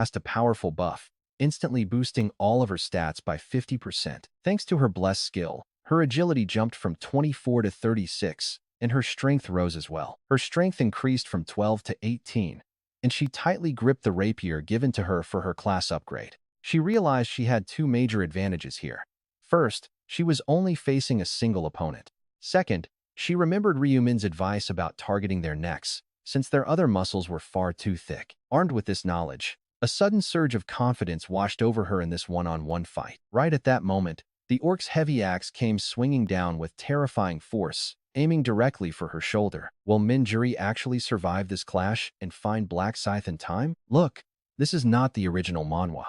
cast a powerful buff, instantly boosting all of her stats by 50%. Thanks to her blessed skill, her agility jumped from 24 to 36, and her strength rose as well. Her strength increased from 12 to 18, and she tightly gripped the rapier given to her for her class upgrade. She realized she had two major advantages here. First, she was only facing a single opponent. Second, she remembered Ryumin's advice about targeting their necks, since their other muscles were far too thick. Armed with this knowledge, a sudden surge of confidence washed over her in this one-on-one fight. Right at that moment, the orc's heavy axe came swinging down with terrifying force, aiming directly for her shoulder. Will Minjuri actually survive this clash and find Black Scythe in time? Look, this is not the original manhwa.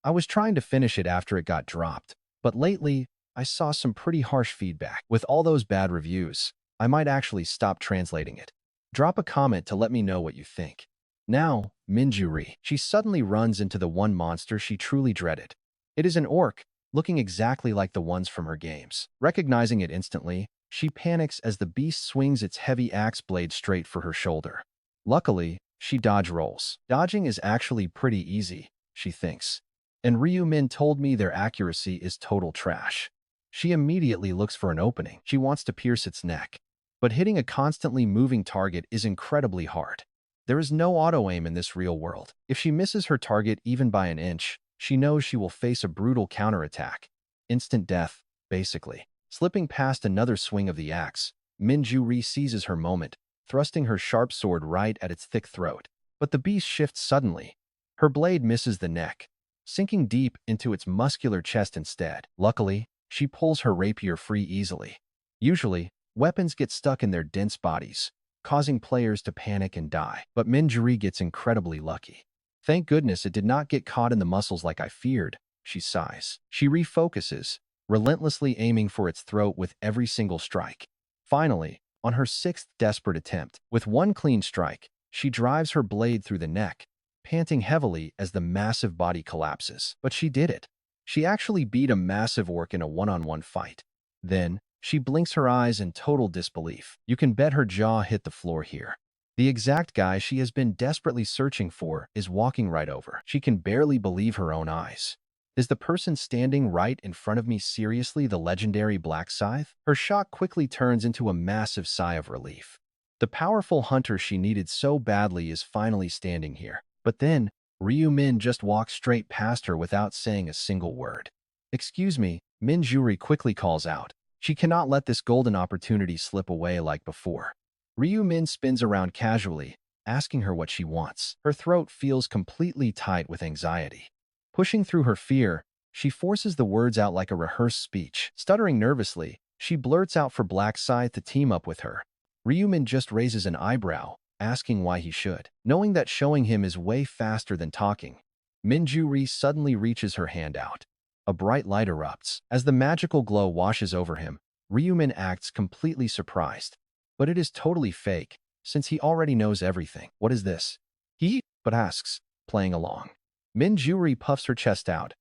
I was trying to finish it after it got dropped, but lately, I saw some pretty harsh feedback. With all those bad reviews, I might actually stop translating it. Drop a comment to let me know what you think. Now, Minjuri. She suddenly runs into the one monster she truly dreaded. It is an orc, looking exactly like the ones from her games. Recognizing it instantly, she panics as the beast swings its heavy axe blade straight for her shoulder. Luckily, she dodge rolls. Dodging is actually pretty easy, she thinks. And Ryumin told me their accuracy is total trash. She immediately looks for an opening. She wants to pierce its neck. But hitting a constantly moving target is incredibly hard. There is no auto-aim in this real world. If she misses her target even by an inch, she knows she will face a brutal counterattack. Instant death, basically. Slipping past another swing of the axe, Minjuri seizes her moment, thrusting her sharp sword right at its thick throat. But the beast shifts suddenly. Her blade misses the neck, sinking deep into its muscular chest instead. Luckily, she pulls her rapier free easily. Usually, weapons get stuck in their dense bodies, causing players to panic and die. But Minjuri gets incredibly lucky. Thank goodness it did not get caught in the muscles like I feared, she sighs. She refocuses, relentlessly aiming for its throat with every single strike. Finally, on her sixth desperate attempt, with one clean strike, she drives her blade through the neck, panting heavily as the massive body collapses. But she did it. She actually beat a massive orc in a one-on-one fight. Then, she blinks her eyes in total disbelief. You can bet her jaw hit the floor here. The exact guy she has been desperately searching for is walking right over. She can barely believe her own eyes. Is the person standing right in front of me seriously the legendary Black Scythe? Her shock quickly turns into a massive sigh of relief. The powerful hunter she needed so badly is finally standing here. But then, Ryumin just walks straight past her without saying a single word. Excuse me, Minjuri quickly calls out. She cannot let this golden opportunity slip away like before. Ryumin spins around casually, asking her what she wants. Her throat feels completely tight with anxiety. Pushing through her fear, she forces the words out like a rehearsed speech. Stuttering nervously, she blurts out for Black Scythe to team up with her. Ryumin just raises an eyebrow, asking why he should. Knowing that showing him is way faster than talking, Minjuri suddenly reaches her hand out. A bright light erupts. As the magical glow washes over him, Ryumin acts completely surprised. But it is totally fake, since he already knows everything. What is this? He but asks, playing along. Minjuri puffs her chest out,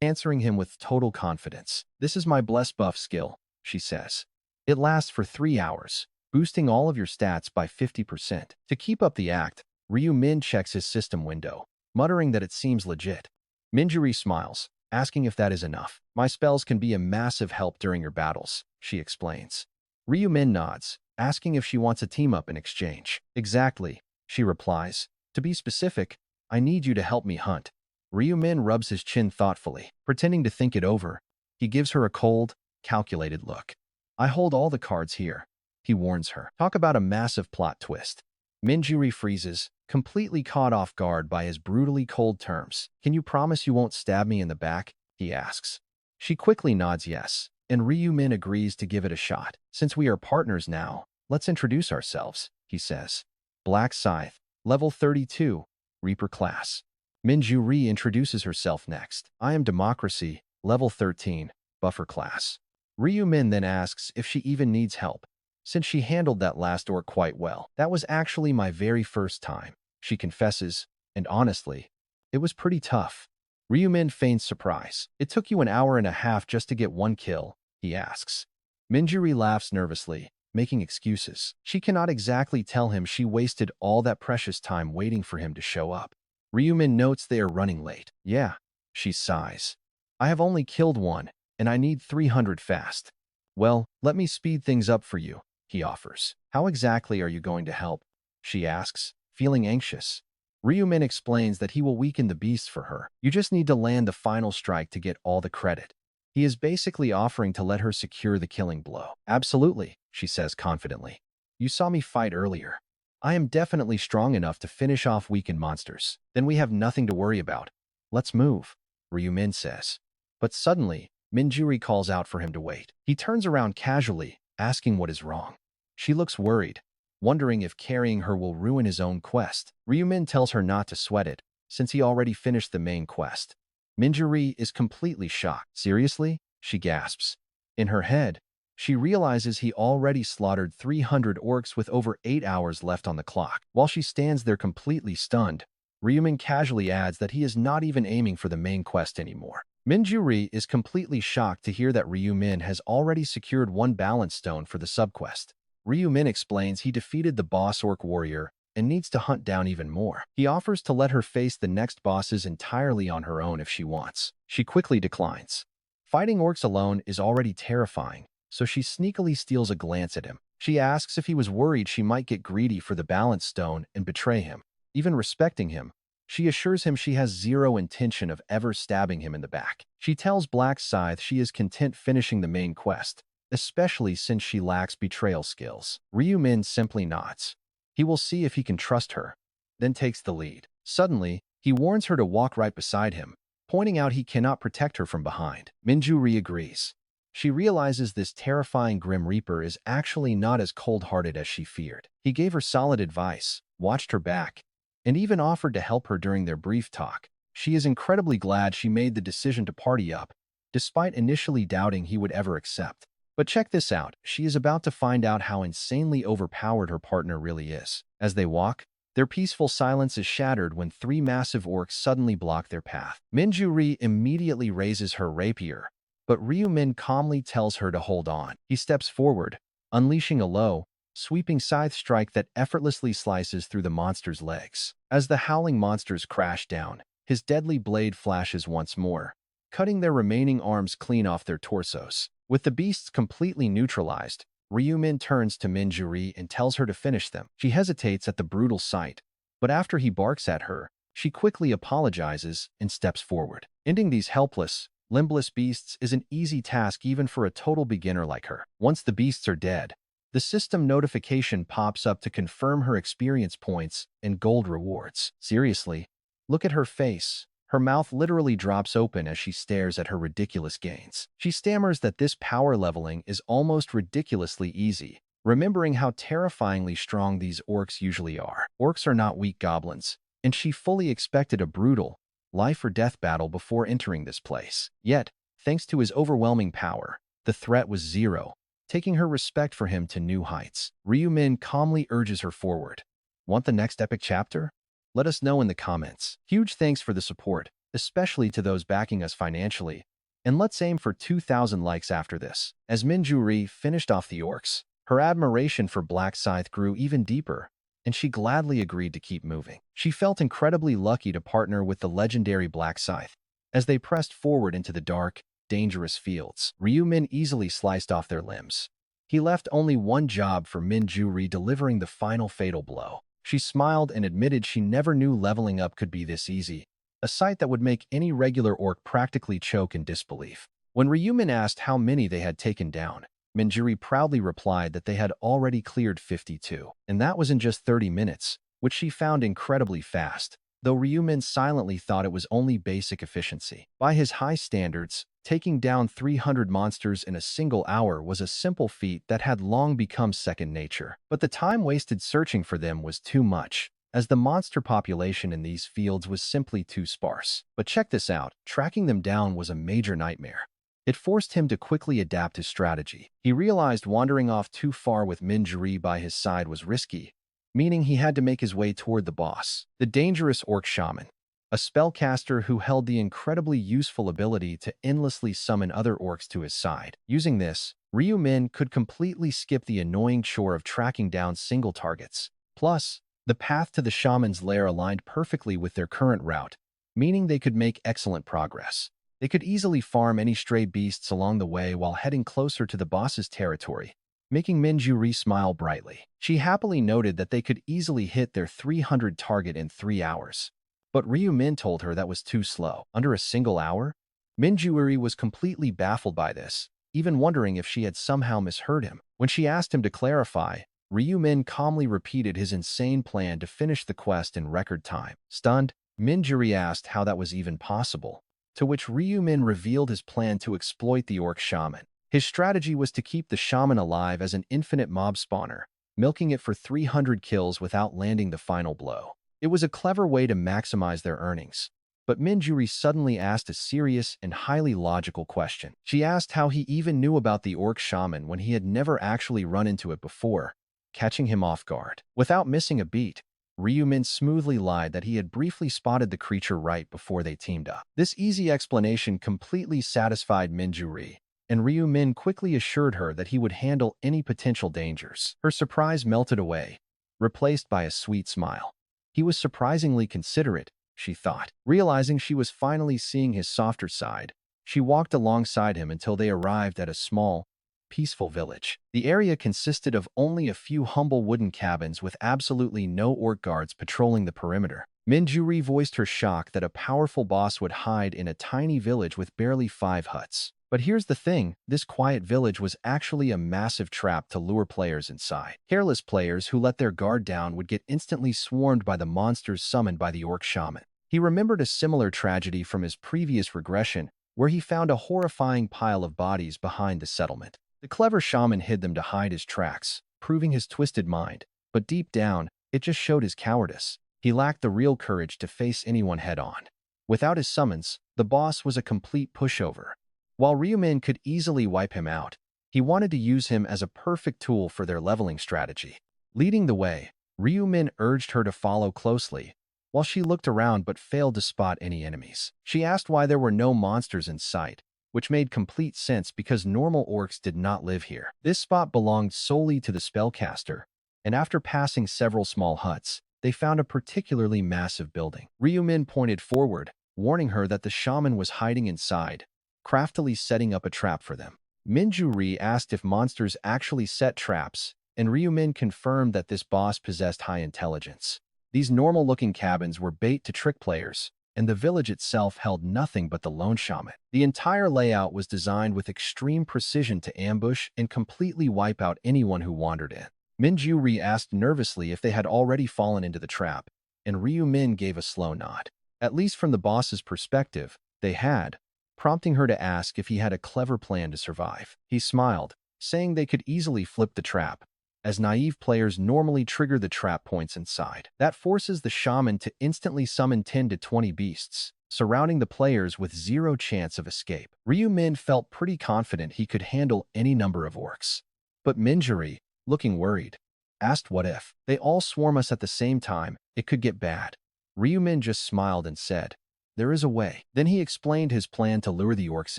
answering him with total confidence. This is my blessed buff skill, she says. It lasts for 3 hours, boosting all of your stats by 50%. To keep up the act, Ryumin checks his system window, muttering that it seems legit. Minjuri smiles, asking if that is enough. My spells can be a massive help during your battles, she explains. Ryumin nods, asking if she wants a team-up in exchange. Exactly, she replies. To be specific, I need you to help me hunt. Ryumin rubs his chin thoughtfully. Pretending to think it over, he gives her a cold, calculated look. I hold all the cards here, he warns her. Talk about a massive plot twist. Minjuri freezes, completely caught off guard by his brutally cold terms. Can you promise you won't stab me in the back? He asks. She quickly nods yes, and Ryumin agrees to give it a shot. Since we are partners now, let's introduce ourselves, he says. Black Scythe, level 32, Reaper class. Minjuri introduces herself next. I am Democracy, level 13, Buffer class. Ryumin then asks if she even needs help, since she handled that last orc quite well. That was actually my very first time, she confesses, and honestly, it was pretty tough. Ryumin feigns surprise. It took you an hour and a half just to get one kill, he asks. Minjuri laughs nervously, making excuses. She cannot exactly tell him she wasted all that precious time waiting for him to show up. Ryumin notes they are running late. Yeah, she sighs. I have only killed one, and I need 300 fast. Well, let me speed things up for you, he offers. How exactly are you going to help? She asks, feeling anxious. Ryumin explains that he will weaken the beast for her. You just need to land the final strike to get all the credit. He is basically offering to let her secure the killing blow. Absolutely, she says confidently. You saw me fight earlier. I am definitely strong enough to finish off weakened monsters. Then we have nothing to worry about. Let's move, Ryumin says. But suddenly, Minjuri calls out for him to wait. He turns around casually, asking what is wrong. She looks worried, wondering if carrying her will ruin his own quest. Ryumin tells her not to sweat it, since he already finished the main quest. Minjuri is completely shocked. Seriously? She gasps. In her head, she realizes he already slaughtered 300 orcs with over 8 hours left on the clock. While she stands there completely stunned, Ryumin casually adds that he is not even aiming for the main quest anymore. Minjuri is completely shocked to hear that Ryumin has already secured one balance stone for the subquest. Ryumin explains he defeated the boss orc warrior and needs to hunt down even more. He offers to let her face the next bosses entirely on her own if she wants. She quickly declines. Fighting orcs alone is already terrifying, so she sneakily steals a glance at him. She asks if he was worried she might get greedy for the balance stone and betray him. Even respecting him, she assures him she has zero intention of ever stabbing him in the back. She tells Black Scythe she is content finishing the main quest, especially since she lacks betrayal skills. Ryumin simply nods. He will see if he can trust her, then takes the lead. Suddenly, he warns her to walk right beside him, pointing out he cannot protect her from behind. Minjuri agrees. She realizes this terrifying Grim Reaper is actually not as cold-hearted as she feared. He gave her solid advice, watched her back, and even offered to help her during their brief talk. She is incredibly glad she made the decision to party up, despite initially doubting he would ever accept. But check this out, she is about to find out how insanely overpowered her partner really is. As they walk, their peaceful silence is shattered when 3 massive orcs suddenly block their path. Minjuri immediately raises her rapier, but Ryumin calmly tells her to hold on. He steps forward, unleashing a low, sweeping scythe strike that effortlessly slices through the monster's legs. As the howling monsters crash down, his deadly blade flashes once more, cutting their remaining arms clean off their torsos. With the beasts completely neutralized, Ryumin turns to Minjuri and tells her to finish them. She hesitates at the brutal sight, but after he barks at her, she quickly apologizes and steps forward. Ending these helpless, limbless beasts is an easy task even for a total beginner like her. Once the beasts are dead, the system notification pops up to confirm her experience points and gold rewards. Seriously, look at her face. Her mouth literally drops open as she stares at her ridiculous gains. She stammers that this power leveling is almost ridiculously easy, remembering how terrifyingly strong these orcs usually are. Orcs are not weak goblins, and she fully expected a brutal, life-or-death battle before entering this place. Yet, thanks to his overwhelming power, the threat was zero, taking her respect for him to new heights. Ryumin calmly urges her forward. Want the next epic chapter? Let us know in the comments. Huge thanks for the support, especially to those backing us financially. And let's aim for 2,000 likes after this. As Minjuri finished off the orcs, her admiration for Black Scythe grew even deeper, and she gladly agreed to keep moving. She felt incredibly lucky to partner with the legendary Black Scythe. As they pressed forward into the dark, dangerous fields, Ryumin easily sliced off their limbs. He left only one job for Minjuri, delivering the final fatal blow. She smiled and admitted she never knew leveling up could be this easy, a sight that would make any regular orc practically choke in disbelief. When Ryumin asked how many they had taken down, Minjuri proudly replied that they had already cleared 52, and that was in just 30 minutes, which she found incredibly fast, though Ryumin silently thought it was only basic efficiency. By his high standards, taking down 300 monsters in a single hour was a simple feat that had long become second nature. But the time wasted searching for them was too much, as the monster population in these fields was simply too sparse. But check this out, tracking them down was a major nightmare. It forced him to quickly adapt his strategy. He realized wandering off too far with Minjuri by his side was risky, meaning he had to make his way toward the boss, the dangerous orc shaman, a spellcaster who held the incredibly useful ability to endlessly summon other orcs to his side. Using this, Ryumin could completely skip the annoying chore of tracking down single targets. Plus, The path to the shaman's lair aligned perfectly with their current route, meaning they could make excellent progress. They could easily farm any stray beasts along the way while heading closer to the boss's territory, making Minjuri smile brightly. She happily noted that they could easily hit their 300 target in 3 hours. But Ryu Min told her that was too slow. Under a single hour? Minjuri was completely baffled by this, even wondering if she had somehow misheard him. When she asked him to clarify, Ryu Min calmly repeated his insane plan to finish the quest in record time. Stunned, Minjuri asked how that was even possible, to which Ryu Min revealed his plan to exploit the orc shaman. His strategy was to keep the shaman alive as an infinite mob spawner, milking it for 300 kills without landing the final blow. It was a clever way to maximize their earnings. But Minjuri suddenly asked a serious and highly logical question. She asked how he even knew about the orc shaman when he had never actually run into it before, catching him off guard. Without missing a beat, Ryu Min smoothly lied that he had briefly spotted the creature right before they teamed up. This easy explanation completely satisfied Minjuri, and Ryu Min quickly assured her that he would handle any potential dangers. Her surprise melted away, replaced by a sweet smile. He was surprisingly considerate, she thought. Realizing she was finally seeing his softer side, she walked alongside him until they arrived at a small, peaceful village. The area consisted of only a few humble wooden cabins with absolutely no orc guards patrolling the perimeter. Minjuri voiced her shock that a powerful boss would hide in a tiny village with barely 5 huts. But here's the thing, this quiet village was actually a massive trap to lure players inside. Careless players who let their guard down would get instantly swarmed by the monsters summoned by the orc shaman. He remembered a similar tragedy from his previous regression, where he found a horrifying pile of bodies behind the settlement. The clever shaman hid them to hide his tracks, proving his twisted mind, but deep down, it just showed his cowardice. He lacked the real courage to face anyone head-on. Without his summons, the boss was a complete pushover. While Ryumin could easily wipe him out, he wanted to use him as a perfect tool for their leveling strategy. Leading the way, Ryumin urged her to follow closely, while she looked around but failed to spot any enemies. She asked why there were no monsters in sight, which made complete sense because normal orcs did not live here. This spot belonged solely to the spellcaster, and after passing several small huts, they found a particularly massive building. Ryumin pointed forward, warning her that the shaman was hiding inside, craftily setting up a trap for them. Minjuri asked if monsters actually set traps, and Ryumin confirmed that this boss possessed high intelligence. These normal-looking cabins were bait to trick players, and the village itself held nothing but the lone shaman. The entire layout was designed with extreme precision to ambush and completely wipe out anyone who wandered in. Minjuri asked nervously if they had already fallen into the trap, and Ryumin gave a slow nod. At least from the boss's perspective, they had, prompting her to ask if he had a clever plan to survive. He smiled, saying they could easily flip the trap, as naive players normally trigger the trap points inside. That forces the shaman to instantly summon 10 to 20 beasts, surrounding the players with zero chance of escape. Ryumin felt pretty confident he could handle any number of orcs. But Minjuri, looking worried, asked what if they all swarm us at the same time, it could get bad. Ryumin just smiled and said, "There is a way." Then he explained his plan to lure the orcs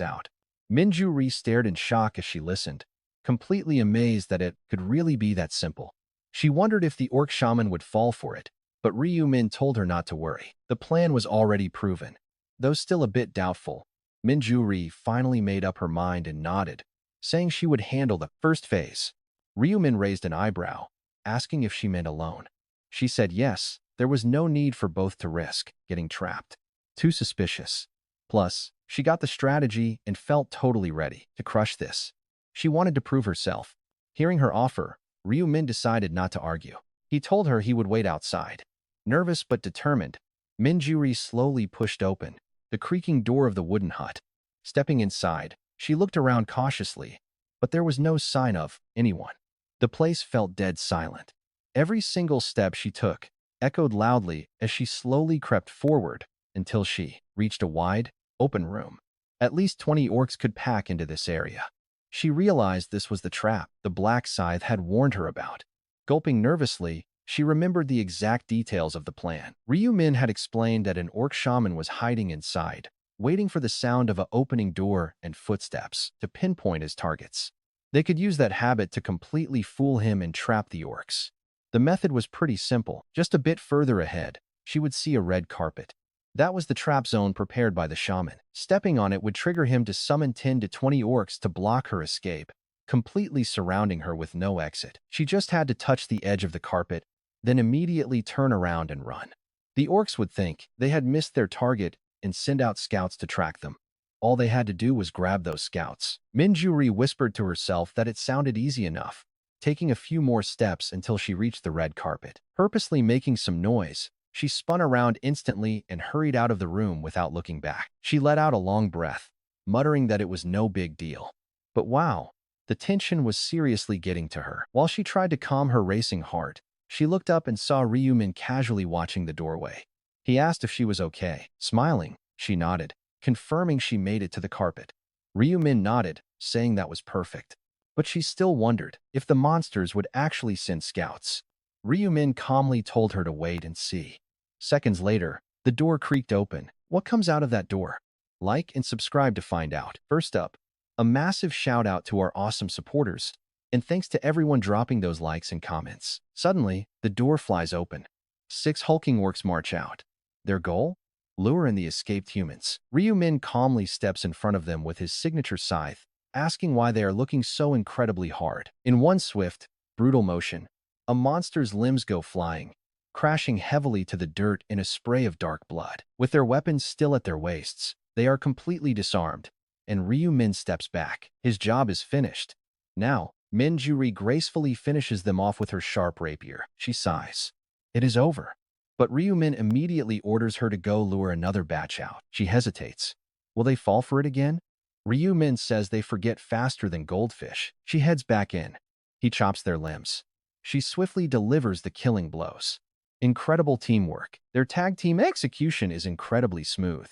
out. Minjuri stared in shock as she listened, completely amazed that it could really be that simple. She wondered if the orc shaman would fall for it, but Ryumin told her not to worry. The plan was already proven. Though still a bit doubtful, Minjuri finally made up her mind and nodded, saying she would handle the first phase. Ryumin raised an eyebrow, asking if she meant alone. She said yes, there was no need for both to risk getting trapped. Too suspicious. Plus, she got the strategy and felt totally ready to crush this. She wanted to prove herself. Hearing her offer, Ryumin decided not to argue. He told her he would wait outside. Nervous but determined, Minjuri slowly pushed open the creaking door of the wooden hut. Stepping inside, she looked around cautiously, but there was no sign of anyone. The place felt dead silent. Every single step she took echoed loudly as she slowly crept forward until she reached a wide, open room. At least 20 orcs could pack into this area. She realized this was the trap the black Scythe had warned her about. Gulping nervously, she remembered the exact details of the plan. Ryumin had explained that an orc shaman was hiding inside, waiting for the sound of an opening door and footsteps to pinpoint his targets. They could use that habit to completely fool him and trap the orcs. The method was pretty simple. Just a bit further ahead, she would see a red carpet. That was the trap zone prepared by the shaman. Stepping on it would trigger him to summon 10 to 20 orcs to block her escape, completely surrounding her with no exit. She just had to touch the edge of the carpet, then immediately turn around and run. The orcs would think they had missed their target and send out scouts to track them. All they had to do was grab those scouts. Minjuri whispered to herself that it sounded easy enough, taking a few more steps until she reached the red carpet. Purposely making some noise, she spun around instantly and hurried out of the room without looking back. She let out a long breath, muttering that it was no big deal. But wow, the tension was seriously getting to her. While she tried to calm her racing heart, she looked up and saw Ryumin casually watching the doorway. He asked if she was okay. Smiling, she nodded, confirming she made it to the carpet. Ryumin nodded, saying that was perfect. But she still wondered if the monsters would actually send scouts. Ryumin calmly told her to wait and see. Seconds later, the door creaked open. What comes out of that door? Like and subscribe to find out. First up, a massive shout out to our awesome supporters, and thanks to everyone dropping those likes and comments. Suddenly, the door flies open. 6 hulking orcs march out. Their goal? Lure in the escaped humans. Ryumin calmly steps in front of them with his signature scythe, asking why they are looking so incredibly hard. In one swift, brutal motion, a monster's limbs go flying, crashing heavily to the dirt in a spray of dark blood. With their weapons still at their waists, they are completely disarmed, and Ryumin steps back. His job is finished. Now, Minjuri gracefully finishes them off with her sharp rapier. She sighs. It is over. But Ryumin immediately orders her to go lure another batch out. She hesitates. Will they fall for it again? Ryumin says they forget faster than goldfish. She heads back in. He chops their limbs. She swiftly delivers the killing blows. Incredible teamwork. Their tag team execution is incredibly smooth.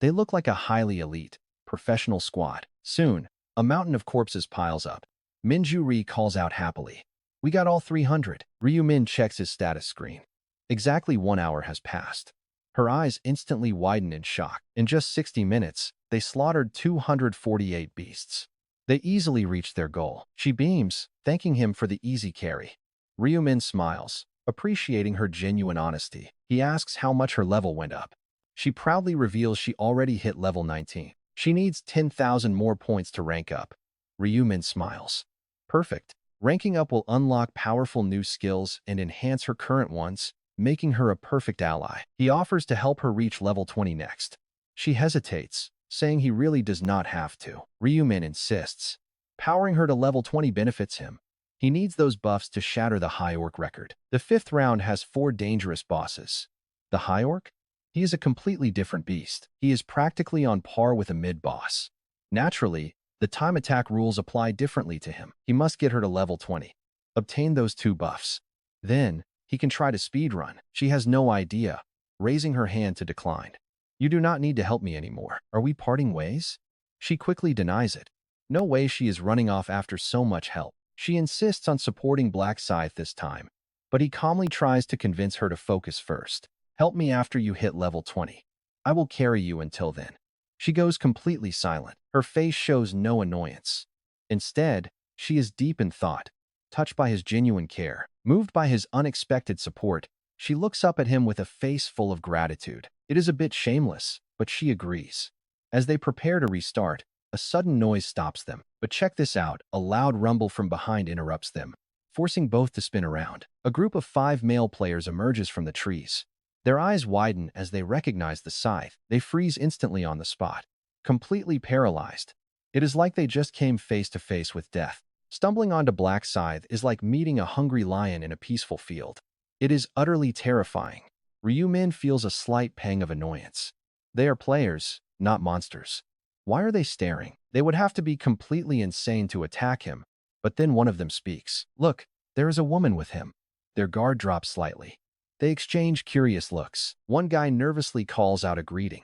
They look like a highly elite, professional squad. Soon, a mountain of corpses piles up. Minjuri calls out happily. We got all 300. Ryumin checks his status screen. Exactly 1 hour has passed. Her eyes instantly widen in shock. In just 60 minutes, they slaughtered 248 beasts. They easily reached their goal. She beams, thanking him for the easy carry. Ryumin smiles, appreciating her genuine honesty. He asks how much her level went up. She proudly reveals she already hit level 19. She needs 10,000 more points to rank up. Ryumin smiles. Perfect. Ranking up will unlock powerful new skills and enhance her current ones, making her a perfect ally. He offers to help her reach level 20 next. She hesitates, saying he really does not have to. Ryumin insists. Powering her to level 20 benefits him. He needs those buffs to shatter the High Orc record. The 5th round has 4 dangerous bosses. The High Orc? He is a completely different beast. He is practically on par with a mid-boss. Naturally, the time attack rules apply differently to him. He must get her to level 20. Obtain those 2 buffs. Then, he can try to speedrun. She has no idea, raising her hand to decline. You do not need to help me anymore. Are we parting ways? She quickly denies it. No way she is running off after so much help. She insists on supporting Black Scythe this time, but he calmly tries to convince her to focus first. Help me after you hit level 20. I will carry you until then. She goes completely silent. Her face shows no annoyance. Instead, she is deep in thought, touched by his genuine care. Moved by his unexpected support, she looks up at him with a face full of gratitude. It is a bit shameless, but she agrees. As they prepare to restart, a sudden noise stops them. But check this out, a loud rumble from behind interrupts them, forcing both to spin around. A group of 5 male players emerges from the trees. Their eyes widen as they recognize the scythe. They freeze instantly on the spot, completely paralyzed. It is like they just came face to face with death. Stumbling onto Black Scythe is like meeting a hungry lion in a peaceful field. It is utterly terrifying. Ryumin feels a slight pang of annoyance. They are players, not monsters. Why are they staring? They would have to be completely insane to attack him, but then one of them speaks. Look, there is a woman with him. Their guard drops slightly. They exchange curious looks. One guy nervously calls out a greeting.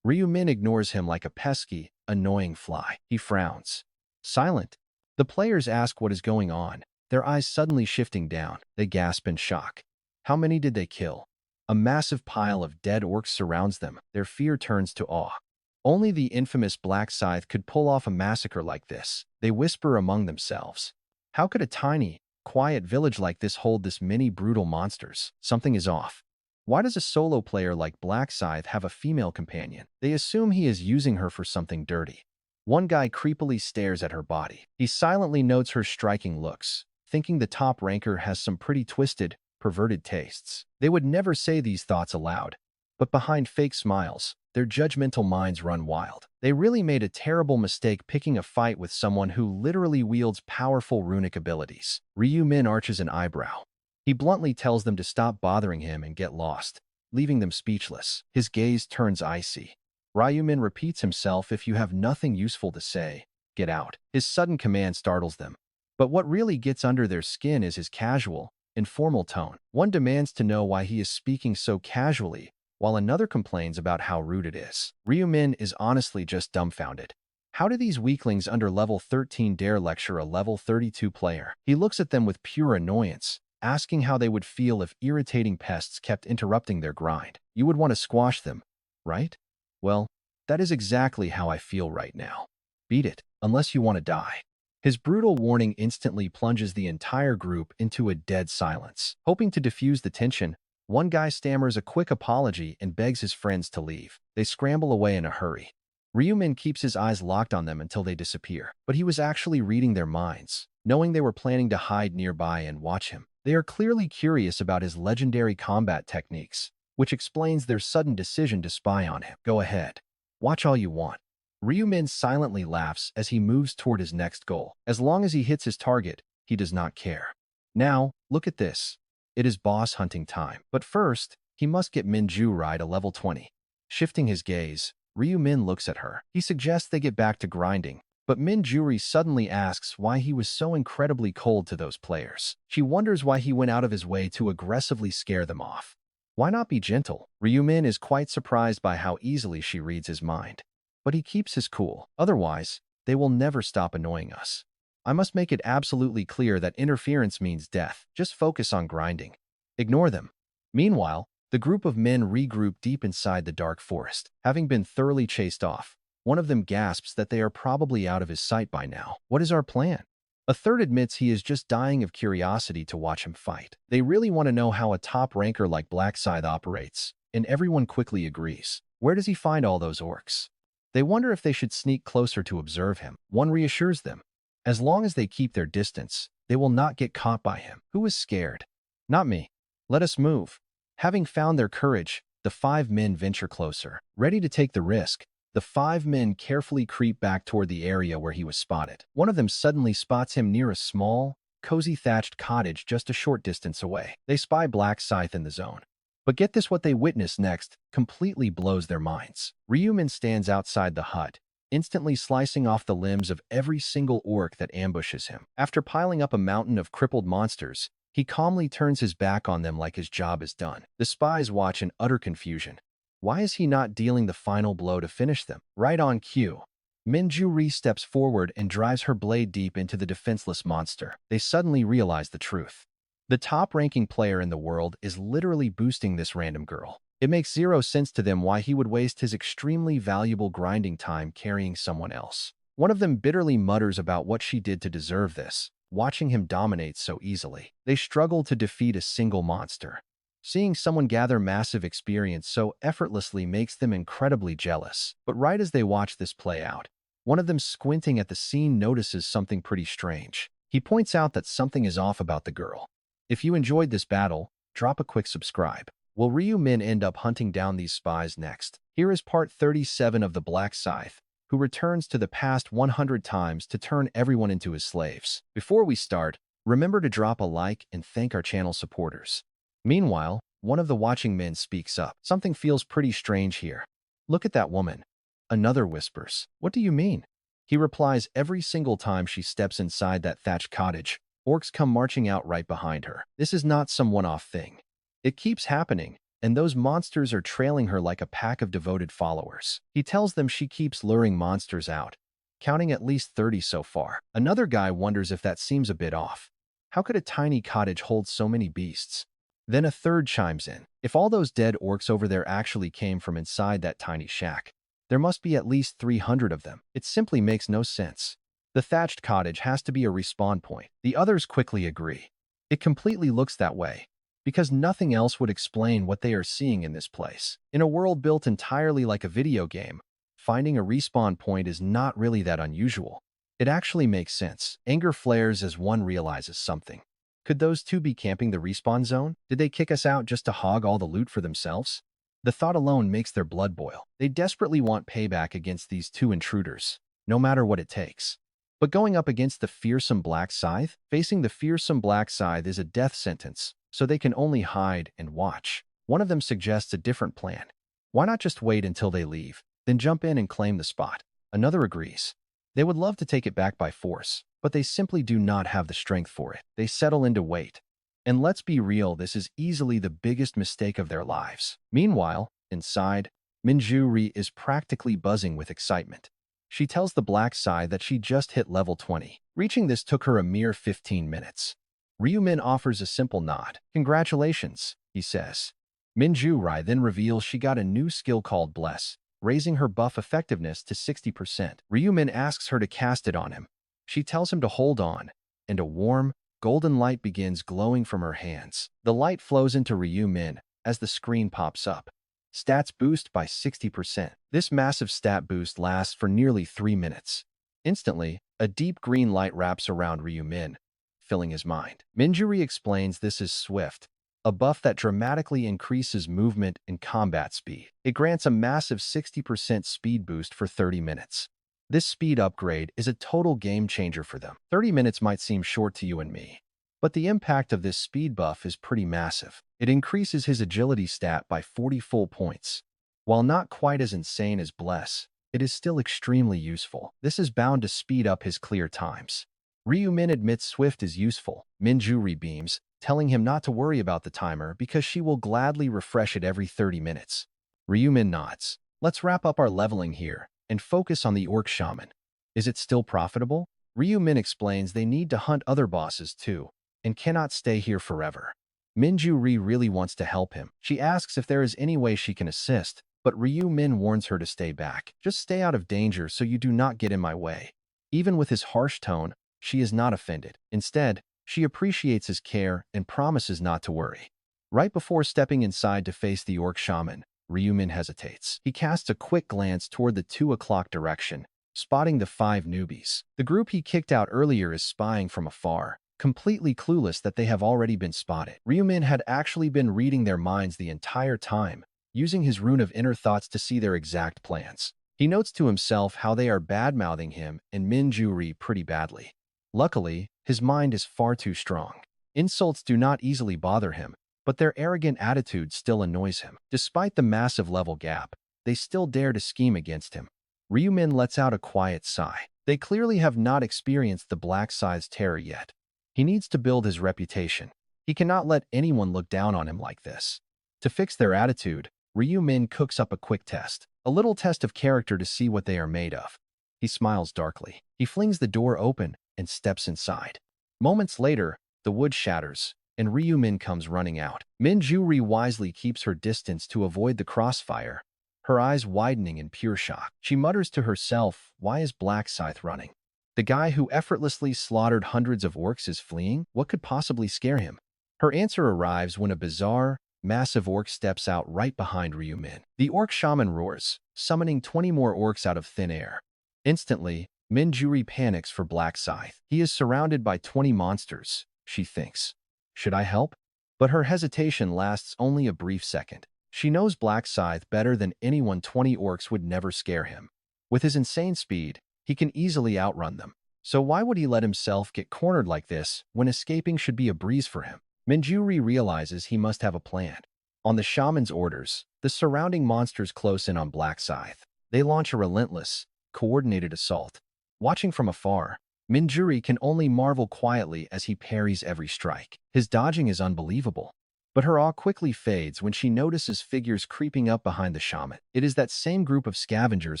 Ryumin ignores him like a pesky, annoying fly. He frowns. Silent. The players ask what is going on, their eyes suddenly shifting down. They gasp in shock. How many did they kill? A massive pile of dead orcs surrounds them. Their fear turns to awe. Only the infamous Black Scythe could pull off a massacre like this. They whisper among themselves. How could a tiny, quiet village like this hold this many brutal monsters? Something is off. Why does a solo player like Black Scythe have a female companion? They assume he is using her for something dirty. One guy creepily stares at her body. He silently notes her striking looks, thinking the top ranker has some pretty twisted, perverted tastes. They would never say these thoughts aloud, but behind fake smiles, their judgmental minds run wild. They really made a terrible mistake picking a fight with someone who literally wields powerful runic abilities. Ryu Min arches an eyebrow. He bluntly tells them to stop bothering him and get lost, leaving them speechless. His gaze turns icy. Ryu Min repeats himself, if you have nothing useful to say, get out. His sudden command startles them. But what really gets under their skin is his casual, informal tone. One demands to know why he is speaking so casually, while another complains about how rude it is. Ryu Min is honestly just dumbfounded. How do these weaklings under level 13 dare lecture a level 32 player? He looks at them with pure annoyance, asking how they would feel if irritating pests kept interrupting their grind. You would want to squash them, right? Well, that is exactly how I feel right now. Beat it, unless you want to die. His brutal warning instantly plunges the entire group into a dead silence. Hoping to diffuse the tension, one guy stammers a quick apology and begs his friends to leave. They scramble away in a hurry. Ryu Min keeps his eyes locked on them until they disappear, but he was actually reading their minds, knowing they were planning to hide nearby and watch him. They are clearly curious about his legendary combat techniques, which explains their sudden decision to spy on him. Go ahead. Watch all you want. Ryu Min silently laughs as he moves toward his next goal. As long as he hits his target, he does not care. Now, look at this. It is boss hunting time. But first, he must get Minju right to level 20. Shifting his gaze, Ryu Min looks at her. He suggests they get back to grinding, but Minjuri suddenly asks why he was so incredibly cold to those players. She wonders why he went out of his way to aggressively scare them off. Why not be gentle? Ryu Min is quite surprised by how easily she reads his mind. But he keeps his cool. Otherwise, they will never stop annoying us. I must make it absolutely clear that interference means death. Just focus on grinding. Ignore them. Meanwhile, the group of men regroup deep inside the dark forest. Having been thoroughly chased off, one of them gasps that they are probably out of his sight by now. What is our plan? A third admits he is just dying of curiosity to watch him fight. They really want to know how a top ranker like Black Scythe operates, and everyone quickly agrees. Where does he find all those orcs? They wonder if they should sneak closer to observe him. One reassures them. As long as they keep their distance, they will not get caught by him. Who is scared? Not me. Let us move. Having found their courage, the 5 men venture closer. Ready to take the risk, the 5 men carefully creep back toward the area where he was spotted. One of them suddenly spots him near a small, cozy thatched cottage just a short distance away. They spy Black Scythe in the zone. But get this, what they witness next completely blows their minds. Ryu Min stands outside the hut, instantly slicing off the limbs of every single orc that ambushes him. After piling up a mountain of crippled monsters, he calmly turns his back on them like his job is done. The spies watch in utter confusion. Why is he not dealing the final blow to finish them? Right on cue, Minju steps forward and drives her blade deep into the defenseless monster. They suddenly realize the truth. The top-ranking player in the world is literally boosting this random girl. It makes zero sense to them why he would waste his extremely valuable grinding time carrying someone else. One of them bitterly mutters about what she did to deserve this, watching him dominate so easily. They struggle to defeat a single monster. Seeing someone gather massive experience so effortlessly makes them incredibly jealous. But right as they watch this play out, one of them squinting at the scene notices something pretty strange. He points out that something is off about the girl. If you enjoyed this battle, drop a quick subscribe. Will Ryu Min end up hunting down these spies next? Here is part 37 of the Black Scythe, who returns to the past 100 times to turn everyone into his slaves. Before we start, remember to drop a like and thank our channel supporters. Meanwhile, one of the watching men speaks up. Something feels pretty strange here. Look at that woman. Another whispers. What do you mean? He replies, every single time she steps inside that thatched cottage, orcs come marching out right behind her. This is not some one-off thing. It keeps happening, and those monsters are trailing her like a pack of devoted followers. He tells them she keeps luring monsters out, counting at least 30 so far. Another guy wonders if that seems a bit off. How could a tiny cottage hold so many beasts? Then a third chimes in. If all those dead orcs over there actually came from inside that tiny shack, there must be at least 300 of them. It simply makes no sense. The thatched cottage has to be a respawn point. The others quickly agree. It completely looks that way, because nothing else would explain what they are seeing in this place. In a world built entirely like a video game, finding a respawn point is not really that unusual. It actually makes sense. Anger flares as one realizes something. Could those two be camping the respawn zone? Did they kick us out just to hog all the loot for themselves? The thought alone makes their blood boil. They desperately want payback against these two intruders, no matter what it takes. But going up against the fearsome Black Scythe, facing the fearsome Black Scythe is a death sentence, so they can only hide and watch. One of them suggests a different plan. Why not just wait until they leave, then jump in and claim the spot? Another agrees. They would love to take it back by force, but they simply do not have the strength for it. They settle in to wait. And let's be real, this is easily the biggest mistake of their lives. Meanwhile, inside, Minju-ri is practically buzzing with excitement. She tells the Black Scythe that she just hit level 20. Reaching this took her a mere 15 minutes. Ryumin offers a simple nod. Congratulations, he says. Minju-ri then reveals she got a new skill called Bless, raising her buff effectiveness to 60%. Ryumin asks her to cast it on him. She tells him to hold on, and a warm, golden light begins glowing from her hands. The light flows into Ryumin as the screen pops up. Stats boost by 60%. This massive stat boost lasts for nearly 3 minutes. Instantly, a deep green light wraps around Ryumin, filling his mind. Minju-ri explains this is Swift, a buff that dramatically increases movement and combat speed. It grants a massive 60% speed boost for 30 minutes. This speed upgrade is a total game changer for them. 30 minutes might seem short to you and me, but the impact of this speed buff is pretty massive. It increases his agility stat by 40 full points. While not quite as insane as Bless, it is still extremely useful. This is bound to speed up his clear times. Ryumin admits Swift is useful. Minju-ri beams, telling him not to worry about the timer because she will gladly refresh it every 30 minutes. Ryumin nods. Let's wrap up our leveling here and focus on the Orc Shaman. Is it still profitable? Ryumin explains they need to hunt other bosses too, and cannot stay here forever. Minju-ri really wants to help him. She asks if there is any way she can assist, but Ryumin warns her to stay back. Just stay out of danger so you do not get in my way. Even with his harsh tone, she is not offended. Instead, she appreciates his care and promises not to worry. Right before stepping inside to face the Orc Shaman, Ryumin hesitates. He casts a quick glance toward the 2 o'clock direction, spotting the 5 newbies. The group he kicked out earlier is spying from afar, completely clueless that they have already been spotted. Ryumin had actually been reading their minds the entire time, using his rune of inner thoughts to see their exact plans. He notes to himself how they are bad-mouthing him and Minju-ri pretty badly. Luckily, his mind is far too strong. Insults do not easily bother him, but their arrogant attitude still annoys him. Despite the massive level gap, they still dare to scheme against him. Ryumin lets out a quiet sigh. They clearly have not experienced the Black Scythe's terror yet. He needs to build his reputation. He cannot let anyone look down on him like this. To fix their attitude, Ryumin cooks up a quick test. A little test of character to see what they are made of. He smiles darkly. He flings the door open and steps inside. Moments later, the wood shatters, and Ryumin comes running out. Minju-ri wisely keeps her distance to avoid the crossfire, her eyes widening in pure shock. She mutters to herself, why is Black Scythe running? The guy who effortlessly slaughtered hundreds of orcs is fleeing? What could possibly scare him? Her answer arrives when a bizarre, massive orc steps out right behind Ryumin. The Orc Shaman roars, summoning 20 more orcs out of thin air. Instantly, Minju-ri panics for Black Scythe. He is surrounded by 20 monsters, she thinks. Should I help? But her hesitation lasts only a brief second. She knows Black Scythe better than anyone. 20 orcs would never scare him. With his insane speed, he can easily outrun them. So why would he let himself get cornered like this when escaping should be a breeze for him? Minju-ri realizes he must have a plan. On the shaman's orders, the surrounding monsters close in on Black Scythe. They launch a relentless, coordinated assault. Watching from afar, Minju-ri can only marvel quietly as he parries every strike. His dodging is unbelievable. But her awe quickly fades when she notices figures creeping up behind the shaman. It is that same group of scavengers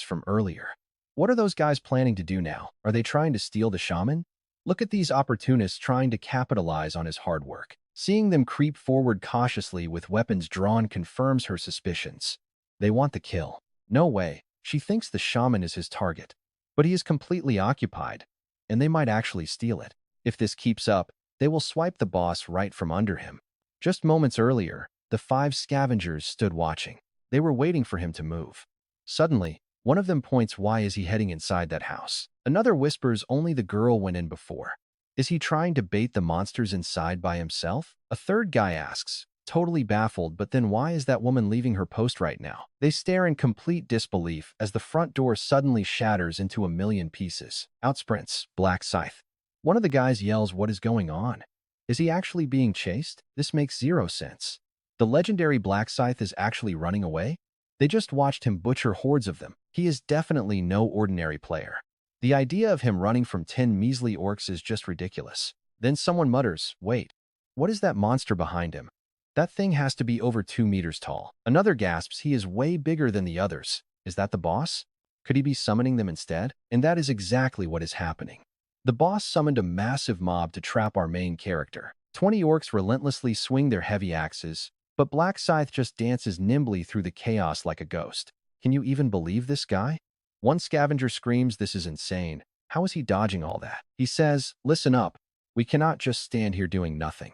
from earlier. What are those guys planning to do now? Are they trying to steal the shaman? Look at these opportunists trying to capitalize on his hard work. Seeing them creep forward cautiously with weapons drawn confirms her suspicions. They want the kill. No way. She thinks the shaman is his target. But he is completely occupied, and they might actually steal it. If this keeps up, They will swipe the boss right from under him. Just moments earlier, the 5 scavengers stood watching. They were waiting for him to move. Suddenly, one of them points, "Why is he heading inside that house?" Another whispers, "Only the girl went in before." Is he trying to bait the monsters inside by himself? A third guy asks, totally baffled, "But then why is that woman leaving her post right now?" They stare in complete disbelief as the front door suddenly shatters into a million pieces. Out sprints Black Scythe. One of the guys yells, "What is going on? Is he actually being chased? This makes zero sense. The legendary Black Scythe is actually running away? They just watched him butcher hordes of them. He is definitely no ordinary player." The idea of him running from 10 measly orcs is just ridiculous. Then someone mutters, "Wait, what is that monster behind him? That thing has to be over 2 meters tall." Another gasps, "He is way bigger than the others. Is that the boss? Could he be summoning them instead?" And that is exactly what is happening. The boss summoned a massive mob to trap our main character. 20 orcs relentlessly swing their heavy axes, but Black Scythe just dances nimbly through the chaos like a ghost. Can you even believe this guy? One scavenger screams, "This is insane. How is he dodging all that?" He says, "Listen up. We cannot just stand here doing nothing."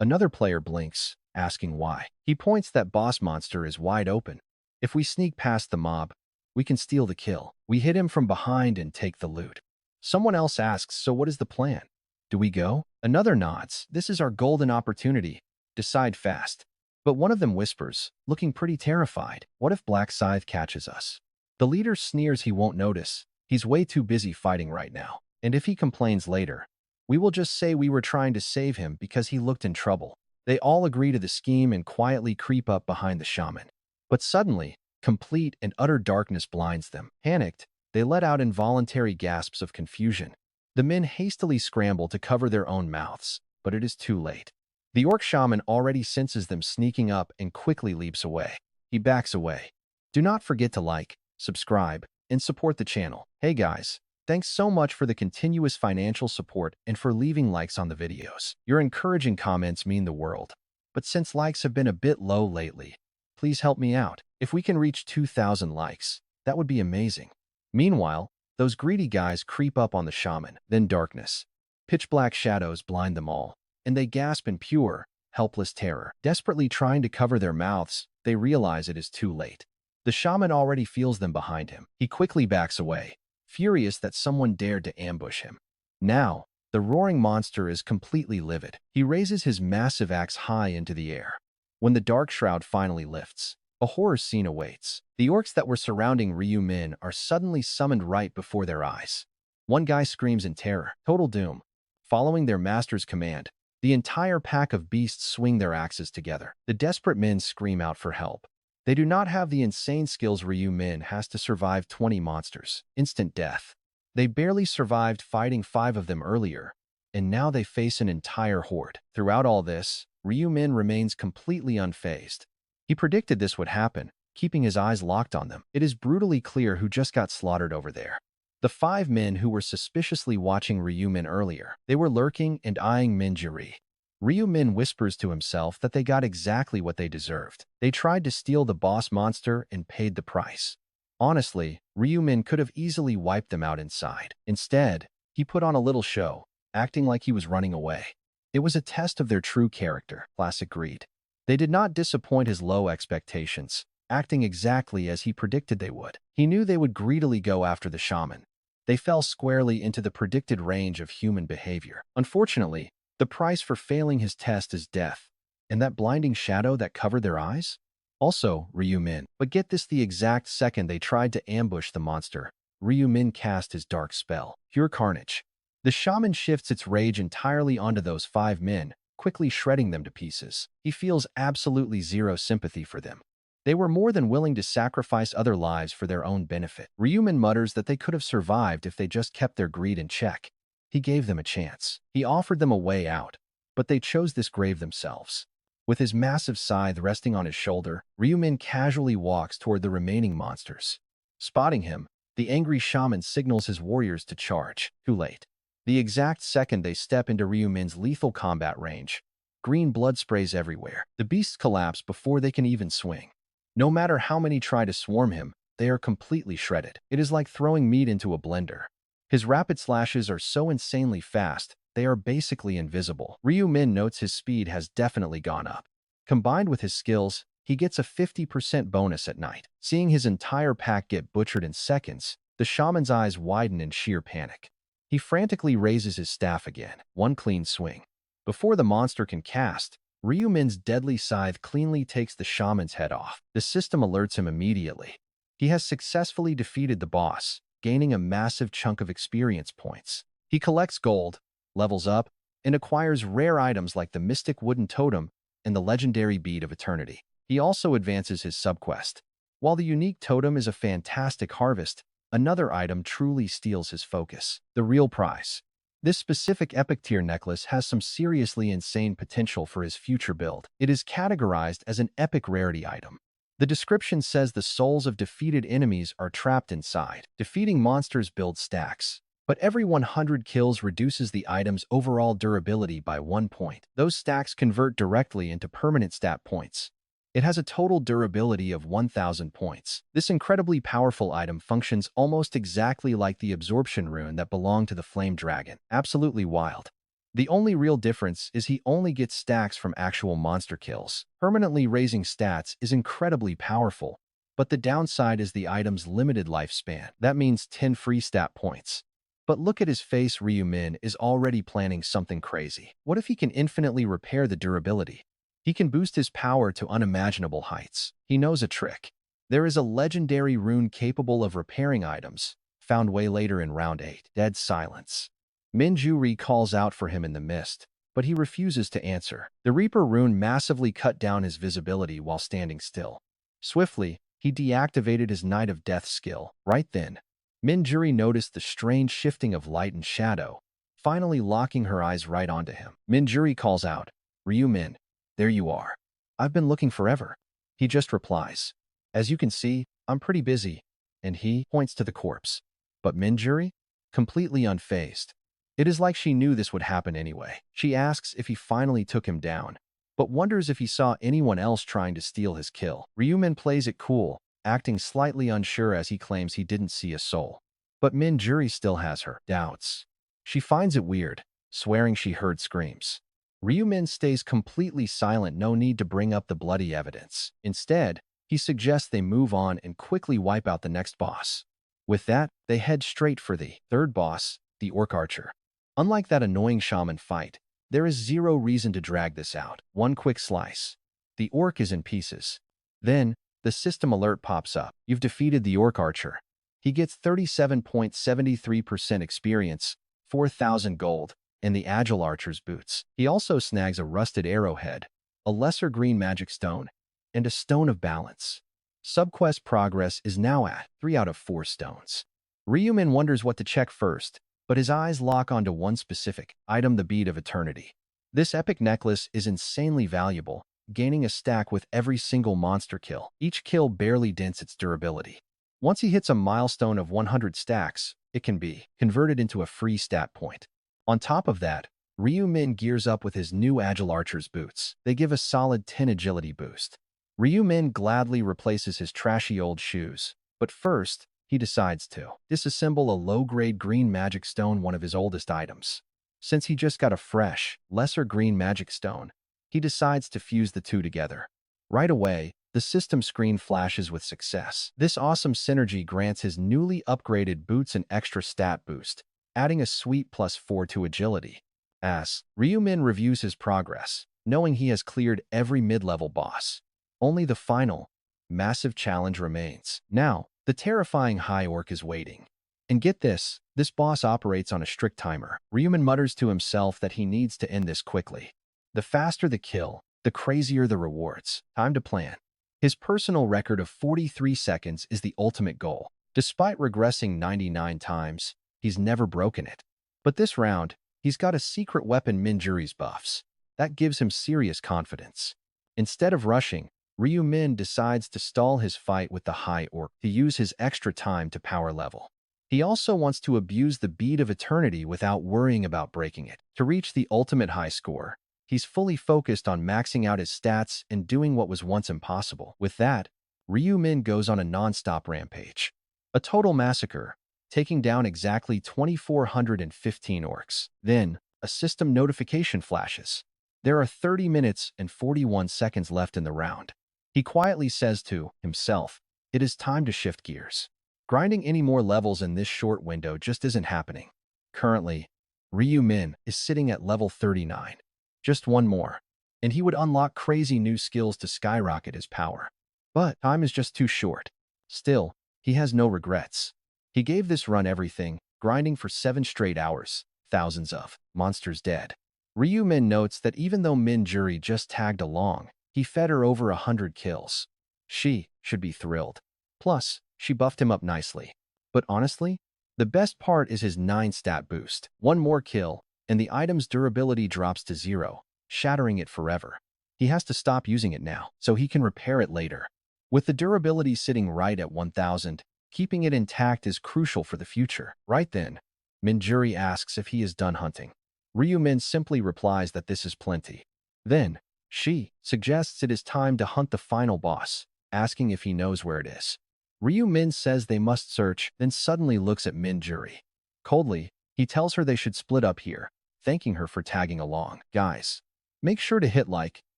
Another player blinks, asking why. He points, "That boss monster is wide open. If we sneak past the mob, we can steal the kill. We hit him from behind and take the loot." Someone else asks, "So what is the plan? Do we go?" Another nods, "This is our golden opportunity. Decide fast." But one of them whispers, looking pretty terrified, "What if Black Scythe catches us?" The leader sneers, "He won't notice. He's way too busy fighting right now. And if he complains later, we will just say we were trying to save him because he looked in trouble." They all agree to the scheme and quietly creep up behind the shaman. But suddenly, complete and utter darkness blinds them. Panicked, they let out involuntary gasps of confusion. The men hastily scramble to cover their own mouths, but it is too late. The orc shaman already senses them sneaking up and quickly leaps away. He backs away. Do not forget to like, subscribe, and support the channel. Hey guys, thanks so much for the continuous financial support and for leaving likes on the videos. Your encouraging comments mean the world. But since likes have been a bit low lately, please help me out. If we can reach 2,000 likes, that would be amazing. Meanwhile, those greedy guys creep up on the shaman, then darkness. Pitch black shadows blind them all, and they gasp in pure, helpless terror. Desperately trying to cover their mouths, they realize it is too late. The shaman already feels them behind him. He quickly backs away, furious that someone dared to ambush him. Now, the roaring monster is completely livid. He raises his massive axe high into the air. When the dark shroud finally lifts, a horror scene awaits. The orcs that were surrounding Ryu Min are suddenly summoned right before their eyes. One guy screams in terror, total doom. Following their master's command, the entire pack of beasts swing their axes together. The desperate men scream out for help. They do not have the insane skills Ryu Min has to survive 20 monsters. Instant death. They barely survived fighting 5 of them earlier, and now they face an entire horde. Throughout all this, Ryu Min remains completely unfazed. He predicted this would happen, keeping his eyes locked on them. It is brutally clear who just got slaughtered over there. The 5 men who were suspiciously watching Ryu Min earlier. They were lurking and eyeing Min Jiri. Ryu Min whispers to himself that they got exactly what they deserved. They tried to steal the boss monster and paid the price. Honestly, Ryu Min could have easily wiped them out inside. Instead, he put on a little show, acting like he was running away. It was a test of their true character, classic greed. They did not disappoint his low expectations, acting exactly as he predicted they would. He knew they would greedily go after the shaman. They fell squarely into the predicted range of human behavior. Unfortunately, the price for failing his test is death, and that blinding shadow that covered their eyes? Also, Ryu Min. But get this, the exact second they tried to ambush the monster, Ryu Min cast his dark spell, Pure Carnage. The shaman shifts its rage entirely onto those 5 men, quickly shredding them to pieces. He feels absolutely zero sympathy for them. They were more than willing to sacrifice other lives for their own benefit. Ryu Min mutters that they could have survived if they just kept their greed in check. He gave them a chance. He offered them a way out, but they chose this grave themselves. With his massive scythe resting on his shoulder, Ryu Min casually walks toward the remaining monsters. Spotting him, the angry shaman signals his warriors to charge. Too late. The exact second they step into Ryu Min's lethal combat range, green blood sprays everywhere. The beasts collapse before they can even swing. No matter how many try to swarm him, they are completely shredded. It is like throwing meat into a blender. His rapid slashes are so insanely fast they are basically invisible. Ryu Min notes his speed has definitely gone up. Combined with his skills, he gets a 50% bonus at night. Seeing his entire pack get butchered in seconds, the shaman's eyes widen in sheer panic. He frantically raises his staff again, one clean swing. Before the monster can cast, Ryu Min's deadly scythe cleanly takes the shaman's head off. The system alerts him immediately. He has successfully defeated the boss, gaining a massive chunk of experience points. He collects gold, levels up, and acquires rare items like the mystic wooden totem and the legendary bead of eternity. He also advances his subquest. While the unique totem is a fantastic harvest, another item truly steals his focus: the real prize. This specific epic tier necklace has some seriously insane potential for his future build. It is categorized as an epic rarity item. The description says the souls of defeated enemies are trapped inside. Defeating monsters builds stacks, but every 100 kills reduces the item's overall durability by 1 point. Those stacks convert directly into permanent stat points. It has a total durability of 1,000 points. This incredibly powerful item functions almost exactly like the absorption rune that belonged to the flame dragon. Absolutely wild. The only real difference is he only gets stacks from actual monster kills. Permanently raising stats is incredibly powerful, but the downside is the item's limited lifespan. That means 10 free stat points. But look at his face. Ryu Min is already planning something crazy. What if he can infinitely repair the durability? He can boost his power to unimaginable heights. He knows a trick. There is a legendary rune capable of repairing items, found way later in round 8. Dead silence. Minjuri calls out for him in the mist, but he refuses to answer. The Reaper rune massively cut down his visibility while standing still. Swiftly, he deactivated his Knight of Death skill. Right then, Minjuri noticed the strange shifting of light and shadow, finally locking her eyes right onto him. Minjuri calls out, "Ryu Min, there you are. I've been looking forever." He just replies, "As you can see, I'm pretty busy," and he points to the corpse. But Minjuri? Completely unfazed. It is like she knew this would happen anyway. She asks if he finally took him down, but wonders if he saw anyone else trying to steal his kill. Ryu Min plays it cool, acting slightly unsure as he claims he didn't see a soul. But Minjuri still has her doubts. She finds it weird, swearing she heard screams. Ryu Min stays completely silent, no need to bring up the bloody evidence. Instead, he suggests they move on and quickly wipe out the next boss. With that, they head straight for the third boss, the Orc Archer. Unlike that annoying shaman fight, there is zero reason to drag this out. One quick slice. The orc is in pieces. Then, the system alert pops up. You've defeated the Orc Archer. He gets 37.73% experience, 4,000 gold, and the Agile Archer's boots. He also snags a rusted arrowhead, a lesser green magic stone, and a stone of balance. Subquest progress is now at 3 out of 4 stones. Ryu Min wonders what to check first, but his eyes lock onto one specific item: the bead of eternity. This epic necklace is insanely valuable, gaining a stack with every single monster kill. Each kill barely dents its durability. Once he hits a milestone of 100 stacks, it can be converted into a free stat point. On top of that, Ryu Min gears up with his new Agile Archer's boots. They give a solid 10 agility boost. Ryu Min gladly replaces his trashy old shoes, but first, he decides to disassemble a low-grade green magic stone, one of his oldest items. Since he just got a fresh, lesser green magic stone, he decides to fuse the two together. Right away, the system screen flashes with success. This awesome synergy grants his newly upgraded boots an extra stat boost, adding a sweet +4 to agility. As Ryu Min reviews his progress, knowing he has cleared every mid-level boss, only the final, massive challenge remains. Now, the terrifying High Orc is waiting. And get this boss operates on a strict timer. Ryu Min mutters to himself that he needs to end this quickly. The faster the kill, the crazier the rewards. Time to plan. His personal record of 43 seconds is the ultimate goal. Despite regressing 99 times, he's never broken it. But this round, he's got a secret weapon: Minjuri's buffs. That gives him serious confidence. Instead of rushing, Ryu Min decides to stall his fight with the High Orc to use his extra time to power level. He also wants to abuse the Bead of Eternity without worrying about breaking it. To reach the ultimate high score, he's fully focused on maxing out his stats and doing what was once impossible. With that, Ryu Min goes on a non-stop rampage. A total massacre, taking down exactly 2,415 orcs. Then, a system notification flashes. There are 30 minutes and 41 seconds left in the round. He quietly says to himself, "It is time to shift gears." Grinding any more levels in this short window just isn't happening. Currently, Ryu Min is sitting at level 39. Just one more, and he would unlock crazy new skills to skyrocket his power. But time is just too short. Still, he has no regrets. He gave this run everything, grinding for 7 straight hours, thousands of monsters dead. Ryu Min notes that even though Min Juri just tagged along, he fed her over 100 kills. She should be thrilled. Plus, she buffed him up nicely. But honestly, the best part is his 9 stat boost. One more kill, and the item's durability drops to 0, shattering it forever. He has to stop using it now, so he can repair it later. With the durability sitting right at 1000, keeping it intact is crucial for the future. Right then, Min Juri asks if he is done hunting. Ryu Min simply replies that this is plenty. Then, she suggests it is time to hunt the final boss, asking if he knows where it is. Ryu Min says they must search, then suddenly looks at Min Juri. Coldly, he tells her they should split up here, thanking her for tagging along. Guys, make sure to hit like,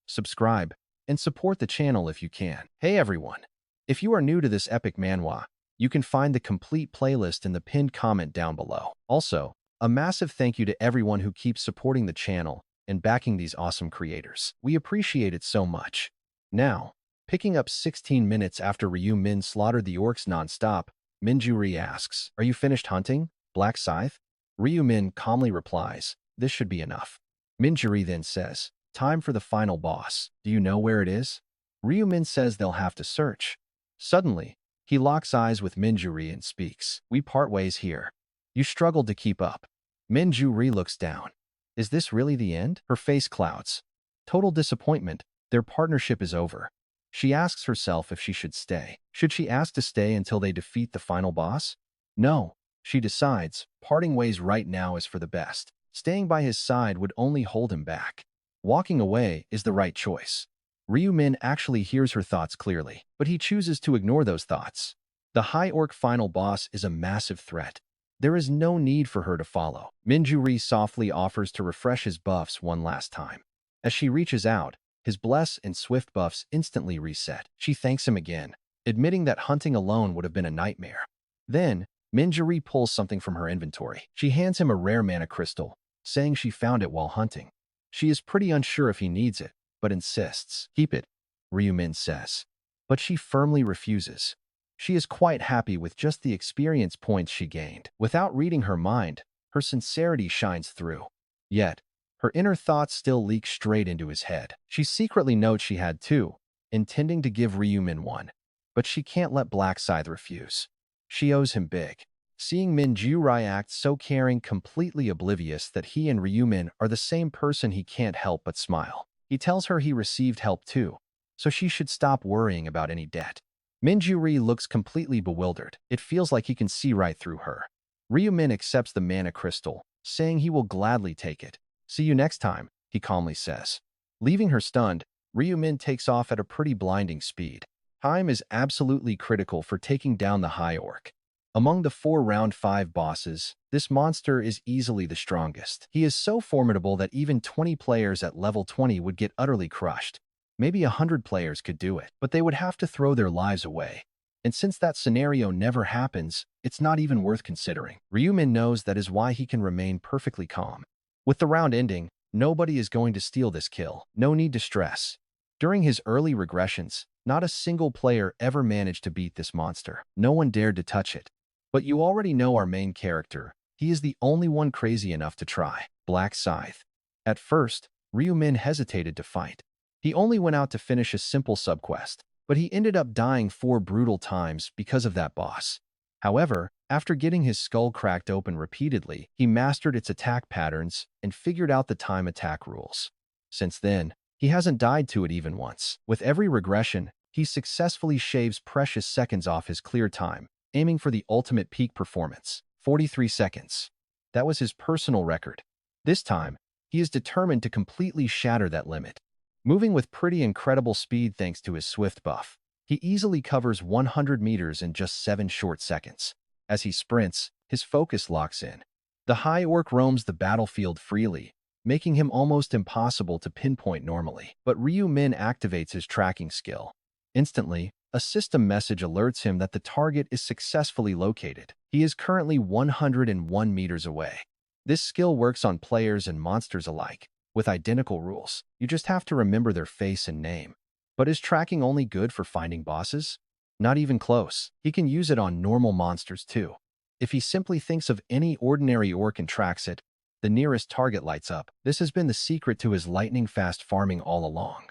subscribe, and support the channel if you can. Hey everyone! If you are new to this epic manhwa, you can find the complete playlist in the pinned comment down below. Also, a massive thank you to everyone who keeps supporting the channel and backing these awesome creators. We appreciate it so much. Now, picking up 16 minutes after Ryu Min slaughtered the orcs non-stop, Min Juri asks, "Are you finished hunting, Black Scythe?" Ryu Min calmly replies, "This should be enough." Min Juri then says, "Time for the final boss. Do you know where it is?" Ryu Min says they'll have to search. Suddenly, he locks eyes with Min Juri and speaks, "We part ways here. You struggled to keep up." Min Juri looks down. Is this really the end? Her face clouds. Total disappointment. Their partnership is over. She asks herself if she should stay. Should she ask to stay until they defeat the final boss? No. She decides, parting ways right now is for the best. Staying by his side would only hold him back. Walking away is the right choice. Ryu Min actually hears her thoughts clearly, but he chooses to ignore those thoughts. The High Orc final boss is a massive threat. There is no need for her to follow. Min Juri softly offers to refresh his buffs one last time. As she reaches out, his bless and swift buffs instantly reset. She thanks him again, admitting that hunting alone would have been a nightmare. Then, Min Juri pulls something from her inventory. She hands him a rare mana crystal, saying she found it while hunting. She is pretty unsure if he needs it, but insists. "Keep it," Ryu Min says. But she firmly refuses. She is quite happy with just the experience points she gained. Without reading her mind, her sincerity shines through. Yet, her inner thoughts still leak straight into his head. She secretly notes she had 2, intending to give Ryu Min 1. But she can't let Black Scythe refuse. She owes him big. Seeing Min Juri act so caring, completely oblivious that he and Ryu Min are the same person, he can't help but smile. He tells her he received help too, so she should stop worrying about any debt. Min Juri looks completely bewildered. It feels like he can see right through her. Ryu Min accepts the mana crystal, saying he will gladly take it. "See you next time," he calmly says. Leaving her stunned, Ryu Min takes off at a pretty blinding speed. Time is absolutely critical for taking down the High Orc. Among the 4 round 5 bosses, this monster is easily the strongest. He is so formidable that even 20 players at level 20 would get utterly crushed. Maybe 100 players could do it, but they would have to throw their lives away. And since that scenario never happens, it's not even worth considering. Ryu Min knows that is why he can remain perfectly calm. With the round ending, nobody is going to steal this kill. No need to stress. During his early regressions, not a single player ever managed to beat this monster. No one dared to touch it. But you already know our main character. He is the only one crazy enough to try. Black Scythe. At first, Ryu Min hesitated to fight. He only went out to finish a simple subquest, but he ended up dying 4 brutal times because of that boss. However, after getting his skull cracked open repeatedly, he mastered its attack patterns and figured out the time attack rules. Since then, he hasn't died to it even once. With every regression, he successfully shaves precious seconds off his clear time, aiming for the ultimate peak performance, 43 seconds. That was his personal record. This time, he is determined to completely shatter that limit. Moving with pretty incredible speed thanks to his swift buff, he easily covers 100 meters in just 7 short seconds. As he sprints, his focus locks in. The High Orc roams the battlefield freely, making him almost impossible to pinpoint normally. But Ryu Min activates his tracking skill. Instantly, a system message alerts him that the target is successfully located. He is currently 101 meters away. This skill works on players and monsters alike, with identical rules. You just have to remember their face and name. But is tracking only good for finding bosses? Not even close. He can use it on normal monsters too. If he simply thinks of any ordinary orc and tracks it, the nearest target lights up. This has been the secret to his lightning-fast farming all along.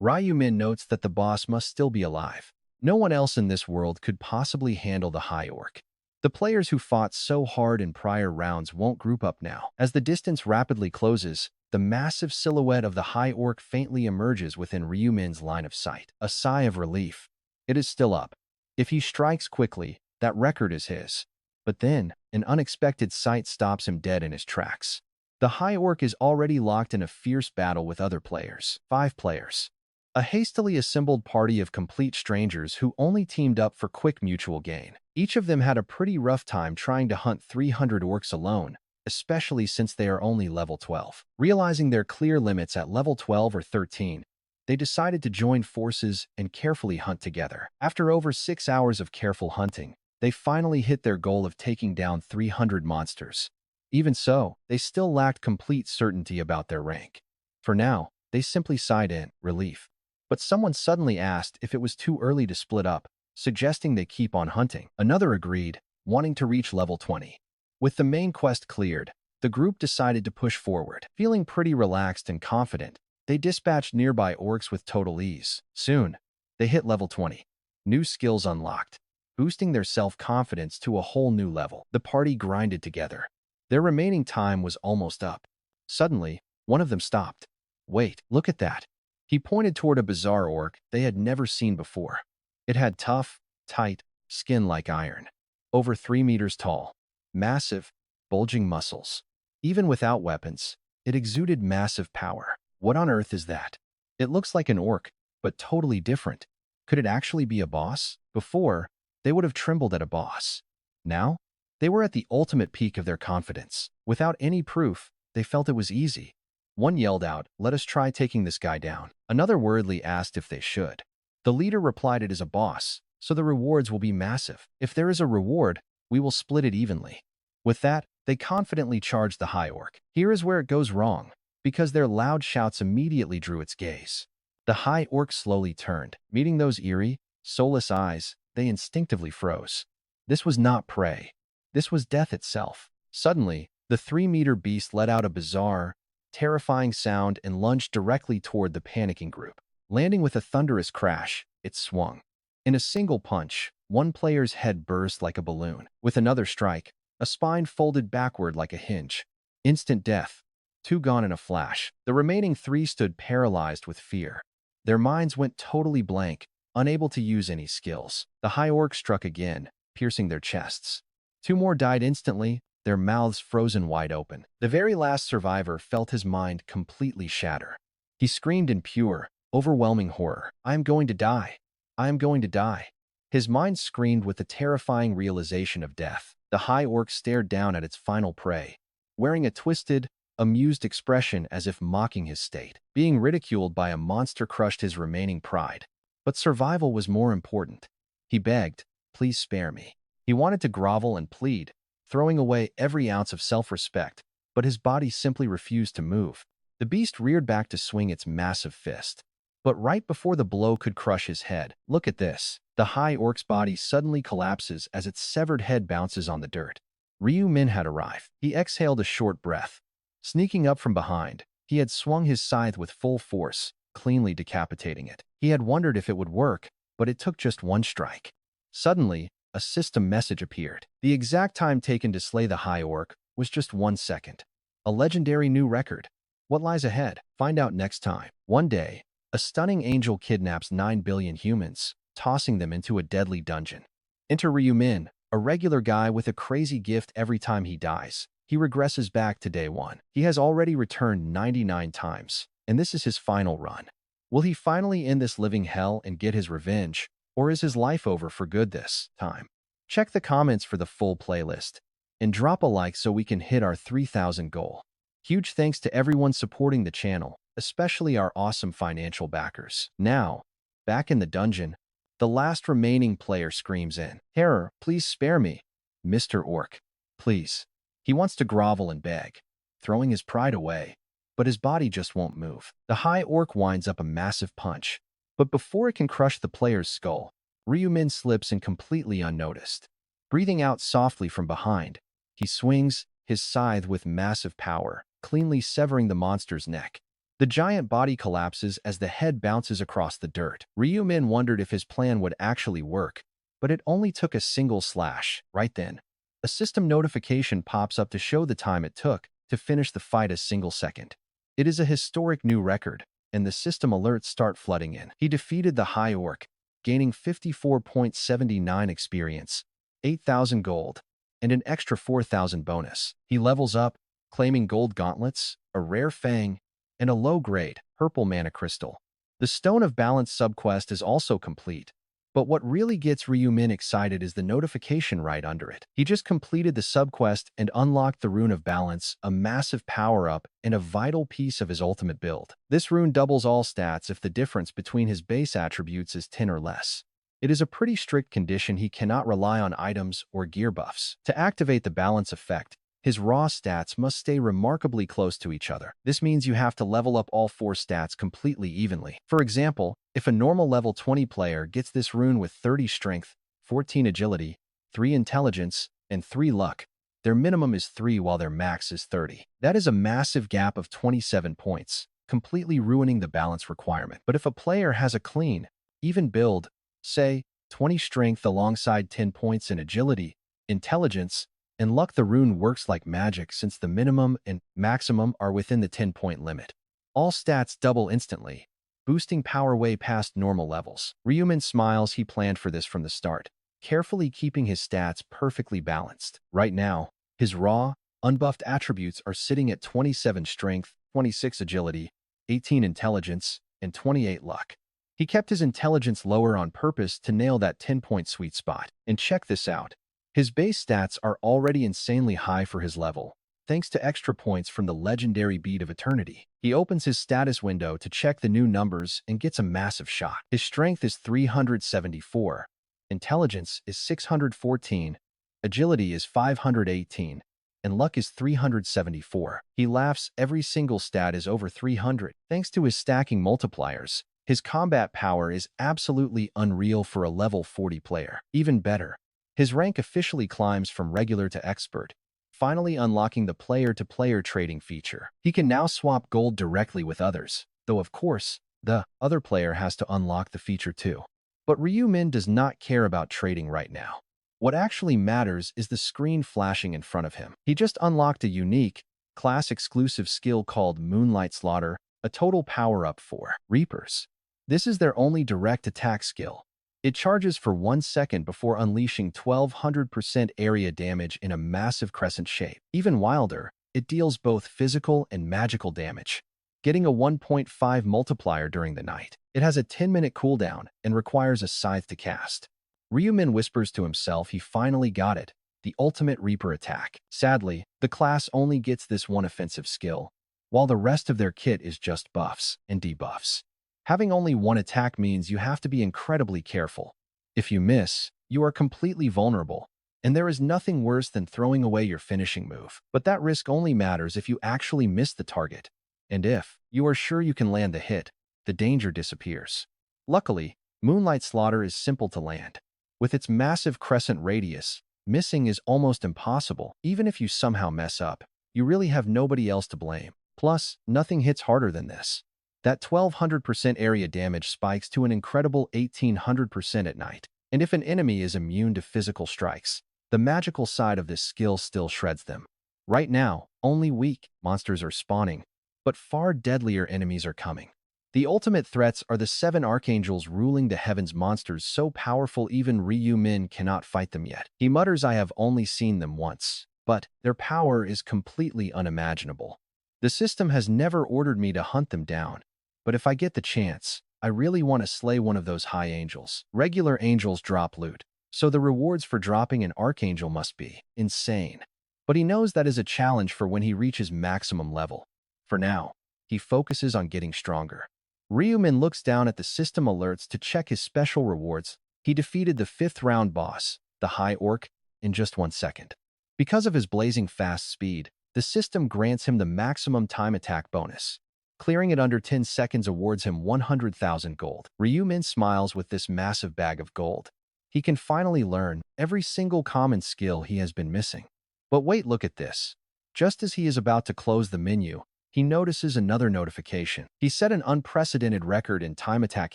Ryu Min notes that the boss must still be alive. No one else in this world could possibly handle the high orc. The players who fought so hard in prior rounds won't group up now. As the distance rapidly closes, the massive silhouette of the high orc faintly emerges within Ryu Min's line of sight. A sigh of relief. It is still up. If he strikes quickly, that record is his. But then, an unexpected sight stops him dead in his tracks. The high orc is already locked in a fierce battle with other players. 5 players. A hastily assembled party of complete strangers who only teamed up for quick mutual gain. Each of them had a pretty rough time trying to hunt 300 orcs alone, especially since they are only level 12. Realizing their clear limits at level 12 or 13, they decided to join forces and carefully hunt together. After over 6 hours of careful hunting, they finally hit their goal of taking down 300 monsters. Even so, they still lacked complete certainty about their rank. For now, they simply sighed in relief. But someone suddenly asked if it was too early to split up, suggesting they keep on hunting. Another agreed, wanting to reach level 20. With the main quest cleared, the group decided to push forward. Feeling pretty relaxed and confident, they dispatched nearby orcs with total ease. Soon, they hit level 20. New skills unlocked, boosting their self-confidence to a whole new level. The party grinded together. Their remaining time was almost up. Suddenly, one of them stopped. Wait, look at that. He pointed toward a bizarre orc they had never seen before. It had tough, tight skin like iron, over 3 meters tall, massive, bulging muscles. Even without weapons, it exuded massive power. What on earth is that? It looks like an orc, but totally different. Could it actually be a boss? Before, they would have trembled at a boss. Now, they were at the ultimate peak of their confidence. Without any proof, they felt it was easy. One yelled out, "Let us try taking this guy down." Another worriedly asked if they should. The leader replied, "It is a boss, so the rewards will be massive. If there is a reward, we will split it evenly." With that, they confidently charged the high orc. Here is where it goes wrong, because their loud shouts immediately drew its gaze. The high orc slowly turned. Meeting those eerie, soulless eyes, they instinctively froze. This was not prey. This was death itself. Suddenly, the 3-meter beast let out a bizarre, terrifying sound and lunged directly toward the panicking group. Landing with a thunderous crash, it swung. In a single punch, one player's head burst like a balloon. With another strike, a spine folded backward like a hinge. Instant death. 2 gone in a flash. The remaining 3 stood paralyzed with fear. Their minds went totally blank, unable to use any skills. The high orc struck again, piercing their chests. 2 more died instantly, their mouths frozen wide open. The very last survivor felt his mind completely shatter. He screamed in pure, overwhelming horror, "I am going to die. I am going to die." His mind screamed with the terrifying realization of death. The high orc stared down at its final prey, wearing a twisted, amused expression as if mocking his state. Being ridiculed by a monster crushed his remaining pride. But survival was more important. He begged, "Please spare me." He wanted to grovel and plead, throwing away every ounce of self-respect, but his body simply refused to move. The beast reared back to swing its massive fist. But right before the blow could crush his head, look at this. The high orc's body suddenly collapses as its severed head bounces on the dirt. Ryu Min had arrived. He exhaled a short breath. Sneaking up from behind, he had swung his scythe with full force, cleanly decapitating it. He had wondered if it would work, but it took just 1 strike. Suddenly, a system message appeared. The exact time taken to slay the high orc was just 1 second. A legendary new record. What lies ahead? Find out next time. One day, a stunning angel kidnaps 9 billion humans, tossing them into a deadly dungeon. Enter Ryu Min, a regular guy with a crazy gift every time he dies. He regresses back to day 1. He has already returned 99 times, and this is his final run. Will he finally end this living hell and get his revenge, or is his life over for good this time? Check the comments for the full playlist, and drop a like so we can hit our 3,000 goal. Huge thanks to everyone supporting the channel, especially our awesome financial backers. Now, back in the dungeon, the last remaining player screams in, "Terror, please spare me. Mr. Orc, please." He wants to grovel and beg, throwing his pride away, but his body just won't move. The high orc winds up a massive punch, but before it can crush the player's skull, Ryumin slips in completely unnoticed. Breathing out softly from behind, he swings his scythe with massive power, cleanly severing the monster's neck. The giant body collapses as the head bounces across the dirt. Ryumin wondered if his plan would actually work, but it only took a single slash. Right then, a system notification pops up to show the time it took to finish the fight, a single second. It is a historic new record, and the system alerts start flooding in. He defeated the High Orc, gaining 54.79 experience, 8,000 gold, and an extra 4,000 bonus. He levels up, claiming gold gauntlets, a rare fang, and a low-grade, purple mana crystal. The Stone of Balance subquest is also complete, but what really gets Ryumin excited is the notification right under it. He just completed the subquest and unlocked the Rune of Balance, a massive power-up and a vital piece of his ultimate build. This rune doubles all stats if the difference between his base attributes is 10 or less. It is a pretty strict condition. He cannot rely on items or gear buffs. To activate the balance effect, his raw stats must stay remarkably close to each other. This means you have to level up all 4 stats completely evenly. For example, if a normal level 20 player gets this rune with 30 strength, 14 agility, 3 intelligence, and 3 luck, their minimum is 3 while their max is 30. That is a massive gap of 27 points, completely ruining the balance requirement. But if a player has a clean, even build, say, 20 strength alongside 10 points in agility, intelligence, and luck, the rune works like magic since the minimum and maximum are within the 10-point limit. All stats double instantly, boosting power way past normal levels. Ryumin smiles. He planned for this from the start, carefully keeping his stats perfectly balanced. Right now, his raw, unbuffed attributes are sitting at 27 strength, 26 agility, 18 intelligence, and 28 luck. He kept his intelligence lower on purpose to nail that 10-point sweet spot. And check this out. His base stats are already insanely high for his level, thanks to extra points from the legendary Bead of Eternity. He opens his status window to check the new numbers and gets a massive shock. His strength is 374, intelligence is 614, agility is 518, and luck is 374. He laughs. Every single stat is over 300. Thanks to his stacking multipliers, his combat power is absolutely unreal for a level 40 player. Even better, his rank officially climbs from regular to expert, finally unlocking the player-to-player trading feature. He can now swap gold directly with others, though of course, the other player has to unlock the feature too. But Ryumin does not care about trading right now. What actually matters is the screen flashing in front of him. He just unlocked a unique, class-exclusive skill called Moonlight Slaughter, a total power-up for Reapers. This is their only direct attack skill. It charges for 1 second before unleashing 1200% area damage in a massive crescent shape. Even wilder, it deals both physical and magical damage, getting a 1.5 multiplier during the night. It has a 10-minute cooldown and requires a scythe to cast. Ryumin whispers to himself he finally got it, the ultimate Reaper attack. Sadly, the class only gets this one offensive skill, while the rest of their kit is just buffs and debuffs. Having only one attack means you have to be incredibly careful. If you miss, you are completely vulnerable, and there is nothing worse than throwing away your finishing move. But that risk only matters if you actually miss the target, and if you are sure you can land the hit, the danger disappears. Luckily, Moonlight Slaughter is simple to land. With its massive crescent radius, missing is almost impossible. Even if you somehow mess up, you really have nobody else to blame. Plus, nothing hits harder than this. That 1200% area damage spikes to an incredible 1800% at night. And if an enemy is immune to physical strikes, the magical side of this skill still shreds them. Right now, only weak monsters are spawning, but far deadlier enemies are coming. The ultimate threats are the 7 archangels ruling the heavens, monsters so powerful even Ryumin cannot fight them yet. He mutters, "I have only seen them once, but their power is completely unimaginable. The system has never ordered me to hunt them down. But if I get the chance, I really want to slay one of those high angels." Regular angels drop loot, so the rewards for dropping an archangel must be insane. but he knows that is a challenge for when he reaches maximum level. For now, he focuses on getting stronger. Ryumin looks down at the system alerts to check his special rewards. He defeated the 5th round boss, the High Orc, in just 1 second. Because of his blazing fast speed, the system grants him the maximum time attack bonus. Clearing it under 10 seconds awards him 100,000 gold. Ryumin smiles with this massive bag of gold. He can finally learn every single common skill he has been missing. But wait, look at this. Just as he is about to close the menu, he notices another notification. He set an unprecedented record in time attack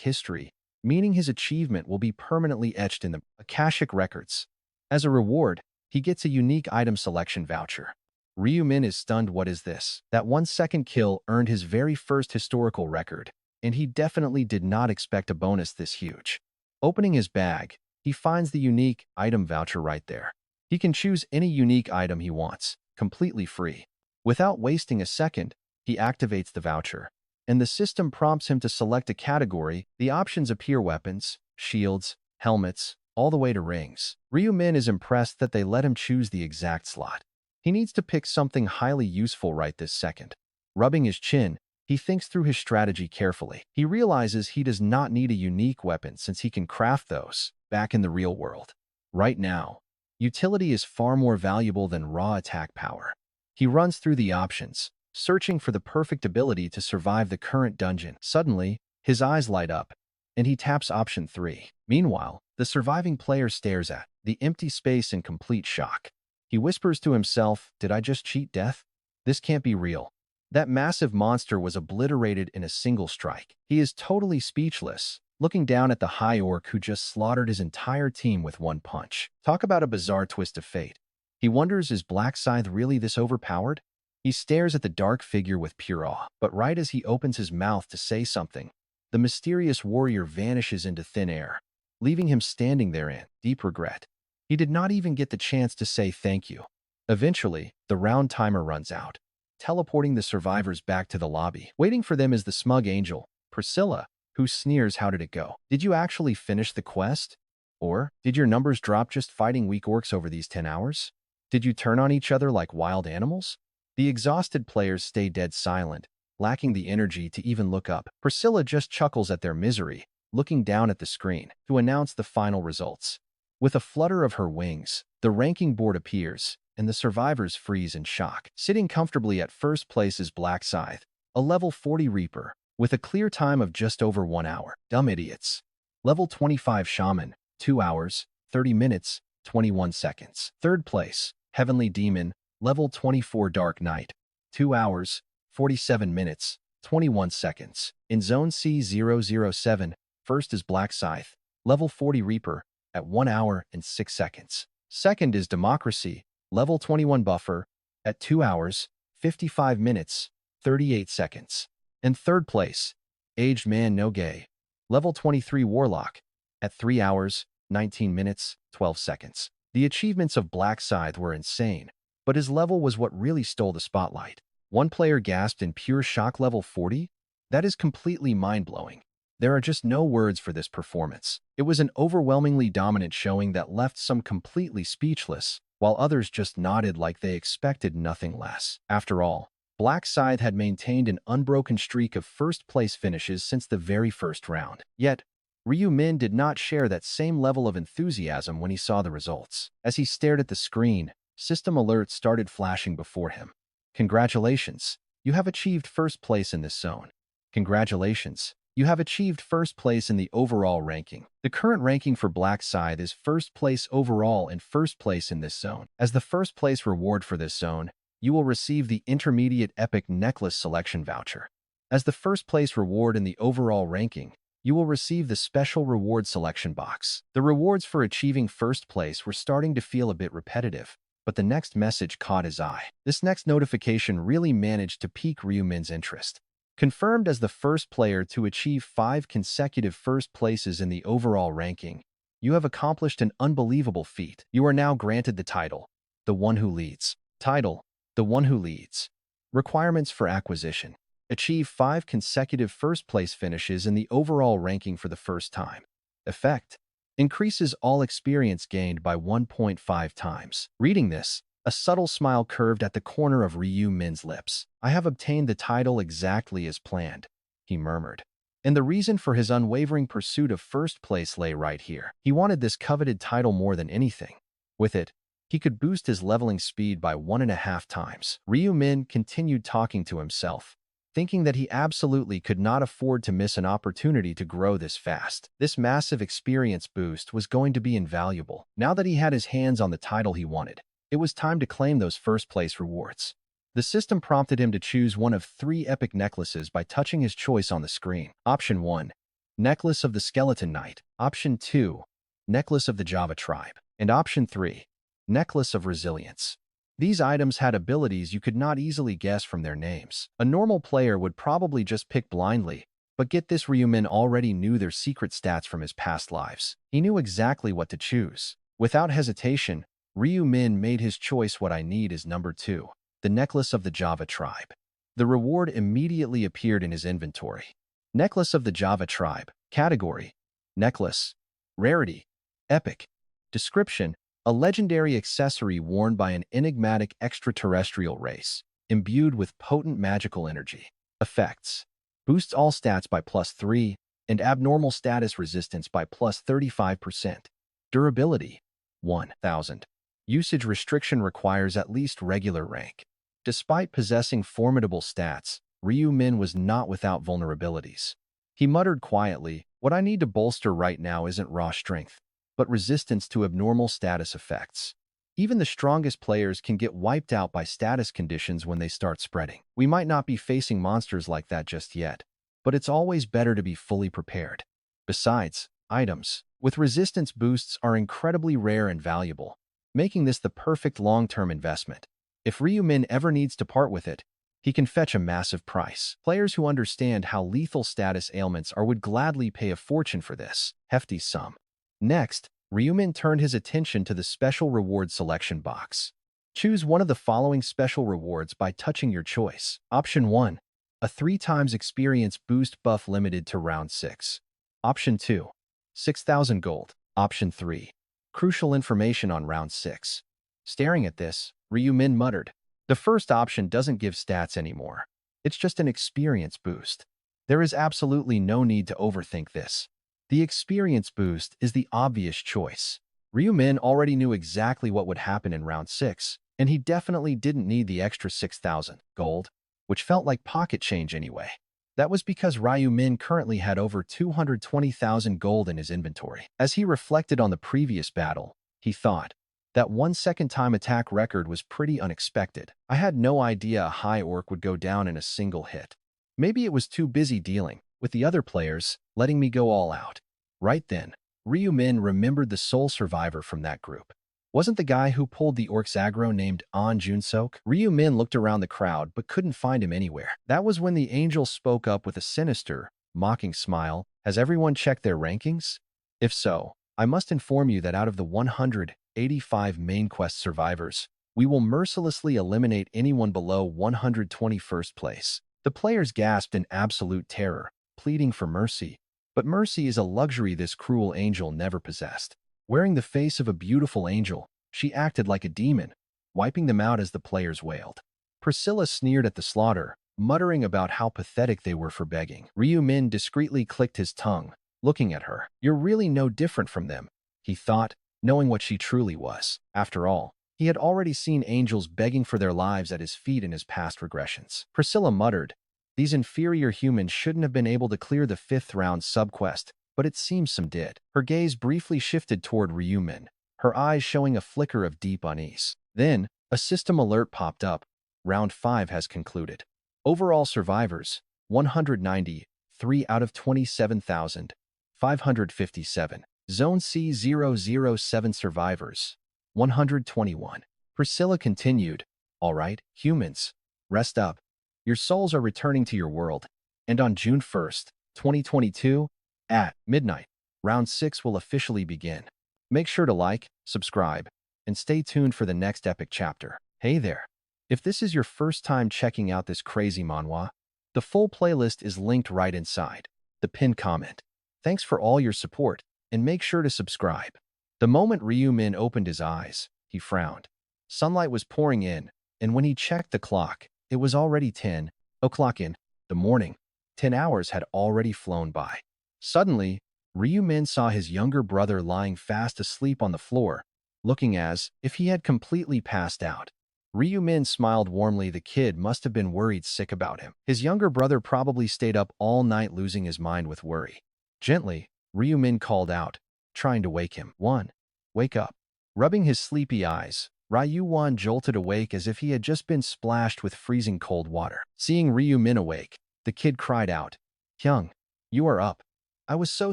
history, meaning his achievement will be permanently etched in the Akashic records. As a reward, he gets a unique item selection voucher. Ryumin is stunned. What is this? That 1-second kill earned his very first historical record, and he definitely did not expect a bonus this huge. Opening his bag, he finds the unique item voucher right there. He can choose any unique item he wants, completely free. Without wasting a second, he activates the voucher, and the system prompts him to select a category. The options appear: weapons, shields, helmets, all the way to rings. Ryumin is impressed that they let him choose the exact slot. He needs to pick something highly useful right this second. Rubbing his chin, he thinks through his strategy carefully. He realizes he does not need a unique weapon since he can craft those back in the real world. Right now, utility is far more valuable than raw attack power. He runs through the options, searching for the perfect ability to survive the current dungeon. Suddenly, his eyes light up, and he taps option 3. Meanwhile, the surviving player stares at the empty space in complete shock. He whispers to himself, "Did I just cheat death? This can't be real." That massive monster was obliterated in a single strike. He is totally speechless, looking down at the High Orc who just slaughtered his entire team with one punch. Talk about a bizarre twist of fate. He wonders, is Black Scythe really this overpowered? He stares at the dark figure with pure awe, but right as he opens his mouth to say something, the mysterious warrior vanishes into thin air, leaving him standing there in deep regret. He did not even get the chance to say thank you. Eventually, the round timer runs out, teleporting the survivors back to the lobby. Waiting for them is the smug angel, Priscilla, who sneers, "How did it go? Did you actually finish the quest? Or did your numbers drop just fighting weak orcs over these 10 hours? Did you turn on each other like wild animals?" The exhausted players stay dead silent, lacking the energy to even look up. Priscilla just chuckles at their misery, looking down at the screen to announce the final results. With a flutter of her wings, the ranking board appears, and the survivors freeze in shock. Sitting comfortably at first place is Black Scythe, a level 40 Reaper, with a clear time of just over 1 hour. Dumb idiots. Level 25 Shaman, 2 hours, 30 minutes, 21 seconds. Third place, Heavenly Demon, level 24 Dark Knight, 2 hours, 47 minutes, 21 seconds. In Zone C007, first is Black Scythe, level 40 Reaper, at 1 hour and 6 seconds. Second is Democracy, level 21 Buffer, at 2 hours, 55 minutes, 38 seconds. In third place, Aged Man No Gay, level 23 Warlock, at 3 hours, 19 minutes, 12 seconds. The achievements of Black Scythe were insane, but his level was what really stole the spotlight. One player gasped in pure shock. Level 40? That is completely mind-blowing. There are just no words for this performance. It was an overwhelmingly dominant showing that left some completely speechless, while others just nodded like they expected nothing less. After all, Black Scythe had maintained an unbroken streak of first-place finishes since the very first round. Yet, Ryumin did not share that same level of enthusiasm when he saw the results. As he stared at the screen, system alerts started flashing before him. "Congratulations, you have achieved first place in this zone. Congratulations, you have achieved first place in the overall ranking." The current ranking for Black Scythe is first place overall and first place in this zone. As the first place reward for this zone, you will receive the Intermediate Epic Necklace Selection Voucher. As the first place reward in the overall ranking, you will receive the Special Reward Selection Box. The rewards for achieving first place were starting to feel a bit repetitive, but the next message caught his eye. This next notification really managed to pique Ryumin's interest. Confirmed as the first player to achieve 5 consecutive first places in the overall ranking, you have accomplished an unbelievable feat. You are now granted the title, The One Who Leads. Title, The One Who Leads. Requirements for acquisition. Achieve 5 consecutive first-place finishes in the overall ranking for the first time. Effect. Increases all experience gained by 1.5 times. Reading this, A subtle smile curved at the corner of Ryu Min's lips. I have obtained the title exactly as planned, he murmured. And the reason for his unwavering pursuit of first place lay right here. He wanted this coveted title more than anything. With it, he could boost his leveling speed by 1.5 times. Ryu Min continued talking to himself, thinking that he absolutely could not afford to miss an opportunity to grow this fast. This massive experience boost was going to be invaluable. Now that he had his hands on the title he wanted, it was time to claim those first-place rewards. The system prompted him to choose one of 3 epic necklaces by touching his choice on the screen. Option 1, Necklace of the Skeleton Knight. Option 2, Necklace of the Java Tribe. And Option 3, Necklace of Resilience. These items had abilities you could not easily guess from their names. A normal player would probably just pick blindly, but get this, Ryumin already knew their secret stats from his past lives. He knew exactly what to choose. Without hesitation, Ryu Min made his choice. What I need is number 2, the Necklace of the Java Tribe. The reward immediately appeared in his inventory. Necklace of the Java Tribe. Category: Necklace. Rarity: Epic. Description: a legendary accessory worn by an enigmatic extraterrestrial race, imbued with potent magical energy. Effects: boosts all stats by +3, and abnormal status resistance by +35%. Durability: 1000. Usage restriction: requires at least regular rank. Despite possessing formidable stats, Ryu Min was not without vulnerabilities. He muttered quietly, "What I need to bolster right now isn't raw strength, but resistance to abnormal status effects. Even the strongest players can get wiped out by status conditions when they start spreading. We might not be facing monsters like that just yet, but it's always better to be fully prepared." Besides, items with resistance boosts are incredibly rare and valuable, making this the perfect long-term investment. If Ryu Min ever needs to part with it, he can fetch a massive price. Players who understand how lethal status ailments are would gladly pay a fortune for this hefty sum. Next, Ryu Min turned his attention to the special reward selection box. Choose one of the following special rewards by touching your choice. Option 1, a 3 times experience boost buff limited to round 6. Option 2, 6,000 gold. Option 3, crucial information on round 6. Staring at this, Ryu Min muttered, "The first option doesn't give stats anymore. It's just an experience boost. There is absolutely no need to overthink this. The experience boost is the obvious choice." Ryu Min already knew exactly what would happen in round 6, and he definitely didn't need the extra 6,000 gold, which felt like pocket change anyway. That was because Ryu Min currently had over 220,000 gold in his inventory. As he reflected on the previous battle, he thought, that 1 second time attack record was pretty unexpected. I had no idea a high orc would go down in a single hit. Maybe it was too busy dealing with the other players, letting me go all out. Right then, Ryu Min remembered the sole survivor from that group. Wasn't the guy who pulled the orc's aggro named An Junsok? Ryu Min looked around the crowd but couldn't find him anywhere. That was when the angel spoke up with a sinister, mocking smile. "Has everyone checked their rankings? If so, I must inform you that out of the 185 main quest survivors, we will mercilessly eliminate anyone below 121st place." The players gasped in absolute terror, pleading for mercy. But mercy is a luxury this cruel angel never possessed. Wearing the face of a beautiful angel, she acted like a demon, wiping them out as the players wailed. Priscilla sneered at the slaughter, muttering about how pathetic they were for begging. Ryu Min discreetly clicked his tongue, looking at her. "You're really no different from them," he thought, knowing what she truly was. After all, he had already seen angels begging for their lives at his feet in his past regressions. Priscilla muttered, "These inferior humans shouldn't have been able to clear the 5th round subquest, but it seems some did." Her gaze briefly shifted toward Ryu Min, her eyes showing a flicker of deep unease. Then, a system alert popped up. Round 5 has concluded. Overall survivors, 190, 3 out of 27,557. Zone C007 survivors, 121. Priscilla continued, "All right, humans, rest up. Your souls are returning to your world, and on June 1st, 2022, at midnight, round 6 will officially begin. Make sure to like, subscribe, and stay tuned for the next epic chapter." Hey there! If this is your first time checking out this crazy manhwa, the full playlist is linked right inside the pinned comment. Thanks for all your support, and make sure to subscribe. The moment Ryu Min opened his eyes, he frowned. Sunlight was pouring in, and when he checked the clock, it was already 10 o'clock in the morning. 10 hours had already flown by. Suddenly, Ryu Min saw his younger brother lying fast asleep on the floor, looking as if he had completely passed out. Ryu Min smiled warmly. The kid must have been worried sick about him. His younger brother probably stayed up all night losing his mind with worry. Gently, Ryu Min called out, trying to wake him. "One, wake up." Rubbing his sleepy eyes, Ryu Wan jolted awake as if he had just been splashed with freezing cold water. Seeing Ryu Min awake, the kid cried out, "Hyung, you are up. I was so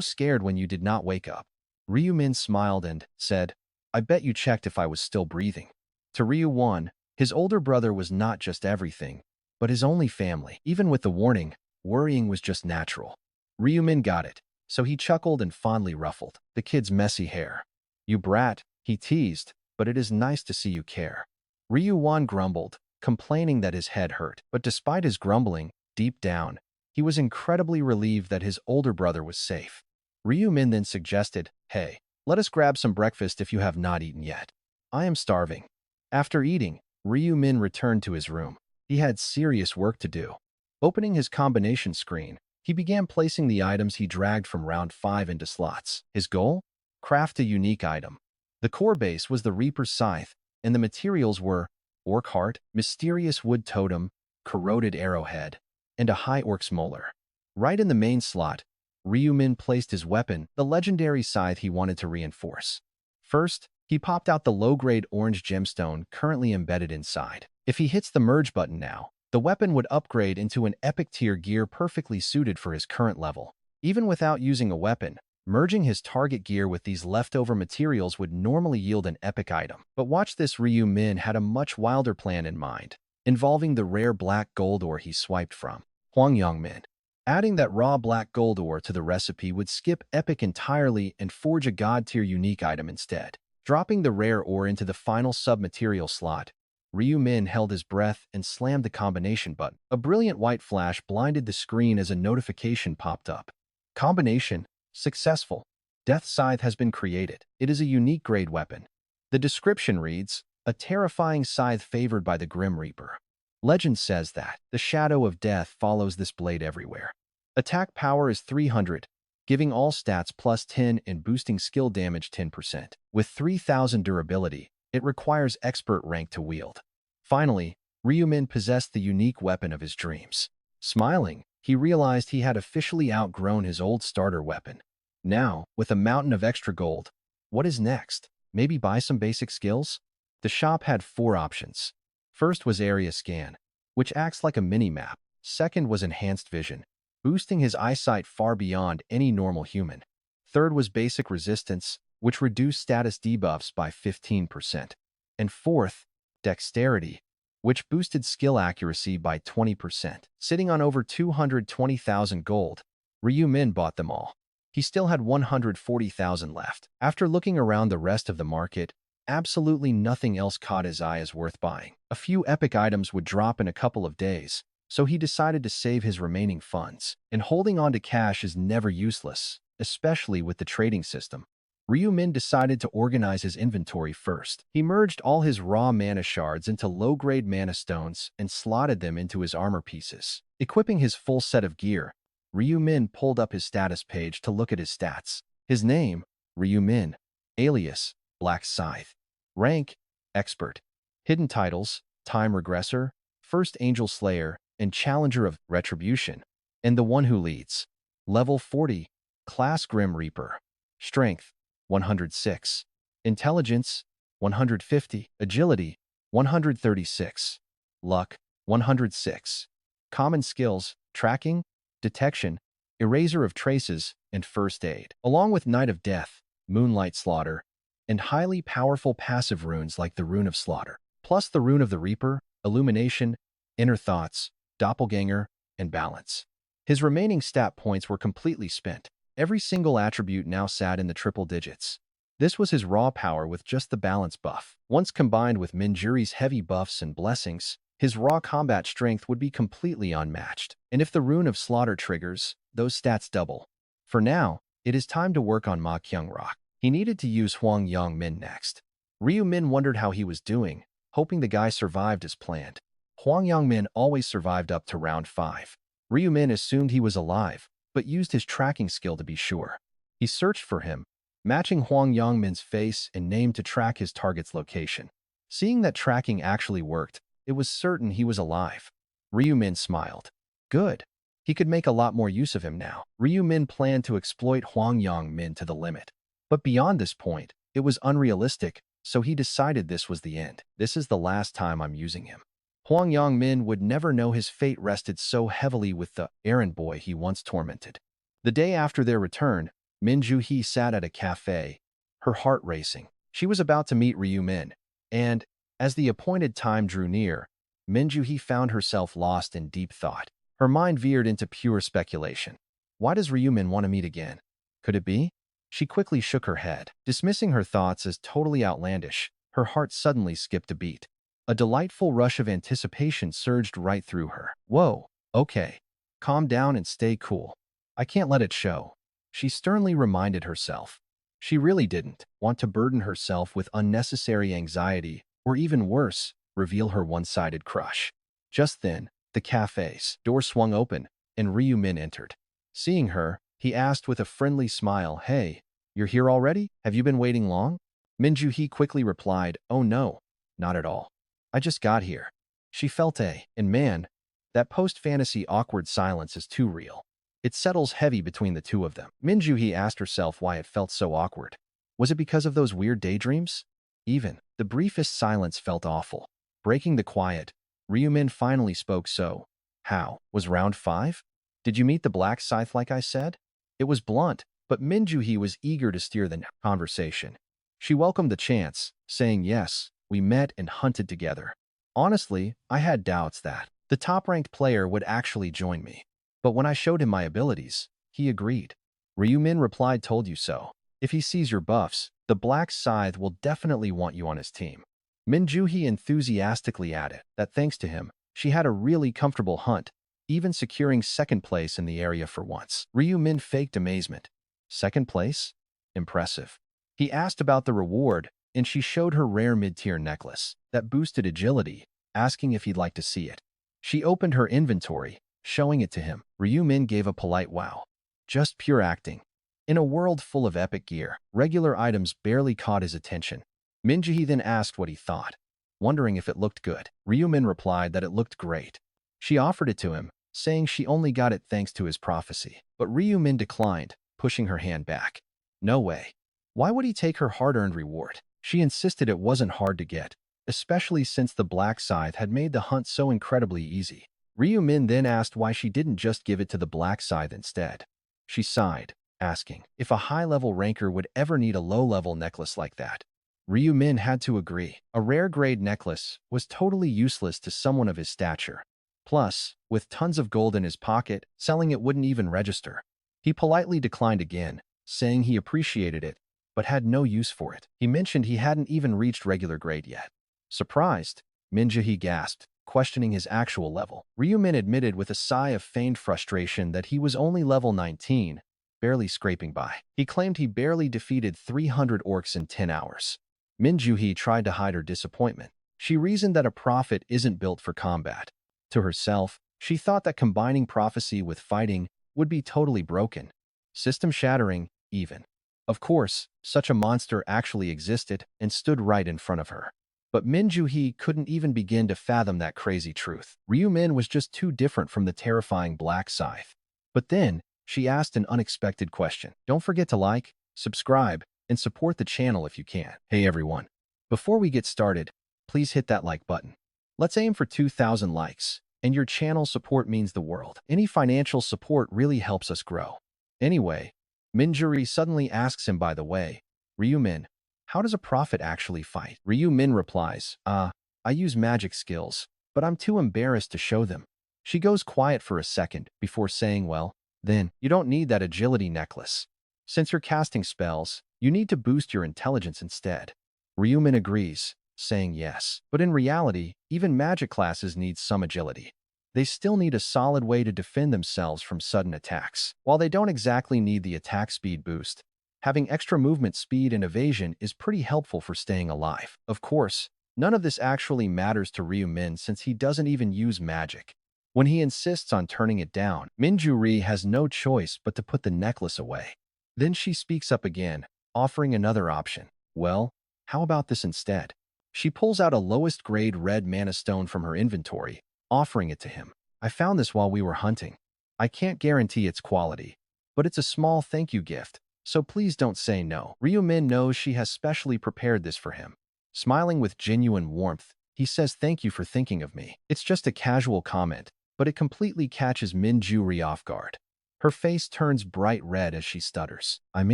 scared when you did not wake up." Ryu Min smiled and said, "I bet you checked if I was still breathing." To Ryu Wan, his older brother was not just everything, but his only family. Even with the warning, worrying was just natural. Ryu Min got it, so he chuckled and fondly ruffled the kid's messy hair. "You brat," he teased, "but it is nice to see you care." Ryu Wan grumbled, complaining that his head hurt. But despite his grumbling, deep down, he was incredibly relieved that his older brother was safe. Ryu Min then suggested, "Hey, let us grab some breakfast if you have not eaten yet. I am starving." After eating, Ryu Min returned to his room. He had serious work to do. Opening his combination screen, he began placing the items he dragged from round 5 into slots. His goal? Craft a unique item. The core base was the Reaper's Scythe, and the materials were Orc Heart, Mysterious Wood Totem, Corroded Arrowhead, and a High Orc's Molar. Right in the main slot, Ryu Min placed his weapon, the legendary scythe he wanted to reinforce. First, he popped out the low-grade orange gemstone currently embedded inside. If he hits the merge button now, the weapon would upgrade into an epic tier gear perfectly suited for his current level. Even without using a weapon, merging his target gear with these leftover materials would normally yield an epic item. But watch this, Ryu Min had a much wilder plan in mind, involving the rare black gold ore he swiped from Hwangyang Min. Adding that raw black gold ore to the recipe would skip epic entirely and forge a god-tier unique item instead. Dropping the rare ore into the final sub-material slot, Ryu Min held his breath and slammed the combination button. A brilliant white flash blinded the screen as a notification popped up. Combination successful. Death Scythe has been created. It is a unique grade weapon. The description reads, "A terrifying scythe favored by the Grim Reaper." Legend says that the shadow of death follows this blade everywhere. Attack power is 300, giving all stats plus 10 and boosting skill damage 10%. With 3000 durability, it requires expert rank to wield. Finally, Ryu Min possessed the unique weapon of his dreams. Smiling, he realized he had officially outgrown his old starter weapon. Now, with a mountain of extra gold, what is next? Maybe buy some basic skills? The shop had 4 options. First was Area Scan, which acts like a mini-map. Second was Enhanced Vision, boosting his eyesight far beyond any normal human. Third was Basic Resistance, which reduced status debuffs by 15%. And fourth, Dexterity, which boosted skill accuracy by 20%. Sitting on over 220,000 gold, Ryu Min bought them all. He still had 140,000 left. After looking around the rest of the market, absolutely nothing else caught his eye as worth buying. A few epic items would drop in a couple of days, so he decided to save his remaining funds. And holding on to cash is never useless, especially with the trading system. Ryu Min decided to organize his inventory first. He merged all his raw mana shards into low-grade mana stones and slotted them into his armor pieces. Equipping his full set of gear, Ryu Min pulled up his status page to look at his stats. His name, Ryu Min. Alias, Black Scythe. Rank, Expert. Hidden titles, Time Regressor, First Angel Slayer, and Challenger of Retribution. And the one who leads. Level 40, Class Grim Reaper. Strength, 106. Intelligence, 150. Agility, 136. Luck, 106. Common skills, Tracking, Detection, Eraser of Traces, and First Aid. Along with Night of Death, Moonlight Slaughter, and highly powerful passive runes like the Rune of Slaughter, plus the Rune of the Reaper, Illumination, Inner Thoughts, Doppelganger, and Balance. His remaining stat points were completely spent. Every single attribute now sat in the triple digits. This was his raw power with just the balance buff. Once combined with Minjuri's heavy buffs and blessings, his raw combat strength would be completely unmatched. And if the Rune of Slaughter triggers, those stats double. For now, it is time to work on Ma Kyung Rock. He needed to use Hwangyang Min next. Ryu Min wondered how he was doing, hoping the guy survived as planned. Huang Yongmin always survived up to round 5. Ryumin assumed he was alive, but used his tracking skill to be sure. He searched for him, matching Huang Yongmin's face and name to track his target's location. Seeing that tracking actually worked, it was certain he was alive. Ryumin smiled. Good. He could make a lot more use of him now. Ryumin planned to exploit Huang Yongmin to the limit. But beyond this point, it was unrealistic, so he decided this was the end. This is the last time I'm using him. Huang Yongmin would never know his fate rested so heavily with the errand boy he once tormented. The day after their return, Min Ju-hee sat at a cafe, her heart racing. She was about to meet Ryumin, and, as the appointed time drew near, Min Ju-hee found herself lost in deep thought. Her mind veered into pure speculation. Why does Ryumin want to meet again? Could it be? She quickly shook her head. Dismissing her thoughts as totally outlandish, her heart suddenly skipped a beat. A delightful rush of anticipation surged right through her. Whoa, okay. Calm down and stay cool. I can't let it show. She sternly reminded herself. She really didn't want to burden herself with unnecessary anxiety, or even worse, reveal her one-sided crush. Just then, the cafe's door swung open, and Ryumin entered. Seeing her, he asked with a friendly smile, "Hey, you're here already? Have you been waiting long?" Min Ju-hee quickly replied, "Oh no, not at all. I just got here." She felt and man, that post-fantasy awkward silence is too real. It settles heavy between the two of them. Min Ju-hee asked herself why it felt so awkward. Was it because of those weird daydreams? Even the briefest silence felt awful. Breaking the quiet, Ryumin finally spoke. "So, how was round 5? Did you meet the black scythe like I said?" It was blunt, but Min Ju-hee was eager to steer the conversation. She welcomed the chance, saying, "Yes, we met and hunted together. Honestly, I had doubts that the top-ranked player would actually join me. But when I showed him my abilities, he agreed." Ryumin replied, "Told you so. If he sees your buffs, the black scythe will definitely want you on his team." Min Ju-hee enthusiastically added that thanks to him, she had a really comfortable hunt, even securing second place in the area for once. Ryumin faked amazement. Second place? Impressive. He asked about the reward, and she showed her rare mid-tier necklace that boosted agility, asking if he'd like to see it. She opened her inventory, showing it to him. Ryumin gave a polite wow. Just pure acting. In a world full of epic gear, regular items barely caught his attention. Min Ju-hee then asked what he thought, wondering if it looked good. Ryumin replied that it looked great. She offered it to him, saying she only got it thanks to his prophecy. But Ryumin declined, pushing her hand back. No way. Why would he take her hard-earned reward? She insisted it wasn't hard to get, especially since the black scythe had made the hunt so incredibly easy. Ryumin then asked why she didn't just give it to the black scythe instead. She sighed, asking if a high-level ranker would ever need a low-level necklace like that. Ryumin had to agree. A rare-grade necklace was totally useless to someone of his stature. Plus, with tons of gold in his pocket, selling it wouldn't even register. He politely declined again, saying he appreciated it, but had no use for it. He mentioned he hadn't even reached regular grade yet. Surprised, Min Ju-hee gasped, questioning his actual level. Ryumin admitted with a sigh of feigned frustration that he was only level 19, barely scraping by. He claimed he barely defeated 300 orcs in 10 hours. Min Ju-hee tried to hide her disappointment. She reasoned that a prophet isn't built for combat. To herself, she thought that combining prophecy with fighting would be totally broken. System-shattering, even. Of course, such a monster actually existed and stood right in front of her. But Min Ju-hee couldn't even begin to fathom that crazy truth. Ryumin was just too different from the terrifying black scythe. But then, she asked an unexpected question. Don't forget to like, subscribe, and support the channel if you can. Hey everyone. Before we get started, please hit that like button. Let's aim for 2,000 likes, and your channel support means the world. Any financial support really helps us grow. Anyway, Min Ju-hee suddenly asks him, by the way, Ryumin, how does a prophet actually fight? Ryumin replies, I use magic skills, but I'm too embarrassed to show them. She goes quiet for a second before saying, well, then, you don't need that agility necklace. Since you're casting spells, you need to boost your intelligence instead. Ryumin agrees, saying yes. But in reality, even magic classes need some agility. They still need a solid way to defend themselves from sudden attacks. While they don't exactly need the attack speed boost, having extra movement speed and evasion is pretty helpful for staying alive. Of course, None of this actually matters to Ryu-min since he doesn't even use magic. When he insists on turning it down, Minju-ri has no choice but to put the necklace away. Then she speaks up again, offering another option. Well, how about this instead? She pulls out a lowest grade red mana stone from her inventory, offering it to him. I found this while we were hunting. I can't guarantee its quality, but it's a small thank you gift, so please don't say no. Ryu-min knows she has specially prepared this for him. Smiling with genuine warmth, he says thank you for thinking of me. It's just a casual comment, but it completely catches Minju-ri off guard. Her face turns bright red as she stutters. I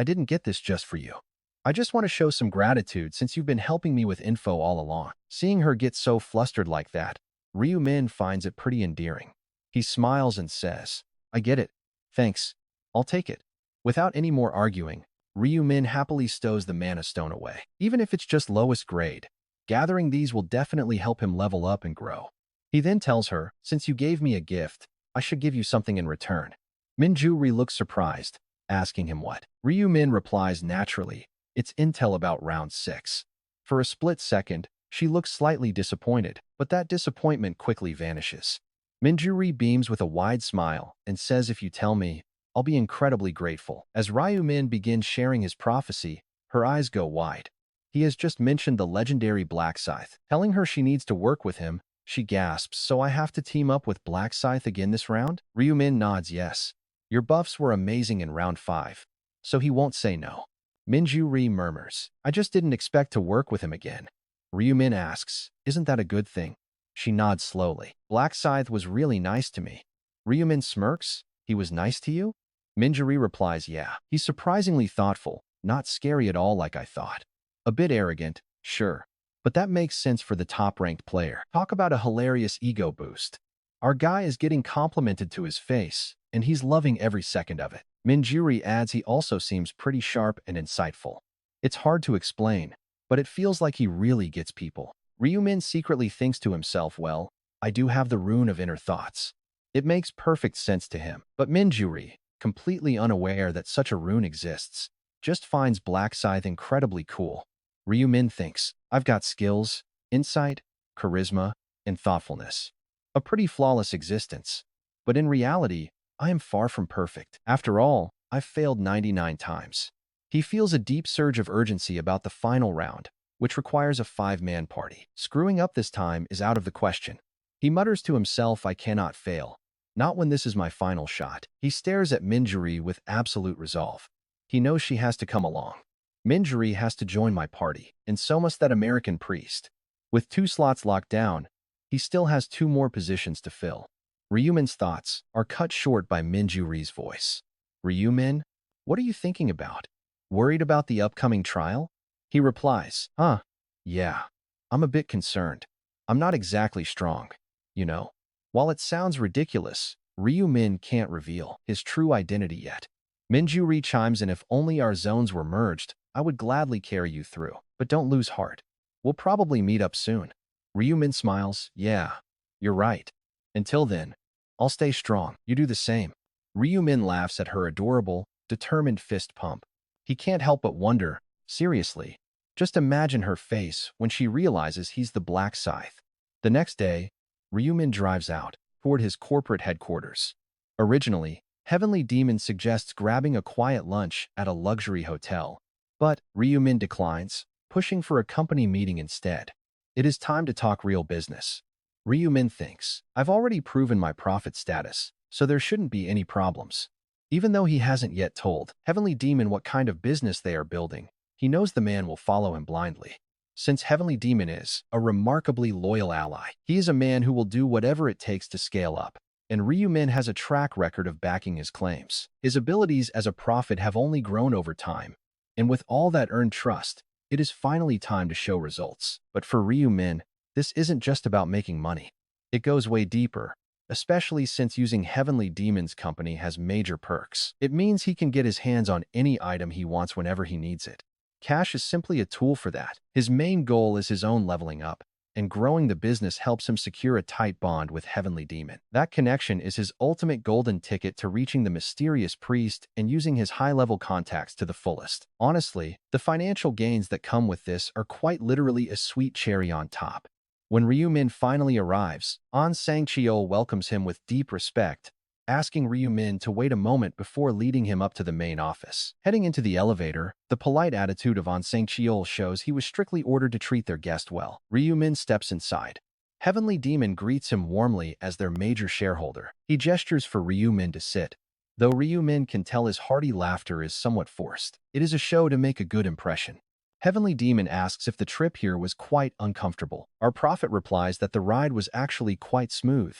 didn't get this just for you. I just want to show some gratitude since you've been helping me with info all along. Seeing her get so flustered like that, Ryu-min finds it pretty endearing. He smiles and says, I get it. Thanks. I'll take it. Without any more arguing, Ryu-min happily stows the mana stone away. Even if it's just lowest grade, gathering these will definitely help him level up and grow. He then tells her, since you gave me a gift, I should give you something in return. Minju-ri looks surprised, asking him what. Ryu-min replies naturally, it's intel about round 6. For a split second, she looks slightly disappointed, but that disappointment quickly vanishes. Minju-ri beams with a wide smile and says if you tell me, I'll be incredibly grateful. As Ryu-min begins sharing his prophecy, her eyes go wide. He has just mentioned the legendary Black Scythe. Telling her she needs to work with him, she gasps, so I have to team up with Black Scythe again this round? Ryu-min nods yes. Your buffs were amazing in round 5, so he won't say no. Minju-ri murmurs, I just didn't expect to work with him again. Ryu-min asks, isn't that a good thing? She nods slowly. Black Scythe was really nice to me. Ryu-min smirks, he was nice to you? Minju-ri replies yeah. He's surprisingly thoughtful, not scary at all like I thought. A bit arrogant, sure. But that makes sense for the top-ranked player. Talk about a hilarious ego boost. Our guy is getting complimented to his face, and he's loving every second of it. Minju-ri adds he also seems pretty sharp and insightful. It's hard to explain, but it feels like he really gets people. Ryu-min secretly thinks to himself, well, I do have the rune of inner thoughts. It makes perfect sense to him. But Minju-ri, completely unaware that such a rune exists, just finds Black Scythe incredibly cool. Ryu-min thinks, I've got skills, insight, charisma, and thoughtfulness. A pretty flawless existence. But in reality, I am far from perfect. After all, I've failed 99 times. He feels a deep surge of urgency about the final round, which requires a 5-man party. Screwing up this time is out of the question. He mutters to himself, I cannot fail. Not when this is my final shot. He stares at Minju-ri with absolute resolve. He knows she has to come along. Minju-ri has to join my party, and so must that American priest. With 2 slots locked down, he still has 2 more positions to fill. Ryu-min's thoughts are cut short by Minju-ri's voice. Ryu-min, what are you thinking about? Worried about the upcoming trial? He replies, yeah, I'm a bit concerned. I'm not exactly strong, you know. While it sounds ridiculous, Ryu-min can't reveal his true identity yet. Minju-ri chimes in, if only our zones were merged, I would gladly carry you through. But don't lose heart. We'll probably meet up soon. Ryu-min smiles, yeah, you're right. Until then, I'll stay strong. You do the same. Ryu-min laughs at her adorable, determined fist pump. He can't help but wonder, seriously, just imagine her face when she realizes he's the Black Scythe. The next day, Ryu-min drives out toward his corporate headquarters. Originally, Heavenly Demon suggests grabbing a quiet lunch at a luxury hotel, but Ryu-min declines, pushing for a company meeting instead. It is time to talk real business. Ryu-min thinks, I've already proven my profit status, so there shouldn't be any problems. Even though he hasn't yet told Heavenly Demon what kind of business they are building, he knows the man will follow him blindly. Since Heavenly Demon is a remarkably loyal ally, he is a man who will do whatever it takes to scale up, and Ryu-min has a track record of backing his claims. His abilities as a prophet have only grown over time, and with all that earned trust, it is finally time to show results. But for Ryu-min, this isn't just about making money. It goes way deeper, especially since using Heavenly Demon's company has major perks. It means he can get his hands on any item he wants whenever he needs it. Cash is simply a tool for that. His main goal is his own leveling up, and growing the business helps him secure a tight bond with Heavenly Demon. That connection is his ultimate golden ticket to reaching the mysterious priest and using his high-level contacts to the fullest. Honestly, the financial gains that come with this are quite literally a sweet cherry on top. When Ryu-min finally arrives, An Sang-cheol welcomes him with deep respect, asking Ryu-min to wait a moment before leading him up to the main office. Heading into the elevator, the polite attitude of An Sang-cheol shows he was strictly ordered to treat their guest well. Ryu-min steps inside. Heavenly Demon greets him warmly as their major shareholder. He gestures for Ryu-min to sit, though Ryu-min can tell his hearty laughter is somewhat forced. It is a show to make a good impression. Heavenly Demon asks if the trip here was quite uncomfortable. Our prophet replies that the ride was actually quite smooth,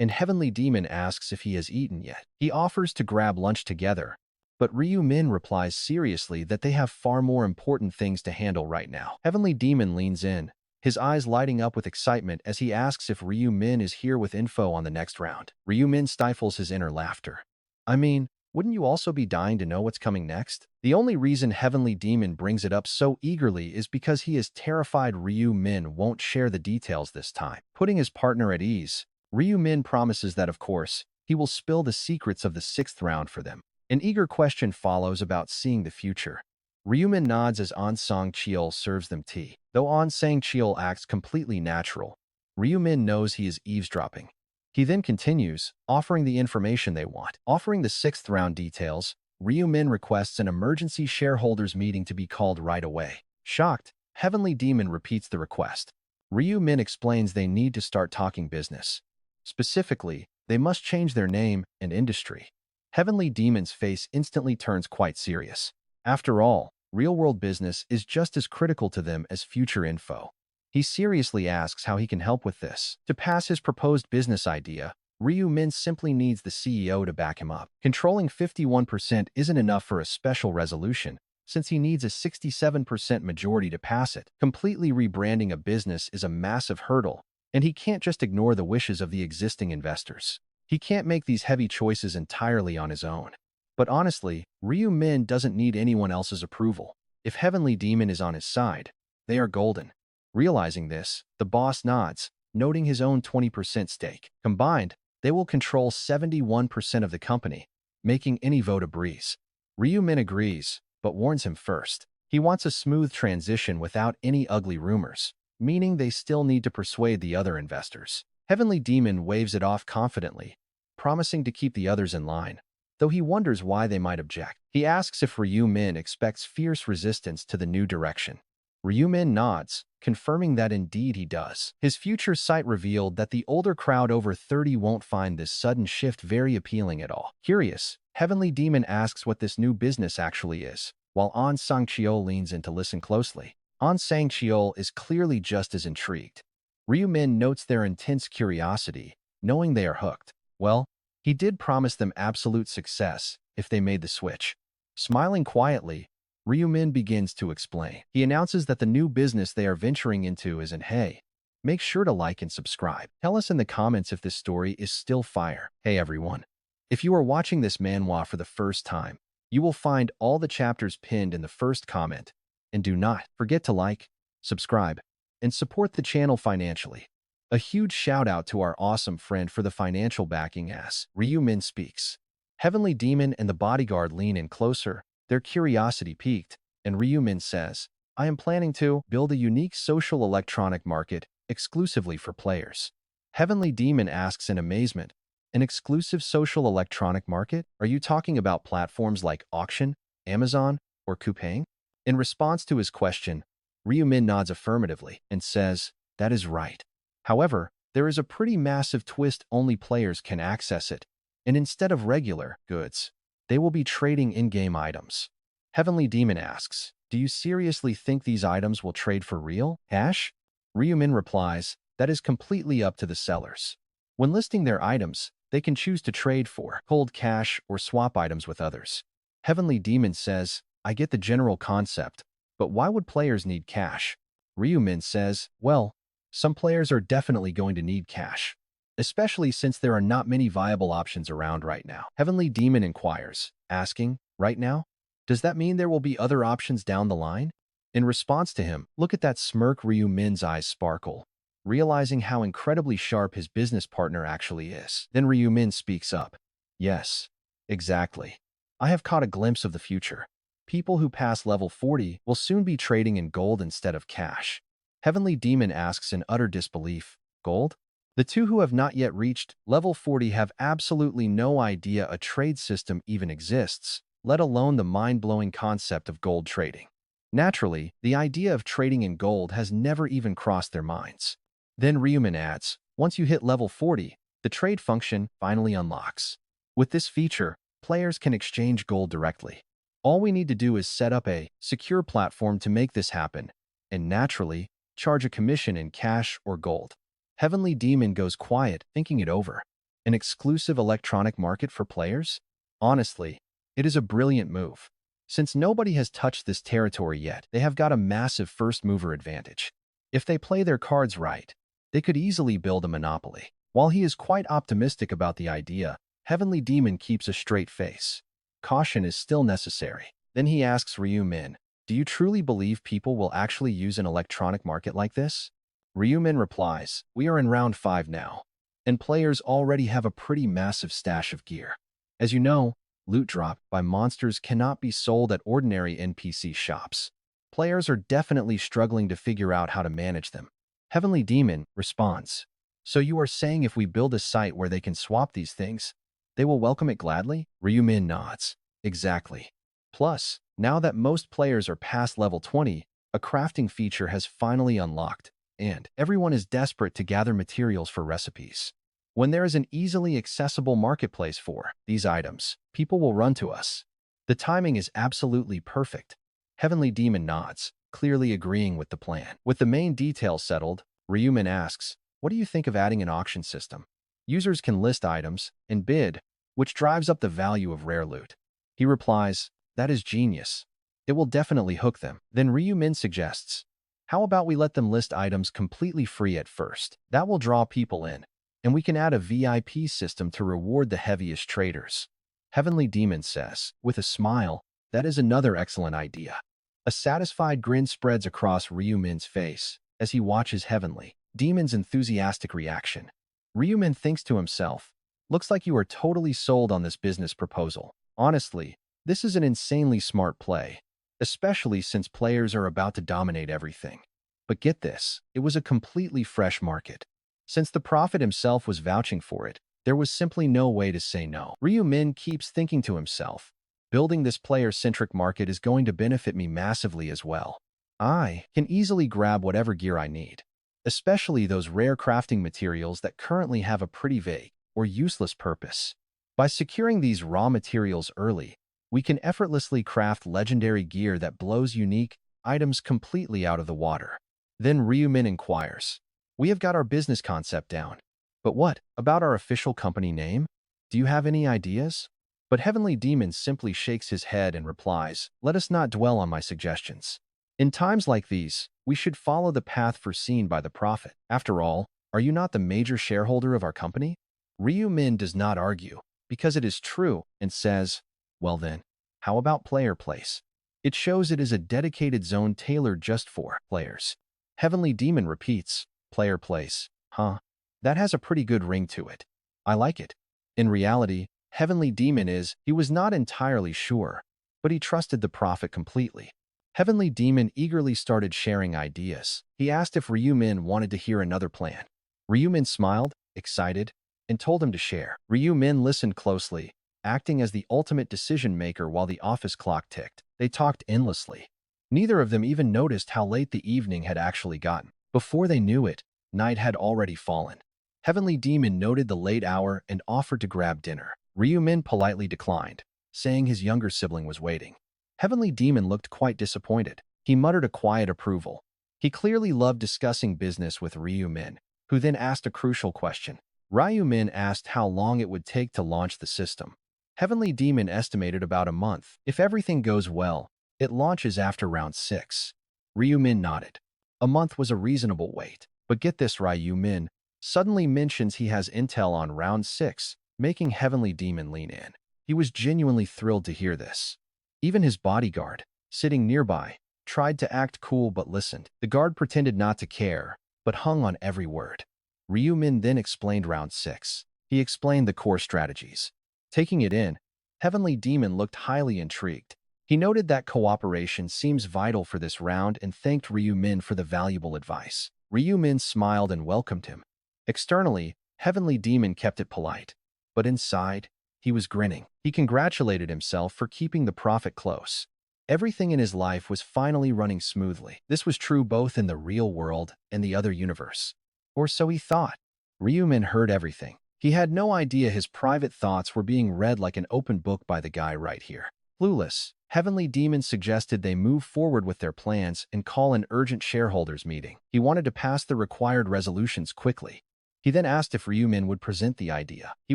and Heavenly Demon asks if he has eaten yet. He offers to grab lunch together, but Ryu-min replies seriously that they have far more important things to handle right now. Heavenly Demon leans in, his eyes lighting up with excitement as he asks if Ryu-min is here with info on the next round. Ryu-min stifles his inner laughter. I mean, wouldn't you also be dying to know what's coming next? The only reason Heavenly Demon brings it up so eagerly is because he is terrified Ryu-min won't share the details this time. Putting his partner at ease, Ryu-min promises that, of course, he will spill the secrets of the 6th round for them. An eager question follows about seeing the future. Ryu-min nods as An Sang-cheol serves them tea. Though An Sang-cheol acts completely natural, Ryu-min knows he is eavesdropping. He then continues, offering the information they want. Offering the 6th round details, Ryu-min requests an emergency shareholders meeting to be called right away. Shocked, Heavenly Demon repeats the request. Ryu-min explains they need to start talking business. Specifically, they must change their name and industry. Heavenly Demon's face instantly turns quite serious. After all, real-world business is just as critical to them as future info. He seriously asks how he can help with this. To pass his proposed business idea, Ryu-min simply needs the CEO to back him up. Controlling 51% isn't enough for a special resolution, since he needs a 67% majority to pass it. Completely rebranding a business is a massive hurdle, and he can't just ignore the wishes of the existing investors. He can't make these heavy choices entirely on his own. But honestly, Ryu-min doesn't need anyone else's approval. If Heavenly Demon is on his side, they are golden. Realizing this, the boss nods, noting his own 20% stake. Combined, they will control 71% of the company, making any vote a breeze. Ryu-min agrees, but warns him first. He wants a smooth transition without any ugly rumors, meaning they still need to persuade the other investors. Heavenly Demon waves it off confidently, promising to keep the others in line, though he wonders why they might object. He asks if Ryu-min expects fierce resistance to the new direction. Ryu-min nods, confirming that indeed he does. His future sight revealed that the older crowd over 30 won't find this sudden shift very appealing at all. Curious, Heavenly Demon asks what this new business actually is, while An Sang-cheol leans in to listen closely. An Sang-cheol is clearly just as intrigued. Ryu-min notes their intense curiosity, knowing they are hooked. Well, he did promise them absolute success if they made the switch. Smiling quietly, Ryu-min begins to explain. He announces that the new business they are venturing into is in Hey. Make sure to like and subscribe. Tell us in the comments if this story is still fire. Hey everyone. If you are watching this manhwa for the first time, you will find all the chapters pinned in the first comment. And do not forget to like, subscribe, and support the channel financially. A huge shout out to our awesome friend for the financial backing as Ryu-min speaks. Heavenly Demon and the bodyguard lean in closer, their curiosity piqued, and Ryu-min says, I am planning to build a unique social electronic market exclusively for players. Heavenly Demon asks in amazement, an exclusive social electronic market? Are you talking about platforms like Auction, Amazon, or Coupang? In response to his question, Ryu-min nods affirmatively and says, that is right. However, there is a pretty massive twist: only players can access it, and instead of regular goods, they will be trading in-game items. Heavenly Demon asks, do you seriously think these items will trade for real cash? Ryu-min replies, that is completely up to the sellers. When listing their items, they can choose to trade for cold cash or swap items with others. Heavenly Demon says, I get the general concept, but why would players need cash? Ryu-min says, well, some players are definitely going to need cash, especially since there are not many viable options around right now. Heavenly Demon inquires, asking, right now? Does that mean there will be other options down the line? In response to him, look at that smirk. Ryu-min's eyes sparkle, realizing how incredibly sharp his business partner actually is. Then Ryu Min speaks up. Yes, exactly. I have caught a glimpse of the future. People who pass level 40 will soon be trading in gold instead of cash. Heavenly Demon asks in utter disbelief, gold? The two who have not yet reached level 40 have absolutely no idea a trade system even exists, let alone the mind-blowing concept of gold trading. Naturally, the idea of trading in gold has never even crossed their minds. Then Ryumin adds, once you hit level 40, the trade function finally unlocks. With this feature, players can exchange gold directly. All we need to do is set up a secure platform to make this happen, and naturally, charge a commission in cash or gold. Heavenly Demon goes quiet, thinking it over. An exclusive electronic market for players? Honestly, it is a brilliant move. Since nobody has touched this territory yet, they have got a massive first-mover advantage. If they play their cards right, they could easily build a monopoly. While he is quite optimistic about the idea, Heavenly Demon keeps a straight face. Caution is still necessary. Then he asks Ryu Min, do you truly believe people will actually use an electronic market like this? Ryu Min replies, we are in round 5 now, and players already have a pretty massive stash of gear. As you know, loot dropped by monsters cannot be sold at ordinary NPC shops. Players are definitely struggling to figure out how to manage them. Heavenly Demon responds, so you are saying if we build a site where they can swap these things, they will welcome it gladly? Ryu Min nods. Exactly. Plus, now that most players are past level 20, a crafting feature has finally unlocked, and everyone is desperate to gather materials for recipes. When there is an easily accessible marketplace for these items, people will run to us. The timing is absolutely perfect. Heavenly Demon nods, clearly agreeing with the plan. With the main details settled, Ryumin asks, what do you think of adding an auction system? Users can list items and bid, which drives up the value of rare loot. He replies, that is genius. It will definitely hook them. Then Ryu Min suggests, how about we let them list items completely free at first? That will draw people in, and we can add a VIP system to reward the heaviest traders. Heavenly Demon says, with a smile, that is another excellent idea. A satisfied grin spreads across Ryu Min's face as he watches Heavenly Demon's enthusiastic reaction. Ryu Min thinks to himself, looks like you are totally sold on this business proposal. Honestly, this is an insanely smart play, especially since players are about to dominate everything. But get this, it was a completely fresh market. Since the prophet himself was vouching for it, there was simply no way to say no. Ryu Min keeps thinking to himself, building this player-centric market is going to benefit me massively as well. I can easily grab whatever gear I need, especially those rare crafting materials that currently have a pretty vague or useless purpose. By securing these raw materials early, we can effortlessly craft legendary gear that blows unique items completely out of the water. Then Ryu Min inquires, we have got our business concept down, but what about our official company name? Do you have any ideas? But Heavenly Demon simply shakes his head and replies, let us not dwell on my suggestions. In times like these, we should follow the path foreseen by the prophet. After all, are you not the major shareholder of our company? Ryu Min does not argue, because it is true, and says, well then, how about player place? It shows it is a dedicated zone tailored just for players. Heavenly Demon repeats, player place, huh? That has a pretty good ring to it. I like it. In reality, Heavenly Demon he was not entirely sure, but he trusted the prophet completely. Heavenly Demon eagerly started sharing ideas. He asked if Ryu Min wanted to hear another plan. Ryu Min smiled, excited, and told him to share. Ryu Min listened closely, acting as the ultimate decision-maker while the office clock ticked. They talked endlessly. Neither of them even noticed how late the evening had actually gotten. Before they knew it, night had already fallen. Heavenly Demon noted the late hour and offered to grab dinner. Ryu Min politely declined, saying his younger sibling was waiting. Heavenly Demon looked quite disappointed. He muttered a quiet approval. He clearly loved discussing business with Ryu Min, who then asked a crucial question. Ryu Min asked how long it would take to launch the system. Heavenly Demon estimated about a month. If everything goes well, it launches after round 6. Ryu Min nodded. A month was a reasonable wait. But get this, Ryu Min suddenly mentions he has intel on round 6, making Heavenly Demon lean in. He was genuinely thrilled to hear this. Even his bodyguard, sitting nearby, tried to act cool but listened. The guard pretended not to care, but hung on every word. Ryu Min then explained round 6. He explained the core strategies. Taking it in, Heavenly Demon looked highly intrigued. He noted that cooperation seems vital for this round and thanked Ryu Min for the valuable advice. Ryu Min smiled and welcomed him. Externally, Heavenly Demon kept it polite, but inside, he was grinning. He congratulated himself for keeping the prophet close. Everything in his life was finally running smoothly. This was true both in the real world and the other universe. Or so he thought. Ryu Min heard everything. He had no idea his private thoughts were being read like an open book by the guy right here. Clueless, Heavenly Demon suggested they move forward with their plans and call an urgent shareholders meeting. He wanted to pass the required resolutions quickly. He then asked if Ryu Min would present the idea. He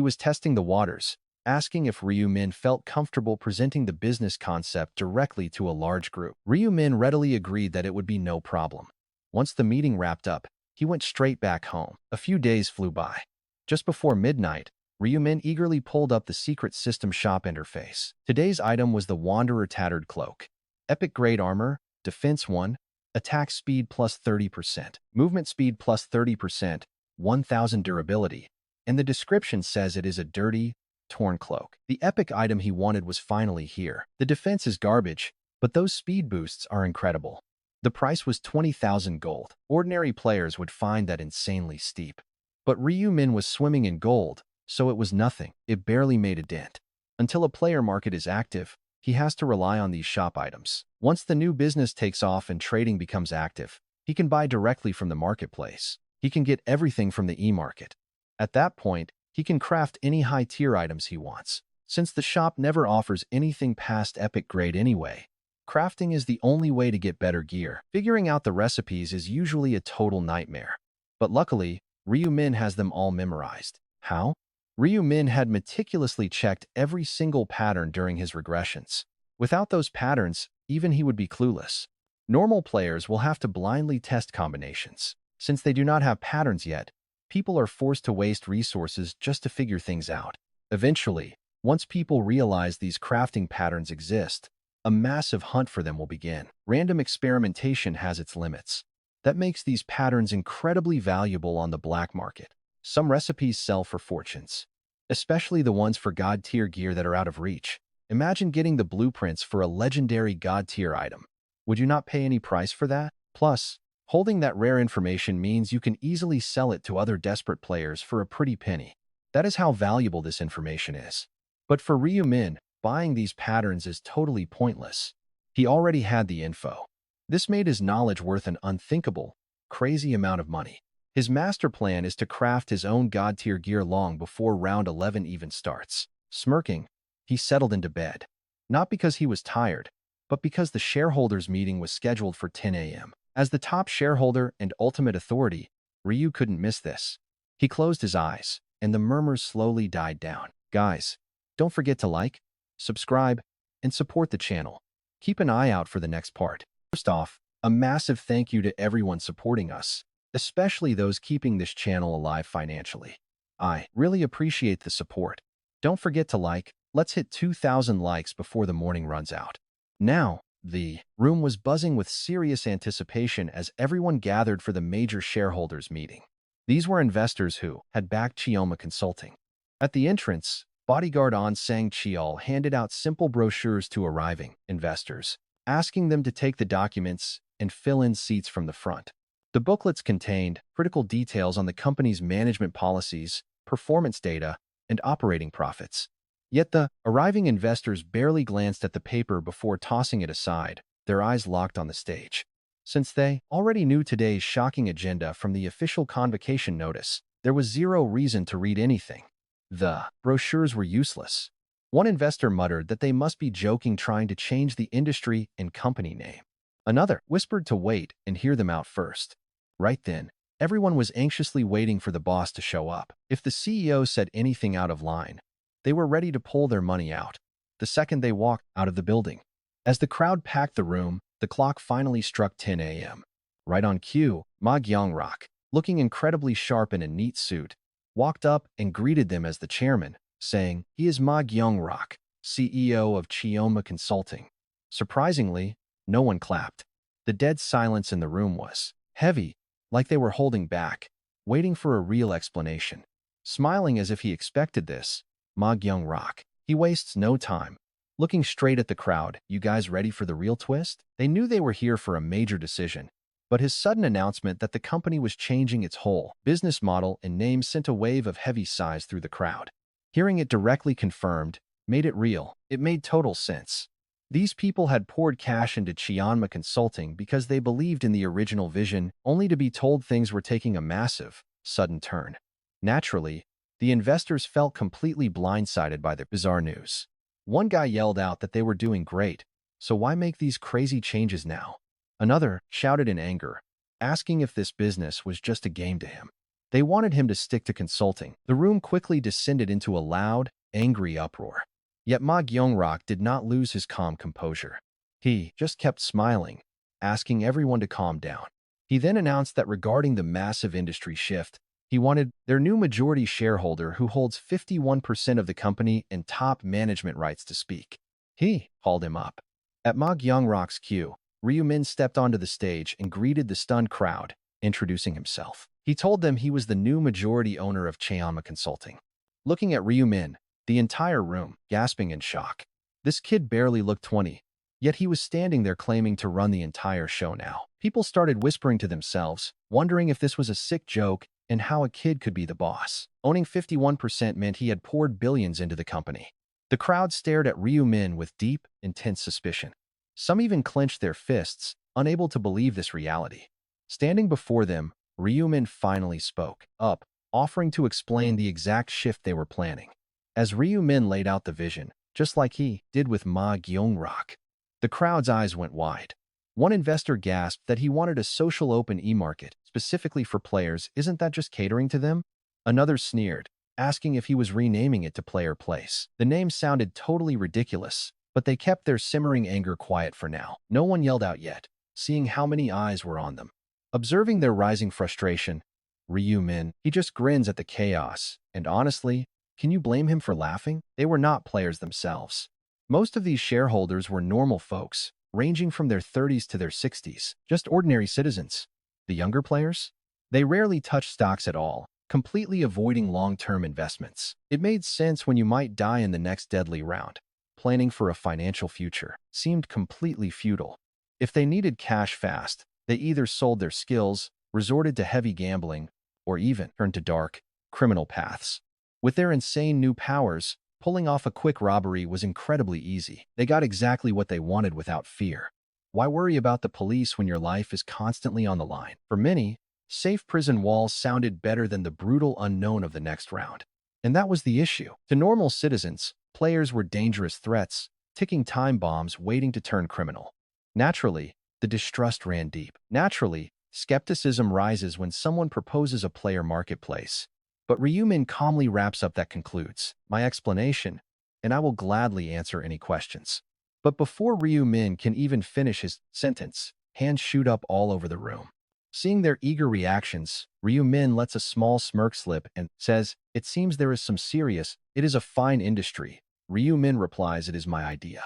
was testing the waters, asking if Ryu Min felt comfortable presenting the business concept directly to a large group. Ryu Min readily agreed that it would be no problem. Once the meeting wrapped up, he went straight back home. A few days flew by. Just before midnight, Ryu Min eagerly pulled up the secret system shop interface. Today's item was the Wanderer Tattered Cloak. Epic grade armor, defense 1, attack speed plus 30%, movement speed plus 30%, 1000 durability, and the description says it is a dirty, torn cloak. The epic item he wanted was finally here. The defense is garbage, but those speed boosts are incredible. The price was 20,000 gold. Ordinary players would find that insanely steep. But Ryu Min was swimming in gold, so it was nothing. It barely made a dent. Until a player market is active, he has to rely on these shop items. Once the new business takes off and trading becomes active, he can buy directly from the marketplace. He can get everything from the e-market. At that point, he can craft any high-tier items he wants. Since the shop never offers anything past epic grade anyway, crafting is the only way to get better gear. Figuring out the recipes is usually a total nightmare. But luckily, Ryu Min has them all memorized. How? Ryu Min had meticulously checked every single pattern during his regressions. Without those patterns, even he would be clueless. Normal players will have to blindly test combinations. Since they do not have patterns yet, people are forced to waste resources just to figure things out. Eventually, once people realize these crafting patterns exist, a massive hunt for them will begin. Random experimentation has its limits. That makes these patterns incredibly valuable on the black market. Some recipes sell for fortunes, especially the ones for god-tier gear that are out of reach. Imagine getting the blueprints for a legendary god-tier item. Would you not pay any price for that? Plus, holding that rare information means you can easily sell it to other desperate players for a pretty penny. That is how valuable this information is. But for Ryu Min, buying these patterns is totally pointless. He already had the info. This made his knowledge worth an unthinkable, crazy amount of money. His master plan is to craft his own god-tier gear long before round 11 even starts. Smirking, he settled into bed. Not because he was tired, but because the shareholders' meeting was scheduled for 10 a.m. As the top shareholder and ultimate authority, Ryu couldn't miss this. He closed his eyes, and the murmurs slowly died down. Guys, don't forget to like, subscribe, and support the channel. Keep an eye out for the next part. First off, a massive thank you to everyone supporting us, especially those keeping this channel alive financially. I really appreciate the support. Don't forget to like. Let's hit 2,000 likes before the morning runs out. Now, the room was buzzing with serious anticipation as everyone gathered for the major shareholders meeting. These were investors who had backed Chioma Consulting. At the entrance, bodyguard On Sang Chiol handed out simple brochures to arriving investors, asking them to take the documents and fill in seats from the front. The booklets contained critical details on the company's management policies, performance data, and operating profits. Yet the arriving investors barely glanced at the paper before tossing it aside, their eyes locked on the stage. Since they already knew today's shocking agenda from the official convocation notice, there was zero reason to read anything. The brochures were useless. One investor muttered that they must be joking trying to change the industry and company name. Another whispered to wait and hear them out first. Right then, everyone was anxiously waiting for the boss to show up. If the CEO said anything out of line, they were ready to pull their money out the second they walked out of the building. As the crowd packed the room, the clock finally struck 10 a.m. Right on cue, Ma Gyeongrok, looking incredibly sharp in a neat suit, walked up and greeted them as the chairman, saying, "He is Ma Gyeongrok, CEO of Chioma Consulting." Surprisingly, no one clapped. The dead silence in the room was heavy, like they were holding back, waiting for a real explanation. Smiling as if he expected this, Ma Young-rock. He wastes no time. Looking straight at the crowd, "You guys ready for the real twist?" They knew they were here for a major decision, but his sudden announcement that the company was changing its whole business model and name sent a wave of heavy sighs through the crowd. Hearing it directly confirmed made it real. It made total sense. These people had poured cash into Chianma Consulting because they believed in the original vision, only to be told things were taking a massive, sudden turn. Naturally, the investors felt completely blindsided by the bizarre news. One guy yelled out that they were doing great, so why make these crazy changes now? Another shouted in anger, asking if this business was just a game to him. They wanted him to stick to consulting. The room quickly descended into a loud, angry uproar. Yet Ma Young-rock did not lose his calm composure. He just kept smiling, asking everyone to calm down. He then announced that regarding the massive industry shift, he wanted their new majority shareholder who holds 51% of the company and top management rights to speak. He called him up. At Ma Young-rock's cue, Ryu Min stepped onto the stage and greeted the stunned crowd, introducing himself. He told them he was the new majority owner of Chianma Consulting. Looking at Ryu Min, the entire room, gasping in shock. This kid barely looked 20, yet he was standing there claiming to run the entire show now. People started whispering to themselves, wondering if this was a sick joke and how a kid could be the boss. Owning 51% meant he had poured billions into the company. The crowd stared at Ryu Min with deep, intense suspicion. Some even clenched their fists, unable to believe this reality. Standing before them, Ryu Min finally spoke up, offering to explain the exact shift they were planning. As Ryu Min laid out the vision, just like he did with Ma Young-rock, the crowd's eyes went wide. One investor gasped that he wanted a social open e-market, specifically for players. Isn't that just catering to them? Another sneered, asking if he was renaming it to Player Place. The name sounded totally ridiculous, but they kept their simmering anger quiet for now. No one yelled out yet, seeing how many eyes were on them. Observing their rising frustration, Ryu Min, he just grins at the chaos, and honestly, can you blame him for laughing? They were not players themselves. Most of these shareholders were normal folks, ranging from their 30s to their 60s, just ordinary citizens. The younger players? They rarely touched stocks at all, completely avoiding long-term investments. It made sense when you might die in the next deadly round. Planning for a financial future seemed completely futile. If they needed cash fast, they either sold their skills, resorted to heavy gambling, or even turned to dark, criminal paths. With their insane new powers, pulling off a quick robbery was incredibly easy. They got exactly what they wanted without fear. Why worry about the police when your life is constantly on the line? For many, safe prison walls sounded better than the brutal unknown of the next round. And that was the issue. To normal citizens, players were dangerous threats, ticking time bombs waiting to turn criminal. Naturally, the distrust ran deep. Naturally, skepticism rises when someone proposes a player marketplace. But Ryu Min calmly wraps up that concludes my explanation, and I will gladly answer any questions. But before Ryu Min can even finish his sentence, hands shoot up all over the room. Seeing their eager reactions, Ryu Min lets a small smirk slip and says, "It seems there is some serious, it is a fine industry." Ryu Min replies, "It is my idea."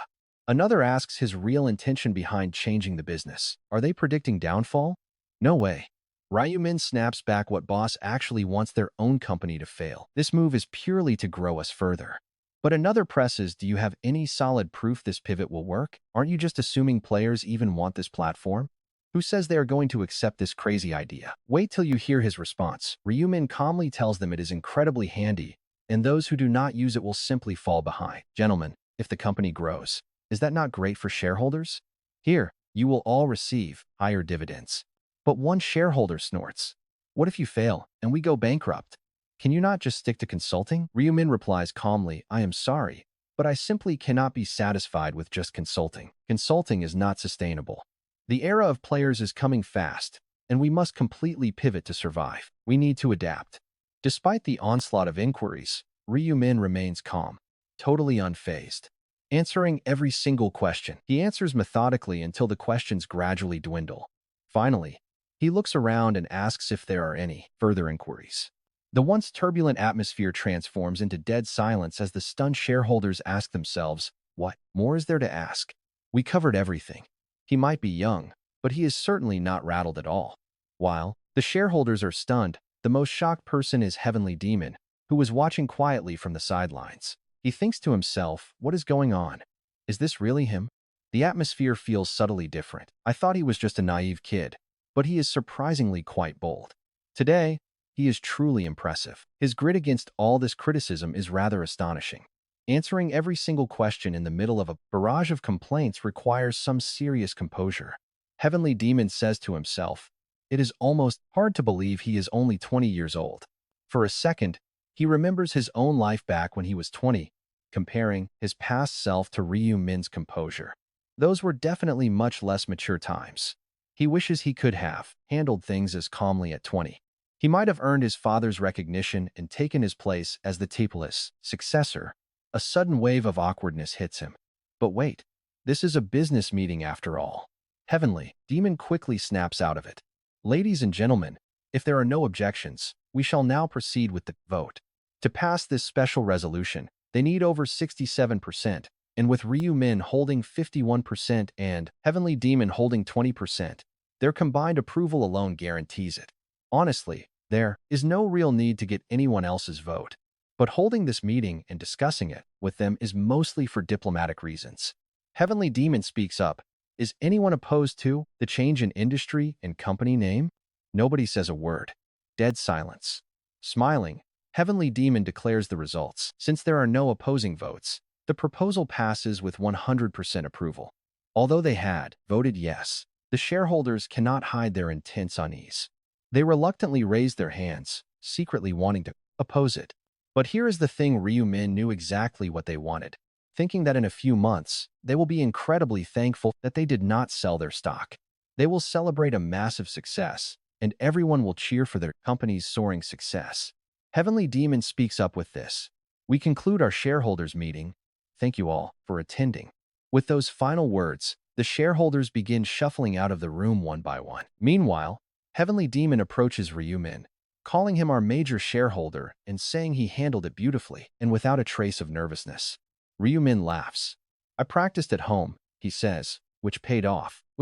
Another asks his real intention behind changing the business. Are they predicting downfall? No way. Ryu Min snaps back, what boss actually wants their own company to fail? This move is purely to grow us further. But another presses, do you have any solid proof this pivot will work? Aren't you just assuming players even want this platform? Who says they are going to accept this crazy idea? Wait till you hear his response. Ryu Min calmly tells them it is incredibly handy, and those who do not use it will simply fall behind. Gentlemen, if the company grows, is that not great for shareholders? Here, you will all receive higher dividends. But one shareholder snorts. What if you fail and we go bankrupt? Can you not just stick to consulting? Ryu Min replies calmly, I am sorry, but I simply cannot be satisfied with just consulting. Consulting is not sustainable. The era of players is coming fast, and we must completely pivot to survive. We need to adapt. Despite the onslaught of inquiries, Ryu Min remains calm, totally unfazed, answering every single question. He answers methodically until the questions gradually dwindle. Finally, he looks around and asks if there are any further inquiries. The once turbulent atmosphere transforms into dead silence as the stunned shareholders ask themselves, what more is there to ask? We covered everything. He might be young, but he is certainly not rattled at all. While The shareholders are stunned. The most shocked person is Heavenly Demon, who was watching quietly from the sidelines. He thinks to himself, what is going on? Is this really him? The atmosphere feels subtly different. I thought he was just a naive kid, but he is surprisingly quite bold. Today, he is truly impressive. His grit against all this criticism is rather astonishing. Answering every single question in the middle of a barrage of complaints requires some serious composure. Heavenly Demon says to himself, it is almost hard to believe he is only 20 years old. For a second, he remembers his own life back when he was 20, comparing his past self to Ryu Min's composure. Those were definitely much less mature times. He wishes he could have handled things as calmly at 20. He might have earned his father's recognition and taken his place as the Tapeless successor. A sudden wave of awkwardness hits him. But wait, this is a business meeting after all. Heavenly Demon quickly snaps out of it. Ladies and gentlemen, if there are no objections, we shall now proceed with the vote. To pass this special resolution, they need over 67%, and with Ryu Min holding 51% and Heavenly Demon holding 20%, their combined approval alone guarantees it. Honestly, there is no real need to get anyone else's vote. But holding this meeting and discussing it with them is mostly for diplomatic reasons. Heavenly Demon speaks up. Is anyone opposed to the change in industry and company name? Nobody says a word. Dead silence. Smiling, Heavenly Demon declares the results. Since there are no opposing votes, the proposal passes with 100% approval. Although they had voted yes, the shareholders cannot hide their intense unease. They reluctantly raise their hands, secretly wanting to oppose it. But here is the thing, Ryu Min knew exactly what they wanted, thinking that in a few months, they will be incredibly thankful that they did not sell their stock. They will celebrate a massive success, and everyone will cheer for their company's soaring success. Heavenly Demon speaks up with this. We conclude our shareholders meeting. Thank you all for attending. With those final words, the shareholders begin shuffling out of the room one by one. Meanwhile, Heavenly Demon approaches Ryu Min, calling him our major shareholder and saying he handled it beautifully and without a trace of nervousness. Ryu Min laughs. I practiced at home, he says, which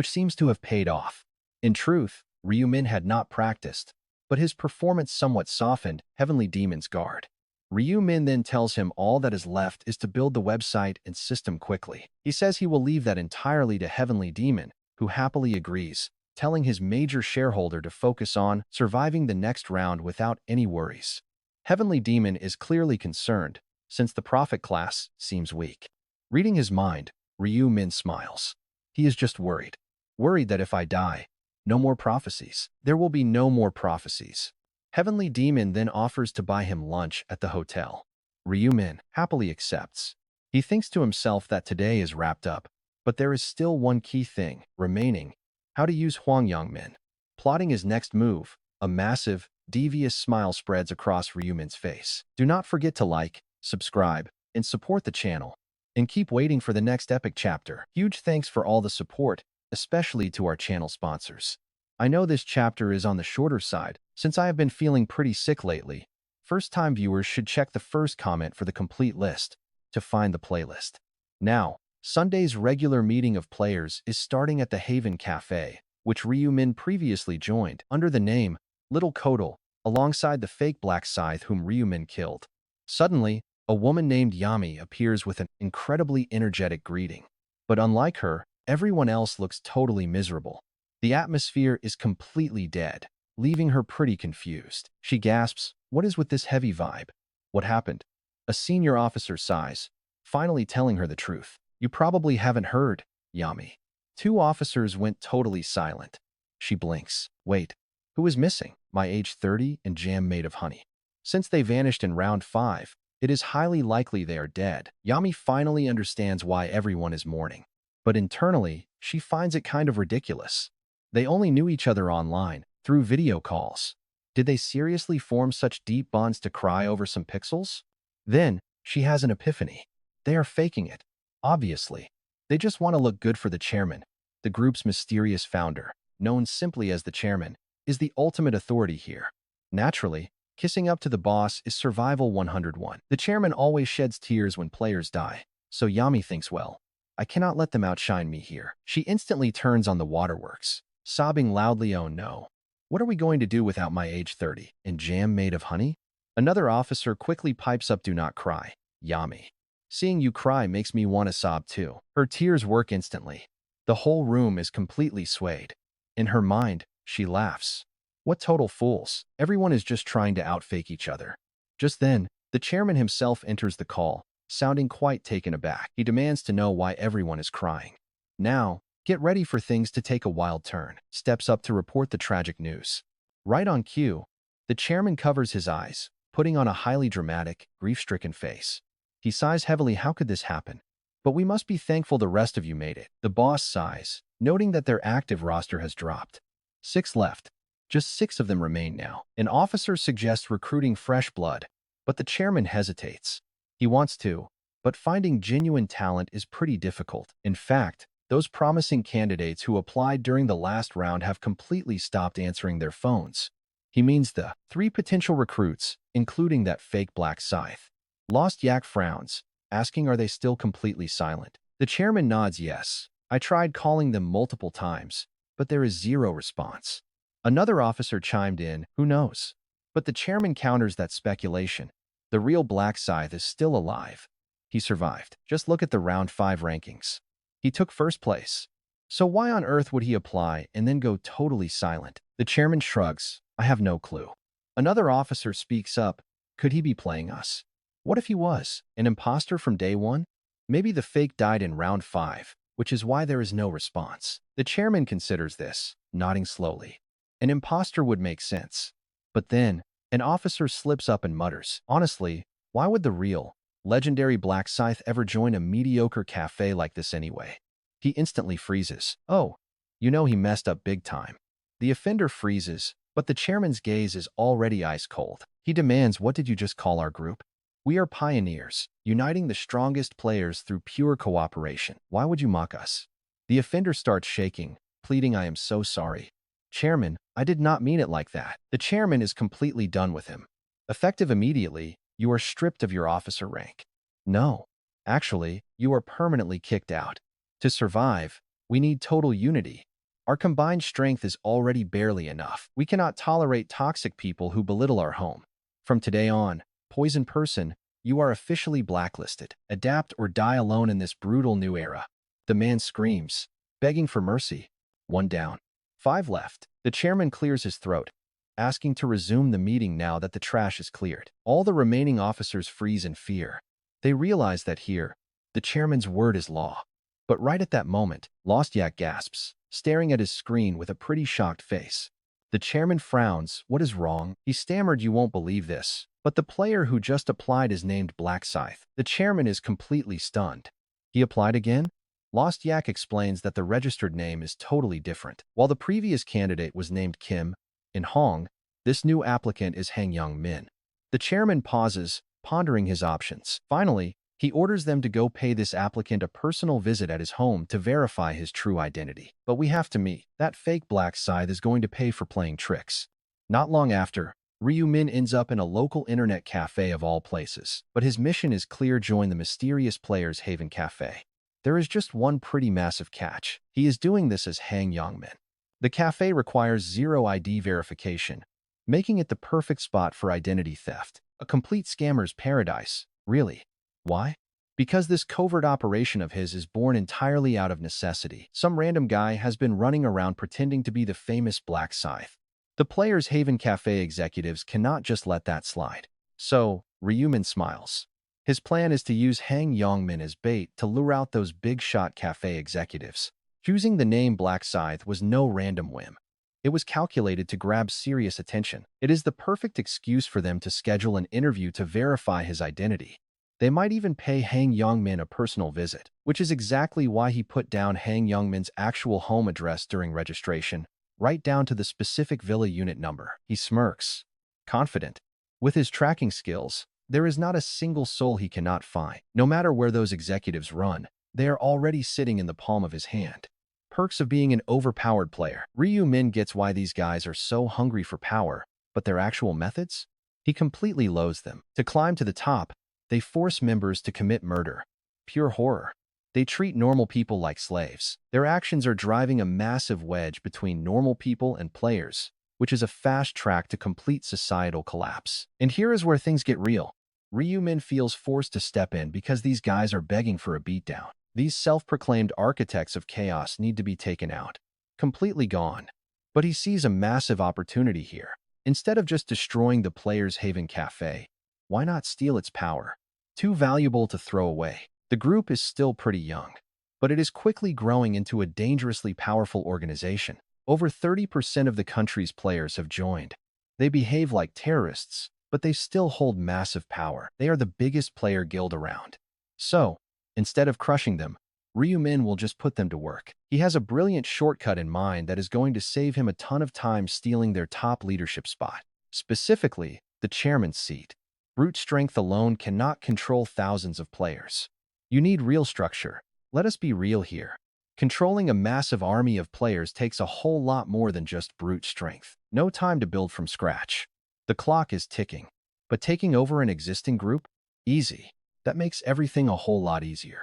seems to have paid off. In truth, Ryu Min had not practiced, but his performance somewhat softened Heavenly Demon's guard. Ryu Min then tells him all that is left is to build the website and system quickly. He says he will leave that entirely to Heavenly Demon, who happily agrees, telling his major shareholder to focus on surviving the next round without any worries. Heavenly Demon is clearly concerned, since the profit class seems weak. Reading his mind, Ryu Min smiles. He is just worried. Worried that if I die, no more prophecies. There will be no more prophecies. Heavenly Demon then offers to buy him lunch at the hotel. Ryu Min happily accepts. He thinks to himself that today is wrapped up, but there is still one key thing remaining: how to use Huang Yongmin. Plotting his next move, a massive, devious smile spreads across Ryu Min's face. Do not forget to like, subscribe, and support the channel. And keep waiting for the next epic chapter. Huge thanks for all the support, especially to our channel sponsors. I know this chapter is on the shorter side, since I have been feeling pretty sick lately. First-time viewers should check the first comment for the complete list to find the playlist. Now, Sunday's regular meeting of players is starting at the Haven Cafe, which Ryu Min previously joined under the name Little Kodal, alongside the fake Black Scythe whom Ryu Min killed. Suddenly, a woman named Yami appears with an incredibly energetic greeting. But unlike her, everyone else looks totally miserable. The atmosphere is completely dead, leaving her pretty confused. She gasps, "What is with this heavy vibe? What happened?" A senior officer sighs, finally telling her the truth. "You probably haven't heard, Yami." Two officers went totally silent. She blinks. "Wait, who is missing?" "My age 30 and jam made of honey." Since they vanished in round 5, it is highly likely they are dead. Yami finally understands why everyone is mourning. But internally, she finds it kind of ridiculous. They only knew each other online, through video calls. Did they seriously form such deep bonds to cry over some pixels? Then, she has an epiphany. They are faking it. Obviously. They just want to look good for the chairman. The group's mysterious founder, known simply as the chairman, is the ultimate authority here. Naturally, kissing up to the boss is survival 101. The chairman always sheds tears when players die, so Yami thinks, well, I cannot let them outshine me here. She instantly turns on the waterworks, sobbing loudly, "Oh no. What are we going to do without my age 30 and jam made of honey? Another officer quickly pipes up, "Do not cry, Yami. Seeing you cry makes me want to sob too." Her tears work instantly. The whole room is completely swayed. In her mind, she laughs. What total fools. Everyone is just trying to outfake each other. Just then, the chairman himself enters the call, sounding quite taken aback. He demands to know why everyone is crying. Now, get ready for things to take a wild turn. Steps up to report the tragic news. Right on cue, the chairman covers his eyes, putting on a highly dramatic, grief-stricken face. He sighs heavily. "How could this happen? But we must be thankful the rest of you made it." The boss sighs, noting that their active roster has dropped. 6 left. Just 6 of them remain now. An officer suggests recruiting fresh blood, but the chairman hesitates. He wants to, but finding genuine talent is pretty difficult. In fact, those promising candidates who applied during the last round have completely stopped answering their phones. He means the 3 potential recruits, including that fake black Scythe. Lost Yak frowns, asking, "Are they still completely silent?" The chairman nods yes. "I tried calling them multiple times, but there is zero response." Another officer chimed in, "Who knows?" But the chairman counters that speculation. The real black Scythe is still alive. He survived. Just look at the round 5 rankings. He took first place. So why on earth would he apply and then go totally silent? The chairman shrugs. "I have no clue." Another officer speaks up. "Could he be playing us? What if he was an imposter from day one? Maybe the fake died in round 5, which is why there is no response." The chairman considers this, nodding slowly. An imposter would make sense. But then, an officer slips up and mutters, "Honestly, why would the real, legendary Black Scythe ever join a mediocre cafe like this anyway?" He instantly freezes. Oh, you know he messed up big time. The offender freezes, but the chairman's gaze is already ice cold. He demands, "What did you just call our group?" "We are pioneers, uniting the strongest players through pure cooperation. Why would you mock us?" The offender starts shaking, pleading, "I am so sorry. Chairman, I did not mean it like that." The chairman is completely done with him. Effective immediately, you are stripped of your officer rank. No, actually, you are permanently kicked out. To survive, we need total unity. Our combined strength is already barely enough. We cannot tolerate toxic people who belittle our home. From today on, Poison Person, you are officially blacklisted. Adapt or die alone in this brutal new era. The man screams, begging for mercy. 1 down. 5 left. The chairman clears his throat, asking to resume the meeting now that the trash is cleared. All the remaining officers freeze in fear. They realize that here, the chairman's word is law. But right at that moment, Lost Yak gasps, staring at his screen with a pretty shocked face. The chairman frowns. "What is wrong?" He stammered, "You won't believe this, but the player who just applied is named Black Scythe." The chairman is completely stunned. "He applied again?" Lost Yak explains that the registered name is totally different. While the previous candidate was named Kim in Hong, this new applicant is Hang Young Min. The chairman pauses, pondering his options. Finally, he orders them to go pay this applicant a personal visit at his home to verify his true identity. "But we have to meet. That fake Black Scythe is going to pay for playing tricks." Not long after, Ryu Min ends up in a local internet cafe of all places. But his mission is clear: join the mysterious players' Haven Cafe. There is just one pretty massive catch. He is doing this as Hang Yongmin. The cafe requires zero ID verification, making it the perfect spot for identity theft. A complete scammer's paradise. Really. Why? Because this covert operation of his is born entirely out of necessity. Some random guy has been running around pretending to be the famous Black Scythe. The Players Haven Cafe executives cannot just let that slide. So, Ryumin smiles. His plan is to use Hang Yongmin as bait to lure out those big-shot cafe executives. Choosing the name Black Scythe was no random whim. It was calculated to grab serious attention. It is the perfect excuse for them to schedule an interview to verify his identity. They might even pay Hang Yongmin a personal visit, which is exactly why he put down Hang Yongmin's actual home address during registration, right down to the specific villa unit number. He smirks, confident. With his tracking skills, there is not a single soul he cannot find. No matter where those executives run, they are already sitting in the palm of his hand. Perks of being an overpowered player. Ryu Min gets why these guys are so hungry for power, but their actual methods? He completely loathes them. To climb to the top, they force members to commit murder. Pure horror. They treat normal people like slaves. Their actions are driving a massive wedge between normal people and players. which is a fast track to complete societal collapse. And here is where things get real. Ryu-min feels forced to step in because these guys are begging for a beatdown. These self-proclaimed architects of chaos need to be taken out. Completely gone. But he sees a massive opportunity here. Instead of just destroying the Players' Haven Cafe, why not steal its power? Too valuable to throw away. The group is still pretty young, but it is quickly growing into a dangerously powerful organization. Over 30% of the country's players have joined. They behave like terrorists, but they still hold massive power. They are the biggest player guild around. So, instead of crushing them, Ryu-min will just put them to work. He has a brilliant shortcut in mind that is going to save him a ton of time stealing their top leadership spot. Specifically, the chairman's seat. Brute strength alone cannot control thousands of players. You need real structure. Let us be real here. Controlling a massive army of players takes a whole lot more than just brute strength. No time to build from scratch. The clock is ticking. But taking over an existing group? Easy. That makes everything a whole lot easier.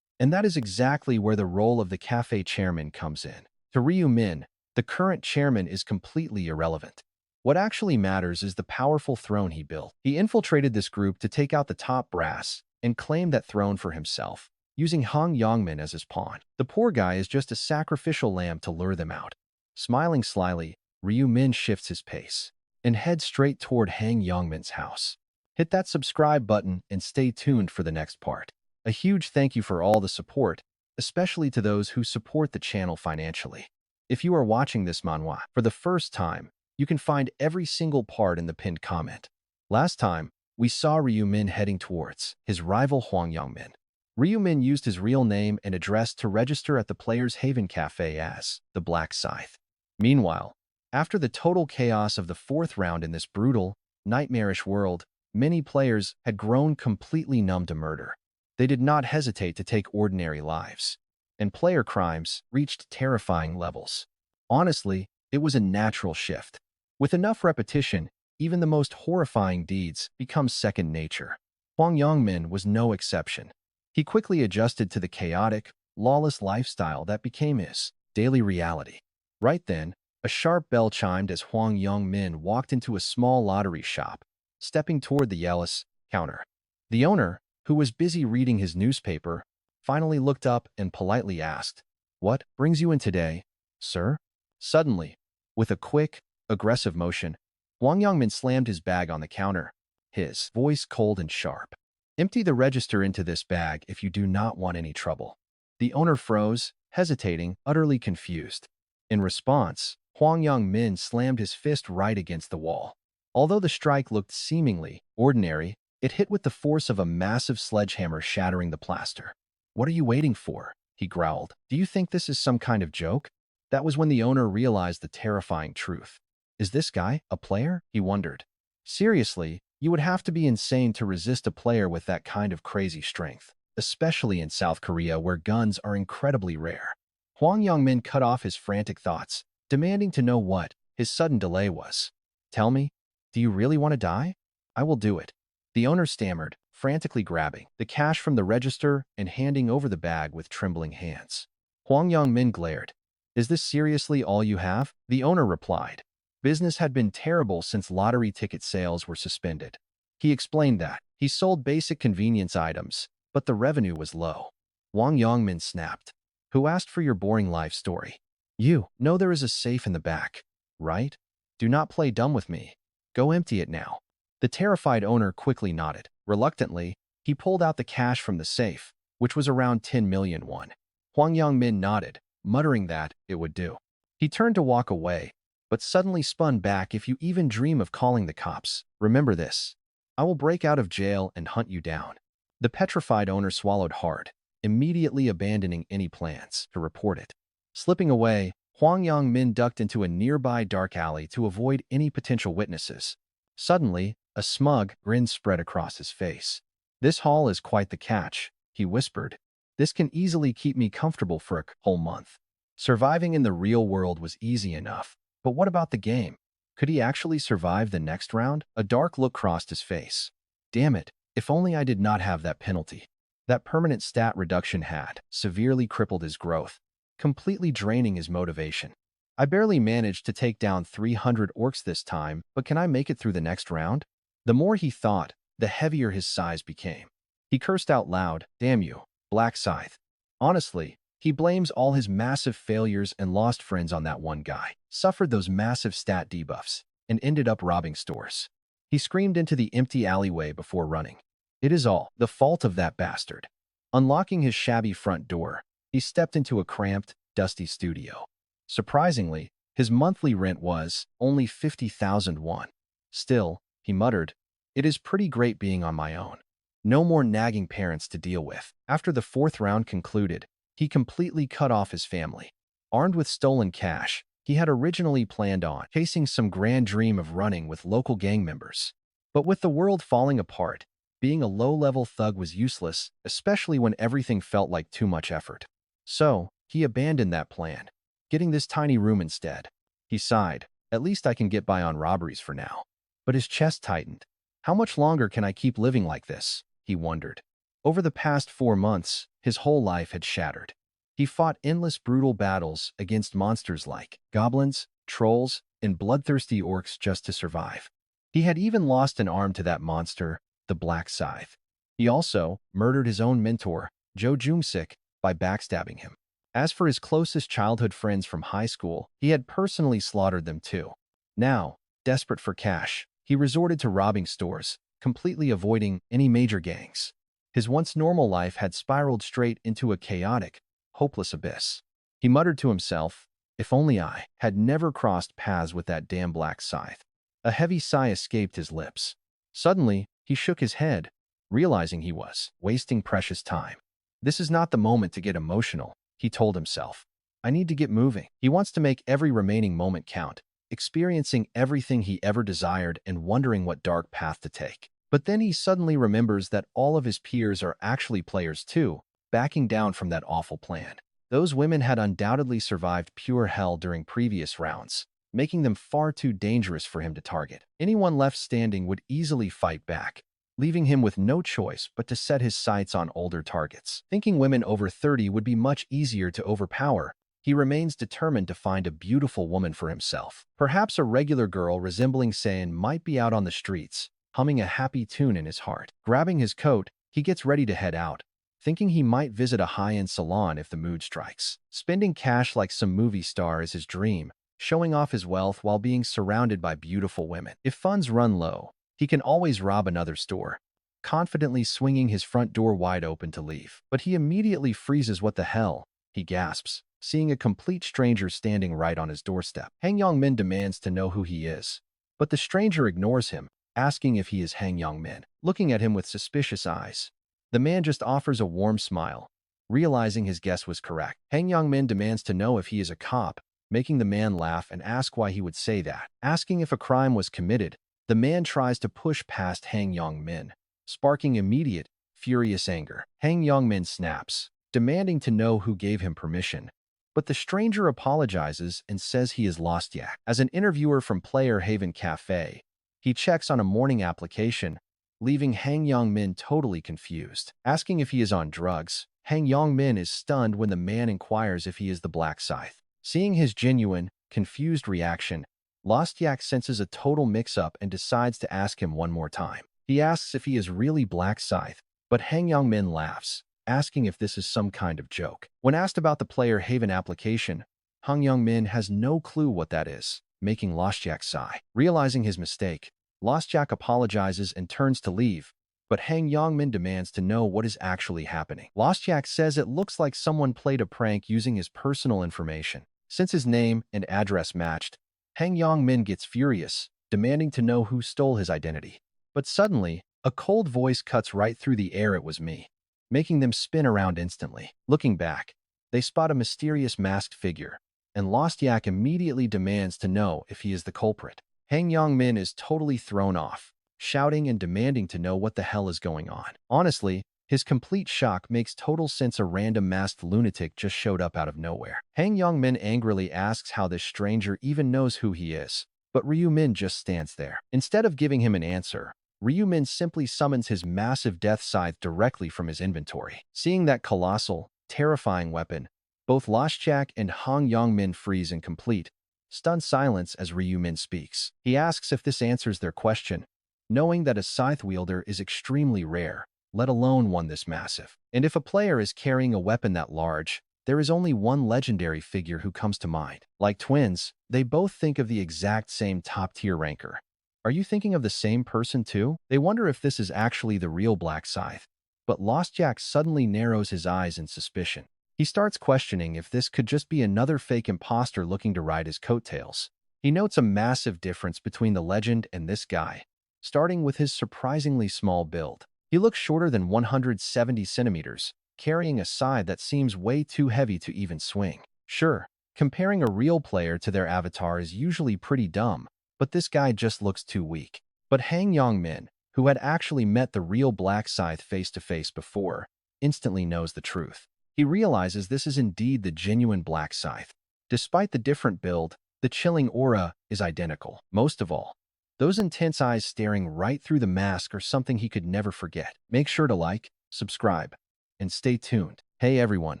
And that is exactly where the role of the cafe chairman comes in. To Ryu-min, the current chairman is completely irrelevant. What actually matters is the powerful throne he built. He infiltrated this group to take out the top brass and claim that throne for himself, using Hong Yongmin as his pawn. The poor guy is just a sacrificial lamb to lure them out. Smiling slyly, Ryu-min shifts his pace and heads straight toward Han Yongmin's house. Hit that subscribe button and stay tuned for the next part. A huge thank you for all the support, especially to those who support the channel financially. If you are watching this manhwa for the first time, you can find every single part in the pinned comment. Last time, we saw Ryu-min heading towards his rival Hwang Yongmin. Ryu-min used his real name and address to register at the Players' Haven Cafe as the Black Scythe. Meanwhile, after the total chaos of the fourth round in this brutal, nightmarish world, many players had grown completely numb to murder. They did not hesitate to take ordinary lives, and player crimes reached terrifying levels. Honestly, it was a natural shift. With enough repetition, even the most horrifying deeds become second nature. Hwang Yongmin was no exception. He quickly adjusted to the chaotic, lawless lifestyle that became his daily reality. Right then, a sharp bell chimed as Hwang Yongmin walked into a small lottery shop, stepping toward the yellow's counter. The owner, who was busy reading his newspaper, finally looked up and politely asked, "What brings you in today, sir?" Suddenly, with a quick, aggressive motion, Hwang Yongmin slammed his bag on the counter, his voice cold and sharp. "Empty the register into this bag if you do not want any trouble." The owner froze, hesitating, utterly confused. In response, Hwang Yongmin slammed his fist right against the wall. Although the strike looked seemingly ordinary, it hit with the force of a massive sledgehammer shattering the plaster. "What are you waiting for?" he growled. "Do you think this is some kind of joke?" That was when the owner realized the terrifying truth. Is this guy a player? He wondered. Seriously, you would have to be insane to resist a player with that kind of crazy strength, especially in South Korea where guns are incredibly rare. Hwang Yongmin cut off his frantic thoughts, demanding to know what his sudden delay was. "Tell me, do you really want to die? I will do it." The owner stammered, frantically grabbing the cash from the register and handing over the bag with trembling hands. Hwang Yongmin glared. "Is this seriously all you have?" The owner replied. Business had been terrible since lottery ticket sales were suspended. He explained that he sold basic convenience items, but the revenue was low. Hwang Yongmin snapped. "Who asked for your boring life story? You know there is a safe in the back, right? Do not play dumb with me. Go empty it now." The terrified owner quickly nodded. Reluctantly, he pulled out the cash from the safe, which was around 10 million won. Hwang Yongmin nodded, muttering that it would do. He turned to walk away, but suddenly spun back. "If you even dream of calling the cops, remember this. I will break out of jail and hunt you down." The petrified owner swallowed hard, immediately abandoning any plans to report it. Slipping away, Hwang Yongmin ducked into a nearby dark alley to avoid any potential witnesses. Suddenly, a smug grin spread across his face. "This haul is quite the catch," he whispered. "This can easily keep me comfortable for a whole month." Surviving in the real world was easy enough, but what about the game? Could he actually survive the next round? A dark look crossed his face. Damn it, if only I did not have that penalty. That permanent stat reduction had severely crippled his growth, completely draining his motivation. I barely managed to take down 300 orcs this time, but can I make it through the next round? The more he thought, the heavier his sighs became. He cursed out loud, "Damn you, Black Scythe." Honestly, he blames all his massive failures and lost friends on that one guy, suffered those massive stat debuffs, and ended up robbing stores. He screamed into the empty alleyway before running. It is all the fault of that bastard. Unlocking his shabby front door, he stepped into a cramped, dusty studio. Surprisingly, his monthly rent was only 50,000 won. Still, he muttered, "It is pretty great being on my own. No more nagging parents to deal with." After the fourth round concluded, he completely cut off his family. Armed with stolen cash, he had originally planned on chasing some grand dream of running with local gang members. But with the world falling apart, being a low-level thug was useless, especially when everything felt like too much effort. So, he abandoned that plan, getting this tiny room instead. He sighed, "At least I can get by on robberies for now." But his chest tightened. How much longer can I keep living like this? He wondered. Over the past 4 months, his whole life had shattered. He fought endless brutal battles against monsters like goblins, trolls, and bloodthirsty orcs just to survive. He had even lost an arm to that monster, the Black Scythe. He also murdered his own mentor, Joe Jungsik, by backstabbing him. As for his closest childhood friends from high school, he had personally slaughtered them too. Now, desperate for cash, he resorted to robbing stores, completely avoiding any major gangs. His once normal life had spiraled straight into a chaotic, hopeless abyss. He muttered to himself, "If only I had never crossed paths with that damn Black Scythe." A heavy sigh escaped his lips. Suddenly, he shook his head, realizing he was wasting precious time. "This is not the moment to get emotional," he told himself. "I need to get moving." He wants to make every remaining moment count, experiencing everything he ever desired and wondering what dark path to take. But then he suddenly remembers that all of his peers are actually players too, backing down from that awful plan. Those women had undoubtedly survived pure hell during previous rounds, making them far too dangerous for him to target. Anyone left standing would easily fight back, leaving him with no choice but to set his sights on older targets. Thinking women over 30 would be much easier to overpower, he remains determined to find a beautiful woman for himself. Perhaps a regular girl resembling Sayin might be out on the streets, humming a happy tune in his heart. Grabbing his coat, he gets ready to head out, thinking he might visit a high-end salon if the mood strikes. Spending cash like some movie star is his dream, showing off his wealth while being surrounded by beautiful women. If funds run low, he can always rob another store, confidently swinging his front door wide open to leave. But he immediately freezes. "What the hell?" he gasps, seeing a complete stranger standing right on his doorstep. Han Yong-min demands to know who he is, but the stranger ignores him, asking if he is Han Yong-min. Looking at him with suspicious eyes, the man just offers a warm smile, realizing his guess was correct. Han Yong-min demands to know if he is a cop, making the man laugh and ask why he would say that. Asking if a crime was committed, the man tries to push past Han Yong-min, sparking immediate, furious anger. Han Yong-min snaps, demanding to know who gave him permission. But the stranger apologizes and says he is lost yak. As an interviewer from Player Haven Cafe, he checks on a morning application, leaving Han Yong-min totally confused. Asking if he is on drugs, Han Yong-min is stunned when the man inquires if he is the Black Scythe. Seeing his genuine, confused reaction, Lost Yak senses a total mix-up and decides to ask him one more time. He asks if he is really Black Scythe, but Han Yong-min laughs, asking if this is some kind of joke. When asked about the Player Haven application, Han Yong-min has no clue what that is, making Lost Yak sigh. Realizing his mistake, Lost Yak apologizes and turns to leave, but Han Yong-min demands to know what is actually happening. Lost Yak says it looks like someone played a prank using his personal information. Since his name and address matched, Han Yong-min gets furious, demanding to know who stole his identity. But suddenly, a cold voice cuts right through the air. "It was me," making them spin around instantly. Looking back, they spot a mysterious masked figure, and Lost Yak immediately demands to know if he is the culprit. Han Yong-min is totally thrown off, shouting and demanding to know what the hell is going on. Honestly, his complete shock makes total sense. A random masked lunatic just showed up out of nowhere. Han Yong-min angrily asks how this stranger even knows who he is, but Ryu-min just stands there. Instead of giving him an answer, Ryu-min simply summons his massive death scythe directly from his inventory. Seeing that colossal, terrifying weapon, both Lost Yak and Han Yong-min freeze in complete, Stunned silence as Ryu-min speaks. He asks if this answers their question, knowing that a scythe wielder is extremely rare, let alone one this massive. And if a player is carrying a weapon that large, there is only one legendary figure who comes to mind. Like twins, they both think of the exact same top-tier ranker. Are you thinking of the same person too? They wonder if this is actually the real Black Scythe. But Lost Jack suddenly narrows his eyes in suspicion. He starts questioning if this could just be another fake imposter looking to ride his coattails. He notes a massive difference between the legend and this guy, starting with his surprisingly small build. He looks shorter than 170 centimeters, carrying a scythe that seems way too heavy to even swing. Sure, comparing a real player to their avatar is usually pretty dumb, but this guy just looks too weak. But Han Yong-min, who had actually met the real Black Scythe face-to-face before, instantly knows the truth. He realizes this is indeed the genuine Black Scythe. Despite the different build, the chilling aura is identical. Most of all, those intense eyes staring right through the mask are something he could never forget. Make sure to like, subscribe, and stay tuned. Hey everyone,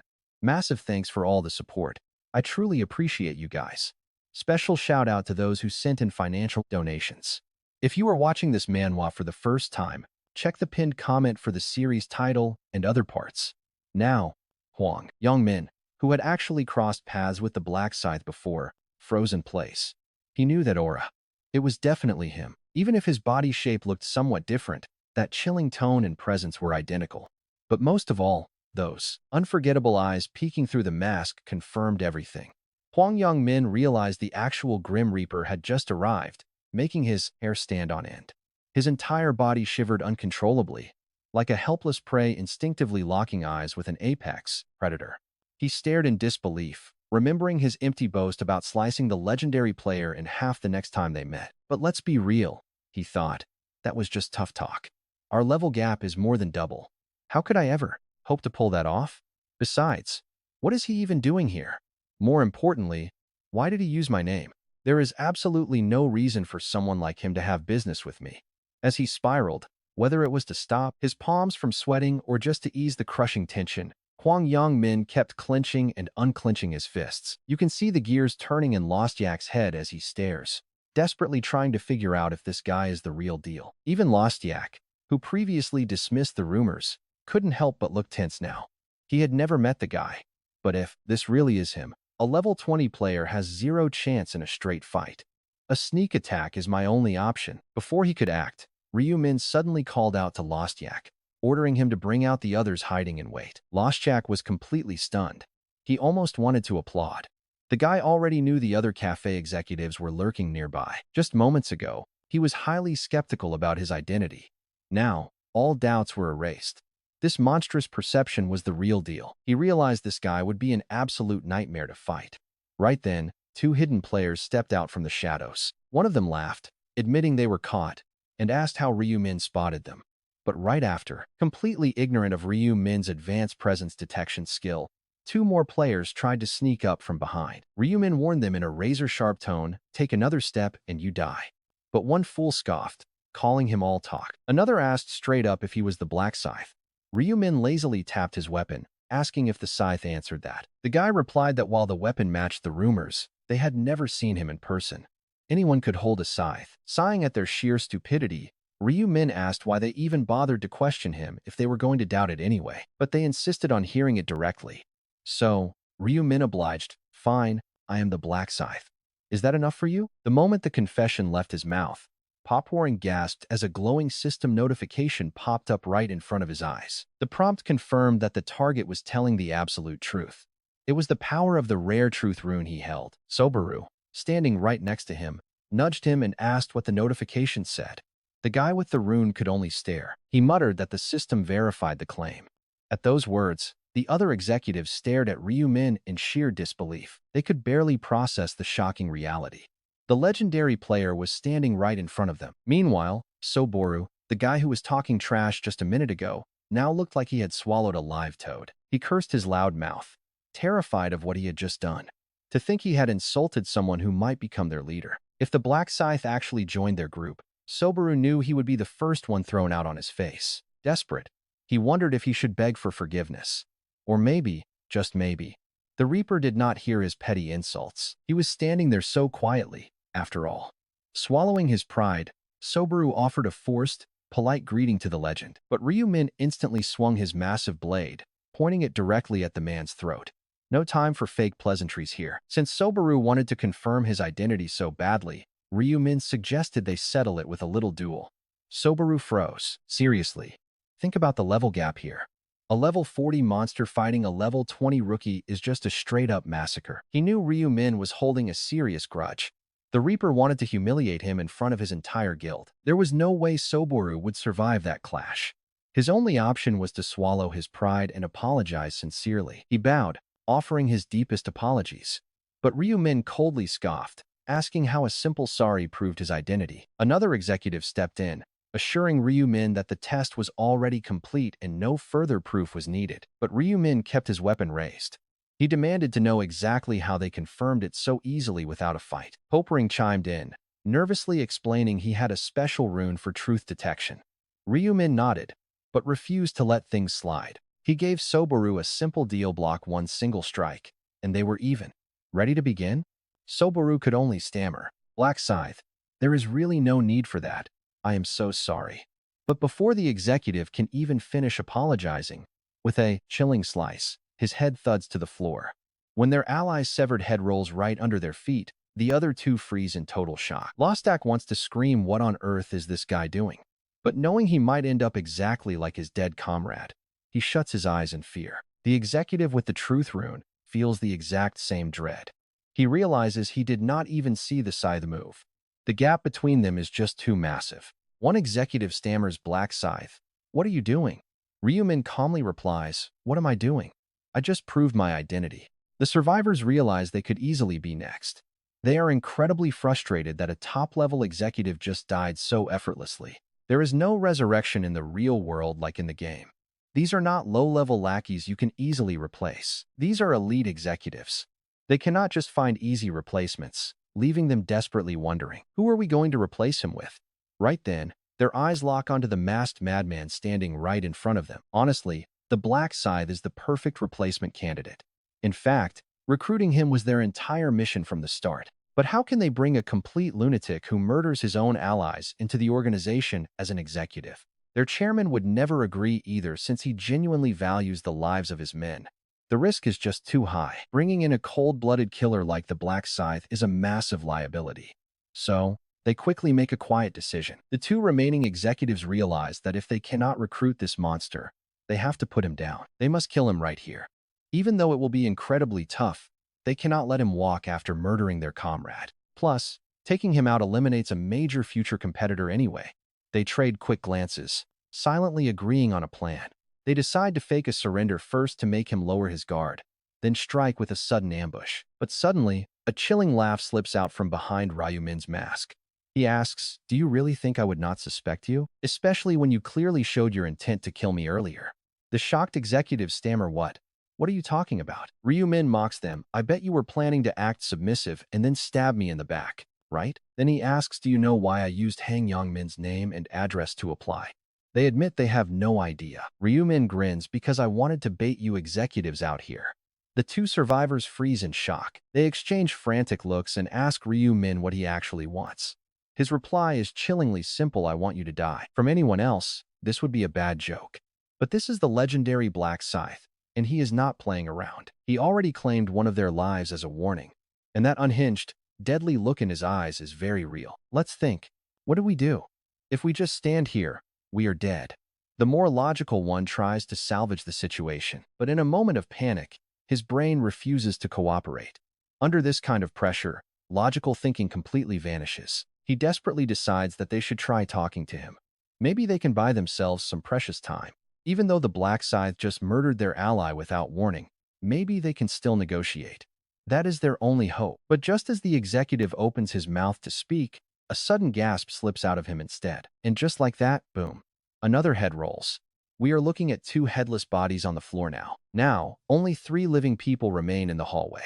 massive thanks for all the support. I truly appreciate you guys. Special shout out to those who sent in financial donations. If you are watching this manhwa for the first time, check the pinned comment for the series title and other parts. Now, Hwang Yong-min, who had actually crossed paths with the Black Scythe before, froze in place. He knew that aura. It was definitely him. Even if his body shape looked somewhat different, that chilling tone and presence were identical. But most of all, those unforgettable eyes peeking through the mask confirmed everything. Hwang Yong-min realized the actual Grim Reaper had just arrived, making his hair stand on end. His entire body shivered uncontrollably, like a helpless prey instinctively locking eyes with an apex predator. He stared in disbelief, remembering his empty boast about slicing the legendary player in half the next time they met. But let's be real, he thought. That was just tough talk. Our level gap is more than double. How could I ever hope to pull that off? Besides, what is he even doing here? More importantly, why did he use my name? There is absolutely no reason for someone like him to have business with me. As he spiraled, whether it was to stop his palms from sweating or just to ease the crushing tension, Hwang Yong-min kept clenching and unclenching his fists. You can see the gears turning in Lost Jack's head as he stares, desperately trying to figure out if this guy is the real deal. Even Lost Jack, who previously dismissed the rumors, couldn't help but look tense now. He had never met the guy. But if this really is him, a level 20 player has zero chance in a straight fight. A sneak attack is my only option. Before he could act, Ryu-min suddenly called out to Lost Jack, ordering him to bring out the others hiding in wait. Lost Jack was completely stunned. He almost wanted to applaud. The guy already knew the other cafe executives were lurking nearby. Just moments ago, he was highly skeptical about his identity. Now, all doubts were erased. This monstrous perception was the real deal. He realized this guy would be an absolute nightmare to fight. Right then, two hidden players stepped out from the shadows. One of them laughed, admitting they were caught, and asked how Ryu-min spotted them. But right after, completely ignorant of Ryu-min's advanced presence detection skill, two more players tried to sneak up from behind. Ryu-min warned them in a razor-sharp tone, "Take another step and you die." But one fool scoffed, calling him all talk. Another asked straight up if he was the Black Scythe. Ryu-min lazily tapped his weapon, asking if the scythe answered that. The guy replied that while the weapon matched the rumors, they had never seen him in person. Anyone could hold a scythe. Sighing at their sheer stupidity, Ryu-min asked why they even bothered to question him if they were going to doubt it anyway. But they insisted on hearing it directly. So, Ryu-min obliged, "Fine, I am the Black Scythe. Is that enough for you?" The moment the confession left his mouth, Popwarren gasped as a glowing system notification popped up right in front of his eyes. The prompt confirmed that the target was telling the absolute truth. It was the power of the rare truth rune he held. Sobaru, standing right next to him, nudged him and asked what the notification said. The guy with the rune could only stare. He muttered that the system verified the claim. At those words, the other executives stared at Ryu-min in sheer disbelief. They could barely process the shocking reality. The legendary player was standing right in front of them. Meanwhile, Soboru, the guy who was talking trash just a minute ago, now looked like he had swallowed a live toad. He cursed his loud mouth, terrified of what he had just done. To think he had insulted someone who might become their leader. If the Black Scythe actually joined their group, Soboru knew he would be the first one thrown out on his face. Desperate, he wondered if he should beg for forgiveness. Or maybe, just maybe, The Reaper did not hear his petty insults. He was standing there so quietly, after all. Swallowing his pride, Sobaru offered a forced, polite greeting to the legend, but Ryumin instantly swung his massive blade, pointing it directly at the man's throat. No time for fake pleasantries here. Since Sobaru wanted to confirm his identity so badly, Ryumin suggested they settle it with a little duel. Sobaru froze. Seriously, think about the level gap here. A level 40 monster fighting a level 20 rookie is just a straight-up massacre. He knew Ryumin was holding a serious grudge. The Reaper wanted to humiliate him in front of his entire guild. There was no way Sobaru would survive that clash. His only option was to swallow his pride and apologize sincerely. He bowed, offering his deepest apologies. But Ryumin coldly scoffed, asking how a simple sorry proved his identity. Another executive stepped in, assuring Ryumin that the test was already complete and no further proof was needed. But Ryumin kept his weapon raised. He demanded to know exactly how they confirmed it so easily without a fight. Popering chimed in, nervously explaining he had a special rune for truth detection. Ryumin nodded, but refused to let things slide. He gave Sobaru a simple deal: block one single strike, and they were even. Ready to begin? Sobaru could only stammer, "Black Scythe, there is really no need for that. I am so sorry." But before the executive can even finish apologizing, with a chilling slice, his head thuds to the floor. When their ally's severed head rolls right under their feet, the other two freeze in total shock. Lostak wants to scream, "What on earth is this guy doing?" But knowing he might end up exactly like his dead comrade, he shuts his eyes in fear. The executive with the truth rune feels the exact same dread. He realizes he did not even see the Scythe move. The gap between them is just too massive. One executive stammers, "Black Scythe, what are you doing?" Ryumin calmly replies, "What am I doing? I just proved my identity." The survivors realize they could easily be next. They are incredibly frustrated that a top-level executive just died so effortlessly. There is no resurrection in the real world like in the game. These are not low-level lackeys you can easily replace. These are elite executives. They cannot just find easy replacements, leaving them desperately wondering, who are we going to replace him with? Right then, their eyes lock onto the masked madman standing right in front of them. Honestly, the Black Scythe is the perfect replacement candidate. In fact, recruiting him was their entire mission from the start. But how can they bring a complete lunatic who murders his own allies into the organization as an executive? Their chairman would never agree either, since he genuinely values the lives of his men. The risk is just too high. Bringing in a cold-blooded killer like the Black Scythe is a massive liability. So, they quickly make a quiet decision. The two remaining executives realize that if they cannot recruit this monster, they have to put him down. They must kill him right here. Even though it will be incredibly tough, they cannot let him walk after murdering their comrade. Plus, taking him out eliminates a major future competitor anyway. They trade quick glances, silently agreeing on a plan. They decide to fake a surrender first to make him lower his guard, then strike with a sudden ambush. But suddenly, a chilling laugh slips out from behind Ryumin's mask. He asks, "Do you really think I would not suspect you? Especially when you clearly showed your intent to kill me earlier." The shocked executives stammer, What are you talking about?" Ryumin mocks them, "I bet you were planning to act submissive and then stab me in the back, right?" Then he asks, "Do you know why I used Hang Yongmin's name and address to apply?" They admit they have no idea. Ryumin grins, "Because I wanted to bait you executives out here." The two survivors freeze in shock. They exchange frantic looks and ask Ryumin what he actually wants. His reply is chillingly simple: "I want you to die." From anyone else, this would be a bad joke. But this is the legendary Black Scythe, and he is not playing around. He already claimed one of their lives as a warning, and that unhinged, deadly look in his eyes is very real. Let's think. What do we do? If we just stand here, we are dead. The more logical one tries to salvage the situation, but in a moment of panic, his brain refuses to cooperate. Under this kind of pressure, logical thinking completely vanishes. He desperately decides that they should try talking to him. Maybe they can buy themselves some precious time. Even though the Black Scythe just murdered their ally without warning, maybe they can still negotiate. That is their only hope. But just as the executive opens his mouth to speak, a sudden gasp slips out of him instead. And just like that, boom, another head rolls. We are looking at two headless bodies on the floor now. Now, only 3 living people remain in the hallway.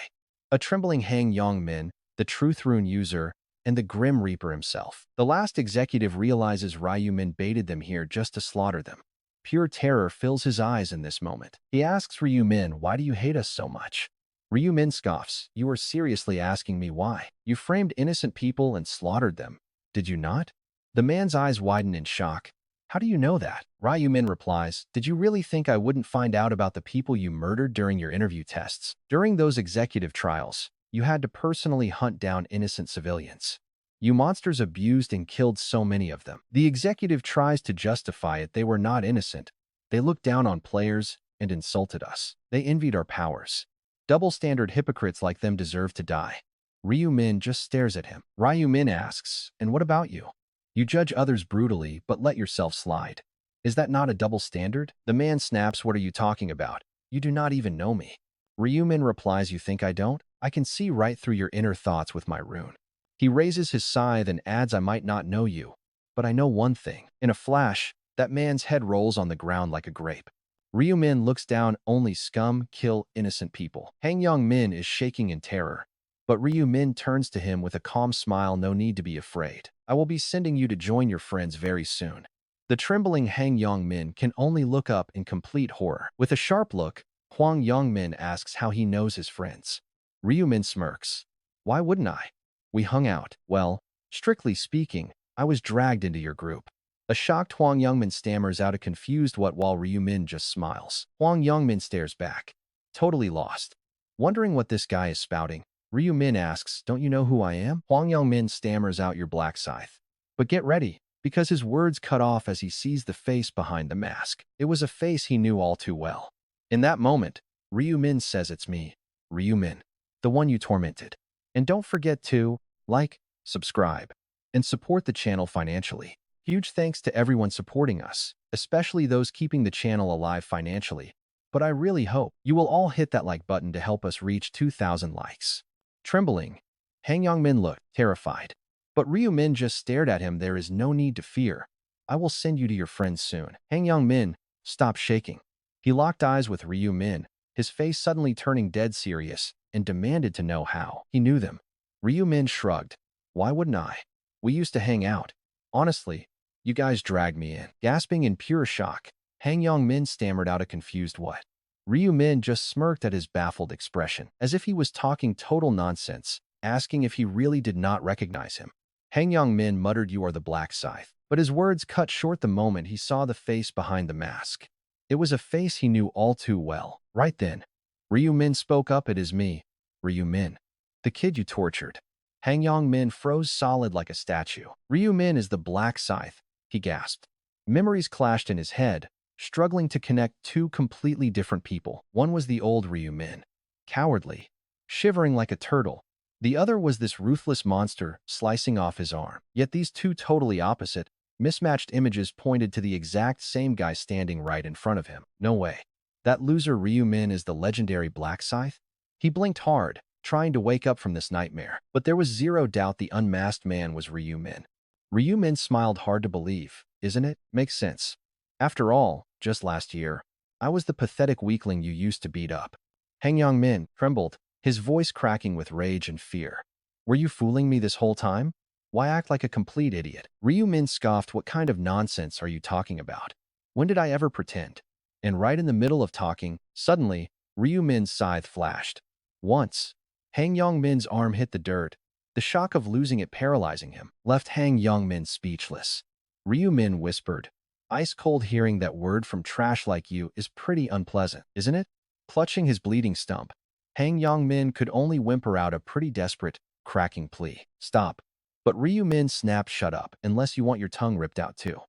A trembling Hang Yongmin, the Truth Rune user, and the Grim Reaper himself. The last executive realizes Ryumin baited them here just to slaughter them. Pure terror fills his eyes in this moment. He asks Ryumin, "Why do you hate us so much?" Ryu Min scoffs. You are seriously asking me why? You framed innocent people and slaughtered them. Did you not? The man's eyes widen in shock. How do you know that? Ryu Min replies, did you really think I wouldn't find out about the people you murdered during your interview tests? During those executive trials, you had to personally hunt down innocent civilians. You monsters abused and killed so many of them. The executive tries to justify it. They were not innocent. They looked down on players and insulted us. They envied our powers. Double-standard hypocrites like them deserve to die. Ryu Min just stares at him. Ryu Min asks, and what about you? You judge others brutally, but let yourself slide. Is that not a double standard? The man snaps, what are you talking about? You do not even know me. Ryu Min replies, you think I don't? I can see right through your inner thoughts with my rune. He raises his scythe and adds, I might not know you, but I know one thing. In a flash, that man's head rolls on the ground like a grape. Ryu Min looks down, only scum kill innocent people. Hang Yong Min is shaking in terror, but Ryu Min turns to him with a calm smile, no need to be afraid. I will be sending you to join your friends very soon. The trembling Hang Yong Min can only look up in complete horror. With a sharp look, Hwang Yong Min asks how he knows his friends. Ryu Min smirks. Why wouldn't I? We hung out. Well, strictly speaking, I was dragged into your group. A shocked Hwang Yongmin stammers out a confused what while Ryu Min just smiles. Hwang Yongmin stares back, totally lost. Wondering what this guy is spouting, Ryu Min asks, don't you know who I am? Hwang Yongmin stammers out, your black scythe. But get ready, because his words cut off as he sees the face behind the mask. It was a face he knew all too well. In that moment, Ryu Min says, it's me, Ryu Min, the one you tormented. And don't forget to like, subscribe, and support the channel financially. Huge thanks to everyone supporting us, especially those keeping the channel alive financially. But I really hope you will all hit that like button to help us reach 2,000 likes. Trembling, Hang Yongmin looked terrified. But Ryu Min just stared at him. There is no need to fear. I will send you to your friends soon. Hang Yongmin stopped shaking. He locked eyes with Ryu Min, his face suddenly turning dead serious, and demanded to know how he knew them. Ryu Min shrugged. Why wouldn't I? We used to hang out. Honestly, you guys dragged me in. Gasping in pure shock, Hang Yongmin stammered out a confused what. Ryu Min just smirked at his baffled expression, as if he was talking total nonsense, asking if he really did not recognize him. Hang Yongmin muttered, you are the black scythe. But his words cut short the moment he saw the face behind the mask. It was a face he knew all too well. Right then, Ryu Min spoke up, it is me, Ryu Min, the kid you tortured. Hang Yongmin froze solid like a statue. Ryu Min is the black scythe, he gasped. Memories clashed in his head, struggling to connect two completely different people. One was the old Ryu Min, cowardly, shivering like a turtle. The other was this ruthless monster slicing off his arm. Yet these two totally opposite, mismatched images pointed to the exact same guy standing right in front of him. No way. That loser Ryu Min is the legendary black scythe? He blinked hard, trying to wake up from this nightmare. But there was zero doubt the unmasked man was Ryu Min. Ryu Min smiled, hard to believe, isn't it? Makes sense. After all, just last year, I was the pathetic weakling you used to beat up. Hang Yongmin trembled, his voice cracking with rage and fear. Were you fooling me this whole time? Why act like a complete idiot? Ryu Min scoffed, what kind of nonsense are you talking about? When did I ever pretend? And right in the middle of talking, suddenly, Ryu Min's scythe flashed. Once, Hang Yongmin's arm hit the dirt. The shock of losing it paralyzing him left Hang Yongmin speechless. Ryu Min whispered, ice cold. Hearing that word from trash like you is pretty unpleasant, isn't it? Clutching his bleeding stump, Hang Yongmin could only whimper out a pretty desperate, cracking plea. Stop. But Ryu Min snapped, shut up, unless you want your tongue ripped out too.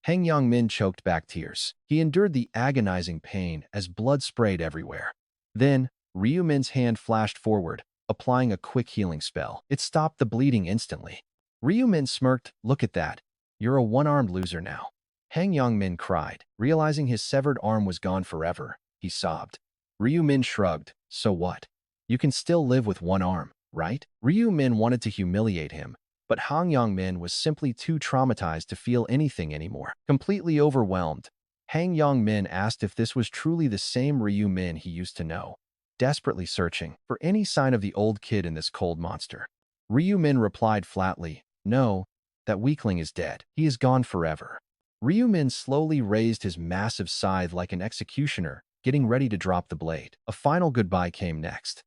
Hang Yongmin choked back tears. He endured the agonizing pain as blood sprayed everywhere. Then, Ryu Min's hand flashed forward, applying a quick healing spell. It stopped the bleeding instantly. Ryu Min smirked, look at that. You're a one-armed loser now. Hang Yongmin cried. Realizing his severed arm was gone forever, he sobbed. Ryu Min shrugged, so what? You can still live with one arm, right? Ryu Min wanted to humiliate him, but Hang Yongmin was simply too traumatized to feel anything anymore. Completely overwhelmed, Hang Yongmin asked if this was truly the same Ryu Min he used to know, desperately searching for any sign of the old kid in this cold monster. Ryu Min replied flatly, no, that weakling is dead. He is gone forever. Ryu Min slowly raised his massive scythe like an executioner, getting ready to drop the blade. A final goodbye came next.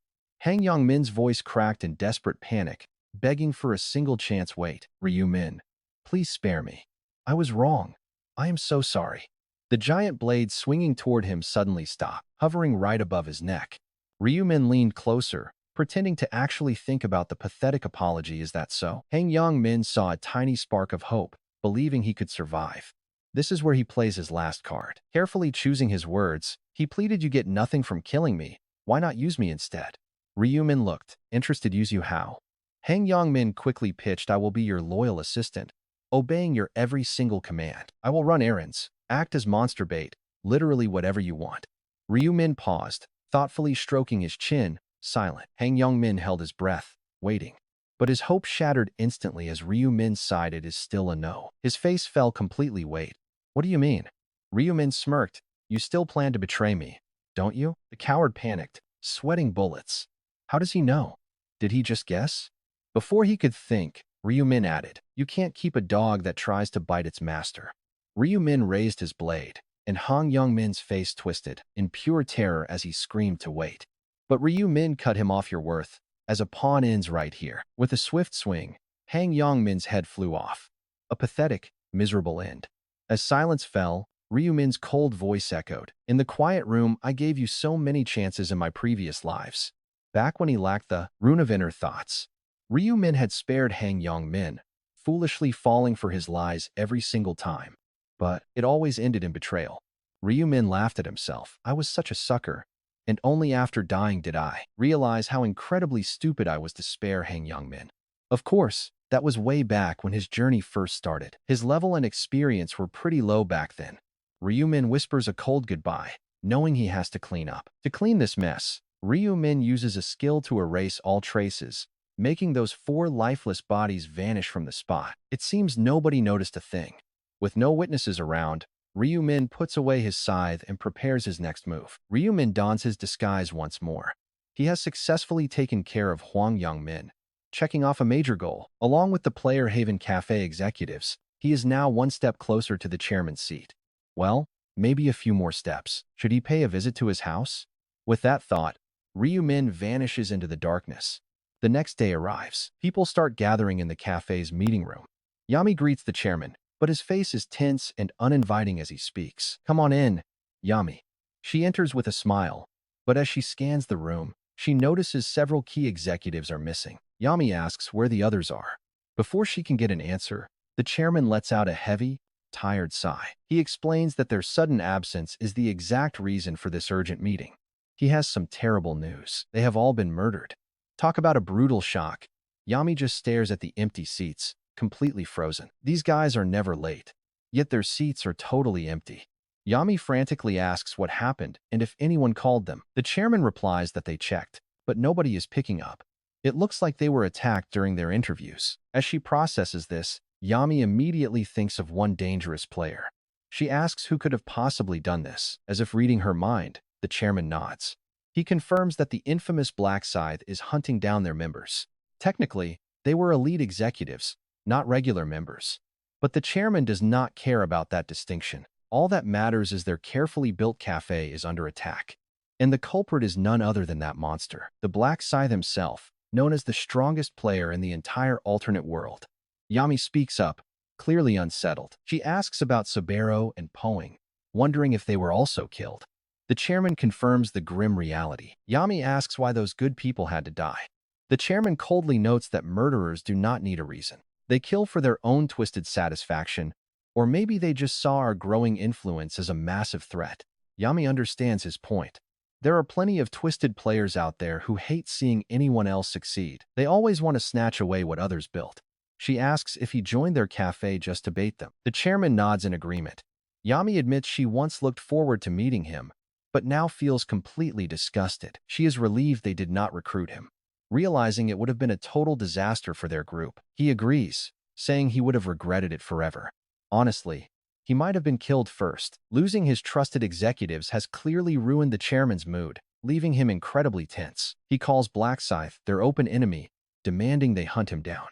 Hang Yong-min's voice cracked in desperate panic, begging for a single chance. Wait, Ryu-min. Please spare me. I was wrong. I am so sorry. The giant blade swinging toward him suddenly stopped, hovering right above his neck. Ryu-min leaned closer, pretending to actually think about the pathetic apology. Is that so? Hang Yong-min saw a tiny spark of hope, believing he could survive. This is where he plays his last card. Carefully choosing his words, he pleaded, you get nothing from killing me. Why not use me instead? Ryu-min looked, interested. Use you how? Hang Yong-min quickly pitched, I will be your loyal assistant, obeying your every single command. I will run errands, act as monster bait, literally whatever you want. Ryu-min paused, thoughtfully stroking his chin, silent. Hang Yong-min held his breath, waiting. But his hope shattered instantly as Ryu-min sighed. It is still a no. His face fell completely. Wait. What do you mean? Ryu-min smirked. You still plan to betray me, don't you? The coward panicked, sweating bullets. How does he know? Did he just guess? Before he could think, Ryu-min added, you can't keep a dog that tries to bite its master. Ryu-min raised his blade, and Hang Yong-min's face twisted in pure terror as he screamed to wait. But Ryu-min cut him off. Your worth as a pawn ends right here. With a swift swing, Hang Yong-min's head flew off. A pathetic, miserable end. As silence fell, Ryu-min's cold voice echoed. In the quiet room, I gave you so many chances in my previous lives. Back when he lacked the rune of inner thoughts. Ryu-min had spared Hang Yong-min, foolishly falling for his lies every single time. But it always ended in betrayal. Ryu-min laughed at himself. I was such a sucker, and only after dying did I realize how incredibly stupid I was to spare Hang Yong-min. Of course, that was way back when his journey first started. His level and experience were pretty low back then. Ryu-min whispers a cold goodbye, knowing he has to clean up. To clean this mess, Ryu-min uses a skill to erase all traces, making those 4 lifeless bodies vanish from the spot. It seems nobody noticed a thing. With no witnesses around, Ryu-min puts away his scythe and prepares his next move. Ryu-min dons his disguise once more. He has successfully taken care of Hwang Yong-min, checking off a major goal. Along with the Player Haven Cafe executives, he is now one step closer to the chairman's seat. Well, maybe a few more steps. Should he pay a visit to his house? With that thought, Ryu-min vanishes into the darkness. The next day arrives. People start gathering in the cafe's meeting room. Yami greets the chairman, but his face is tense and uninviting as he speaks. Come on in, Yami. She enters with a smile, but as she scans the room, she notices several key executives are missing. Yami asks where the others are. Before she can get an answer, the chairman lets out a heavy, tired sigh. He explains that their sudden absence is the exact reason for this urgent meeting. He has some terrible news. They have all been murdered. Talk about a brutal shock. Yami just stares at the empty seats, completely frozen. These guys are never late, yet their seats are totally empty. Yami frantically asks what happened and if anyone called them. The chairman replies that they checked, but nobody is picking up. It looks like they were attacked during their interviews. As she processes this, Yami immediately thinks of one dangerous player. She asks who could have possibly done this. As if reading her mind, the chairman nods. He confirms that the infamous Black Scythe is hunting down their members. Technically, they were elite executives, not regular members. But the chairman does not care about that distinction. All that matters is their carefully built cafe is under attack. And the culprit is none other than that monster, the Black Scythe himself, known as the strongest player in the entire alternate world. Yami speaks up, clearly unsettled. She asks about Sabero and Poing, wondering if they were also killed. The chairman confirms the grim reality. Yami asks why those good people had to die. The chairman coldly notes that murderers do not need a reason. They kill for their own twisted satisfaction, or maybe they just saw our growing influence as a massive threat. Yami understands his point. There are plenty of twisted players out there who hate seeing anyone else succeed. They always want to snatch away what others built. She asks if he joined their cafe just to bait them. The chairman nods in agreement. Yami admits she once looked forward to meeting him, but now feels completely disgusted. She is relieved they did not recruit him, realizing it would have been a total disaster for their group. He agrees, saying he would have regretted it forever. Honestly, he might have been killed first. Losing his trusted executives has clearly ruined the chairman's mood, leaving him incredibly tense. He calls Black Scythe their open enemy, demanding they hunt him down.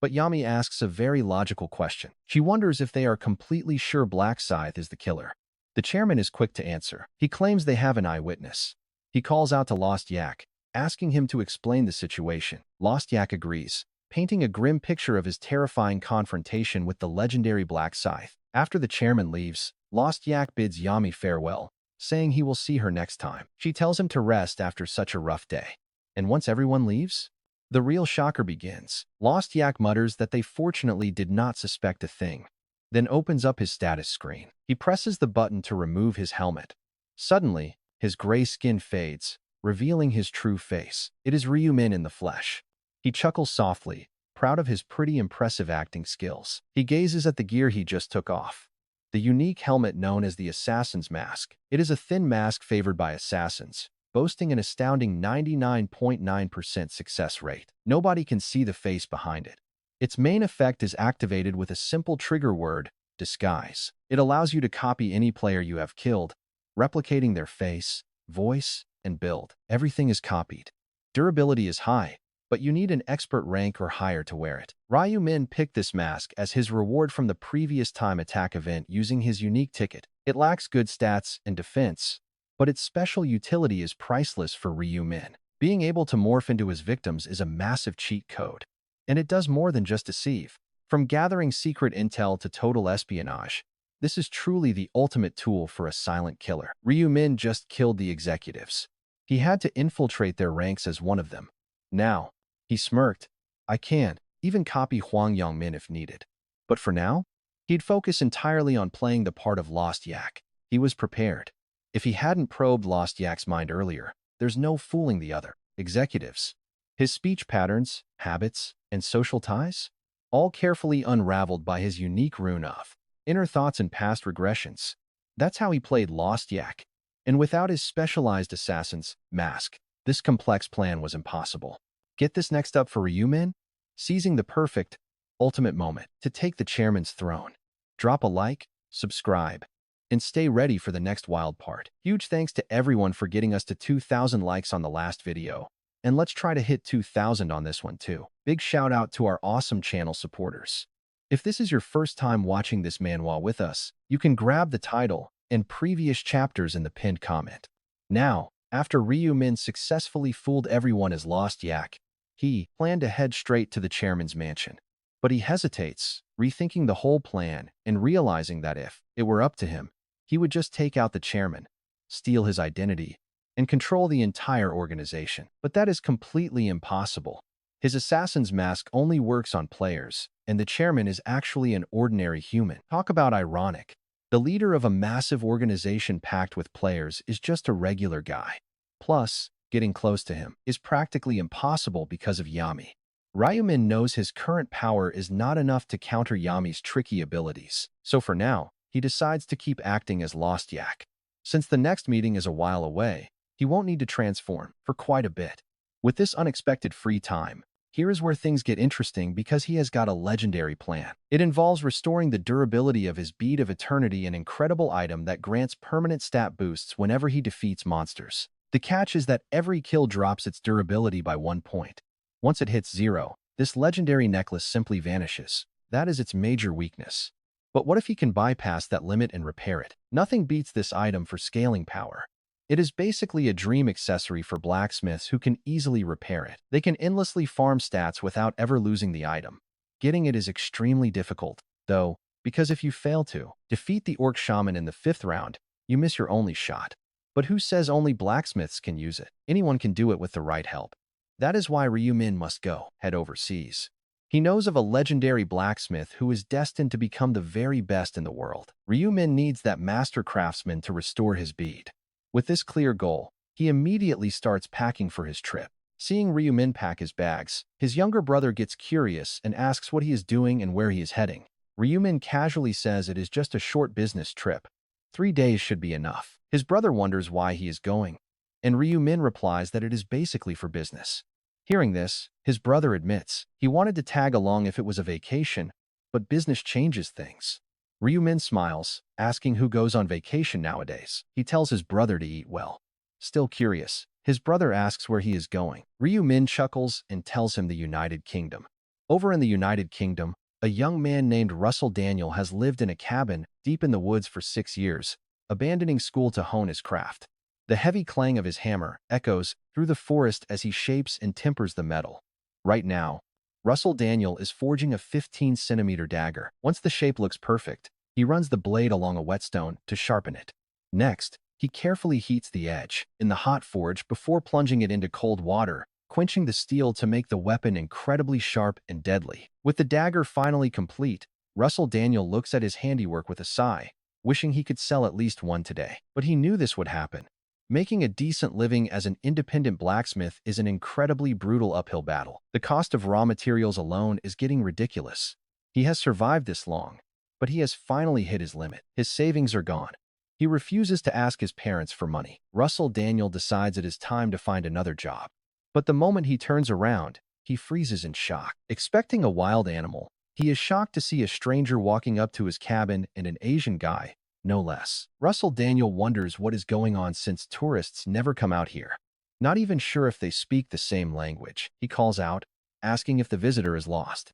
But Yami asks a very logical question. She wonders if they are completely sure Black Scythe is the killer. The chairman is quick to answer. He claims they have an eyewitness. He calls out to Lost Yak, asking him to explain the situation. Lost Yak agrees, painting a grim picture of his terrifying confrontation with the legendary Black Scythe. After the chairman leaves, Lost Yak bids Yami farewell, saying he will see her next time. She tells him to rest after such a rough day. And once everyone leaves, the real shocker begins. Lost Yak mutters that they fortunately did not suspect a thing, then opens up his status screen. He presses the button to remove his helmet. Suddenly, his gray skin fades, revealing his true face. It is Ryumin in the flesh. He chuckles softly, proud of his pretty impressive acting skills. He gazes at the gear he just took off, the unique helmet known as the Assassin's Mask. It is a thin mask favored by assassins, boasting an astounding 99.9% success rate. Nobody can see the face behind it. Its main effect is activated with a simple trigger word, disguise. It allows you to copy any player you have killed, replicating their face, voice, and build. Everything is copied. Durability is high, but you need an expert rank or higher to wear it. Ryumin picked this mask as his reward from the previous time attack event using his unique ticket. It lacks good stats and defense, but its special utility is priceless for Ryumin. Being able to morph into his victims is a massive cheat code, and it does more than just deceive. From gathering secret intel to total espionage, this is truly the ultimate tool for a silent killer. Ryumin just killed the executives. He had to infiltrate their ranks as one of them. Now, he smirked, I can even copy Huang Yongmin if needed. But for now, he'd focus entirely on playing the part of Lost Yak. He was prepared. If he hadn't probed Lost Yak's mind earlier, there's no fooling the other executives. His speech patterns, habits, and social ties, all carefully unraveled by his unique rune of inner thoughts and past regressions. That's how he played Lost Yak. And without his specialized assassin's mask, this complex plan was impossible. Get this next up for Ryumin, seizing the perfect, ultimate moment to take the chairman's throne. Drop a like, subscribe, and stay ready for the next wild part. Huge thanks to everyone for getting us to 2,000 likes on the last video. And let's try to hit 2,000 on this one too. Big shout out to our awesome channel supporters. If this is your first time watching this manhwa with us, you can grab the title and previous chapters in the pinned comment. Now, after Ryumin successfully fooled everyone as Lost Yak, he planned to head straight to the chairman's mansion. But he hesitates, rethinking the whole plan and realizing that if it were up to him, he would just take out the chairman, steal his identity, and control the entire organization. But that is completely impossible. His assassin's mask only works on players, and the chairman is actually an ordinary human. Talk about ironic. The leader of a massive organization packed with players is just a regular guy. Plus, getting close to him is practically impossible because of Yami. Ryumin knows his current power is not enough to counter Yami's tricky abilities. So for now, he decides to keep acting as Lost Yak. Since the next meeting is a while away, he won't need to transform for quite a bit. With this unexpected free time, here is where things get interesting because he has got a legendary plan. It involves restoring the durability of his Bead of Eternity, an incredible item that grants permanent stat boosts whenever he defeats monsters. The catch is that every kill drops its durability by 1 point. Once it hits 0, this legendary necklace simply vanishes. That is its major weakness. But what if he can bypass that limit and repair it? Nothing beats this item for scaling power. It is basically a dream accessory for blacksmiths who can easily repair it. They can endlessly farm stats without ever losing the item. Getting it is extremely difficult, though, because if you fail to defeat the Orc Shaman in the 5th round, you miss your only shot. But who says only blacksmiths can use it? Anyone can do it with the right help. That is why Ryumin must head overseas. He knows of a legendary blacksmith who is destined to become the very best in the world. Ryumin needs that master craftsman to restore his bead. With this clear goal, he immediately starts packing for his trip. Seeing Ryumin pack his bags, his younger brother gets curious and asks what he is doing and where he is heading. Ryumin casually says it is just a short business trip. 3 days should be enough. His brother wonders why he is going, and Ryumin replies that it is basically for business. Hearing this, his brother admits he wanted to tag along if it was a vacation, but business changes things. Ryumin smiles, asking who goes on vacation nowadays. He tells his brother to eat well. Still curious, his brother asks where he is going. Ryumin chuckles and tells him the United Kingdom. Over in the United Kingdom, a young man named Russell Daniel has lived in a cabin deep in the woods for 6 years, abandoning school to hone his craft. The heavy clang of his hammer echoes through the forest as he shapes and tempers the metal. Right now, Russell Daniel is forging a 15-centimeter dagger. Once the shape looks perfect, he runs the blade along a whetstone to sharpen it. Next, he carefully heats the edge in the hot forge before plunging it into cold water, quenching the steel to make the weapon incredibly sharp and deadly. With the dagger finally complete, Russell Daniel looks at his handiwork with a sigh, wishing he could sell at least one today. But he knew this would happen. Making a decent living as an independent blacksmith is an incredibly brutal uphill battle. The cost of raw materials alone is getting ridiculous. He has survived this long, but he has finally hit his limit. His savings are gone. He refuses to ask his parents for money. Russell Daniel decides it is time to find another job. But the moment he turns around, he freezes in shock. Expecting a wild animal, he is shocked to see a stranger walking up to his cabin and an Asian guy, no less. Russell Daniel wonders what is going on since tourists never come out here. Not even sure if they speak the same language, he calls out, asking if the visitor is lost.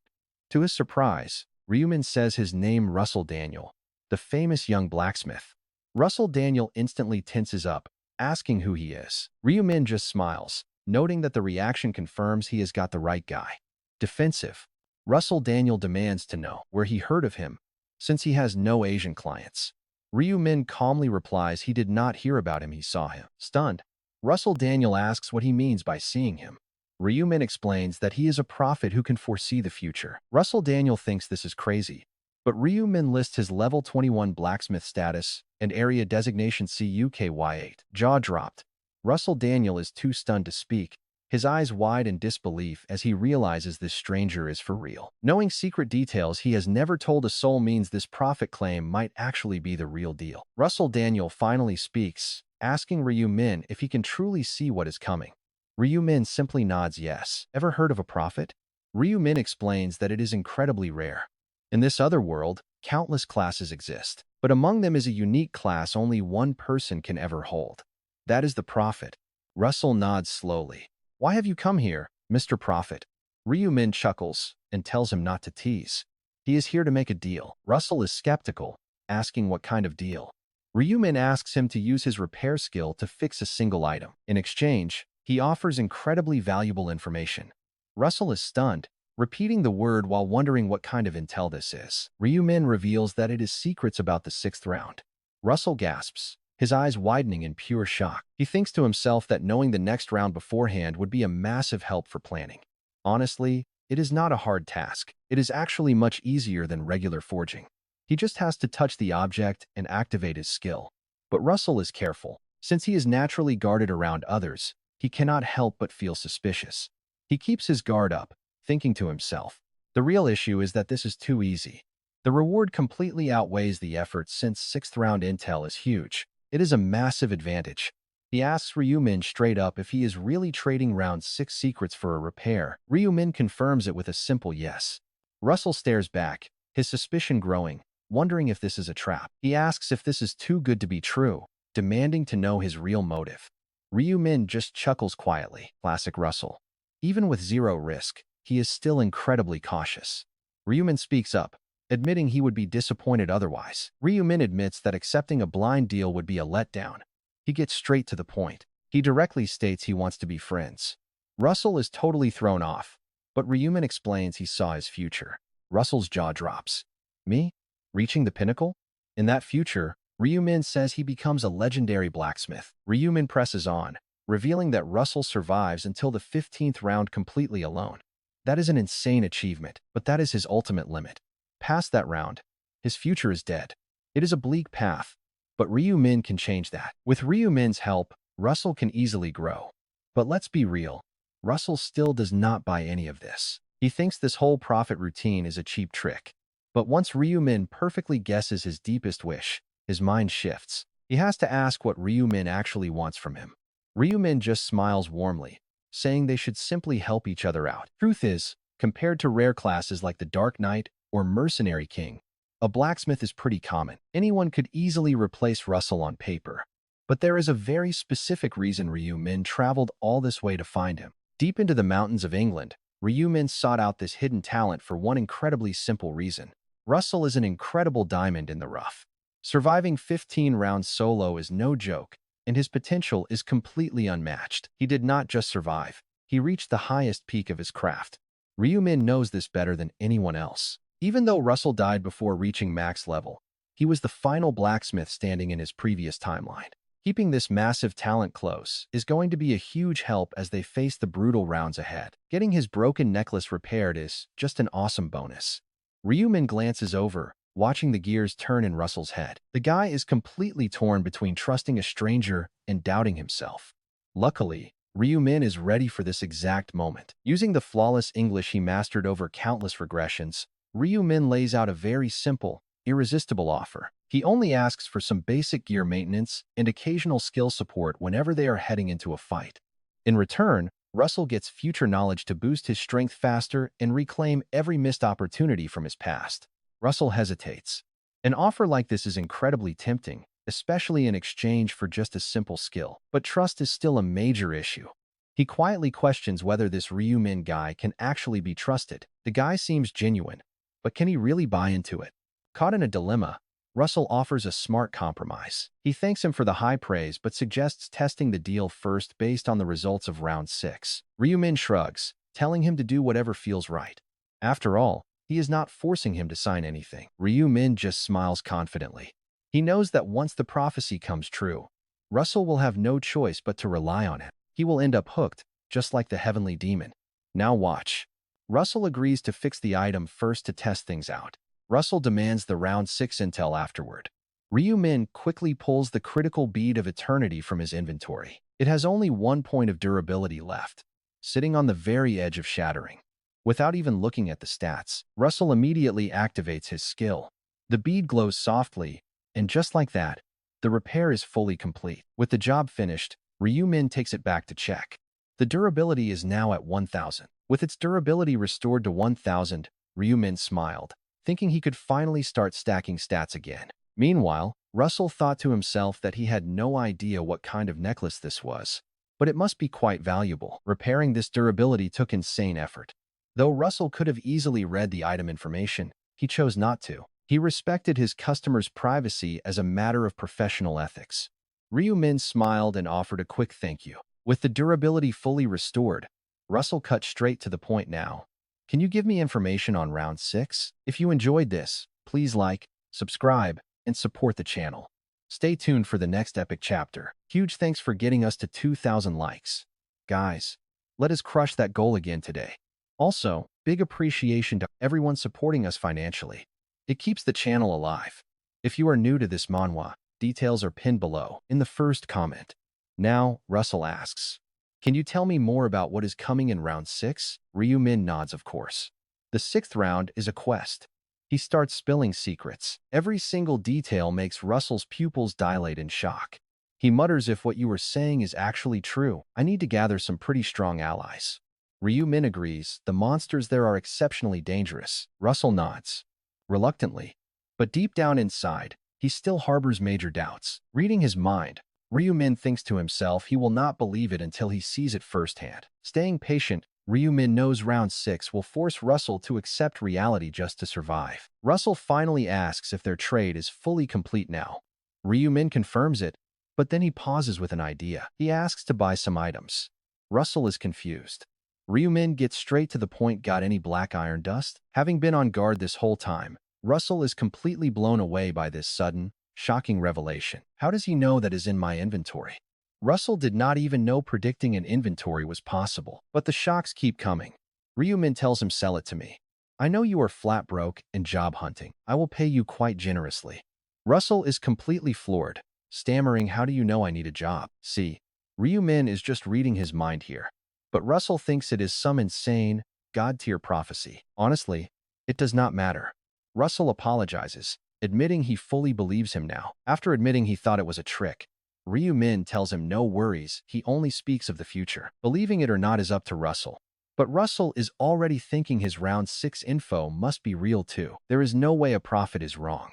To his surprise, Ryumin says his name Russell Daniel, the famous young blacksmith. Russell Daniel instantly tenses up, asking who he is. Ryumin just smiles, noting that the reaction confirms he has got the right guy. Defensive, Russell Daniel demands to know where he heard of him, since he has no Asian clients. Ryumin calmly replies he did not hear about him, he saw him. Stunned, Russell Daniel asks what he means by seeing him. Ryumin explains that he is a prophet who can foresee the future. Russell Daniel thinks this is crazy, but Ryumin lists his level 21 blacksmith status and area designation CUKY8. Jaw dropped, Russell Daniel is too stunned to speak, his eyes wide in disbelief as he realizes this stranger is for real. Knowing secret details he has never told a soul means this prophet claim might actually be the real deal. Russell Daniel finally speaks, asking Ryumin if he can truly see what is coming. Ryumin simply nods yes. Ever heard of a prophet? Ryumin explains that it is incredibly rare. In this other world, countless classes exist, but among them is a unique class only one person can ever hold. That is the prophet. Russell nods slowly. Why have you come here, Mr. Prophet? Ryumin chuckles and tells him not to tease. He is here to make a deal. Russell is skeptical, asking what kind of deal. Ryumin asks him to use his repair skill to fix a single item. In exchange, he offers incredibly valuable information. Russell is stunned, repeating the word while wondering what kind of intel this is. Ryumin reveals that it is secrets about the 6th round. Russell gasps, his eyes widening in pure shock. He thinks to himself that knowing the next round beforehand would be a massive help for planning. Honestly, it is not a hard task. It is actually much easier than regular forging. He just has to touch the object and activate his skill. But Russell is careful. Since he is naturally guarded around others, he cannot help but feel suspicious. He keeps his guard up, thinking to himself, the real issue is that this is too easy. The reward completely outweighs the effort since 6th round intel is huge. It is a massive advantage. He asks Ryumin straight up if he is really trading round 6 secrets for a repair. Ryumin confirms it with a simple yes. Russell stares back, his suspicion growing, wondering if this is a trap. He asks if this is too good to be true, demanding to know his real motive. Ryumin just chuckles quietly. Classic Russell. Even with zero risk, he is still incredibly cautious. Ryumin speaks up, admitting he would be disappointed otherwise. Ryumin admits that accepting a blind deal would be a letdown. He gets straight to the point. He directly states he wants to be friends. Russell is totally thrown off, but Ryumin explains he saw his future. Russell's jaw drops. Me? Reaching the pinnacle? In that future, Ryumin says he becomes a legendary blacksmith. Ryumin presses on, revealing that Russell survives until the 15th round completely alone. That is an insane achievement, but that is his ultimate limit. Past that round, his future is dead. It is a bleak path, but Ryumin can change that. With Ryumin's help, Russell can easily grow. But let's be real, Russell still does not buy any of this. He thinks this whole prophet routine is a cheap trick. But once Ryumin perfectly guesses his deepest wish, his mind shifts. He has to ask what Ryumin actually wants from him. Ryumin just smiles warmly, saying they should simply help each other out. Truth is, compared to rare classes like the Dark Knight or Mercenary King, a blacksmith is pretty common. Anyone could easily replace Russell on paper. But there is a very specific reason Ryumin traveled all this way to find him. Deep into the mountains of England, Ryumin sought out this hidden talent for one incredibly simple reason. Russell is an incredible diamond in the rough. Surviving 15 rounds solo is no joke, and his potential is completely unmatched. He did not just survive. He reached the highest peak of his craft. Ryumin knows this better than anyone else. Even though Russell died before reaching max level, he was the final blacksmith standing in his previous timeline. Keeping this massive talent close is going to be a huge help as they face the brutal rounds ahead. Getting his broken necklace repaired is just an awesome bonus. Ryumin glances over, watching the gears turn in Russell's head. The guy is completely torn between trusting a stranger and doubting himself. Luckily, Ryumin is ready for this exact moment. Using the flawless English he mastered over countless regressions, Ryumin lays out a very simple, irresistible offer. He only asks for some basic gear maintenance and occasional skill support whenever they are heading into a fight. In return, Russell gets future knowledge to boost his strength faster and reclaim every missed opportunity from his past. Russell hesitates. An offer like this is incredibly tempting, especially in exchange for just a simple skill. But trust is still a major issue. He quietly questions whether this Ryumin guy can actually be trusted. The guy seems genuine, but can he really buy into it? Caught in a dilemma, Russell offers a smart compromise. He thanks him for the high praise but suggests testing the deal first based on the results of round 6. Ryumin shrugs, telling him to do whatever feels right. After all, he is not forcing him to sign anything. Ryumin just smiles confidently. He knows that once the prophecy comes true, Russell will have no choice but to rely on it. He will end up hooked, just like the heavenly demon. Now watch. Russell agrees to fix the item first to test things out. Russell demands the round 6 intel afterward. Ryumin quickly pulls the critical bead of eternity from his inventory. It has only 1 point of durability left, sitting on the very edge of shattering. Without even looking at the stats, Russell immediately activates his skill. The bead glows softly, and just like that, the repair is fully complete. With the job finished, Ryumin takes it back to check. The durability is now at 1000. With its durability restored to 1000, Ryumin smiled, thinking he could finally start stacking stats again. Meanwhile, Russell thought to himself that he had no idea what kind of necklace this was, but it must be quite valuable. Repairing this durability took insane effort. Though Russell could have easily read the item information, he chose not to. He respected his customer's privacy as a matter of professional ethics. Ryumin smiled and offered a quick thank you. With the durability fully restored, Russell cut straight to the point now. Can you give me information on round 6? If you enjoyed this, please like, subscribe, and support the channel. Stay tuned for the next epic chapter. Huge thanks for getting us to 2,000 likes. Guys, let us crush that goal again today. Also, big appreciation to everyone supporting us financially. It keeps the channel alive. If you are new to this manhwa, details are pinned below in the first comment. Now, Russell asks, can you tell me more about what is coming in round 6? Ryumin nods, of course. The 6th round is a quest. He starts spilling secrets. Every single detail makes Russell's pupils dilate in shock. He mutters, if what you were saying is actually true, I need to gather some pretty strong allies. Ryumin agrees, the monsters there are exceptionally dangerous. Russell nods, reluctantly. But deep down inside, he still harbors major doubts. Reading his mind, Ryumin thinks to himself he will not believe it until he sees it firsthand. Staying patient, Ryumin knows round 6 will force Russell to accept reality just to survive. Russell finally asks if their trade is fully complete now. Ryumin confirms it, but then he pauses with an idea. He asks to buy some items. Russell is confused. Ryumin gets straight to the point. Got any black iron dust? Having been on guard this whole time, Russell is completely blown away by this sudden, shocking revelation. How does he know that is in my inventory? Russell did not even know predicting an inventory was possible. But the shocks keep coming. Ryumin tells him, sell it to me. I know you are flat broke and job hunting. I will pay you quite generously. Russell is completely floored, stammering, how do you know I need a job? See, Ryumin is just reading his mind here. But Russell thinks it is some insane, god-tier prophecy. Honestly, it does not matter. Russell apologizes, admitting he fully believes him now. After admitting he thought it was a trick, Ryumin tells him no worries, he only speaks of the future. Believing it or not is up to Russell. But Russell is already thinking his round 6 info must be real too. There is no way a prophet is wrong.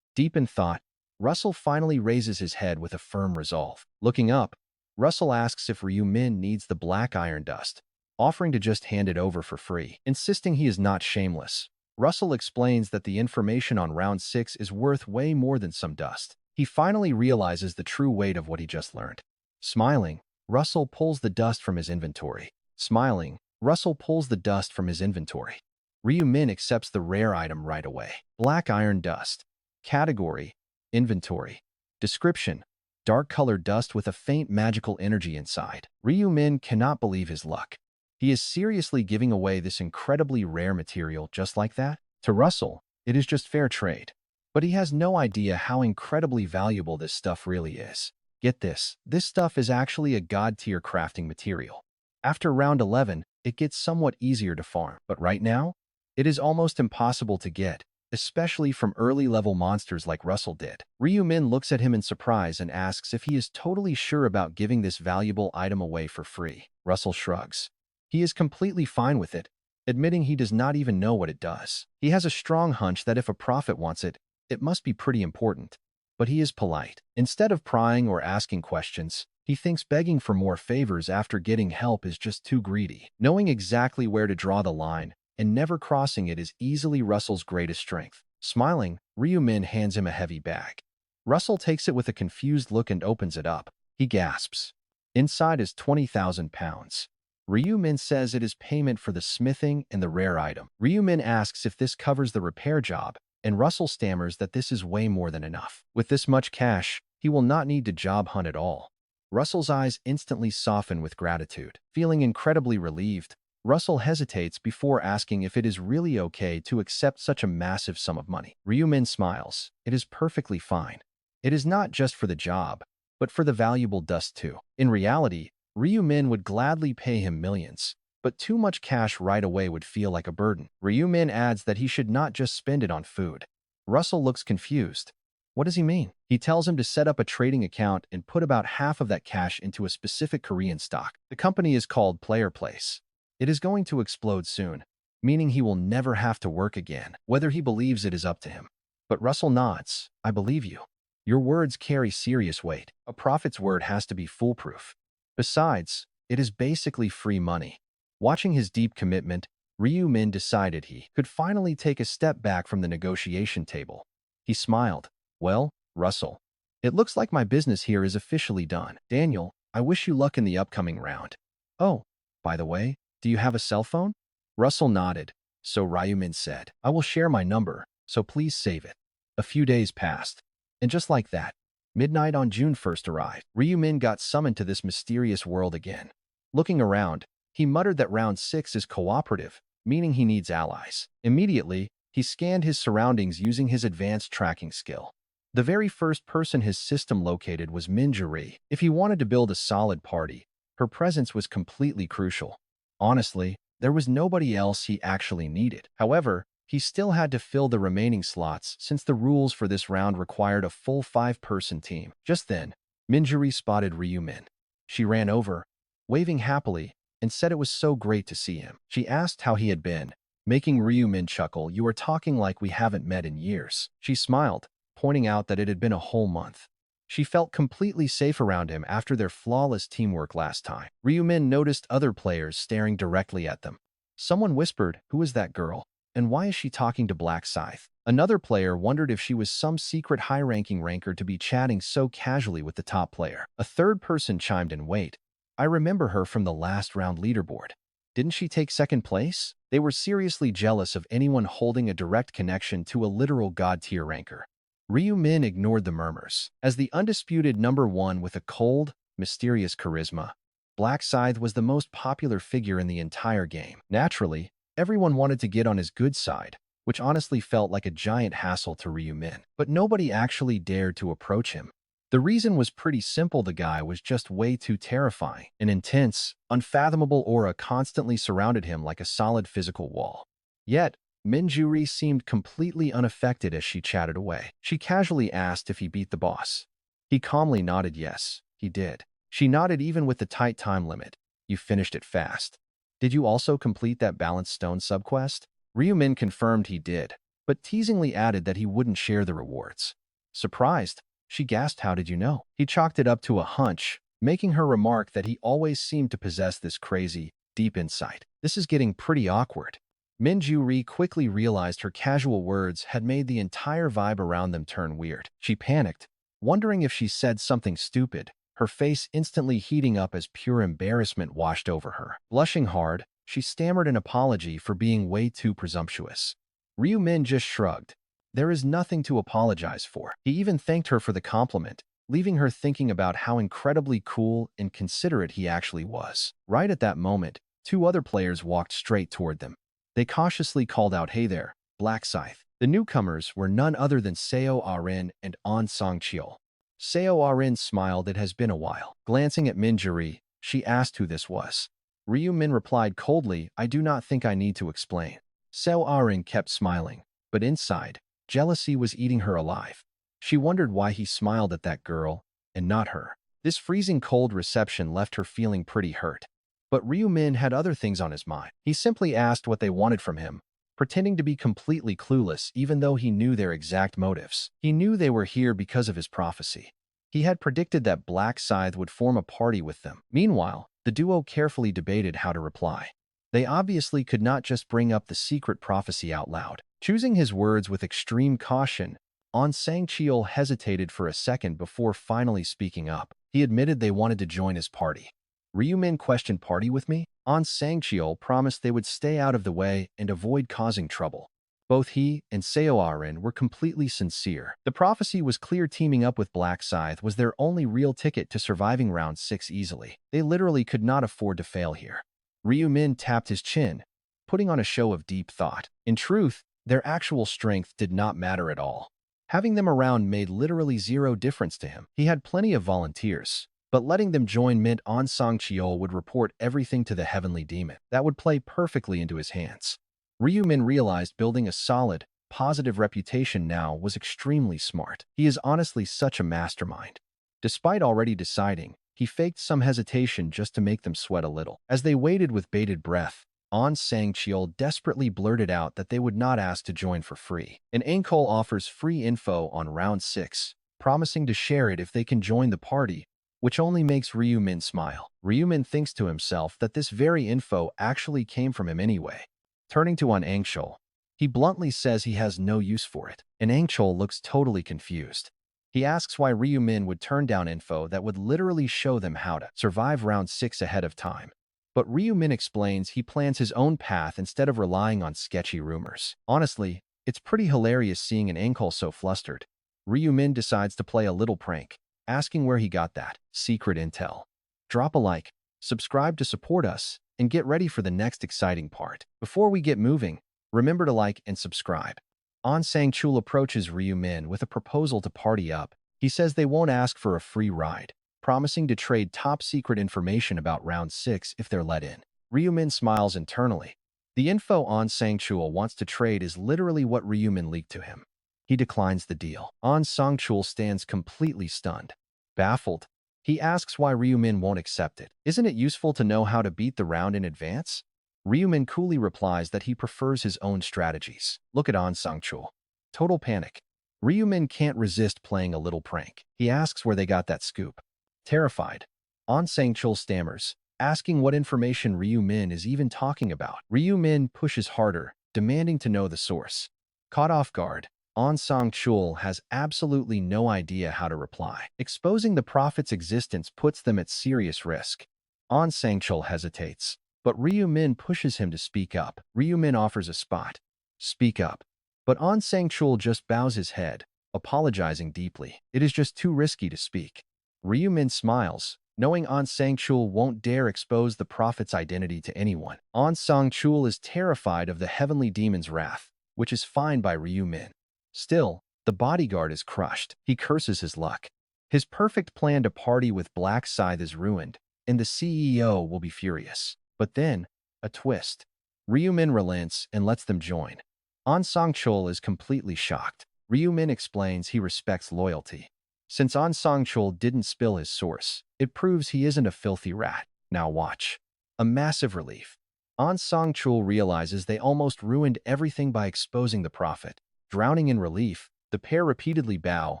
Deep in thought, Russell finally raises his head with a firm resolve. Looking up, Russell asks if Ryumin needs the black iron dust, offering to just hand it over for free. Insisting he is not shameless, Russell explains that the information on round 6 is worth way more than some dust. He finally realizes the true weight of what he just learned. Smiling, Russell pulls the dust from his inventory. Smiling, Russell pulls the dust from his inventory. Ryu Min accepts the rare item right away. Black iron dust. Category: Inventory. Description: dark-colored dust with a faint magical energy inside. Ryu Min cannot believe his luck. He is seriously giving away this incredibly rare material just like that? To Russell, it is just fair trade. But he has no idea how incredibly valuable this stuff really is. Get this stuff is actually a god-tier crafting material. After round 11, it gets somewhat easier to farm, but right now, it is almost impossible to get, especially from early-level monsters like Russell did. Ryu Min looks at him in surprise and asks if he is totally sure about giving this valuable item away for free. Russell shrugs. He is completely fine with it, admitting he does not even know what it does. He has a strong hunch that if a prophet wants it, it must be pretty important. But he is polite. Instead of prying or asking questions, he thinks begging for more favors after getting help is just too greedy. Knowing exactly where to draw the line and never crossing it is easily Russell's greatest strength. Smiling, Ryu Min hands him a heavy bag. Russell takes it with a confused look and opens it up. He gasps. Inside is 20,000 pounds. Ryu Min says it is payment for the smithing and the rare item. Ryu Min asks if this covers the repair job, and Russell stammers that this is way more than enough. With this much cash, he will not need to job hunt at all. Russell's eyes instantly soften with gratitude. Feeling incredibly relieved, Russell hesitates before asking if it is really okay to accept such a massive sum of money. Ryu Min smiles. It is perfectly fine. It is not just for the job, but for the valuable dust too. In reality, Ryu Min would gladly pay him millions, but too much cash right away would feel like a burden. Ryu Min adds that he should not just spend it on food. Russell looks confused. What does he mean? He tells him to set up a trading account and put about half of that cash into a specific Korean stock. The company is called Player Place. It is going to explode soon, meaning he will never have to work again. Whether he believes it is up to him. But Russell nods. I believe you. Your words carry serious weight. A prophet's word has to be foolproof. Besides, it is basically free money. Watching his deep commitment, Ryu Min decided he could finally take a step back from the negotiation table. He smiled. Well, Russell, it looks like my business here is officially done. Daniel, I wish you luck in the upcoming round. Oh, by the way, do you have a cell phone? Russell nodded. So Ryu Min said, I will share my number, so please save it. A few days passed. And just like that, midnight on June 1st arrived. Ryu Min got summoned to this mysterious world again. Looking around, he muttered that round 6 is cooperative, meaning he needs allies. Immediately, he scanned his surroundings using his advanced tracking skill. The very first person his system located was Minjuri. If he wanted to build a solid party, her presence was completely crucial. Honestly, there was nobody else he actually needed. However, he still had to fill the remaining slots since the rules for this round required a full 5-person team. Just then, Minjuri spotted Ryu Min. She ran over, waving happily, and said it was so great to see him. She asked how he had been, making Ryu Min chuckle. You are talking like we haven't met in years. She smiled, pointing out that it had been a whole month. She felt completely safe around him after their flawless teamwork last time. Ryu Min noticed other players staring directly at them. Someone whispered, who is that girl? And why is she talking to Black Scythe? Another player wondered if she was some secret high-ranking ranker to be chatting so casually with the top player. A third person chimed in, wait, I remember her from the last round leaderboard. Didn't she take second place? They were seriously jealous of anyone holding a direct connection to a literal god-tier ranker. Ryu Min ignored the murmurs. As the undisputed number 1 with a cold, mysterious charisma, Black Scythe was the most popular figure in the entire game. Naturally, everyone wanted to get on his good side, which honestly felt like a giant hassle to Ryu Min. But nobody actually dared to approach him. The reason was pretty simple, the guy was just way too terrifying. An intense, unfathomable aura constantly surrounded him like a solid physical wall. Yet, Minjuri seemed completely unaffected as she chatted away. She casually asked if he beat the boss. He calmly nodded yes, he did. She nodded even with the tight time limit. You finished it fast. Did you also complete that balanced stone subquest? Ryu Min confirmed he did, but teasingly added that he wouldn't share the rewards. Surprised, she gasped, how did you know? He chalked it up to a hunch, making her remark that he always seemed to possess this crazy, deep insight. This is getting pretty awkward. Minjuri quickly realized her casual words had made the entire vibe around them turn weird. She panicked, wondering if she said something stupid. her face instantly heating up as pure embarrassment washed over her. Blushing hard, she stammered an apology for being way too presumptuous. Ryu-min just shrugged. There is nothing to apologize for. He even thanked her for the compliment, leaving her thinking about how incredibly cool and considerate he actually was. Right at that moment, two other players walked straight toward them. They cautiously called out, "Hey there, Black Scythe." The newcomers were none other than Seo Arin and An Sang-cheol. Seo Arin smiled. It has been a while. Glancing at Minjuri, she asked who this was. Ryu-min replied coldly, "I do not think I need to explain." Seo Arin kept smiling, but inside, jealousy was eating her alive. She wondered why he smiled at that girl, and not her. This freezing cold reception left her feeling pretty hurt. But Ryu-min had other things on his mind. He simply asked what they wanted from him, pretending to be completely clueless even though he knew their exact motives. He knew they were here because of his prophecy. He had predicted that Black Scythe would form a party with them. Meanwhile, the duo carefully debated how to reply. They obviously could not just bring up the secret prophecy out loud. Choosing his words with extreme caution, An Sang-cheol hesitated for a second before finally speaking up. He admitted they wanted to join his party. Ryu-min questioned, "Party with me?" An Sang-cheol promised they would stay out of the way and avoid causing trouble. Both he and Seo Arin were completely sincere. The prophecy was clear. Teaming up with Black Scythe was their only real ticket to surviving round 6 easily. They literally could not afford to fail here. Ryu-min tapped his chin, putting on a show of deep thought. In truth, their actual strength did not matter at all. Having them around made literally zero difference to him. He had plenty of volunteers, but letting them join meant An Sang-cheol would report everything to the heavenly demon. That would play perfectly into his hands. Ryu-min realized building a solid, positive reputation now was extremely smart. He is honestly such a mastermind. Despite already deciding, he faked some hesitation just to make them sweat a little. As they waited with bated breath, An Sang-cheol desperately blurted out that they would not ask to join for free. An Angkol offers free info on round 6, promising to share it if they can join the party, which only makes Ryu-min smile. Ryu-min thinks to himself that this very info actually came from him anyway. Turning to An Angkol, he bluntly says he has no use for it. An Angkol looks totally confused. He asks why Ryu-min would turn down info that would literally show them how to survive round 6 ahead of time. But Ryu-min explains he plans his own path instead of relying on sketchy rumors. Honestly, it's pretty hilarious seeing an Angkol so flustered. Ryu-min decides to play a little prank, asking where he got that secret intel. Drop a like, subscribe to support us, and get ready for the next exciting part. Before we get moving, remember to like and subscribe. An Sang-cheol approaches Ryu-min with a proposal to party up. He says they won't ask for a free ride, promising to trade top-secret information about round 6 if they're let in. Ryu-min smiles internally. The info An Sang-cheol wants to trade is literally what Ryu-min leaked to him. He declines the deal. An Sang-cheol stands completely stunned. Baffled, he asks why Ryu-min won't accept it. Isn't it useful to know how to beat the round in advance? Ryu-min coolly replies that he prefers his own strategies. Look at An Sang-cheol. Total panic. Ryu-min can't resist playing a little prank. He asks where they got that scoop. Terrified, An Sang-cheol stammers, asking what information Ryu-min is even talking about. Ryu-min pushes harder, demanding to know the source. Caught off guard, An Sang-cheol has absolutely no idea how to reply. Exposing the prophet's existence puts them at serious risk. An Sang-cheol hesitates, but Ryu-min pushes him to speak up. Ryu-min offers a spot. Speak up. But An Sang-cheol just bows his head, apologizing deeply. It is just too risky to speak. Ryu-min smiles, knowing An Sang-cheol won't dare expose the prophet's identity to anyone. An Sang-cheol is terrified of the heavenly demon's wrath, which is fine by Ryu-min. Still, the bodyguard is crushed. He curses his luck. His perfect plan to party with Black Scythe is ruined, and the CEO will be furious. But then, a twist. Ryu-min relents and lets them join. An Sang-cheol is completely shocked. Ryu-min explains he respects loyalty. Since An Sang-cheol didn't spill his source, it proves he isn't a filthy rat. Now watch. A massive relief. An Sang-cheol realizes they almost ruined everything by exposing the prophet. Drowning in relief, the pair repeatedly bow,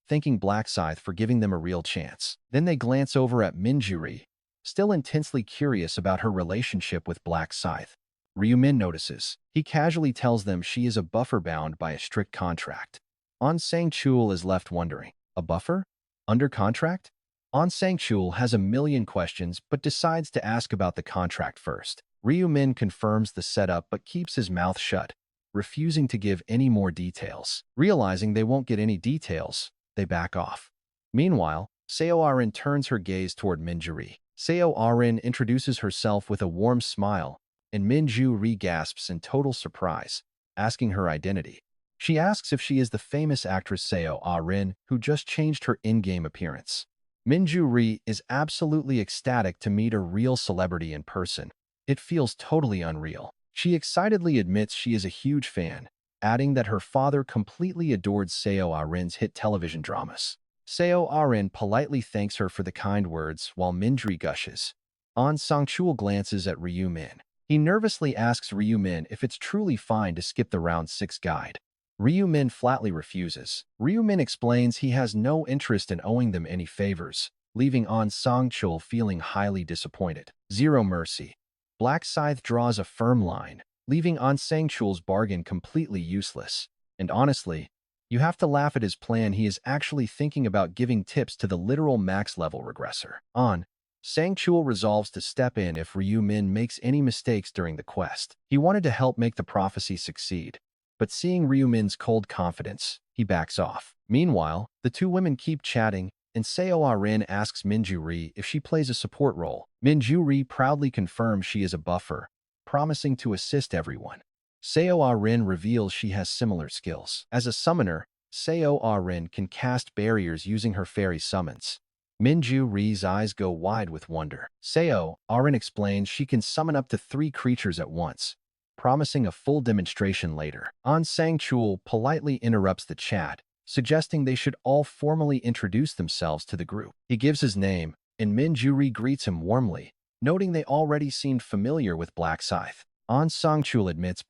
thanking Black Scythe for giving them a real chance. Then they glance over at Minjuri, still intensely curious about her relationship with Black Scythe. Ryu-min notices. He casually tells them she is a buffer bound by a strict contract. An Sang-cheol is left wondering. A buffer? Under contract? On Sang-chul has a million questions but decides to ask about the contract first. Ryu-min confirms the setup but keeps his mouth shut, refusing to give any more details. Realizing they won't get any details, they back off. Meanwhile, Seo Arin turns her gaze toward Minju-ri. Seo Arin introduces herself with a warm smile, and Minju-ri gasps in total surprise, asking her identity. She asks if she is the famous actress Seo Arin, who just changed her in-game appearance. Minju-ri is absolutely ecstatic to meet a real celebrity in person. It feels totally unreal. She excitedly admits she is a huge fan, adding that her father completely adored Seo Arin's hit television dramas. Seo Arin politely thanks her for the kind words while Minju gushes. An Sang-chul glances at Ryu-min. He nervously asks Ryu-min if it's truly fine to skip the round 6 guide. Ryu-min flatly refuses. Ryu-min explains he has no interest in owing them any favors, leaving An Sang-chul feeling highly disappointed. Zero mercy. Black Scythe draws a firm line, leaving An Sang-chul's bargain completely useless. And honestly, you have to laugh at his plan. He is actually thinking about giving tips to the literal max-level regressor. An Sang-chul resolves to step in if Ryu-min makes any mistakes during the quest. He wanted to help make the prophecy succeed, but seeing Ryu-min's cold confidence, he backs off. Meanwhile, the two women keep chatting, and Seo Arin asks Minju-ri if she plays a support role. Minju-ri proudly confirms she is a buffer, promising to assist everyone. Seo Arin reveals she has similar skills. As a summoner, Seo Arin can cast barriers using her fairy summons. Minju-ri's eyes go wide with wonder. Seo Arin explains she can summon up to 3 creatures at once, promising a full demonstration later. An Sang-chul politely interrupts the chat, suggesting they should all formally introduce themselves to the group. He gives his name, and Minju-ri greets him warmly, noting they already seemed familiar with Black Scythe. An Sang-chul admits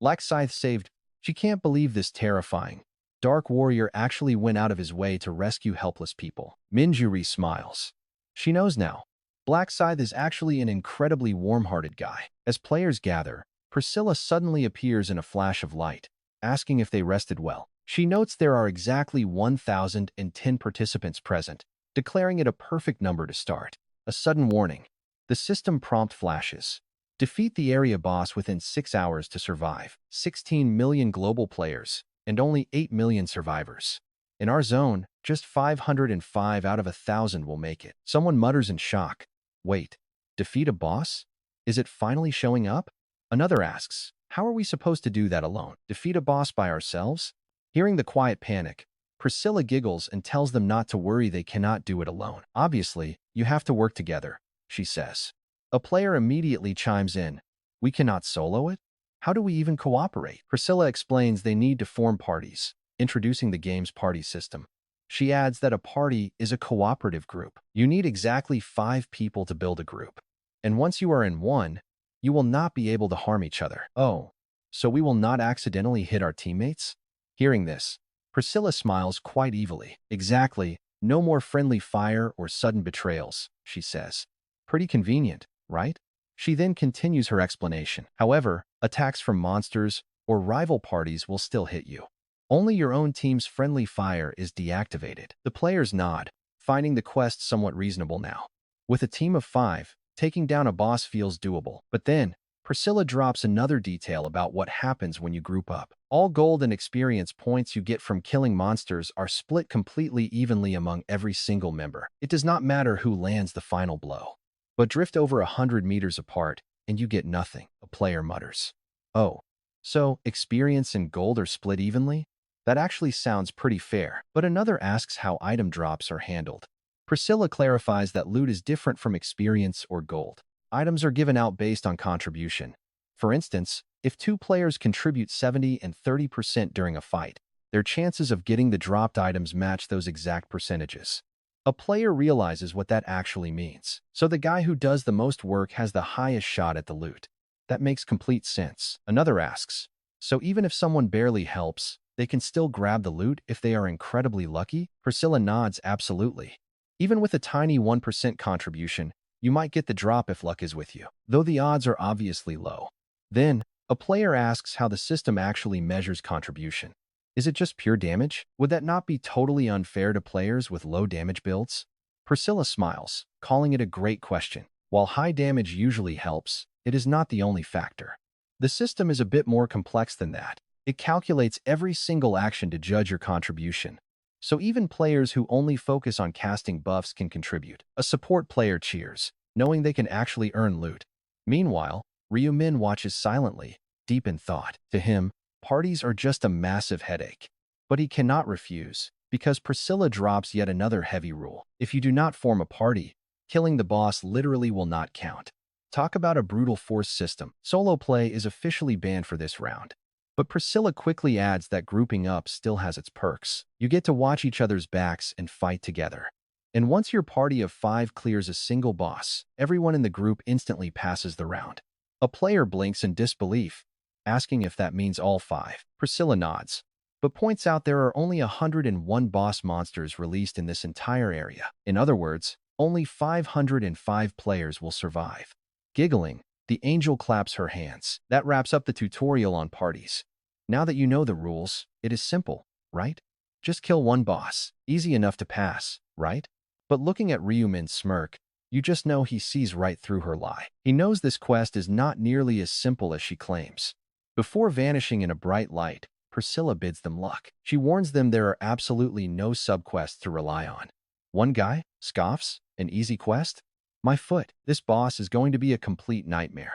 Black Scythe saved. She can't believe this terrifying Dark Warrior actually went out of his way to rescue helpless people. Minju-ri smiles. She knows now. Black Scythe is actually an incredibly warm-hearted guy. As players gather, Priscilla suddenly appears in a flash of light, asking if they rested well. She notes there are exactly 1,010 participants present, declaring it a perfect number to start. A sudden warning. The system prompt flashes. Defeat the area boss within 6 hours to survive. 16 million global players, and only 8 million survivors. In our zone, just 505 out of 1,000 will make it. Someone mutters in shock. Wait, defeat a boss? Is it finally showing up? Another asks, how are we supposed to do that alone? Defeat a boss by ourselves? Hearing the quiet panic, Priscilla giggles and tells them not to worry, they cannot do it alone. Obviously, you have to work together, she says. A player immediately chimes in. We cannot solo it? How do we even cooperate? Priscilla explains they need to form parties, introducing the game's party system. She adds that a party is a cooperative group. You need exactly 5 people to build a group. And once you are in one, you will not be able to harm each other. Oh, so we will not accidentally hit our teammates? Hearing this, Priscilla smiles quite evilly. Exactly, no more friendly fire or sudden betrayals, she says. Pretty convenient, right? She then continues her explanation. However, attacks from monsters or rival parties will still hit you. Only your own team's friendly fire is deactivated. The players nod, finding the quest somewhat reasonable now. With a team of 5, taking down a boss feels doable. But then, Priscilla drops another detail about what happens when you group up. All gold and experience points you get from killing monsters are split completely evenly among every single member. It does not matter who lands the final blow. But drift over 100 meters apart, and you get nothing, a player mutters. Oh, so experience and gold are split evenly? That actually sounds pretty fair. But another asks how item drops are handled. Priscilla clarifies that loot is different from experience or gold. Items are given out based on contribution. For instance, if 2 players contribute 70 and 30% during a fight, their chances of getting the dropped items match those exact percentages. A player realizes what that actually means. So the guy who does the most work has the highest shot at the loot. That makes complete sense. Another asks, so even if someone barely helps, they can still grab the loot if they are incredibly lucky? Priscilla nods absolutely. Even with a tiny 1% contribution, you might get the drop if luck is with you, though the odds are obviously low. Then, a player asks how the system actually measures contribution. Is it just pure damage? Would that not be totally unfair to players with low damage builds? Priscilla smiles, calling it a great question. While high damage usually helps, it is not the only factor. The system is a bit more complex than that. It calculates every single action to judge your contribution. So even players who only focus on casting buffs can contribute. A support player cheers, knowing they can actually earn loot. Meanwhile, Ryu-min watches silently, deep in thought. To him, parties are just a massive headache. But he cannot refuse, because Priscilla drops yet another heavy rule. If you do not form a party, killing the boss literally will not count. Talk about a brutal force system. Solo play is officially banned for this round. But Priscilla quickly adds that grouping up still has its perks. You get to watch each other's backs and fight together. And once your party of 5 clears a single boss, everyone in the group instantly passes the round. A player blinks in disbelief, asking if that means all 5. Priscilla nods, but points out there are only 101 boss monsters released in this entire area. In other words, only 505 players will survive. Giggling, the angel claps her hands. That wraps up the tutorial on parties. Now that you know the rules, it is simple, right? Just kill one boss. Easy enough to pass, right? But looking at Ryu-min's smirk, you just know he sees right through her lie. He knows this quest is not nearly as simple as she claims. Before vanishing in a bright light, Priscilla bids them luck. She warns them there are absolutely no subquests to rely on. One guy scoffs, an easy quest? My foot, this boss is going to be a complete nightmare.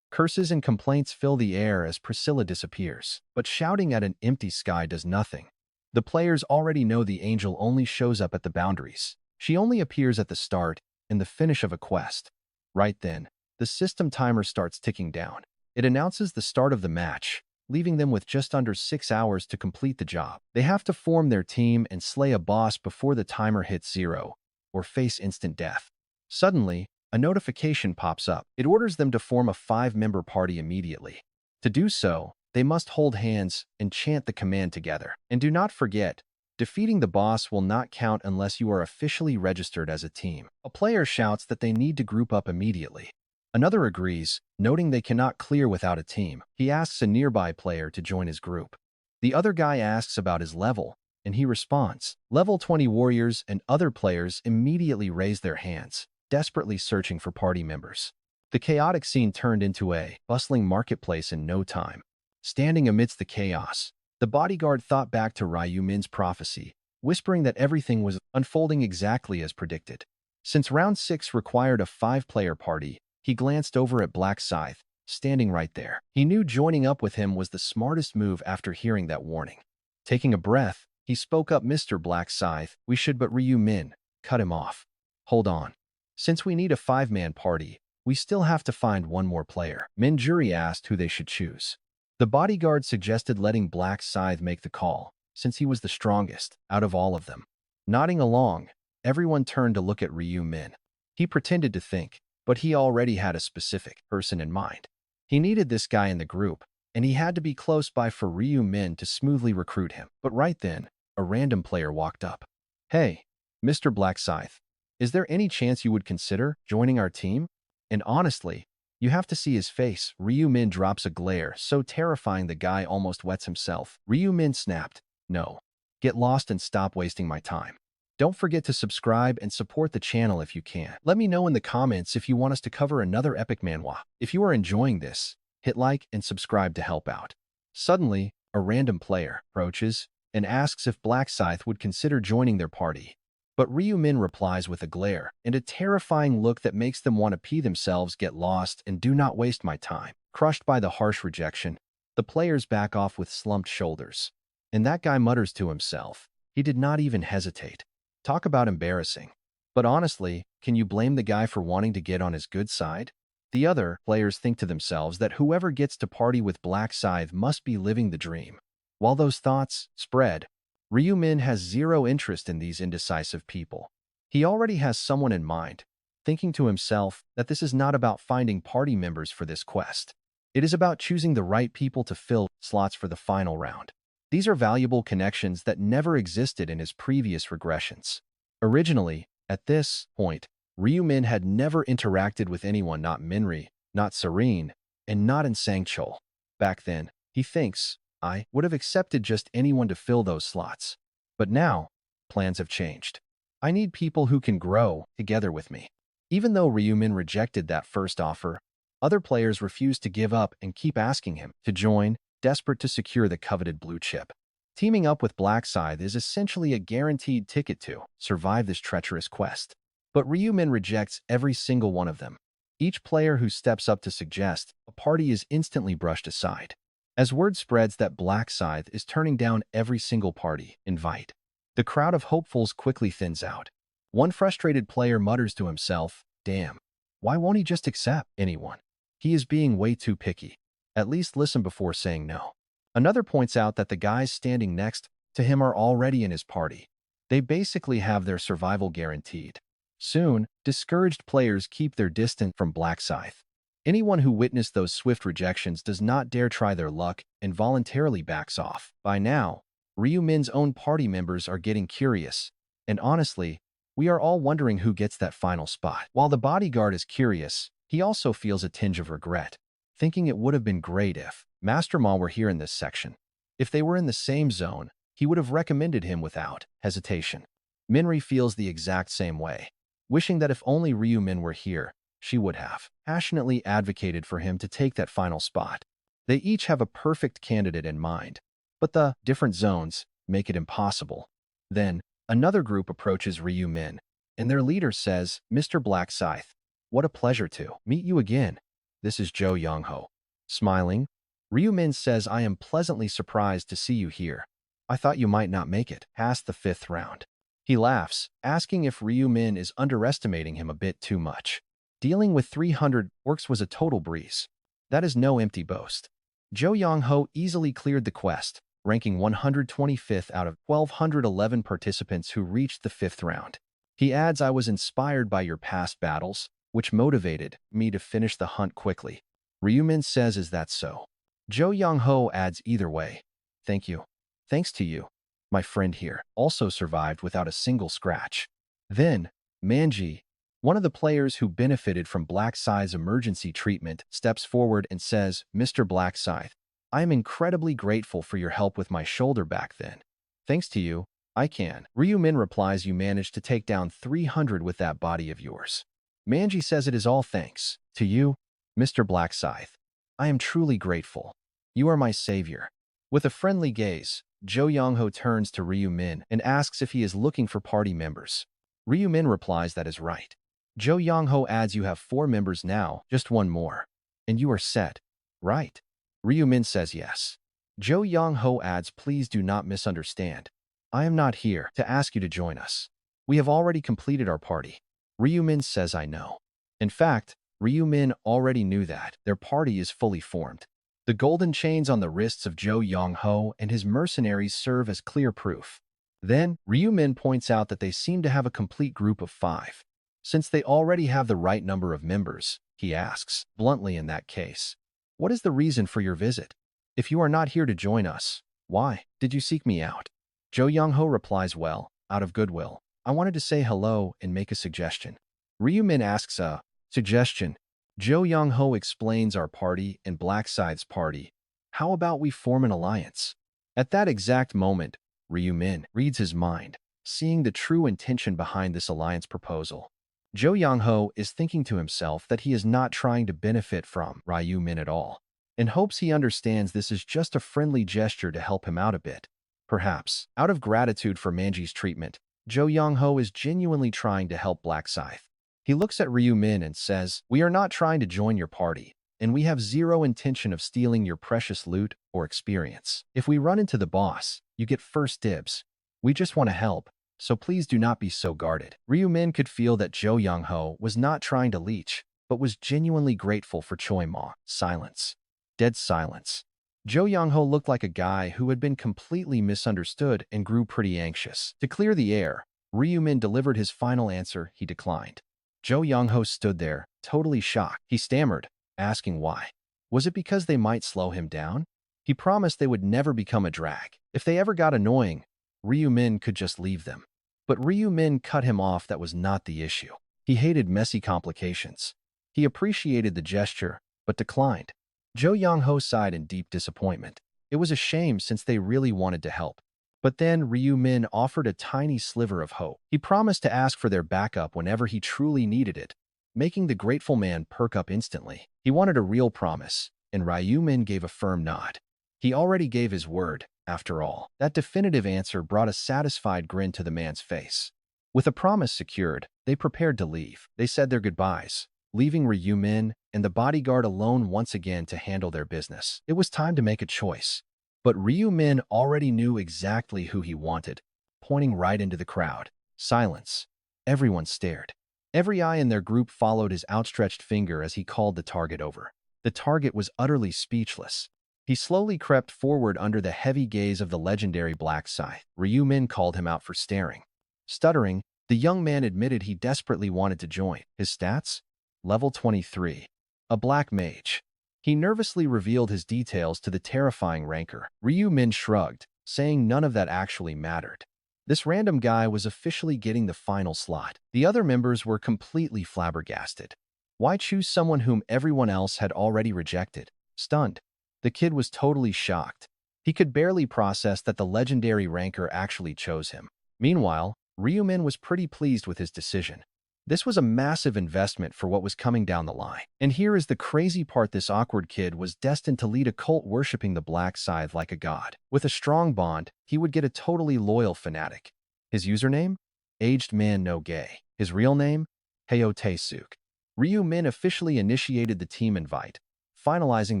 Curses and complaints fill the air as Priscilla disappears, but shouting at an empty sky does nothing. The players already know the angel only shows up at the boundaries. She only appears at the start and the finish of a quest. Right then, the system timer starts ticking down. It announces the start of the match, leaving them with just under 6 hours to complete the job. They have to form their team and slay a boss before the timer hits 0, or face instant death. Suddenly, a notification pops up. It orders them to form a 5-member party immediately. To do so, they must hold hands and chant the command together. And do not forget, defeating the boss will not count unless you are officially registered as a team. A player shouts that they need to group up immediately. Another agrees, noting they cannot clear without a team. He asks a nearby player to join his group. The other guy asks about his level, and he responds. Level 20 warriors and other players immediately raise their hands, desperately searching for party members. The chaotic scene turned into a bustling marketplace in no time. Standing amidst the chaos, the bodyguard thought back to Ryu-min's prophecy, whispering that everything was unfolding exactly as predicted. Since round 6 required a 5-player party, he glanced over at Black Scythe, standing right there. He knew joining up with him was the smartest move after hearing that warning. Taking a breath, he spoke up. Mr. Black Scythe, we should, but Ryu-min cut him off. Hold on. Since we need a 5-man party, we still have to find one more player. Minjuri asked who they should choose. The bodyguard suggested letting Black Scythe make the call, since he was the strongest out of all of them. Nodding along, everyone turned to look at Ryu-min. He pretended to think, but he already had a specific person in mind. He needed this guy in the group, and he had to be close by for Ryu-min to smoothly recruit him. But right then, a random player walked up. Hey, Mr. Black Scythe, is there any chance you would consider joining our team? And honestly, you have to see his face. Ryu-min drops a glare so terrifying the guy almost wets himself. Ryu-min snapped, no. Get lost and stop wasting my time. Don't forget to subscribe and support the channel if you can. Let me know in the comments if you want us to cover another epic manhwa. If you are enjoying this, hit like and subscribe to help out. Suddenly, a random player approaches and asks if Black Scythe would consider joining their party. But Ryu-min replies with a glare and a terrifying look that makes them want to pee themselves. Get lost and do not waste my time. Crushed by the harsh rejection, the players back off with slumped shoulders. And that guy mutters to himself. He did not even hesitate. Talk about embarrassing. But honestly, can you blame the guy for wanting to get on his good side? The other players think to themselves that whoever gets to party with Black Scythe must be living the dream. While those thoughts spread, Ryu-min has zero interest in these indecisive people. He already has someone in mind, thinking to himself that this is not about finding party members for this quest. It is about choosing the right people to fill slots for the final round. These are valuable connections that never existed in his previous regressions. Originally, at this point, Ryu-min had never interacted with anyone, not Minri, not Serene, and not in Sangchul. Back then, he thinks, I would have accepted just anyone to fill those slots. But now, plans have changed. I need people who can grow together with me. Even though Ryumin rejected that first offer, other players refused to give up and keep asking him to join, desperate to secure the coveted blue chip. Teaming up with Black Scythe is essentially a guaranteed ticket to survive this treacherous quest. But Ryumin rejects every single one of them. Each player who steps up to suggest a party is instantly brushed aside. As word spreads that Black Scythe is turning down every single party invite, the crowd of hopefuls quickly thins out. One frustrated player mutters to himself, "Damn, why won't he just accept anyone? He is being way too picky. At least listen before saying no." Another points out that the guys standing next to him are already in his party. They basically have their survival guaranteed. Soon, discouraged players keep their distance from Black Scythe. Anyone who witnessed those swift rejections does not dare try their luck and voluntarily backs off. By now, Ryumin's own party members are getting curious, and honestly, we are all wondering who gets that final spot. While the bodyguard is curious, he also feels a tinge of regret, thinking it would have been great if Master Ma were here in this section. If they were in the same zone, he would have recommended him without hesitation. Minri feels the exact same way, wishing that if only Ryumin were here, she would have passionately advocated for him to take that final spot. They each have a perfect candidate in mind, but the different zones make it impossible. Then, another group approaches Ryumin, and their leader says, "Mr. Black Scythe, what a pleasure to meet you again. This is Jo Young-ho." Smiling, Ryumin says, "I am pleasantly surprised to see you here. I thought you might not make it past the 5th round." He laughs, asking if Ryumin is underestimating him a bit too much. Dealing with 300 orcs was a total breeze. That is no empty boast. Jo Young-ho easily cleared the quest, ranking 125th out of 1,211 participants who reached the 5th round. He adds, "I was inspired by your past battles, which motivated me to finish the hunt quickly." Ryumin says, "Is that so?" Jo Young-ho adds, "Either way, thank you. Thanks to you, my friend here also survived without a single scratch." Then, Manji, one of the players who benefited from Black Scythe's emergency treatment, steps forward and says, "Mr. Black Scythe, I am incredibly grateful for your help with my shoulder back then. Thanks to you, I can." Ryumin replies, "You managed to take down 300 with that body of yours." Manji says, "It is all thanks to you, Mr. Black Scythe. I am truly grateful. You are my savior." With a friendly gaze, Jo Young-ho turns to Ryumin and asks if he is looking for party members. Ryumin replies that is right. Jo Young-ho adds, "You have 4 members now, just one more. And you are set, right?" Ryumin says yes. Jo Young-ho adds, "Please do not misunderstand. I am not here to ask you to join us. We have already completed our party." Ryumin says, "I know." In fact, Ryumin already knew that their party is fully formed. The golden chains on the wrists of Jo Young-ho and his mercenaries serve as clear proof. Then, Ryumin points out that they seem to have a complete group of 5. Since they already have the right number of members, he asks, bluntly in that case, "What is the reason for your visit? If you are not here to join us, why did you seek me out?" Jo Young-ho replies, "Well, out of goodwill, I wanted to say hello and make a suggestion." Ryumin asks a suggestion. Jo Young-ho explains, "Our party and Black Scythe's party. How about we form an alliance?" At that exact moment, Ryumin reads his mind, seeing the true intention behind this alliance proposal. Jo Young-ho is thinking to himself that he is not trying to benefit from Ryumin at all, and hopes he understands this is just a friendly gesture to help him out a bit. Perhaps, out of gratitude for Manji's treatment, Jo Young-ho is genuinely trying to help Black Scythe. He looks at Ryumin and says, "We are not trying to join your party, and we have zero intention of stealing your precious loot or experience. If we run into the boss, you get first dibs. We just want to help, so please do not be so guarded." Ryumin could feel that Jo Young-ho was not trying to leech, but was genuinely grateful for Choi Ma. Silence. Dead silence. Jo Young-ho looked like a guy who had been completely misunderstood and grew pretty anxious. To clear the air, Ryumin delivered his final answer. He declined. Jo Young-ho stood there, totally shocked. He stammered, asking why. Was it because they might slow him down? He promised they would never become a drag. If they ever got annoying, Ryumin could just leave them. But Ryumin cut him off. That was not the issue. He hated messy complications. He appreciated the gesture, but declined. Jo Young-ho sighed in deep disappointment. It was a shame since they really wanted to help. But then Ryu Min offered a tiny sliver of hope. He promised to ask for their backup whenever he truly needed it, making the grateful man perk up instantly. He wanted a real promise, and Ryu Min gave a firm nod. He already gave his word, after all. That definitive answer brought a satisfied grin to the man's face. With a promise secured, they prepared to leave. They said their goodbyes, leaving Ryu Min and the bodyguard alone once again to handle their business. It was time to make a choice. But Ryu Min already knew exactly who he wanted, pointing right into the crowd. Silence. Everyone stared. Every eye in their group followed his outstretched finger as he called the target over. The target was utterly speechless. He slowly crept forward under the heavy gaze of the legendary Black Scythe. Ryu Min called him out for staring. Stuttering, the young man admitted he desperately wanted to join. His stats? Level 23. A black mage. He nervously revealed his details to the terrifying ranker. Ryu Min shrugged, saying none of that actually mattered. This random guy was officially getting the final slot. The other members were completely flabbergasted. Why choose someone whom everyone else had already rejected? Stunned, the kid was totally shocked. He could barely process that the legendary ranker actually chose him. Meanwhile, Ryu Min was pretty pleased with his decision. This was a massive investment for what was coming down the line. And here is the crazy part: this awkward kid was destined to lead a cult worshipping the Black Scythe like a god. With a strong bond, he would get a totally loyal fanatic. His username? Aged Man No Gay. His real name? Heyo Taesuk. Ryu Min officially initiated the team invite, finalizing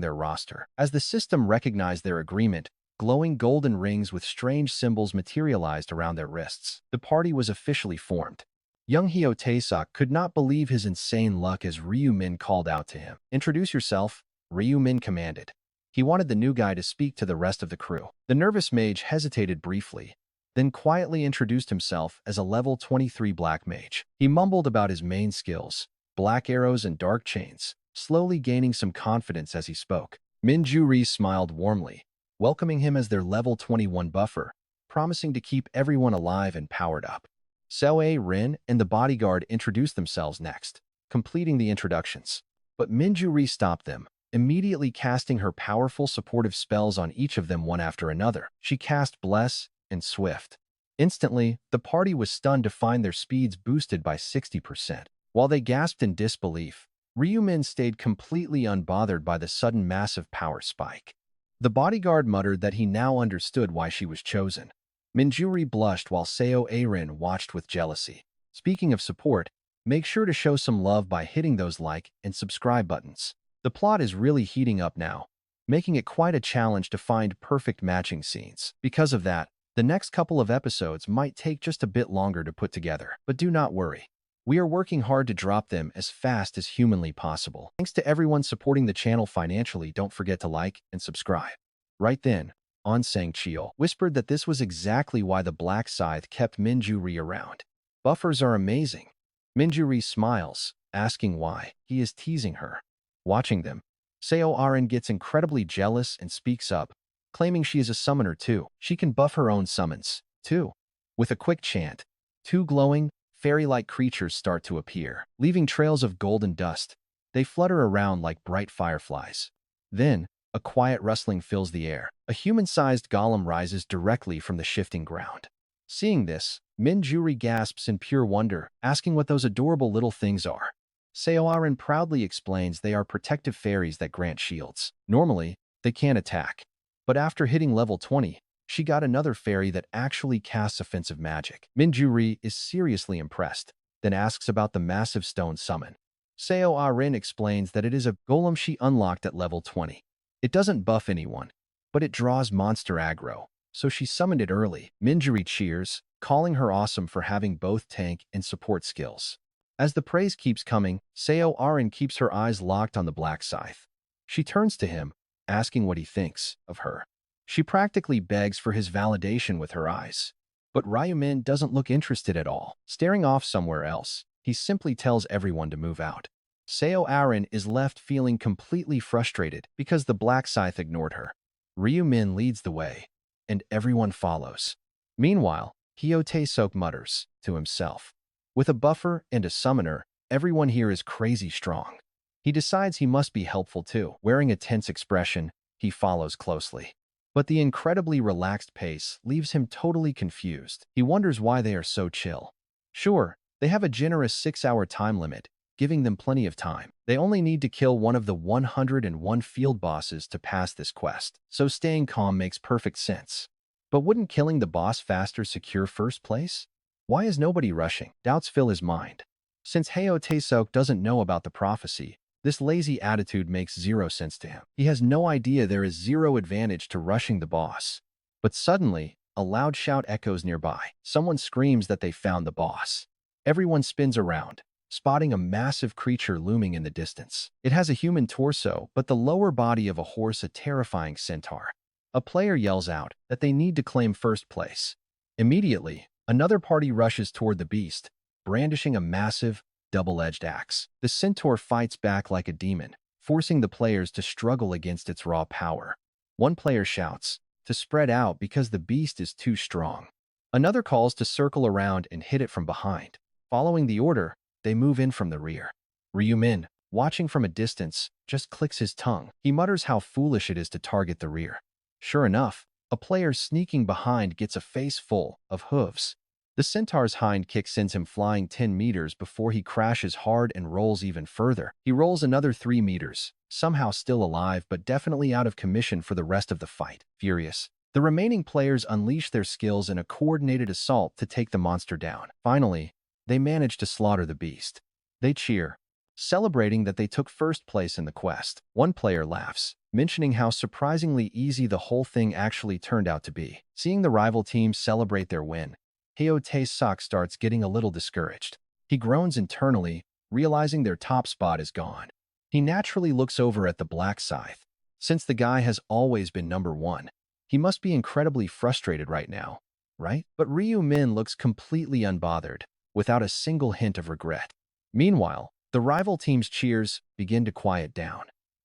their roster. As the system recognized their agreement, glowing golden rings with strange symbols materialized around their wrists. The party was officially formed. Young Hyo Taesuk could not believe his insane luck as Ryu Min called out to him. "Introduce yourself," Ryu Min commanded. He wanted the new guy to speak to the rest of the crew. The nervous mage hesitated briefly, then quietly introduced himself as a level 23 black mage. He mumbled about his main skills, black arrows and dark chains, slowly gaining some confidence as he spoke. Min Ju-ri smiled warmly, welcoming him as their level 21 buffer, promising to keep everyone alive and powered up. Seo Rin and the bodyguard introduced themselves next, completing the introductions. But Min Ju-ri stopped them, immediately casting her powerful supportive spells on each of them one after another. She cast Bless and Swift. Instantly, the party was stunned to find their speeds boosted by 60%. While they gasped in disbelief, Ryu Min stayed completely unbothered by the sudden massive power spike. The bodyguard muttered that he now understood why she was chosen. Min Ju-ri blushed while Seo Rin watched with jealousy. Speaking of support, make sure to show some love by hitting those like and subscribe buttons. The plot is really heating up now, making it quite a challenge to find perfect matching scenes. Because of that, the next couple of episodes might take just a bit longer to put together. But do not worry. We are working hard to drop them as fast as humanly possible. Thanks to everyone supporting the channel financially. Don't forget to like and subscribe. Right then, On Sang-chil whispered that this was exactly why the Black Scythe kept Min Ju-ri around. Buffers are amazing. Min Ju-ri smiles, asking why. He is teasing her. Watching them, Seo Rin gets incredibly jealous and speaks up, claiming she is a summoner too. She can buff her own summons, too. With a quick chant, two glowing, fairy-like creatures start to appear, leaving trails of golden dust. They flutter around like bright fireflies. Then, a quiet rustling fills the air. A human-sized golem rises directly from the shifting ground. Seeing this, Min Ju-ri gasps in pure wonder, asking what those adorable little things are. Seo Rin proudly explains they are protective fairies that grant shields. Normally, they can't attack. But after hitting level 20, she got another fairy that actually casts offensive magic. Min Ju-ri is seriously impressed, then asks about the massive stone summon. Seo Rin explains that it is a golem she unlocked at level 20. It doesn't buff anyone, but it draws monster aggro, so she summoned it early. Min Ju-ri cheers, calling her awesome for having both tank and support skills. As the praise keeps coming, Seo Rin keeps her eyes locked on the Black Scythe. She turns to him, asking what he thinks of her. She practically begs for his validation with her eyes. But Ryu Min doesn't look interested at all. Staring off somewhere else, he simply tells everyone to move out. Seo Rin is left feeling completely frustrated because the Black Scythe ignored her. Ryu Min leads the way, and everyone follows. Meanwhile, Hyo Taesuk mutters to himself. With a buffer and a summoner, everyone here is crazy strong. He decides he must be helpful too. Wearing a tense expression, he follows closely. But the incredibly relaxed pace leaves him totally confused. He wonders why they are so chill. Sure, they have a generous 6-hour time limit, giving them plenty of time. They only need to kill one of the 101 field bosses to pass this quest, so staying calm makes perfect sense. But wouldn't killing the boss faster secure first place? Why is nobody rushing? Doubts fill his mind. Since Heo Taesok doesn't know about the prophecy, this lazy attitude makes zero sense to him. He has no idea there is zero advantage to rushing the boss. But suddenly, a loud shout echoes nearby. Someone screams that they found the boss. Everyone spins around, spotting a massive creature looming in the distance. It has a human torso, but the lower body of a horse, a terrifying centaur. A player yells out that they need to claim first place. Immediately, another party rushes toward the beast, brandishing a massive, double-edged axe. The centaur fights back like a demon, forcing the players to struggle against its raw power. One player shouts to spread out because the beast is too strong. Another calls to circle around and hit it from behind. Following the order, they move in from the rear. Ryu Min, watching from a distance, just clicks his tongue. He mutters how foolish it is to target the rear. Sure enough, a player sneaking behind gets a face full of hooves. The centaur's hind kick sends him flying 10 meters before he crashes hard and rolls even further. He rolls another 3 meters, somehow still alive but definitely out of commission for the rest of the fight. Furious, the remaining players unleash their skills in a coordinated assault to take the monster down. Finally, they manage to slaughter the beast. They cheer, celebrating that they took first place in the quest. One player laughs, mentioning how surprisingly easy the whole thing actually turned out to be. Seeing the rival team celebrate their win, Heo Taesok starts getting a little discouraged. He groans internally, realizing their top spot is gone. He naturally looks over at the black Scythe. Since the guy has always been number 1, he must be incredibly frustrated right now, right? But Ryu Min looks completely unbothered, without a single hint of regret. Meanwhile, the rival team's cheers begin to quiet down.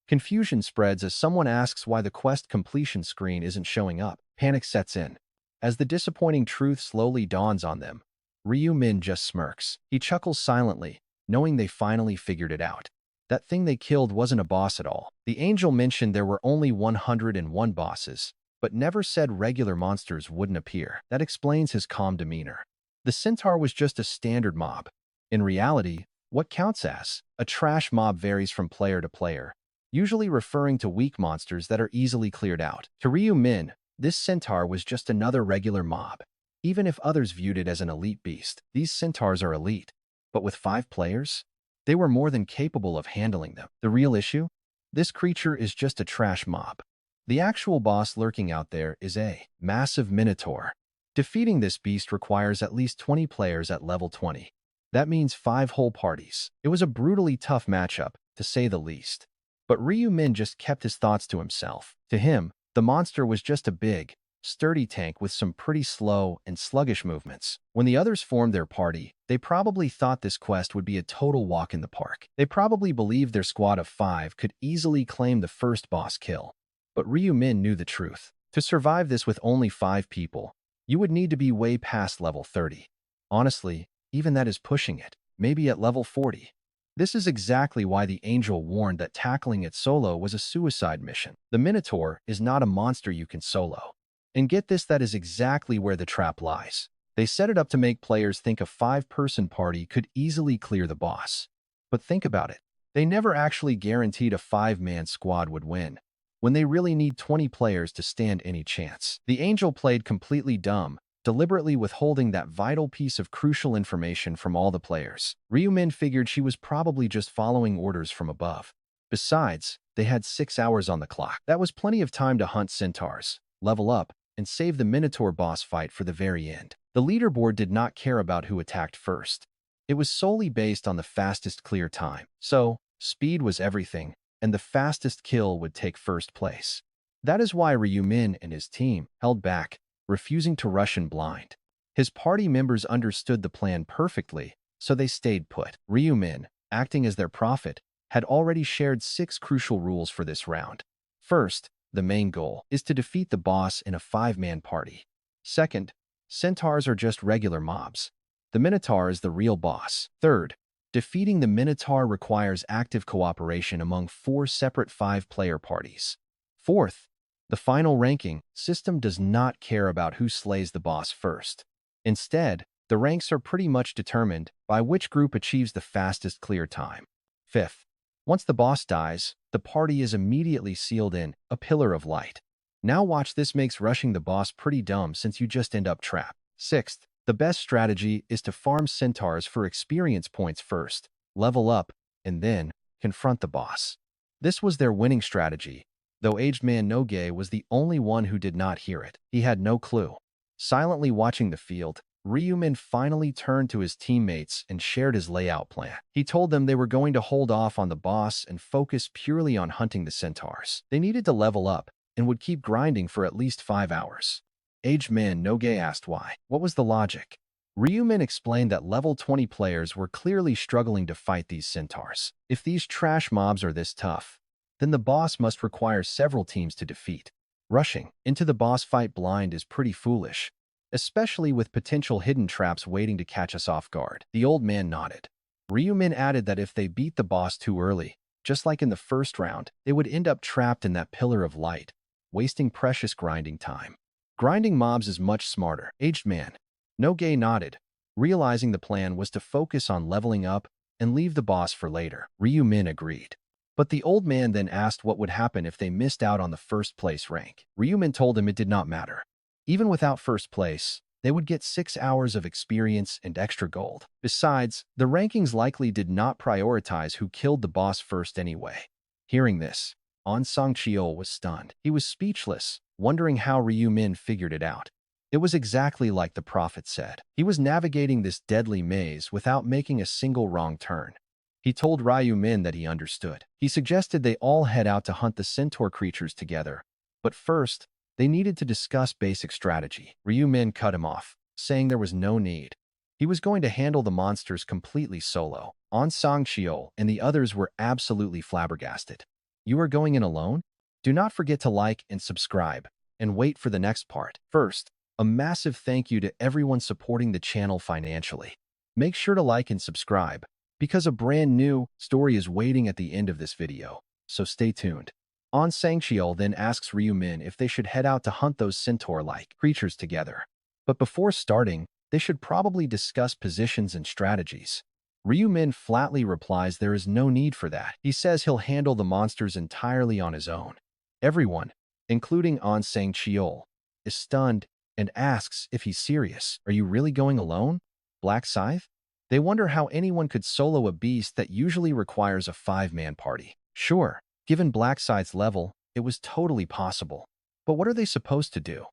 Confusion spreads as someone asks why the quest completion screen isn't showing up. Panic sets in. As the disappointing truth slowly dawns on them, Ryu Min just smirks. He chuckles silently, knowing they finally figured it out. That thing they killed wasn't a boss at all. The angel mentioned there were only 101 bosses, but never said regular monsters wouldn't appear. That explains his calm demeanor. The centaur was just a standard mob. In reality, what counts as a trash mob varies from player to player, usually referring to weak monsters that are easily cleared out. To Ryu Min, this centaur was just another regular mob. Even if others viewed it as an elite beast, these centaurs are elite. But with 5 players, they were more than capable of handling them. The real issue? This creature is just a trash mob. The actual boss lurking out there is a massive minotaur. Defeating this beast requires at least 20 players at level 20. That means 5 whole parties. It was a brutally tough matchup, to say the least. But Ryu Min just kept his thoughts to himself. To him, the monster was just a big, sturdy tank with some pretty slow and sluggish movements. When the others formed their party, they probably thought this quest would be a total walk in the park. They probably believed their squad of 5 could easily claim the first boss kill. But Ryu Min knew the truth. To survive this with only 5 people, you would need to be way past level 30. Honestly, even that is pushing it, maybe at level 40. This is exactly why the angel warned that tackling it solo was a suicide mission. The Minotaur is not a monster you can solo. And get this, that is exactly where the trap lies. They set it up to make players think a 5-person party could easily clear the boss. But think about it. They never actually guaranteed a 5-man squad would win, when they really need 20 players to stand any chance. The angel played completely dumb, deliberately withholding that vital piece of crucial information from all the players. Ryu Min figured she was probably just following orders from above. Besides, they had 6 hours on the clock. That was plenty of time to hunt centaurs, level up, and save the Minotaur boss fight for the very end. The leaderboard did not care about who attacked first. It was solely based on the fastest clear time. So, speed was everything, and the fastest kill would take first place. That is why Ryu Min and his team held back, refusing to rush in blind. His party members understood the plan perfectly, so they stayed put. Ryu Min, acting as their prophet, had already shared 6 crucial rules for this round. First, the main goal is to defeat the boss in a 5-man party. Second, centaurs are just regular mobs. The Minotaur is the real boss. Third, defeating the Minotaur requires active cooperation among 4 separate 5-player parties. Fourth, The final ranking system does not care about who slays the boss first. Instead, the ranks are pretty much determined by which group achieves the fastest clear time. Fifth, once the boss dies, the party is immediately sealed in a pillar of light. Now watch, this makes rushing the boss pretty dumb since you just end up trapped. Sixth, the best strategy is to farm centaurs for experience points first, level up, and then confront the boss. This was their winning strategy, though aged man Noge was the only one who did not hear it. He had no clue. Silently watching the field, Ryumin finally turned to his teammates and shared his layout plan. He told them they were going to hold off on the boss and focus purely on hunting the centaurs. They needed to level up and would keep grinding for at least 5 hours. Aged man Noge asked why. What was the logic? Ryumin explained that level 20 players were clearly struggling to fight these centaurs. If these trash mobs are this tough, then the boss must require several teams to defeat. Rushing into the boss fight blind is pretty foolish, especially with potential hidden traps waiting to catch us off guard. The old man nodded. Ryumin added that if they beat the boss too early, just like in the first round, they would end up trapped in that pillar of light, wasting precious grinding time. Grinding mobs is much smarter. Aged man Noge nodded, realizing the plan was to focus on leveling up and leave the boss for later. Ryumin agreed. But the old man then asked what would happen if they missed out on the first place rank. Ryumin told him it did not matter. Even without first place, they would get 6 hours of experience and extra gold. Besides, the rankings likely did not prioritize who killed the boss first anyway. Hearing this, An Sangcheol was stunned. He was speechless, wondering how Ryumin figured it out. It was exactly like the prophet said. He was navigating this deadly maze without making a single wrong turn. He told Ryumin that he understood. He suggested they all head out to hunt the centaur creatures together. But first, they needed to discuss basic strategy. Ryumin cut him off, saying there was no need. He was going to handle the monsters completely solo. An Sangcheol and the others were absolutely flabbergasted. You are going in alone? Do not forget to like and subscribe, and wait for the next part. First, a massive thank you to everyone supporting the channel financially. Make sure to like and subscribe, because a brand new story is waiting at the end of this video, so stay tuned. An Sangcheol then asks Ryumin if they should head out to hunt those centaur-like creatures together. But before starting, they should probably discuss positions and strategies. Ryumin flatly replies there is no need for that. He says he'll handle the monsters entirely on his own. Everyone, including An Sangcheol, is stunned and asks if he's serious. Are you really going alone, Black Scythe? They wonder how anyone could solo a beast that usually requires a 5-man party. Sure, given Black Scythe's level, it was totally possible. But what are they supposed to do?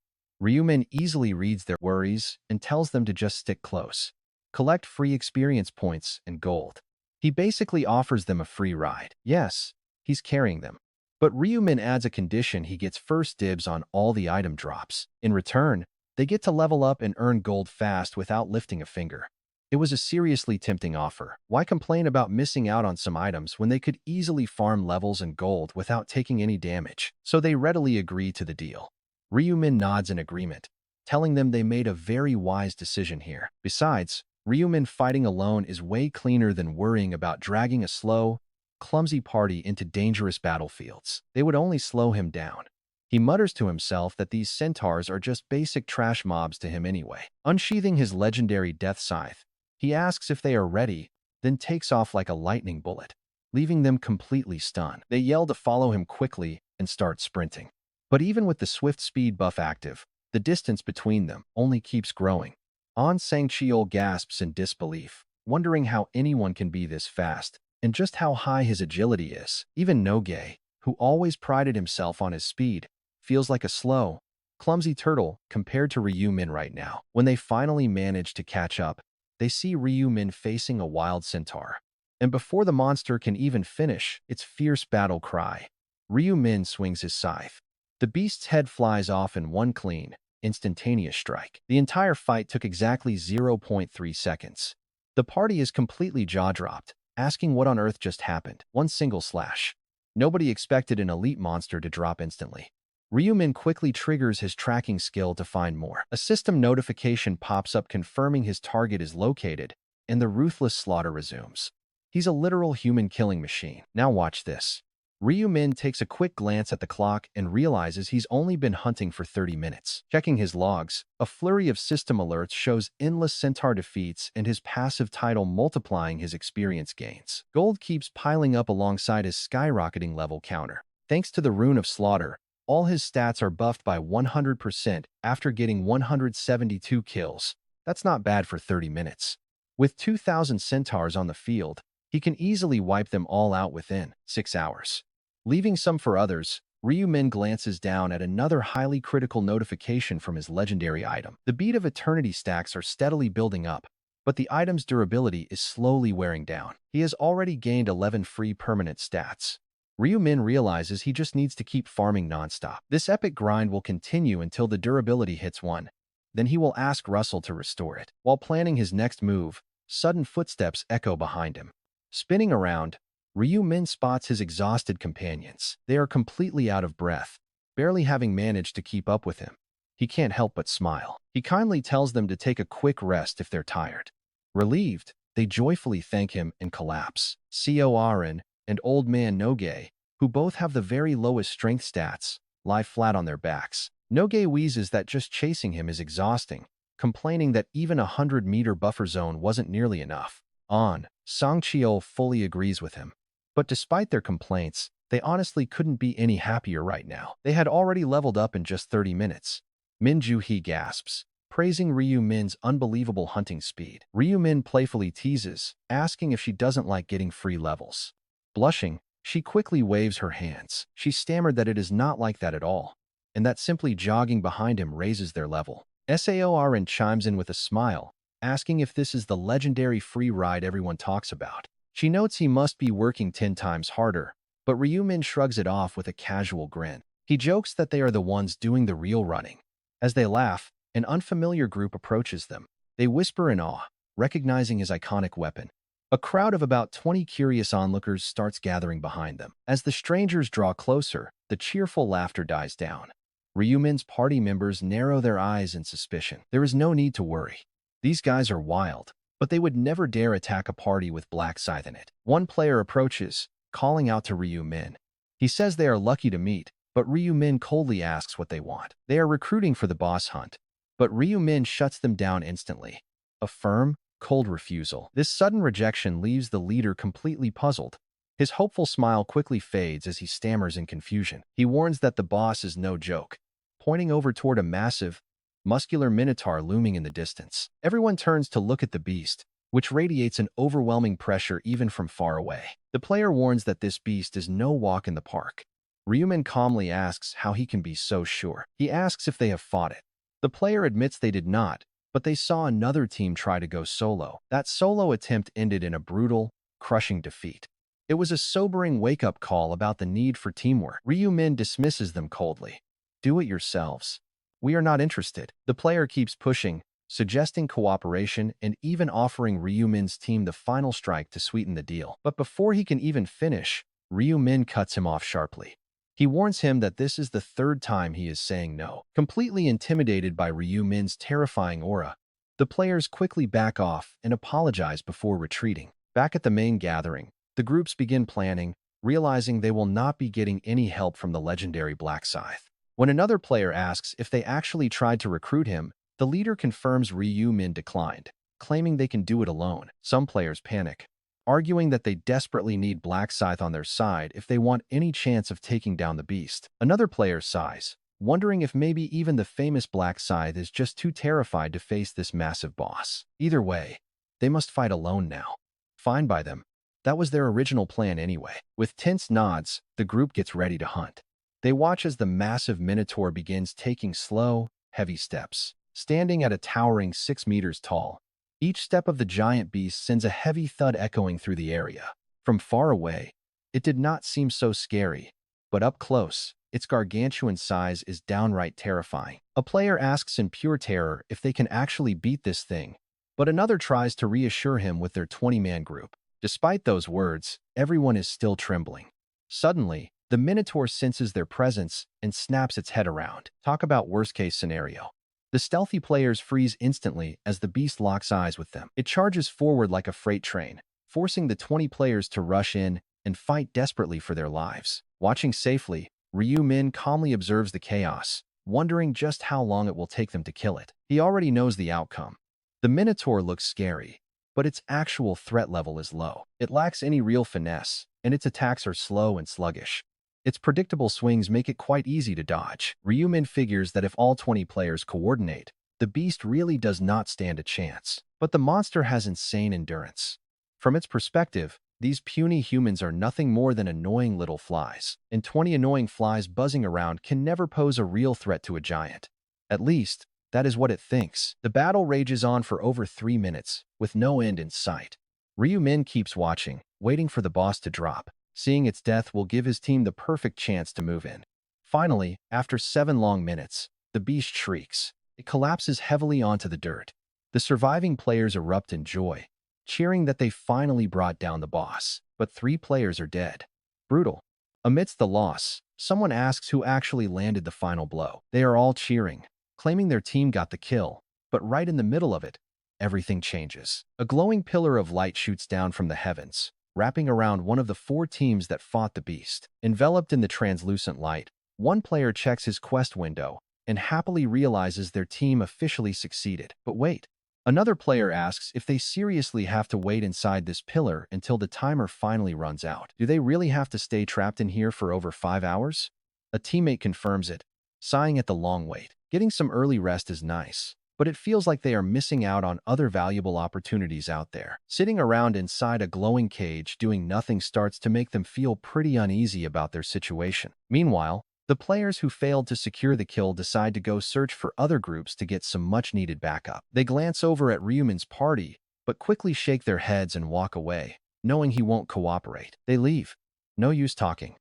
Ryumin easily reads their worries and tells them to just stick close. Collect free experience points and gold. He basically offers them a free ride. Yes, he's carrying them. But Ryumin adds a condition: he gets first dibs on all the item drops. In return, they get to level up and earn gold fast without lifting a finger. It was a seriously tempting offer. Why complain about missing out on some items when they could easily farm levels and gold without taking any damage? So they readily agree to the deal. Ryumin nods in agreement, telling them they made a very wise decision here. Besides, Ryumin fighting alone is way cleaner than worrying about dragging a slow, clumsy party into dangerous battlefields. They would only slow him down. He mutters to himself that these centaurs are just basic trash mobs to him anyway. Unsheathing his legendary death scythe, he asks if they are ready, then takes off like a lightning bullet, leaving them completely stunned. They yell to follow him quickly and start sprinting. But even with the swift speed buff active, the distance between them only keeps growing. An Sangcheol gasps in disbelief, wondering how anyone can be this fast, and just how high his agility is. Even Noge, who always prided himself on his speed, feels like a slow, clumsy turtle compared to Ryumin right now. When they finally manage to catch up, they see Ryumin facing a wild centaur. And before the monster can even finish its fierce battle cry, Ryumin swings his scythe. The beast's head flies off in one clean, instantaneous strike. The entire fight took exactly 0.3 seconds. The party is completely jaw-dropped, asking what on earth just happened. One single slash. Nobody expected an elite monster to drop instantly. Ryumin quickly triggers his tracking skill to find more. A system notification pops up confirming his target is located, and the ruthless slaughter resumes. He's a literal human killing machine. Now watch this. Ryu-min takes a quick glance at the clock and realizes he's only been hunting for 30 minutes. Checking his logs, a flurry of system alerts shows endless centaur defeats and his passive title multiplying his experience gains. Gold keeps piling up alongside his skyrocketing level counter. Thanks to the Rune of Slaughter, all his stats are buffed by 100% after getting 172 kills. That's not bad for 30 minutes. With 2,000 centaurs on the field, he can easily wipe them all out within 6 hours. Leaving some for others, Ryu-min glances down at another highly critical notification from his legendary item. The Beat of Eternity stacks are steadily building up, but the item's durability is slowly wearing down. He has already gained 11 free permanent stats. Ryu-min realizes he just needs to keep farming nonstop. This epic grind will continue until the durability hits 1. Then he will ask Russell to restore it. While planning his next move, sudden footsteps echo behind him. Spinning around, Ryu-min spots his exhausted companions. They are completely out of breath, barely having managed to keep up with him. He can't help but smile. He kindly tells them to take a quick rest if they're tired. Relieved, they joyfully thank him and collapse. Arin and Old Man Noge, who both have the very lowest strength stats, lie flat on their backs. Noge wheezes that just chasing him is exhausting, complaining that even a 100-meter buffer zone wasn't nearly enough. Sangchio fully agrees with him. But despite their complaints, they honestly couldn't be any happier right now. They had already leveled up in just 30 minutes. Min Ju-hee gasps, praising Ryu-min's unbelievable hunting speed. Ryu-min playfully teases, asking if she doesn't like getting free levels. Blushing, she quickly waves her hands. She stammered that it is not like that at all, and that simply jogging behind him raises their level. Saorin chimes in with a smile, asking if this is the legendary free ride everyone talks about. She notes he must be working 10 times harder, but Ryu-min shrugs it off with a casual grin. He jokes that they are the ones doing the real running. As they laugh, an unfamiliar group approaches them. They whisper in awe, recognizing his iconic weapon. A crowd of about 20 curious onlookers starts gathering behind them. As the strangers draw closer, the cheerful laughter dies down. Ryu-min's party members narrow their eyes in suspicion. There is no need to worry. These guys are wild, but they would never dare attack a party with Black Scythe in it. One player approaches, calling out to Ryu-min. He says they are lucky to meet, but Ryu-min coldly asks what they want. They are recruiting for the boss hunt, but Ryu-min shuts them down instantly. A firm, cold refusal. This sudden rejection leaves the leader completely puzzled. His hopeful smile quickly fades as he stammers in confusion. He warns that the boss is no joke, pointing over toward a massive, muscular minotaur looming in the distance. Everyone turns to look at the beast, which radiates an overwhelming pressure even from far away. The player warns that this beast is no walk in the park. Ryu-min calmly asks how he can be so sure. He asks if they have fought it. The player admits they did not, but they saw another team try to go solo. That solo attempt ended in a brutal, crushing defeat. It was a sobering wake-up call about the need for teamwork. Ryu-min dismisses them coldly. Do it yourselves. We are not interested. The player keeps pushing, suggesting cooperation and even offering Ryu-min's team the final strike to sweeten the deal. But before he can even finish, Ryu-min cuts him off sharply. He warns him that this is the 3rd time he is saying no. Completely intimidated by Ryu-min's terrifying aura, the players quickly back off and apologize before retreating. Back at the main gathering, the groups begin planning, realizing they will not be getting any help from the legendary Black Scythe. When another player asks if they actually tried to recruit him, the leader confirms Ryu-min declined, claiming they can do it alone. Some players panic, arguing that they desperately need Black Scythe on their side if they want any chance of taking down the beast. Another player sighs, wondering if maybe even the famous Black Scythe is just too terrified to face this massive boss. Either way, they must fight alone now. Fine by them. That was their original plan anyway. With tense nods, the group gets ready to hunt. They watch as the massive minotaur begins taking slow, heavy steps. Standing at a towering 6 meters tall, each step of the giant beast sends a heavy thud echoing through the area. From far away, it did not seem so scary, but up close, its gargantuan size is downright terrifying. A player asks in pure terror if they can actually beat this thing, but another tries to reassure him with their 20-man group. Despite those words, everyone is still trembling. Suddenly, the minotaur senses their presence and snaps its head around. Talk about worst-case scenario. The stealthy players freeze instantly as the beast locks eyes with them. It charges forward like a freight train, forcing the 20 players to rush in and fight desperately for their lives. Watching safely, Ryu-min calmly observes the chaos, wondering just how long it will take them to kill it. He already knows the outcome. The Minotaur looks scary, but its actual threat level is low. It lacks any real finesse, and its attacks are slow and sluggish. Its predictable swings make it quite easy to dodge. Ryu-min figures that if all 20 players coordinate, the beast really does not stand a chance. But the monster has insane endurance. From its perspective, these puny humans are nothing more than annoying little flies, and 20 annoying flies buzzing around can never pose a real threat to a giant. At least, that is what it thinks. The battle rages on for over 3 minutes, with no end in sight. Ryu-min keeps watching, waiting for the boss to drop. Seeing its death will give his team the perfect chance to move in. Finally, after 7 long minutes, the beast shrieks. It collapses heavily onto the dirt. The surviving players erupt in joy, cheering that they finally brought down the boss. But 3 players are dead. Brutal. Amidst the loss, someone asks who actually landed the final blow. They are all cheering, claiming their team got the kill. But right in the middle of it, everything changes. A glowing pillar of light shoots down from the heavens, wrapping around one of the 4 teams that fought the beast. Enveloped in the translucent light, one player checks his quest window and happily realizes their team officially succeeded. But wait. Another player asks if they seriously have to wait inside this pillar until the timer finally runs out. Do they really have to stay trapped in here for over 5 hours? A teammate confirms it, sighing at the long wait. Getting some early rest is nice, but it feels like they are missing out on other valuable opportunities out there. Sitting around inside a glowing cage doing nothing starts to make them feel pretty uneasy about their situation. Meanwhile, the players who failed to secure the kill decide to go search for other groups to get some much-needed backup. They glance over at Ryumin's party, but quickly shake their heads and walk away, knowing he won't cooperate. They leave. No use talking.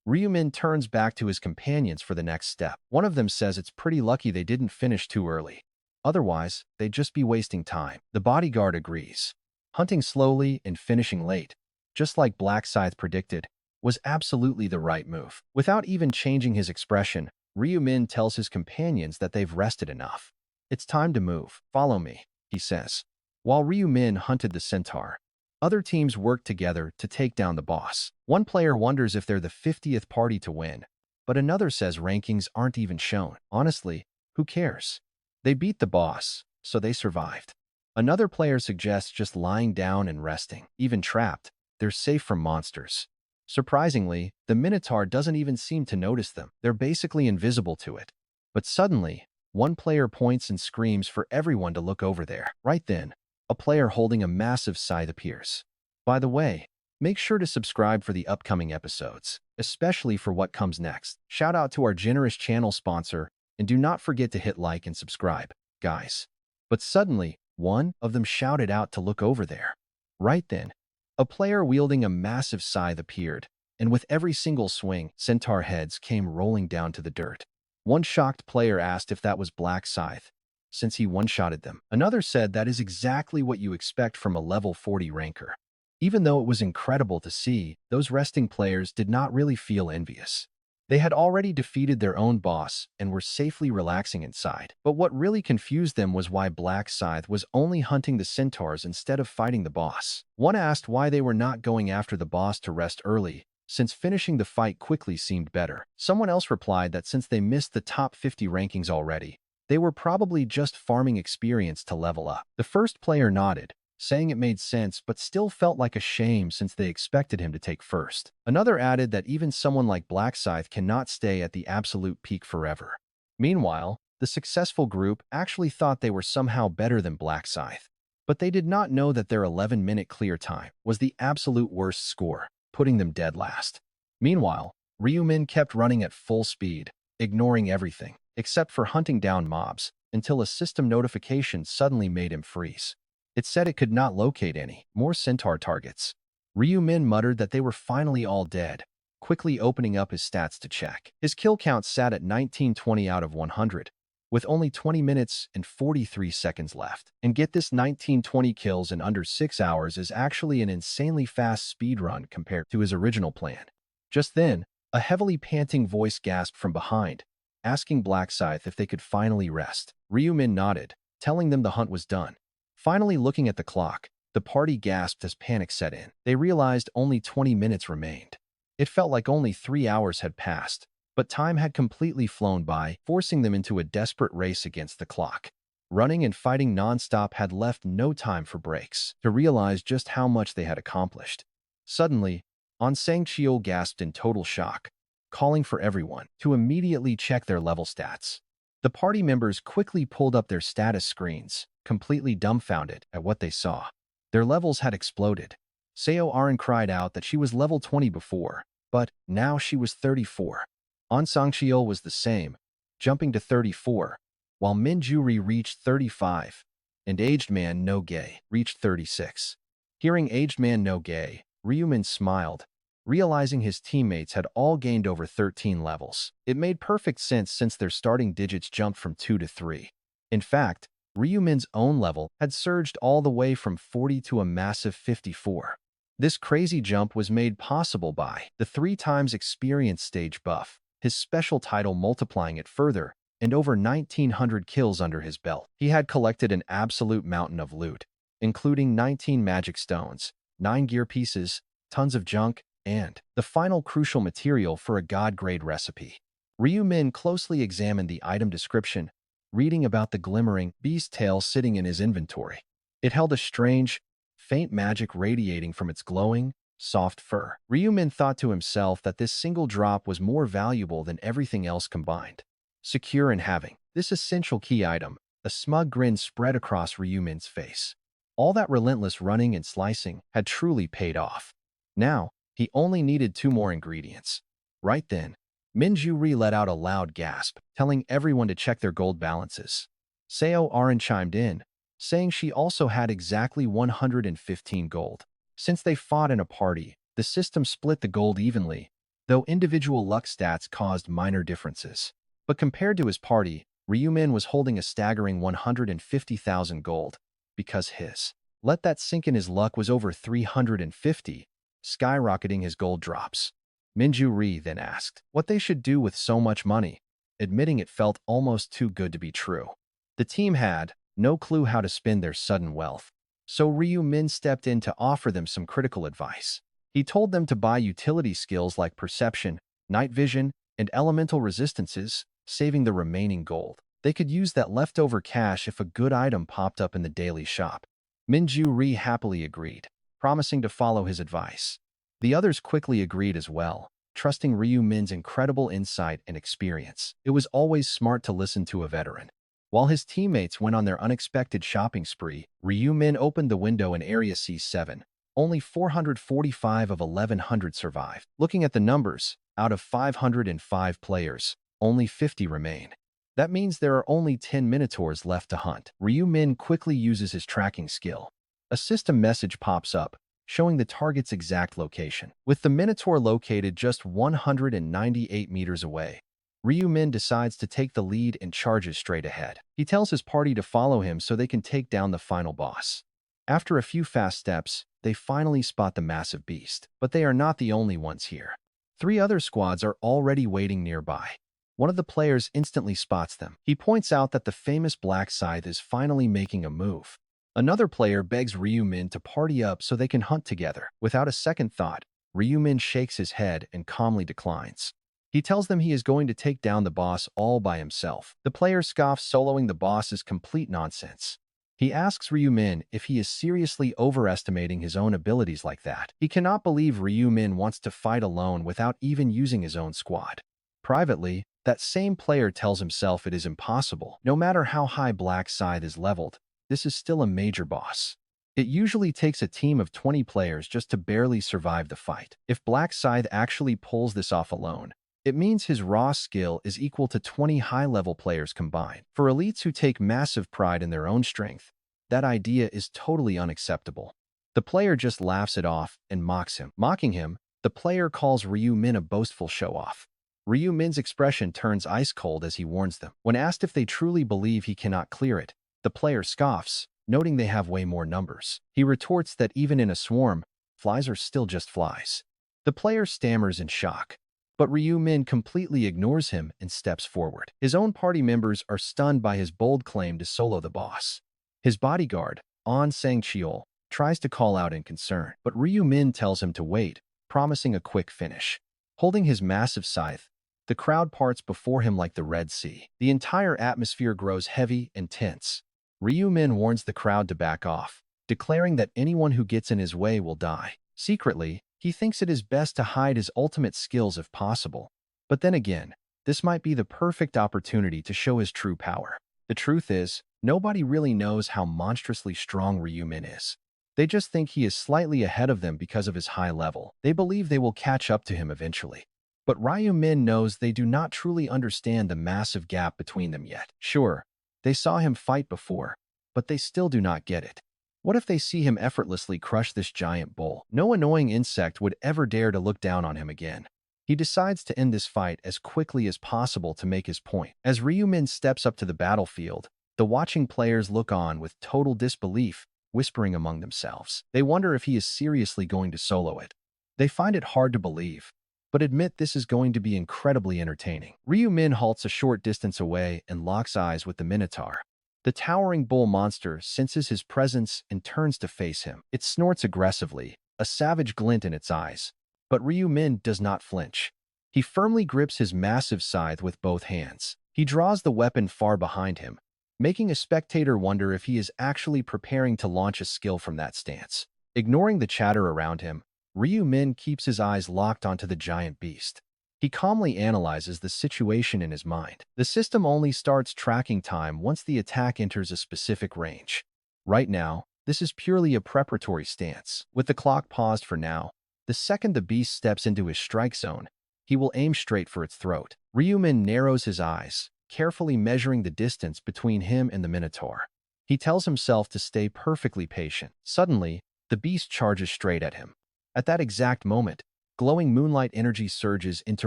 Ryumin turns back to his companions for the next step. One of them says it's pretty lucky they didn't finish too early. Otherwise, they'd just be wasting time. The bodyguard agrees. Hunting slowly and finishing late, just like Black Scythe predicted, was absolutely the right move. Without even changing his expression, Ryu-min tells his companions that they've rested enough. It's time to move. Follow me, he says. While Ryu-min hunted the centaur, other teams worked together to take down the boss. One player wonders if they're the 50th party to win, but another says rankings aren't even shown. Honestly, who cares? They beat the boss, so they survived. Another player suggests just lying down and resting. Even trapped, they're safe from monsters. Surprisingly, the Minotaur doesn't even seem to notice them. They're basically invisible to it. But suddenly, one player points and screams for everyone to look over there. Right then, a player holding a massive scythe appears. By the way, make sure to subscribe for the upcoming episodes, especially for what comes next. Shout out to our generous channel sponsor, and do not forget to hit like and subscribe, guys. But suddenly, one of them shouted out to look over there. Right then, a player wielding a massive scythe appeared, and with every single swing, centaur heads came rolling down to the dirt. One shocked player asked if that was Black Scythe, since he one-shotted them. Another said that is exactly what you expect from a level 40 ranker. Even though it was incredible to see, those resting players did not really feel envious. They had already defeated their own boss and were safely relaxing inside. But what really confused them was why Black Scythe was only hunting the centaurs instead of fighting the boss. One asked why they were not going after the boss to rest early, since finishing the fight quickly seemed better. Someone else replied that since they missed the top 50 rankings already, they were probably just farming experience to level up. The first player nodded, saying it made sense but still felt like a shame since they expected him to take first. Another added that even someone like Black Scythe cannot stay at the absolute peak forever. Meanwhile, the successful group actually thought they were somehow better than Black Scythe, but they did not know that their 11-minute clear time was the absolute worst score, putting them dead last. Meanwhile, Ryu-min kept running at full speed, ignoring everything, except for hunting down mobs, until a system notification suddenly made him freeze. It said it could not locate any more centaur targets. Ryu-min muttered that they were finally all dead, quickly opening up his stats to check. His kill count sat at 1920 out of 100, with only 20 minutes and 43 seconds left. And get this, 1920 kills in under 6 hours is actually an insanely fast speedrun compared to his original plan. Just then, a heavily panting voice gasped from behind, asking Black Scythe if they could finally rest. Ryu-min nodded, telling them the hunt was done. Finally looking at the clock, the party gasped as panic set in. They realized only 20 minutes remained. It felt like only 3 hours had passed, but time had completely flown by, forcing them into a desperate race against the clock. Running and fighting nonstop had left no time for breaks to realize just how much they had accomplished. Suddenly, An Sang-cheol gasped in total shock, calling for everyone to immediately check their level stats. The party members quickly pulled up their status screens, completely dumbfounded at what they saw. Their levels had exploded. Seo Arin cried out that she was level 20 before, but now she was 34. An Sang-cheol was the same, jumping to 34, while Min Ju-ri reached 35, and Aged Man No Gay reached 36. Hearing Aged Man No Gay, Ryumin smiled, realizing his teammates had all gained over 13 levels. It made perfect sense since their starting digits jumped from 2 to 3. In fact, Ryumin's own level had surged all the way from 40 to a massive 54. This crazy jump was made possible by the 3 times experience stage buff, his special title multiplying it further, and over 1,900 kills under his belt. He had collected an absolute mountain of loot, including 19 magic stones, 9 gear pieces, tons of junk, and the final crucial material for a god-grade recipe. Ryu Min closely examined the item description, reading about the glimmering beast tail sitting in his inventory. It held a strange, faint magic radiating from its glowing, soft fur. Ryu Min thought to himself that this single drop was more valuable than everything else combined. Secure in having this essential key item, a smug grin spread across Ryu Min's face. All that relentless running and slicing had truly paid off. Now, he only needed 2 more ingredients. Right then, Min Ju-ri let out a loud gasp, telling everyone to check their gold balances. Seo Arin chimed in, saying she also had exactly 115 gold. Since they fought in a party, the system split the gold evenly, though individual luck stats caused minor differences. But compared to his party, Ryumin was holding a staggering 150,000 gold, because his let that sink in his luck was over 350, skyrocketing his gold drops. Min Ju-ri then asked what they should do with so much money, admitting it felt almost too good to be true. The team had no clue how to spend their sudden wealth, so Ryu Min stepped in to offer them some critical advice. He told them to buy utility skills like perception, night vision, and elemental resistances, saving the remaining gold. They could use that leftover cash if a good item popped up in the daily shop. Min Ju-ri happily agreed, promising to follow his advice. The others quickly agreed as well, trusting Ryu Min's incredible insight and experience. It was always smart to listen to a veteran. While his teammates went on their unexpected shopping spree, Ryu Min opened the window in Area C7. Only 445 of 1,100 survived. Looking at the numbers, out of 505 players, only 50 remain. That means there are only 10 Minotaurs left to hunt. Ryu Min quickly uses his tracking skill. A system message pops up, showing the target's exact location. With the Minotaur located just 198 meters away, Ryu Min decides to take the lead and charges straight ahead. He tells his party to follow him so they can take down the final boss. After a few fast steps, they finally spot the massive beast. But they are not the only ones here. 3 other squads are already waiting nearby. One of the players instantly spots them. He points out that the famous Black Scythe is finally making a move. Another player begs Ryu Min to party up so they can hunt together. Without a second thought, Ryu Min shakes his head and calmly declines. He tells them he is going to take down the boss all by himself. The player scoffs, soloing the boss is complete nonsense. He asks Ryu Min if he is seriously overestimating his own abilities like that. He cannot believe Ryu Min wants to fight alone without even using his own squad. Privately, that same player tells himself it is impossible. No matter how high Black Scythe is leveled, this is still a major boss. It usually takes a team of 20 players just to barely survive the fight. If Black Scythe actually pulls this off alone, it means his raw skill is equal to 20 high-level players combined. For elites who take massive pride in their own strength, that idea is totally unacceptable. The player just laughs it off and mocks him. Mocking him, the player calls Ryu Min a boastful show-off. Ryu Min's expression turns ice-cold as he warns them. When asked if they truly believe he cannot clear it, the player scoffs, noting they have way more numbers. He retorts that even in a swarm, flies are still just flies. The player stammers in shock, but Ryu Min completely ignores him and steps forward. His own party members are stunned by his bold claim to solo the boss. His bodyguard, An Sang-cheol, tries to call out in concern, but Ryu Min tells him to wait, promising a quick finish. Holding his massive scythe, the crowd parts before him like the Red Sea. The entire atmosphere grows heavy and tense. Ryu-min warns the crowd to back off, declaring that anyone who gets in his way will die. Secretly, he thinks it is best to hide his ultimate skills if possible. But then again, this might be the perfect opportunity to show his true power. The truth is, nobody really knows how monstrously strong Ryu-min is. They just think he is slightly ahead of them because of his high level. They believe they will catch up to him eventually. But Ryu-min knows they do not truly understand the massive gap between them yet. Sure, they saw him fight before, but they still do not get it. What if they see him effortlessly crush this giant bull? No annoying insect would ever dare to look down on him again. He decides to end this fight as quickly as possible to make his point. As Ryu-min steps up to the battlefield, the watching players look on with total disbelief, whispering among themselves. They wonder if he is seriously going to solo it. They find it hard to believe, but admit this is going to be incredibly entertaining. Ryu-min halts a short distance away and locks eyes with the Minotaur. The towering bull monster senses his presence and turns to face him. It snorts aggressively, a savage glint in its eyes. But Ryu-min does not flinch. He firmly grips his massive scythe with both hands. He draws the weapon far behind him, making a spectator wonder if he is actually preparing to launch a skill from that stance. Ignoring the chatter around him, Ryu-min keeps his eyes locked onto the giant beast. He calmly analyzes the situation in his mind. The system only starts tracking time once the attack enters a specific range. Right now, this is purely a preparatory stance. With the clock paused for now, the second the beast steps into his strike zone, he will aim straight for its throat. Ryu-min narrows his eyes, carefully measuring the distance between him and the Minotaur. He tells himself to stay perfectly patient. Suddenly, the beast charges straight at him. At that exact moment, glowing moonlight energy surges into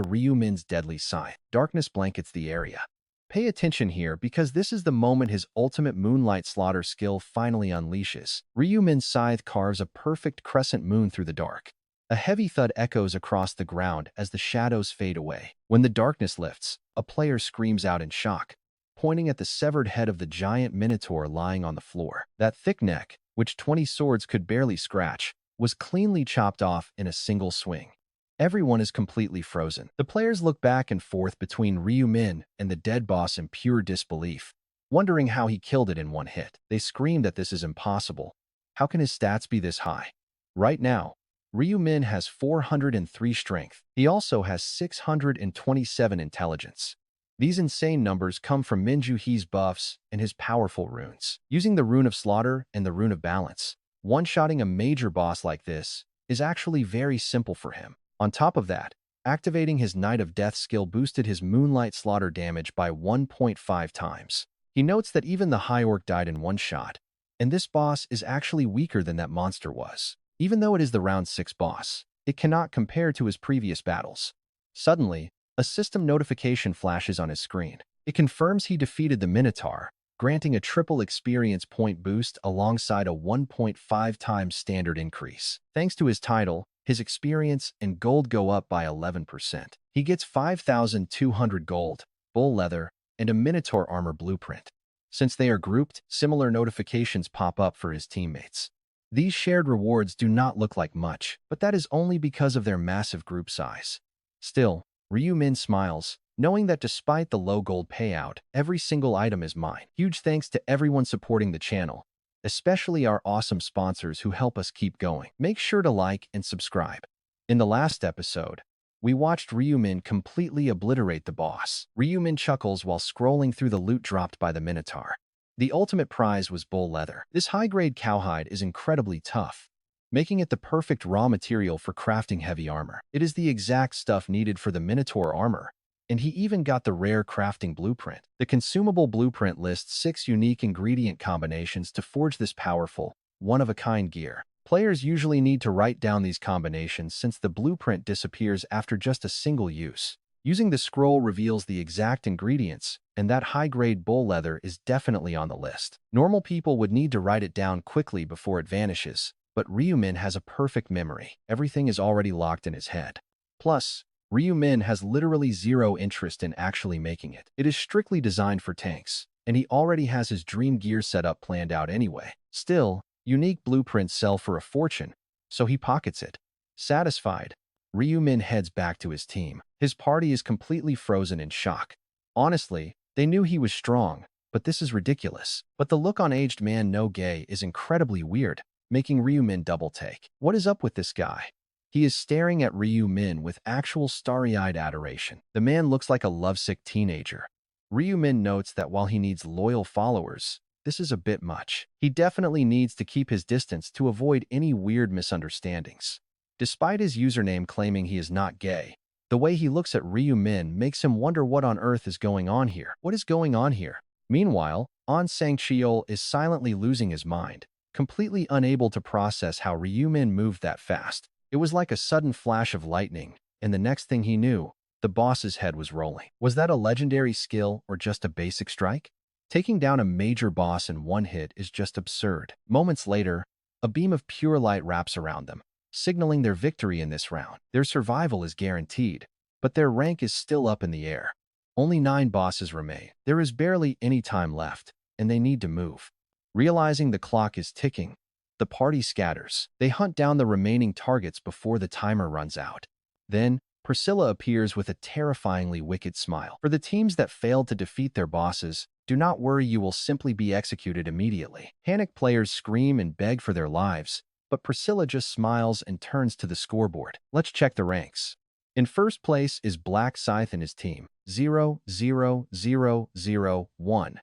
Ryu-min's deadly scythe. Darkness blankets the area. Pay attention here because this is the moment his ultimate moonlight slaughter skill finally unleashes. Ryu-min's scythe carves a perfect crescent moon through the dark. A heavy thud echoes across the ground as the shadows fade away. When the darkness lifts, a player screams out in shock, pointing at the severed head of the giant Minotaur lying on the floor. That thick neck, which 20 swords could barely scratch, was cleanly chopped off in a single swing. Everyone is completely frozen. The players look back and forth between Ryu-min and the dead boss in pure disbelief, wondering how he killed it in one hit. They scream that this is impossible. How can his stats be this high? Right now, Ryu-min has 403 strength. He also has 627 intelligence. These insane numbers come from Minju-he's buffs and his powerful runes. Using the Rune of Slaughter and the Rune of Balance, one-shotting a major boss like this is actually very simple for him. On top of that, activating his Knight of Death skill boosted his Moonlight Slaughter damage by 1.5 times. He notes that even the High Orc died in one shot, and this boss is actually weaker than that monster was. Even though it is the round 6 boss, it cannot compare to his previous battles. Suddenly, a system notification flashes on his screen. It confirms he defeated the Minotaur, granting a triple experience point boost alongside a 1.5 times standard increase. Thanks to his title, his experience and gold go up by 11%. He gets 5,200 gold, bull leather, and a Minotaur armor blueprint. Since they are grouped, similar notifications pop up for his teammates. These shared rewards do not look like much, but that is only because of their massive group size. Still, Ryu-min smiles, knowing that despite the low gold payout, every single item is mine. Huge thanks to everyone supporting the channel, especially our awesome sponsors who help us keep going. Make sure to like and subscribe. In the last episode, we watched Ryu-min completely obliterate the boss. Ryu-min chuckles while scrolling through the loot dropped by the Minotaur. The ultimate prize was bull leather. This high-grade cowhide is incredibly tough, making it the perfect raw material for crafting heavy armor. It is the exact stuff needed for the Minotaur armor, and he even got the rare crafting blueprint. The consumable blueprint lists 6 unique ingredient combinations to forge this powerful, one-of-a-kind gear. Players usually need to write down these combinations since the blueprint disappears after just a single use. Using the scroll reveals the exact ingredients, and that high-grade bull leather is definitely on the list. Normal people would need to write it down quickly before it vanishes, but Ryu-min has a perfect memory. Everything is already locked in his head. Plus, Ryu-min has literally zero interest in actually making it. It is strictly designed for tanks, and he already has his dream gear setup planned out anyway. Still, unique blueprints sell for a fortune, so he pockets it. Satisfied, Ryu-min heads back to his team. His party is completely frozen in shock. Honestly, they knew he was strong, but this is ridiculous. But the look on aged man no gay is incredibly weird, making Ryu-min double-take. What is up with this guy? He is staring at Ryu-min with actual starry-eyed adoration. The man looks like a lovesick teenager. Ryu-min notes that while he needs loyal followers, this is a bit much. He definitely needs to keep his distance to avoid any weird misunderstandings. Despite his username claiming he is not gay, the way he looks at Ryu-min makes him wonder what on earth is going on here. What is going on here? Meanwhile, An Sang-cheol is silently losing his mind, completely unable to process how Ryu-min moved that fast. It was like a sudden flash of lightning, and the next thing he knew, the boss's head was rolling. Was that a legendary skill or just a basic strike? Taking down a major boss in one hit is just absurd. Moments later, a beam of pure light wraps around them, signaling their victory in this round. Their survival is guaranteed, but their rank is still up in the air. Only 9 bosses remain. There is barely any time left, and they need to move. Realizing the clock is ticking, the party scatters. They hunt down the remaining targets before the timer runs out. Then, Priscilla appears with a terrifyingly wicked smile. For the teams that failed to defeat their bosses, do not worry, you will simply be executed immediately. Panicked players scream and beg for their lives, but Priscilla just smiles and turns to the scoreboard. Let's check the ranks. In first place is Black Scythe and his team, 0-0-0-0-1.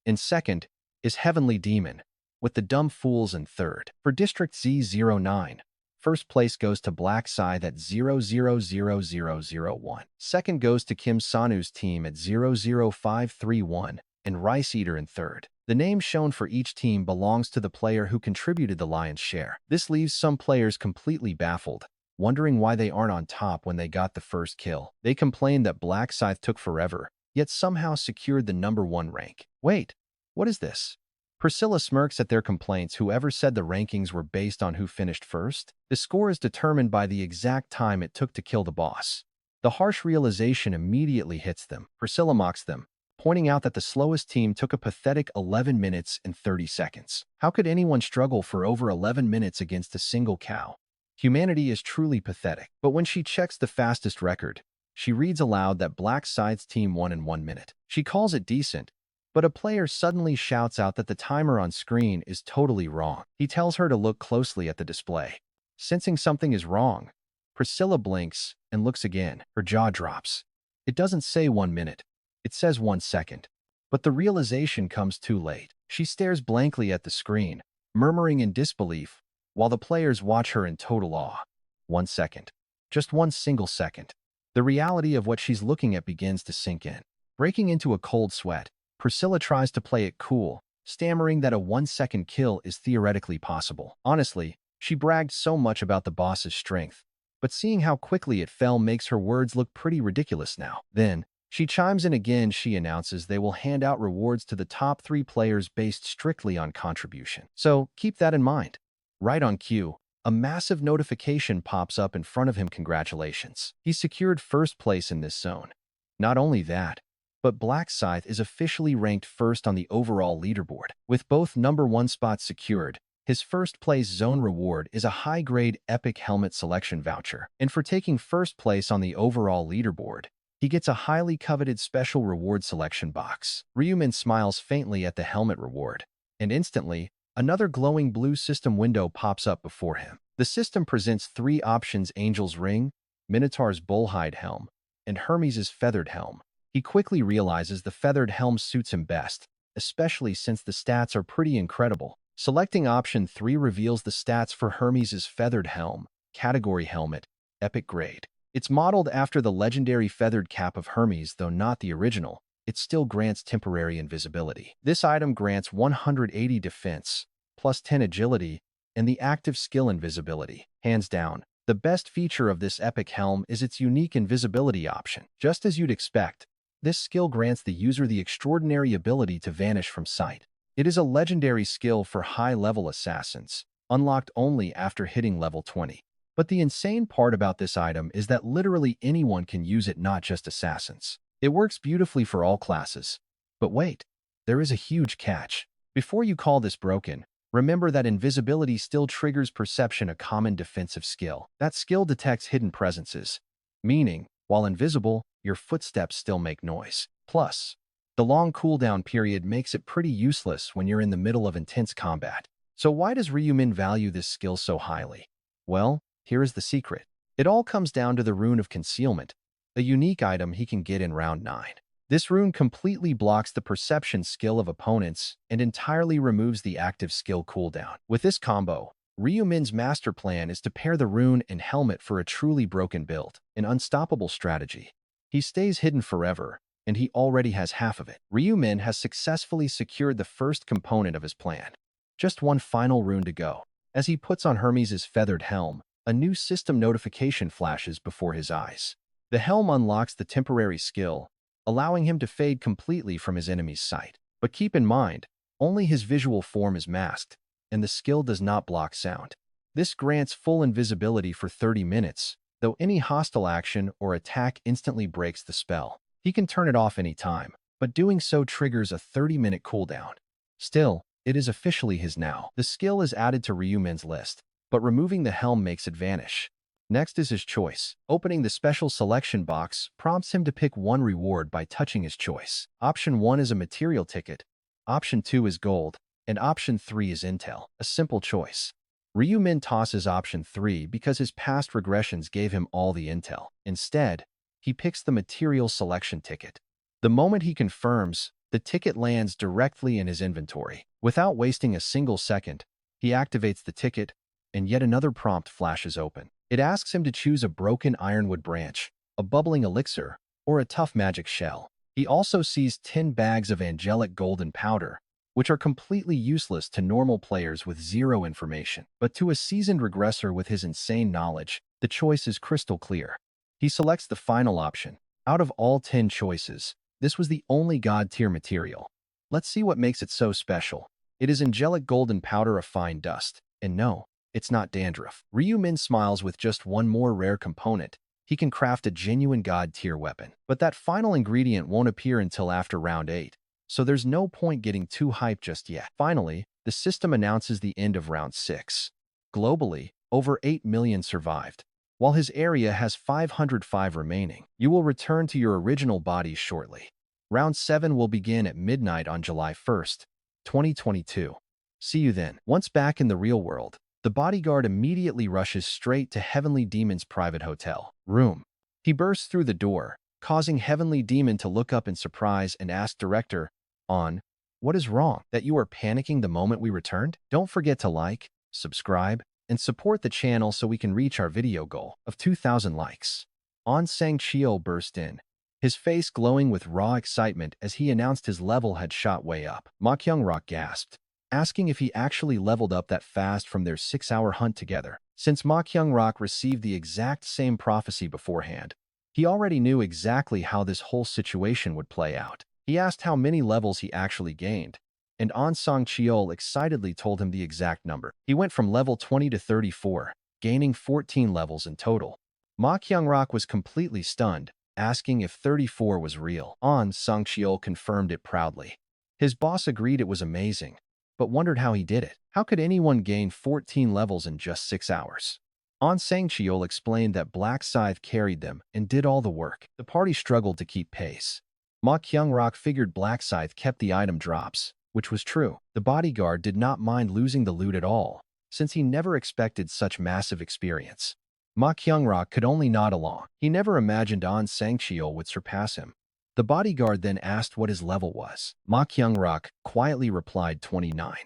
In second is Heavenly Demon, with the Dumb Fools in third. For District Z09, first place goes to Black Scythe at 0-0-0-0-0-1. Second goes to Kim Sanu's team at 0-0-5-3-1, and Rice Eater in third. The name shown for each team belongs to the player who contributed the lion's share. This leaves some players completely baffled, wondering why they aren't on top when they got the first kill. They complain that Black Scythe took forever, yet somehow secured the #1 rank. Wait, what is this? Priscilla smirks at their complaints. Whoever said the rankings were based on who finished first? The score is determined by the exact time it took to kill the boss. The harsh realization immediately hits them. Priscilla mocks them, pointing out that the slowest team took a pathetic 11 minutes and 30 seconds. How could anyone struggle for over 11 minutes against a single cow? Humanity is truly pathetic. But when she checks the fastest record, she reads aloud that Black Scythe's team won in 1 minute. She calls it decent, but a player suddenly shouts out that the timer on screen is totally wrong. He tells her to look closely at the display. Sensing something is wrong, Priscilla blinks and looks again. Her jaw drops. It doesn't say 1 minute. It says 1 second. But the realization comes too late. She stares blankly at the screen, murmuring in disbelief, while the players watch her in total awe. 1 second. Just 1 single second. The reality of what she's looking at begins to sink in. Breaking into a cold sweat, Priscilla tries to play it cool, stammering that a 1-second kill is theoretically possible. Honestly, she bragged so much about the boss's strength, but seeing how quickly it fell makes her words look pretty ridiculous now. Then, she chimes in again. She announces they will hand out rewards to the top 3 players based strictly on contribution. So, keep that in mind. Right on cue, a massive notification pops up in front of him. Congratulations. He secured first place in this zone. Not only that, but Black Scythe is officially ranked first on the overall leaderboard. With both #1 spots secured, his first place zone reward is a high-grade epic helmet selection voucher. And for taking first place on the overall leaderboard, he gets a highly coveted special reward selection box. Ryu-min smiles faintly at the helmet reward, and instantly, another glowing blue system window pops up before him. The system presents 3 options: Angel's Ring, Minotaur's Bullhide Helm, and Hermes' Feathered Helm. He quickly realizes the feathered helm suits him best, especially since the stats are pretty incredible. Selecting option 3 reveals the stats for Hermes' Feathered Helm, Category Helmet, Epic Grade. It's modeled after the legendary feathered cap of Hermes, though not the original. It still grants temporary invisibility. This item grants 180 defense, plus 10 agility, and the active skill invisibility. Hands down, the best feature of this epic helm is its unique invisibility option. Just as you'd expect, this skill grants the user the extraordinary ability to vanish from sight. It is a legendary skill for high-level assassins, unlocked only after hitting level 20. But the insane part about this item is that literally anyone can use it, not just assassins. It works beautifully for all classes. But wait, there is a huge catch. Before you call this broken, Remember that invisibility still triggers perception, a common defensive skill. That skill detects hidden presences, meaning, while invisible, your footsteps still make noise. Plus, the long cooldown period makes it pretty useless when you're in the middle of intense combat. So why does Ryumin value this skill so highly? Well, here is the secret. It all comes down to the Rune of Concealment, a unique item he can get in round 9. This rune completely blocks the perception skill of opponents and entirely removes the active skill cooldown. With this combo, Ryumin's master plan is to pair the rune and helmet for a truly broken build, an unstoppable strategy. He stays hidden forever, and he already has half of it. Ryumin has successfully secured the first component of his plan. Just one final rune to go. As he puts on Hermes' feathered helm, a new system notification flashes before his eyes. The helm unlocks the temporary skill, allowing him to fade completely from his enemy's sight. But keep in mind, only his visual form is masked, and the skill does not block sound. This grants full invisibility for 30 minutes, though any hostile action or attack instantly breaks the spell. He can turn it off any time, but doing so triggers a 30-minute cooldown. Still, it is officially his now. The skill is added to Ryumin's list, but removing the helm makes it vanish. Next is his choice. Opening the special selection box prompts him to pick one reward by touching his choice. Option 1 is a material ticket, Option 2 is gold, and Option 3 is intel. A simple choice. Ryumin tosses Option 3 because his past regressions gave him all the intel. Instead, he picks the material selection ticket. The moment he confirms, the ticket lands directly in his inventory. Without wasting a single second, he activates the ticket, and yet another prompt flashes open. It asks him to choose a broken ironwood branch, a bubbling elixir, or a tough magic shell. He also sees 10 bags of angelic golden powder, which are completely useless to normal players with zero information. But to a seasoned regressor with his insane knowledge, the choice is crystal clear. He selects the final option. Out of all 10 choices, this was the only god-tier material. Let's see what makes it so special. It is angelic golden powder of fine dust, and no, it's not dandruff. Ryumin smiles. With just one more rare component, he can craft a genuine god-tier weapon. But that final ingredient won't appear until after round 8, so there's no point getting too hyped just yet. Finally, the system announces the end of round 6. Globally, over 8 million survived, while his area has 505 remaining. You will return to your original bodies shortly. Round 7 will begin at midnight on July 1st, 2022. See you then. Once back in the real world, the bodyguard immediately rushes straight to Heavenly Demon's private hotel room. He bursts through the door, causing Heavenly Demon to look up in surprise and ask Director, what is wrong? That you are panicking the moment we returned? Don't forget to like, subscribe, and support the channel so we can reach our video goal of 2,000 likes. Sang-cheo burst in, his face glowing with raw excitement as he announced his level had shot way up. Ma Kyung-rok gasped, asking if he actually leveled up that fast from their 6-hour hunt together. Since Ma Kyung-rok received the exact same prophecy beforehand, he already knew exactly how this whole situation would play out. He asked how many levels he actually gained, and Sang-cheo excitedly told him the exact number. He went from level 20 to 34, gaining 14 levels in total. Ma Kyung-rok was completely stunned, asking if 34 was real. Sang-cheo confirmed it proudly. His boss agreed it was amazing, but wondered how he did it. How could anyone gain 14 levels in just 6 hours? Sang-cheo explained that Black Scythe carried them and did all the work. The party struggled to keep pace. Ma Kyung-rok figured Black Scythe kept the item drops, which was true. The bodyguard did not mind losing the loot at all, since he never expected such massive experience. Ma Kyung-rok could only nod along. He never imagined Sang-cheo would surpass him. The bodyguard then asked what his level was. Ma Kyung-rok quietly replied 29.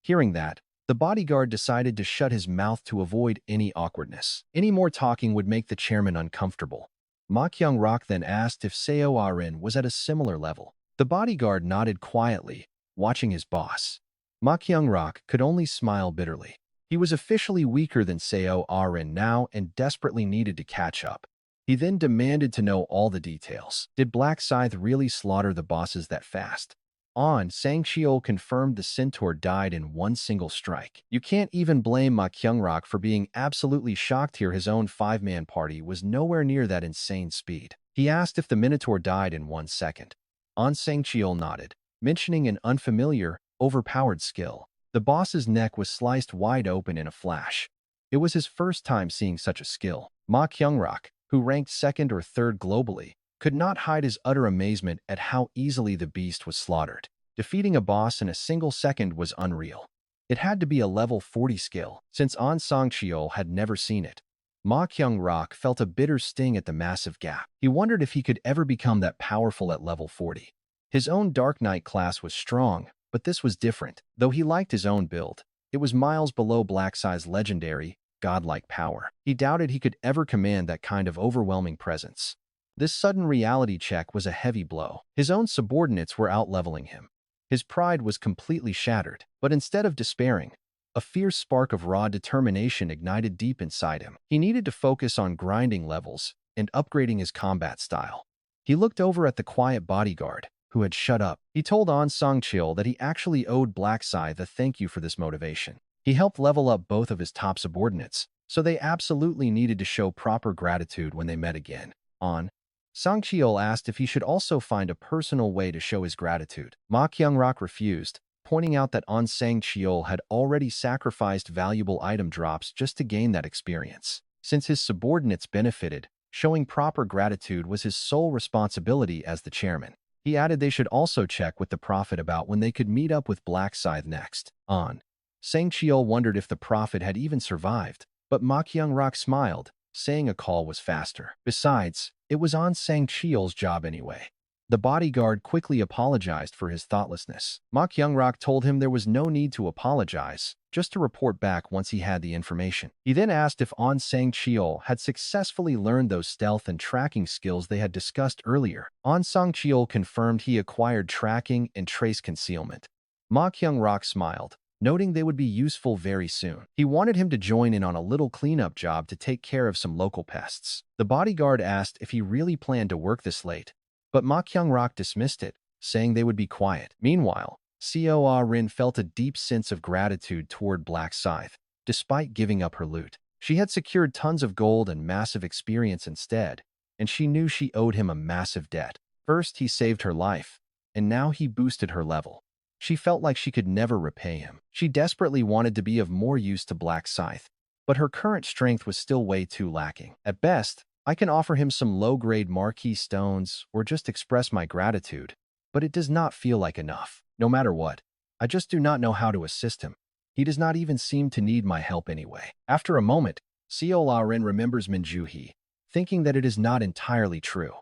Hearing that, the bodyguard decided to shut his mouth to avoid any awkwardness. Any more talking would make the chairman uncomfortable. Ma Kyung-rok then asked if Seo Arin was at a similar level. The bodyguard nodded quietly, watching his boss. Ma Kyung-rok could only smile bitterly. He was officially weaker than Seo Arin now and desperately needed to catch up. He then demanded to know all the details. Did Black Scythe really slaughter the bosses that fast? Sang-cheo confirmed the centaur died in one single strike. You can't even blame Ma Kyung-rok for being absolutely shocked here. His own 5-man party was nowhere near that insane speed. He asked if the minotaur died in 1 second. Sang-cheo nodded, mentioning an unfamiliar, overpowered skill. The boss's neck was sliced wide open in a flash. It was his first time seeing such a skill. Ma Kyung-rak, who ranked second or third globally, could not hide his utter amazement at how easily the beast was slaughtered. Defeating a boss in a single second was unreal. It had to be a level 40 skill, since An Sang-cheol had never seen it. Ma Kyung-rak felt a bitter sting at the massive gap. He wondered if he could ever become that powerful at level 40. His own Dark Knight class was strong, but this was different. Though he liked his own build, it was miles below Black Scythe's legendary, godlike power. He doubted he could ever command that kind of overwhelming presence. This sudden reality check was a heavy blow. His own subordinates were out-leveling him. His pride was completely shattered, but instead of despairing, a fierce spark of raw determination ignited deep inside him. He needed to focus on grinding levels and upgrading his combat style. He looked over at the quiet bodyguard, who had shut up. He told An Sang-cheol that he actually owed Black Scythe a thank you for this motivation. He helped level up both of his top subordinates, so they absolutely needed to show proper gratitude when they met again. An Sang-cheol asked if he should also find a personal way to show his gratitude. Ma Kyung-rak refused, pointing out that An Sang-cheol had already sacrificed valuable item drops just to gain that experience. Since his subordinates benefited, showing proper gratitude was his sole responsibility as the chairman. He added they should also check with the prophet about when they could meet up with Black Scythe next. An Sang-cheol wondered if the prophet had even survived, but Ma Kyung-rak smiled, saying a call was faster. Besides, it was An Sang-cheol's job anyway. The bodyguard quickly apologized for his thoughtlessness. Ma Kyung-rak told him there was no need to apologize, just to report back once he had the information. He then asked if An Sang-cheol had successfully learned those stealth and tracking skills they had discussed earlier. An Sang-cheol confirmed he acquired tracking and trace concealment. Ma Kyung-rak smiled, noting they would be useful very soon. He wanted him to join in on a little cleanup job to take care of some local pests. The bodyguard asked if he really planned to work this late, but Ma Kyung-rak dismissed it, saying they would be quiet. Meanwhile, Seoa-rin felt a deep sense of gratitude toward Black Scythe, despite giving up her loot. She had secured tons of gold and massive experience instead, and she knew she owed him a massive debt. First, he saved her life, and now he boosted her level. She felt like she could never repay him. She desperately wanted to be of more use to Black Scythe, but her current strength was still way too lacking. At best, I can offer him some low-grade marquee stones or just express my gratitude, but it does not feel like enough. No matter what, I just do not know how to assist him. He does not even seem to need my help anyway. After a moment, Seola-rin remembers Minju-hee, thinking that it is not entirely true.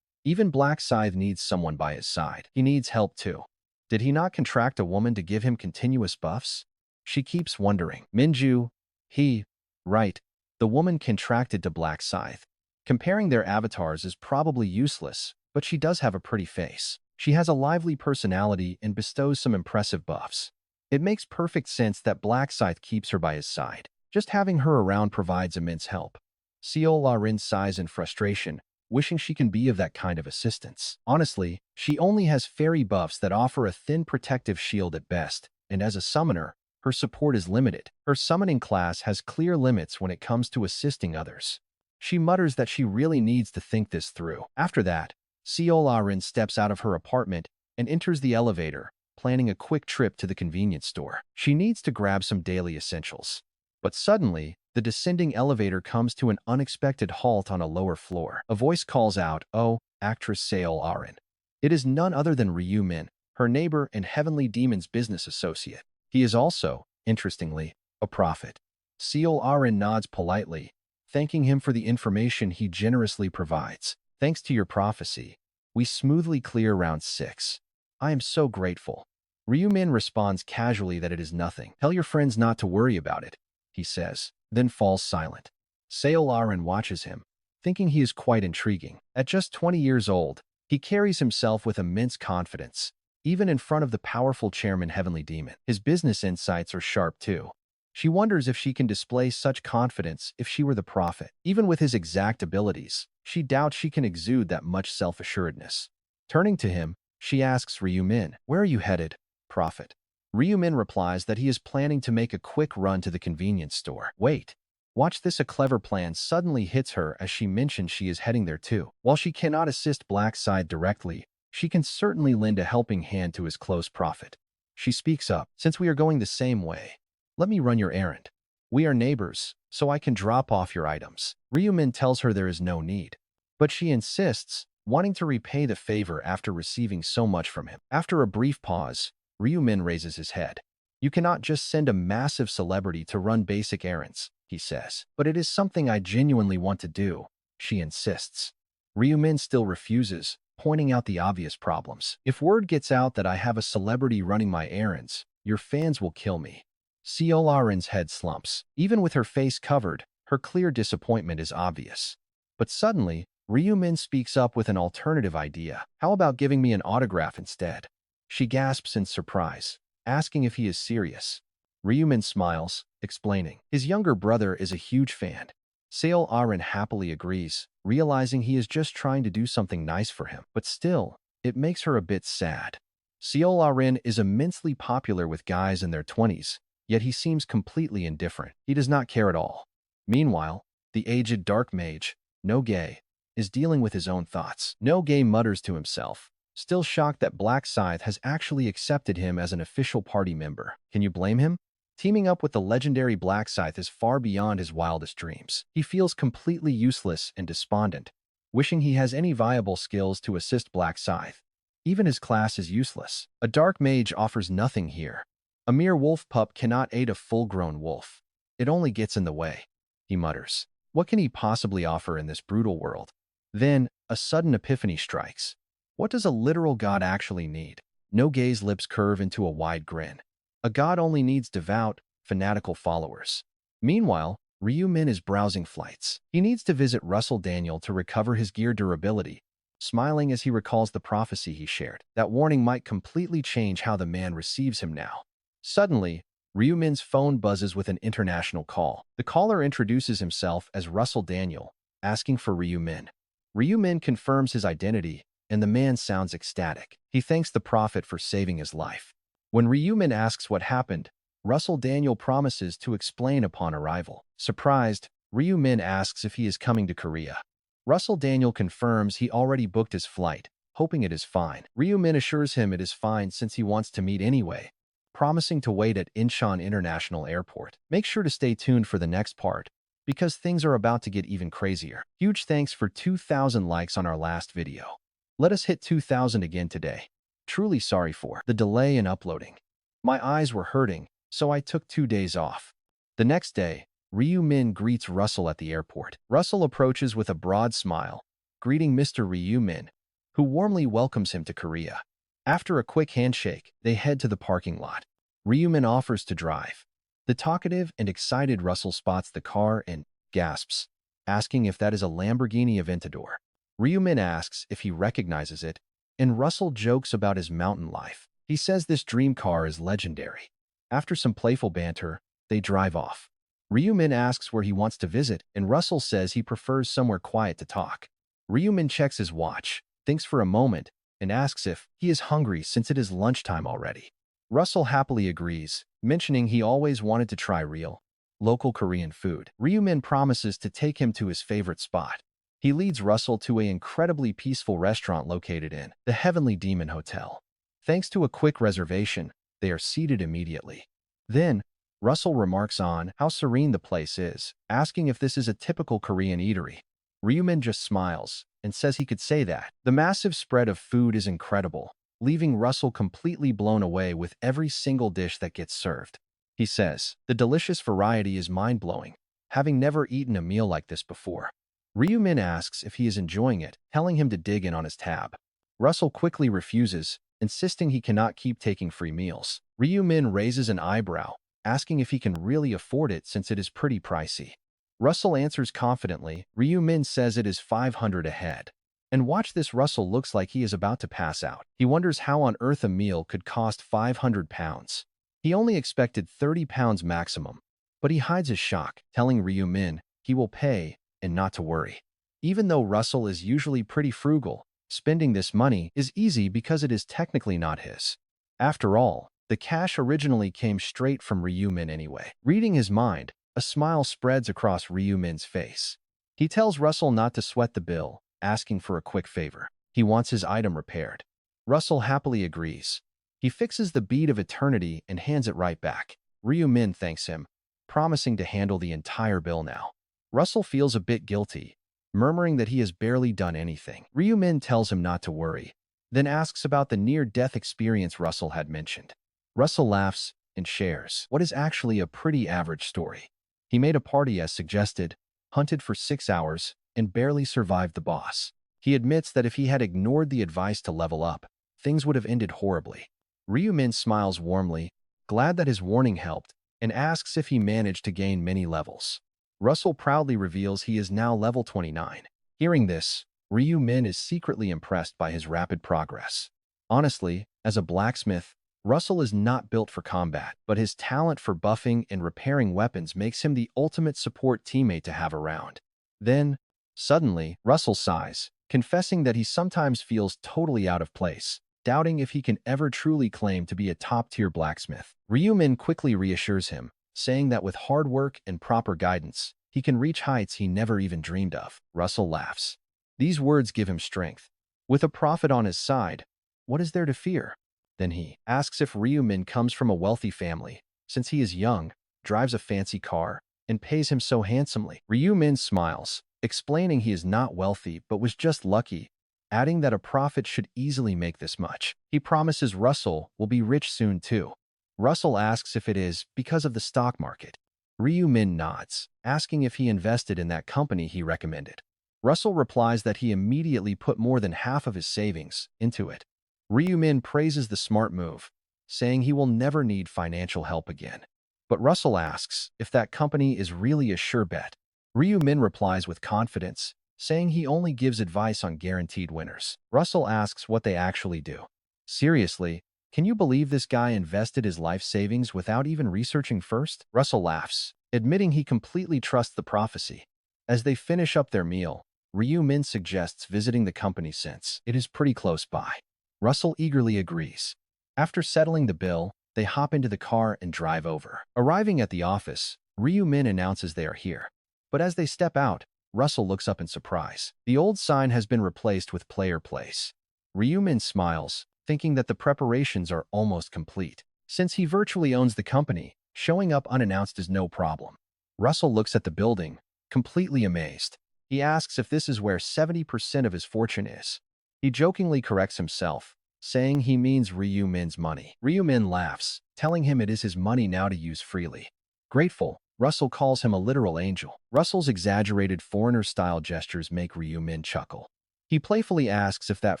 Even Black Scythe needs someone by his side. He needs help too. Did he not contract a woman to give him continuous buffs? She keeps wondering. Minju-hee, right, the woman contracted to Black Scythe. Comparing their avatars is probably useless, but she does have a pretty face. She has a lively personality and bestows some impressive buffs. It makes perfect sense that Black Scythe keeps her by his side. Just having her around provides immense help. Seola-rin sighs in frustration, wishing she can be of that kind of assistance. Honestly, she only has fairy buffs that offer a thin protective shield at best, and as a summoner, her support is limited. Her summoning class has clear limits when it comes to assisting others. She mutters that she really needs to think this through. After that, Seola-rin steps out of her apartment and enters the elevator, planning a quick trip to the convenience store. She needs to grab some daily essentials. But suddenly, the descending elevator comes to an unexpected halt on a lower floor. A voice calls out, "Oh, actress Seola-rin." It is none other than Ryu Min, her neighbor and Heavenly Demon's business associate. He is also, interestingly, a prophet. Seola-rin nods politely, thanking him for the information he generously provides. Thanks to your prophecy, we smoothly clear round 6. I am so grateful. Ryu Min responds casually that it is nothing. Tell your friends not to worry about it, he says, then falls silent. Seola-rin watches him, thinking he is quite intriguing. At just 20 years old, he carries himself with immense confidence, even in front of the powerful chairman Heavenly Demon. His business insights are sharp too. She wonders if she can display such confidence if she were the prophet. Even with his exact abilities, she doubts she can exude that much self-assuredness. Turning to him, she asks Ryu Min, "Where are you headed, prophet?" Ryu Min replies that he is planning to make a quick run to the convenience store. Wait. Watch this, a clever plan suddenly hits her as she mentions she is heading there too. While she cannot assist Black Scythe directly, she can certainly lend a helping hand to his close prophet. She speaks up. Since we are going the same way, let me run your errand. We are neighbors, so I can drop off your items. Ryumin tells her there is no need, but she insists, wanting to repay the favor after receiving so much from him. After a brief pause, Ryumin raises his head. You cannot just send a massive celebrity to run basic errands, he says. But it is something I genuinely want to do, she insists. Ryumin still refuses, pointing out the obvious problems. If word gets out that I have a celebrity running my errands, your fans will kill me. Seolarin's head slumps. Even with her face covered, her clear disappointment is obvious. But suddenly, Ryumin speaks up with an alternative idea. How about giving me an autograph instead? She gasps in surprise, asking if he is serious. Ryumin smiles, explaining. His younger brother is a huge fan. Seolarin happily agrees, realizing he is just trying to do something nice for him. But still, it makes her a bit sad. Seolarin is immensely popular with guys in their 20s, yet he seems completely indifferent. He does not care at all. Meanwhile, the aged dark mage, No-Gay, is dealing with his own thoughts. No-Gay mutters to himself, still shocked that Black Scythe has actually accepted him as an official party member. Can you blame him? Teaming up with the legendary Black Scythe is far beyond his wildest dreams. He feels completely useless and despondent, wishing he has any viable skills to assist Black Scythe. Even his class is useless. A dark mage offers nothing here. A mere wolf pup cannot aid a full-grown wolf. It only gets in the way, he mutters. What can he possibly offer in this brutal world? Then, a sudden epiphany strikes. What does a literal god actually need? No-Gay's lips curve into a wide grin. A god only needs devout, fanatical followers. Meanwhile, Ryumin is browsing flights. He needs to visit Russell Daniel to recover his gear durability, smiling as he recalls the prophecy he shared. That warning might completely change how the man receives him now. Suddenly, Ryumin's phone buzzes with an international call. The caller introduces himself as Russell Daniel, asking for Ryumin. Ryumin confirms his identity, and the man sounds ecstatic. He thanks the prophet for saving his life. When Ryumin asks what happened, Russell Daniel promises to explain upon arrival. Surprised, Ryumin asks if he is coming to Korea. Russell Daniel confirms he already booked his flight, hoping it is fine. Ryumin assures him it is fine since he wants to meet anyway, promising to wait at Incheon International Airport. Make sure to stay tuned for the next part, because things are about to get even crazier. Huge thanks for 2,000 likes on our last video. Let us hit 2,000 again today. Truly sorry for the delay in uploading. My eyes were hurting, so I took 2 days off. The next day, Ryumin greets Russell at the airport. Russell approaches with a broad smile, greeting Mr. Ryumin, who warmly welcomes him to Korea. After a quick handshake, they head to the parking lot. Ryumin offers to drive. The talkative and excited Russell spots the car and gasps, asking if that is a Lamborghini Aventador. Ryumin asks if he recognizes it, and Russell jokes about his mountain life. He says this dream car is legendary. After some playful banter, they drive off. Ryumin asks where he wants to visit, and Russell says he prefers somewhere quiet to talk. Ryumin checks his watch, thinks for a moment, and asks if he is hungry since it is lunchtime already. Russell happily agrees, mentioning he always wanted to try real, local Korean food. Ryumin promises to take him to his favorite spot. He leads Russell to an incredibly peaceful restaurant located in the Heavenly Demon Hotel. Thanks to a quick reservation, they are seated immediately. Then, Russell remarks on how serene the place is, asking if this is a typical Korean eatery. Ryumin just smiles and says he could say that. The massive spread of food is incredible, leaving Russell completely blown away with every single dish that gets served. He says, the delicious variety is mind-blowing, having never eaten a meal like this before. Ryumin asks if he is enjoying it, telling him to dig in on his tab. Russell quickly refuses, insisting he cannot keep taking free meals. Ryumin raises an eyebrow, asking if he can really afford it since it is pretty pricey. Russell answers confidently. Ryumin says it is 500 a head. And watch this, Russell looks like he is about to pass out. He wonders how on earth a meal could cost 500 pounds. He only expected 30 pounds maximum, but he hides his shock, telling Ryumin he will pay and not to worry. Even though Russell is usually pretty frugal, spending this money is easy because it is technically not his. After all, the cash originally came straight from Ryumin anyway. Reading his mind, a smile spreads across Ryumin's face. He tells Russell not to sweat the bill, asking for a quick favor. He wants his item repaired. Russell happily agrees, He fixes the bead of eternity and hands it right back. Ryu Min thanks him, promising to handle the entire bill now. Russell feels a bit guilty, murmuring that he has barely done anything. Ryu Min tells him not to worry, then asks about the near-death experience Russell had mentioned. Russell laughs and shares what is actually a pretty average story. He made a party as suggested, hunted for 6 hours, and barely survived the boss. He admits that if he had ignored the advice to level up, things would have ended horribly. Ryu Min smiles warmly, glad that his warning helped, and asks if he managed to gain many levels. Russell proudly reveals he is now level 29. Hearing this, Ryu Min is secretly impressed by his rapid progress. Honestly, as a blacksmith, Russell is not built for combat, but his talent for buffing and repairing weapons makes him the ultimate support teammate to have around. Then, suddenly, Russell sighs, confessing that he sometimes feels totally out of place, doubting if he can ever truly claim to be a top-tier blacksmith. Ryu Min quickly reassures him, saying that with hard work and proper guidance, he can reach heights he never even dreamed of. Russell laughs. These words give him strength. With a profit on his side, what is there to fear? Then he asks if Ryu Min comes from a wealthy family, since he is young, drives a fancy car, and pays him so handsomely. Ryu Min smiles, explaining he is not wealthy but was just lucky, adding that a prophet should easily make this much. He promises Russell will be rich soon too. Russell asks if it is because of the stock market. Ryu Min nods, asking if he invested in that company he recommended. Russell replies that he immediately put more than half of his savings into it. Ryu Min praises the smart move, saying he will never need financial help again. But Russell asks if that company is really a sure bet. Ryu Min replies with confidence, saying he only gives advice on guaranteed winners. Russell asks what they actually do. Seriously, can you believe this guy invested his life savings without even researching first? Russell laughs, admitting he completely trusts the prophecy. As they finish up their meal, Ryu Min suggests visiting the company since it is pretty close by. Russell eagerly agrees. After settling the bill, they hop into the car and drive over. Arriving at the office, Ryu Min announces they are here. But as they step out, Russell looks up in surprise. The old sign has been replaced with Player Place. Ryu Min smiles, thinking that the preparations are almost complete. Since he virtually owns the company, showing up unannounced is no problem. Russell looks at the building, completely amazed. He asks if this is where 70% of his fortune is. He jokingly corrects himself, saying he means Ryu Min's money. Ryu Min laughs, telling him it is his money now to use freely. Grateful, Russell calls him a literal angel. Russell's exaggerated foreigner-style gestures make Ryu Min chuckle. He playfully asks if that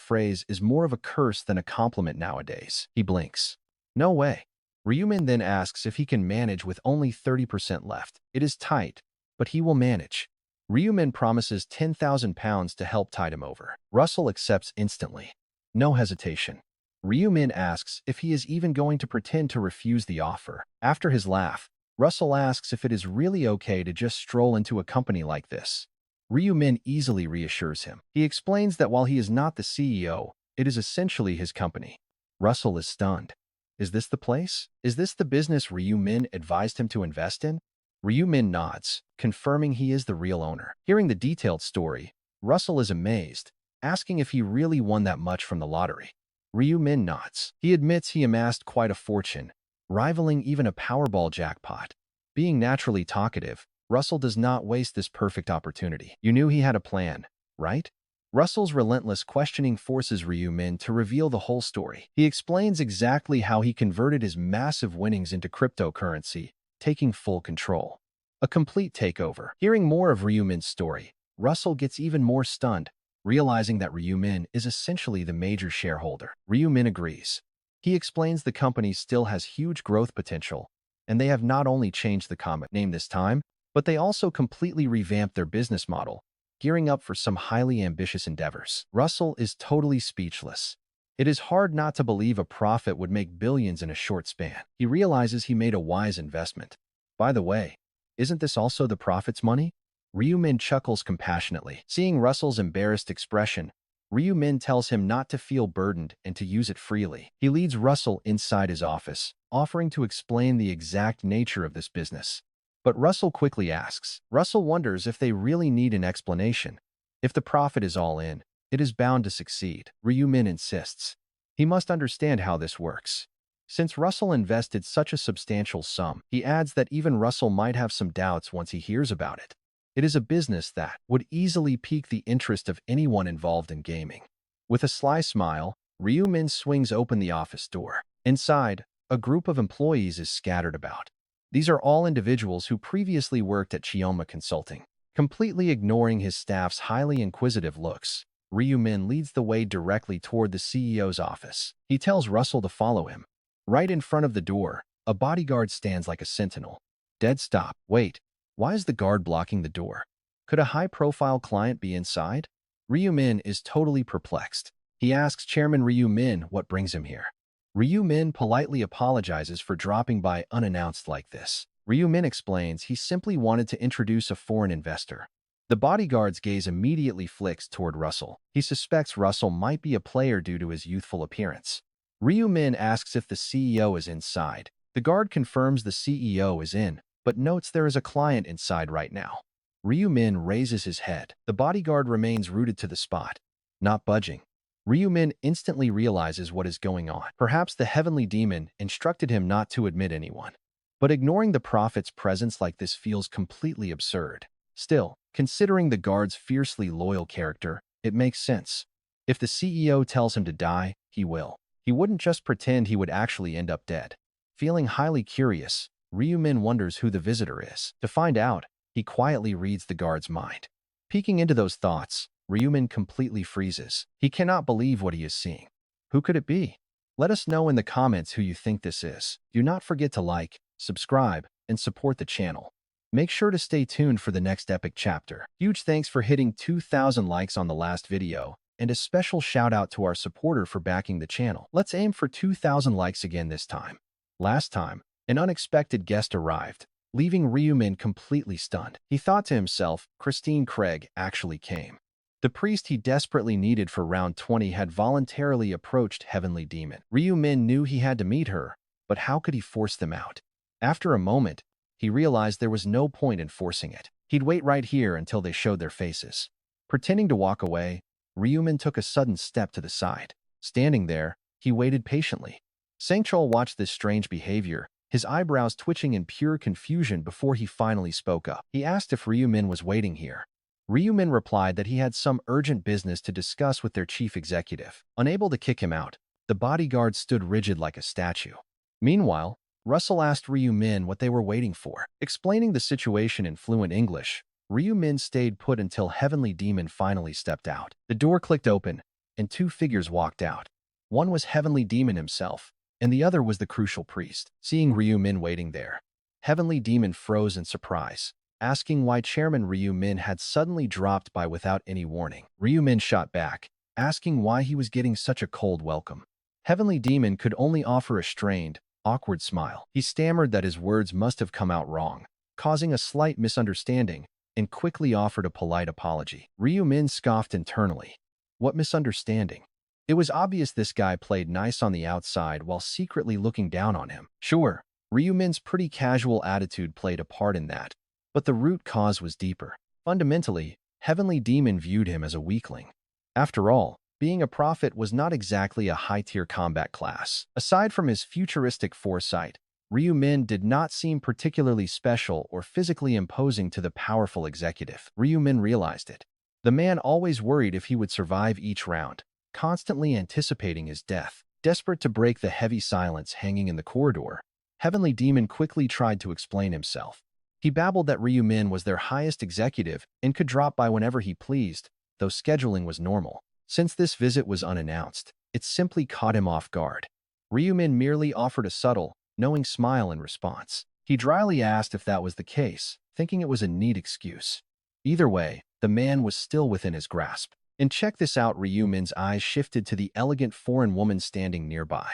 phrase is more of a curse than a compliment nowadays. He blinks. No way. Ryu Min then asks if he can manage with only 30% left. It is tight, but he will manage. Ryu Min promises 10,000 pounds to help tide him over. Russell accepts instantly. No hesitation. Ryu Min asks if he is even going to pretend to refuse the offer. After his laugh, Russell asks if it is really okay to just stroll into a company like this. Ryu Min easily reassures him. He explains that while he is not the CEO, it is essentially his company. Russell is stunned. Is this the place? Is this the business Ryu Min advised him to invest in? Ryu Min nods, confirming he is the real owner. Hearing the detailed story, Russell is amazed, asking if he really won that much from the lottery. Ryu Min nods. He admits he amassed quite a fortune, rivaling even a Powerball jackpot. Being naturally talkative, Russell does not waste this perfect opportunity. You knew he had a plan, right? Russell's relentless questioning forces Ryu Min to reveal the whole story. He explains exactly how he converted his massive winnings into cryptocurrency, taking full control. A complete takeover. Hearing more of Ryu Min's story, Russell gets even more stunned, realizing that Ryu Min is essentially the major shareholder. Ryu Min agrees. He explains the company still has huge growth potential, and they have not only changed the comic name this time, but they also completely revamped their business model, gearing up for some highly ambitious endeavors. Russell is totally speechless. It is hard not to believe a prophet would make billions in a short span. He realizes he made a wise investment. By the way, isn't this also the prophet's money? Ryu Min chuckles compassionately. Seeing Russell's embarrassed expression, Ryu Min tells him not to feel burdened and to use it freely. He leads Russell inside his office, offering to explain the exact nature of this business. But Russell quickly asks. Russell wonders if they really need an explanation. If the prophet is all in, it is bound to succeed. Ryu Min insists. He must understand how this works. Since Russell invested such a substantial sum, he adds that even Russell might have some doubts once he hears about it. It is a business that would easily pique the interest of anyone involved in gaming. With a sly smile, Ryu-min swings open the office door. Inside, a group of employees is scattered about. These are all individuals who previously worked at Chioma Consulting. Completely ignoring his staff's highly inquisitive looks, Ryu-min leads the way directly toward the CEO's office. He tells Russell to follow him. Right in front of the door, a bodyguard stands like a sentinel. Dead stop. Wait, why is the guard blocking the door? Could a high-profile client be inside? Ryu-min is totally perplexed. He asks Chairman Ryu-min what brings him here. Ryu-min politely apologizes for dropping by unannounced like this. Ryu-min explains he simply wanted to introduce a foreign investor. The bodyguard's gaze immediately flicks toward Russell. He suspects Russell might be a player due to his youthful appearance. Ryu-min asks if the CEO is inside. The guard confirms the CEO is in, but notes there is a client inside right now. Ryu-min raises his head. The bodyguard remains rooted to the spot, not budging. Ryu-min instantly realizes what is going on. Perhaps the heavenly demon instructed him not to admit anyone. But ignoring the prophet's presence like this feels completely absurd. Still, considering the guard's fiercely loyal character, it makes sense. If the CEO tells him to die, he will. He wouldn't just pretend he would actually end up dead. Feeling highly curious, Ryu-min wonders who the visitor is. To find out, he quietly reads the guard's mind. Peeking into those thoughts, Ryu-min completely freezes. He cannot believe what he is seeing. Who could it be? Let us know in the comments who you think this is. Do not forget to like, subscribe, and support the channel. Make sure to stay tuned for the next epic chapter. Huge thanks for hitting 2,000 likes on the last video, and a special shout out to our supporter for backing the channel. Let's aim for 2,000 likes again this time. Last time, an unexpected guest arrived, leaving Ryu-min completely stunned. He thought to himself, Christine Craig actually came. The priest he desperately needed for round 20 had voluntarily approached Heavenly Demon. Ryu-min knew he had to meet her, but how could he force them out? After a moment, he realized there was no point in forcing it. He'd wait right here until they showed their faces. Pretending to walk away, Ryu-min took a sudden step to the side. Standing there, he waited patiently. Sang-chul watched this strange behavior, his eyebrows twitching in pure confusion before he finally spoke up. He asked if Ryu-min was waiting here. Ryu-min replied that he had some urgent business to discuss with their chief executive. Unable to kick him out, the bodyguard stood rigid like a statue. Meanwhile, Russell asked Ryu-min what they were waiting for. Explaining the situation in fluent English, Ryu-min stayed put until Heavenly Demon finally stepped out. The door clicked open, and two figures walked out. One was Heavenly Demon himself, and the other was the crucial priest. Seeing Ryu-min waiting there, Heavenly Demon froze in surprise, asking why Chairman Ryu-min had suddenly dropped by without any warning. Ryu-min shot back, asking why he was getting such a cold welcome. Heavenly Demon could only offer a strained, awkward smile. He stammered that his words must have come out wrong, causing a slight misunderstanding, and quickly offered a polite apology. Ryu-min scoffed internally. What misunderstanding? It was obvious this guy played nice on the outside while secretly looking down on him. Sure, Ryu-min's pretty casual attitude played a part in that, but the root cause was deeper. Fundamentally, Heavenly Demon viewed him as a weakling. After all, being a prophet was not exactly a high-tier combat class. Aside from his futuristic foresight, Ryu-min did not seem particularly special or physically imposing to the powerful executive. Ryu-min realized it. The man always worried if he would survive each round, constantly anticipating his death. Desperate to break the heavy silence hanging in the corridor, Heavenly Demon quickly tried to explain himself. He babbled that Ryu-min was their highest executive and could drop by whenever he pleased, though scheduling was normal. Since this visit was unannounced, it simply caught him off guard. Ryu-min merely offered a subtle, knowing smile in response. He dryly asked if that was the case, thinking it was a neat excuse. Either way, the man was still within his grasp. And check this out, Ryu-min's eyes shifted to the elegant foreign woman standing nearby.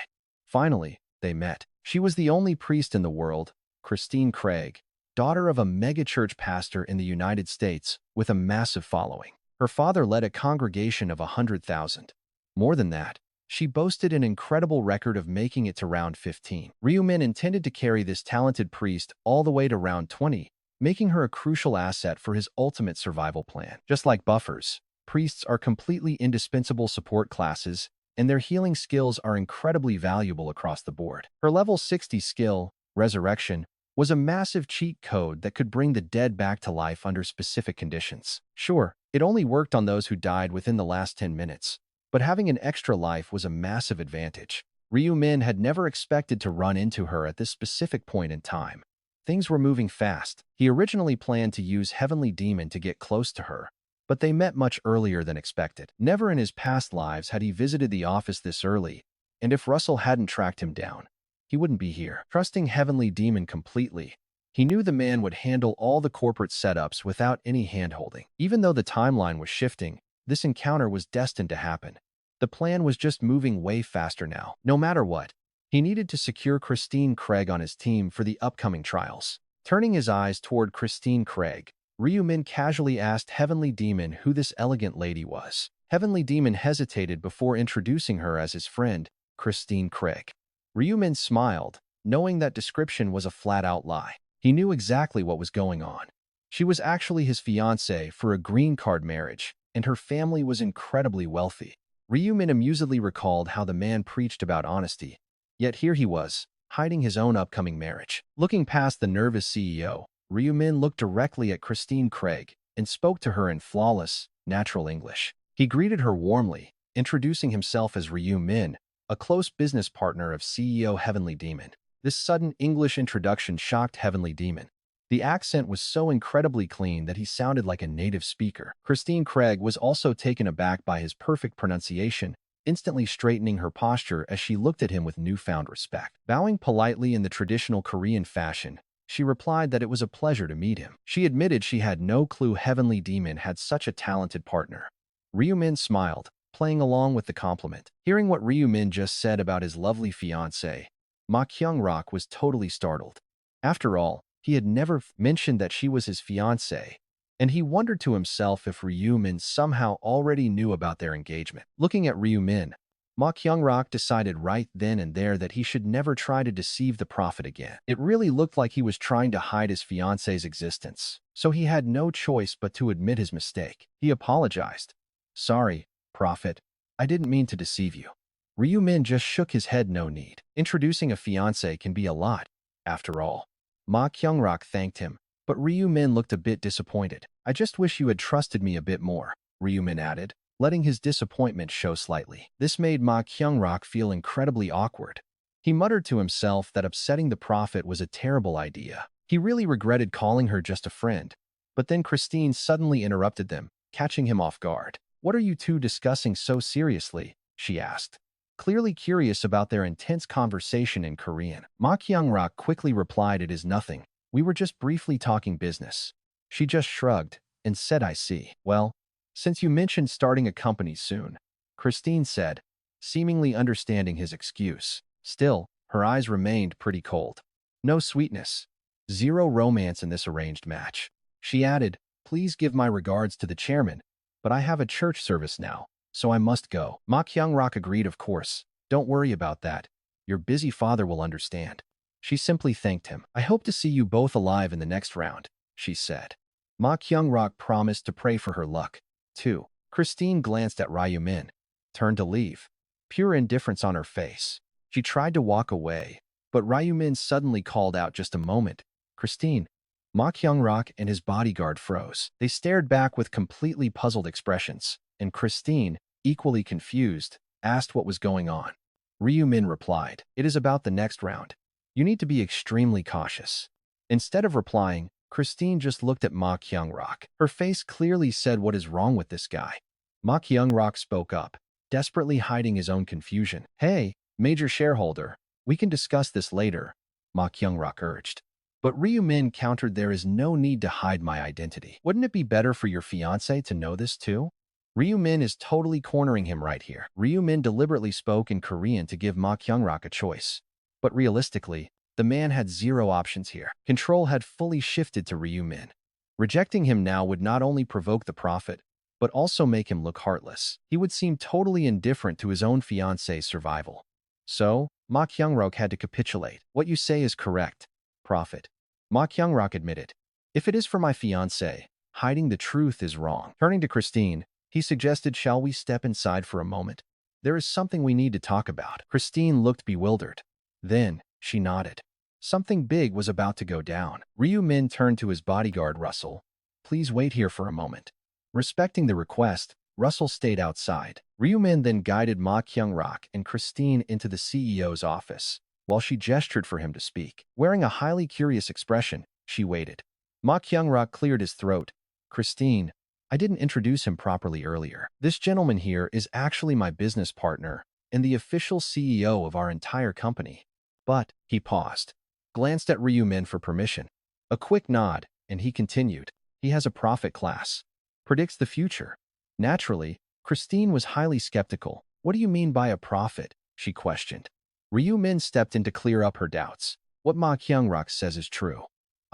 Finally, they met. She was the only priest in the world, Christine Craig, daughter of a megachurch pastor in the United States with a massive following. Her father led a congregation of 100,000. More than that, she boasted an incredible record of making it to round 15. Ryu-min intended to carry this talented priest all the way to round 20, making her a crucial asset for his ultimate survival plan. Just like buffers, priests are completely indispensable support classes, and their healing skills are incredibly valuable across the board. Her level 60 skill, Resurrection, was a massive cheat code that could bring the dead back to life under specific conditions. Sure, it only worked on those who died within the last 10 minutes, but having an extra life was a massive advantage. Ryu Min had never expected to run into her at this specific point in time. Things were moving fast. He originally planned to use Heavenly Demon to get close to her, but they met much earlier than expected. Never in his past lives had he visited the office this early, and if Russell hadn't tracked him down, he wouldn't be here. Trusting Heavenly Demon completely, he knew the man would handle all the corporate setups without any hand-holding. Even though the timeline was shifting, this encounter was destined to happen. The plan was just moving way faster now. No matter what, he needed to secure Christine Craig on his team for the upcoming trials. Turning his eyes toward Christine Craig, Ryu Min casually asked Heavenly Demon who this elegant lady was. Heavenly Demon hesitated before introducing her as his friend, Christine Craig. Ryu Min smiled, knowing that description was a flat-out lie. He knew exactly what was going on. She was actually his fiancée for a green card marriage, and her family was incredibly wealthy. Ryu Min amusedly recalled how the man preached about honesty, yet here he was, hiding his own upcoming marriage. Looking past the nervous CEO, Ryu Min looked directly at Christine Craig and spoke to her in flawless, natural English. He greeted her warmly, introducing himself as Ryu Min, a close business partner of CEO Heavenly Demon. This sudden English introduction shocked Heavenly Demon. The accent was so incredibly clean that he sounded like a native speaker. Christine Craig was also taken aback by his perfect pronunciation, instantly straightening her posture as she looked at him with newfound respect. Bowing politely in the traditional Korean fashion, she replied that it was a pleasure to meet him. She admitted she had no clue Heavenly Demon had such a talented partner. Ryu Min smiled, playing along with the compliment. Hearing what Ryu Min just said about his lovely fiancée, Ma Kyung-rok was totally startled. After all, he had never mentioned that she was his fiancée, and he wondered to himself if Ryu Min somehow already knew about their engagement. Looking at Ryu Min, Ma Kyung-rok decided right then and there that he should never try to deceive the prophet again. It really looked like he was trying to hide his fiancée's existence, so he had no choice but to admit his mistake. He apologized. "Sorry, prophet, I didn't mean to deceive you." Ryu Min just shook his head. No need. Introducing a fiancé can be a lot, after all. Ma Kyung-rok thanked him, but Ryu Min looked a bit disappointed. "I just wish you had trusted me a bit more," Ryu Min added, letting his disappointment show slightly. This made Ma Kyung-rok feel incredibly awkward. He muttered to himself that upsetting the prophet was a terrible idea. He really regretted calling her just a friend. But then Christine suddenly interrupted them, catching him off guard. "What are you two discussing so seriously?" she asked, clearly curious about their intense conversation in Korean. Ma Kyung-rok quickly replied, "It is nothing. We were just briefly talking business." She just shrugged and said, "I see. Well, since you mentioned starting a company soon," Christine said, seemingly understanding his excuse. Still, her eyes remained pretty cold. No sweetness. Zero romance in this arranged match. She added, "Please give my regards to the chairman, but I have a church service now, so I must go." Ma Kyung-rok agreed, "Of course. Don't worry about that. Your busy father will understand." She simply thanked him. "I hope to see you both alive in the next round," she said. Ma Kyung-rok promised to pray for her luck, too. Christine glanced at Ryu Min, turned to leave, pure indifference on her face. She tried to walk away, but Ryu Min suddenly called out, "Just a moment, Christine." Ma Kyung-rok and his bodyguard froze. They stared back with completely puzzled expressions, and Christine, equally confused, asked what was going on. Ryu Min replied, "It is about the next round. You need to be extremely cautious." Instead of replying, Christine just looked at Ma Kyung-rok. Her face clearly said, "What is wrong with this guy?" Ma Kyung-rok spoke up, desperately hiding his own confusion. "Hey, major shareholder, we can discuss this later," Ma Kyung-rok urged. But Ryu Min countered, "There is no need to hide my identity. Wouldn't it be better for your fiancé to know this too?" Ryu Min is totally cornering him right here. Ryu Min deliberately spoke in Korean to give Ma Kyung-rok a choice. But realistically, the man had zero options here. Control had fully shifted to Ryu Min. Rejecting him now would not only provoke the prophet, but also make him look heartless. He would seem totally indifferent to his own fiancé's survival. So, Ma Kyung-rok had to capitulate. "What you say is correct, prophet," Ma Kyung-rok admitted. "If it is for my fiancé, hiding the truth is wrong." Turning to Christine, he suggested, "Shall we step inside for a moment?" There is something we need to talk about. Christine looked bewildered. Then, she nodded. Something big was about to go down. Ryu Min turned to his bodyguard Russell. Please wait here for a moment. Respecting the request, Russell stayed outside. Ryu Min then guided Ma Kyung-rak and Christine into the CEO's office, while she gestured for him to speak. Wearing a highly curious expression, she waited. Ma Kyung-rak cleared his throat. Christine, I didn't introduce him properly earlier. This gentleman here is actually my business partner and the official CEO of our entire company. But, he paused, glanced at Ryu Min for permission. A quick nod, and he continued. He has a profit class. Predicts the future. Naturally, Christine was highly skeptical. What do you mean by a profit? She questioned. Ryu Min stepped in to clear up her doubts. What Ma Kyung-rak says is true.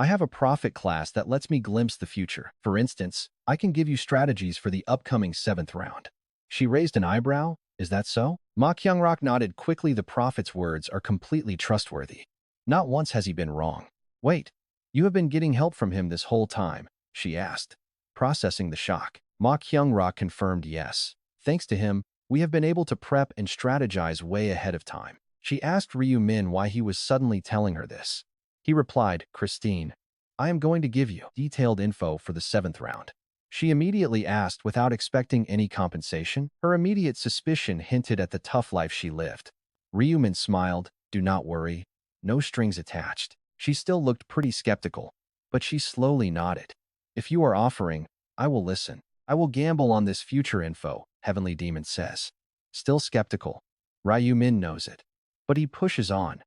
I have a profit class that lets me glimpse the future. For instance, I can give you strategies for the upcoming 7th round. She raised an eyebrow. Is that so? Ma Kyung-rak nodded quickly. The prophet's words are completely trustworthy. Not once has he been wrong. Wait, you have been getting help from him this whole time? She asked, processing the shock. Ma Kyung-rak confirmed yes. Thanks to him, we have been able to prep and strategize way ahead of time. She asked Ryu Min why he was suddenly telling her this. He replied, Christine, I am going to give you detailed info for the 7th round. She immediately asked without expecting any compensation. Her immediate suspicion hinted at the tough life she lived. Ryu Min smiled. Do not worry. No strings attached. She still looked pretty skeptical, but she slowly nodded. If you are offering, I will listen. I will gamble on this future info, Heavenly Demon says. Still skeptical. Ryu Min knows it. But he pushes on,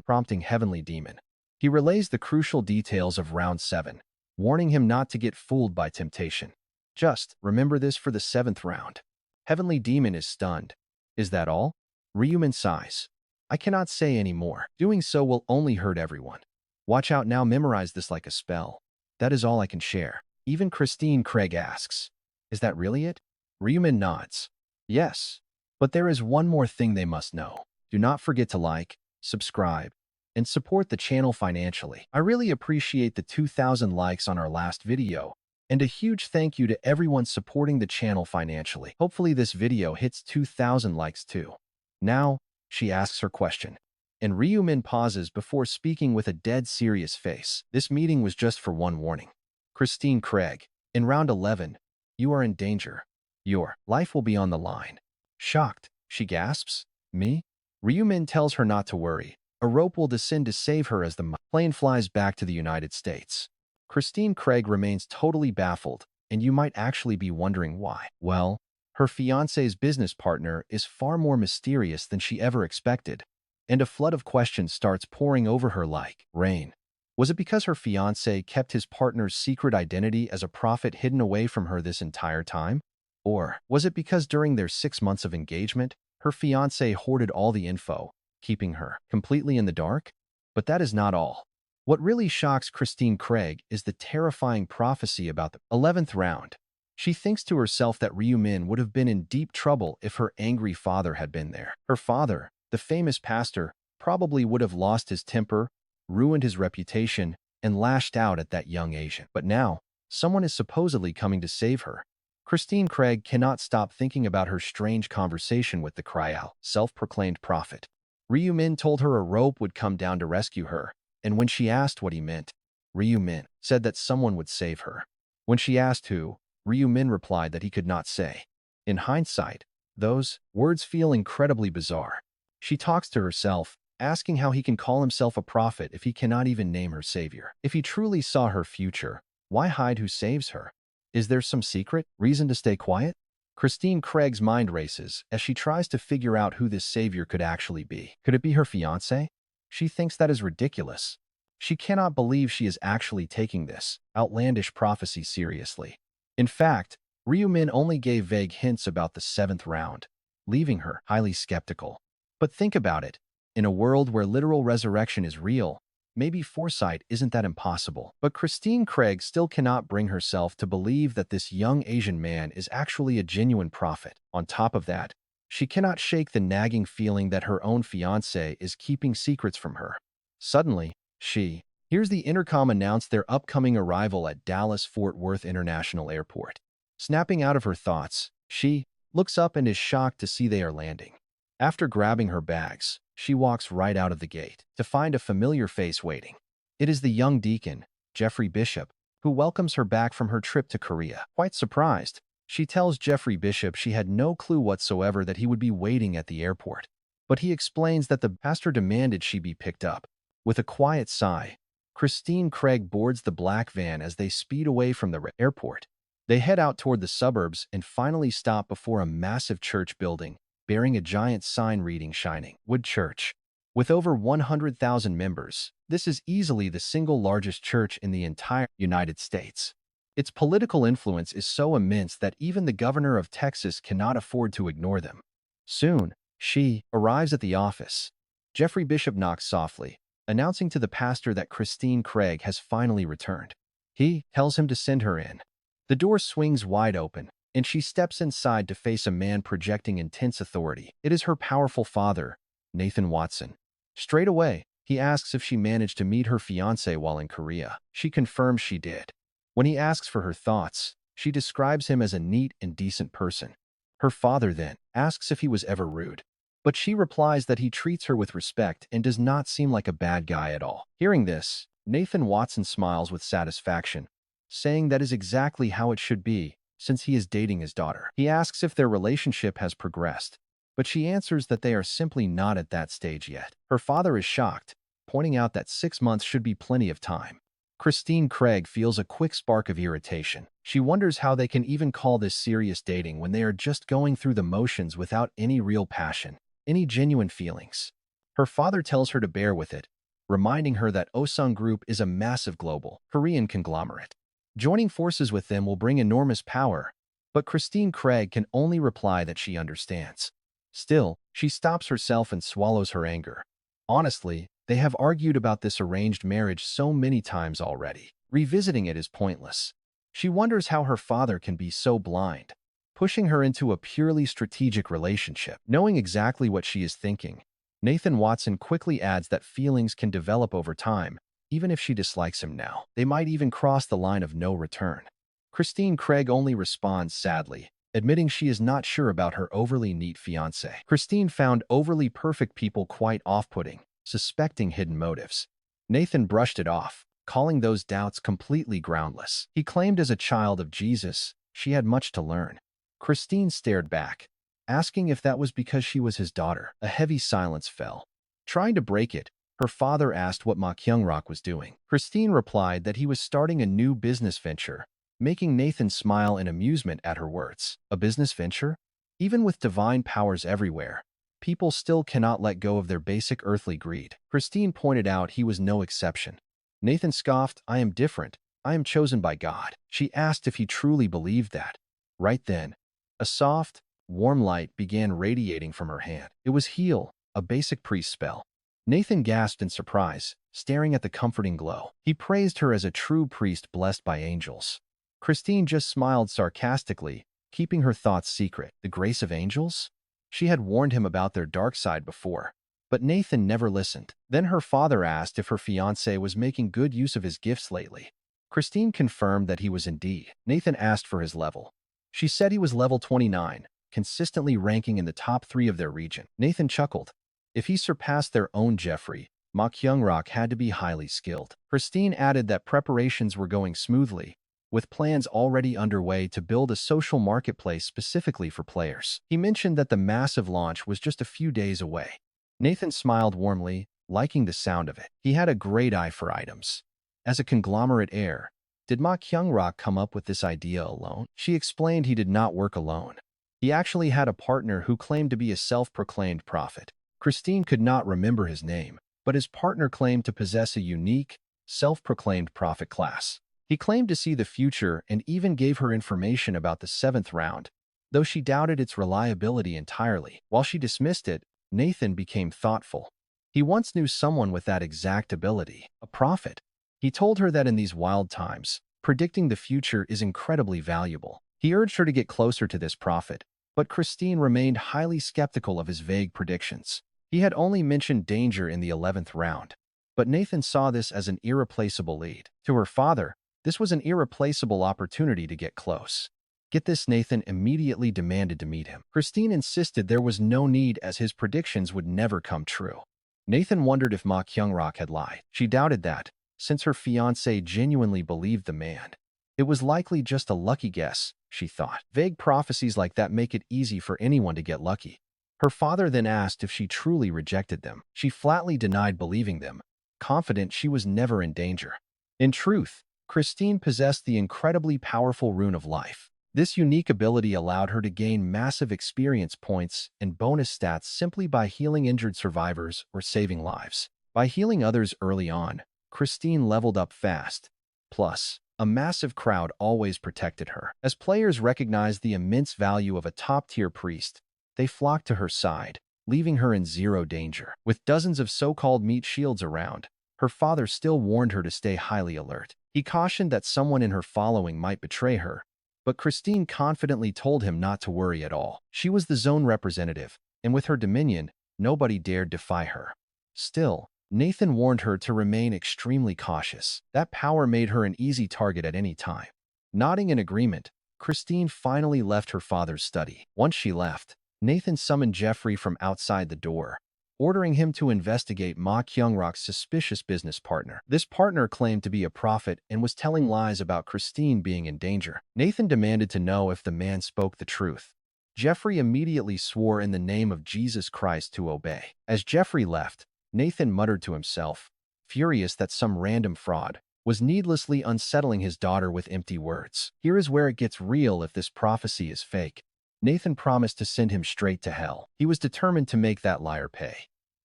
prompting Heavenly Demon. He relays the crucial details of round 7, warning him not to get fooled by temptation. Just remember this for the 7th round. Heavenly Demon is stunned. Is that all? Ryu Min sighs. I cannot say any more. Doing so will only hurt everyone. Watch out now, memorize this like a spell. That is all I can share. Even Christine Craig asks, is that really it? Ryu Min nods. Yes. But there is one more thing they must know. Do not forget to like, subscribe, and support the channel financially. I really appreciate the 2,000 likes on our last video, and a huge thank you to everyone supporting the channel financially. Hopefully this video hits 2,000 likes too. Now, she asks her question, and Ryu Min pauses before speaking with a dead serious face. This meeting was just for one warning. Christine Craig, in round 11, you are in danger. Your life will be on the line. Shocked, she gasps. Me? Ryu Min tells her not to worry. A rope will descend to save her as the plane flies back to the United States. Christine Craig remains totally baffled, and you might actually be wondering why. Well, her fiancé's business partner is far more mysterious than she ever expected, and a flood of questions starts pouring over her like rain. Was it because her fiancé kept his partner's secret identity as a prophet hidden away from her this entire time? Or was it because during their 6 months of engagement, her fiancé hoarded all the info, keeping her completely in the dark? But that is not all. What really shocks Christine Craig is the terrifying prophecy about the 11th round. She thinks to herself that Ryu Min would have been in deep trouble if her angry father had been there. Her father, the famous pastor, probably would have lost his temper, ruined his reputation, and lashed out at that young Asian. But now, someone is supposedly coming to save her. Christine Craig cannot stop thinking about her strange conversation with the Kryal, self-proclaimed prophet. Ryu Min told her a rope would come down to rescue her, and when she asked what he meant, Ryu Min said that someone would save her. When she asked who, Ryu Min replied that he could not say. In hindsight, those words feel incredibly bizarre. She talks to herself, asking how he can call himself a prophet if he cannot even name her savior. If he truly saw her future, why hide who saves her? Is there some secret reason to stay quiet? Christine Craig's mind races as she tries to figure out who this savior could actually be. Could it be her fiancé? She thinks that is ridiculous. She cannot believe she is actually taking this outlandish prophecy seriously. In fact, Ryu Min only gave vague hints about the 7th round, leaving her highly skeptical. But think about it. In a world where literal resurrection is real, maybe foresight isn't that impossible. But Christine Craig still cannot bring herself to believe that this young Asian man is actually a genuine prophet. On top of that, she cannot shake the nagging feeling that her own fiancé is keeping secrets from her. Suddenly, she hears the intercom announce their upcoming arrival at Dallas-Fort Worth International Airport. Snapping out of her thoughts, she looks up and is shocked to see they are landing. After grabbing her bags, she walks right out of the gate to find a familiar face waiting. It is the young deacon, Jeffrey Bishop, who welcomes her back from her trip to Korea. Quite surprised, she tells Jeffrey Bishop she had no clue whatsoever that he would be waiting at the airport. But he explains that the pastor demanded she be picked up. With a quiet sigh, Christine Craig boards the black van as they speed away from the airport. They head out toward the suburbs and finally stop before a massive church building, bearing a giant sign reading Shining Wood Church. With over 100,000 members, this is easily the single largest church in the entire United States. Its political influence is so immense that even the governor of Texas cannot afford to ignore them. Soon, she arrives at the office. Jeffrey Bishop knocks softly, announcing to the pastor that Christine Craig has finally returned. He tells him to send her in. The door swings wide open, and she steps inside to face a man projecting intense authority. It is her powerful father, Nathan Watson. Straight away, he asks if she managed to meet her fiancé while in Korea. She confirms she did. When he asks for her thoughts, she describes him as a neat and decent person. Her father then asks if he was ever rude. But she replies that he treats her with respect and does not seem like a bad guy at all. Hearing this, Nathan Watson smiles with satisfaction, saying that is exactly how it should be, since he is dating his daughter. He asks if their relationship has progressed, but she answers that they are simply not at that stage yet. Her father is shocked, pointing out that 6 months should be plenty of time. Christine Craig feels a quick spark of irritation. She wonders how they can even call this serious dating when they are just going through the motions without any real passion, any genuine feelings. Her father tells her to bear with it, reminding her that Osung Group is a massive global Korean conglomerate. Joining forces with them will bring enormous power, but Christine Craig can only reply that she understands. Still, she stops herself and swallows her anger. Honestly, they have argued about this arranged marriage so many times already. Revisiting it is pointless. She wonders how her father can be so blind, pushing her into a purely strategic relationship. Knowing exactly what she is thinking, Nathan Watson quickly adds that feelings can develop over time, even if she dislikes him now. They might even cross the line of no return. Christine Craig only responds sadly, admitting she is not sure about her overly neat fiancé. Christine found overly perfect people quite off-putting, suspecting hidden motives. Nathan brushed it off, calling those doubts completely groundless. He claimed as a child of Jesus, she had much to learn. Christine stared back, asking if that was because she was his daughter. A heavy silence fell. Trying to break it, her father asked what Ma Kyung-rak was doing. Christine replied that he was starting a new business venture, making Nathan smile in amusement at her words. A business venture? Even with divine powers everywhere, people still cannot let go of their basic earthly greed. Christine pointed out he was no exception. Nathan scoffed, "I am different. I am chosen by God." She asked if he truly believed that. Right then, a soft, warm light began radiating from her hand. It was Heal, a basic priest spell. Nathan gasped in surprise, staring at the comforting glow. He praised her as a true priest blessed by angels. Christine just smiled sarcastically, keeping her thoughts secret. The grace of angels? She had warned him about their dark side before, but Nathan never listened. Then her father asked if her fiancé was making good use of his gifts lately. Christine confirmed that he was indeed. Nathan asked for his level. She said he was level 29, consistently ranking in the top 3 of their region. Nathan chuckled. If he surpassed their own Jeffrey, Ma Kyung-rak had to be highly skilled. Christine added that preparations were going smoothly, with plans already underway to build a social marketplace specifically for players. He mentioned that the massive launch was just a few days away. Nathan smiled warmly, liking the sound of it. He had a great eye for items. As a conglomerate heir, did Ma Kyung-rak come up with this idea alone? She explained he did not work alone. He actually had a partner who claimed to be a self-proclaimed prophet. Christine could not remember his name, but his partner claimed to possess a unique, self-proclaimed prophet class. He claimed to see the future and even gave her information about the 7th round, though she doubted its reliability entirely. While she dismissed it, Nathan became thoughtful. He once knew someone with that exact ability, a prophet. He told her that in these wild times, predicting the future is incredibly valuable. He urged her to get closer to this prophet, but Christine remained highly skeptical of his vague predictions. He had only mentioned danger in the 11th round, but Nathan saw this as an irreplaceable lead. To her father, this was an irreplaceable opportunity to get close. Get this, Nathan immediately demanded to meet him. Christine insisted there was no need as his predictions would never come true. Nathan wondered if Ma Kyung-rak had lied. She doubted that, since her fiancé genuinely believed the man. It was likely just a lucky guess, she thought. Vague prophecies like that make it easy for anyone to get lucky. Her father then asked if she truly rejected them. She flatly denied believing them, confident she was never in danger. In truth, Christine possessed the incredibly powerful rune of life. This unique ability allowed her to gain massive experience points and bonus stats simply by healing injured survivors or saving lives. By healing others early on, Christine leveled up fast. Plus, a massive crowd always protected her. As players recognized the immense value of a top-tier priest, they flocked to her side, leaving her in zero danger. With dozens of so-called meat shields around, her father still warned her to stay highly alert. He cautioned that someone in her following might betray her, but Christine confidently told him not to worry at all. She was the zone representative, and with her dominion, nobody dared defy her. Still, Nathan warned her to remain extremely cautious. That power made her an easy target at any time. Nodding in agreement, Christine finally left her father's study. Once she left, Nathan summoned Jeffrey from outside the door, ordering him to investigate Ma Kyung-rak's suspicious business partner. This partner claimed to be a prophet and was telling lies about Christine being in danger. Nathan demanded to know if the man spoke the truth. Jeffrey immediately swore in the name of Jesus Christ to obey. As Jeffrey left, Nathan muttered to himself, furious that some random fraud was needlessly unsettling his daughter with empty words. Here is where it gets real if this prophecy is fake. Nathan promised to send him straight to hell. He was determined to make that liar pay.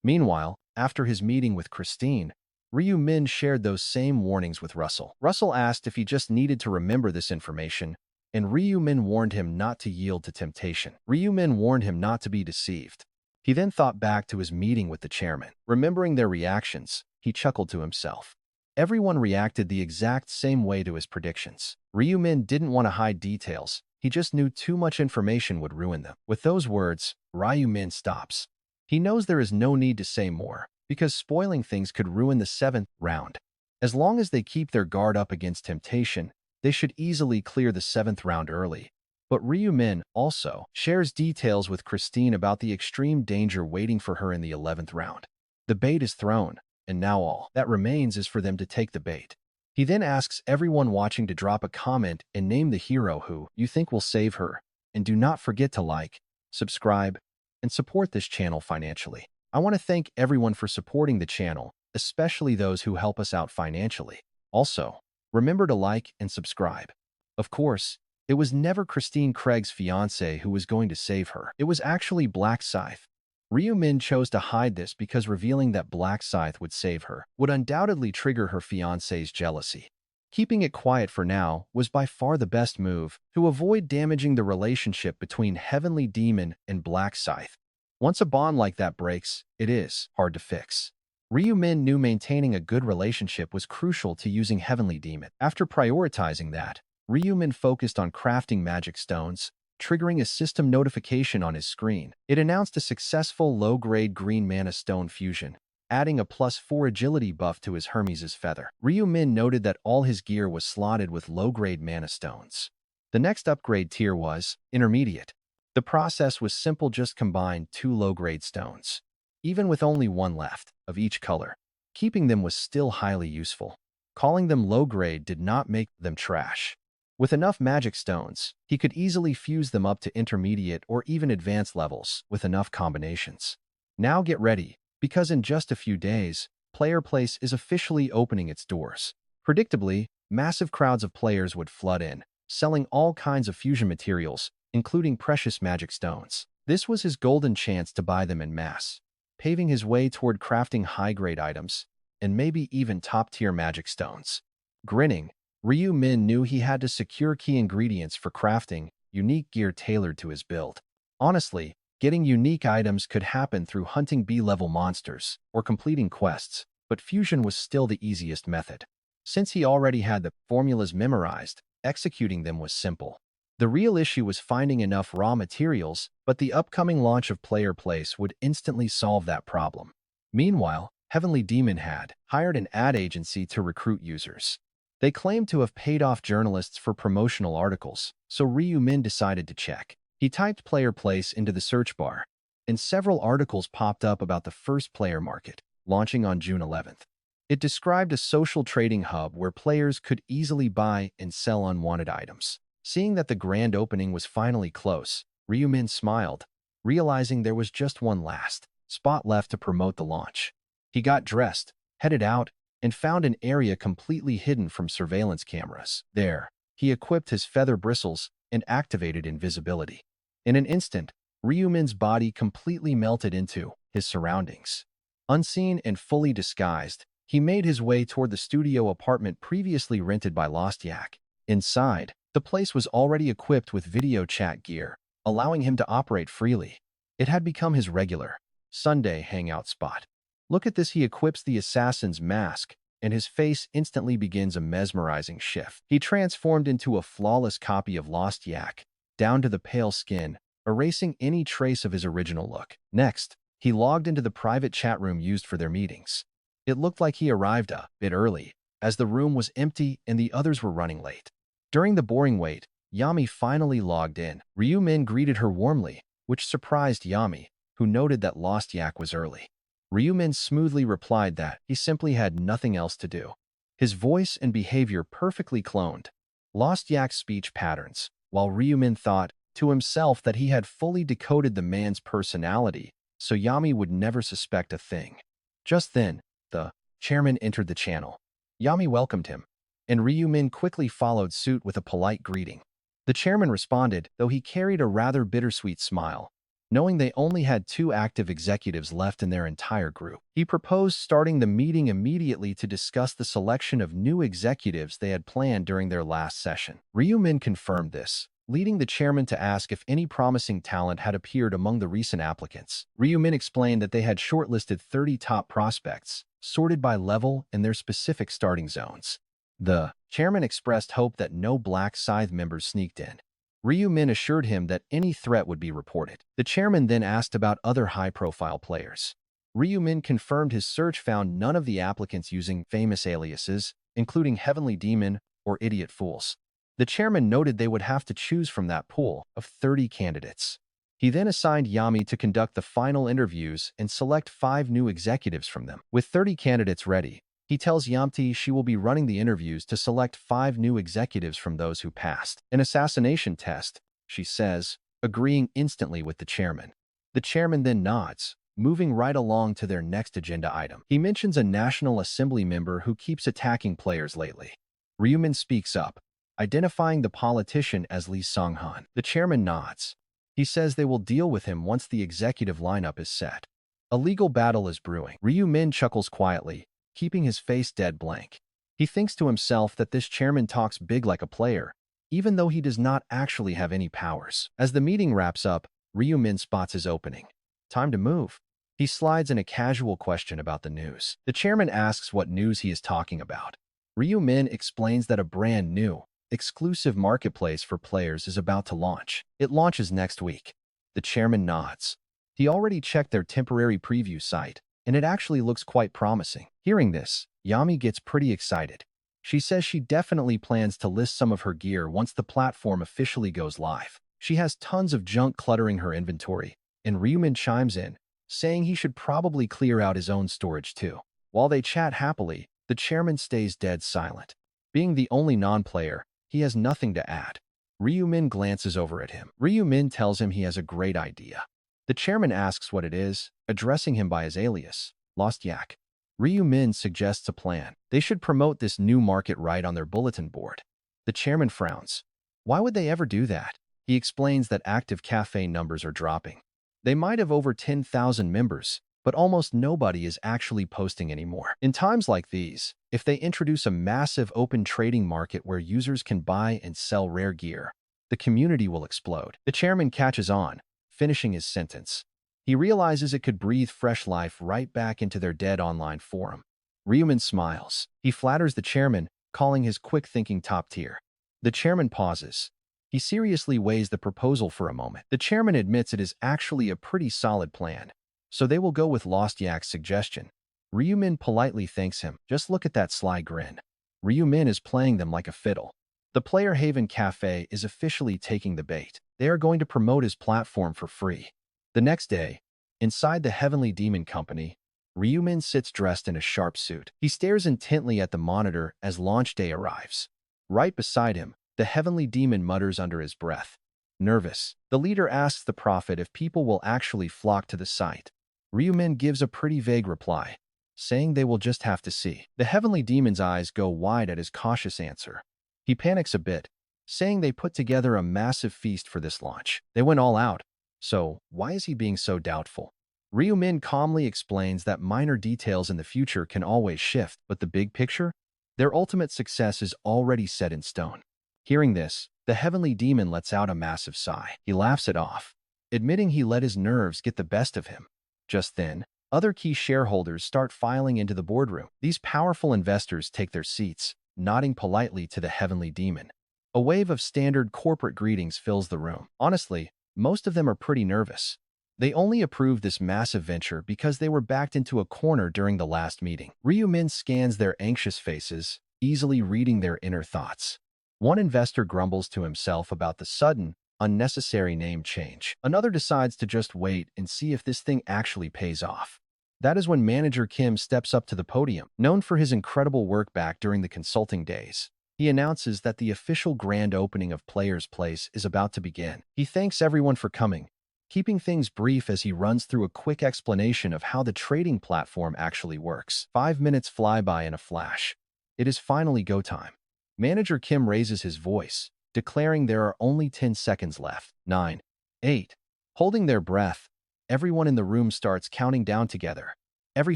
Meanwhile, after his meeting with Christine, Ryu Min shared those same warnings with Russell. Russell asked if he just needed to remember this information, and Ryu Min warned him not to yield to temptation. Ryu Min warned him not to be deceived. He then thought back to his meeting with the chairman. Remembering their reactions, he chuckled to himself. Everyone reacted the exact same way to his predictions. Ryu Min didn't want to hide details. He just knew too much information would ruin them. With those words, Ryu Min stops. He knows there is no need to say more, because spoiling things could ruin the 7th round. As long as they keep their guard up against temptation, they should easily clear the 7th round early. But Ryu Min also shares details with Christine about the extreme danger waiting for her in the 11th round. The bait is thrown, and now all that remains is for them to take the bait. He then asks everyone watching to drop a comment and name the hero who you think will save her, and do not forget to like, subscribe, and support this channel financially. I want to thank everyone for supporting the channel, especially those who help us out financially. Also, remember to like and subscribe. Of course, it was never Christine Craig's fiancé who was going to save her. It was actually Black Scythe. Ryu Min chose to hide this because revealing that Black Scythe would save her would undoubtedly trigger her fiancé's jealousy. Keeping it quiet for now was by far the best move to avoid damaging the relationship between Heavenly Demon and Black Scythe. Once a bond like that breaks, it is hard to fix. Ryu Min knew maintaining a good relationship was crucial to using Heavenly Demon. After prioritizing that, Ryu Min focused on crafting magic stones, triggering a system notification on his screen. It announced a successful low-grade green mana stone fusion, adding a +4 agility buff to his Hermes' feather. Ryu Min noted that all his gear was slotted with low-grade mana stones. The next upgrade tier was intermediate. The process was simple, just combine 2 low-grade stones, even with only 1 left, of each color. Keeping them was still highly useful. Calling them low-grade did not make them trash. With enough magic stones, he could easily fuse them up to intermediate or even advanced levels with enough combinations. Now get ready, because in just a few days, Player Place is officially opening its doors. Predictably, massive crowds of players would flood in, selling all kinds of fusion materials, including precious magic stones. This was his golden chance to buy them en masse, paving his way toward crafting high-grade items, and maybe even top-tier magic stones. Grinning, Ryu Min knew he had to secure key ingredients for crafting unique gear tailored to his build. Honestly, getting unique items could happen through hunting B-level monsters or completing quests, but fusion was still the easiest method. Since he already had the formulas memorized, executing them was simple. The real issue was finding enough raw materials, but the upcoming launch of Player Place would instantly solve that problem. Meanwhile, Heavenly Demon had hired an ad agency to recruit users. They claimed to have paid off journalists for promotional articles, so Ryu Min decided to check. He typed player place into the search bar, and several articles popped up about the first player market, launching on June 11th. It described a social trading hub where players could easily buy and sell unwanted items. Seeing that the grand opening was finally close, Ryu Min smiled, realizing there was just one last spot left to promote the launch. He got dressed, headed out, and found an area completely hidden from surveillance cameras. There, he equipped his feather bristles and activated invisibility. In an instant, Ryu Min's body completely melted into his surroundings. Unseen and fully disguised, he made his way toward the studio apartment previously rented by Lost Yak. Inside, the place was already equipped with video chat gear, allowing him to operate freely. It had become his regular Sunday hangout spot. Look at this, he equips the assassin's mask, and his face instantly begins a mesmerizing shift. He transformed into a flawless copy of Lost Yak, down to the pale skin, erasing any trace of his original look. Next, he logged into the private chat room used for their meetings. It looked like he arrived a bit early, as the room was empty and the others were running late. During the boring wait, Yami finally logged in. Ryu Min greeted her warmly, which surprised Yami, who noted that Lost Yak was early. Ryu Min smoothly replied that he simply had nothing else to do. His voice and behavior perfectly cloned Lost Yak's speech patterns, while Ryu Min thought to himself that he had fully decoded the man's personality, so Yami would never suspect a thing. Just then, the chairman entered the channel. Yami welcomed him, and Ryu Min quickly followed suit with a polite greeting. The chairman responded, though he carried a rather bittersweet smile. Knowing they only had 2 active executives left in their entire group, he proposed starting the meeting immediately to discuss the selection of new executives they had planned during their last session. Ryu Min confirmed this, leading the chairman to ask if any promising talent had appeared among the recent applicants. Ryu Min explained that they had shortlisted 30 top prospects, sorted by level and their specific starting zones. The chairman expressed hope that no black Scythe members sneaked in. Ryu Min assured him that any threat would be reported. The chairman then asked about other high-profile players. Ryu Min confirmed his search found none of the applicants using famous aliases, including Heavenly Demon or Idiot Fools. The chairman noted they would have to choose from that pool of 30 candidates. He then assigned Yami to conduct the final interviews and select 5 new executives from them. With 30 candidates ready, he tells Yamti she will be running the interviews to select 5 new executives from those who passed an assassination test, she says, agreeing instantly with the chairman. The chairman then nods, moving right along to their next agenda item. He mentions a National Assembly member who keeps attacking players lately. Ryu Min speaks up, identifying the politician as Lee Song-han. The chairman nods. He says they will deal with him once the executive lineup is set. A legal battle is brewing. Ryu Min chuckles quietly, keeping his face dead blank. He thinks to himself that this chairman talks big like a player, even though he does not actually have any powers. As the meeting wraps up, Ryu Min spots his opening. Time to move. He slides in a casual question about the news. The chairman asks what news he is talking about. Ryu Min explains that a brand new, exclusive marketplace for players is about to launch. It launches next week. The chairman nods. He already checked their temporary preview site, and it actually looks quite promising. Hearing this, Yami gets pretty excited. She says she definitely plans to list some of her gear once the platform officially goes live. She has tons of junk cluttering her inventory, and Ryumin chimes in, saying he should probably clear out his own storage too. While they chat happily, the chairman stays dead silent. Being the only non-player, he has nothing to add. Ryumin glances over at him. Ryumin tells him he has a great idea. The chairman asks what it is, addressing him by his alias, Lost Yak. Ryumin suggests a plan. They should promote this new market right on their bulletin board. The chairman frowns. Why would they ever do that? He explains that active cafe numbers are dropping. They might have over 10,000 members, but almost nobody is actually posting anymore. In times like these, if they introduce a massive open trading market where users can buy and sell rare gear, the community will explode. The chairman catches on, finishing his sentence. He realizes it could breathe fresh life right back into their dead online forum. Ryumin smiles. He flatters the chairman, calling his quick thinking top tier. The chairman pauses. He seriously weighs the proposal for a moment. The chairman admits it is actually a pretty solid plan, so they will go with Lost Yak's suggestion. Ryumin politely thanks him. Just look at that sly grin. Ryu Min is playing them like a fiddle. The Player Haven Cafe is officially taking the bait. They are going to promote his platform for free. The next day, inside the Heavenly Demon Company, Ryumin sits dressed in a sharp suit. He stares intently at the monitor as launch day arrives. Right beside him, the Heavenly Demon mutters under his breath. Nervous, the leader asks the prophet if people will actually flock to the site. Ryumin gives a pretty vague reply, saying they will just have to see. The Heavenly Demon's eyes go wide at his cautious answer. He panics a bit, saying they put together a massive feast for this launch. They went all out. So, why is he being so doubtful? Ryu Min calmly explains that minor details in the future can always shift, but the big picture? Their ultimate success is already set in stone. Hearing this, the Heavenly Demon lets out a massive sigh. He laughs it off, admitting he let his nerves get the best of him. Just then, other key shareholders start filing into the boardroom. These powerful investors take their seats, nodding politely to the Heavenly Demon. A wave of standard corporate greetings fills the room. Honestly, most of them are pretty nervous. They only approved this massive venture because they were backed into a corner during the last meeting. Ryu Min scans their anxious faces, easily reading their inner thoughts. One investor grumbles to himself about the sudden, unnecessary name change. Another decides to just wait and see if this thing actually pays off. That is when manager Kim steps up to the podium. Known for his incredible work back during the consulting days, he announces that the official grand opening of Player's Place is about to begin. He thanks everyone for coming, keeping things brief as he runs through a quick explanation of how the trading platform actually works. 5 minutes fly by in a flash. It is finally go time. Manager Kim raises his voice, declaring there are only 10 seconds left. 9, 8. Holding their breath, everyone in the room starts counting down together. Every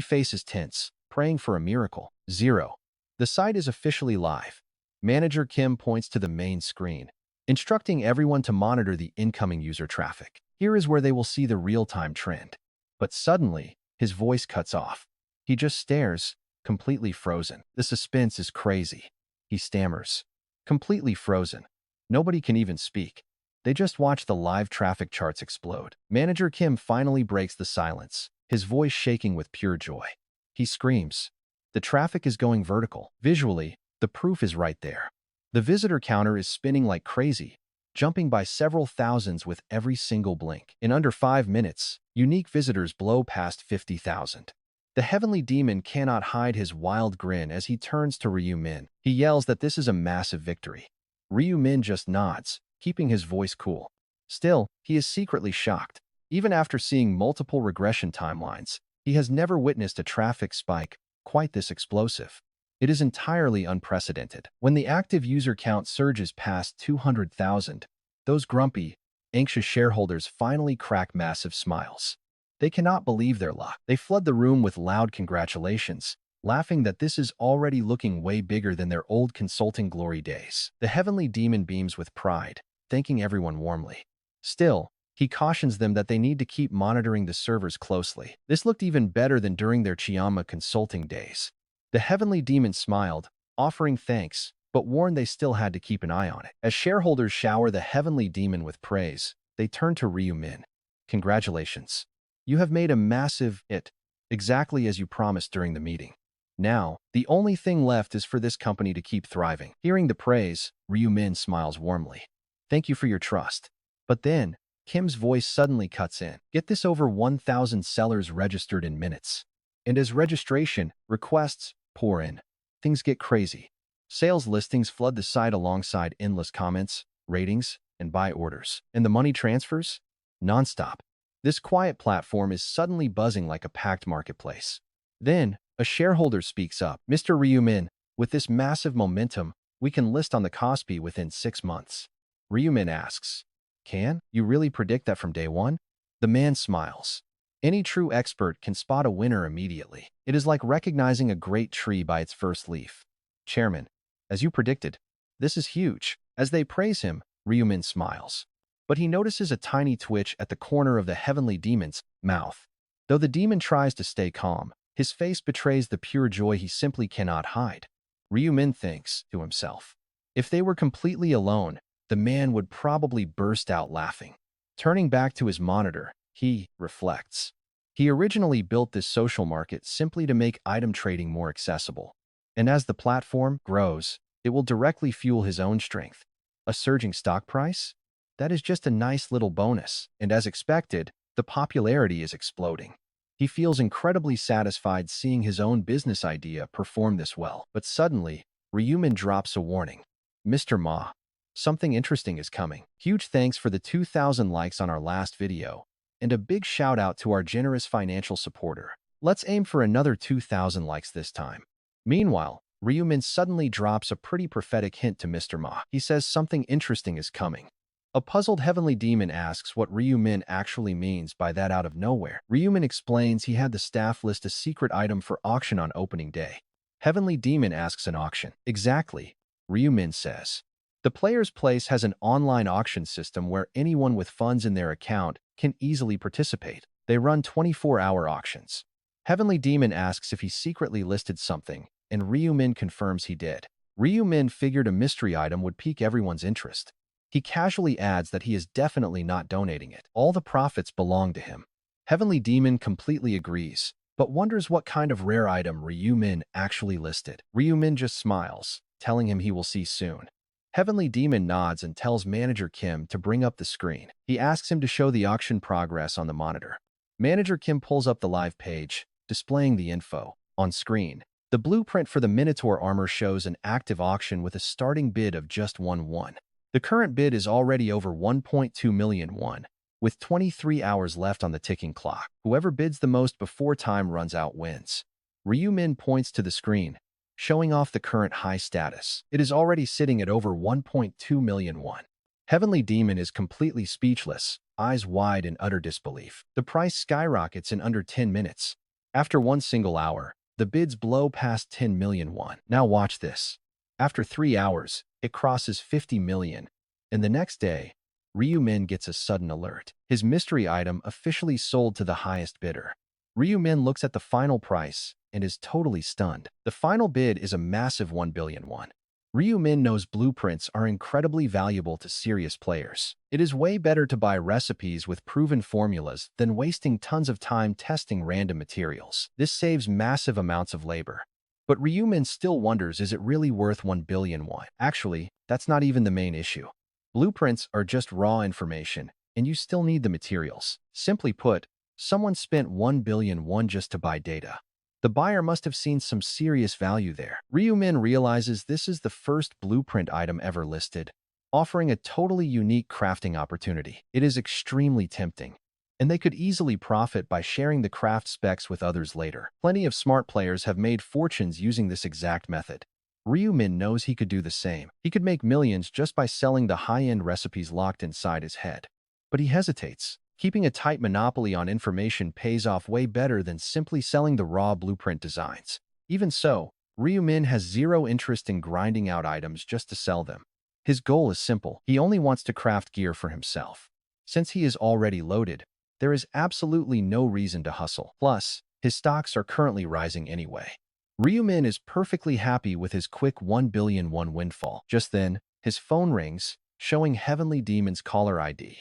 face is tense, praying for a miracle. 0. The site is officially live. Manager Kim points to the main screen, instructing everyone to monitor the incoming user traffic. Here is where they will see the real-time trend. But suddenly, his voice cuts off. He just stares, completely frozen. The suspense is crazy. He stammers. Completely frozen. Nobody can even speak. They just watch the live traffic charts explode. Manager Kim finally breaks the silence, his voice shaking with pure joy. He screams. The traffic is going vertical. Visually, the proof is right there. The visitor counter is spinning like crazy, jumping by several thousands with every single blink. In under 5 minutes, unique visitors blow past 50,000. The Heavenly Demon cannot hide his wild grin as he turns to Ryu Min. He yells that this is a massive victory. Ryu Min just nods, keeping his voice cool. Still, he is secretly shocked. Even after seeing multiple regression timelines, he has never witnessed a traffic spike quite this explosive. It is entirely unprecedented. When the active user count surges past 200,000, those grumpy, anxious shareholders finally crack massive smiles. They cannot believe their luck. They flood the room with loud congratulations, laughing that this is already looking way bigger than their old consulting glory days. The Heavenly Demon beams with pride, thanking everyone warmly. Still, he cautions them that they need to keep monitoring the servers closely. This looked even better than during their Chiyama consulting days. The Heavenly Demon smiled, offering thanks, but warned they still had to keep an eye on it. As shareholders shower the Heavenly Demon with praise, they turn to Ryu Min. Congratulations. You have made a massive hit, exactly as you promised during the meeting. Now, the only thing left is for this company to keep thriving. Hearing the praise, Ryu Min smiles warmly. Thank you for your trust. But then, Kim's voice suddenly cuts in. Get this over 1,000 sellers registered in minutes. And as registration requests pour in, things get crazy. Sales listings flood the site alongside endless comments, ratings, and buy orders. And the money transfers? Nonstop. This quiet platform is suddenly buzzing like a packed marketplace. Then, a shareholder speaks up. Mr. Ryu Min, with this massive momentum, we can list on the Kospi within 6 months. Ryu Min asks, can you really predict that from day one? The man smiles. Any true expert can spot a winner immediately. It is like recognizing a great tree by its first leaf. Chairman, as you predicted, this is huge. As they praise him, Ryu Min smiles. But he notices a tiny twitch at the corner of the Heavenly Demon's mouth. Though the demon tries to stay calm, his face betrays the pure joy he simply cannot hide. Ryu Min thinks to himself, if they were completely alone, the man would probably burst out laughing. Turning back to his monitor, he reflects. He originally built this social market simply to make item trading more accessible. And as the platform grows, it will directly fuel his own strength. A surging stock price? That is just a nice little bonus, and as expected, the popularity is exploding. He feels incredibly satisfied seeing his own business idea perform this well. But suddenly, Ryumin drops a warning. Mr. Ma, something interesting is coming. Huge thanks for the 2,000 likes on our last video, and a big shout out to our generous financial supporter. Let's aim for another 2,000 likes this time. Meanwhile, Ryumin suddenly drops a pretty prophetic hint to Mr. Ma. He says something interesting is coming. A puzzled heavenly demon asks what Ryumin actually means by that out of nowhere. Ryumin explains he had the staff list a secret item for auction on opening day. Heavenly demon asks an auction. Exactly, Ryumin says. The player's place has an online auction system where anyone with funds in their account can easily participate. They run 24-hour auctions. Heavenly demon asks if he secretly listed something, and Ryumin confirms he did. Ryumin figured a mystery item would pique everyone's interest. He casually adds that he is definitely not donating it. All the profits belong to him. Heavenly demon completely agrees, but wonders what kind of rare item Ryumin actually listed. Ryumin just smiles, telling him he will see soon. Heavenly demon nods and tells manager Kim to bring up the screen. He asks him to show the auction progress on the monitor. Manager Kim pulls up the live page, displaying the info. On screen, the blueprint for the Minotaur armor shows an active auction with a starting bid of just 1 won. The current bid is already over 1.2 million won, with 23 hours left on the ticking clock. Whoever bids the most before time runs out wins. Ryumin points to the screen, showing off the current high status. It is already sitting at over 1.2 million won. Heavenly Demon is completely speechless, eyes wide in utter disbelief. The price skyrockets in under 10 minutes. After one single hour, the bids blow past 10 million won. Now watch this. After 3 hours, it crosses 50 million, and the next day, Ryumin gets a sudden alert. His mystery item officially sold to the highest bidder. Ryumin looks at the final price and is totally stunned. The final bid is a massive 1 billion won. Ryumin knows blueprints are incredibly valuable to serious players. It is way better to buy recipes with proven formulas than wasting tons of time testing random materials. This saves massive amounts of labor. But Ryumin still wonders, is it really worth 1 billion won? Actually, that's not even the main issue. Blueprints are just raw information, and you still need the materials. Simply put, someone spent 1 billion won just to buy data. The buyer must have seen some serious value there. Ryumin realizes this is the first blueprint item ever listed, offering a totally unique crafting opportunity. It is extremely tempting, and they could easily profit by sharing the craft specs with others later. Plenty of smart players have made fortunes using this exact method. Ryumin knows he could do the same. He could make millions just by selling the high-end recipes locked inside his head. But he hesitates. Keeping a tight monopoly on information pays off way better than simply selling the raw blueprint designs. Even so, Ryumin has zero interest in grinding out items just to sell them. His goal is simple. He only wants to craft gear for himself. Since he is already loaded, there is absolutely no reason to hustle. Plus, his stocks are currently rising anyway. Ryumin is perfectly happy with his quick 1 billion won windfall. Just then, his phone rings, showing Heavenly Demon's caller ID.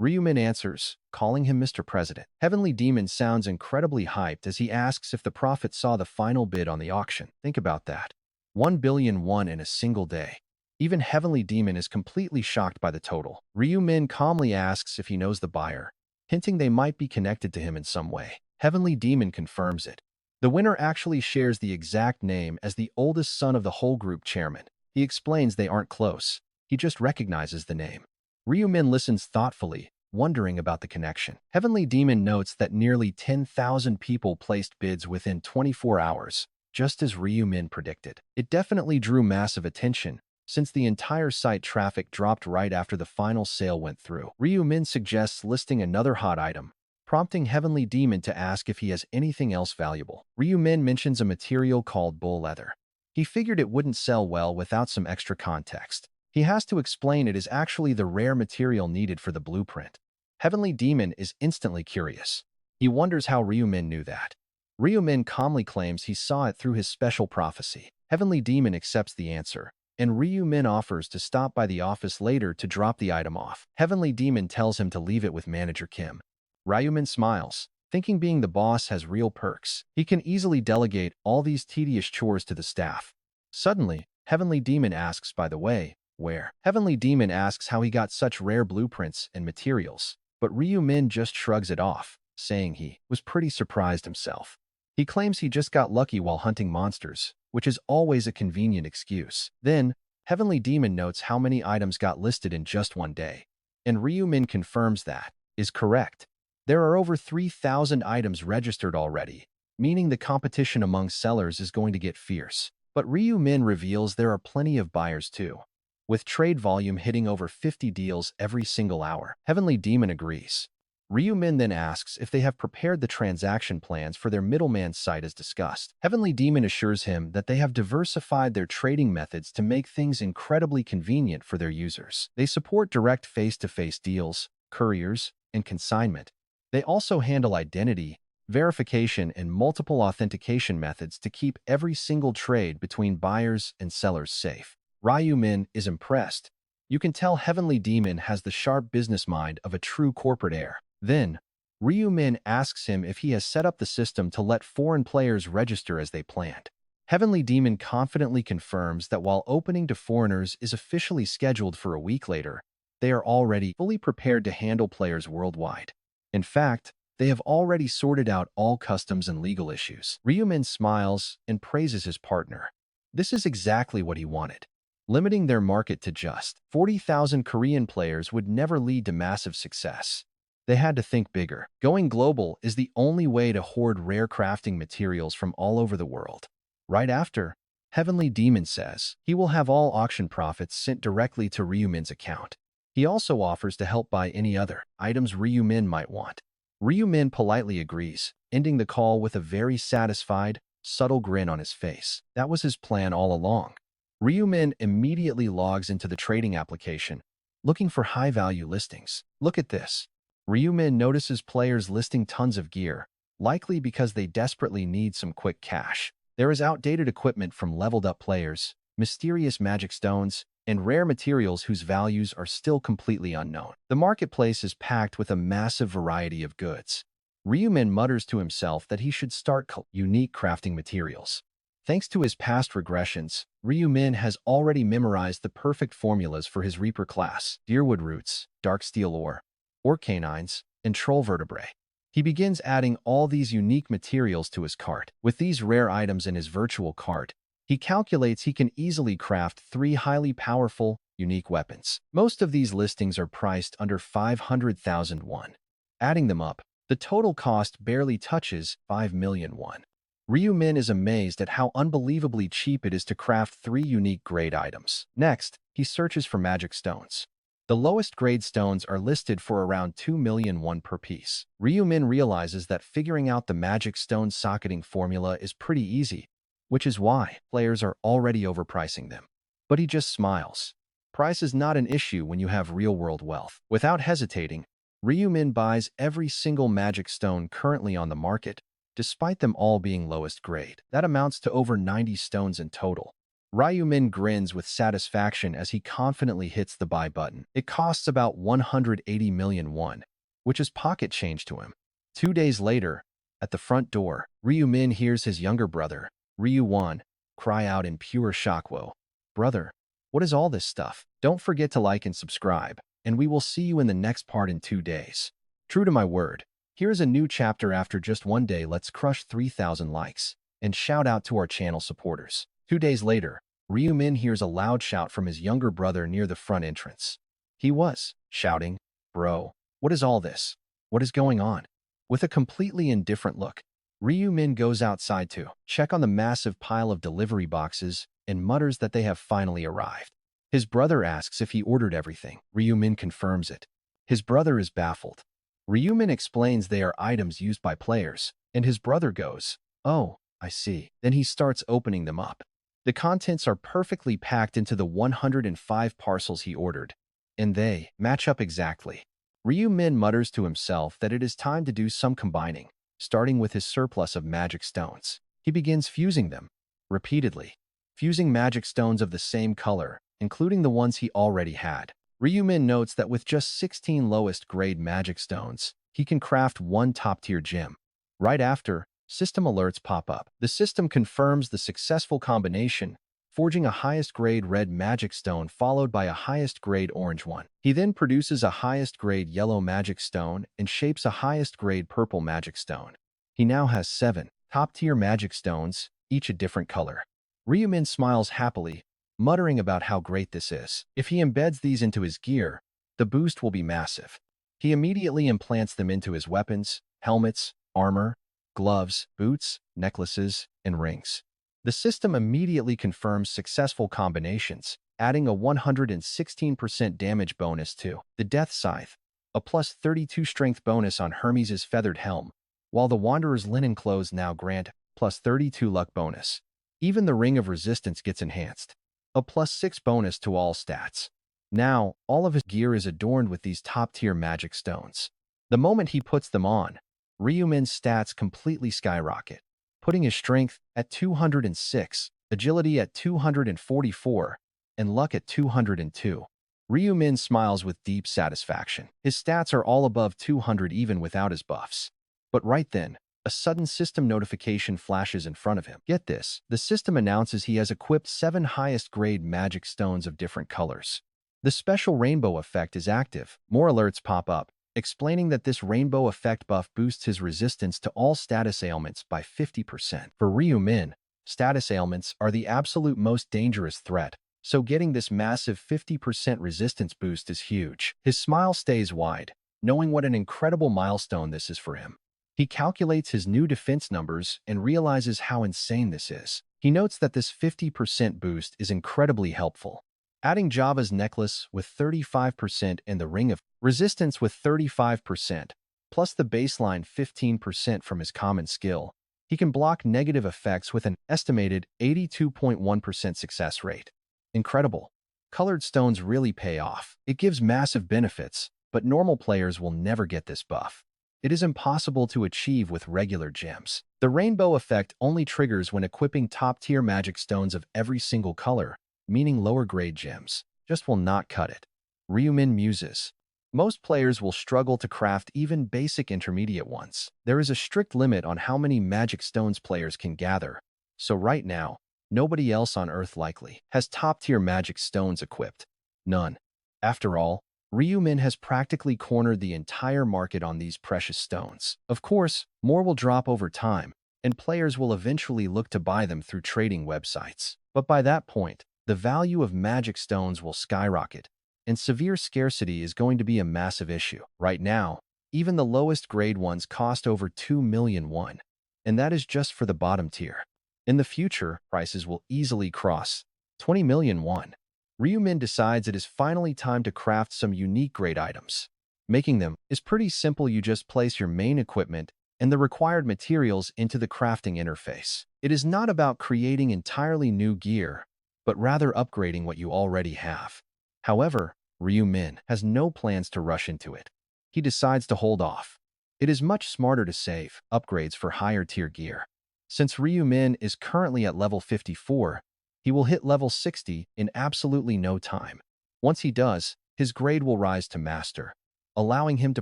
Ryumin answers, calling him Mr. President. Heavenly Demon sounds incredibly hyped as he asks if the prophet saw the final bid on the auction. Think about that. 1 billion won in a single day. Even Heavenly Demon is completely shocked by the total. Ryumin calmly asks if he knows the buyer, hinting they might be connected to him in some way. Heavenly Demon confirms it. The winner actually shares the exact name as the oldest son of the whole group chairman. He explains they aren't close. He just recognizes the name. Ryumin listens thoughtfully, wondering about the connection. Heavenly Demon notes that nearly 10,000 people placed bids within 24 hours, just as Ryumin predicted. It definitely drew massive attention, since the entire site traffic dropped right after the final sale went through. Ryumin suggests listing another hot item, prompting Heavenly Demon to ask if he has anything else valuable. Ryumin mentions a material called bull leather. He figured it wouldn't sell well without some extra context. He has to explain it is actually the rare material needed for the blueprint. Heavenly Demon is instantly curious. He wonders how Ryumin knew that. Ryumin calmly claims he saw it through his special prophecy. Heavenly Demon accepts the answer, and Ryumin offers to stop by the office later to drop the item off. Heavenly Demon tells him to leave it with manager Kim. Ryumin smiles, Thinking being the boss has real perks, he can easily delegate all these tedious chores to the staff. Suddenly, Heavenly Demon asks, by the way, where? Heavenly Demon asks how he got such rare blueprints and materials, but Ryu Min just shrugs it off, saying he was pretty surprised himself. He claims he just got lucky while hunting monsters, which is always a convenient excuse. Then, Heavenly Demon notes how many items got listed in just one day, and Ryu Min confirms that is correct. There are over 3,000 items registered already, meaning the competition among sellers is going to get fierce. But Ryu Min reveals there are plenty of buyers too, with trade volume hitting over 50 deals every single hour. Heavenly Demon agrees. Ryu Min then asks if they have prepared the transaction plans for their middleman site as discussed. Heavenly Demon assures him that they have diversified their trading methods to make things incredibly convenient for their users. They support direct face-to-face deals, couriers, and consignment. They also handle identity, verification, and multiple authentication methods to keep every single trade between buyers and sellers safe. Ryu Min is impressed. You can tell Heavenly Demon has the sharp business mind of a true corporate heir. Then, Ryu Min asks him if he has set up the system to let foreign players register as they planned. Heavenly Demon confidently confirms that while opening to foreigners is officially scheduled for a week later, they are already fully prepared to handle players worldwide. In fact, they have already sorted out all customs and legal issues. Ryu Min smiles and praises his partner. This is exactly what he wanted. Limiting their market to just 40,000 Korean players would never lead to massive success. They had to think bigger. Going global is the only way to hoard rare crafting materials from all over the world. Right after, Heavenly Demon says he will have all auction profits sent directly to Ryu Min's account. He also offers to help buy any other items Ryu Min might want. Ryu Min politely agrees, ending the call with a very satisfied, subtle grin on his face. That was his plan all along. Ryu Min immediately logs into the trading application, looking for high-value listings. Look at this. Ryu Min notices players listing tons of gear, likely because they desperately need some quick cash. There is outdated equipment from leveled-up players, mysterious magic stones, and rare materials whose values are still completely unknown. The marketplace is packed with a massive variety of goods. Ryu Min mutters to himself that he should start unique crafting materials. Thanks to his past regressions, Ryu Min has already memorized the perfect formulas for his Reaper class: deerwood roots, dark steel ore, orc canines, and troll vertebrae. He begins adding all these unique materials to his cart. With these rare items in his virtual cart, he calculates he can easily craft 3 highly powerful, unique weapons. Most of these listings are priced under 500,000 won. Adding them up, the total cost barely touches 5 million won. Ryu Min is amazed at how unbelievably cheap it is to craft 3 unique grade items. Next, he searches for magic stones. The lowest grade stones are listed for around 2 million won per piece. Ryu Min realizes that figuring out the magic stone socketing formula is pretty easy, which is why players are already overpricing them. But he just smiles. Price is not an issue when you have real-world wealth. Without hesitating, Ryu Min buys every single magic stone currently on the market, despite them all being lowest grade. That amounts to over 90 stones in total. Ryu Min grins with satisfaction as he confidently hits the buy button. It costs about 180 million won, which is pocket change to him. 2 days later, at the front door, Ryu Min hears his younger brother, Ryu Won, cry out in pure shock. "Whoa, brother, what is all this stuff?" Don't forget to like and subscribe, and we will see you in the next part in 2 days. True to my word, here's a new chapter after just 1 day. Let's crush 3,000 likes, and shout out to our channel supporters. 2 days later, Ryu Min hears a loud shout from his younger brother near the front entrance. He was shouting, "Bro, what is all this? What is going on?" With a completely indifferent look, Ryu Min goes outside to check on the massive pile of delivery boxes and mutters that they have finally arrived. His brother asks if he ordered everything. Ryu Min confirms it. His brother is baffled. Ryu Min explains they are items used by players, and his brother goes, "Oh, I see." Then he starts opening them up. The contents are perfectly packed into the 105 parcels he ordered, and they match up exactly. Ryu Min mutters to himself that it is time to do some combining, starting with his surplus of magic stones. He begins fusing them, repeatedly, fusing magic stones of the same color, including the ones he already had. Ryu Min notes that with just 16 lowest grade magic stones, he can craft 1 top-tier gem. Right after, system alerts pop up. The system confirms the successful combination, forging a highest-grade red magic stone followed by a highest-grade orange one. He then produces a highest-grade yellow magic stone and shapes a highest-grade purple magic stone. He now has 7 top-tier magic stones, each a different color. Ryumin smiles happily, muttering about how great this is. If he embeds these into his gear, the boost will be massive. He immediately implants them into his weapons, helmets, armor, gloves, boots, necklaces, and rings. The system immediately confirms successful combinations, adding a 116% damage bonus to the Death Scythe, a plus 32 strength bonus on Hermes' feathered helm, while the Wanderer's linen clothes now grant plus 32 luck bonus. Even the Ring of Resistance gets enhanced, a plus 6 bonus to all stats. Now, all of his gear is adorned with these top-tier magic stones. The moment he puts them on, Ryumin's stats completely skyrocket, putting his strength at 206, agility at 244, and luck at 202. Ryumin smiles with deep satisfaction. His stats are all above 200 even without his buffs. But right then, a sudden system notification flashes in front of him. Get this, the system announces he has equipped 7 highest-grade magic stones of different colors. The special rainbow effect is active. More alerts pop up, explaining that this rainbow effect buff boosts his resistance to all status ailments by 50%. For Ryumin, status ailments are the absolute most dangerous threat, so getting this massive 50% resistance boost is huge. His smile stays wide, knowing what an incredible milestone this is for him. He calculates his new defense numbers and realizes how insane this is. He notes that this 50% boost is incredibly helpful. Adding Java's necklace with 35% and the Ring of Resistance with 35%, plus the baseline 15% from his common skill, he can block negative effects with an estimated 82.1% success rate. Incredible. Colored stones really pay off. It gives massive benefits, but normal players will never get this buff. It is impossible to achieve with regular gems. The rainbow effect only triggers when equipping top-tier magic stones of every single color, meaning lower-grade gems just will not cut it. Ryumin muses. Most players will struggle to craft even basic intermediate ones. There is a strict limit on how many magic stones players can gather, so right now, nobody else on Earth likely has top-tier magic stones equipped. None. After all, Ryumin has practically cornered the entire market on these precious stones. Of course, more will drop over time, and players will eventually look to buy them through trading websites. But by that point, the value of magic stones will skyrocket, and severe scarcity is going to be a massive issue. Right now, even the lowest grade ones cost over 2 million won, and that is just for the bottom tier. In the future, prices will easily cross 20 million won. Ryumin decides it is finally time to craft some unique grade items. Making them is pretty simple. You just place your main equipment and the required materials into the crafting interface. It is not about creating entirely new gear, but rather upgrading what you already have. However, Ryumin has no plans to rush into it. He decides to hold off. It is much smarter to save upgrades for higher tier gear. Since Ryumin is currently at level 54, he will hit level 60 in absolutely no time. Once he does, his grade will rise to master, allowing him to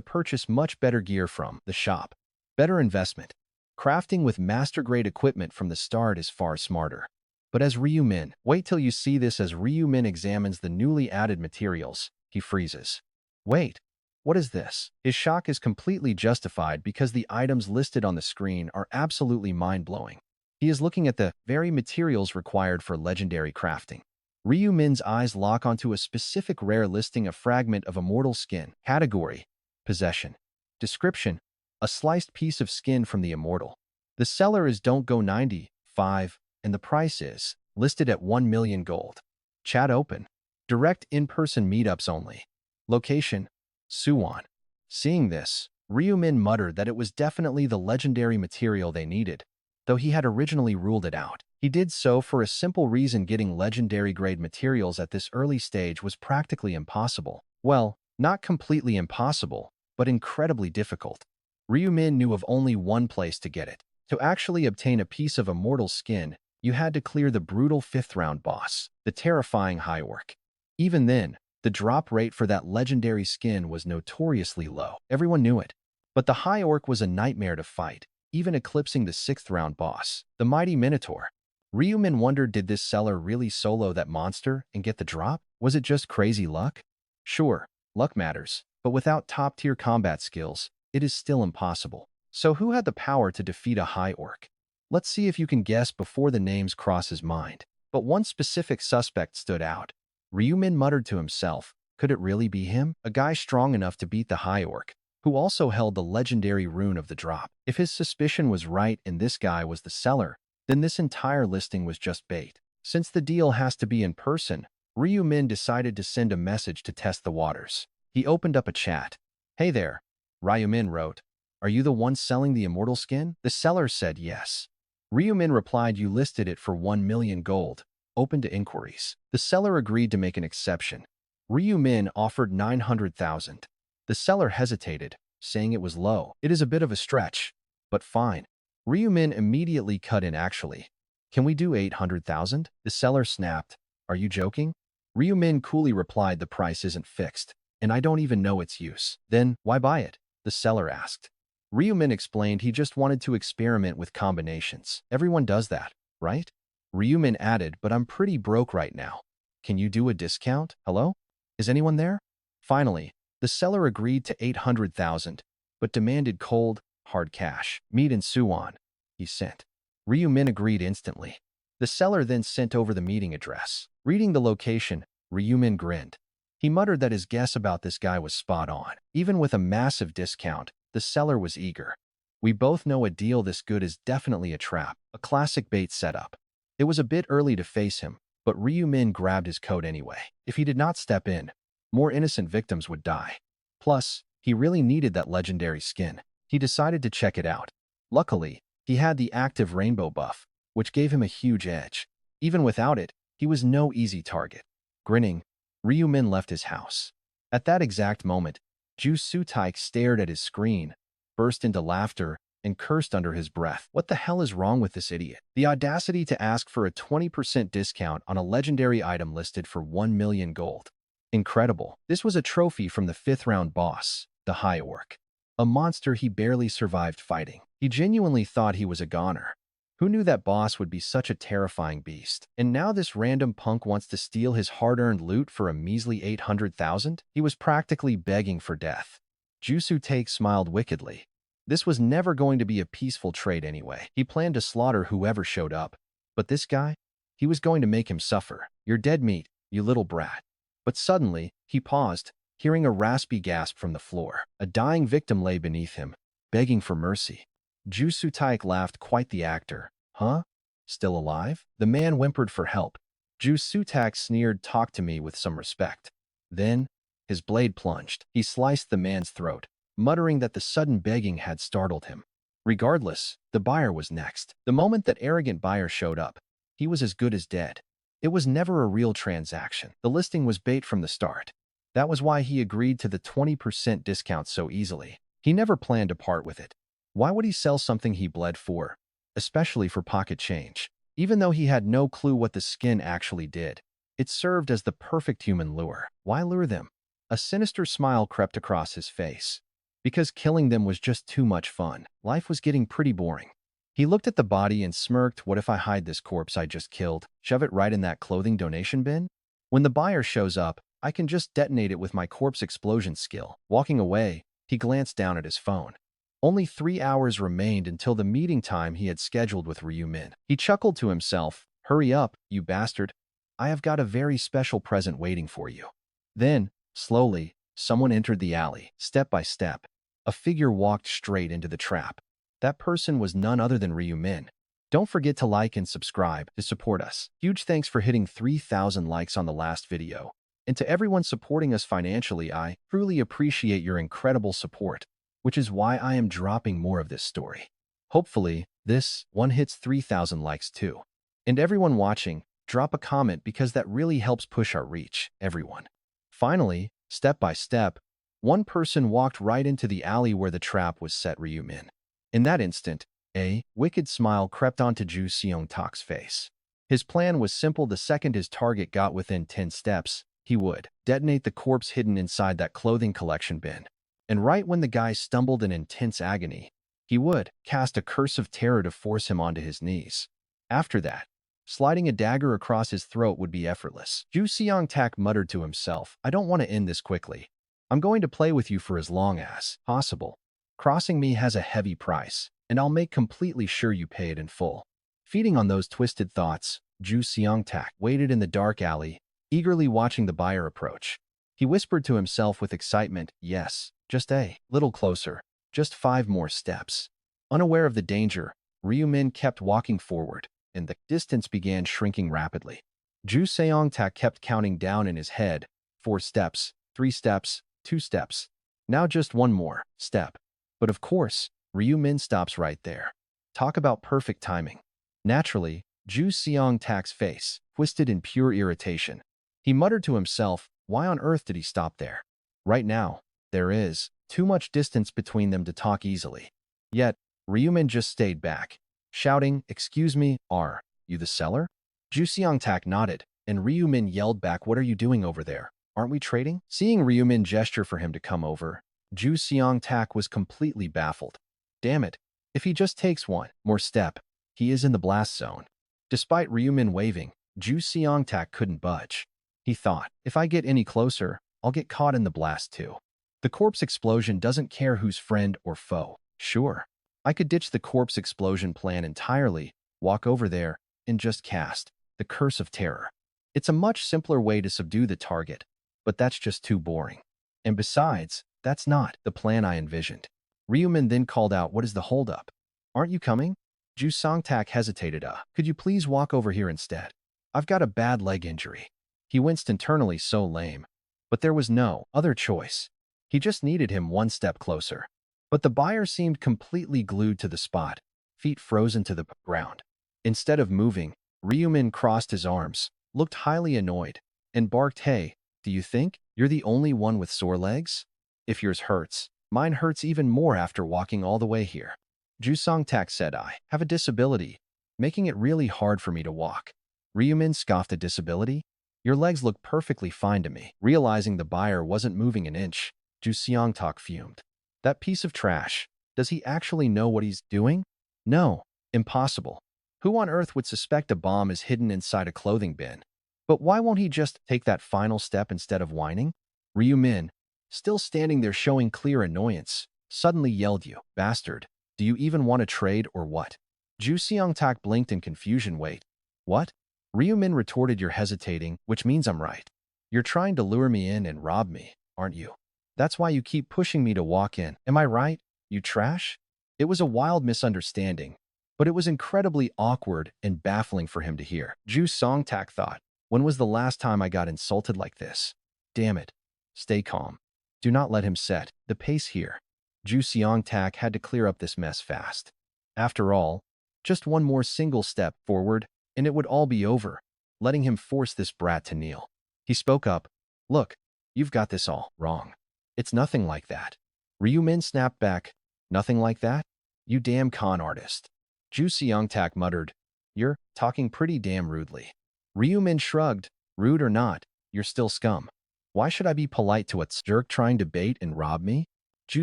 purchase much better gear from the shop. Better investment. Crafting with master-grade equipment from the start is far smarter. But as Ryumin, wait till you see this. As Ryumin examines the newly added materials, he freezes. Wait, what is this? His shock is completely justified because the items listed on the screen are absolutely mind-blowing. He is looking at the very materials required for legendary crafting. Ryumin's eyes lock onto a specific rare listing: a fragment of immortal skin. Category: possession. Description: a sliced piece of skin from the immortal. The seller is Don't Go 95, and the price is listed at 1 million gold. Chat open. Direct in-person meetups only. Location: Suwon. Seeing this, Ryumin muttered that it was definitely the legendary material they needed, though he had originally ruled it out. He did so for a simple reason: getting legendary-grade materials at this early stage was practically impossible. Well, not completely impossible, but incredibly difficult. Ryumin knew of only one place to get it. To actually obtain a piece of immortal skin, you had to clear the brutal 5th-round boss, the terrifying High Orc. Even then, the drop rate for that legendary skin was notoriously low. Everyone knew it. But the High Orc was a nightmare to fight, even eclipsing the 6th-round boss, the mighty Minotaur. Ryumin wondered, did this seller really solo that monster and get the drop? Was it just crazy luck? Sure, luck matters, but without top-tier combat skills, it is still impossible. So who had the power to defeat a high orc? Let's see if you can guess before the names cross his mind. But one specific suspect stood out. Ryumin muttered to himself, could it really be him? A guy strong enough to beat the high orc, who also held the legendary rune of the drop. If his suspicion was right and this guy was the seller, then this entire listing was just bait. Since the deal has to be in person, Ryumin decided to send a message to test the waters. He opened up a chat. Hey there, Ryumin wrote. Are you the one selling the immortal skin? The seller said yes. Ryumin replied, you listed it for 1 million gold, open to inquiries. The seller agreed to make an exception. Ryumin offered 900,000. The seller hesitated, saying it was low. It is a bit of a stretch, but fine. Ryumin immediately cut in, actually. Can we do 800,000? The seller snapped. Are you joking? Ryumin coolly replied, the price isn't fixed, and I don't even know its use. Then, why buy it? The seller asked. Ryumin explained he just wanted to experiment with combinations. Everyone does that, right? Ryumin added, but I'm pretty broke right now. Can you do a discount? Hello? Is anyone there? Finally, the seller agreed to 800,000, but demanded cold, hard cash. Meat and suwon, he sent. Ryumin agreed instantly. The seller then sent over the meeting address. Reading the location, Ryumin grinned. He muttered that his guess about this guy was spot on. Even with a massive discount, the seller was eager. We both know a deal this good is definitely a trap, a classic bait setup. It was a bit early to face him, but Ryumin grabbed his coat anyway. If he did not step in, more innocent victims would die. Plus, he really needed that legendary skin. He decided to check it out. Luckily, he had the active rainbow buff, which gave him a huge edge. Even without it, he was no easy target. Grinning, Ryumin left his house. At that exact moment, Scythe stared at his screen, burst into laughter, and cursed under his breath. What the hell is wrong with this idiot? The audacity to ask for a 20% discount on a legendary item listed for 1 million gold. Incredible. This was a trophy from the 5th-round boss, the High Orc. A monster he barely survived fighting. He genuinely thought he was a goner. Who knew that boss would be such a terrifying beast? And now this random punk wants to steal his hard-earned loot for a measly 800,000? He was practically begging for death. Scythe smiled wickedly. This was never going to be a peaceful trade anyway. He planned to slaughter whoever showed up. But this guy? He was going to make him suffer. You're dead meat, you little brat. But suddenly, he paused, hearing a raspy gasp from the floor. A dying victim lay beneath him, begging for mercy. Scythe laughed, quite the actor. Huh? Still alive? The man whimpered for help. Scythe sneered, talk to me with some respect. Then, his blade plunged. He sliced the man's throat, muttering that the sudden begging had startled him. Regardless, the buyer was next. The moment that arrogant buyer showed up, he was as good as dead. It was never a real transaction. The listing was bait from the start. That was why he agreed to the 20% discount so easily. He never planned to part with it. Why would he sell something he bled for, especially for pocket change? Even though he had no clue what the skin actually did, it served as the perfect human lure. Why lure them? A sinister smile crept across his face. Because killing them was just too much fun. Life was getting pretty boring. He looked at the body and smirked. What if I hide this corpse I just killed? Shove it right in that clothing donation bin? When the buyer shows up, I can just detonate it with my corpse explosion skill. Walking away, he glanced down at his phone. Only 3 hours remained until the meeting time he had scheduled with Ryumin. He chuckled to himself. Hurry up, you bastard. I have got a very special present waiting for you. Then, slowly, someone entered the alley. Step by step, a figure walked straight into the trap. That person was none other than Ryumin. Don't forget to like and subscribe to support us. Huge thanks for hitting 3,000 likes on the last video. And to everyone supporting us financially, I truly appreciate your incredible support, which is why I am dropping more of this story. Hopefully, this one hits 3,000 likes too. And everyone watching, drop a comment because that really helps push our reach, everyone. Finally, step by step, one person walked right into the alley where the trap was set. Ryumin. In that instant, a wicked smile crept onto Scythe's face. His plan was simple. The second his target got within 10 steps, he would detonate the corpse hidden inside that clothing collection bin. And right when the guy stumbled in intense agony, He would cast a curse of terror to force him onto his knees. After that, sliding a dagger across his throat would be effortless. Ju Seong-tak muttered to himself, I don't want to end this quickly. I'm going to play with you for as long as possible. Crossing me has a heavy price, and I'll make completely sure you pay it in full. Feeding on those twisted thoughts, Ju Seong-tak waited in the dark alley, eagerly watching the buyer approach. He whispered to himself with excitement, yes, just a little closer, just 5 more steps. Unaware of the danger, Ryu-min kept walking forward, and the distance began shrinking rapidly. Ju Seong-tak kept counting down in his head, 4 steps, 3 steps, 2 steps. Now just 1 more step. But of course, Ryu-min stops right there. Talk about perfect timing. Naturally, Ju Seong-tak's face twisted in pure irritation. He muttered to himself, why on earth did he stop there? Right now, there is too much distance between them to talk easily. Yet, Ryu-min just stayed back, shouting, excuse me, are you the seller? Ju Seong-tak nodded, and Ryu-min yelled back, what are you doing over there? Aren't we trading? Seeing Ryu-min gesture for him to come over, Ju Seong-tak was completely baffled. Damn it, if he just takes 1 more step, he is in the blast zone. Despite Ryu-min waving, Ju Seong-tak couldn't budge. He thought, if I get any closer, I'll get caught in the blast too. The corpse explosion doesn't care who's friend or foe. Sure, I could ditch the corpse explosion plan entirely, walk over there, and just cast the curse of terror. It's a much simpler way to subdue the target, but that's just too boring. And besides, that's not the plan I envisioned. Ryu-min then called out, what is the holdup? Aren't you coming? Ju Seong-tak hesitated. Could you please walk over here instead? I've got a bad leg injury. He winced internally, so lame. But there was no other choice. He just needed him 1 step closer. But the buyer seemed completely glued to the spot, feet frozen to the ground. Instead of moving, Ryu-min crossed his arms, looked highly annoyed, and barked, hey, do you think you're the only one with sore legs? If yours hurts, mine hurts even more after walking all the way here. Ju Seong-tak said, I have a disability, making it really hard for me to walk. Ryu-min scoffed, a disability? Your legs look perfectly fine to me. Realizing the buyer wasn't moving an inch, Ju Seong-tak fumed. That piece of trash. Does he actually know what he's doing? No, impossible. Who on earth would suspect a bomb is hidden inside a clothing bin? But why won't he just take that final step instead of whining? Ryu-min, still standing there showing clear annoyance, suddenly yelled, you bastard. Do you even want to trade or what? Ju Seong-tak blinked in confusion. Wait, what? Ryu-min retorted, you're hesitating, which means I'm right. You're trying to lure me in and rob me, aren't you? That's why you keep pushing me to walk in. Am I right, you trash? It was a wild misunderstanding, but it was incredibly awkward and baffling for him to hear. Ju Seong-tak thought, when was the last time I got insulted like this? Damn it. Stay calm. Do not let him set the pace here. Ju Seong-tak had to clear up this mess fast. After all, just 1 more single step forward, and it would all be over, letting him force this brat to kneel. He spoke up, look, you've got this all wrong. It's nothing like that. Ryu-min snapped back, nothing like that? You damn con artist. Ju Seong-tak muttered, you're talking pretty damn rudely. Ryu-min shrugged, rude or not, you're still scum. Why should I be polite to a jerk trying to bait and rob me? Ju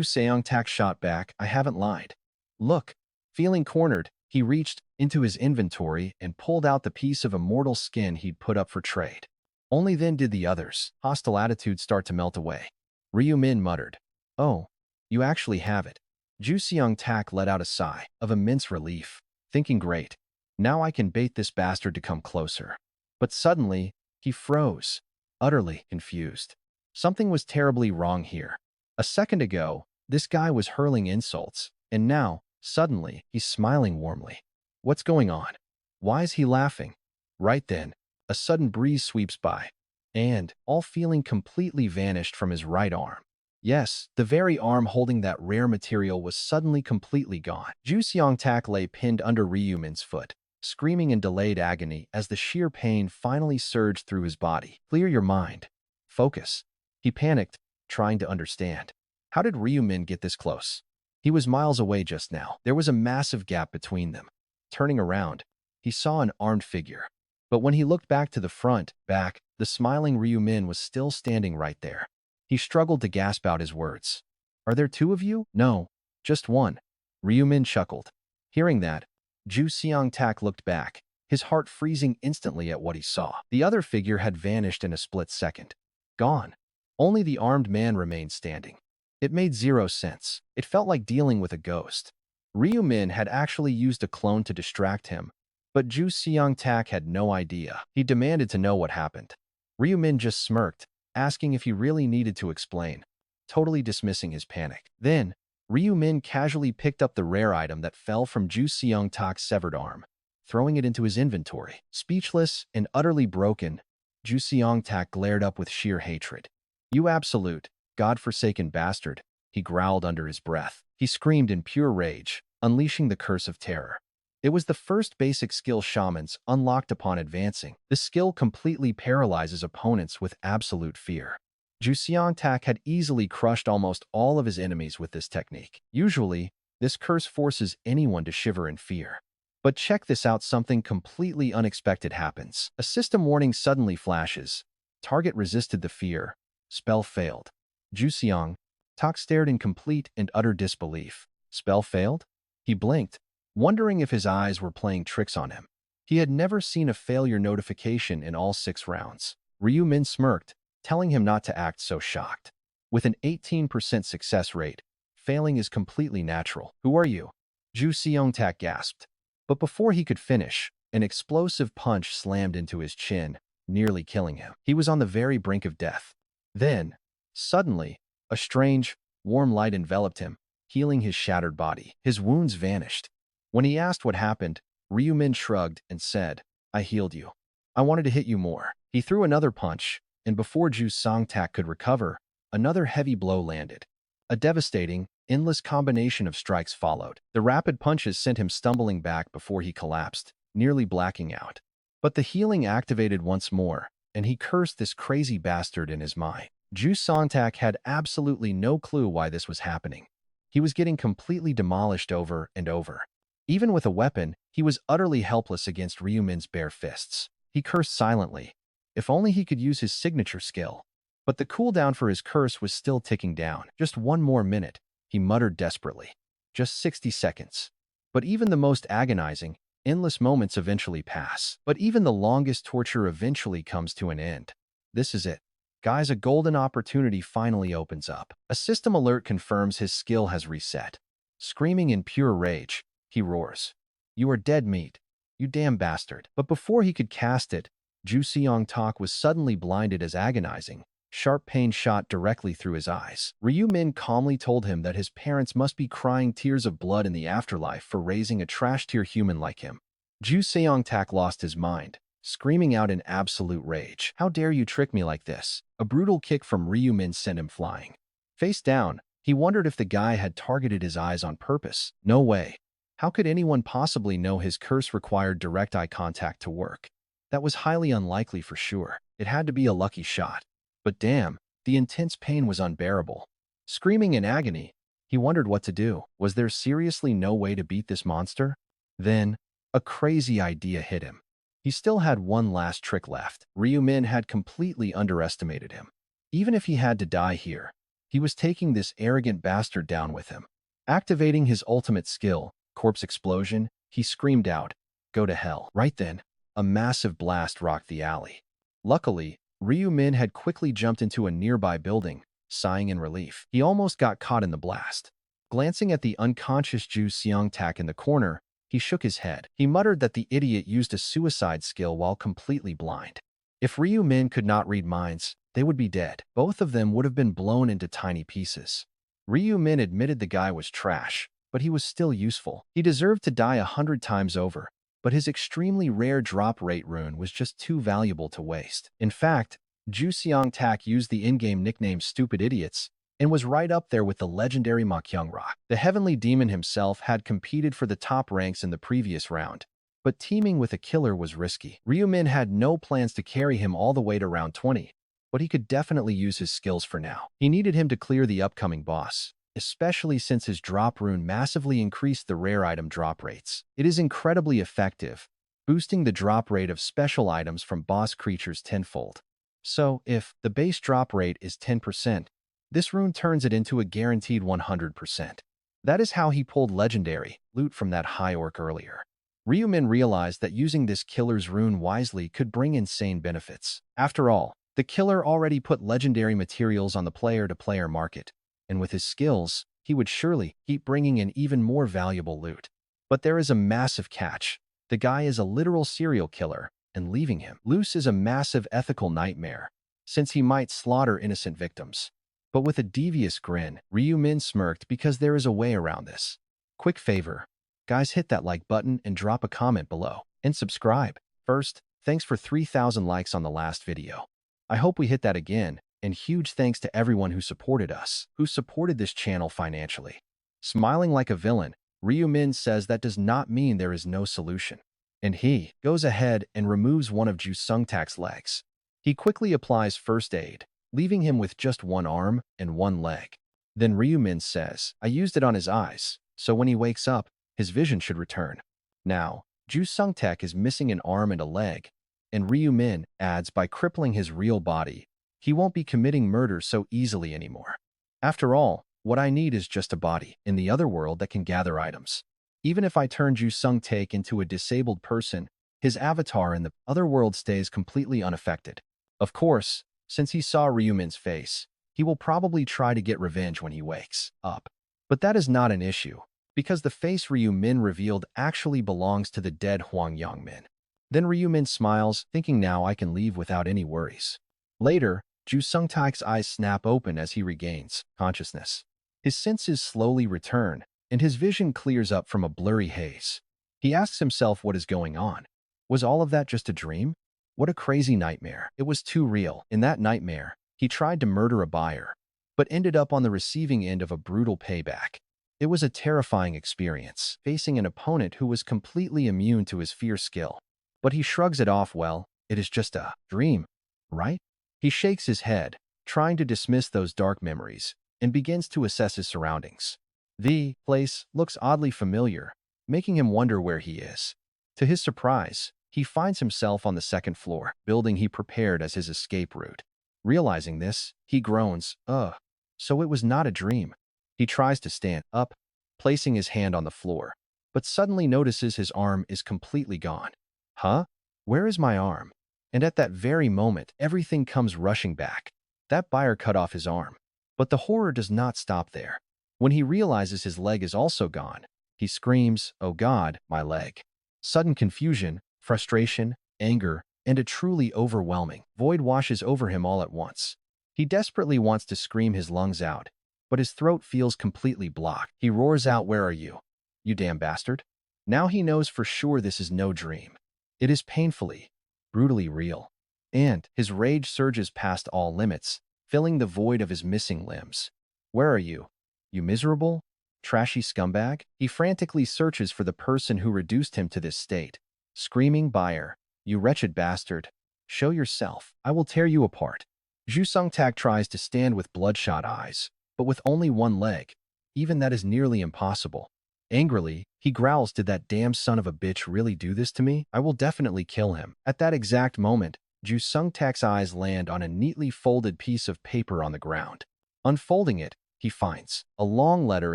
Seong-tak shot back, I haven't lied. Look. Feeling cornered, he reached into his inventory and pulled out the piece of immortal skin he'd put up for trade. Only then did the others' hostile attitude start to melt away. Ryu-min muttered, oh, you actually have it. Ju Seong-tak let out a sigh of immense relief, thinking, great. Now I can bait this bastard to come closer. But suddenly, he froze, utterly confused. Something was terribly wrong here. A second ago, this guy was hurling insults, and now, suddenly, he's smiling warmly. What's going on? Why is he laughing? Right then, a sudden breeze sweeps by, and, all feeling completely vanished from his right arm. Yes, the very arm holding that rare material was suddenly completely gone. Ju Seong-tak lay pinned under Ryu-min's foot, screaming in delayed agony as the sheer pain finally surged through his body. Clear your mind. Focus. He panicked, trying to understand. How did Ryu-min get this close? He was miles away just now. There was a massive gap between them. Turning around, he saw an armed figure. But when he looked back to the back, the smiling Ryu-min was still standing right there. He struggled to gasp out his words. Are there 2 of you? No, just 1. Ryumin chuckled. Hearing that, Ju Seong-tak looked back, his heart freezing instantly at what he saw. The other figure had vanished in a split second. Gone. Only the armed man remained standing. It made zero sense. It felt like dealing with a ghost. Ryumin had actually used a clone to distract him, but Ju Seong-tak had no idea. He demanded to know what happened. Ryumin just smirked, asking if he really needed to explain, totally dismissing his panic. Then, Ryumin casually picked up the rare item that fell from Ju Seong-tak's severed arm, throwing it into his inventory. Speechless and utterly broken, Ju Seong-tak glared up with sheer hatred. "You absolute, God-forsaken bastard," he growled under his breath. He screamed in pure rage, unleashing the curse of terror. It was the first basic skill shamans unlocked upon advancing. The skill completely paralyzes opponents with absolute fear. Ju Seong-tak had easily crushed almost all of his enemies with this technique. Usually, this curse forces anyone to shiver in fear. But check this out, something completely unexpected happens. A system warning suddenly flashes. Target resisted the fear. Spell failed. Ju Seong-tak stared in complete and utter disbelief. Spell failed? He blinked, wondering if his eyes were playing tricks on him. He had never seen a failure notification in all 6 rounds. Ryumin smirked, telling him not to act so shocked. With an 18% success rate, failing is completely natural. "Who are you?" Ju Seong-tak gasped. But before he could finish, an explosive punch slammed into his chin, nearly killing him. He was on the very brink of death. Then, suddenly, a strange, warm light enveloped him, healing his shattered body. His wounds vanished. When he asked what happened, Ryumin shrugged and said, "I healed you. I wanted to hit you more." He threw another punch, and before Ju Seong-tak could recover, another heavy blow landed. A devastating, endless combination of strikes followed. The rapid punches sent him stumbling back before he collapsed, nearly blacking out. But the healing activated once more, and he cursed this crazy bastard in his mind. Ju Seong-tak had absolutely no clue why this was happening. He was getting completely demolished over and over. Even with a weapon, he was utterly helpless against Ryumin's bare fists. He cursed silently. If only he could use his signature skill. But the cooldown for his curse was still ticking down. "Just one more minute," he muttered desperately. "Just 60 seconds. But even the most agonizing, endless moments eventually pass. But even the longest torture eventually comes to an end. This is it. Guys, a golden opportunity finally opens up." A system alert confirms his skill has reset. Screaming in pure rage, he roars, "You are dead meat, you damn bastard." But before he could cast it, Ju Seong-tak was suddenly blinded as agonizing. Sharp pain shot directly through his eyes. Ryumin calmly told him that his parents must be crying tears of blood in the afterlife for raising a trash-tier human like him. Ju Seong-tak lost his mind, screaming out in absolute rage. "How dare you trick me like this?" A brutal kick from Ryumin sent him flying. Face down, he wondered if the guy had targeted his eyes on purpose. No way. How could anyone possibly know his curse required direct eye contact to work? That was highly unlikely for sure. It had to be a lucky shot. But damn, the intense pain was unbearable. Screaming in agony, he wondered what to do. Was there seriously no way to beat this monster? Then, a crazy idea hit him. He still had one last trick left. Ryumin had completely underestimated him. Even if he had to die here, he was taking this arrogant bastard down with him. Activating his ultimate skill, Corpse Explosion, he screamed out, "Go to hell." Right then, a massive blast rocked the alley. Luckily, Ryumin had quickly jumped into a nearby building, sighing in relief. He almost got caught in the blast. Glancing at the unconscious Ju Seong-tak in the corner, he shook his head. He muttered that the idiot used a suicide skill while completely blind. If Ryumin could not read minds, they would be dead. Both of them would have been blown into tiny pieces. Ryumin admitted the guy was trash, but he was still useful. He deserved to die 100 times over, but his extremely rare drop rate rune was just too valuable to waste. In fact, Ju Seong-tak used the in-game nickname Stupid Idiots and was right up there with the legendary Ma Kyung-ra. The heavenly demon himself had competed for the top ranks in the previous round, but teaming with a killer was risky. Ryumin had no plans to carry him all the way to round 20, but he could definitely use his skills for now. He needed him to clear the upcoming boss, especially since his drop rune massively increased the rare item drop rates. It is incredibly effective, boosting the drop rate of special items from boss creatures tenfold. So, if the base drop rate is 10%, this rune turns it into a guaranteed 100%. That is how he pulled legendary loot from that high orc earlier. Ryumin realized that using this killer's rune wisely could bring insane benefits. After all, the killer already put legendary materials on the player-to-player market, and with his skills, he would surely keep bringing in even more valuable loot. But there is a massive catch. The guy is a literal serial killer, and leaving him loose is a massive ethical nightmare, since he might slaughter innocent victims. But with a devious grin, Ryu-min smirked because there is a way around this. Quick favor. Guys, hit that like button and drop a comment below. And subscribe. First, thanks for 3,000 likes on the last video. I hope we hit that again, and huge thanks to everyone who supported us, who supported this channel financially. Smiling like a villain, Ryu-min says that does not mean there is no solution. And he goes ahead and removes one of Ju Sung-tak's legs. He quickly applies first aid, leaving him with just one arm and one leg. Then Ryu-min says, I used it on his eyes, so when he wakes up, his vision should return. Now, Ju Sung-tak is missing an arm and a leg, and Ryu-min adds by crippling his real body, he won't be committing murder so easily anymore. After all, what I need is just a body in the other world that can gather items. Even if I turn Ju Sung-tak into a disabled person, his avatar in the other world stays completely unaffected. Of course, since he saw Ryu-min's face, he will probably try to get revenge when he wakes up. But that is not an issue, because the face Ryu-min revealed actually belongs to the dead Hwang Yang-min. Then Ryu-min smiles, thinking now I can leave without any worries. Later, Ju Sung-tak's eyes snap open as he regains consciousness. His senses slowly return, and his vision clears up from a blurry haze. He asks himself what is going on. Was all of that just a dream? What a crazy nightmare. It was too real. In that nightmare, he tried to murder a buyer, but ended up on the receiving end of a brutal payback. It was a terrifying experience, facing an opponent who was completely immune to his fierce skill. But he shrugs it off, well, it is just a dream, right? He shakes his head, trying to dismiss those dark memories, and begins to assess his surroundings. The place looks oddly familiar, making him wonder where he is. To his surprise, he finds himself on the second floor, building he prepared as his escape route. Realizing this, he groans, so it was not a dream. He tries to stand up, placing his hand on the floor, but suddenly notices his arm is completely gone. Huh? Where is my arm? And at that very moment, everything comes rushing back. That buyer cut off his arm. But the horror does not stop there. When he realizes his leg is also gone, he screams, oh God, my leg. Sudden confusion, frustration, anger, and a truly overwhelming void washes over him all at once. He desperately wants to scream his lungs out, but his throat feels completely blocked. He roars out, where are you? You damn bastard. Now he knows for sure this is no dream. It is painfully, brutally real. And his rage surges past all limits, filling the void of his missing limbs. Where are you? You miserable, trashy scumbag? He frantically searches for the person who reduced him to this state, screaming, buyer, you wretched bastard. Show yourself. I will tear you apart. Ju Sung-tak tries to stand with bloodshot eyes, but with only one leg. Even that is nearly impossible. Angrily, he growls, did that damn son of a bitch really do this to me? I will definitely kill him. At that exact moment, Ju Sung-tak's eyes land on a neatly folded piece of paper on the ground. Unfolding it, he finds a long letter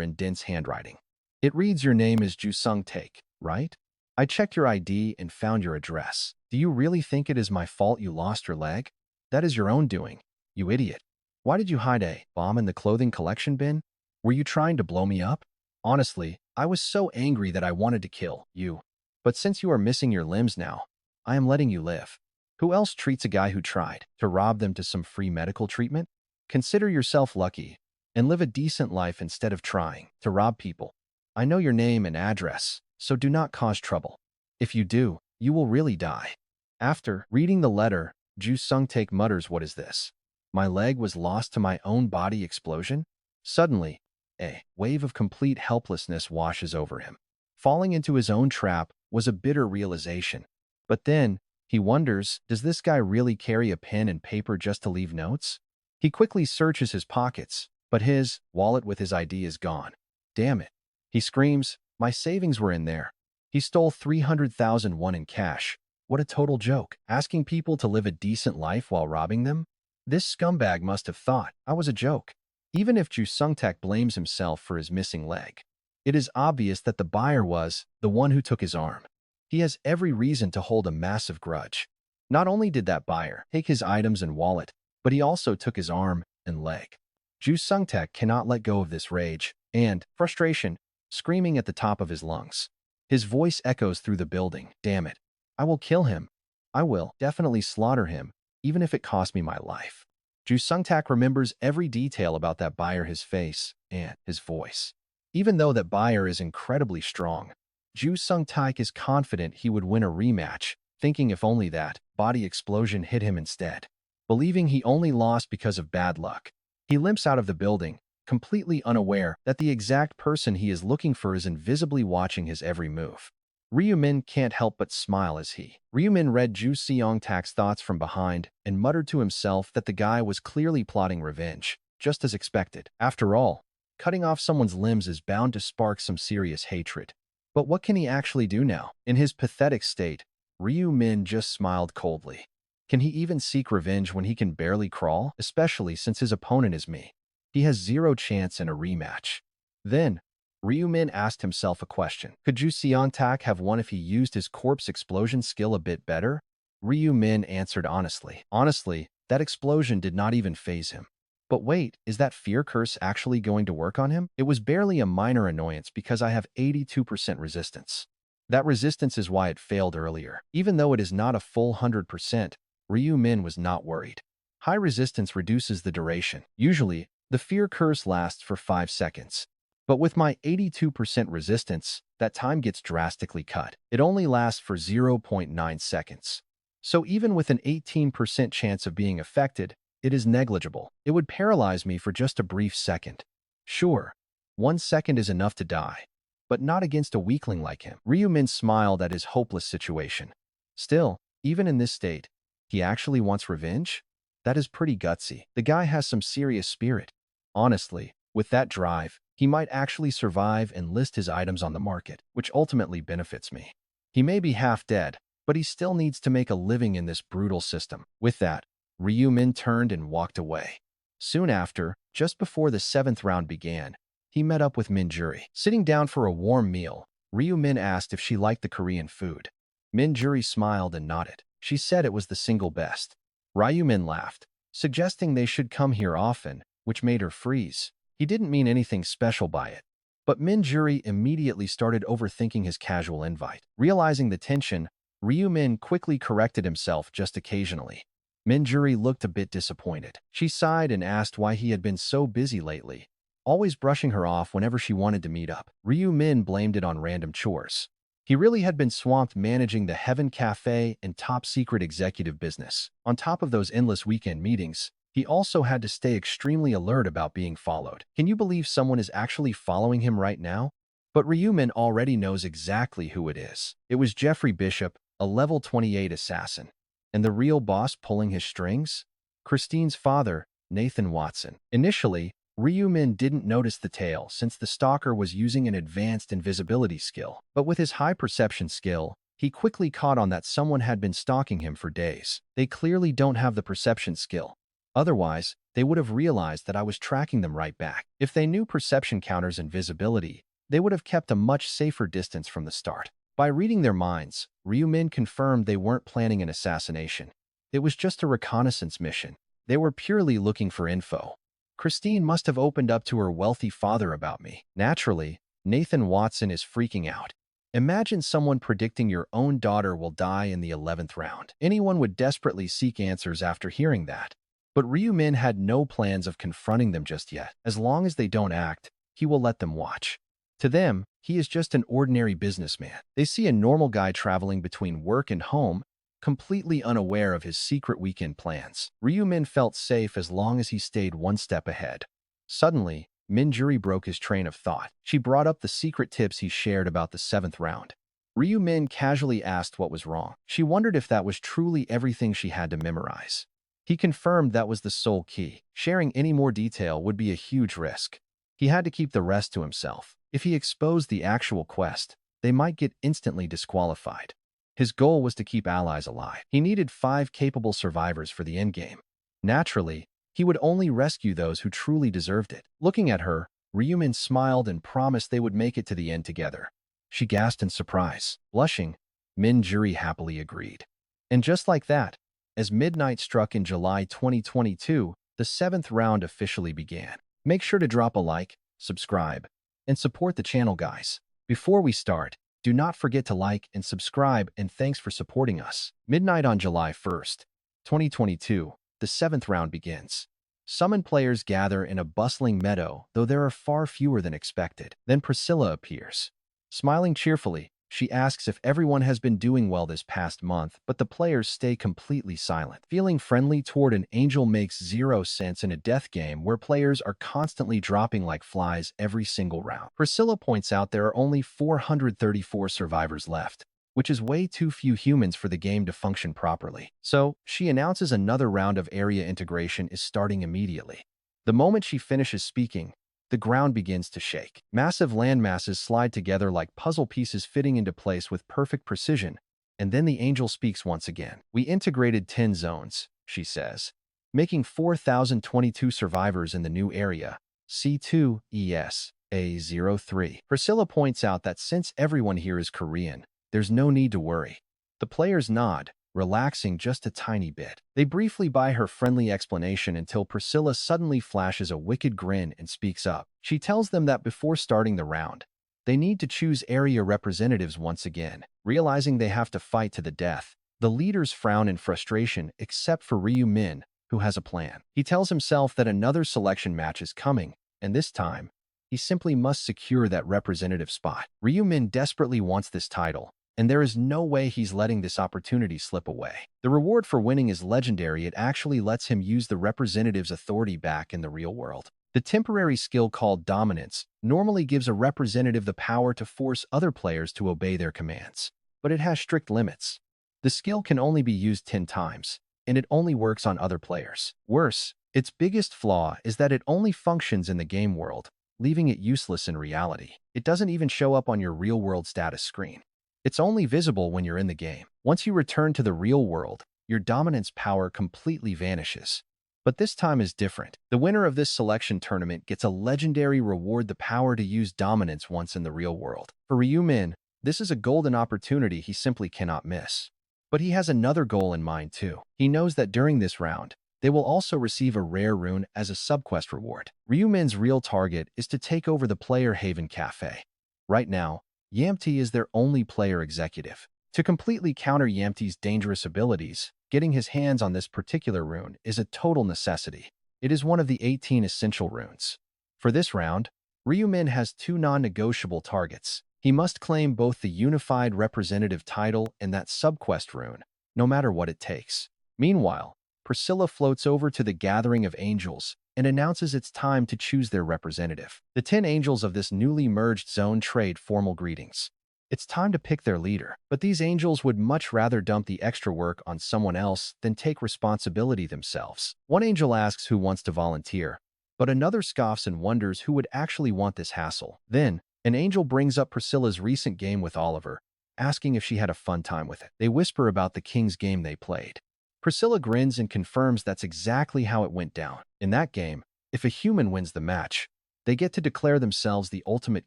in dense handwriting. It reads, your name is Ju Sung-tak, right? I checked your ID and found your address. Do you really think it is my fault you lost your leg? That is your own doing, you idiot. Why did you hide a bomb in the clothing collection bin? Were you trying to blow me up? Honestly, I was so angry that I wanted to kill you. But since you are missing your limbs now, I am letting you live. Who else treats a guy who tried to rob them to some free medical treatment? Consider yourself lucky and live a decent life instead of trying to rob people. I know your name and address, so do not cause trouble. If you do, you will really die. After reading the letter, Ju Sung-tak mutters, what is this? My leg was lost to my own body explosion? Suddenly, a wave of complete helplessness washes over him. Falling into his own trap was a bitter realization. But then, he wonders, does this guy really carry a pen and paper just to leave notes? He quickly searches his pockets, but his wallet with his ID is gone. Damn it. He screams, my savings were in there. He stole 300,000 won in cash. What a total joke. Asking people to live a decent life while robbing them? This scumbag must have thought I was a joke. Even if Ju Sung-tak blames himself for his missing leg, It is obvious that the buyer was the one who took his arm. He has every reason to hold a massive grudge. Not only did that buyer take his items and wallet, but he also took his arm and leg. Ju Sung-taek cannot let go of this rage and frustration, screaming at the top of his lungs. His voice echoes through the building. Damn it. I will kill him. I will definitely slaughter him, even if it costs me my life. Ju Sung-taek remembers every detail about that buyer, his face, and his voice. Even though that buyer is incredibly strong, Ju Sung-taek is confident he would win a rematch, thinking if only that body explosion hit him instead. Believing he only lost because of bad luck, he limps out of the building, completely unaware that the exact person he is looking for is invisibly watching his every move. Ryu-min can't help but smile as Ryu-min read Ju Seong-taek's thoughts from behind and muttered to himself that the guy was clearly plotting revenge, just as expected. After all, cutting off someone's limbs is bound to spark some serious hatred. But what can he actually do now? In his pathetic state, Ryu-min just smiled coldly. Can he even seek revenge when he can barely crawl, especially since his opponent is me? He has zero chance in a rematch. Then, Ryu-min asked himself a question. Could Ju Seong-taek have won if he used his corpse explosion skill a bit better? Ryu-min answered honestly. Honestly, that explosion did not even faze him. But wait, is that fear curse actually going to work on him? It was barely a minor annoyance because I have 82% resistance. That resistance is why it failed earlier. Even though it is not a full 100%, Ryu-min was not worried. High resistance reduces the duration. Usually, the fear curse lasts for 5 seconds. But with my 82% resistance, that time gets drastically cut. It only lasts for 0.9 seconds. So even with an 18% chance of being affected, it is negligible. It would paralyze me for just a brief second. Sure, 1 second is enough to die, but not against a weakling like him. Ryu-min smiled at his hopeless situation. Still, even in this state, he actually wants revenge? That is pretty gutsy. The guy has some serious spirit. Honestly, with that drive, he might actually survive and list his items on the market, which ultimately benefits me. He may be half dead, but he still needs to make a living in this brutal system. With that, Ryu-min turned and walked away. Soon after, just before the 7th round began, he met up with Min-juri. Sitting down for a warm meal, Ryu-min asked if she liked the Korean food. Min-juri smiled and nodded. She said it was the single best. Ryu-min laughed, suggesting they should come here often, which made her freeze. He didn't mean anything special by it. But Min-juri immediately started overthinking his casual invite. Realizing the tension, Ryu-min quickly corrected himself just occasionally. Min-juri looked a bit disappointed. She sighed and asked why he had been so busy lately, always brushing her off whenever she wanted to meet up. Ryu-min blamed it on random chores. He really had been swamped managing the Heaven Cafe and top-secret executive business. On top of those endless weekend meetings, he also had to stay extremely alert about being followed. Can you believe someone is actually following him right now? But Ryu-min already knows exactly who it is. It was Jeffrey Bishop, a level 28 assassin. And the real boss pulling his strings? Christine's father, Nathan Watson. Initially, Ryu-min didn't notice the tail since the stalker was using an advanced invisibility skill. But with his high perception skill, he quickly caught on that someone had been stalking him for days. They clearly don't have the perception skill. Otherwise, they would have realized that I was tracking them right back. If they knew perception counters and visibility, they would have kept a much safer distance from the start. By reading their minds, Ryu-min confirmed they weren't planning an assassination. It was just a reconnaissance mission. They were purely looking for info. Christine must have opened up to her wealthy father about me. Naturally, Nathan Watson is freaking out. Imagine someone predicting your own daughter will die in the 11th round. Anyone would desperately seek answers after hearing that. But Ryu-min had no plans of confronting them just yet. As long as they don't act, he will let them watch. To them, he is just an ordinary businessman. They see a normal guy traveling between work and home, completely unaware of his secret weekend plans. Ryu-min felt safe as long as he stayed one step ahead. Suddenly, Min-juri broke his train of thought. She brought up the secret tips he shared about the 7th round. Ryu-min casually asked what was wrong. She wondered if that was truly everything she had to memorize. He confirmed that was the sole key. Sharing any more detail would be a huge risk. He had to keep the rest to himself. If he exposed the actual quest, they might get instantly disqualified. His goal was to keep allies alive. He needed 5 capable survivors for the endgame. Naturally, he would only rescue those who truly deserved it. Looking at her, Ryumin smiled and promised they would make it to the end together. She gasped in surprise. Blushing, Min Juri happily agreed. And just like that, as midnight struck in July 2022, the 7th round officially began. Make sure to drop a like, subscribe, and support the channel, guys. Before we start, do not forget to like and subscribe, and thanks for supporting us. Midnight on July 1st, 2022, the 7th round begins. Summoned players gather in a bustling meadow, though there are far fewer than expected. Then Priscilla appears. Smiling cheerfully, she asks if everyone has been doing well this past month, but the players stay completely silent. Feeling friendly toward an angel makes zero sense in a death game where players are constantly dropping like flies every single round. Priscilla points out there are only 434 survivors left, which is way too few humans for the game to function properly. So, she announces another round of area integration is starting immediately. The moment she finishes speaking, the ground begins to shake. Massive landmasses slide together like puzzle pieces fitting into place with perfect precision, and then the angel speaks once again. We integrated 10 zones, she says, making 4,022 survivors in the new area, C2 ES A03. Priscilla points out that since everyone here is Korean, there's no need to worry. The players nod, relaxing just a tiny bit. They briefly buy her friendly explanation until Priscilla suddenly flashes a wicked grin and speaks up. She tells them that before starting the round, they need to choose area representatives once again. Realizing they have to fight to the death, the leaders frown in frustration except for Ryu Min, who has a plan. He tells himself that another selection match is coming, and this time, he simply must secure that representative spot. Ryu Min desperately wants this title, and there is no way he's letting this opportunity slip away. The reward for winning is legendary. It actually lets him use the representative's authority back in the real world. The temporary skill called dominance normally gives a representative the power to force other players to obey their commands, but it has strict limits. The skill can only be used 10 times, and it only works on other players. Worse, its biggest flaw is that it only functions in the game world, leaving it useless in reality. It doesn't even show up on your real-world status screen. It's only visible when you're in the game. Once you return to the real world, your dominance power completely vanishes. But this time is different. The winner of this selection tournament gets a legendary reward, the power to use dominance once in the real world. For Ryu Min, this is a golden opportunity he simply cannot miss. But he has another goal in mind too. He knows that during this round, they will also receive a rare rune as a subquest reward. Ryu Min's real target is to take over the Player Haven Cafe. Right now, Yamti is their only player executive. To completely counter Yamti's dangerous abilities, getting his hands on this particular rune is a total necessity. It is one of the 18 essential runes. For this round, Ryu Min has 2 non-negotiable targets. He must claim both the unified representative title and that subquest rune, no matter what it takes. Meanwhile, Priscilla floats over to the Gathering of Angels and announces it's time to choose their representative. The 10 angels of this newly merged zone trade formal greetings. It's time to pick their leader, but these angels would much rather dump the extra work on someone else than take responsibility themselves. One angel asks who wants to volunteer, but another scoffs and wonders who would actually want this hassle. Then, an angel brings up Priscilla's recent game with Oliver, asking if she had a fun time with it. They whisper about the King's game they played. Priscilla grins and confirms that's exactly how it went down. In that game, if a human wins the match, they get to declare themselves the ultimate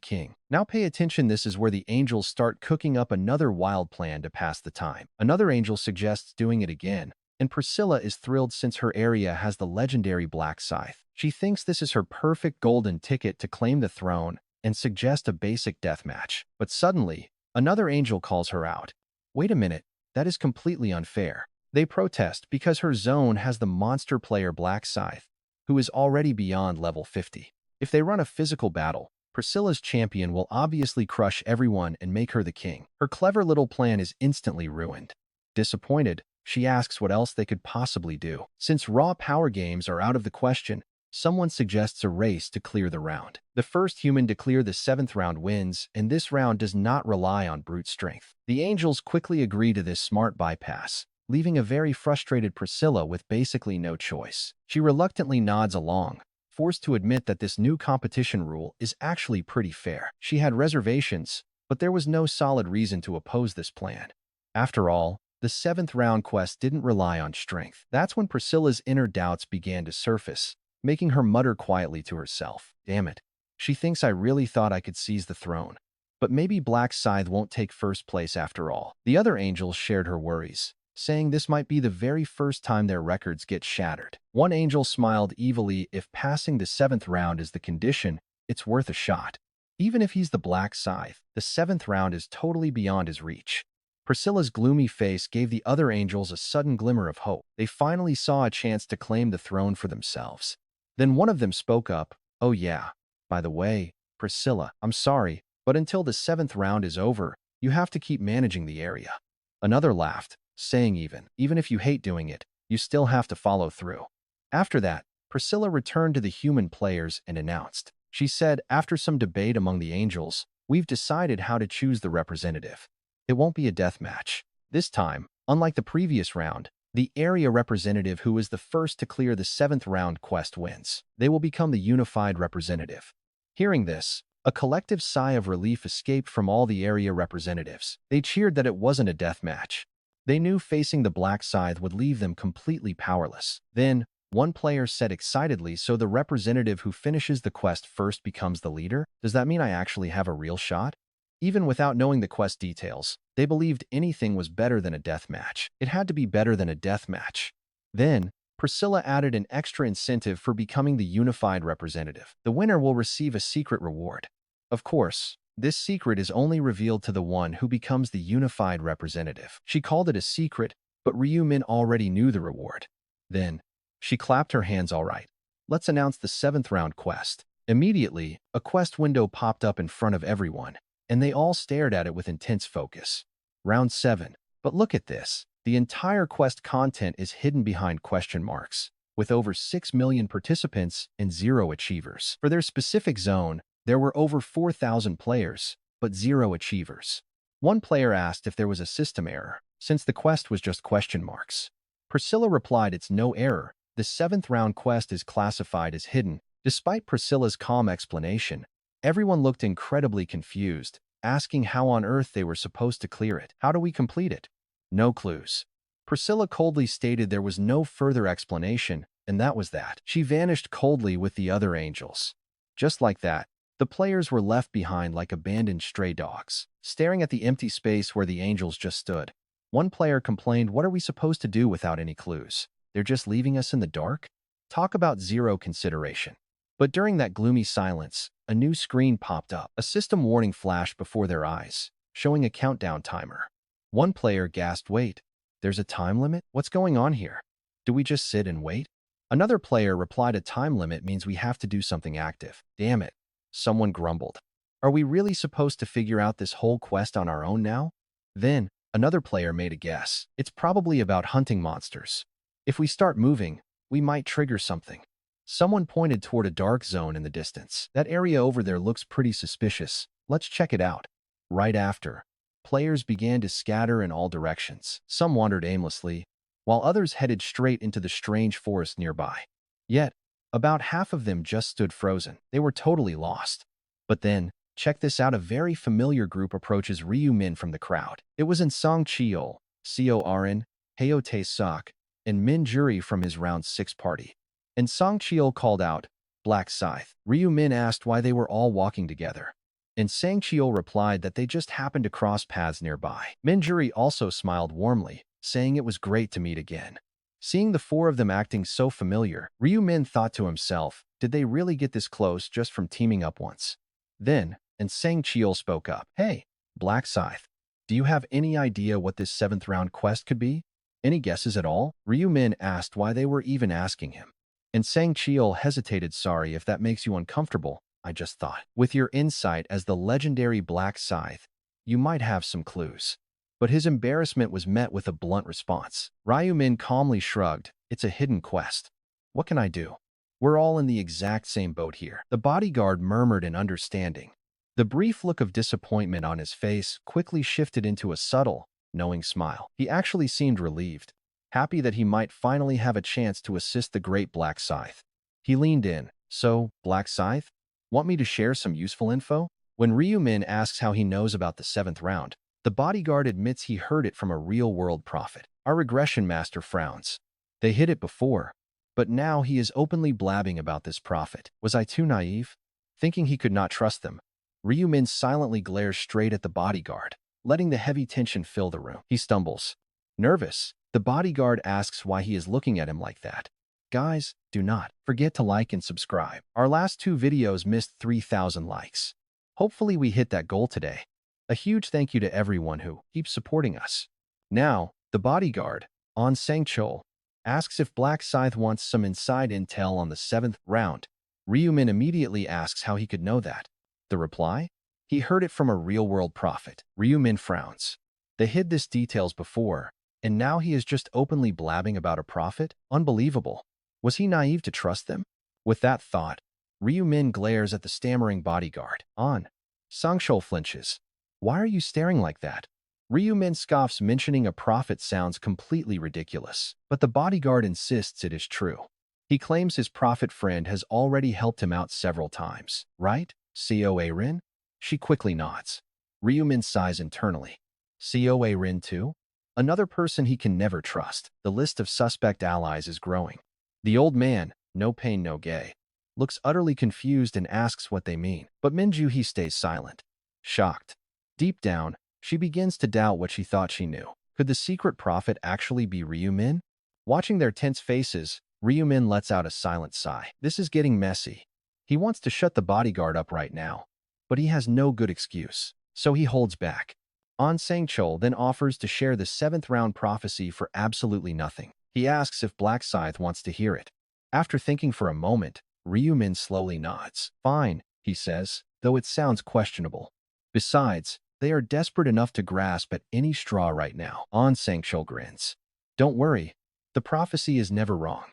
king. Now pay attention, this is where the angels start cooking up another wild plan to pass the time. Another angel suggests doing it again, and Priscilla is thrilled since her area has the legendary Black Scythe. She thinks this is her perfect golden ticket to claim the throne and suggest a basic deathmatch. But suddenly, another angel calls her out. Wait a minute, that is completely unfair. They protest because her zone has the monster player Black Scythe, who is already beyond level 50. If they run a physical battle, Priscilla's champion will obviously crush everyone and make her the king. Her clever little plan is instantly ruined. Disappointed, she asks what else they could possibly do. Since raw power games are out of the question, someone suggests a race to clear the round. The first human to clear the 7th round wins, and this round does not rely on brute strength. The angels quickly agree to this smart bypass, leaving a very frustrated Priscilla with basically no choice. She reluctantly nods along, forced to admit that this new competition rule is actually pretty fair. She had reservations, but there was no solid reason to oppose this plan. After all, the 7th round quest didn't rely on strength. That's when Priscilla's inner doubts began to surface, making her mutter quietly to herself, "Damn it, She thinks I really thought I could seize the throne. But maybe Black Scythe won't take first place after all. The other angels shared her worries, saying this might be the very first time their records get shattered. One angel smiled evilly. If passing the 7th round is the condition, it's worth a shot. Even if he's the Black Scythe, the 7th round is totally beyond his reach. Priscilla's gloomy face gave the other angels a sudden glimmer of hope. They finally saw a chance to claim the throne for themselves. Then one of them spoke up, "Oh yeah, by the way, Priscilla, I'm sorry, but until the 7th round is over, you have to keep managing the area." Another laughed, saying even if you hate doing it, you still have to follow through. After that, Priscilla returned to the human players and announced. She said, after some debate among the angels, "We've decided how to choose the representative. It won't be a death match. This time, unlike the previous round, the area representative who is the first to clear the 7th round quest wins. They will become the unified representative." Hearing this, a collective sigh of relief escaped from all the area representatives. They cheered that it wasn't a death match. They knew facing the Black Scythe would leave them completely powerless. Then, one player said excitedly, "So the representative who finishes the quest first becomes the leader? Does that mean I actually have a real shot?" Even without knowing the quest details, they believed anything was better than a death match. It had to be better than a death match. Then, Priscilla added an extra incentive for becoming the unified representative. The winner will receive a secret reward. Of course, this secret is only revealed to the one who becomes the unified representative. She called it a secret, but Ryu Min already knew the reward. Then, she clapped her hands. "All right, let's announce the 7th round quest." Immediately, a quest window popped up in front of everyone, and they all stared at it with intense focus. Round 7. But look at this. The entire quest content is hidden behind question marks, with over 6 million participants and 0 achievers. For their specific zone, there were over 4,000 players, but 0 achievers. One player asked if there was a system error, since the quest was just question marks. Priscilla replied, "It's no error. The 7th round quest is classified as hidden." Despite Priscilla's calm explanation, everyone looked incredibly confused, asking how on earth they were supposed to clear it. "How do we complete it?" No clues. Priscilla coldly stated there was no further explanation, and that was that. She vanished coldly with the other angels. Just like that, the players were left behind like abandoned stray dogs, staring at the empty space where the angels just stood. One player complained, "What are we supposed to do without any clues? They're just leaving us in the dark?" Talk about zero consideration. But during that gloomy silence, a new screen popped up. A system warning flashed before their eyes, showing a countdown timer. One player gasped, "Wait, there's a time limit? What's going on here? Do we just sit and wait?" Another player replied, "A time limit means we have to do something active." "Damn it," someone grumbled. "Are we really supposed to figure out this whole quest on our own now?" Then, another player made a guess. "It's probably about hunting monsters. If we start moving, we might trigger something." Someone pointed toward a dark zone in the distance. "That area over there looks pretty suspicious. Let's check it out." Right after, players began to scatter in all directions. Some wandered aimlessly, while others headed straight into the strange forest nearby. Yet, about half of them just stood frozen. They were totally lost. But then, check this out, a very familiar group approaches Ryu Min from the crowd. It was in Song Cheol, Corn, Hayote Sok, and Min Juri from his round 6 party. And Song Cheol called out, "Black Scythe." Ryu Min asked why they were all walking together. And Sang Cheol replied that they just happened to cross paths nearby. Min Juri also smiled warmly, saying it was great to meet again. Seeing the 4 of them acting so familiar, Ryu Min thought to himself, did they really get this close just from teaming up once? Then, and Sang Cheol spoke up, "Hey, Black Scythe, do you have any idea what this 7th round quest could be? Any guesses at all?" Ryu Min asked why they were even asking him. And Sang Cheol hesitated, "Sorry if that makes you uncomfortable. I just thought, with your insight as the legendary Black Scythe, you might have some clues." But his embarrassment was met with a blunt response. Ryu Min calmly shrugged, "It's a hidden quest. What can I do? We're all in the exact same boat here." The bodyguard murmured in understanding. The brief look of disappointment on his face quickly shifted into a subtle, knowing smile. He actually seemed relieved, happy that he might finally have a chance to assist the great Black Scythe. He leaned in. "So, Black Scythe, want me to share some useful info?" When Ryu Min asks how he knows about the 7th round, the bodyguard admits he heard it from a real-world prophet. Our regression master frowns. They hid it before, but now he is openly blabbing about this prophet. Was I too naive? Thinking he could not trust them, Ryu-min silently glares straight at the bodyguard, letting the heavy tension fill the room. He stumbles. Nervous, the bodyguard asks why he is looking at him like that. Guys, do not forget to like and subscribe. Our last 2 videos missed 3,000 likes. Hopefully we hit that goal today. A huge thank you to everyone who keeps supporting us. Now, the bodyguard, On Sang-chul, asks if Black Scythe wants some inside intel on the 7th round. Ryu-min immediately asks how he could know that. The reply? He heard it from a real-world prophet. Ryu-min frowns. They hid this details before, and now he is just openly blabbing about a prophet? Unbelievable. Was he naive to trust them? With that thought, Ryu-min glares at the stammering bodyguard. On. Sang-chul flinches. Why are you staring like that? Ryu-min scoffs, mentioning a prophet sounds completely ridiculous, but the bodyguard insists it is true. He claims his prophet friend has already helped him out several times, right? Coa Rin? She quickly nods. Ryu-min sighs internally. Coa Rin too? Another person he can never trust. The list of suspect allies is growing. The old man, no pain no gain, looks utterly confused and asks what they mean, but Minju-hee stays silent. Shocked. Deep down, she begins to doubt what she thought she knew. Could the secret prophet actually be Ryu-min? Watching their tense faces, Ryu-min lets out a silent sigh. This is getting messy. He wants to shut the bodyguard up right now, but he has no good excuse, so he holds back. On Sang-chul then offers to share the 7th round prophecy for absolutely nothing. He asks if Black Scythe wants to hear it. After thinking for a moment, Ryu-min slowly nods. Fine, he says, though it sounds questionable. Besides, they are desperate enough to grasp at any straw right now. On Sang-chul grins. Don't worry, the prophecy is never wrong.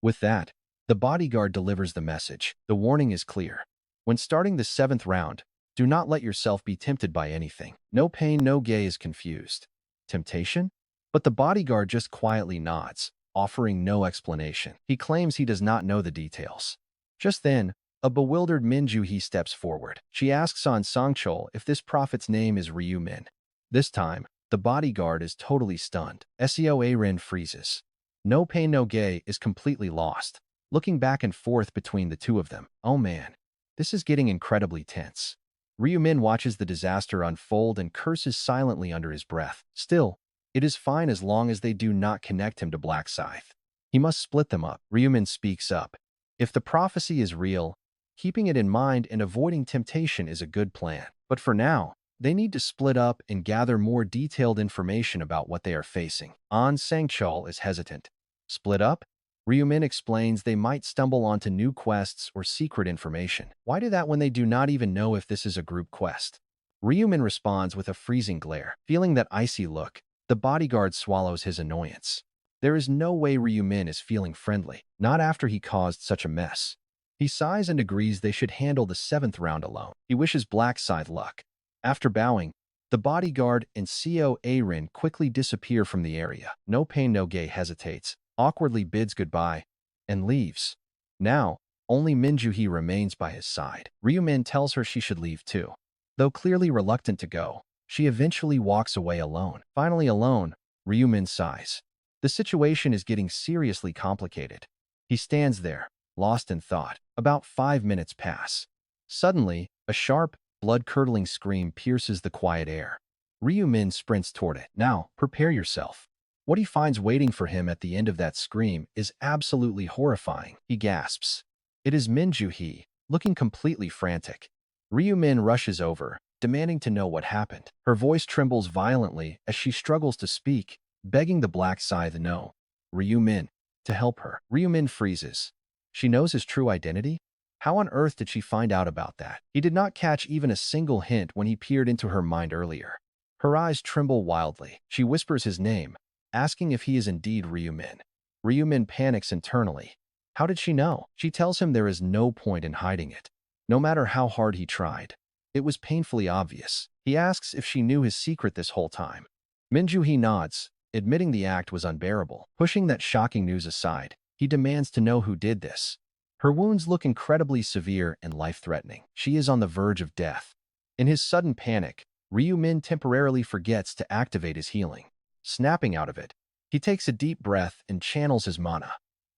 With that, the bodyguard delivers the message. The warning is clear. When starting the 7th round, do not let yourself be tempted by anything. No pain, no gain is confused. Temptation? But the bodyguard just quietly nods, offering no explanation. He claims he does not know the details. Just then, a bewildered Minju-hee steps forward. She asks On Sang-chul if this prophet's name is Ryu-min. This time, the bodyguard is totally stunned. Coa Rin freezes. No pain no gain is completely lost, looking back and forth between the two of them. Oh man, this is getting incredibly tense. Ryu-min watches the disaster unfold and curses silently under his breath. Still, it is fine as long as they do not connect him to Black Scythe. He must split them up. Ryu-min speaks up. If the prophecy is real, keeping it in mind and avoiding temptation is a good plan. But for now, they need to split up and gather more detailed information about what they are facing. On Sang-chul is hesitant. Split up? Ryu-min explains they might stumble onto new quests or secret information. Why do that when they do not even know if this is a group quest? Ryu-min responds with a freezing glare. Feeling that icy look, the bodyguard swallows his annoyance. There is no way Ryu-min is feeling friendly, not after he caused such a mess. He sighs and agrees they should handle the 7th round alone. He wishes Black Scythe luck. After bowing, the bodyguard and Coa Rin quickly disappear from the area. No pain no gain hesitates, awkwardly bids goodbye, and leaves. Now, only Minju-hee remains by his side. Ryu-min tells her she should leave too. Though clearly reluctant to go, she eventually walks away alone. Finally alone, Ryu-min sighs. The situation is getting seriously complicated. He stands there, lost in thought. About 5 minutes pass. Suddenly, a sharp, blood-curdling scream pierces the quiet air. Ryu-min sprints toward it. Now, prepare yourself. What he finds waiting for him at the end of that scream is absolutely horrifying. He gasps. It is Minju-hee, looking completely frantic. Ryu-min rushes over, demanding to know what happened. Her voice trembles violently as she struggles to speak, begging the Black Scythe no. Ryu-min, to help her. Ryu-min freezes. She knows his true identity? How on earth did she find out about that? He did not catch even a single hint when he peered into her mind earlier. Her eyes tremble wildly. She whispers his name, asking if he is indeed Ryu-min. Ryu-min panics internally. How did she know? She tells him there is no point in hiding it. No matter how hard he tried. It was painfully obvious. He asks if she knew his secret this whole time. Minju-hee nods, admitting the act was unbearable. Pushing that shocking news aside, he demands to know who did this. Her wounds look incredibly severe and life-threatening. She is on the verge of death. In his sudden panic, Ryu-min temporarily forgets to activate his healing. Snapping out of it, he takes a deep breath and channels his mana.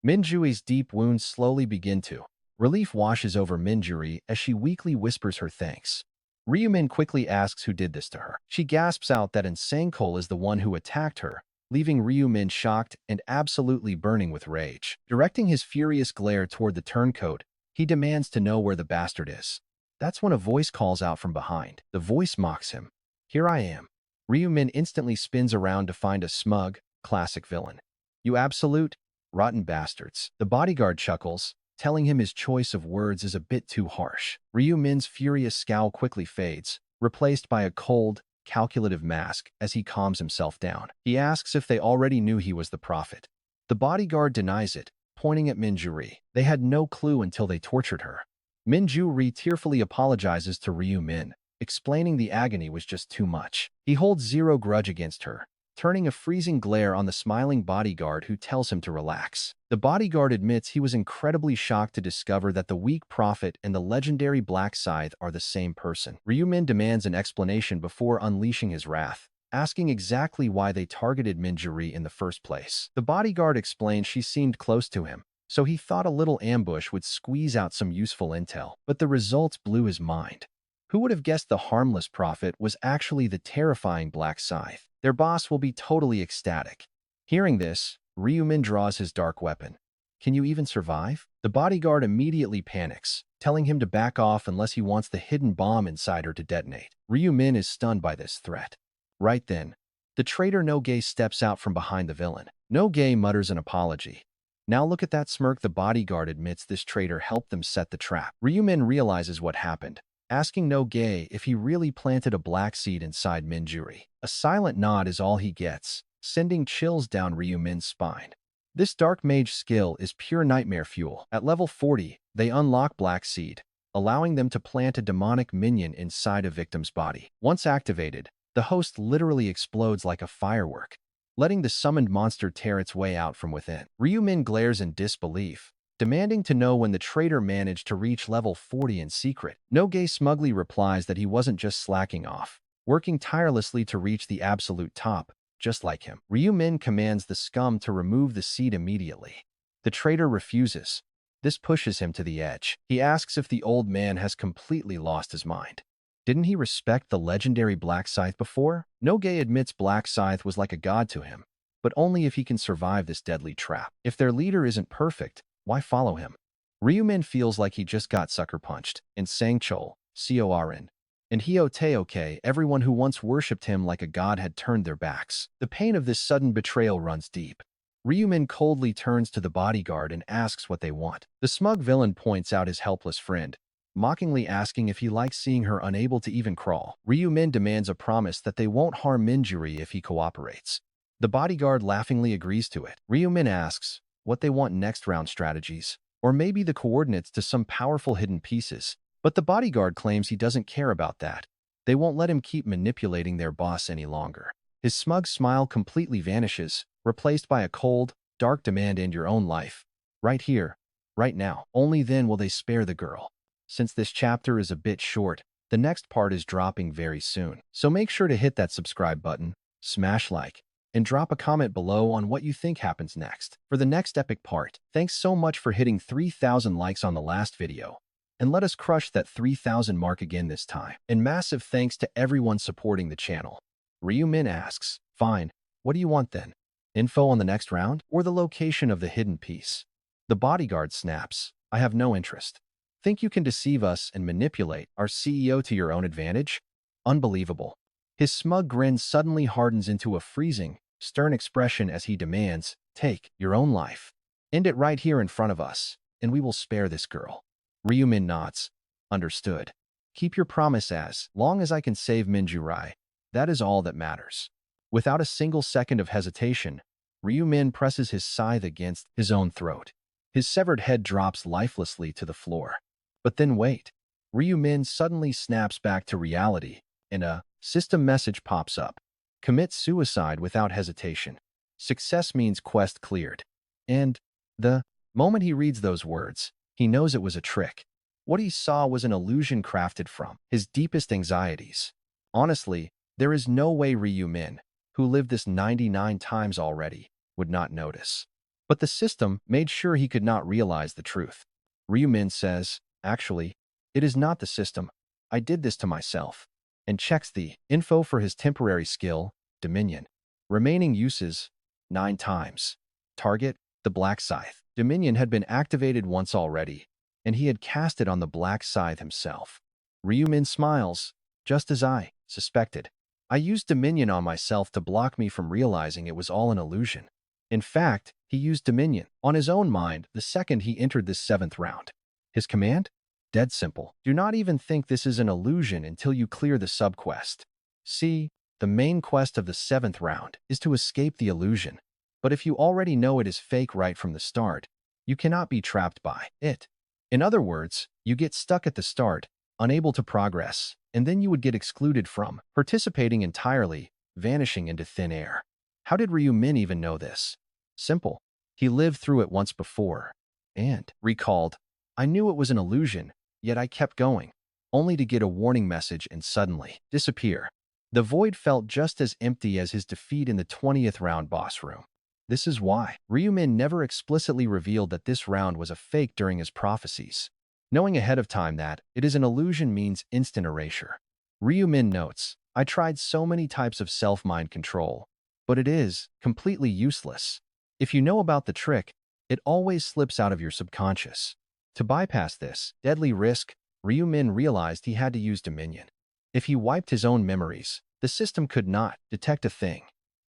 Minju-hee's deep wounds slowly begin to Relief washes over Minjuri as she weakly whispers her thanks. Ryumin quickly asks who did this to her. She gasps out that Insangkol is the one who attacked her, leaving Ryumin shocked and absolutely burning with rage. Directing his furious glare toward the turncoat, he demands to know where the bastard is. That's when a voice calls out from behind. The voice mocks him. Here I am. Ryumin instantly spins around to find a smug, classic villain. You absolute, rotten bastards. The bodyguard chuckles, telling him his choice of words is a bit too harsh. Ryumin's furious scowl quickly fades, replaced by a cold, calculative mask as he calms himself down. He asks if they already knew he was the prophet. The bodyguard denies it, pointing at Minjuri. They had no clue until they tortured her. Minjuri tearfully apologizes to Ryumin, explaining the agony was just too much. He holds zero grudge against her, turning a freezing glare on the smiling bodyguard who tells him to relax. The bodyguard admits he was incredibly shocked to discover that the weak prophet and the legendary Black Scythe are the same person. Ryumin demands an explanation before unleashing his wrath, asking exactly why they targeted Minjuri in the first place. The bodyguard explains she seemed close to him, so he thought a little ambush would squeeze out some useful intel. But the results blew his mind. Who would have guessed the harmless prophet was actually the terrifying Black Scythe? Their boss will be totally ecstatic. Hearing this, Ryumin draws his dark weapon. Can you even survive? The bodyguard immediately panics, telling him to back off unless he wants the hidden bomb inside her to detonate. Ryumin is stunned by this threat. Right then, the traitor Noge steps out from behind the villain. Noge mutters an apology. Now look at that smirk. The bodyguard admits this traitor helped them set the trap. Ryumin realizes what happened, asking Noge if he really planted a black seed inside Minjuri. A silent nod is all he gets, sending chills down Ryumin's spine. This dark mage skill is pure nightmare fuel. At level 40, they unlock Black Seed, allowing them to plant a demonic minion inside a victim's body. Once activated, the host literally explodes like a firework, letting the summoned monster tear its way out from within. Ryumin glares in disbelief, demanding to know when the traitor managed to reach level 40 in secret. Noge smugly replies that he wasn't just slacking off, working tirelessly to reach the absolute top, just like him. Ryumin commands the scum to remove the seed immediately. The traitor refuses. This pushes him to the edge. He asks if the old man has completely lost his mind. Didn't he respect the legendary Black Scythe before? Noge admits Black Scythe was like a god to him, but only if he can survive this deadly trap. If their leader isn't perfect, why follow him? Ryumin feels like he just got sucker punched. In Sangchul, Corin, and Hioteoke, everyone who once worshipped him like a god had turned their backs. The pain of this sudden betrayal runs deep. Ryumin coldly turns to the bodyguard and asks what they want. The smug villain points out his helpless friend, mockingly asking if he likes seeing her unable to even crawl. Ryumin demands a promise that they won't harm Minjuri if he cooperates. The bodyguard laughingly agrees to it. Ryumin asks what they want next round strategies, or maybe the coordinates to some powerful hidden pieces. But the bodyguard claims he doesn't care about that. They won't let him keep manipulating their boss any longer. His smug smile completely vanishes, replaced by a cold, dark demand: end your own life. Right here, right now. Only then will they spare the girl. Since this chapter is a bit short, the next part is dropping very soon. So make sure to hit that subscribe button, smash like, and drop a comment below on what you think happens next. For the next epic part, thanks so much for hitting 3,000 likes on the last video. And let us crush that 3,000 mark again this time. And massive thanks to everyone supporting the channel. Ryumin asks, fine, what do you want then? Info on the next round? Or the location of the hidden piece? The bodyguard snaps, I have no interest. Think you can deceive us and manipulate our CEO to your own advantage? Unbelievable. His smug grin suddenly hardens into a freezing, stern expression as he demands, take your own life. End it right here in front of us, and we will spare this girl. Ryumin nods. Understood. Keep your promise. As long as I can save Minjuri, that is all that matters. Without a single second of hesitation, Ryumin presses his scythe against his own throat. His severed head drops lifelessly to the floor. But then wait. Ryumin suddenly snaps back to reality, and a system message pops up. Commit suicide without hesitation. Success means quest cleared. And the moment he reads those words, he knows it was a trick. What he saw was an illusion crafted from his deepest anxieties. Honestly, there is no way Ryumin, who lived this 99 times already, would not notice. But the system made sure he could not realize the truth. Ryumin says, actually, it is not the system. I did this to myself. And checks the info for his temporary skill, Dominion. Remaining uses, 9 times. Target, the Black Scythe. Dominion had been activated once already, and he had cast it on the Black Scythe himself. Ryumin smiles, just as I suspected. I used Dominion on myself to block me from realizing it was all an illusion. In fact, he used Dominion on his own mind the second he entered this 7th round. His command? Dead simple. Do not even think this is an illusion until you clear the subquest. See, the main quest of the 7th round is to escape the illusion. But if you already know it is fake right from the start, you cannot be trapped by it. In other words, you get stuck at the start, unable to progress, and then you would get excluded from participating entirely, vanishing into thin air. How did Ryumin even know this? Simple. He lived through it once before, and recalled, I knew it was an illusion, yet I kept going, only to get a warning message and suddenly disappear. The void felt just as empty as his defeat in the 20th round boss room. This is why Ryumin never explicitly revealed that this round was a fake during his prophecies. Knowing ahead of time that it is an illusion means instant erasure. Ryumin notes, I tried so many types of self-mind control, but it is completely useless. If you know about the trick, it always slips out of your subconscious. To bypass this deadly risk, Ryumin realized he had to use Dominion. If he wiped his own memories, the system could not detect a thing.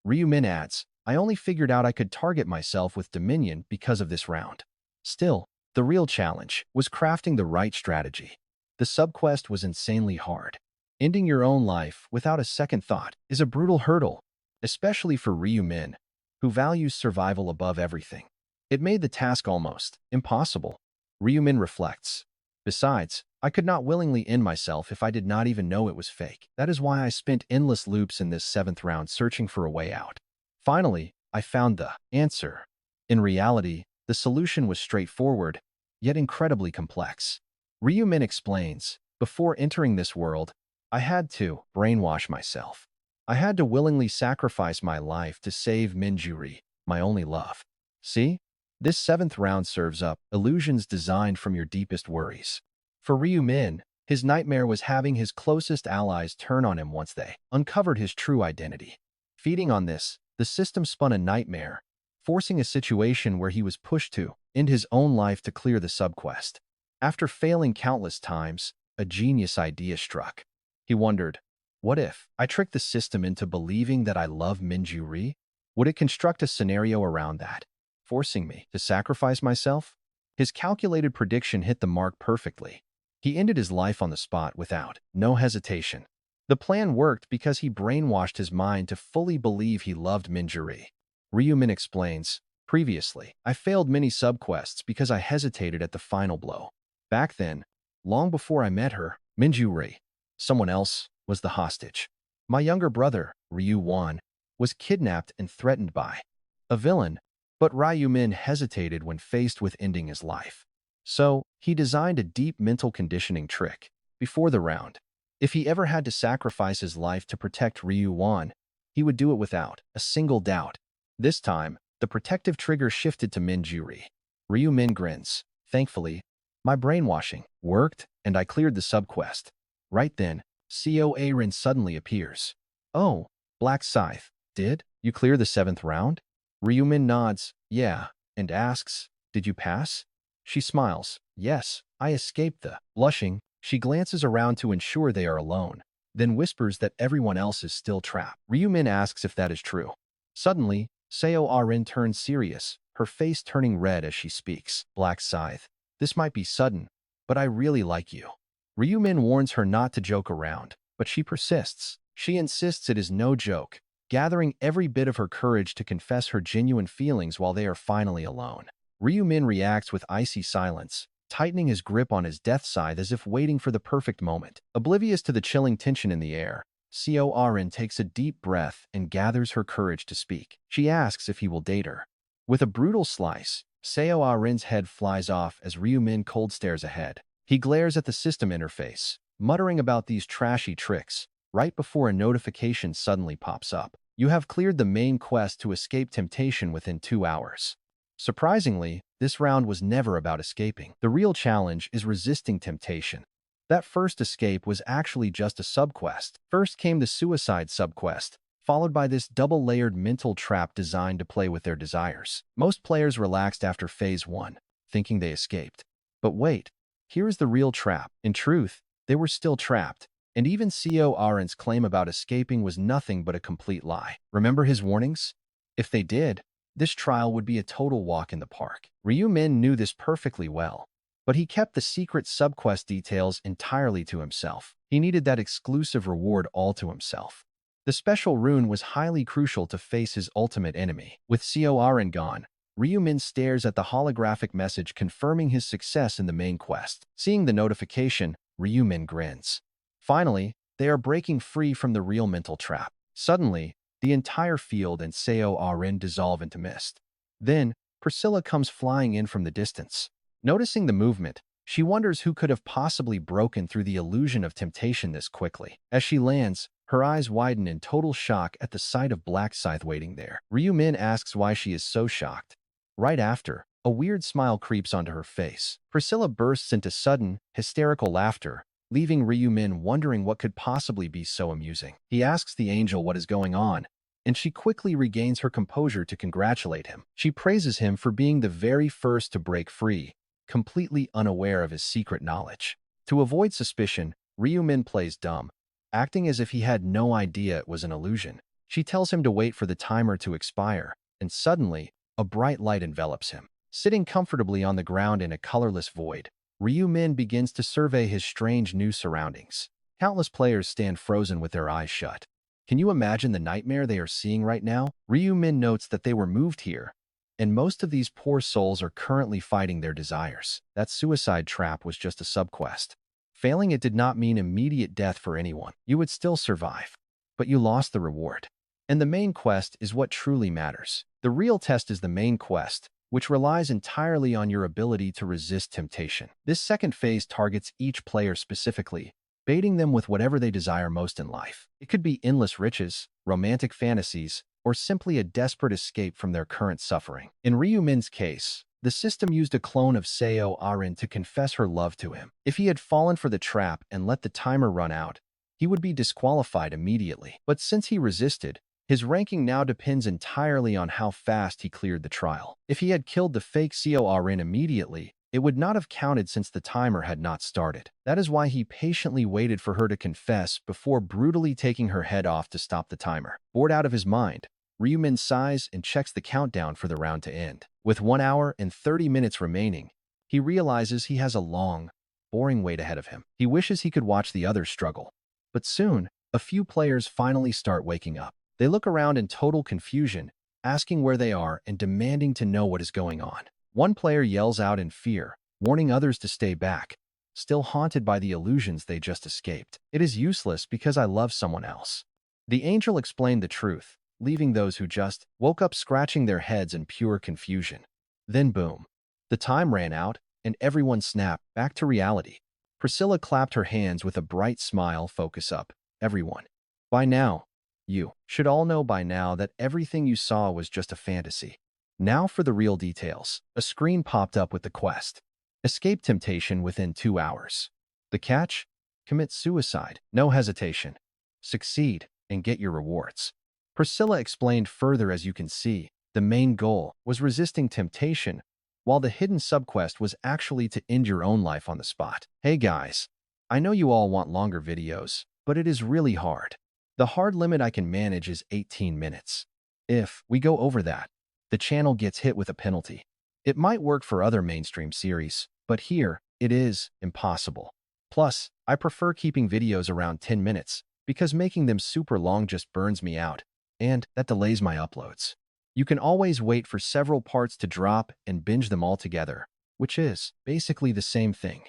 Ryumin adds, I only figured out I could target myself with Dominion because of this round. Still, the real challenge was crafting the right strategy. The subquest was insanely hard. Ending your own life without a second thought is a brutal hurdle, especially for Ryumin, who values survival above everything. It made the task almost impossible. Ryumin reflects. Besides, I could not willingly end myself if I did not even know it was fake. That is why I spent endless loops in this 7th round searching for a way out. Finally, I found the answer. In reality, the solution was straightforward, yet incredibly complex. Ryumin explains, before entering this world, I had to brainwash myself. I had to willingly sacrifice my life to save Minjuri, my only love. See? This 7th round serves up illusions designed from your deepest worries. For Ryumin, his nightmare was having his closest allies turn on him once they uncovered his true identity. Feeding on this, the system spun a nightmare, forcing a situation where he was pushed to end his own life to clear the subquest. After failing countless times, a genius idea struck. He wondered, what if I tricked the system into believing that I love Minjuri? Would it construct a scenario around that, forcing me to sacrifice myself? His calculated prediction hit the mark perfectly. He ended his life on the spot without no hesitation. The plan worked because he brainwashed his mind to fully believe he loved Minjuri. Ryumin explains, previously, I failed many subquests because I hesitated at the final blow. Back then, long before I met her, Minjuri, someone else, was the hostage. My younger brother, Ryu-wan, was kidnapped and threatened by a villain, but Ryumin hesitated when faced with ending his life. So, he designed a deep mental conditioning trick. Before the round, if he ever had to sacrifice his life to protect Ryu-wan, he would do it without a single doubt. This time, the protective trigger shifted to Minjuri. Ryumin grins. Thankfully, my brainwashing worked, and I cleared the subquest. Right then, Coa Rin suddenly appears. Oh, Black Scythe, did you clear the 7th round? Ryumin nods, yeah, and asks, did you pass? She smiles, yes, I escaped the blushing. She glances around to ensure they are alone, then whispers that everyone else is still trapped. Ryumin asks if that is true. Suddenly, Coa Rin turns serious, her face turning red as she speaks. Black Scythe, this might be sudden, but I really like you. Ryumin warns her not to joke around, but she persists. She insists it is no joke, gathering every bit of her courage to confess her genuine feelings while they are finally alone. Ryumin reacts with icy silence, tightening his grip on his death scythe as if waiting for the perfect moment. Oblivious to the chilling tension in the air, Coa Rin takes a deep breath and gathers her courage to speak. She asks if he will date her. With a brutal slice, Coa Rin's head flies off as Ryumin cold stares ahead. He glares at the system interface, muttering about these trashy tricks, right before a notification suddenly pops up. You have cleared the main quest to escape temptation within 2 hours. Surprisingly, this round was never about escaping. The real challenge is resisting temptation. That first escape was actually just a subquest. First came the suicide subquest, followed by this double-layered mental trap designed to play with their desires. Most players relaxed after Phase 1, thinking they escaped. But wait, here's the real trap. In truth, they were still trapped, and even CO Aren's claim about escaping was nothing but a complete lie. Remember his warnings? If they did, this trial would be a total walk in the park. Ryu Min knew this perfectly well, but he kept the secret subquest details entirely to himself. He needed that exclusive reward all to himself. The special rune was highly crucial to face his ultimate enemy. With CO Aren gone, Ryu Min stares at the holographic message confirming his success in the main quest. Seeing the notification, Ryu Min grins. Finally, they are breaking free from the real mental trap. Suddenly, the entire field and Seo Aren dissolve into mist. Then, Priscilla comes flying in from the distance. Noticing the movement, she wonders who could have possibly broken through the illusion of temptation this quickly. As she lands, her eyes widen in total shock at the sight of Black Scythe waiting there. Ryu Min asks why she is so shocked. Right after, a weird smile creeps onto her face. Priscilla bursts into sudden, hysterical laughter, leaving Ryu Min wondering what could possibly be so amusing. He asks the angel what is going on, and she quickly regains her composure to congratulate him. She praises him for being the very first to break free, completely unaware of his secret knowledge. To avoid suspicion, Ryu Min plays dumb, acting as if he had no idea it was an illusion. She tells him to wait for the timer to expire, and suddenly, a bright light envelops him. Sitting comfortably on the ground in a colorless void, Ryu Min begins to survey his strange new surroundings. Countless players stand frozen with their eyes shut. Can you imagine the nightmare they are seeing right now? Ryu Min notes that they were moved here, and most of these poor souls are currently fighting their desires. That suicide trap was just a subquest. Failing it did not mean immediate death for anyone. You would still survive, but you lost the reward. And the main quest is what truly matters. The real test is the main quest, which relies entirely on your ability to resist temptation. This second phase targets each player specifically, baiting them with whatever they desire most in life. It could be endless riches, romantic fantasies, or simply a desperate escape from their current suffering. In Ryu Min's case, the system used a clone of Seo Aren to confess her love to him. If he had fallen for the trap and let the timer run out, he would be disqualified immediately. But since he resisted, his ranking now depends entirely on how fast he cleared the trial. If he had killed the fake Seo Aren immediately, it would not have counted since the timer had not started. That is why he patiently waited for her to confess before brutally taking her head off to stop the timer. Bored out of his mind, Ryu Min sighs and checks the countdown for the round to end. With 1 hour and 30 minutes remaining, he realizes he has a long, boring wait ahead of him. He wishes he could watch the others struggle. But soon, a few players finally start waking up. They look around in total confusion, asking where they are and demanding to know what is going on. One player yells out in fear, warning others to stay back, still haunted by the illusions they just escaped. It is useless because I love someone else. The angel explained the truth, leaving those who just woke up scratching their heads in pure confusion. Then boom. The time ran out, and everyone snapped back to reality. Priscilla clapped her hands with a bright smile. Focus up, everyone. By now, you should all know by now that everything you saw was just a fantasy. Now for the real details. A screen popped up with the quest. Escape temptation within 2 hours. The catch? Commit suicide. No hesitation. Succeed and get your rewards. Priscilla explained further. As you can see, the main goal was resisting temptation, while the hidden subquest was actually to end your own life on the spot. Hey guys, I know you all want longer videos, but it is really hard. The hard limit I can manage is 18 minutes. If we go over that, the channel gets hit with a penalty. It might work for other mainstream series, but here, it is impossible. Plus, I prefer keeping videos around 10 minutes, because making them super long just burns me out, and that delays my uploads. You can always wait for several parts to drop and binge them all together, which is basically the same thing.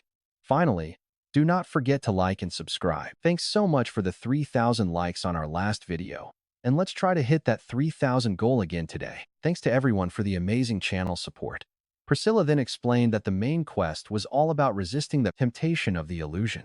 Finally, do not forget to like and subscribe. Thanks so much for the 3,000 likes on our last video, and let's try to hit that 3,000 goal again today. Thanks to everyone for the amazing channel support. Priscilla then explained that the main quest was all about resisting the temptation of the illusion.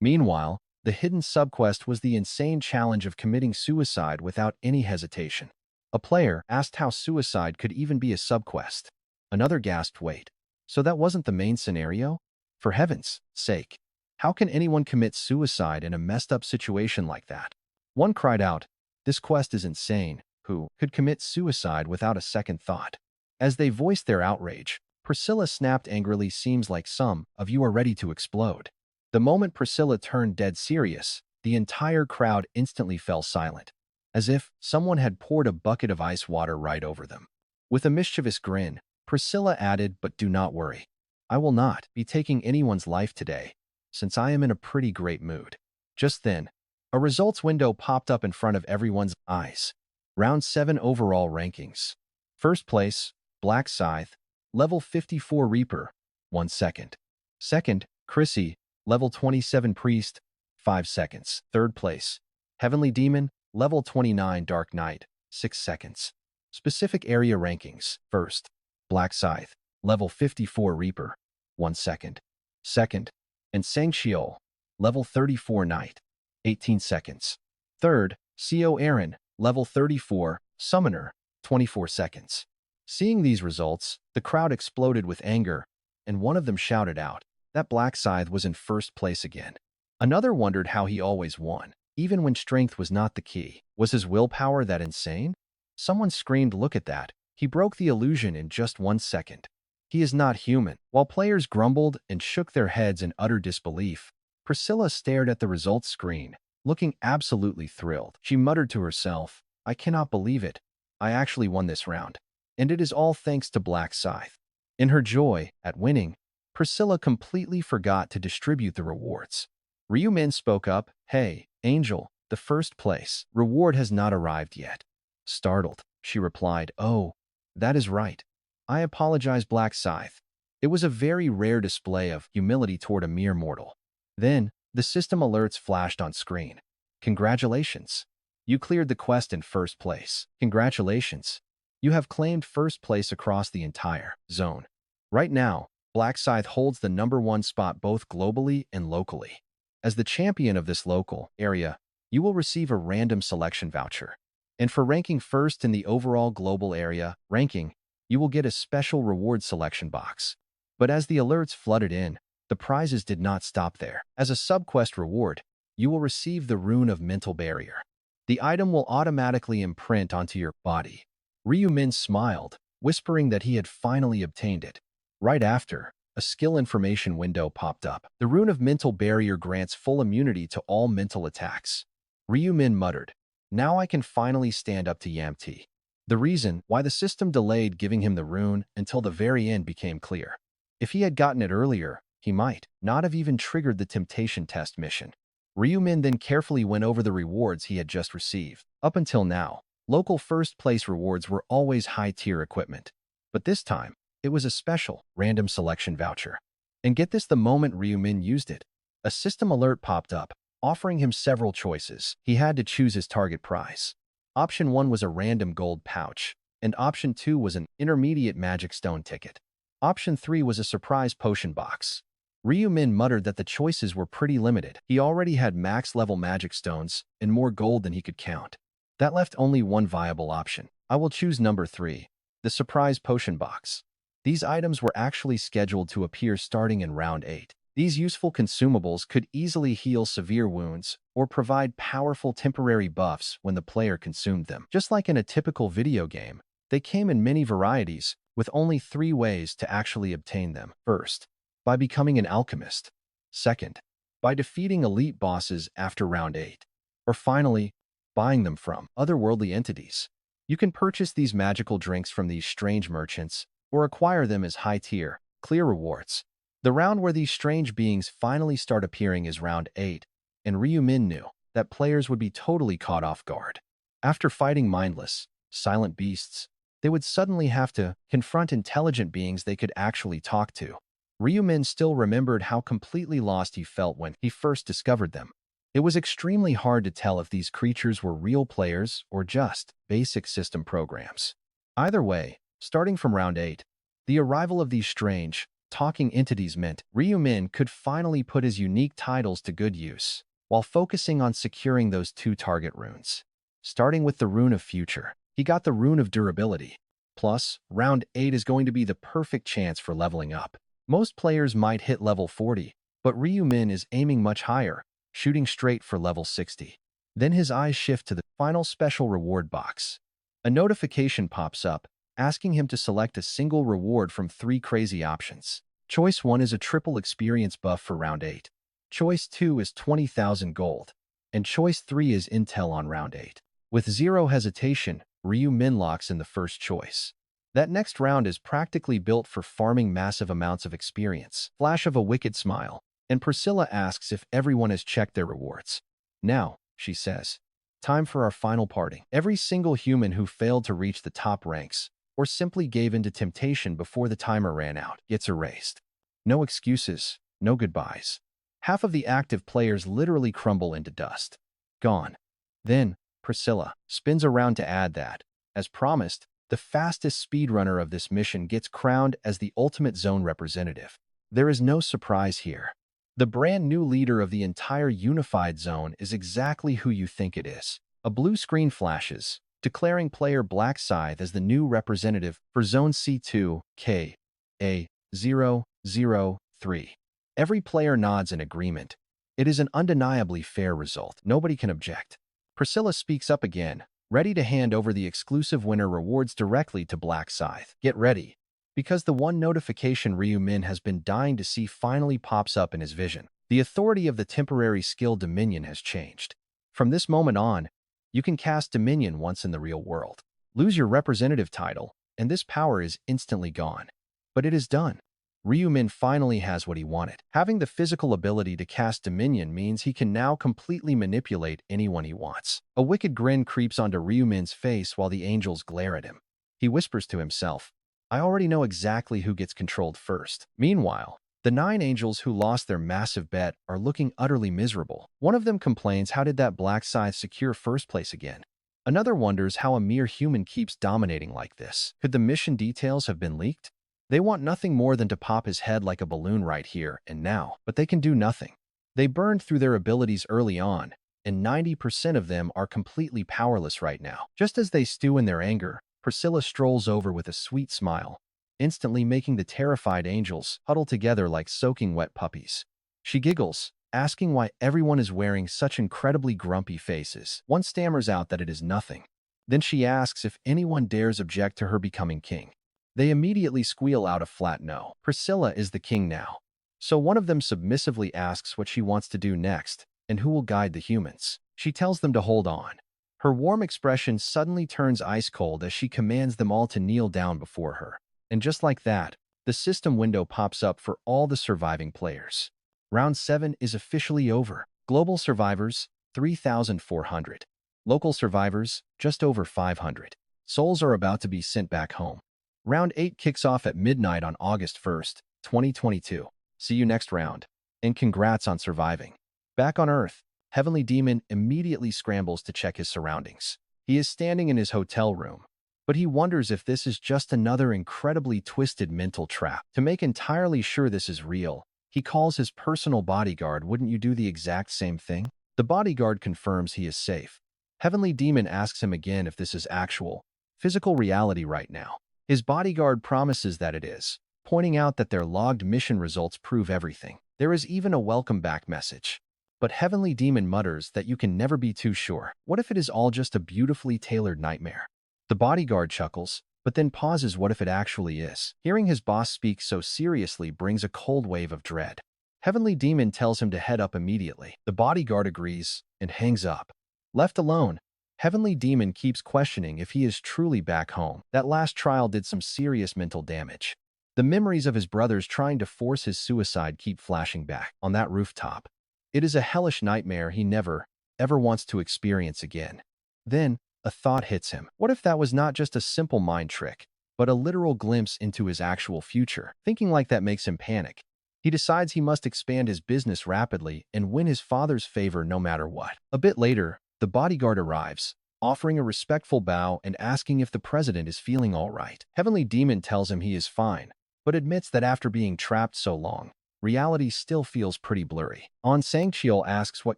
Meanwhile, the hidden subquest was the insane challenge of committing suicide without any hesitation. A player asked how suicide could even be a subquest. Another gasped, wait. So that wasn't the main scenario? For heaven's sake. How can anyone commit suicide in a messed up situation like that? One cried out, this quest is insane. Who could commit suicide without a second thought? As they voiced their outrage, Priscilla snapped angrily, seems like some of you are ready to explode. The moment Priscilla turned dead serious, the entire crowd instantly fell silent, as if someone had poured a bucket of ice water right over them. With a mischievous grin, Priscilla added, but do not worry. I will not be taking anyone's life today, since I am in a pretty great mood. Just then, a results window popped up in front of everyone's eyes. Round 7 overall rankings. First place, Black Scythe, level 54 Reaper, 1 second. Second, Chrissy, level 27 Priest, 5 seconds. Third place, Heavenly Demon, level 29 Dark Knight, 6 seconds. Specific area rankings. First, Black Scythe, level 54 Reaper, 1 second. Second, and Sangxiol, level 34 Knight, 18 seconds. Third, Co Aaron, level 34 Summoner, 24 seconds. Seeing these results, the crowd exploded with anger, and one of them shouted out that Black Scythe was in first place again. Another wondered how he always won, even when strength was not the key. Was his willpower that insane? Someone screamed, look at that. He broke the illusion in just 1 second. He is not human. While players grumbled and shook their heads in utter disbelief, Priscilla stared at the results screen, looking absolutely thrilled. She muttered to herself, I cannot believe it. I actually won this round. And it is all thanks to Black Scythe. In her joy at winning, Priscilla completely forgot to distribute the rewards. Ryumin spoke up, hey, Angel, the first place reward has not arrived yet. Startled, she replied, oh, that is right. I apologize, Black Scythe. It was a very rare display of humility toward a mere mortal. Then, the system alerts flashed on screen. Congratulations. You cleared the quest in first place. Congratulations. You have claimed first place across the entire zone. Right now, Black Scythe holds the #1 spot both globally and locally. As the champion of this local area, you will receive a random selection voucher. And for ranking first in the overall global area ranking, you will get a special reward selection box. But as the alerts flooded in, the prizes did not stop there. As a subquest reward, you will receive the Rune of Mental Barrier. The item will automatically imprint onto your body. Ryumin smiled, whispering that he had finally obtained it. Right after, a skill information window popped up. The Rune of Mental Barrier grants full immunity to all mental attacks. Ryumin muttered, now I can finally stand up to Yamti. The reason why the system delayed giving him the rune until the very end became clear. If he had gotten it earlier, he might not have even triggered the temptation test mission. Ryumin then carefully went over the rewards he had just received. Up until now, local first-place rewards were always high-tier equipment. But this time, it was a special, random selection voucher. And get this, the moment Ryumin used it, a system alert popped up, offering him several choices. He had to choose his target prize. Option 1 was a random gold pouch, and Option 2 was an intermediate magic stone ticket. Option 3 was a surprise potion box. Ryumin muttered that the choices were pretty limited. He already had max-level magic stones and more gold than he could count. That left only one viable option. I will choose number 3, the surprise potion box. These items were actually scheduled to appear starting in round 8. These useful consumables could easily heal severe wounds or provide powerful temporary buffs when the player consumed them. Just like in a typical video game, they came in many varieties, with only 3 ways to actually obtain them. First, by becoming an alchemist. Second, by defeating elite bosses after round 8. Or finally, buying them from otherworldly entities. You can purchase these magical drinks from these strange merchants or acquire them as high-tier, clear rewards. The round where these strange beings finally start appearing is round 8, and Ryumin knew that players would be totally caught off guard. After fighting mindless, silent beasts, they would suddenly have to confront intelligent beings they could actually talk to. Ryumin still remembered how completely lost he felt when he first discovered them. It was extremely hard to tell if these creatures were real players or just basic system programs. Either way, starting from round 8, the arrival of these strange, talking entities meant Ryumin could finally put his unique titles to good use, while focusing on securing those 2 target runes. Starting with the Rune of Future, he got the Rune of Durability. Plus, round 8 is going to be the perfect chance for leveling up. Most players might hit level 40, but Ryu Min is aiming much higher, shooting straight for level 60. Then his eyes shift to the final special reward box. A notification pops up, asking him to select a single reward from 3 crazy options. Choice 1 is a triple experience buff for round 8. Choice 2 is 20,000 gold. And choice 3 is intel on round 8. With zero hesitation, Ryu Min locks in the first choice. That next round is practically built for farming massive amounts of experience. Flash of a wicked smile, and Priscilla asks if everyone has checked their rewards. Now, she says, time for our final parting. Every single human who failed to reach the top ranks, or simply gave in to temptation before the timer ran out, gets erased. No excuses, no goodbyes. Half of the active players literally crumble into dust. Gone. Then, Priscilla spins around to add that, as promised, the fastest speedrunner of this mission gets crowned as the ultimate zone representative. There is no surprise here. The brand new leader of the entire unified zone is exactly who you think it is. A blue screen flashes, declaring player Black Scythe as the new representative for Zone C2, KA003. Every player nods in agreement. It is an undeniably fair result. Nobody can object. Priscilla speaks up again, ready to hand over the exclusive winner rewards directly to Black Scythe. Get ready, because the one notification Ryu Min has been dying to see finally pops up in his vision. The authority of the temporary skill Dominion has changed. From this moment on, you can cast Dominion once in the real world. Lose your representative title, and this power is instantly gone. But it is done. Ryu Min finally has what he wanted. Having the physical ability to cast Dominion means he can now completely manipulate anyone he wants. A wicked grin creeps onto Ryu Min's face while the angels glare at him. He whispers to himself, I already know exactly who gets controlled first. Meanwhile, the 9 angels who lost their massive bet are looking utterly miserable. One of them complains, how did that Black Scythe secure first place again? Another wonders how a mere human keeps dominating like this. Could the mission details have been leaked? They want nothing more than to pop his head like a balloon right here and now, but they can do nothing. They burned through their abilities early on, and 90% of them are completely powerless right now. Just as they stew in their anger, Priscilla strolls over with a sweet smile, instantly making the terrified angels huddle together like soaking wet puppies. She giggles, asking why everyone is wearing such incredibly grumpy faces. One stammers out that it is nothing. Then she asks if anyone dares object to her becoming king. They immediately squeal out a flat no. Priscilla is the king now. So one of them submissively asks what she wants to do next, and who will guide the humans. She tells them to hold on. Her warm expression suddenly turns ice cold as she commands them all to kneel down before her. And just like that, the system window pops up for all the surviving players. Round 7 is officially over. Global survivors, 3,400. Local survivors, just over 500. Souls are about to be sent back home. Round 8 kicks off at midnight on August 1st, 2022. See you next round. And congrats on surviving. Back on Earth, Heavenly Demon immediately scrambles to check his surroundings. He is standing in his hotel room, but he wonders if this is just another incredibly twisted mental trap. To make entirely sure this is real, he calls his personal bodyguard. Wouldn't you do the exact same thing? The bodyguard confirms he is safe. Heavenly Demon asks him again if this is actual, physical reality right now. His bodyguard promises that it is, pointing out that their logged mission results prove everything. There is even a welcome back message. But Heavenly Demon mutters that you can never be too sure. What if it is all just a beautifully tailored nightmare? The bodyguard chuckles, but then pauses. What if it actually is? Hearing his boss speak so seriously brings a cold wave of dread. Heavenly Demon tells him to head up immediately. The bodyguard agrees and hangs up. Left alone, Heavenly Demon keeps questioning if he is truly back home. That last trial did some serious mental damage. The memories of his brothers trying to force his suicide keep flashing back on that rooftop. It is a hellish nightmare he never, ever wants to experience again. Then, a thought hits him. What if that was not just a simple mind trick, but a literal glimpse into his actual future? Thinking like that makes him panic. He decides he must expand his business rapidly and win his father's favor no matter what. A bit later, the bodyguard arrives, offering a respectful bow and asking if the president is feeling all right. Heavenly Demon tells him he is fine, but admits that after being trapped so long, reality still feels pretty blurry. On Sangcheol asks what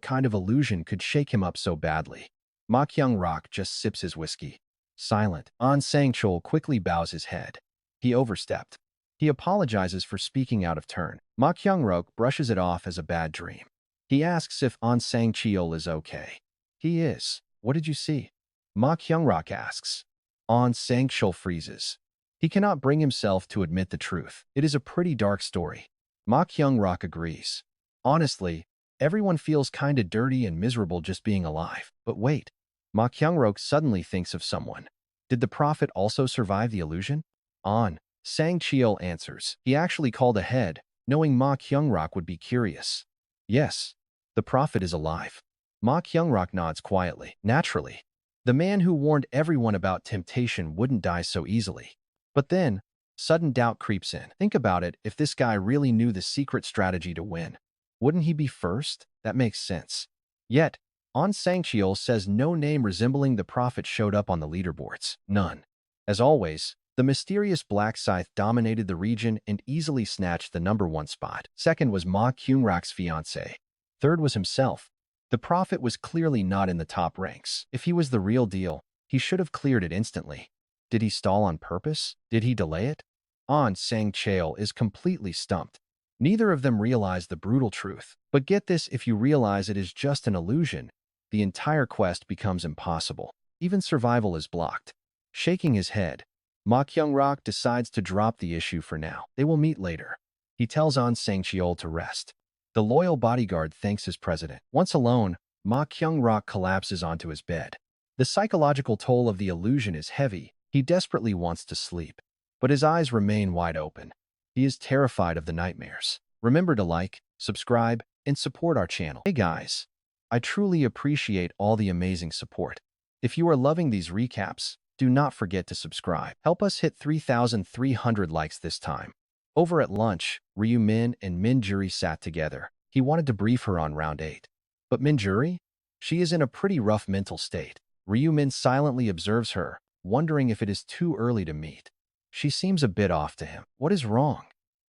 kind of illusion could shake him up so badly. Ma Kyung Rock just sips his whiskey. Silent, An Sangchul quickly bows his head. He overstepped. He apologizes for speaking out of turn. Ma Kyungrok brushes it off as a bad dream. He asks if An Sangchul is okay. He is. What did you see? Ma Kyungrok asks. An Sangchul freezes. He cannot bring himself to admit the truth. It is a pretty dark story. Ma Kyungrok agrees. Honestly, everyone feels kinda dirty and miserable just being alive. But wait. Ma Kyungrok suddenly thinks of someone. Did the prophet also survive the illusion? An Sangchul answers. He actually called ahead, knowing Ma Kyungrok would be curious. Yes, the prophet is alive. Ma Kyungrok nods quietly. Naturally. The man who warned everyone about temptation wouldn't die so easily. But then, sudden doubt creeps in. Think about it, if this guy really knew the secret strategy to win. Wouldn't he be first? That makes sense. Yet, An Sangchul says no name resembling the prophet showed up on the leaderboards. None. As always, the mysterious Black Scythe dominated the region and easily snatched the #1 spot. Second was Ma Kyungrok's fiancé. Third was himself. The prophet was clearly not in the top ranks. If he was the real deal, he should have cleared it instantly. Did he stall on purpose? Did he delay it? An Sangchul is completely stumped. Neither of them realize the brutal truth. But get this, if you realize it is just an illusion, the entire quest becomes impossible. Even survival is blocked. Shaking his head, Ma Kyungrok decides to drop the issue for now. They will meet later. He tells An Sangchul to rest. The loyal bodyguard thanks his president. Once alone, Ma Kyungrok collapses onto his bed. The psychological toll of the illusion is heavy. He desperately wants to sleep, but his eyes remain wide open. He is terrified of the nightmares. Remember to like, subscribe, and support our channel. Hey guys, I truly appreciate all the amazing support. If you are loving these recaps, do not forget to subscribe. Help us hit 3,300 likes this time. Over at lunch, Ryu-min and Min-juri sat together. He wanted to brief her on round 8. But Min-juri? She is in a pretty rough mental state. Ryu-min silently observes her, wondering if it is too early to meet. She seems a bit off to him. What is wrong?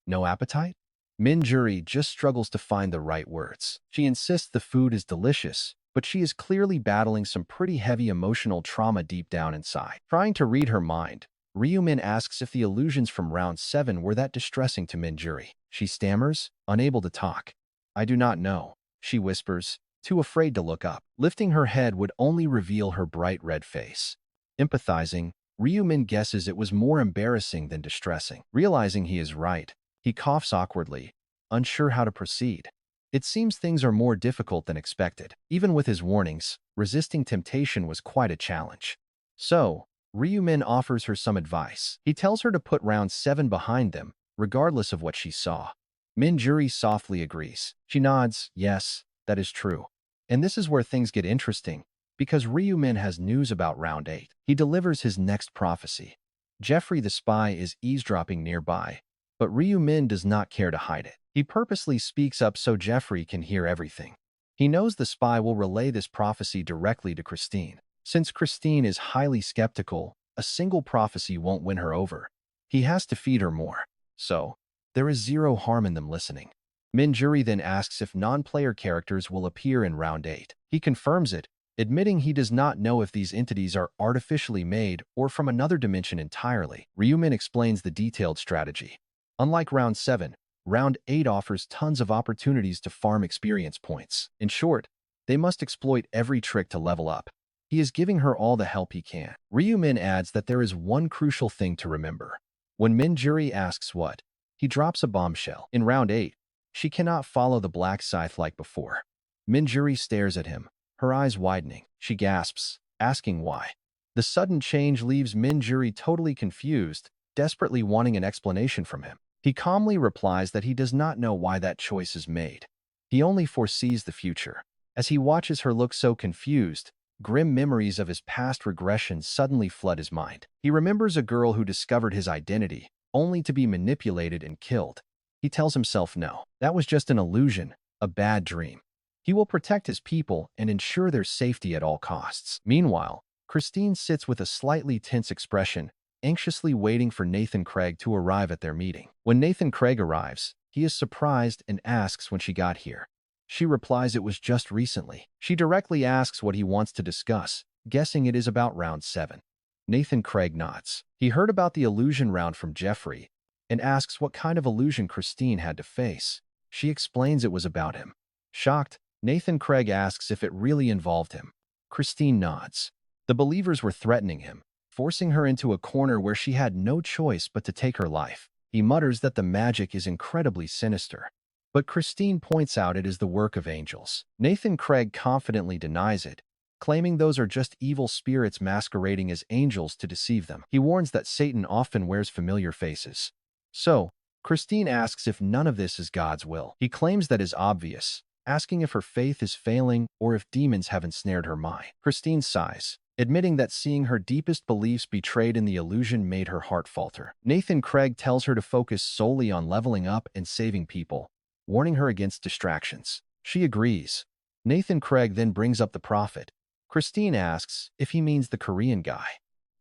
No appetite? Min-juri just struggles to find the right words. She insists the food is delicious, but she is clearly battling some pretty heavy emotional trauma deep down inside. Trying to read her mind, Ryu-min asks if the illusions from round 7 were that distressing to Min-juri. She stammers, unable to talk. I do not know, she whispers, too afraid to look up. Lifting her head would only reveal her bright red face. Empathizing, Ryu-min guesses it was more embarrassing than distressing. Realizing he is right, he coughs awkwardly, unsure how to proceed. It seems things are more difficult than expected. Even with his warnings, resisting temptation was quite a challenge. So, Ryu-min offers her some advice. He tells her to put round 7 behind them, regardless of what she saw. Min-juri softly agrees. She nods, yes, that is true. And this is where things get interesting, because Ryu-min has news about round 8. He delivers his next prophecy. Jeffrey the spy is eavesdropping nearby, but Ryu-min does not care to hide it. He purposely speaks up so Jeffrey can hear everything. He knows the spy will relay this prophecy directly to Christine. Since Christine is highly skeptical, a single prophecy won't win her over. He has to feed her more. So, there is zero harm in them listening. Min-juri then asks if non-player characters will appear in round 8. He confirms it, admitting he does not know if these entities are artificially made or from another dimension entirely. Ryu-min explains the detailed strategy. Unlike round 7, round 8 offers tons of opportunities to farm experience points. In short, they must exploit every trick to level up. He is giving her all the help he can. Ryu-min adds that there is one crucial thing to remember. When Min-juri asks what, he drops a bombshell. In round 8, she cannot follow the Black Scythe like before. Min-juri stares at him, her eyes widening. She gasps, asking why. The sudden change leaves Min-juri totally confused, desperately wanting an explanation from him. He calmly replies that he does not know why that choice is made. He only foresees the future. As he watches her look so confused, grim memories of his past regression suddenly flood his mind. He remembers a girl who discovered his identity, only to be manipulated and killed. He tells himself no, that was just an illusion, a bad dream. He will protect his people and ensure their safety at all costs. Meanwhile, Christine sits with a slightly tense expression, anxiously waiting for Nathan Craig to arrive at their meeting. When Nathan Craig arrives, he is surprised and asks when she got here. She replies it was just recently. She directly asks what he wants to discuss, guessing it is about round 7. Nathan Craig nods. He heard about the illusion round from Jeffrey and asks what kind of illusion Christine had to face. She explains it was about him. Shocked, Nathan Craig asks if it really involved him. Christine nods. The believers were threatening him, forcing her into a corner where she had no choice but to take her life. He mutters that the magic is incredibly sinister. But Christine points out it is the work of angels. Nathan Craig confidently denies it, claiming those are just evil spirits masquerading as angels to deceive them. He warns that Satan often wears familiar faces. So, Christine asks if none of this is God's will. He claims that is obvious, asking if her faith is failing or if demons have ensnared her mind. Christine sighs, admitting that seeing her deepest beliefs betrayed in the illusion made her heart falter. Nathan Craig tells her to focus solely on leveling up and saving people, warning her against distractions. She agrees. Nathan Craig then brings up the prophet. Christine asks if he means the Korean guy.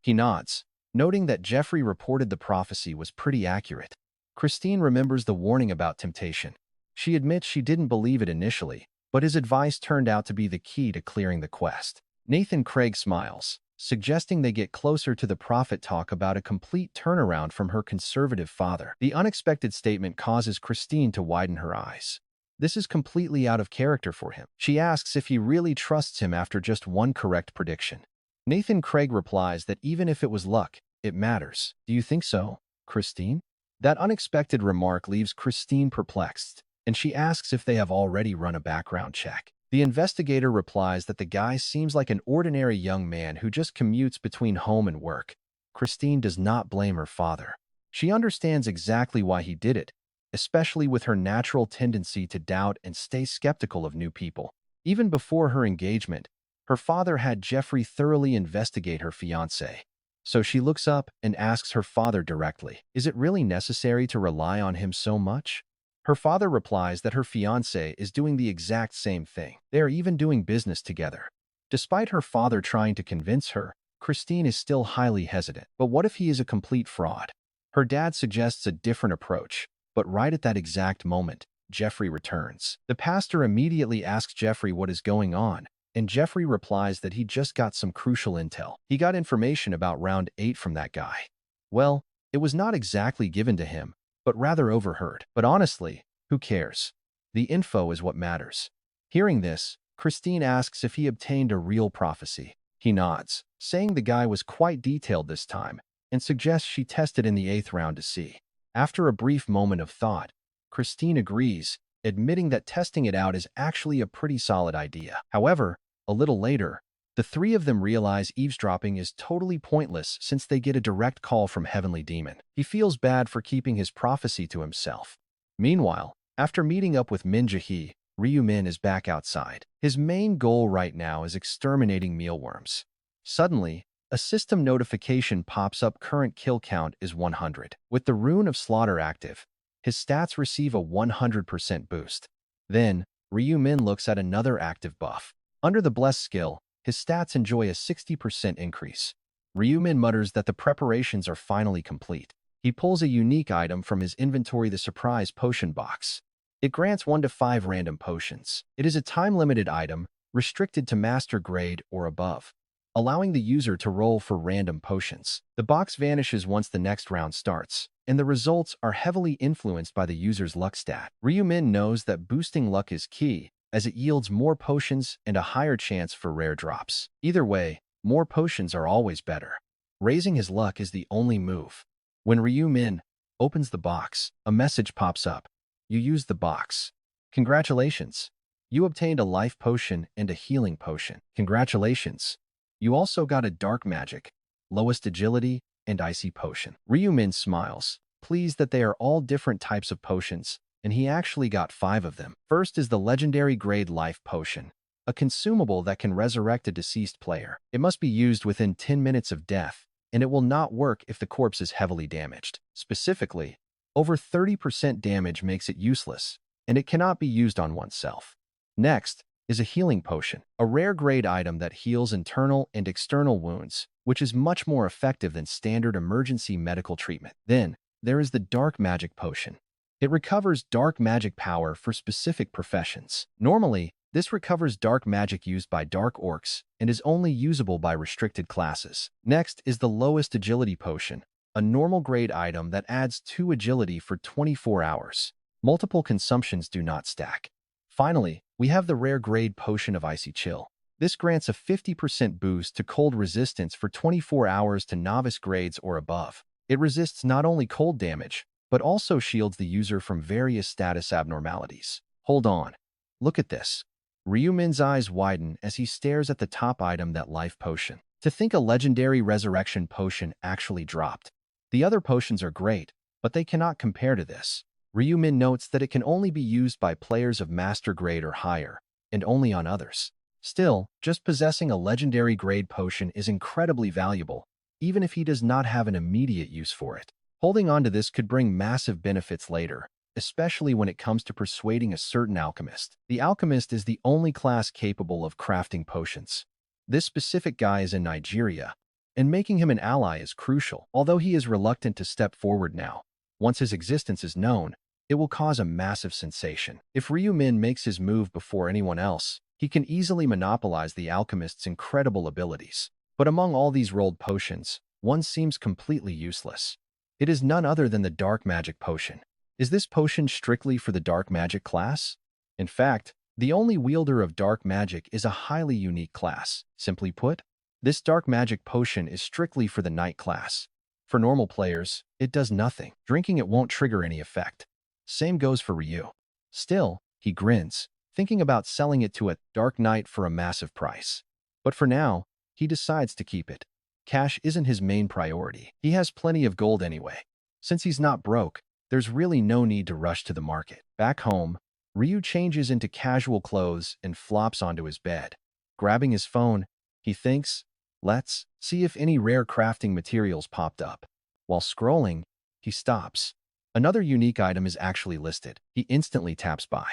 He nods, noting that Jeffrey reported the prophecy was pretty accurate. Christine remembers the warning about temptation. She admits she didn't believe it initially, but his advice turned out to be the key to clearing the quest. Nathan Craig smiles, suggesting they get closer to the prophet talk about a complete turnaround from her conservative father. The unexpected statement causes Christine to widen her eyes. This is completely out of character for him. She asks if he really trusts him after just one correct prediction. Nathan Craig replies that even if it was luck, it matters. Do you think so, Christine? That unexpected remark leaves Christine perplexed, and she asks if they have already run a background check. The investigator replies that the guy seems like an ordinary young man who just commutes between home and work. Christine does not blame her father. She understands exactly why he did it, especially with her natural tendency to doubt and stay skeptical of new people. Even before her engagement, her father had Jeffrey thoroughly investigate her fiancé. So she looks up and asks her father directly, is it really necessary to rely on him so much? Her father replies that her fiancé is doing the exact same thing. They are even doing business together. Despite her father trying to convince her, Christine is still highly hesitant. But what if he is a complete fraud? Her dad suggests a different approach, but right at that exact moment, Jeffrey returns. The pastor immediately asks Jeffrey what is going on, and Jeffrey replies that he just got some crucial intel. He got information about round 8 from that guy. Well, it was not exactly given to him, but rather overheard. But honestly, who cares? The info is what matters. Hearing this, Christine asks if he obtained a real prophecy. He nods, saying the guy was quite detailed this time, and suggests she test it in the 8th round to see. After a brief moment of thought, Christine agrees, admitting that testing it out is actually a pretty solid idea. However, a little later, the three of them realize eavesdropping is totally pointless since they get a direct call from Heavenly Demon. He feels bad for keeping his prophecy to himself. Meanwhile, after meeting up with Min Jae-hee, Ryu-min is back outside. His main goal right now is exterminating mealworms. Suddenly, a system notification pops up. Current kill count is 100. With the Rune of Slaughter active, his stats receive a 100% boost. Then, Ryu-min looks at another active buff. Under the Bless skill, his stats enjoy a 60% increase. Ryu-min mutters that the preparations are finally complete. He pulls a unique item from his inventory, the Surprise Potion Box. It grants 1 to 5 random potions. It is a time-limited item, restricted to Master Grade or above, allowing the user to roll for random potions. The box vanishes once the next round starts, and the results are heavily influenced by the user's luck stat. Ryu-min knows that boosting luck is key, as it yields more potions and a higher chance for rare drops. Either way, more potions are always better. Raising his luck is the only move. When Ryu-min opens the box, a message pops up. You used the box. Congratulations. You obtained a life potion and a healing potion. Congratulations. You also got a dark magic, lowest agility, and icy potion. Ryu-min smiles, pleased that they are all different types of potions, and he actually got 5 of them. First is the legendary grade life potion, a consumable that can resurrect a deceased player. It must be used within 10 minutes of death, and it will not work if the corpse is heavily damaged. Specifically, over 30% damage makes it useless, and it cannot be used on oneself. Next is a healing potion, a rare grade item that heals internal and external wounds, which is much more effective than standard emergency medical treatment. Then, there is the dark magic potion. It recovers dark magic power for specific professions. Normally, This recovers dark magic used by dark orcs and is only usable by restricted classes. Next is the lowest agility potion, a normal grade item that adds 2 agility for 24 hours. Multiple consumptions do not stack. Finally, we have the rare grade potion of Icy Chill. This grants a 50% boost to cold resistance for 24 hours to novice grades or above. It resists not only cold damage, but also shields the user from various status abnormalities. Hold on. Look at this. Ryumin's eyes widen as he stares at the top item, that life potion. To think a legendary resurrection potion actually dropped. The other potions are great, but they cannot compare to this. Ryumin notes that it can only be used by players of master grade or higher, and only on others. Still, just possessing a legendary grade potion is incredibly valuable, even if he does not have an immediate use for it. Holding on to this could bring massive benefits later, especially when it comes to persuading a certain alchemist. The alchemist is the only class capable of crafting potions. This specific guy is in Nigeria, and making him an ally is crucial. Although he is reluctant to step forward now, once his existence is known, it will cause a massive sensation. If Ryumin makes his move before anyone else, he can easily monopolize the alchemist's incredible abilities. But among all these rolled potions, one seems completely useless. It is none other than the dark magic potion. Is this potion strictly for the dark magic class? In fact, the only wielder of dark magic is a highly unique class. Simply put, this dark magic potion is strictly for the knight class. For normal players, it does nothing. Drinking it won't trigger any effect. Same goes for Ryu. Still, he grins, thinking about selling it to a dark knight for a massive price. But for now, he decides to keep it. Cash isn't his main priority. He has plenty of gold anyway. Since he's not broke, there's really no need to rush to the market. Back home, Ryu changes into casual clothes and flops onto his bed. Grabbing his phone, he thinks, let's see if any rare crafting materials popped up. While scrolling, he stops. Another unique item is actually listed. He instantly taps by.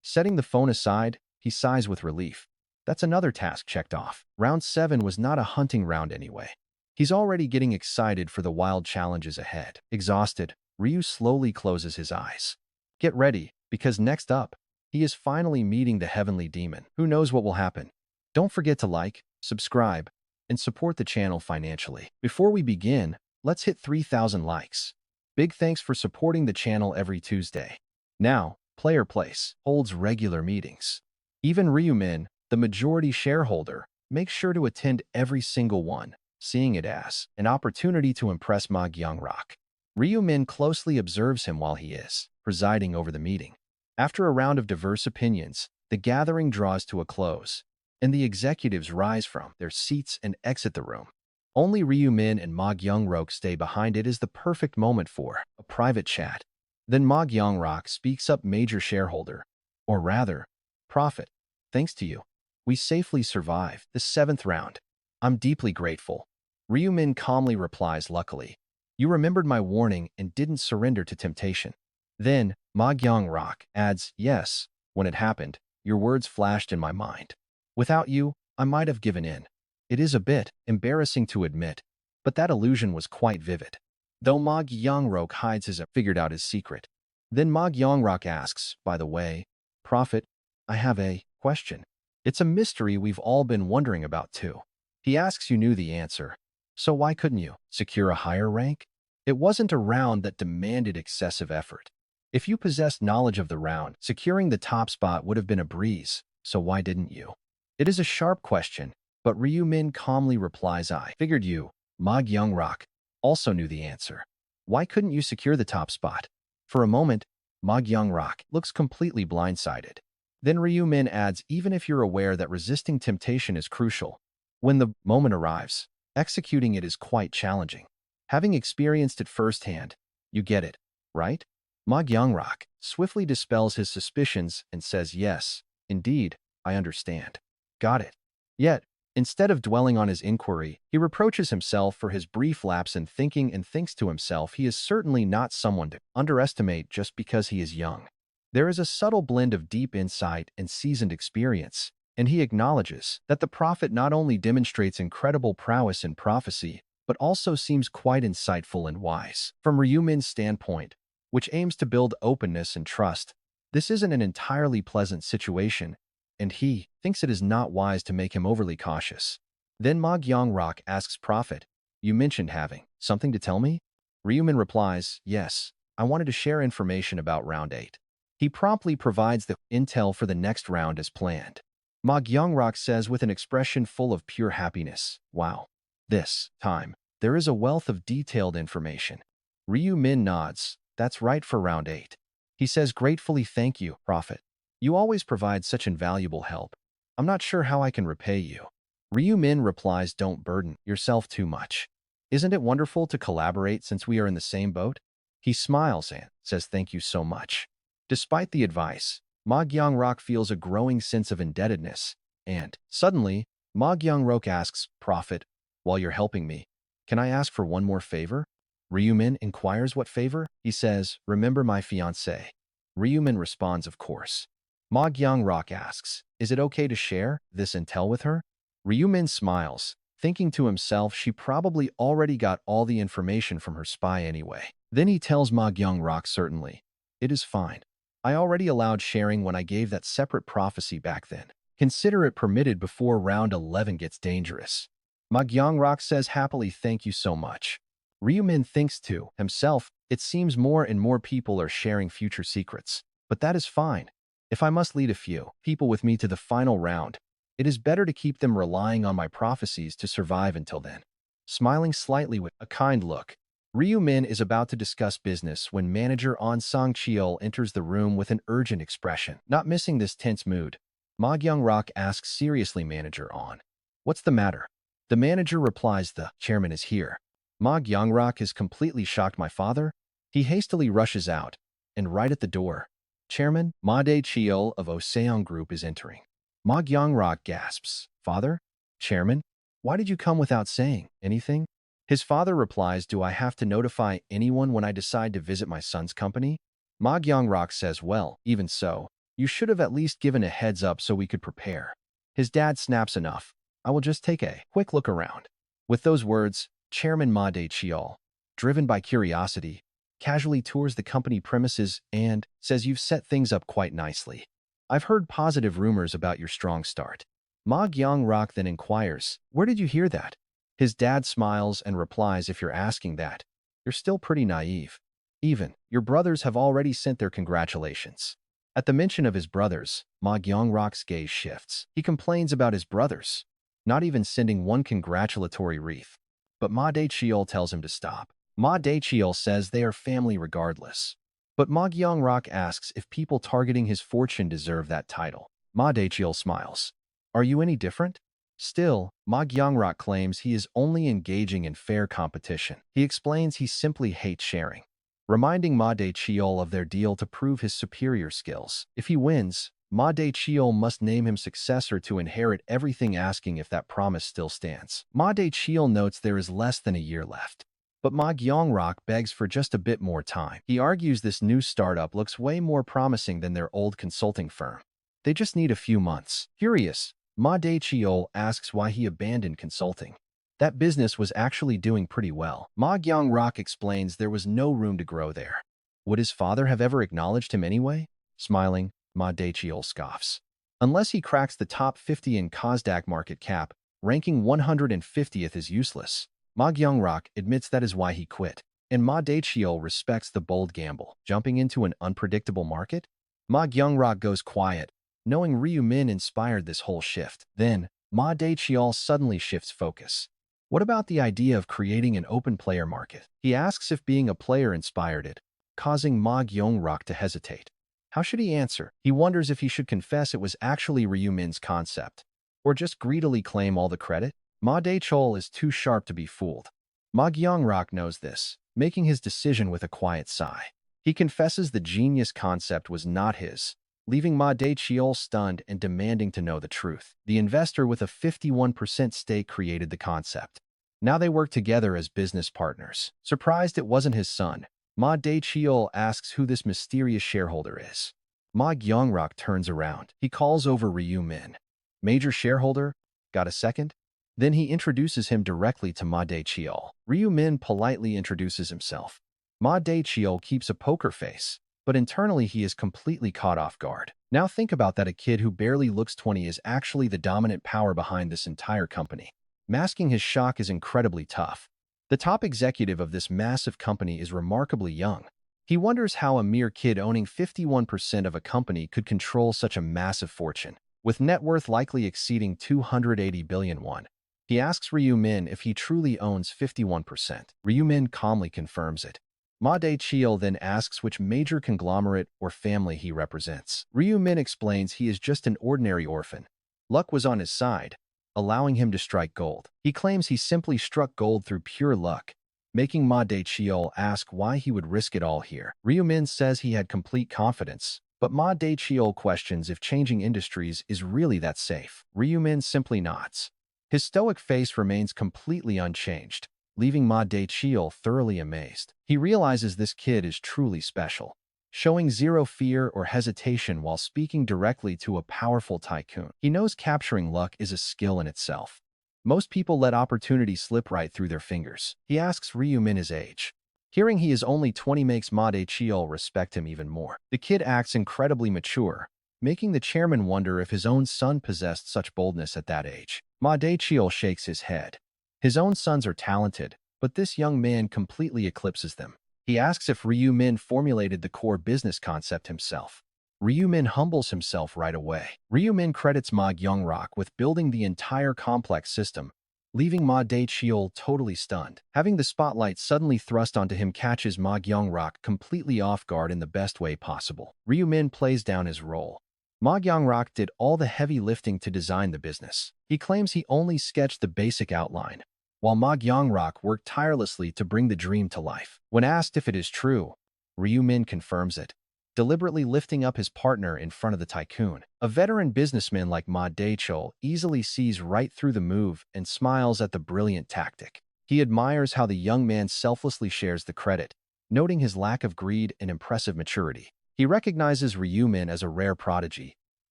Setting the phone aside, he sighs with relief. That's another task checked off. Round 7 was not a hunting round anyway. He's already getting excited for the wild challenges ahead. Exhausted, Ryu slowly closes his eyes. Get ready, because next up, he is finally meeting the heavenly demon. Who knows what will happen? Don't forget to like, subscribe, and support the channel financially. Before we begin, let's hit 3,000 likes. Big thanks for supporting the channel every Tuesday. Now, Player Place holds regular meetings. Even Ryumin, the majority shareholder, makes sure to attend every single one, seeing it as an opportunity to impress Ma Gyeongrok. Ryumin closely observes him while he is presiding over the meeting. After a round of diverse opinions, the gathering draws to a close, and the executives rise from their seats and exit the room. Only Ryumin and Ma Gyeongrok stay behind. It is the perfect moment for a private chat. Then Ma Gyeongrok speaks up, major shareholder, or rather, prophet. Thanks to you, we safely survived the 7th round. I'm deeply grateful. Ryumin calmly replies, luckily. You remembered my warning and didn't surrender to temptation. Then, Ma Gyeongrok adds, yes, when it happened, your words flashed in my mind. Without you, I might have given in. It is a bit embarrassing to admit, but that illusion was quite vivid. Though Ma Gyeongrok hides figured out his secret. Then Ma Gyeongrok asks, by the way, prophet, I have a question. It's a mystery we've all been wondering about too. He asks, you knew the answer. So why couldn't you secure a higher rank? It wasn't a round that demanded excessive effort. If you possessed knowledge of the round, securing the top spot would have been a breeze, so why didn't you? It is a sharp question, but Ryumin calmly replies, I figured you, Ma Gyeongrok, also knew the answer. Why couldn't you secure the top spot? For a moment, Ma Gyeongrok looks completely blindsided. Then Ryumin adds, even if you're aware that resisting temptation is crucial, when the moment arrives, executing it is quite challenging. Having experienced it firsthand, you get it, right? Ma Gyeongrok swiftly dispels his suspicions and says, yes, indeed, I understand. Got it. Yet, instead of dwelling on his inquiry, he reproaches himself for his brief lapse in thinking and thinks to himself he is certainly not someone to underestimate just because he is young. There is a subtle blend of deep insight and seasoned experience, and he acknowledges that the prophet not only demonstrates incredible prowess in prophecy, but also seems quite insightful and wise. From Ryumin's standpoint, which aims to build openness and trust, this isn't an entirely pleasant situation. and he thinks it is not wise to make him overly cautious. Then Ma Gyeongrok asks Prophet, "You mentioned having something to tell me?" Ryumin replies, "Yes, I wanted to share information about round 8. He promptly provides the intel for the next round as planned. Ma Gyeongrok says with an expression full of pure happiness, "Wow. This time, there is a wealth of detailed information." Ryu Min nods. "That's right for round 8. He says gratefully, "Thank you, Prophet. You always provide such invaluable help. I'm not sure how I can repay you." Ryu Min replies, "Don't burden yourself too much. Isn't it wonderful to collaborate since we are in the same boat?" He smiles and says, "Thank you so much." Despite the advice, Ma Gyeongrok feels a growing sense of indebtedness, and suddenly, Ma Gyeongrok asks, "Prophet, while you're helping me, can I ask for one more favor?" Ryumin inquires what favor. He says, "Remember my fiancée." Ryumin responds, "Of course." Ma Gyeongrok asks, "Is it okay to share this intel with her?" Ryumin smiles, thinking to himself she probably already got all the information from her spy anyway. Then he tells Ma Gyeongrok, "Certainly. It is fine. I already allowed sharing when I gave that separate prophecy back then. Consider it permitted before round 11 gets dangerous." Ma Gyeongrok says happily, "Thank you so much." Ryumin thinks to himself, "It seems more and more people are sharing future secrets. But that is fine. If I must lead a few people with me to the final round, it is better to keep them relying on my prophecies to survive until then." Smiling slightly with a kind look, Ryu Min is about to discuss business when manager On Sang-cheol enters the room with an urgent expression. Not missing this tense mood, Ma Gyeongrok asks seriously, "Manager On, what's the matter?" The manager replies, "The chairman is here." Ma Gyeongrok is completely shocked. "My father?" He hastily rushes out, and right at the door, Chairman Ma Dae-cheol of Oseong Group is entering. Ma Gyeongrok gasps, "Father? Chairman? Why did you come without saying anything?" His father replies, "Do I have to notify anyone when I decide to visit my son's company?" Ma Gyeongrok says, "Well, even so, you should have at least given a heads up so we could prepare." His dad snaps, "Enough. I will just take a quick look around." With those words, Chairman Ma Dae-cheol, driven by curiosity, casually tours the company premises and says, "You've set things up quite nicely. I've heard positive rumors about your strong start." Ma Gyeongrok then inquires, "Where did you hear that?" His dad smiles and replies, "If you're asking that, you're still pretty naive. Even your brothers have already sent their congratulations." At the mention of his brothers, Ma Gyeongrok's gaze shifts. He complains about his brothers not even sending one congratulatory wreath. But Ma Dae-cheol tells him to stop. Ma Dae-cheol says they are family regardless. But Ma Gyeongrok asks if people targeting his fortune deserve that title. Ma Dae-cheol smiles. "Are you any different?" Still, Ma Gyeongrok claims he is only engaging in fair competition. He explains he simply hates sharing, reminding Ma Dae-cheol of their deal to prove his superior skills. If he wins, Ma Dae-cheol must name him successor to inherit everything, asking if that promise still stands. Ma Dae-cheol notes there is less than a year left. But Ma Gyeongrok begs for just a bit more time. He argues this new startup looks way more promising than their old consulting firm. They just need a few months. Curious, Ma Dae-cheol asks why he abandoned consulting. That business was actually doing pretty well. Ma Gyeongrok explains there was no room to grow there. Would his father have ever acknowledged him anyway? Smiling, Ma Dae-cheol scoffs. Unless he cracks the top 50 in Kosdaq market cap, ranking 150th is useless. Ma Gyeongrok admits that is why he quit. And Ma Dae-cheol respects the bold gamble. Jumping into an unpredictable market? Ma Gyeongrok goes quiet, knowing Ryu Min inspired this whole shift. Then, Ma Dae-cheol suddenly shifts focus. What about the idea of creating an open player market? He asks if being a player inspired it, causing Ma Gyeongrok to hesitate. How should he answer? He wonders if he should confess it was actually Ryu Min's concept, or just greedily claim all the credit. Ma Dae-cheol is too sharp to be fooled. Ma Gyeongrok knows this, making his decision with a quiet sigh. He confesses the genius concept was not his, leaving Ma Dae-cheol stunned and demanding to know the truth. The investor with a 51% stake created the concept. Now they work together as business partners. Surprised it wasn't his son, Ma Dae-cheol asks who this mysterious shareholder is. Ma Gyeongrok turns around. He calls over Ryu Min. "Major shareholder? Got a second?" Then he introduces him directly to Ma Dae-cheol. Ryu Min politely introduces himself. Ma Dae-cheol keeps a poker face, but internally he is completely caught off guard. Now think about that, a kid who barely looks 20 is actually the dominant power behind this entire company. Masking his shock is incredibly tough. The top executive of this massive company is remarkably young. He wonders how a mere kid owning 51% of a company could control such a massive fortune, with net worth likely exceeding 280 billion won. He asks Ryu Min if he truly owns 51%. Ryu Min calmly confirms it. Ma Dae-cheol then asks which major conglomerate or family he represents. Ryu Min explains he is just an ordinary orphan. Luck was on his side, allowing him to strike gold. He claims he simply struck gold through pure luck, making Ma Dae-cheol ask why he would risk it all here. Ryu Min says he had complete confidence, but Ma Dae-cheol questions if changing industries is really that safe. Ryu Min simply nods. His stoic face remains completely unchanged, leaving Ma Dae-cheol thoroughly amazed. He realizes this kid is truly special, showing zero fear or hesitation while speaking directly to a powerful tycoon. He knows capturing luck is a skill in itself. Most people let opportunity slip right through their fingers. He asks Ryu Min his age. Hearing he is only 20 makes Ma Dae-cheol respect him even more. The kid acts incredibly mature, making the chairman wonder if his own son possessed such boldness at that age. Ma Dae-cheol shakes his head. His own sons are talented, but this young man completely eclipses them. He asks if Ryu Min formulated the core business concept himself. Ryu Min humbles himself right away. Ryu Min credits Ma Kyung-rok with building the entire complex system, leaving Ma Dae-cheol totally stunned. Having the spotlight suddenly thrust onto him catches Ma Kyung-rok completely off guard in the best way possible. Ryu Min plays down his role. Ma Kyung-rok did all the heavy lifting to design the business. He claims he only sketched the basic outline, while Ma Kyung-rok worked tirelessly to bring the dream to life. When asked if it is true, Ryu Min confirms it, deliberately lifting up his partner in front of the tycoon. A veteran businessman like Ma Dae-cheol easily sees right through the move and smiles at the brilliant tactic. He admires how the young man selflessly shares the credit, noting his lack of greed and impressive maturity. He recognizes Ryu Min as a rare prodigy,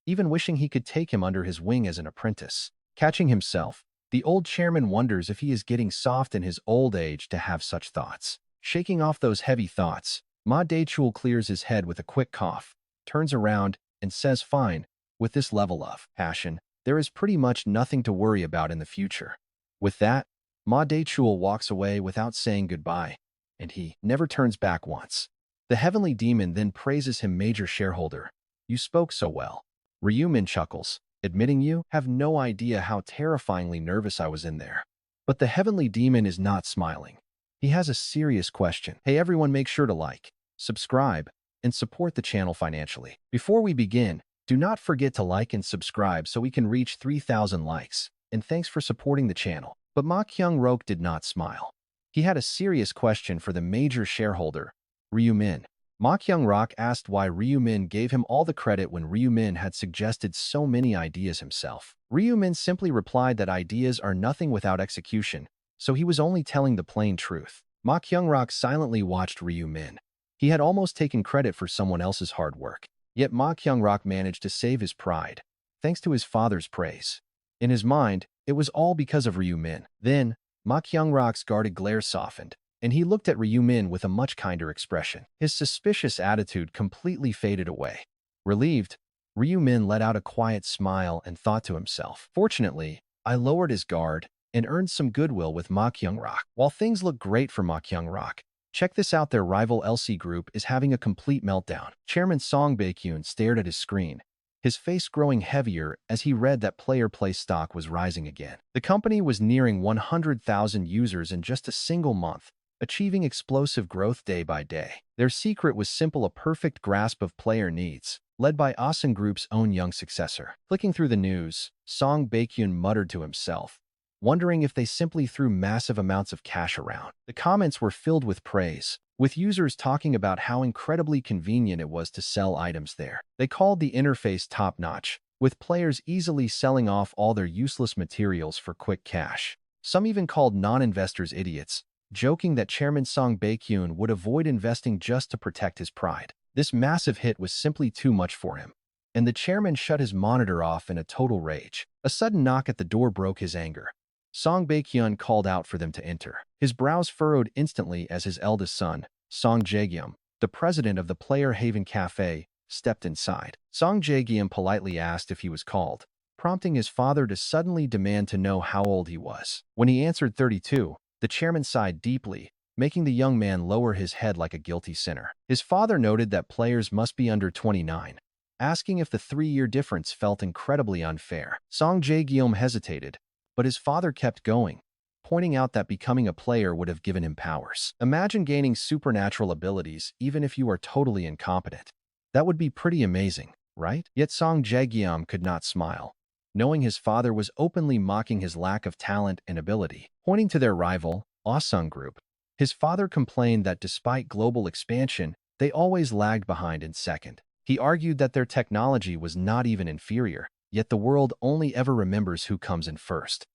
even wishing he could take him under his wing as an apprentice. Catching himself, the old chairman wonders if he is getting soft in his old age to have such thoughts. Shaking off those heavy thoughts, Ma Dae-cheol clears his head with a quick cough, turns around, and says, "Fine, with this level of passion, there is pretty much nothing to worry about in the future." With that, Ma Dae-cheol walks away without saying goodbye, and he never turns back once. The heavenly demon then praises him, "Major shareholder, you spoke so well." Ryu Min chuckles, admitting, "You have no idea how terrifyingly nervous I was in there." But the heavenly demon is not smiling. He has a serious question. Hey everyone, make sure to like, subscribe, and support the channel financially. Before we begin, do not forget to like and subscribe so we can reach 3,000 likes. And thanks for supporting the channel. But Ma Kyung-rok did not smile. He had a serious question for the major shareholder, Ryu Min. Ma Kyung-rok asked why Ryu Min gave him all the credit when Ryu Min had suggested so many ideas himself. Ryu Min simply replied that ideas are nothing without execution, so he was only telling the plain truth. Ma Kyung-rok silently watched Ryu Min. He had almost taken credit for someone else's hard work. Yet Ma Kyung-rok managed to save his pride, thanks to his father's praise. In his mind, it was all because of Ryu Min. Then, Ma Kyung-rok's guarded glare softened, and he looked at Ryu Min with a much kinder expression. His suspicious attitude completely faded away. Relieved, Ryu Min let out a quiet smile and thought to himself, "Fortunately, I lowered his guard and earned some goodwill with Ma Kyung-rok." While things look great for Ma Kyung-rok, check this out, their rival LC Group is having a complete meltdown. Chairman Song Baek-yoon stared at his screen, his face growing heavier as he read that Player Play stock was rising again. The company was nearing 100,000 users in just a single month, achieving explosive growth day by day. Their secret was simple: a perfect grasp of player needs, led by Asan Group's own young successor. Clicking through the news, Song Baek-yoon muttered to himself, wondering if they simply threw massive amounts of cash around. The comments were filled with praise, with users talking about how incredibly convenient it was to sell items there. They called the interface top-notch, with players easily selling off all their useless materials for quick cash. Some even called non-investors idiots, joking that Chairman Song Baek-yoon would avoid investing just to protect his pride. This massive hit was simply too much for him, and the chairman shut his monitor off in a total rage. A sudden knock at the door broke his anger. Song Baek-yoon called out for them to enter. His brows furrowed instantly as his eldest son, Song Jae-gyum, the president of the Player Haven Cafe, stepped inside. Song Jae-gyum politely asked if he was called, prompting his father to suddenly demand to know how old he was. When he answered 32, the chairman sighed deeply, making the young man lower his head like a guilty sinner. His father noted that players must be under 29, asking if the 3-year difference felt incredibly unfair. Song Jae-gyum hesitated, but his father kept going, pointing out that becoming a player would have given him powers. Imagine gaining supernatural abilities even if you are totally incompetent. That would be pretty amazing, right? Yet Song Jae-gyum could not smile, knowing his father was openly mocking his lack of talent and ability. Pointing to their rival, Awesung Group, his father complained that despite global expansion, they always lagged behind in second. He argued that their technology was not even inferior, yet the world only ever remembers who comes in first.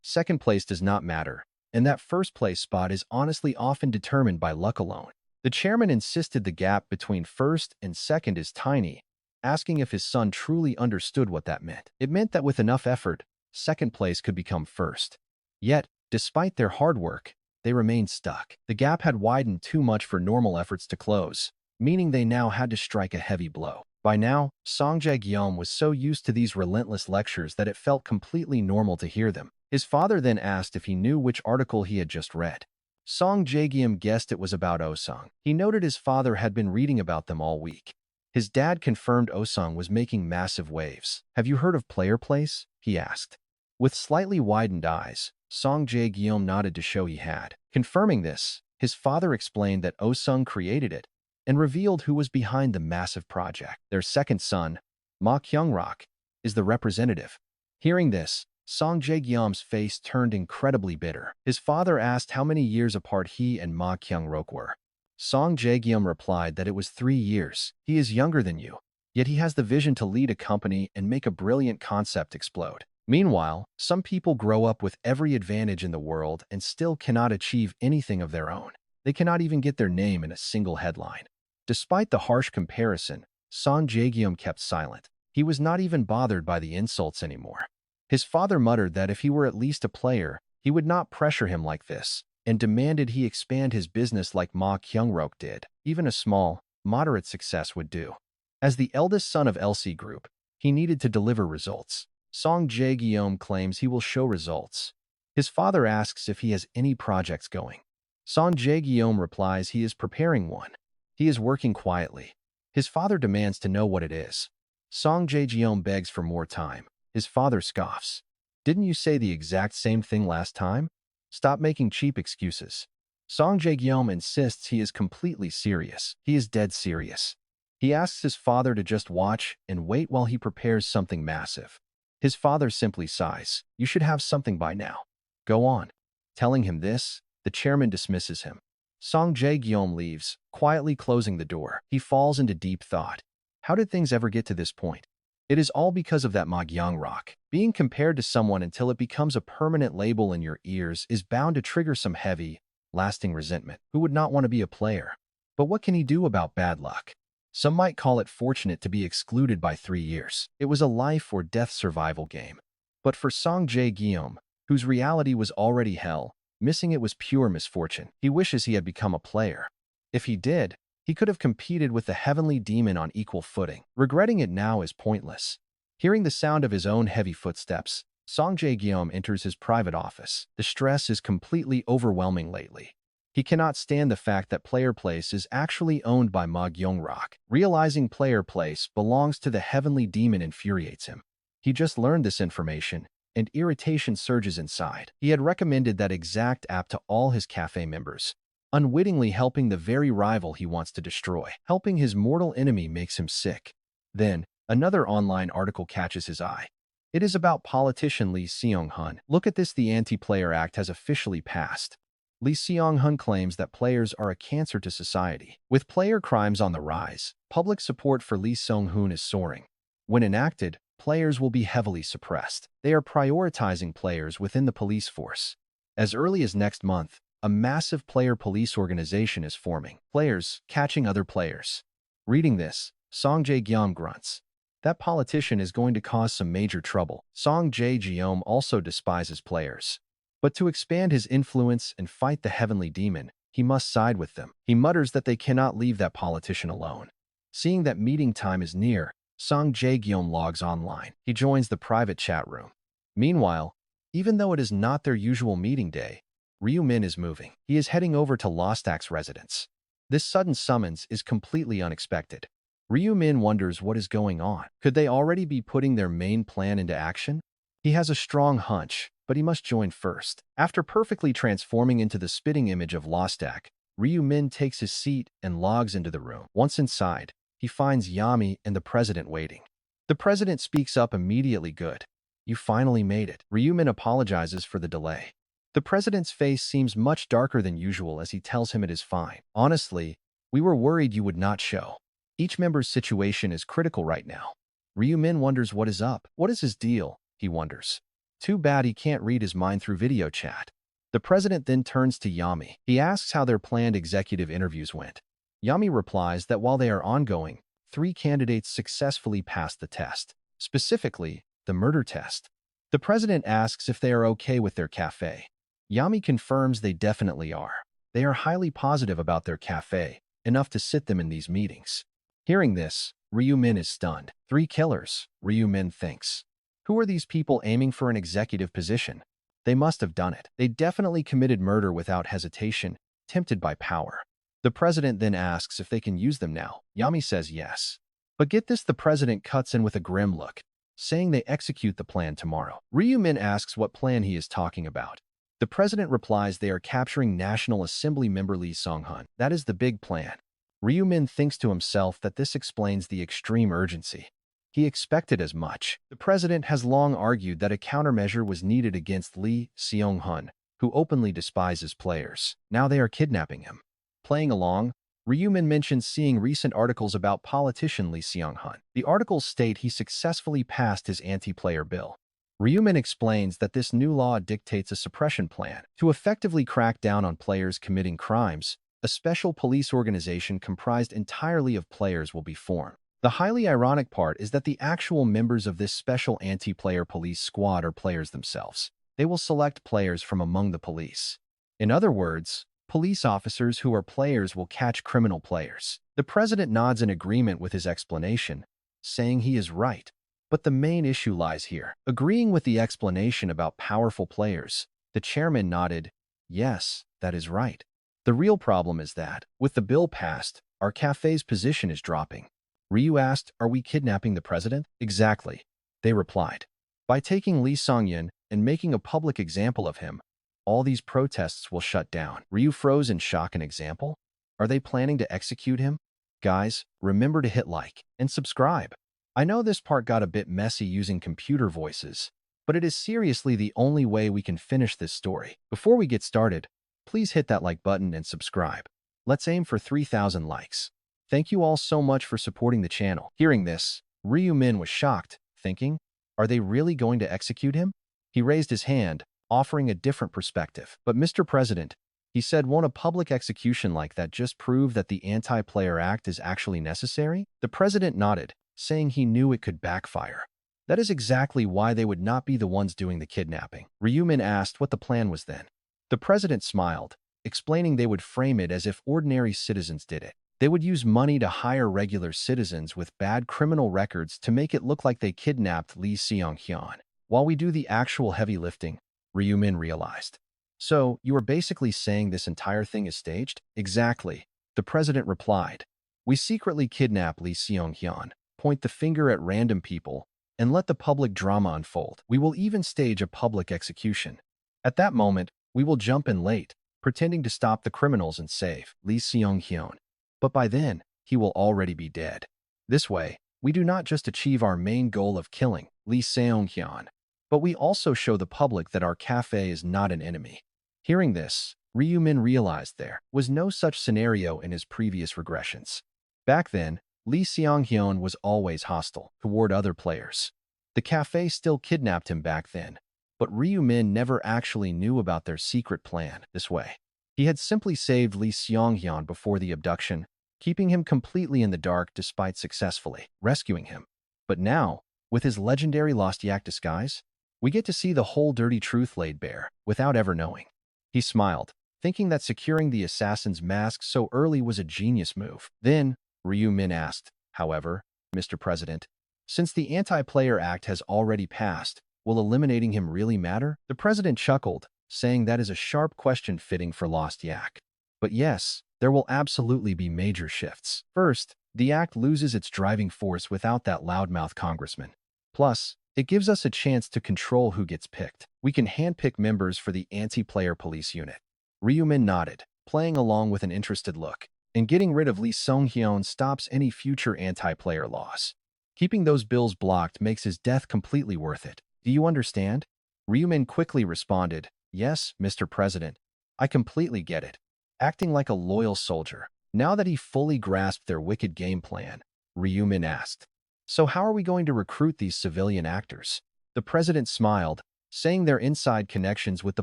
Second place does not matter, and that first place spot is honestly often determined by luck alone. The chairman insisted the gap between first and second is tiny, asking if his son truly understood what that meant. It meant that with enough effort, second place could become first. Yet, despite their hard work, they remained stuck. The gap had widened too much for normal efforts to close, meaning they now had to strike a heavy blow. By now, Song Jae-gyum was so used to these relentless lectures that it felt completely normal to hear them. His father then asked if he knew which article he had just read. Song Jae-gyum guessed it was about Osung. He noted his father had been reading about them all week. His dad confirmed Osung was making massive waves. "Have you heard of Player Place?" he asked. With slightly widened eyes, Song Jae-gyum nodded to show he had. Confirming this, his father explained that Osung created it and revealed who was behind the massive project. Their second son, Ma Kyung-rok, is the representative. Hearing this, Song Jae-gyum's face turned incredibly bitter. His father asked how many years apart he and Ma Kyung-rok were. Song Jae-gyum replied that it was 3 years. "He is younger than you, yet he has the vision to lead a company and make a brilliant concept explode." Meanwhile, some people grow up with every advantage in the world and still cannot achieve anything of their own. They cannot even get their name in a single headline. Despite the harsh comparison, Song Jae-gyum kept silent. He was not even bothered by the insults anymore. His father muttered that if he were at least a player, he would not pressure him like this, and demanded he expand his business like Ma Kyung-rok did. Even a small, moderate success would do. As the eldest son of LC Group, he needed to deliver results. Song Jae-gyum claims he will show results. His father asks if he has any projects going. Song Jae-gyum replies he is preparing one. He is working quietly. His father demands to know what it is. Song Jae-gyum begs for more time. His father scoffs. "Didn't you say the exact same thing last time? Stop making cheap excuses." Song Jae-gyum insists he is completely serious. He is dead serious. He asks his father to just watch and wait while he prepares something massive. His father simply sighs. "You should have something by now. Go on." Telling him this, the chairman dismisses him. Song Jae-gyum leaves, quietly closing the door. He falls into deep thought. How did things ever get to this point? It is all because of that Ma Kyung-rok. Being compared to someone until it becomes a permanent label in your ears is bound to trigger some heavy, lasting resentment. Who would not want to be a player? But what can he do about bad luck? Some might call it fortunate to be excluded by 3 years. It was a life or death survival game. But for Song Jae-gyum, whose reality was already hell, missing it was pure misfortune. He wishes he had become a player. If he did, he could have competed with the heavenly demon on equal footing. Regretting it now is pointless. Hearing the sound of his own heavy footsteps, Song Jae-gyum enters his private office. The stress is completely overwhelming lately. He cannot stand the fact that Player Place is actually owned by Ma Kyung-rok. Realizing Player Place belongs to the heavenly demon infuriates him. He just learned this information, and irritation surges inside. He had recommended that exact app to all his cafe members, unwittingly helping the very rival he wants to destroy. Helping his mortal enemy makes him sick. Then, another online article catches his eye. It is about politician Lee Seong-hun. "Look at this, the Anti-Player Act has officially passed." Lee Seong-hun claims that players are a cancer to society. With player crimes on the rise, public support for Lee Seong-hun is soaring. When enacted, players will be heavily suppressed. They are prioritizing players within the police force. As early as next month, a massive player police organization is forming. Players catching other players. Reading this, Song Jae-gyum grunts. That politician is going to cause some major trouble. Song Jae-gyum also despises players. But to expand his influence and fight the heavenly demon, He must side with them. He mutters that they cannot leave that politician alone. Seeing that meeting time is near, Song Jae-gyeom logs online. He joins the private chat room. Meanwhile, even though it is not their usual meeting day, Ryu-min is moving. He is heading over to Lostak's residence. This sudden summons is completely unexpected. Ryu-min wonders what is going on. Could they already be putting their main plan into action? He has a strong hunch, but he must join first. After perfectly transforming into the spitting image of Lostak, Ryu-min takes his seat and logs into the room. Once inside, he finds Yami and the president waiting. The president speaks up immediately. Good. You finally made it. Ryu-min apologizes for the delay. The president's face seems much darker than usual as he tells him it is fine. Honestly, we were worried you would not show. Each member's situation is critical right now. Ryu-min wonders what is up. What is his deal? He wonders. Too bad he can't read his mind through video chat. The president then turns to Yami. He asks how their planned executive interviews went. Yami replies that while they are ongoing, 3 candidates successfully passed the test, specifically, the murder test. The president asks if they are okay with their cafe. Yami confirms they definitely are. They are highly positive about their cafe, enough to sit them in these meetings. Hearing this, Ryu-min is stunned. 3 killers, Ryu-min thinks. Who are these people aiming for an executive position? They must have done it. They definitely committed murder without hesitation, tempted by power. The president then asks if they can use them now. Yami says yes. But get this, the president cuts in with a grim look, saying they execute the plan tomorrow. Ryu-min asks what plan he is talking about. The president replies they are capturing National Assembly member Lee Song-hun. That is the big plan. Ryu-min thinks to himself that this explains the extreme urgency. He expected as much. The president has long argued that a countermeasure was needed against Lee Seong-hun, who openly despises players. Now they are kidnapping him. Playing along, Ryu-min mentions seeing recent articles about politician Lee Seong-hun. The articles state he successfully passed his anti-player bill. Ryu-min explains that this new law dictates a suppression plan. To effectively crack down on players committing crimes, a special police organization comprised entirely of players will be formed. The highly ironic part is that the actual members of this special anti-player police squad are players themselves. They will select players from among the police. In other words, police officers who are players will catch criminal players. The president nods in agreement with his explanation, saying he is right. But the main issue lies here. Agreeing with the explanation about powerful players, the chairman nodded, yes, that is right. The real problem is that, with the bill passed, our cafe's position is dropping. Ryu asked, are we kidnapping the president? Exactly. They replied. By taking Lee Song-yun and making a public example of him, all these protests will shut down. Ryu froze in shock. An example? Are they planning to execute him? Guys, remember to hit like and subscribe. I know this part got a bit messy using computer voices, but it is seriously the only way we can finish this story. Before we get started, please hit that like button and subscribe. Let's aim for 3,000 likes. Thank you all so much for supporting the channel. Hearing this, Ryu-min was shocked, thinking, are they really going to execute him? He raised his hand, offering a different perspective. But Mr. President, he said, won't a public execution like that just prove that the Anti-Player Act is actually necessary? The president nodded, saying he knew it could backfire. That is exactly why they would not be the ones doing the kidnapping. Ryu-min asked what the plan was then. The president smiled, explaining they would frame it as if ordinary citizens did it. They would use money to hire regular citizens with bad criminal records to make it look like they kidnapped Lee Seong-hyun, while we do the actual heavy lifting, Ryu-min realized. So, you are basically saying this entire thing is staged? Exactly, the president replied. We secretly kidnap Lee Seong-hyun, point the finger at random people, and let the public drama unfold. We will even stage a public execution. At that moment, we will jump in late, pretending to stop the criminals and save Lee Seong-hyun. But by then, he will already be dead. This way, we do not just achieve our main goal of killing Lee Seong-hyun, but we also show the public that our cafe is not an enemy. Hearing this, Ryu-min realized there was no such scenario in his previous regressions. Back then, Lee Seong-hyun was always hostile toward other players. The cafe still kidnapped him back then, but Ryu-min never actually knew about their secret plan this way. He had simply saved Lee Seong-hyun before the abduction, keeping him completely in the dark despite successfully rescuing him. But now, with his legendary Lost Yak disguise, we get to see the whole dirty truth laid bare without ever knowing. He smiled, thinking that securing the assassin's mask so early was a genius move. Then, Ryu Min asked, however, Mr. President, since the Anti-Player Act has already passed, will eliminating him really matter? The president chuckled, saying that is a sharp question fitting for Lost Yak. But yes, there will absolutely be major shifts. First, the act loses its driving force without that loudmouth congressman. Plus, it gives us a chance to control who gets picked. We can handpick members for the anti-player police unit. Ryumin nodded, playing along with an interested look. And getting rid of Lee Sung-hyun stops any future anti-player laws. Keeping those bills blocked makes his death completely worth it. Do you understand? Ryumin quickly responded, yes, Mr. President. I completely get it. Acting like a loyal soldier. Now that he fully grasped their wicked game plan, Ryumin asked, so how are we going to recruit these civilian actors? The president smiled, saying their inside connections with the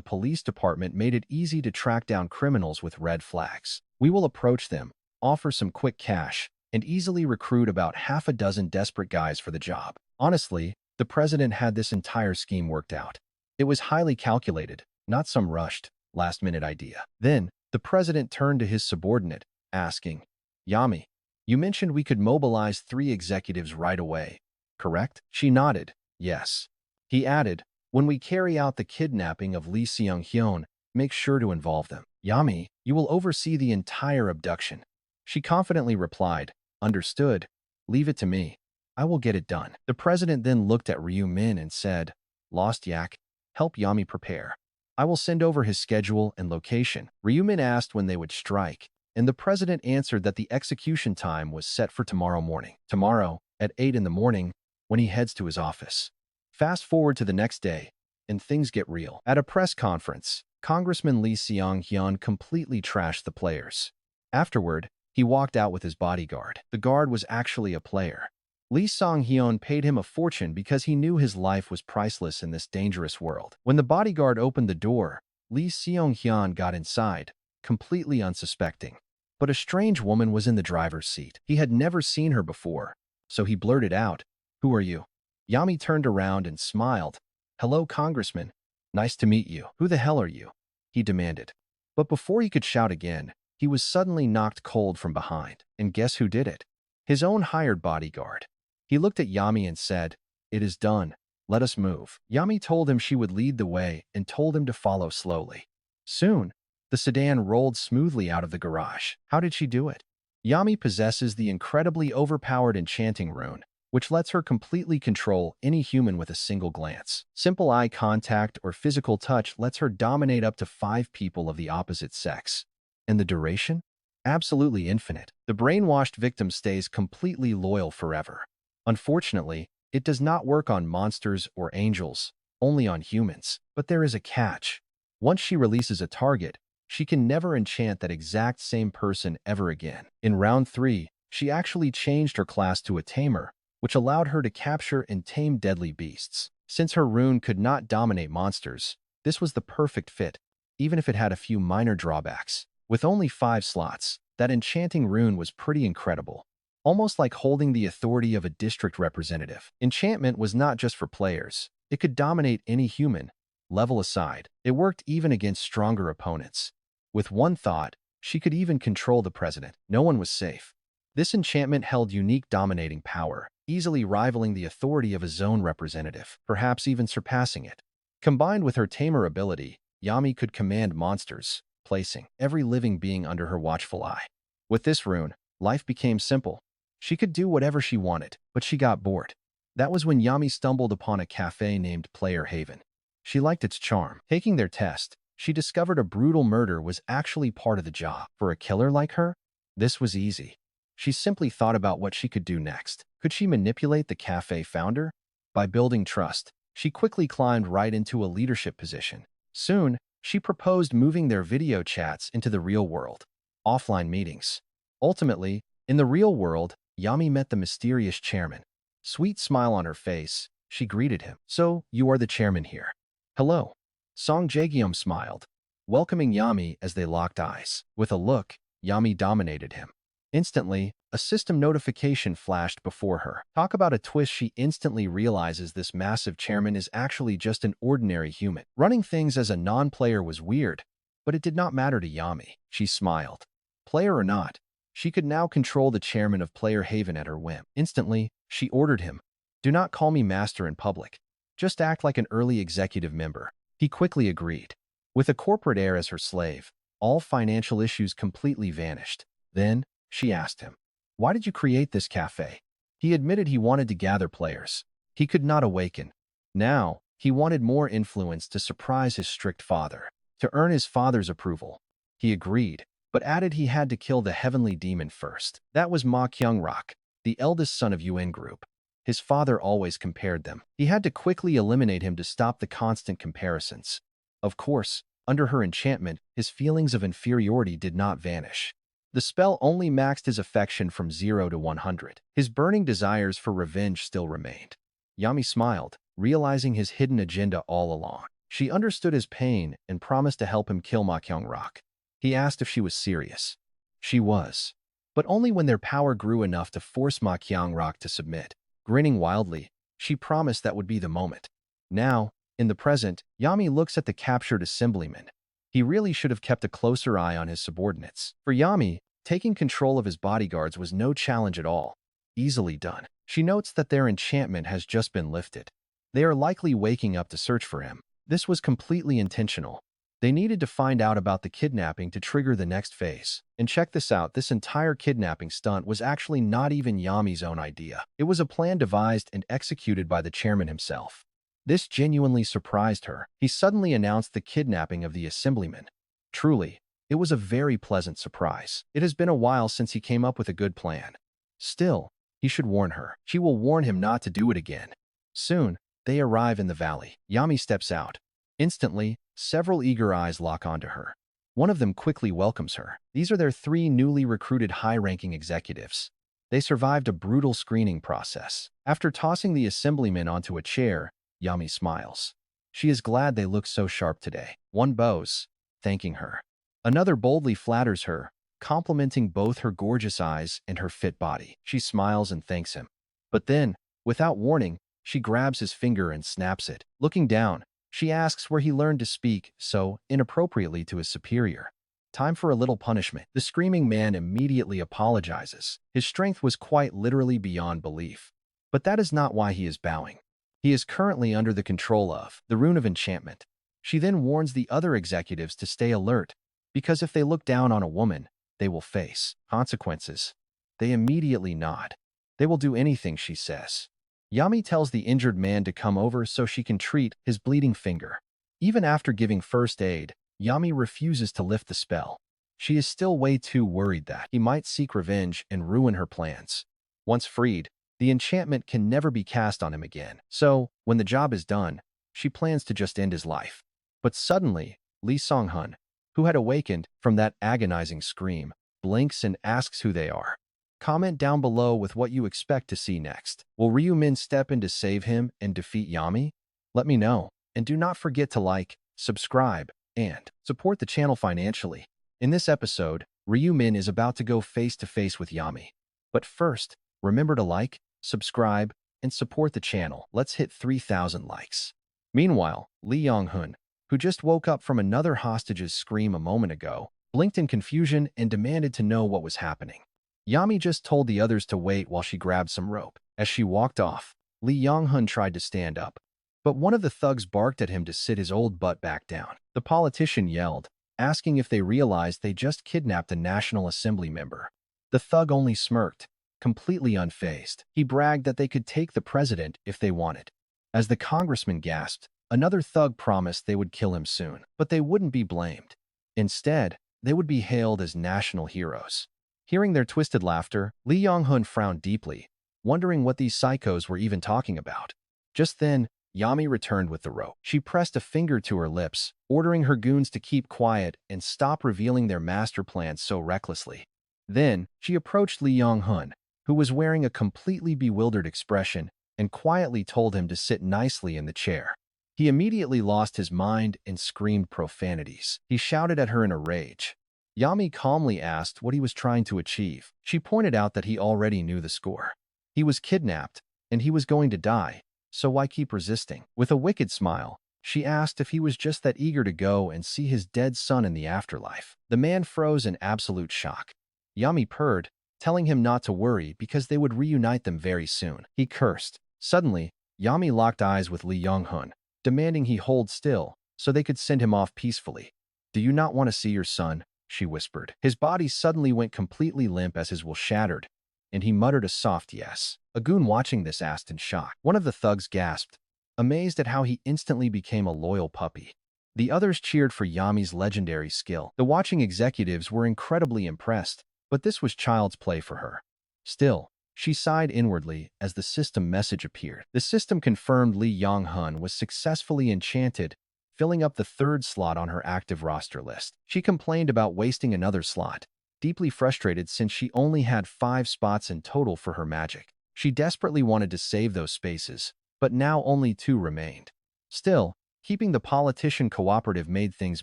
police department made it easy to track down criminals with red flags. We will approach them, offer some quick cash, and easily recruit about half a dozen desperate guys for the job. Honestly, the president had this entire scheme worked out. It was highly calculated, not some rushed, last-minute idea. Then, the president turned to his subordinate, asking, Yami, you mentioned we could mobilize 3 executives right away, correct? She nodded, yes. He added, when we carry out the kidnapping of Lee Seung-hyun, make sure to involve them. Yami, you will oversee the entire abduction. She confidently replied, understood. Leave it to me. I will get it done. The president then looked at Ryu Min and said, Lost Yak, help Yami prepare. I will send over his schedule and location. Ryu Min asked when they would strike, and the president answered that the execution time was set for tomorrow morning. Tomorrow, at 8 in the morning, when he heads to his office. Fast forward to the next day, and things get real. At a press conference, Congressman Lee Seung-hyun completely trashed the players. Afterward, he walked out with his bodyguard. The guard was actually a player. Lee Seung-hyun paid him a fortune because he knew his life was priceless in this dangerous world. When the bodyguard opened the door, Lee Seung-hyun got inside, completely unsuspecting. But a strange woman was in the driver's seat. He had never seen her before, so he blurted out, who are you? Yami turned around and smiled. Hello, Congressman. Nice to meet you. Who the hell are you? He demanded. But before he could shout again, he was suddenly knocked cold from behind. And guess who did it? His own hired bodyguard. He looked at Yami and said, it is done. Let us move. Yami told him she would lead the way and told him to follow slowly. Soon, the sedan rolled smoothly out of the garage. How did she do it? Yami possesses the incredibly overpowered enchanting rune, which lets her completely control any human with a single glance. Simple eye contact or physical touch lets her dominate up to 5 people of the opposite sex. And the duration? Absolutely infinite. The brainwashed victim stays completely loyal forever. Unfortunately, it does not work on monsters or angels, only on humans. But there is a catch. Once she releases a target, she can never enchant that exact same person ever again. In round 3, she actually changed her class to a tamer, which allowed her to capture and tame deadly beasts. Since her rune could not dominate monsters, this was the perfect fit, even if it had a few minor drawbacks. With only 5 slots, that enchanting rune was pretty incredible. Almost like holding the authority of a district representative. Enchantment was not just for players. It could dominate any human, level aside. It worked even against stronger opponents. With one thought, she could even control the president. No one was safe. This enchantment held unique dominating power, easily rivaling the authority of a zone representative, perhaps even surpassing it. Combined with her tamer ability, Yami could command monsters, placing every living being under her watchful eye. With this rune, life became simple. She could do whatever she wanted, but she got bored. That was when Yami stumbled upon a cafe named Player Haven. She liked its charm. Taking their test, she discovered a brutal murder was actually part of the job. For a killer like her, this was easy. She simply thought about what she could do next. Could she manipulate the cafe founder? By building trust, she quickly climbed right into a leadership position. Soon, she proposed moving their video chats into the real world, offline meetings. Ultimately, in the real world, Yami met the mysterious chairman. Sweet smile on her face, she greeted him. So, you are the chairman here. Hello. Song Jae-gyum smiled, welcoming Yami as they locked eyes. With a look, Yami dominated him. Instantly, a system notification flashed before her. Talk about a twist, she instantly realizes this massive chairman is actually just an ordinary human. Running things as a non-player was weird, But it did not matter to Yami. She smiled. Player or not, she could now control the chairman of Player Haven at her whim. Instantly, she ordered him, "Do not call me master in public. Just act like an early executive member." He quickly agreed. With a corporate heir as her slave, all financial issues completely vanished. Then, she asked him, "Why did you create this cafe?" He admitted he wanted to gather players. He could not awaken. Now, he wanted more influence to surprise his strict father, to earn his father's approval. He agreed, but added he had to kill the heavenly demon first. That was Ma Kyung-rak, the eldest son of UN Group. His father always compared them. He had to quickly eliminate him to stop the constant comparisons. Of course, under her enchantment, his feelings of inferiority did not vanish. The spell only maxed his affection from 0 to 100. His burning desires for revenge still remained. Yami smiled, realizing his hidden agenda all along. She understood his pain and promised to help him kill Ma Kyung-rak. He asked if she was serious. She was. But only when their power grew enough to force Ma Kyung-rak to submit. Grinning wildly, she promised that would be the moment. Now, in the present, Yami looks at the captured assemblyman. He really should have kept a closer eye on his subordinates. For Yami, taking control of his bodyguards was no challenge at all. Easily done. She notes that their enchantment has just been lifted. They are likely waking up to search for him. This was completely intentional. They needed to find out about the kidnapping to trigger the next phase. And check this out, this entire kidnapping stunt was actually not even Yami's own idea. It was a plan devised and executed by the chairman himself. This genuinely surprised her. He suddenly announced the kidnapping of the assemblyman. Truly, it was a very pleasant surprise. It has been a while since he came up with a good plan. Still, he should warn her. She will warn him not to do it again. Soon, they arrive in the valley. Yami steps out. Instantly, several eager eyes lock onto her. One of them quickly welcomes her. These are their 3 newly recruited high-ranking executives. They survived a brutal screening process. After tossing the assemblyman onto a chair, Yami smiles. She is glad they look so sharp today. One bows, thanking her. Another boldly flatters her, complimenting both her gorgeous eyes and her fit body. She smiles and thanks him. But then, without warning, she grabs his finger and snaps it. Looking down, she asks where he learned to speak so inappropriately to his superior. Time for a little punishment. The screaming man immediately apologizes. His strength was quite literally beyond belief. But that is not why he is bowing. He is currently under the control of the Rune of Enchantment. She then warns the other executives to stay alert, because if they look down on a woman, they will face consequences. They immediately nod. They will do anything she says. Yami tells the injured man to come over so she can treat his bleeding finger. Even after giving first aid, Yami refuses to lift the spell. She is still way too worried that he might seek revenge and ruin her plans. Once freed, the enchantment can never be cast on him again. So, when the job is done, she plans to just end his life. But suddenly, Lee Song-hun, who had awakened from that agonizing scream, blinks and asks who they are. Comment down below with what you expect to see next. Will Ryu Min step in to save him and defeat Yami? Let me know. And do not forget to like, subscribe, and support the channel financially. In this episode, Ryu Min is about to go face to face with Yami. But first, remember to like, subscribe, and support the channel. Let's hit 3,000 likes. Meanwhile, Lee Yong-hun, who just woke up from another hostage's scream a moment ago, blinked in confusion and demanded to know what was happening. Yami just told the others to wait while she grabbed some rope. As she walked off, Lee Yong-hun tried to stand up, but one of the thugs barked at him to sit his old butt back down. The politician yelled, asking if they realized they just kidnapped a National Assembly member. The thug only smirked, completely unfazed. He bragged that they could take the president if they wanted. As the congressman gasped, another thug promised they would kill him soon, but they wouldn't be blamed. Instead, they would be hailed as national heroes. Hearing their twisted laughter, Lee Yong-hun frowned deeply, wondering what these psychos were even talking about. Just then, Yami returned with the rope. She pressed a finger to her lips, ordering her goons to keep quiet and stop revealing their master plan so recklessly. Then, she approached Lee Yong-hun, who was wearing a completely bewildered expression, and quietly told him to sit nicely in the chair. He immediately lost his mind and screamed profanities. He shouted at her in a rage. Yami calmly asked what he was trying to achieve. She pointed out that he already knew the score. He was kidnapped, and he was going to die, so why keep resisting? With a wicked smile, She asked if he was just that eager to go and see his dead son in the afterlife. The man froze in absolute shock. Yami purred, telling him not to worry because they would reunite them very soon. He cursed. Suddenly, Yami locked eyes with Lee Young-hun, demanding he hold still so they could send him off peacefully. "Do you not want to see your son?" she whispered. His body suddenly went completely limp as his will shattered, and he muttered a soft yes. A goon watching this asked in shock. One of the thugs gasped, amazed at how he instantly became a loyal puppy. The others cheered for Yami's legendary skill. The watching executives were incredibly impressed, but this was child's play for her. Still, she sighed inwardly as the system message appeared. The system confirmed Lee Young-hun was successfully enchanted, filling up the third slot on her active roster list. She complained about wasting another slot, deeply frustrated since she only had 5 spots in total for her magic. She desperately wanted to save those spaces, but now only 2 remained. Still, keeping the politician cooperative made things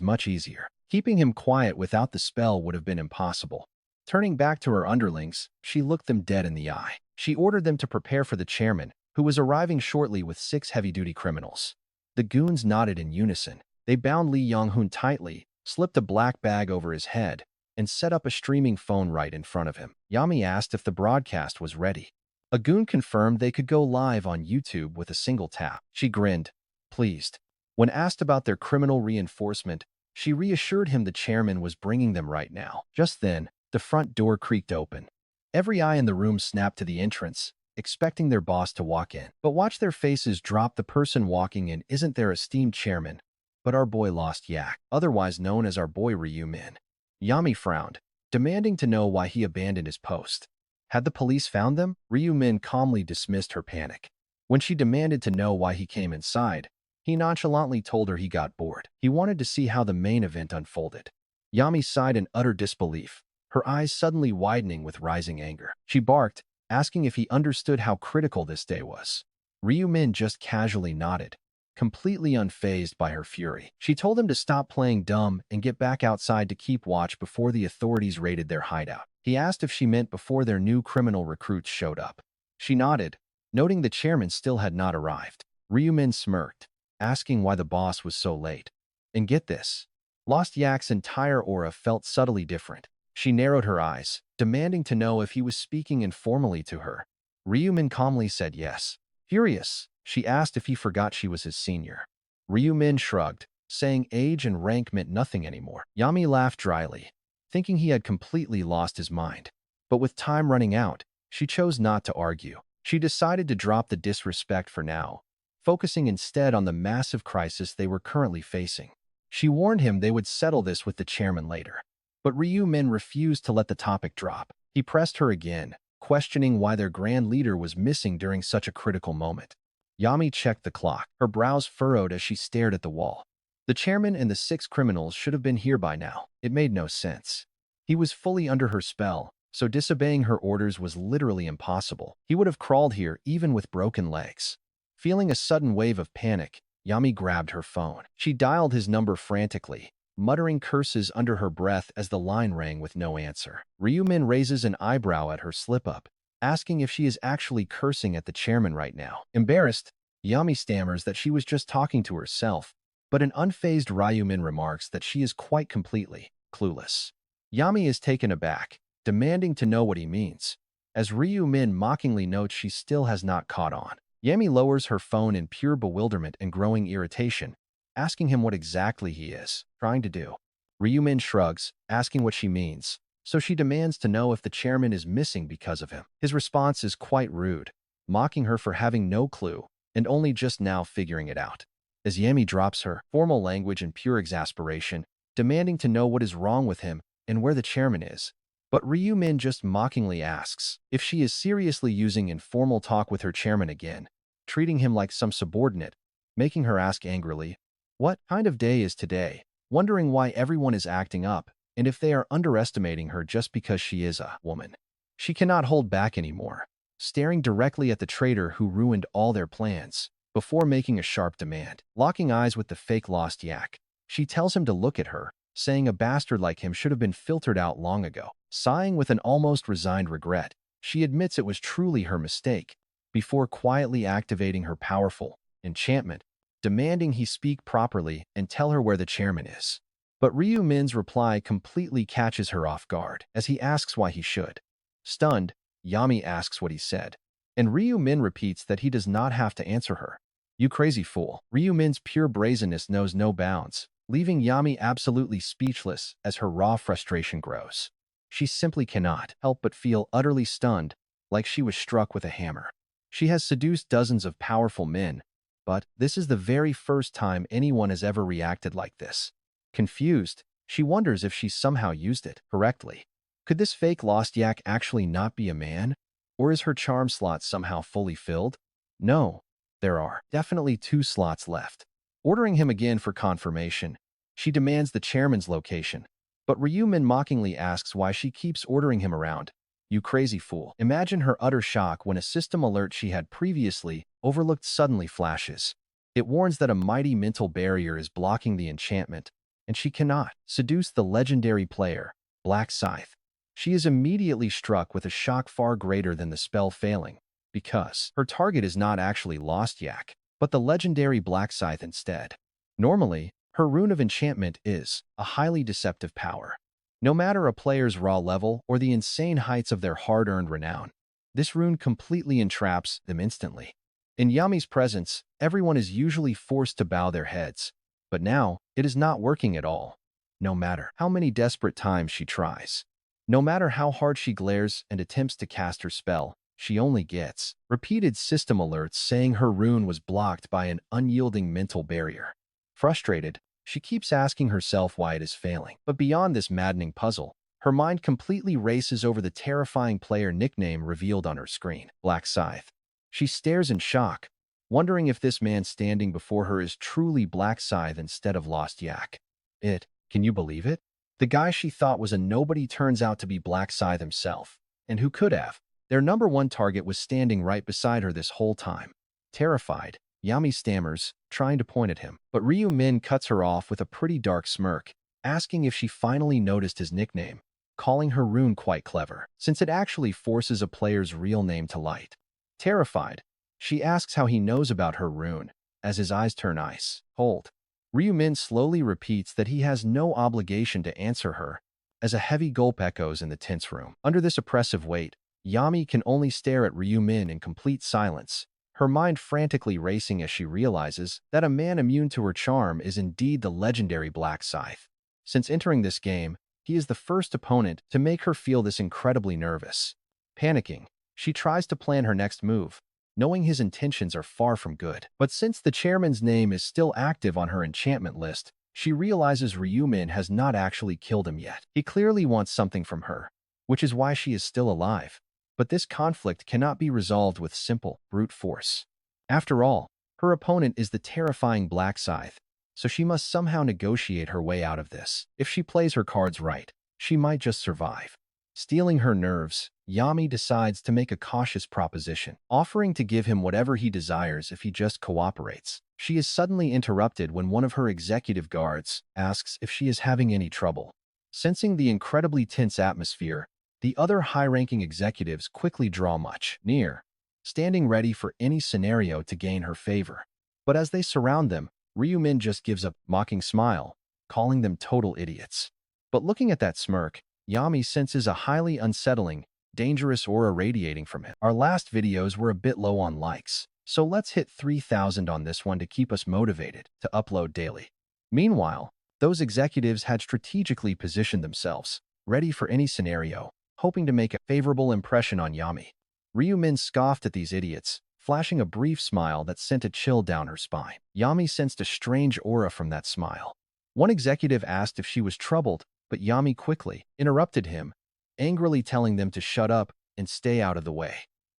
much easier. Keeping him quiet without the spell would have been impossible. Turning back to her underlings, she looked them dead in the eye. She ordered them to prepare for the chairman, who was arriving shortly with 6 heavy-duty criminals. The goons nodded in unison. They bound Lee Young-hun tightly, slipped a black bag over his head, and set up a streaming phone right in front of him. Yami asked if the broadcast was ready. A goon confirmed they could go live on YouTube with a single tap. She grinned, pleased. When asked about their criminal reinforcement, she reassured him the chairman was bringing them right now. Just then, the front door creaked open. Every eye in the room snapped to the entrance, expecting their boss to walk in. But watch their faces drop. The person walking in isn't their esteemed chairman, but our boy Lost Yak, otherwise known as our boy Ryu Min. Yami frowned, demanding to know why he abandoned his post. Had the police found them? Ryu Min calmly dismissed her panic. When she demanded to know why he came inside, he nonchalantly told her he got bored. He wanted to see how the main event unfolded. Yami sighed in utter disbelief, her eyes suddenly widening with rising anger. She barked, asking if he understood how critical this day was. Ryu Min just casually nodded, completely unfazed by her fury. She told him to stop playing dumb and get back outside to keep watch before the authorities raided their hideout. He asked if she meant before their new criminal recruits showed up. She nodded, noting the chairman still had not arrived. Ryu Min smirked, asking why the boss was so late. And get this, Lost Yak's entire aura felt subtly different. She narrowed her eyes, demanding to know if he was speaking informally to her. Ryu Min calmly said yes. Furious, she asked if he forgot she was his senior. Ryu Min shrugged, saying age and rank meant nothing anymore. Yami laughed dryly, thinking he had completely lost his mind. But with time running out, she chose not to argue. She decided to drop the disrespect for now, focusing instead on the massive crisis they were currently facing. She warned him they would settle this with the chairman later. But Ryu Min refused to let the topic drop. He pressed her again, questioning why their grand leader was missing during such a critical moment. Yami checked the clock, her brows furrowed as she stared at the wall. The chairman and the 6 criminals should have been here by now. It made no sense. He was fully under her spell, so disobeying her orders was literally impossible. He would have crawled here even with broken legs. Feeling a sudden wave of panic, Yami grabbed her phone. She dialed his number frantically, muttering curses under her breath as the line rang with no answer. Ryu Min raises an eyebrow at her slip-up, asking if she is actually cursing at the chairman right now. Embarrassed, Yami stammers that she was just talking to herself, but an unfazed Ryu Min remarks that she is quite completely clueless. Yami is taken aback, demanding to know what he means, as Ryu Min mockingly notes she still has not caught on. Yami lowers her phone in pure bewilderment and growing irritation, asking him what exactly he is trying to do. Ryu Min shrugs, asking what she means, so she demands to know if the chairman is missing because of him. His response is quite rude, mocking her for having no clue and only just now figuring it out. As Yami drops her formal language in pure exasperation, demanding to know what is wrong with him and where the chairman is. But Ryu Min just mockingly asks if she is seriously using informal talk with her chairman again, treating him like some subordinate, making her ask angrily, what kind of day is today? Wondering why everyone is acting up and if they are underestimating her just because she is a woman. She cannot hold back anymore, staring directly at the traitor who ruined all their plans, before making a sharp demand. Locking eyes with the fake Lost Yak, she tells him to look at her, saying a bastard like him should have been filtered out long ago. Sighing with an almost resigned regret, she admits it was truly her mistake, before quietly activating her powerful enchantment, demanding he speak properly and tell her where the chairman is. But Ryu Min's reply completely catches her off guard as he asks why he should. Stunned, Yami asks what he said, and Ryu Min repeats that he does not have to answer her. You crazy fool. Ryu Min's pure brazenness knows no bounds, leaving Yami absolutely speechless as her raw frustration grows. She simply cannot help but feel utterly stunned, like she was struck with a hammer. She has seduced dozens of powerful men, but this is the very first time anyone has ever reacted like this. Confused, she wonders if she somehow used it correctly. Could this fake lost yak actually not be a man? Or is her charm slot somehow fully filled? No, there are definitely 2 slots left. Ordering him again for confirmation, she demands the chairman's location. But Ryu Min mockingly asks why she keeps ordering him around. You crazy fool. Imagine her utter shock when a system alert she had previously overlooked suddenly flashes. It warns that a mighty mental barrier is blocking the enchantment, and she cannot seduce the legendary player, Black Scythe. She is immediately struck with a shock far greater than the spell failing, because her target is not actually Lost Yak, but the legendary Black Scythe instead. Normally, her rune of enchantment is a highly deceptive power. No matter a player's raw level or the insane heights of their hard-earned renown, this rune completely entraps them instantly. In Yami's presence, everyone is usually forced to bow their heads, but now it is not working at all. No matter how many desperate times she tries, no matter how hard she glares and attempts to cast her spell, she only gets repeated system alerts saying her rune was blocked by an unyielding mental barrier. Frustrated, she keeps asking herself why it is failing. But beyond this maddening puzzle, her mind completely races over the terrifying player nickname revealed on her screen, Black Scythe. She stares in shock, wondering if this man standing before her is truly Black Scythe instead of Lost Yak. Can you believe it? The guy she thought was a nobody turns out to be Black Scythe himself. And who could have? Their number one target was standing right beside her this whole time. Terrified, Yami stammers, trying to point at him. But Ryu Min cuts her off with a pretty dark smirk, asking if she finally noticed his nickname, calling her rune quite clever, since it actually forces a player's real name to light. Terrified, she asks how he knows about her rune, as his eyes turn ice cold. Ryu Min slowly repeats that he has no obligation to answer her, as a heavy gulp echoes in the tense room. Under this oppressive weight, Yami can only stare at Ryu Min in complete silence, her mind frantically racing as she realizes that a man immune to her charm is indeed the legendary Black Scythe. Since entering this game, he is the first opponent to make her feel this incredibly nervous. Panicking, she tries to plan her next move, knowing his intentions are far from good. But since the chairman's name is still active on her enchantment list, she realizes Ryu Min has not actually killed him yet. He clearly wants something from her, which is why she is still alive. But this conflict cannot be resolved with simple, brute force. After all, her opponent is the terrifying Black Scythe, so she must somehow negotiate her way out of this. If she plays her cards right, she might just survive. Stealing her nerves, Yami decides to make a cautious proposition, offering to give him whatever he desires if he just cooperates. She is suddenly interrupted when one of her executive guards asks if she is having any trouble. Sensing the incredibly tense atmosphere, the other high-ranking executives quickly draw much near, standing ready for any scenario to gain her favor. But as they surround them, Ryu Min just gives a mocking smile, calling them total idiots. But looking at that smirk, Yami senses a highly unsettling, dangerous aura radiating from him. Our last videos were a bit low on likes, so let's hit 3,000 on this one to keep us motivated to upload daily. Meanwhile, those executives had strategically positioned themselves, ready for any scenario, hoping to make a favorable impression on Yami. Ryu Min scoffed at these idiots, flashing a brief smile that sent a chill down her spine. Yami sensed a strange aura from that smile. One executive asked if she was troubled, but Yami quickly interrupted him, angrily telling them to shut up and stay out of the way.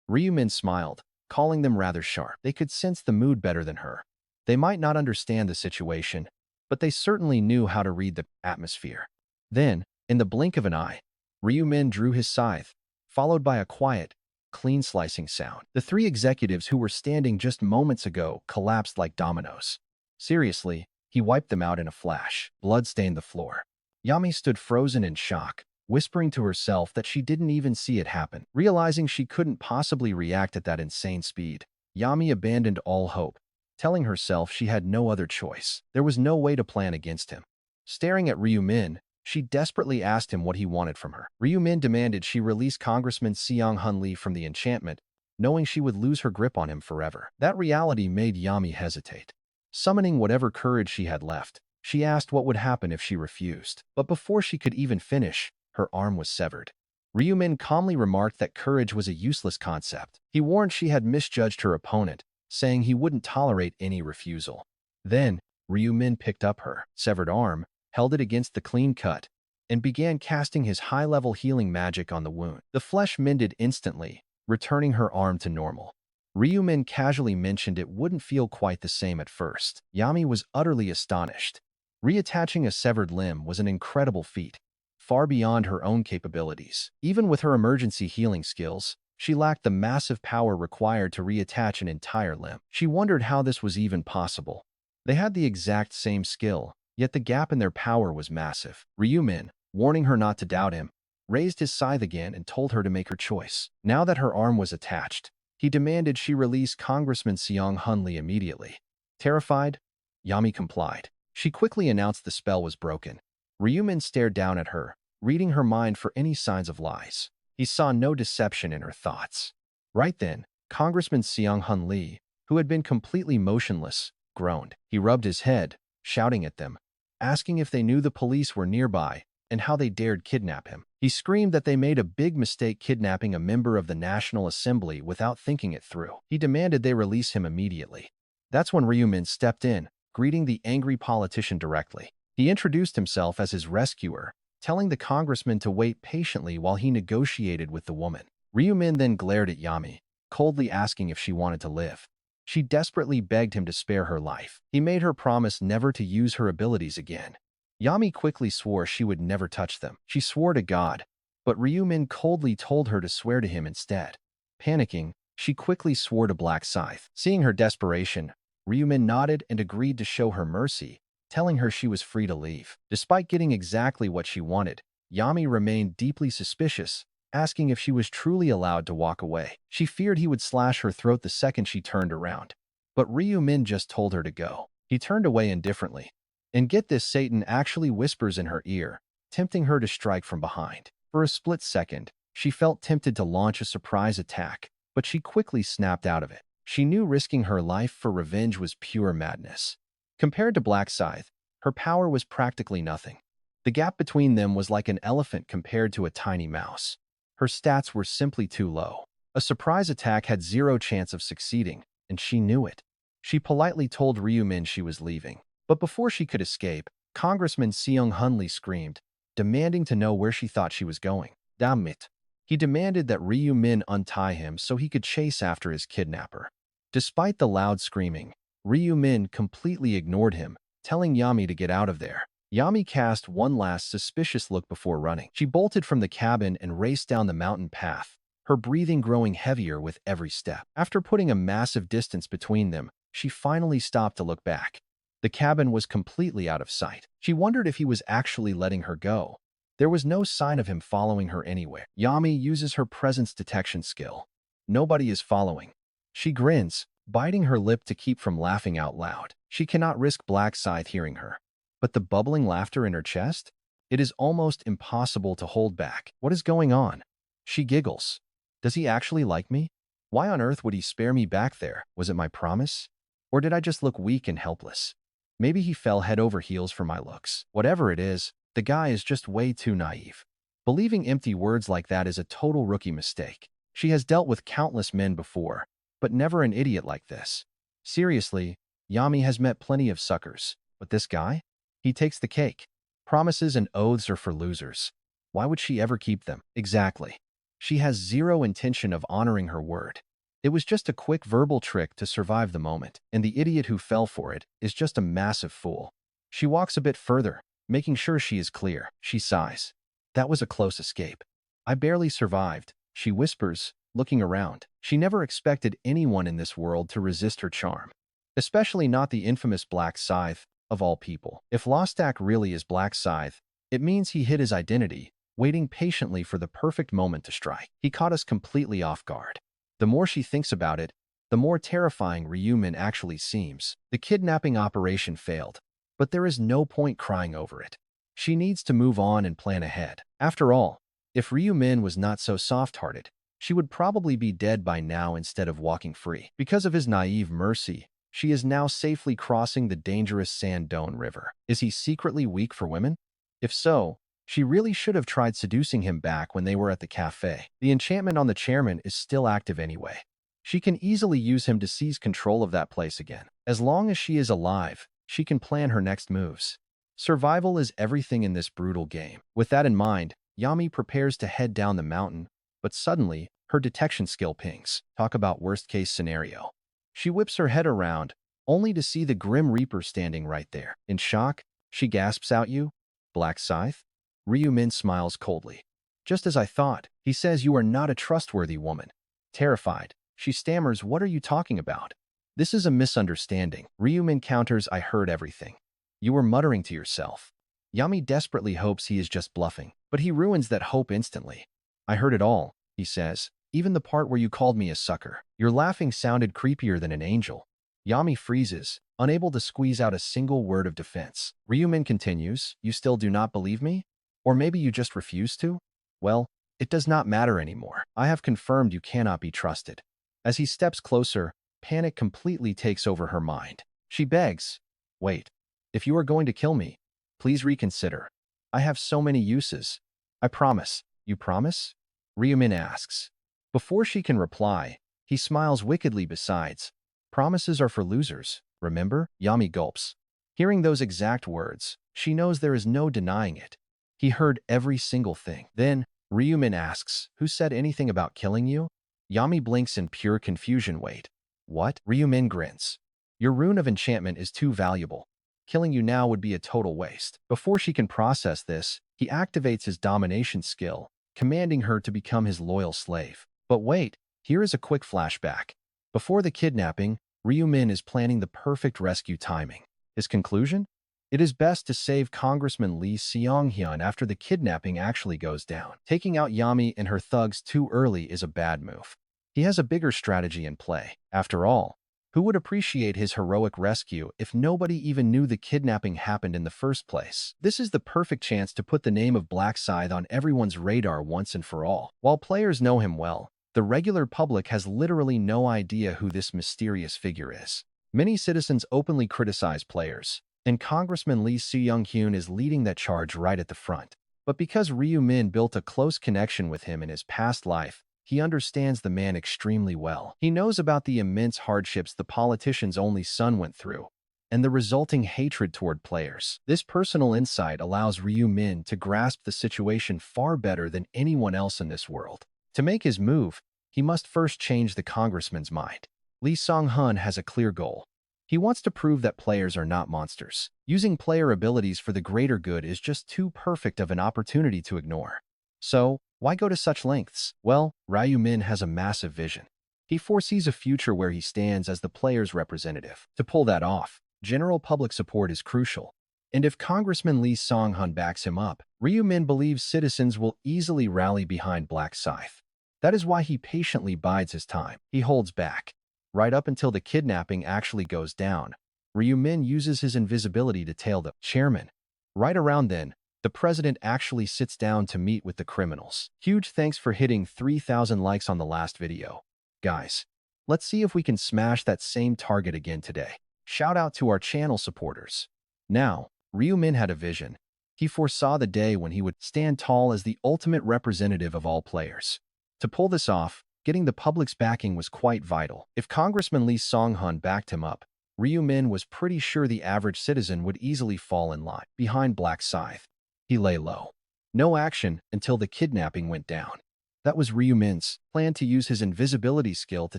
Ryu Min smiled, calling them rather sharp. They could sense the mood better than her. They might not understand the situation, but they certainly knew how to read the atmosphere. Then, in the blink of an eye, Ryu Min drew his scythe, followed by a quiet, clean slicing sound. The 3 executives who were standing just moments ago collapsed like dominoes. Seriously, he wiped them out in a flash. Blood stained the floor. Yami stood frozen in shock, whispering to herself that she didn't even see it happen. Realizing she couldn't possibly react at that insane speed, Yami abandoned all hope, telling herself she had no other choice. There was no way to plan against him. Staring at Ryu-min, she desperately asked him what he wanted from her. Ryu-min demanded she release Congressman Seong-hun Lee from the enchantment, knowing she would lose her grip on him forever. That reality made Yami hesitate. Summoning whatever courage she had left, she asked what would happen if she refused. But before she could even finish, her arm was severed. Ryu-min calmly remarked that courage was a useless concept. He warned she had misjudged her opponent, saying he wouldn't tolerate any refusal. Then, Ryu-min picked up her severed arm, held it against the clean cut, and began casting his high-level healing magic on the wound. The flesh mended instantly, returning her arm to normal. Ryu-min casually mentioned it wouldn't feel quite the same at first. Yami was utterly astonished. Reattaching a severed limb was an incredible feat, far beyond her own capabilities. Even with her emergency healing skills, she lacked the massive power required to reattach an entire limb. She wondered how this was even possible. They had the exact same skill, yet the gap in their power was massive. Ryu-min, warning her not to doubt him, raised his scythe again and told her to make her choice. Now that her arm was attached, he demanded she release Congressman Seong-hun Lee immediately. Terrified, Yami complied. She quickly announced the spell was broken. Ryu-min stared down at her, reading her mind for any signs of lies. He saw no deception in her thoughts. Right then, Congressman Seong-hun Lee, who had been completely motionless, groaned. He rubbed his head, shouting at them, asking if they knew the police were nearby and how they dared kidnap him. He screamed that they made a big mistake kidnapping a member of the National Assembly without thinking it through. He demanded they release him immediately. That's when Ryu-min stepped in, greeting the angry politician directly. He introduced himself as his rescuer, telling the congressman to wait patiently while he negotiated with the woman. Ryu-min then glared at Yami, coldly asking if she wanted to live. She desperately begged him to spare her life. He made her promise never to use her abilities again. Yami quickly swore she would never touch them. She swore to God, but Ryu-min coldly told her to swear to him instead. Panicking, she quickly swore to Black Scythe. Seeing her desperation, Ryu-min nodded and agreed to show her mercy, telling her she was free to leave. Despite getting exactly what she wanted, Yami remained deeply suspicious, asking if she was truly allowed to walk away. She feared he would slash her throat the second she turned around. But Ryu-min just told her to go. He turned away indifferently. And get this, Satan actually whispers in her ear, tempting her to strike from behind. For a split second, she felt tempted to launch a surprise attack, but she quickly snapped out of it. She knew risking her life for revenge was pure madness. Compared to Black Scythe, her power was practically nothing. The gap between them was like an elephant compared to a tiny mouse. Her stats were simply too low. A surprise attack had zero chance of succeeding, and she knew it. She politely told Ryu-min she was leaving. But before she could escape, Congressman Seong-hun Lee screamed, demanding to know where she thought she was going. Damn it. He demanded that Ryu-min untie him so he could chase after his kidnapper. Despite the loud screaming, Ryu-min completely ignored him, telling Yami to get out of there. Yami cast one last suspicious look before running. She bolted from the cabin and raced down the mountain path, her breathing growing heavier with every step. After putting a massive distance between them, she finally stopped to look back. The cabin was completely out of sight. She wondered if he was actually letting her go. There was no sign of him following her anywhere. Yami uses her presence detection skill. Nobody is following. She grins, biting her lip to keep from laughing out loud. She cannot risk Black Scythe hearing her. But the bubbling laughter in her chest? It is almost impossible to hold back. What is going on? She giggles. Does he actually like me? Why on earth would he spare me back there? Was it my promise? Or did I just look weak and helpless? Maybe he fell head over heels for my looks. Whatever it is, the guy is just way too naive. Believing empty words like that is a total rookie mistake. She has dealt with countless men before, but never an idiot like this. Seriously, Yami has met plenty of suckers, but this guy? He takes the cake. Promises and oaths are for losers. Why would she ever keep them? Exactly. She has zero intention of honoring her word. It was just a quick verbal trick to survive the moment, and the idiot who fell for it is just a massive fool. She walks a bit further, making sure she is clear. She sighs. That was a close escape. I barely survived, she whispers, looking around. She never expected anyone in this world to resist her charm. Especially not the infamous Black Scythe, of all people. If Lostak really is Black Scythe, it means he hid his identity, waiting patiently for the perfect moment to strike. He caught us completely off guard. The more she thinks about it, the more terrifying Ryumin actually seems. The kidnapping operation failed, but there is no point crying over it. She needs to move on and plan ahead. After all, if Ryumin was not so soft-hearted, she would probably be dead by now instead of walking free. Because of his naive mercy, she is now safely crossing the dangerous Sandone River. Is he secretly weak for women? If so, she really should have tried seducing him back when they were at the cafe. The enchantment on the chairman is still active anyway. She can easily use him to seize control of that place again. As long as she is alive, she can plan her next moves. Survival is everything in this brutal game. With that in mind, Yami prepares to head down the mountain, but suddenly, her detection skill pings. Talk about worst-case scenario. She whips her head around, only to see the Grim Reaper standing right there. In shock, she gasps out, "You? Black Scythe?" Ryumin smiles coldly. "Just as I thought," he says, "you are not a trustworthy woman." Terrified, she stammers, "What are you talking about?" "This is a misunderstanding." Ryumin counters, "I heard everything. You were muttering to yourself." Yami desperately hopes he is just bluffing, but he ruins that hope instantly. "I heard it all," he says, "even the part where you called me a sucker. Your laughing sounded creepier than an angel." Yami freezes, unable to squeeze out a single word of defense. Ryumin continues, "You still do not believe me? Or maybe you just refuse to? Well, it does not matter anymore. I have confirmed you cannot be trusted." As he steps closer, panic completely takes over her mind. She begs, "Wait. If you are going to kill me, please reconsider. I have so many uses. I promise." "You promise?" Ryumin asks. Before she can reply, he smiles wickedly. "Besides, promises are for losers, remember?" Yami gulps. Hearing those exact words, she knows there is no denying it. He heard every single thing. Then, Ryumin asks, "Who said anything about killing you?" Yami blinks in pure confusion. "Wait. What?" Ryumin grins. "Your rune of enchantment is too valuable. Killing you now would be a total waste." Before she can process this, he activates his domination skill, commanding her to become his loyal slave. But wait, here is a quick flashback. Before the kidnapping, Ryumin is planning the perfect rescue timing. His conclusion? It is best to save Congressman Lee Seong-hyun after the kidnapping actually goes down. Taking out Yami and her thugs too early is a bad move. He has a bigger strategy in play. After all, who would appreciate his heroic rescue if nobody even knew the kidnapping happened in the first place? This is the perfect chance to put the name of Black Scythe on everyone's radar once and for all. While players know him well, the regular public has literally no idea who this mysterious figure is. Many citizens openly criticize players, and Congressman Lee Seong-hyun is leading that charge right at the front. But because Ryumin built a close connection with him in his past life, he understands the man extremely well. He knows about the immense hardships the politician's only son went through, and the resulting hatred toward players. This personal insight allows Ryumin to grasp the situation far better than anyone else in this world. To make his move, he must first change the congressman's mind. Lee Song-hun has a clear goal. He wants to prove that players are not monsters. Using player abilities for the greater good is just too perfect of an opportunity to ignore. So, why go to such lengths? Well, Ryumin has a massive vision. He foresees a future where he stands as the player's representative. To pull that off, general public support is crucial. And if Congressman Lee Song-hun backs him up, Ryumin believes citizens will easily rally behind Black Scythe. That is why he patiently bides his time. He holds back. Right up until the kidnapping actually goes down, Ryumin uses his invisibility to tail the chairman. Right around then, the president actually sits down to meet with the criminals. Huge thanks for hitting 3,000 likes on the last video. Guys, let's see if we can smash that same target again today. Shout out to our channel supporters. Now, Ryumin had a vision. He foresaw the day when he would stand tall as the ultimate representative of all players. To pull this off, getting the public's backing was quite vital. If Congressman Lee Song-hun backed him up, Ryumin was pretty sure the average citizen would easily fall in line behind Black Scythe. He lay low. No action until the kidnapping went down. That was Ryumin's plan. To use his invisibility skill to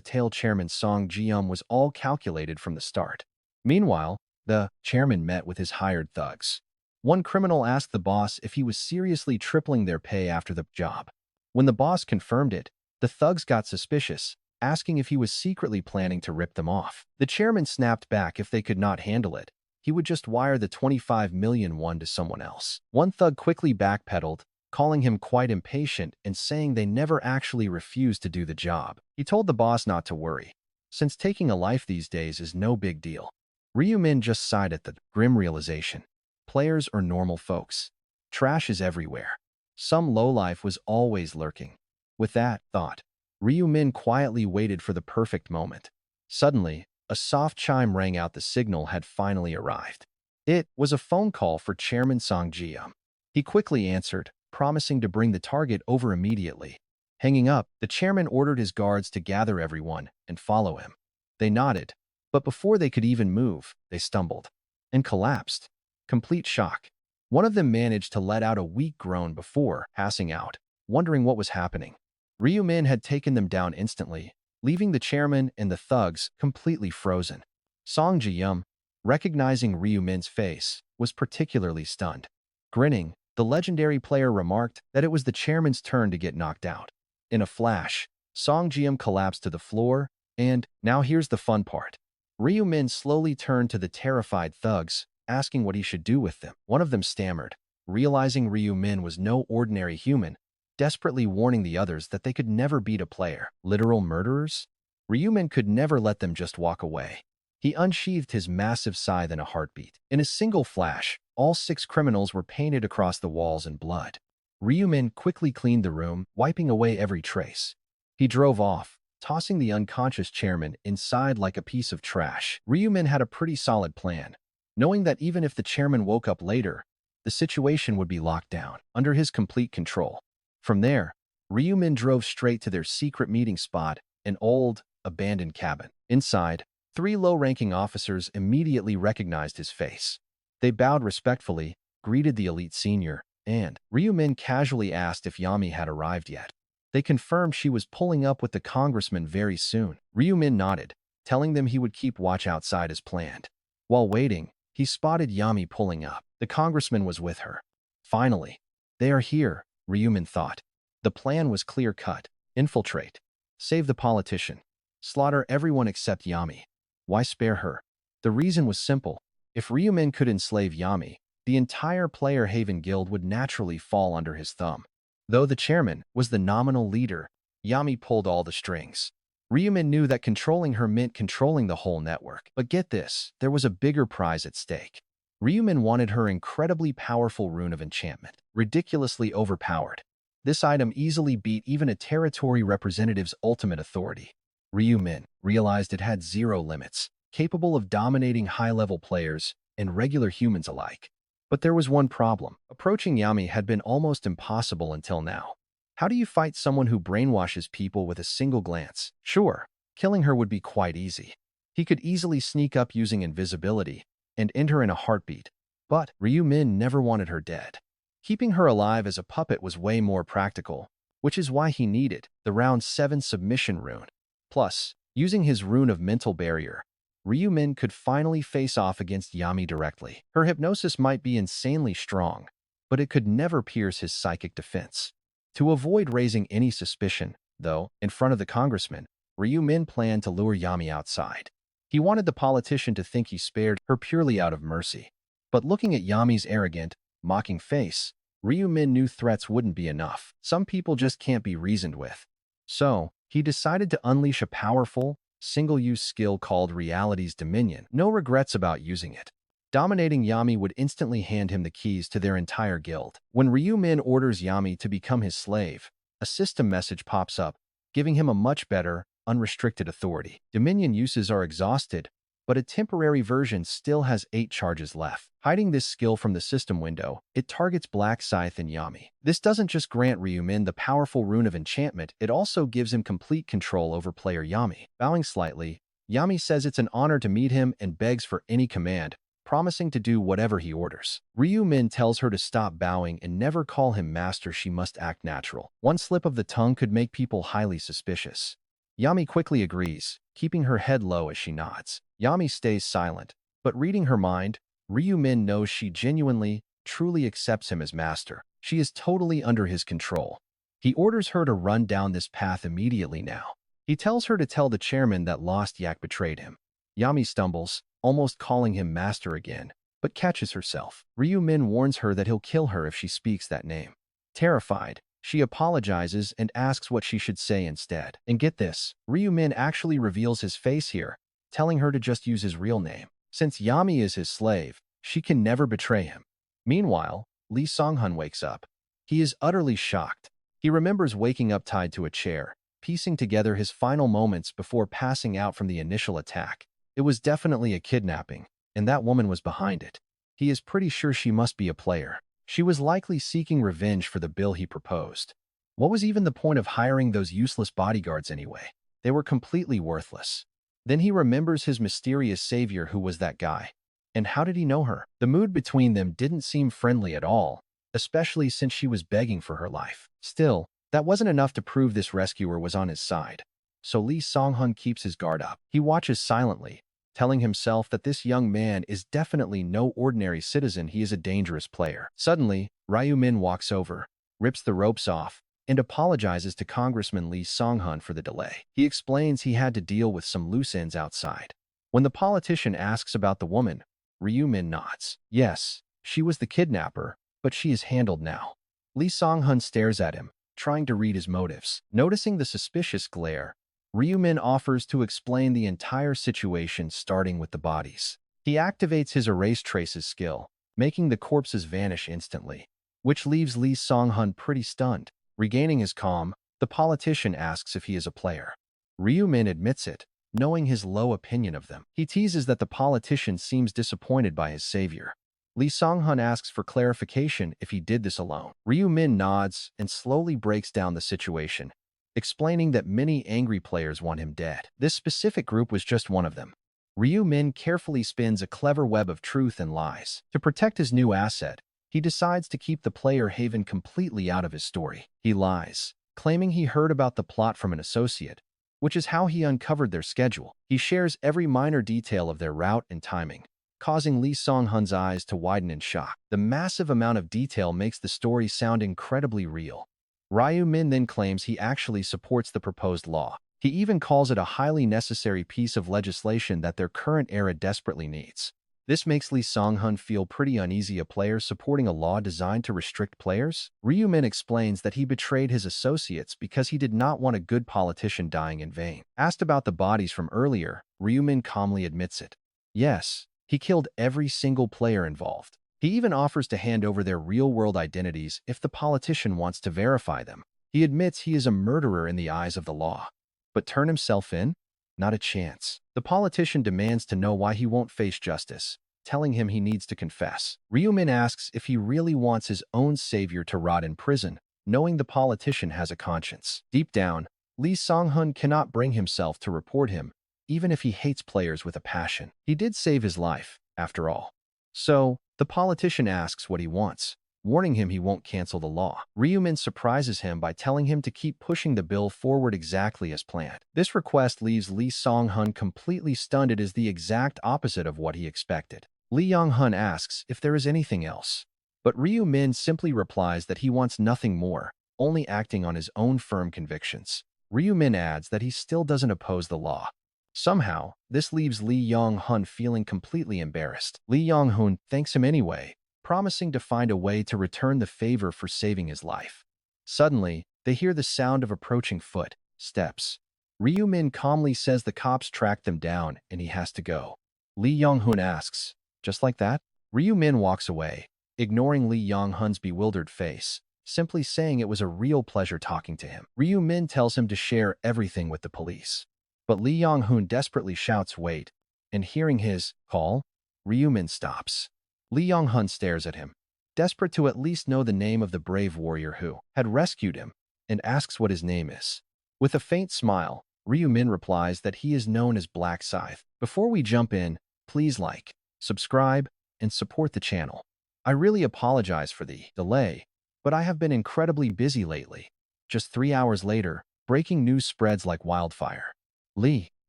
tail Chairman Song Ji-um was all calculated from the start. Meanwhile, the chairman met with his hired thugs. One criminal asked the boss if he was seriously tripling their pay after the job. When the boss confirmed it, the thugs got suspicious, asking if he was secretly planning to rip them off. The chairman snapped back if they could not handle it. He would just wire the 25 million won to someone else. One thug quickly backpedaled, calling him quite impatient and saying they never actually refused to do the job. He told the boss not to worry. since taking a life these days is no big deal. Ryu Min just sighed at the grim realization. Players are normal folks. Trash is everywhere. Some lowlife was always lurking. With that thought, Ryu Min quietly waited for the perfect moment. Suddenly, a soft chime rang out. The signal had finally arrived. It was a phone call for Chairman Song Ji-yum. He quickly answered, promising to bring the target over immediately. Hanging up, the chairman ordered his guards to gather everyone and follow him. They nodded, but before they could even move, they stumbled and collapsed. Complete shock. One of them managed to let out a weak groan before passing out, wondering what was happening. Ryu Min had taken them down instantly, leaving the chairman and the thugs completely frozen. Song Ji-yum, recognizing Ryu Min's face, was particularly stunned. Grinning, the legendary player remarked that it was the chairman's turn to get knocked out. In a flash, Song Ji-yum collapsed to the floor, and now here's the fun part. Ryu Min slowly turned to the terrified thugs, asking what he should do with them. One of them stammered, realizing Ryu Min was no ordinary human, desperately warning the others that they could never beat a player. Literal murderers? Ryu Min could never let them just walk away. He unsheathed his massive scythe in a heartbeat. In a single flash, all 6 criminals were painted across the walls in blood. Ryu Min quickly cleaned the room, wiping away every trace. He drove off, tossing the unconscious chairman inside like a piece of trash. Ryu Min had a pretty solid plan, knowing that even if the chairman woke up later, the situation would be locked down, under his complete control. From there, Ryu Min drove straight to their secret meeting spot, an old, abandoned cabin. Inside, 3 low-ranking officers immediately recognized his face. They bowed respectfully, greeted the elite senior, and Ryu Min casually asked if Yami had arrived yet. They confirmed she was pulling up with the congressman very soon. Ryu Min nodded, telling them he would keep watch outside as planned. While waiting, he spotted Yami pulling up. The congressman was with her. Finally, they are here, Ryu Min thought. The plan was clear-cut. Infiltrate. Save the politician. Slaughter everyone except Yami. Why spare her? The reason was simple. If Ryu Min could enslave Yami, the entire Player Haven Guild would naturally fall under his thumb. Though the chairman was the nominal leader, Yami pulled all the strings. Ryu Min knew that controlling her meant controlling the whole network. But get this, there was a bigger prize at stake. Ryu Min wanted her incredibly powerful rune of enchantment, ridiculously overpowered. This item easily beat even a territory representative's ultimate authority. Ryu Min realized it had 0 limits, capable of dominating high-level players and regular humans alike. But there was one problem. Approaching Yami had been almost impossible until now. How do you fight someone who brainwashes people with a single glance? Sure, killing her would be quite easy. He could easily sneak up using invisibility and end her in a heartbeat. But Ryu Min never wanted her dead. Keeping her alive as a puppet was way more practical, which is why he needed the round 7 submission rune. Plus, using his rune of mental barrier, Ryu Min could finally face off against Yami directly. Her hypnosis might be insanely strong, but it could never pierce his psychic defense. To avoid raising any suspicion, though, in front of the congressman, Ryu Min planned to lure Yami outside. He wanted the politician to think he spared her purely out of mercy. But looking at Yami's arrogant, mocking face, Ryu Min knew threats wouldn't be enough. Some people just can't be reasoned with. So, he decided to unleash a powerful, single-use skill called Reality's Dominion. No regrets about using it. Dominating Yami would instantly hand him the keys to their entire guild. When Ryu Min orders Yami to become his slave, a system message pops up, giving him a much better, unrestricted authority. Dominion uses are exhausted, but a temporary version still has 8 charges left. Hiding this skill from the system window, it targets Black Scythe and Yami. This doesn't just grant Ryu Min the powerful rune of enchantment, it also gives him complete control over player Yami. Bowing slightly, Yami says it's an honor to meet him and begs for any command, promising to do whatever he orders. Ryu Min tells her to stop bowing and never call him master. She must act natural. One slip of the tongue could make people highly suspicious. Yami quickly agrees, keeping her head low as she nods. Yami stays silent, but reading her mind, Ryu Min knows she genuinely, truly accepts him as master. She is totally under his control. He orders her to run down this path immediately now. He tells her to tell the chairman that Lost Yak betrayed him. Yami stumbles, almost calling him master again, but catches herself. Ryu Min warns her that he'll kill her if she speaks that name. Terrified, She apologizes and asks what she should say instead. And get this, Ryu-min actually reveals his face here, telling her to just use his real name. Since Yami is his slave, she can never betray him. Meanwhile, Lee Song-hun wakes up. He is utterly shocked. He remembers waking up tied to a chair, piecing together his final moments before passing out from the initial attack. It was definitely a kidnapping, and that woman was behind it. He is pretty sure she must be a player. She was likely seeking revenge for the bill he proposed. What was even the point of hiring those useless bodyguards anyway? They were completely worthless. Then he remembers his mysterious savior who was that guy. And how did he know her? The mood between them didn't seem friendly at all, especially since she was begging for her life. Still, that wasn't enough to prove this rescuer was on his side. So Lee Song-hun keeps his guard up. He watches silently, telling himself that this young man is definitely no ordinary citizen. He is a dangerous player. Suddenly, Ryu-min walks over, rips the ropes off, and apologizes to Congressman Lee Song-hun for the delay. He explains he had to deal with some loose ends outside. When the politician asks about the woman, Ryu-min nods. Yes, she was the kidnapper, but she is handled now. Lee Song-hun stares at him, trying to read his motives. Noticing the suspicious glare, Ryu-min offers to explain the entire situation starting with the bodies. He activates his erase traces skill, making the corpses vanish instantly, which leaves Lee Song-hun pretty stunned. Regaining his calm, the politician asks if he is a player. Ryu-min admits it, knowing his low opinion of them. He teases that the politician seems disappointed by his savior. Lee Song-hun asks for clarification if he did this alone. Ryu-min nods and slowly breaks down the situation, explaining that many angry players want him dead. This specific group was just one of them. Ryu-min carefully spins a clever web of truth and lies. To protect his new asset, he decides to keep the player Haven completely out of his story. He lies, claiming he heard about the plot from an associate, which is how he uncovered their schedule. He shares every minor detail of their route and timing, causing Lee Song-hun's eyes to widen in shock. The massive amount of detail makes the story sound incredibly real. Ryu-min then claims he actually supports the proposed law. He even calls it a highly necessary piece of legislation that their current era desperately needs. This makes Lee Song-hun feel pretty uneasy. A player supporting a law designed to restrict players? Ryu-min explains that he betrayed his associates because he did not want a good politician dying in vain. Asked about the bodies from earlier, Ryu-min calmly admits it. Yes, he killed every single player involved. He even offers to hand over their real-world identities if the politician wants to verify them. He admits he is a murderer in the eyes of the law. But turn himself in? Not a chance. The politician demands to know why he won't face justice, telling him he needs to confess. Ryu-min asks if he really wants his own savior to rot in prison, knowing the politician has a conscience. Deep down, Lee Song-hun cannot bring himself to report him, even if he hates players with a passion. He did save his life, after all. So, the politician asks what he wants, warning him he won't cancel the law. Ryu-min surprises him by telling him to keep pushing the bill forward exactly as planned. This request leaves Lee Song-hun completely stunned. It is the exact opposite of what he expected. Lee Yong-hun asks if there is anything else, but Ryu-min simply replies that he wants nothing more, only acting on his own firm convictions. Ryu-min adds that he still doesn't oppose the law. Somehow, this leaves Lee Yong-hun feeling completely embarrassed. Lee Yong-hun thanks him anyway, promising to find a way to return the favor for saving his life. Suddenly, they hear the sound of approaching footsteps. Ryu-min calmly says the cops tracked them down and he has to go. Lee Yong-hun asks, "Just like that?" Ryu-min walks away, ignoring Lee Yong-hun's bewildered face, simply saying it was a real pleasure talking to him. Ryu-min tells him to share everything with the police. But Lee Yong-hun desperately shouts, "Wait," and hearing his call, Ryu-min stops. Lee Yong-hun stares at him, desperate to at least know the name of the brave warrior who had rescued him, and asks what his name is. With a faint smile, Ryu-min replies that he is known as Black Scythe. Before we jump in, please like, subscribe, and support the channel. I really apologize for the delay, but I have been incredibly busy lately. Just 3 hours later, breaking news spreads like wildfire. Lee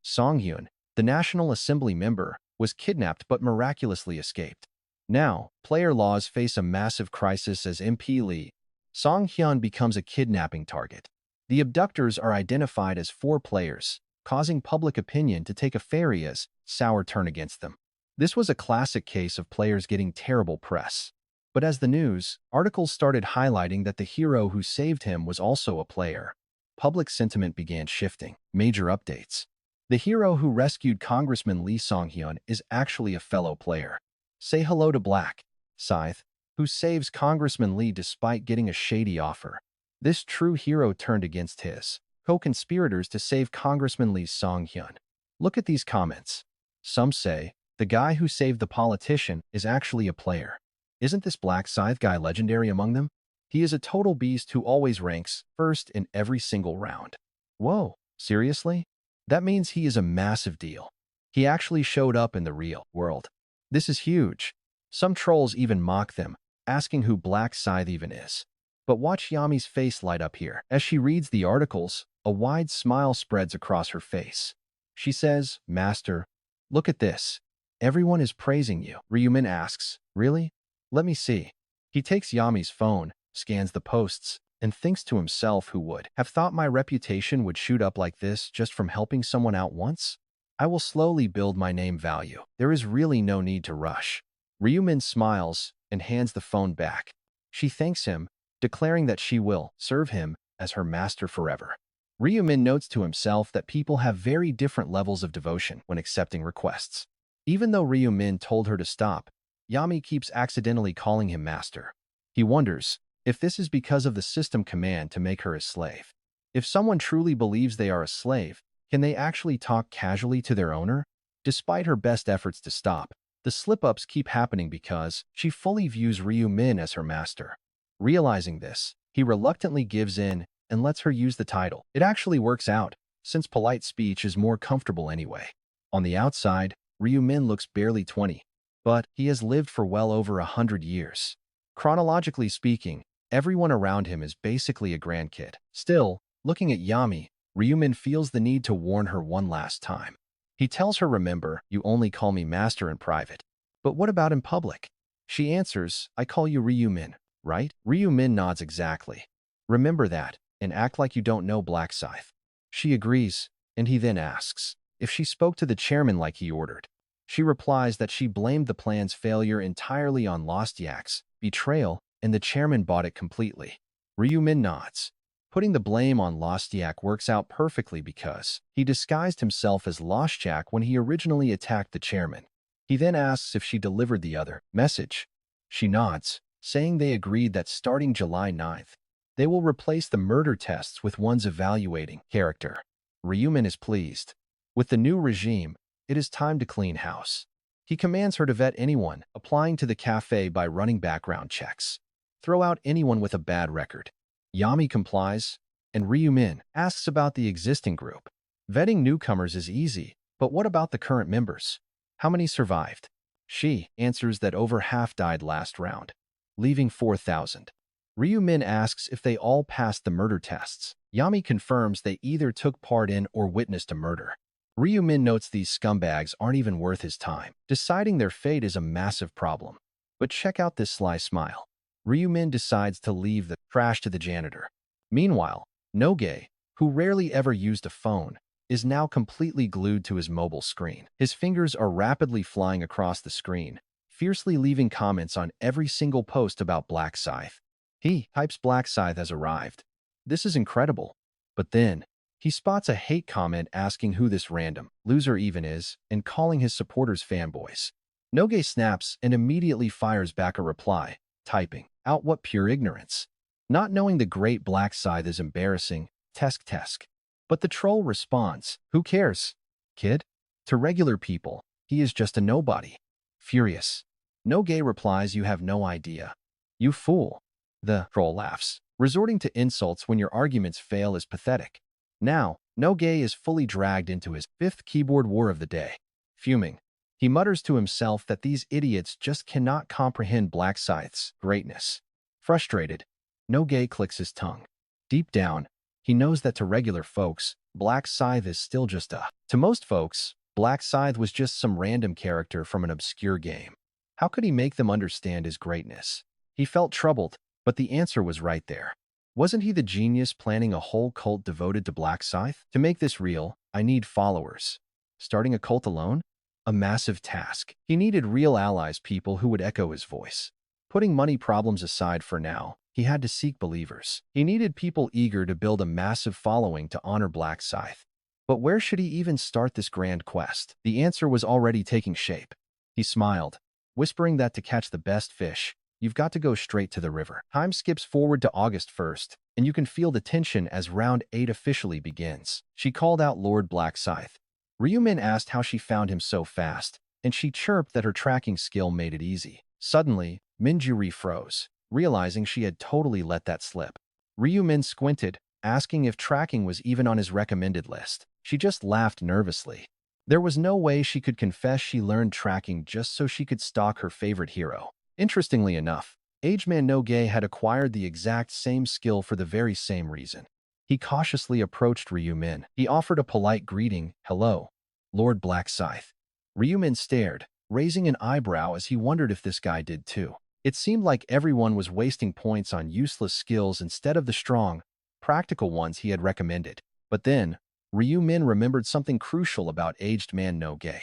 Song-hyun, the National Assembly member, was kidnapped but miraculously escaped. Now, player laws face a massive crisis as MP Lee Song-hyun becomes a kidnapping target. The abductors are identified as 4 players, causing public opinion to take a very sour turn against them. This was a classic case of players getting terrible press. But as the news, articles started highlighting that the hero who saved him was also a player. Public sentiment began shifting. Major updates. The hero who rescued Congressman Lee Song-hyun is actually a fellow player. Say hello to Black Scythe, who saves Congressman Lee despite getting a shady offer. This true hero turned against his co-conspirators to save Congressman Lee Song-hyun. Look at these comments. Some say, the guy who saved the politician is actually a player. Isn't this Black Scythe guy legendary among them? He is a total beast who always ranks first in every single round. Whoa, seriously? That means he is a massive deal. He actually showed up in the real world. This is huge. Some trolls even mock them, asking who Black Scythe even is. But watch Yami's face light up here. As she reads the articles, a wide smile spreads across her face. She says, Master, look at this. Everyone is praising you. Ryumin asks, really? Let me see. He takes Yami's phone, scans the posts, and thinks to himself who would have thought my reputation would shoot up like this just from helping someone out once? I will slowly build my name value. There is really no need to rush. Ryumin smiles and hands the phone back. She thanks him, declaring that she will serve him as her master forever. Ryumin notes to himself that people have very different levels of devotion when accepting requests. Even though Ryumin told her to stop, Yami keeps accidentally calling him master. He wonders if this is because of the system command to make her a slave. If someone truly believes they are a slave, can they actually talk casually to their owner? Despite her best efforts to stop, the slip-ups keep happening because she fully views Ryumin as her master. Realizing this, he reluctantly gives in and lets her use the title. It actually works out, since polite speech is more comfortable anyway. On the outside, Ryumin looks barely 20, but he has lived for well over 100 years. Chronologically speaking, everyone around him is basically a grandkid. Still, looking at Yami, Ryumin feels the need to warn her one last time. He tells her, remember, you only call me master in private. But what about in public? She answers, I call you Ryumin, right? Ryumin nods exactly. Remember that, and act like you don't know Black Scythe. She agrees, and he then asks if she spoke to the chairman like he ordered. She replies that she blamed the plan's failure entirely on Lost Yak's betrayal, and the chairman bought it completely. Ryumin nods. Putting the blame on Lost Yak works out perfectly because he disguised himself as Lost Yak when he originally attacked the chairman. He then asks if she delivered the other message. She nods, saying they agreed that starting July 9th, they will replace the murder tests with one's evaluating character. Ryumin is pleased. With the new regime, it is time to clean house. He commands her to vet anyone applying to the cafe by running background checks. Throw out anyone with a bad record. Yami complies, and Ryumin asks about the existing group. Vetting newcomers is easy, but what about the current members? How many survived? She answers that over half died last round, leaving 4,000. Ryumin asks if they all passed the murder tests. Yami confirms they either took part in or witnessed a murder. Ryumin notes these scumbags aren't even worth his time. Deciding their fate is a massive problem. But check out this sly smile. Ryumin decides to leave the trash to the janitor. Meanwhile, Noge, who rarely ever used a phone, is now completely glued to his mobile screen. His fingers are rapidly flying across the screen, fiercely leaving comments on every single post about Black Scythe. He types Black Scythe has arrived. This is incredible. But then, he spots a hate comment asking who this random loser even is and calling his supporters fanboys. Noge snaps and immediately fires back a reply, typing out what pure ignorance. Not knowing the great Black Scythe is embarrassing, tesk. But the troll responds, who cares, kid? To regular people, he is just a nobody. Furious, Noge replies, you have no idea. You fool. The troll laughs. Resorting to insults when your arguments fail is pathetic. Now, Noge is fully dragged into his 5th keyboard war of the day. Fuming, he mutters to himself that these idiots just cannot comprehend Black Scythe's greatness. Frustrated, Noge clicks his tongue. Deep down, he knows that to regular folks, Black Scythe is still just a... To most folks, Black Scythe was just some random character from an obscure game. How could he make them understand his greatness? He felt troubled, but the answer was right there. Wasn't he the genius planning a whole cult devoted to Black Scythe? To make this real, I need followers. Starting a cult alone? A massive task. He needed real allies, people who would echo his voice. Putting money problems aside for now, he had to seek believers. He needed people eager to build a massive following to honor Black Scythe. But where should he even start this grand quest? The answer was already taking shape. He smiled, whispering that to catch the best fish, you've got to go straight to the river. Time skips forward to August 1st, and you can feel the tension as round 8 officially begins. She called out Lord Black Scythe. Ryumin asked how she found him so fast, and she chirped that her tracking skill made it easy. Suddenly, Minjuri froze, realizing she had totally let that slip. Ryumin squinted, asking if tracking was even on his recommended list. She just laughed nervously. There was no way she could confess she learned tracking just so she could stalk her favorite hero. Interestingly enough, Ageman no Gay had acquired the exact same skill for the very same reason. He cautiously approached Ryumin. He offered a polite greeting, "Hello, Lord Black Scythe." Ryumin stared, raising an eyebrow as he wondered if this guy did too. It seemed like everyone was wasting points on useless skills instead of the strong, practical ones he had recommended. But then, Ryumin remembered something crucial about Aged Man no Gay.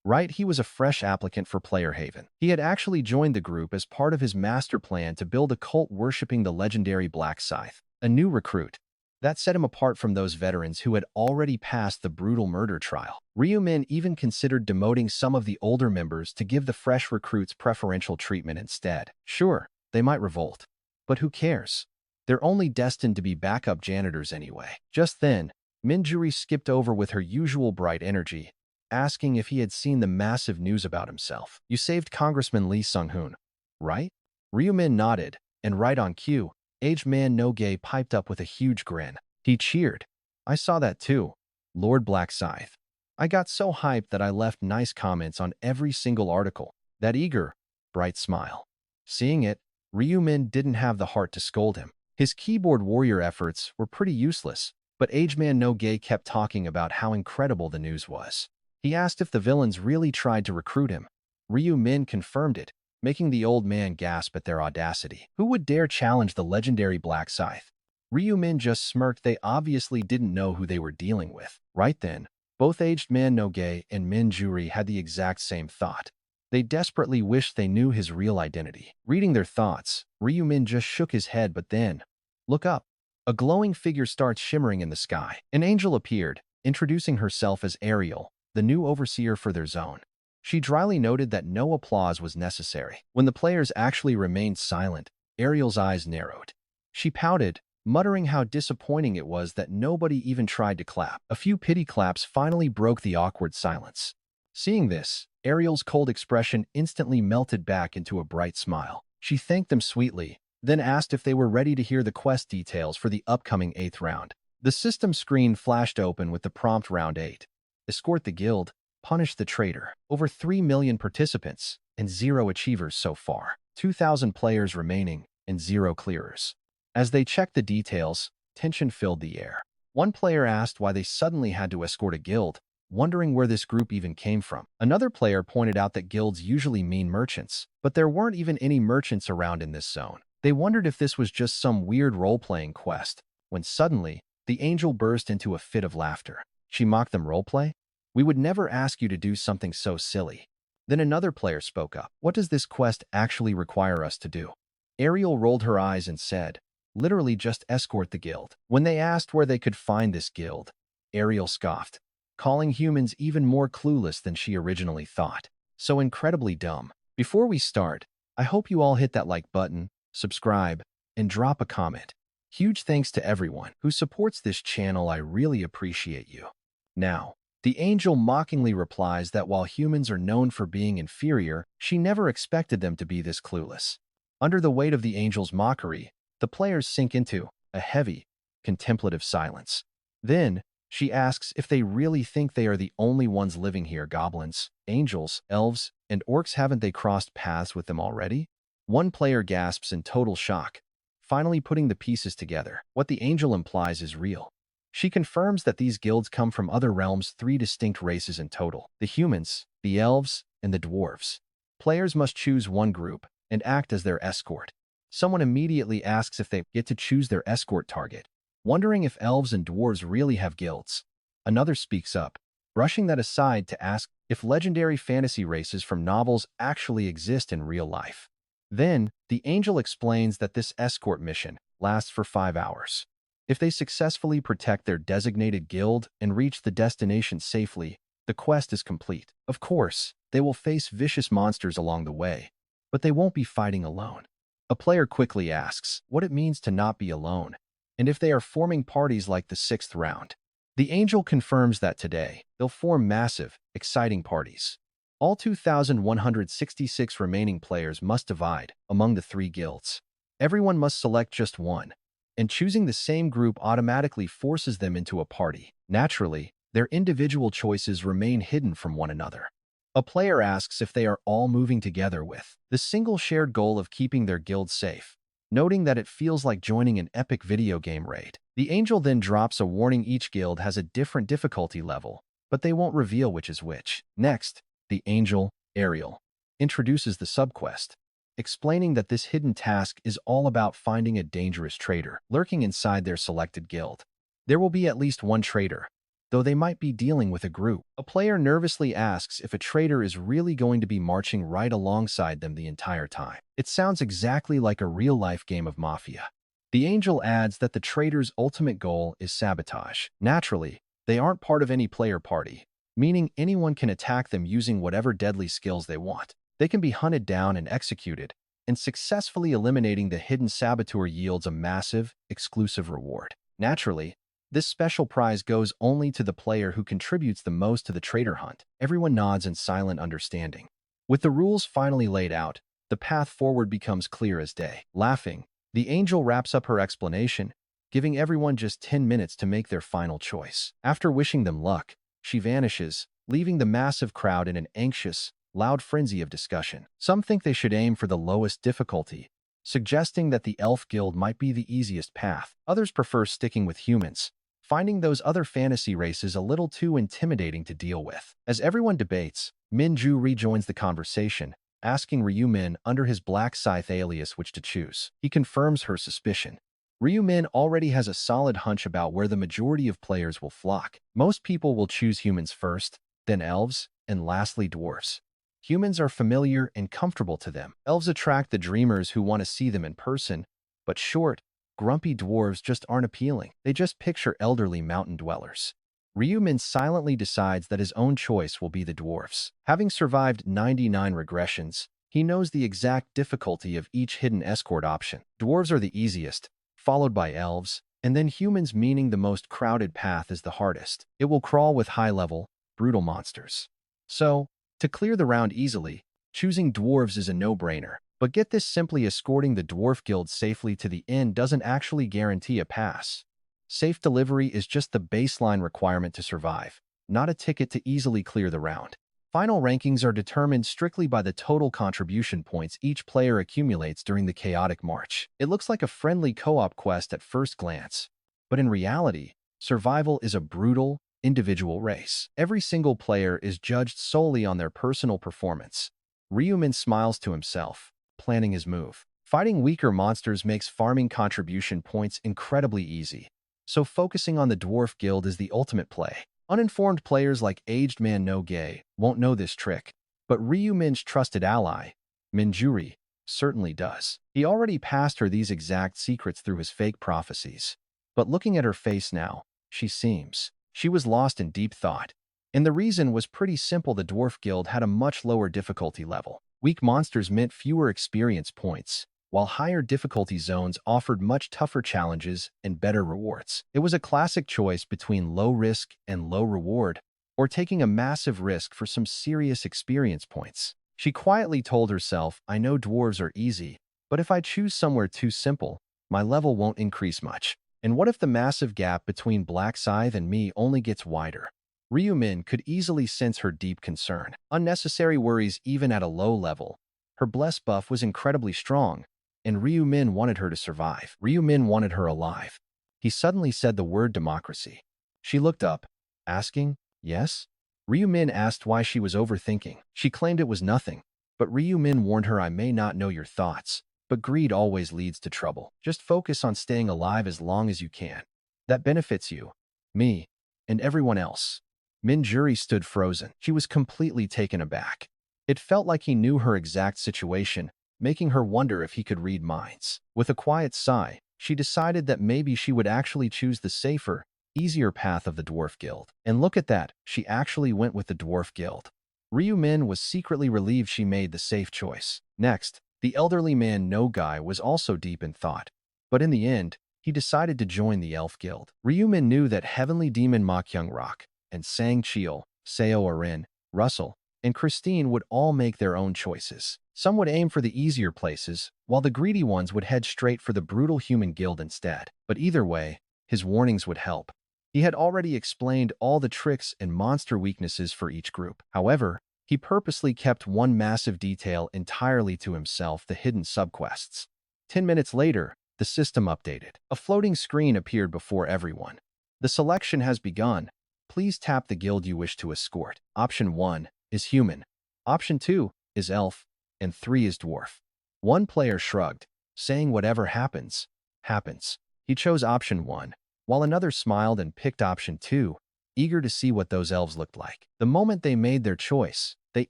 Right, he was a fresh applicant for Player Haven. He had actually joined the group as part of his master plan to build a cult worshipping the legendary Black Scythe, a new recruit. That set him apart from those veterans who had already passed the brutal murder trial. Ryumin even considered demoting some of the older members to give the fresh recruits preferential treatment instead. Sure, they might revolt, but who cares? They're only destined to be backup janitors anyway. Just then, Minjuri skipped over with her usual bright energy, asking if he had seen the massive news about himself. You saved Congressman Lee Sung-hoon, right? Ryumin nodded, and right on cue, Aged Man no Gay piped up with a huge grin. He cheered. I saw that too, Lord Black Scythe. I got so hyped that I left nice comments on every single article. That eager, bright smile. Seeing it, Ryumin didn't have the heart to scold him. His keyboard warrior efforts were pretty useless, but Aged Man no Gay kept talking about how incredible the news was. He asked if the villains really tried to recruit him. Ryumin confirmed it, making the old man gasp at their audacity. Who would dare challenge the legendary Black Scythe? Ryumin just smirked. They obviously didn't know who they were dealing with. Right then, both Aged Man no Gay and Minjuri had the exact same thought. They desperately wished they knew his real identity. Reading their thoughts, Ryumin just shook his head, but then, look up. A glowing figure starts shimmering in the sky. An angel appeared, introducing herself as Ariel, the new overseer for their zone. She dryly noted that no applause was necessary. When the players actually remained silent, Ariel's eyes narrowed. She pouted, muttering how disappointing it was that nobody even tried to clap. A few pity claps finally broke the awkward silence. Seeing this, Ariel's cold expression instantly melted back into a bright smile. She thanked them sweetly, then asked if they were ready to hear the quest details for the upcoming 8th round. The system screen flashed open with the prompt Round 8. Escort the guild, punish the traitor. Over 3 million participants, and 0 achievers so far. 2,000 players remaining, and 0 clearers. As they checked the details, tension filled the air. One player asked why they suddenly had to escort a guild, wondering where this group even came from. Another player pointed out that guilds usually mean merchants, but there weren't even any merchants around in this zone. They wondered if this was just some weird role-playing quest, when suddenly, the angel burst into a fit of laughter. She mocked them. Roleplay? We would never ask you to do something so silly. Then another player spoke up. What does this quest actually require us to do? Ariel rolled her eyes and said, literally just escort the guild. When they asked where they could find this guild, Ariel scoffed, calling humans even more clueless than she originally thought. So incredibly dumb. Before we start, I hope you all hit that like button, subscribe, and drop a comment. Huge thanks to everyone who supports this channel. I really appreciate you. Now, the angel mockingly replies that while humans are known for being inferior, she never expected them to be this clueless. Under the weight of the angel's mockery, the players sink into a heavy, contemplative silence. Then, she asks if they really think they are the only ones living here. Goblins, angels, elves, and orcs, haven't they crossed paths with them already? One player gasps in total shock, finally putting the pieces together. What the angel implies is real. She confirms that these guilds come from other realms, 3 distinct races in total: the humans, the elves, and the dwarves. Players must choose one group and act as their escort. Someone immediately asks if they get to choose their escort target, wondering if elves and dwarves really have guilds. Another speaks up, brushing that aside to ask if legendary fantasy races from novels actually exist in real life. Then, the angel explains that this escort mission lasts for 5 hours. If they successfully protect their designated guild and reach the destination safely, the quest is complete. Of course, they will face vicious monsters along the way, but they won't be fighting alone. A player quickly asks what it means to not be alone, and if they are forming parties like the 6th round. The angel confirms that today, they'll form massive, exciting parties. All 2,166 remaining players must divide among the 3 guilds. Everyone must select just one, and choosing the same group automatically forces them into a party. Naturally, their individual choices remain hidden from one another. A player asks if they are all moving together with the single shared goal of keeping their guild safe, noting that it feels like joining an epic video game raid. The angel then drops a warning each guild has a different difficulty level, but they won't reveal which is which. Next, the angel, Ariel, introduces the subquest, explaining that this hidden task is all about finding a dangerous traitor lurking inside their selected guild. There will be at least one traitor, though they might be dealing with a group. A player nervously asks if a traitor is really going to be marching right alongside them the entire time. It sounds exactly like a real-life game of Mafia. The angel adds that the traitor's ultimate goal is sabotage. Naturally, they aren't part of any player party, meaning anyone can attack them using whatever deadly skills they want. They can be hunted down and executed, and successfully eliminating the hidden saboteur yields a massive, exclusive reward. Naturally, this special prize goes only to the player who contributes the most to the traitor hunt. Everyone nods in silent understanding. With the rules finally laid out, the path forward becomes clear as day. Laughing, the angel wraps up her explanation, giving everyone just 10 minutes to make their final choice. After wishing them luck, she vanishes, leaving the massive crowd in an anxious, loud frenzy of discussion. Some think they should aim for the lowest difficulty, suggesting that the elf guild might be the easiest path. Others prefer sticking with humans, finding those other fantasy races a little too intimidating to deal with. As everyone debates, Minju rejoins the conversation, asking Ryumin under his black Scythe alias which to choose. He confirms her suspicion. Ryumin already has a solid hunch about where the majority of players will flock. Most people will choose humans first, then elves, and lastly dwarves. Humans are familiar and comfortable to them. Elves attract the dreamers who want to see them in person, but short, grumpy dwarves just aren't appealing. They just picture elderly mountain dwellers. Ryumin silently decides that his own choice will be the dwarves. Having survived 99 regressions, he knows the exact difficulty of each hidden escort option. Dwarves are the easiest, followed by elves, and then humans, meaning the most crowded path is the hardest. It will crawl with high-level, brutal monsters. So, to clear the round easily, choosing dwarves is a no-brainer. But get this, simply escorting the dwarf guild safely to the end doesn't actually guarantee a pass. Safe delivery is just the baseline requirement to survive, not a ticket to easily clear the round. Final rankings are determined strictly by the total contribution points each player accumulates during the chaotic march. It looks like a friendly co-op quest at first glance, but in reality, survival is a brutal, individual race. Every single player is judged solely on their personal performance. Ryumin smiles to himself, planning his move. Fighting weaker monsters makes farming contribution points incredibly easy, so focusing on the dwarf guild is the ultimate play. Uninformed players like Aged Man No Gay won't know this trick, but Ryumin's trusted ally, Minjuri, certainly does. He already passed her these exact secrets through his fake prophecies. But looking at her face now, she was lost in deep thought. And the reason was pretty simple: the dwarf guild had a much lower difficulty level. Weak monsters meant fewer experience points, while higher difficulty zones offered much tougher challenges and better rewards. It was a classic choice between low risk and low reward, or taking a massive risk for some serious experience points. She quietly told herself, I know dwarves are easy, but if I choose somewhere too simple, my level won't increase much. And what if the massive gap between Black Scythe and me only gets wider? Ryumin could easily sense her deep concern. Unnecessary worries even at a low level. Her bless buff was incredibly strong, and Ryumin wanted her to survive. Ryumin wanted her alive. He suddenly said the word democracy. She looked up, asking, yes? Ryumin asked why she was overthinking. She claimed it was nothing, but Ryumin warned her, I may not know your thoughts, but greed always leads to trouble. Just focus on staying alive as long as you can. That benefits you, me, and everyone else. Minjuri stood frozen. She was completely taken aback. It felt like he knew her exact situation, making her wonder if he could read minds. With a quiet sigh, she decided that maybe she would actually choose the safer, easier path of the Dwarf Guild. And look at that, she actually went with the Dwarf Guild. Ryu Min was secretly relieved she made the safe choice. Next, the elderly man No Guy was also deep in thought. But in the end, he decided to join the Elf Guild. Ryu Min knew that Heavenly Demon Ma Kyung Rock and Sang Cheol, Seo Arin, Russell, and Christine would all make their own choices. Some would aim for the easier places, while the greedy ones would head straight for the brutal human guild instead. But either way, his warnings would help. He had already explained all the tricks and monster weaknesses for each group. However, he purposely kept one massive detail entirely to himself: the hidden subquests. 10 minutes later, the system updated. A floating screen appeared before everyone. The selection has begun. Please tap the guild you wish to escort. Option 1 is human. Option 2 is elf. And 3 is dwarf. One player shrugged, saying whatever happens, happens. He chose option 1, while another smiled and picked option 2, eager to see what those elves looked like. The moment they made their choice, they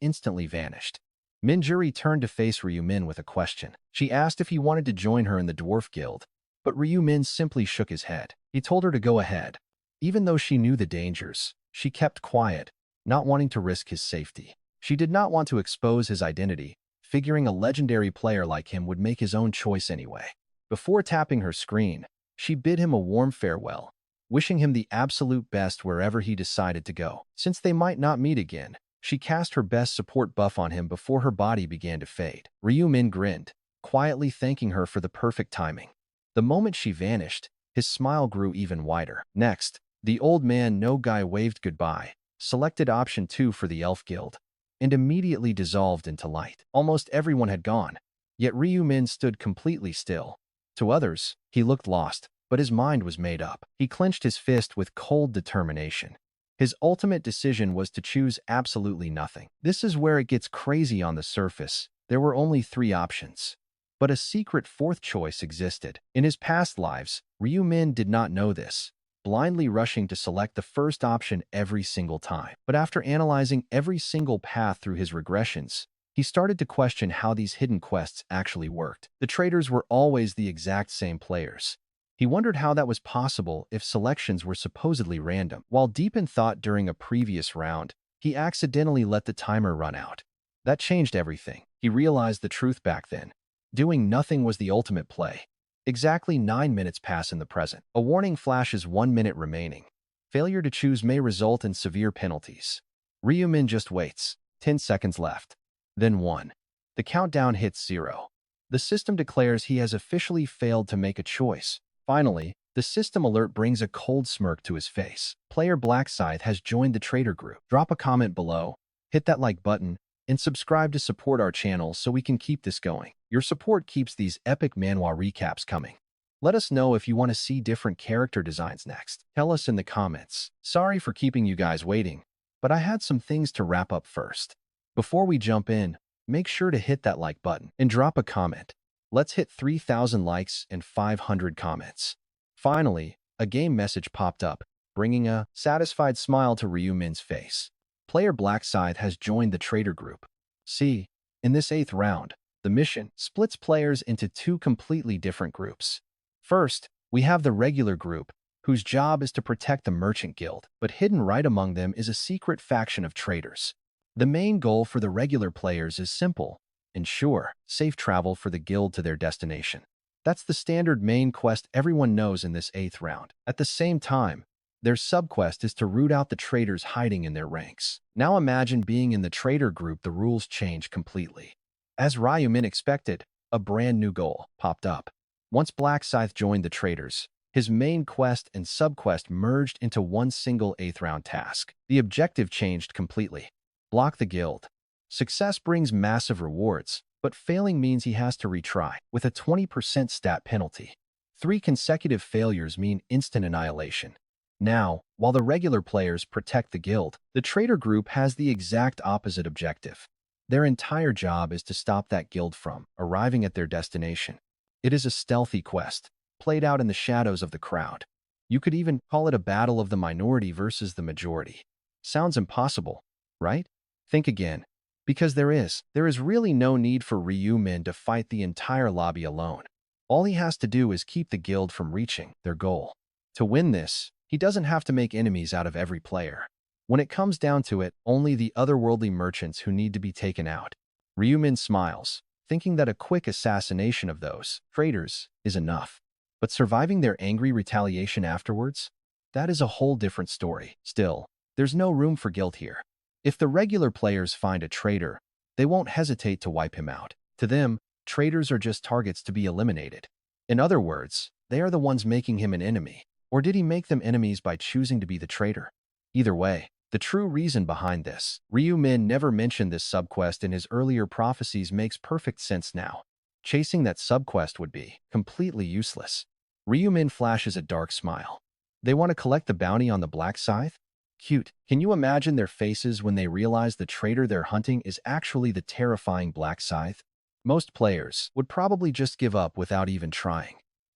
instantly vanished. Minjuri turned to face Ryu Min with a question. She asked if he wanted to join her in the Dwarf Guild, but Ryu Min simply shook his head. He told her to go ahead. Even though she knew the dangers, she kept quiet, not wanting to risk his safety. She did not want to expose his identity, figuring a legendary player like him would make his own choice anyway. Before tapping her screen, she bid him a warm farewell, wishing him the absolute best wherever he decided to go. Since they might not meet again, she cast her best support buff on him before her body began to fade. Ryu Min grinned, quietly thanking her for the perfect timing. The moment she vanished, his smile grew even wider. Next, the old man No Guy waved goodbye, selected option 2 for the Elf Guild, and immediately dissolved into light. Almost everyone had gone, yet Ryu Min stood completely still. To others, he looked lost, but his mind was made up. He clenched his fist with cold determination. His ultimate decision was to choose absolutely nothing. This is where it gets crazy. On the surface, there were only 3 options. But a secret 4th choice existed. In his past lives, Ryu Min did not know this, blindly rushing to select the first option every single time. But after analyzing every single path through his regressions, he started to question how these hidden quests actually worked. The traders were always the exact same players. He wondered how that was possible if selections were supposedly random. While deep in thought during a previous round, he accidentally let the timer run out. That changed everything. He realized the truth back then. Doing nothing was the ultimate play. Exactly 9 minutes pass in the present. A warning flashes: 1 minute remaining. Failure to choose may result in severe penalties. Ryu Min just waits. 10 seconds left. Then 1. The countdown hits 0. The system declares he has officially failed to make a choice. Finally, the system alert brings a cold smirk to his face. Player Black Scythe has joined the trader group. Drop a comment below, hit that like button, and subscribe to support our channel so we can keep this going. Your support keeps these epic manhwa recaps coming. Let us know if you want to see different character designs next. Tell us in the comments. Sorry for keeping you guys waiting, but I had some things to wrap up first. Before we jump in, make sure to hit that like button and drop a comment. Let's hit 3,000 likes and 500 comments. Finally, a game message popped up, bringing a satisfied smile to Ryu Min's face. Player Black Scythe has joined the trader group. See, in this 8th round, the mission splits players into 2 completely different groups. First, we have the regular group, whose job is to protect the merchant guild, but hidden right among them is a secret faction of traders. The main goal for the regular players is simple: ensure safe travel for the guild to their destination. That's the standard main quest everyone knows in this 8th round. At the same time, their subquest is to root out the traders hiding in their ranks. Now imagine being in the trader group. The rules change completely. As Ryu Min expected, a brand new goal popped up. Once Black Scythe joined the traders, his main quest and subquest merged into one single 8th round task. The objective changed completely. Block the guild. Success brings massive rewards, but failing means he has to retry, with a 20% stat penalty. 3 consecutive failures mean instant annihilation. Now, while the regular players protect the guild, the trader group has the exact opposite objective. Their entire job is to stop that guild from arriving at their destination. It is a stealthy quest, played out in the shadows of the crowd. You could even call it a battle of the minority versus the majority. Sounds impossible, right? Think again. Because there is really no need for Ryu Min to fight the entire lobby alone. All he has to do is keep the guild from reaching their goal. To win this, he doesn't have to make enemies out of every player. When it comes down to it, only the otherworldly merchants who need to be taken out. Ryu Min smiles, thinking that a quick assassination of those traitors is enough. But surviving their angry retaliation afterwards? That is a whole different story. Still, there's no room for guilt here. If the regular players find a traitor, they won't hesitate to wipe him out. To them, traitors are just targets to be eliminated. In other words, they are the ones making him an enemy. Or did he make them enemies by choosing to be the traitor? Either way, the true reason behind this, Ryu Min never mentioned this subquest in his earlier prophecies, makes perfect sense now. Chasing that subquest would be completely useless. Ryu Min flashes a dark smile. They want to collect the bounty on the Black Scythe? Cute. Can you imagine their faces when they realize the traitor they're hunting is actually the terrifying Black Scythe? Most players would probably just give up without even trying.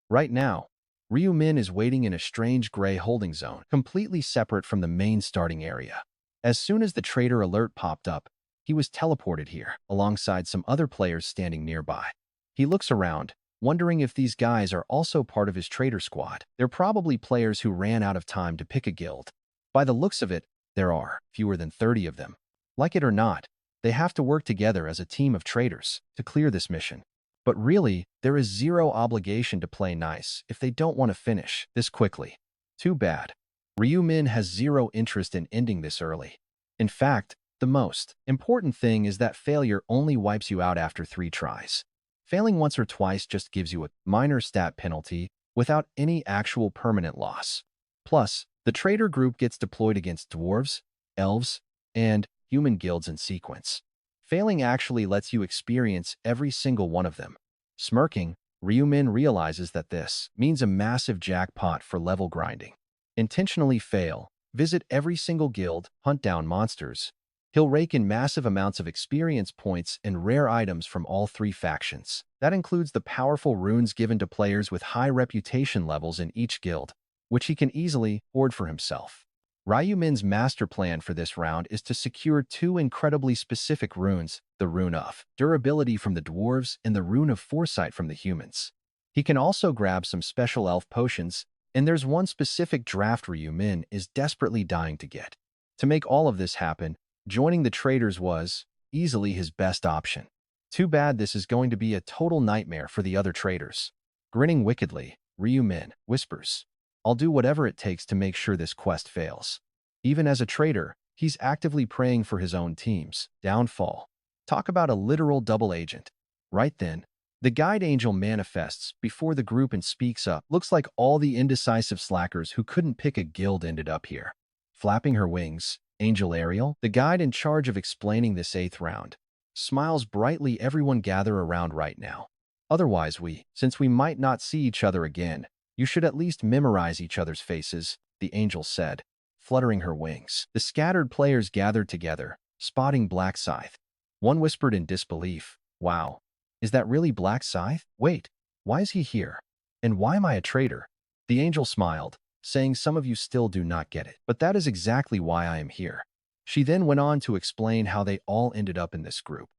Right now, Ryu Min is waiting in a strange gray holding zone, completely separate from the main starting area. As soon as the traitor alert popped up, he was teleported here, alongside some other players standing nearby. He looks around, wondering if these guys are also part of his traitor squad. They're probably players who ran out of time to pick a guild. By the looks of it, there are fewer than 30 of them. Like it or not, they have to work together as a team of traitors to clear this mission. But really, there is zero obligation to play nice if they don't want to finish this quickly. Too bad. Ryu Min has zero interest in ending this early. In fact, the most important thing is that failure only wipes you out after 3 tries. Failing once or twice just gives you a minor stat penalty without any actual permanent loss. Plus, the traitor group gets deployed against dwarves, elves, and human guilds in sequence. Failing actually lets you experience every single one of them. Smirking, Ryu Min realizes that this means a massive jackpot for level grinding. Intentionally fail, visit every single guild, hunt down monsters. He'll rake in massive amounts of experience points and rare items from all 3 factions. That includes the powerful runes given to players with high reputation levels in each guild, which he can easily hoard for himself. Ryu Min's master plan for this round is to secure 2 incredibly specific runes, the Rune of Durability from the dwarves and the Rune of Foresight from the humans. He can also grab some special elf potions, and there's one specific draft Ryu Min is desperately dying to get. To make all of this happen, joining the traitors was easily his best option. Too bad this is going to be a total nightmare for the other traitors. Grinning wickedly, Ryu Min whispers, "I'll do whatever it takes to make sure this quest fails." Even as a traitor, he's actively praying for his own team's downfall. Talk about a literal double agent. Right then, the guide angel manifests before the group and speaks up. Looks like all the indecisive slackers who couldn't pick a guild ended up here. Flapping her wings, Angel Ariel, the guide in charge of explaining this 8th round, smiles brightly. Everyone gather around right now. Otherwise since we might not see each other again, you should at least memorize each other's faces, the angel said, fluttering her wings. The scattered players gathered together, spotting Black Scythe. One whispered in disbelief, "Wow, is that really Black Scythe? Wait, why is he here? And why am I a traitor?" The angel smiled, saying, "Some of you still do not get it, but that is exactly why I am here." She then went on to explain how they all ended up in this group.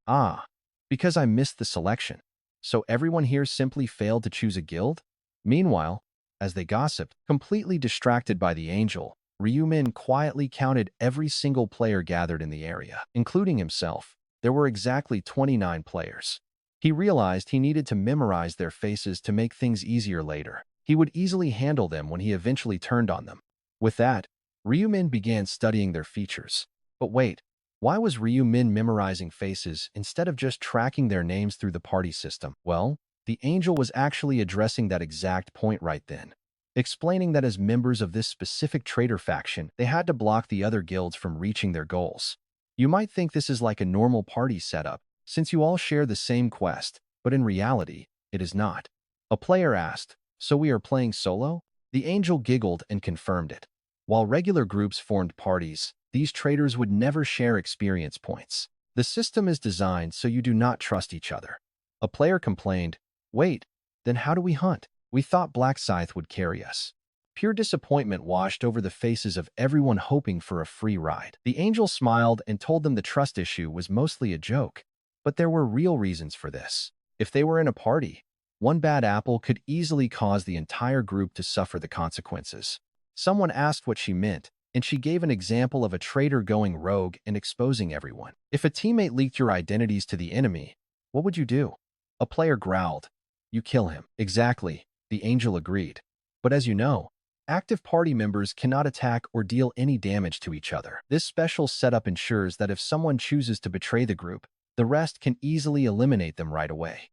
Because I missed the selection. So everyone here simply failed to choose a guild? Meanwhile, as they gossiped, completely distracted by the angel, Ryu Min quietly counted every single player gathered in the area, including himself. There were exactly 29 players. He realized he needed to memorize their faces to make things easier later. He would easily handle them when he eventually turned on them. With that, Ryu Min began studying their features. But wait, why was Ryu Min memorizing faces instead of just tracking their names through the party system? Well, the angel was actually addressing that exact point right then, explaining that as members of this specific traitor faction, they had to block the other guilds from reaching their goals. You might think this is like a normal party setup, since you all share the same quest, but in reality, it is not. A player asked, "So we are playing solo?" The angel giggled and confirmed it. While regular groups formed parties, these traitors would never share experience points. The system is designed so you do not trust each other. A player complained, "Wait, then how do we hunt? We thought Black Scythe would carry us." Pure disappointment washed over the faces of everyone hoping for a free ride. The angel smiled and told them the trust issue was mostly a joke, but there were real reasons for this. If they were in a party, one bad apple could easily cause the entire group to suffer the consequences. Someone asked what she meant, and she gave an example of a traitor going rogue and exposing everyone. If a teammate leaked your identities to the enemy, what would you do? A player growled. You kill him. Exactly, the angel agreed. But as you know, active party members cannot attack or deal any damage to each other. This special setup ensures that if someone chooses to betray the group, the rest can easily eliminate them right away.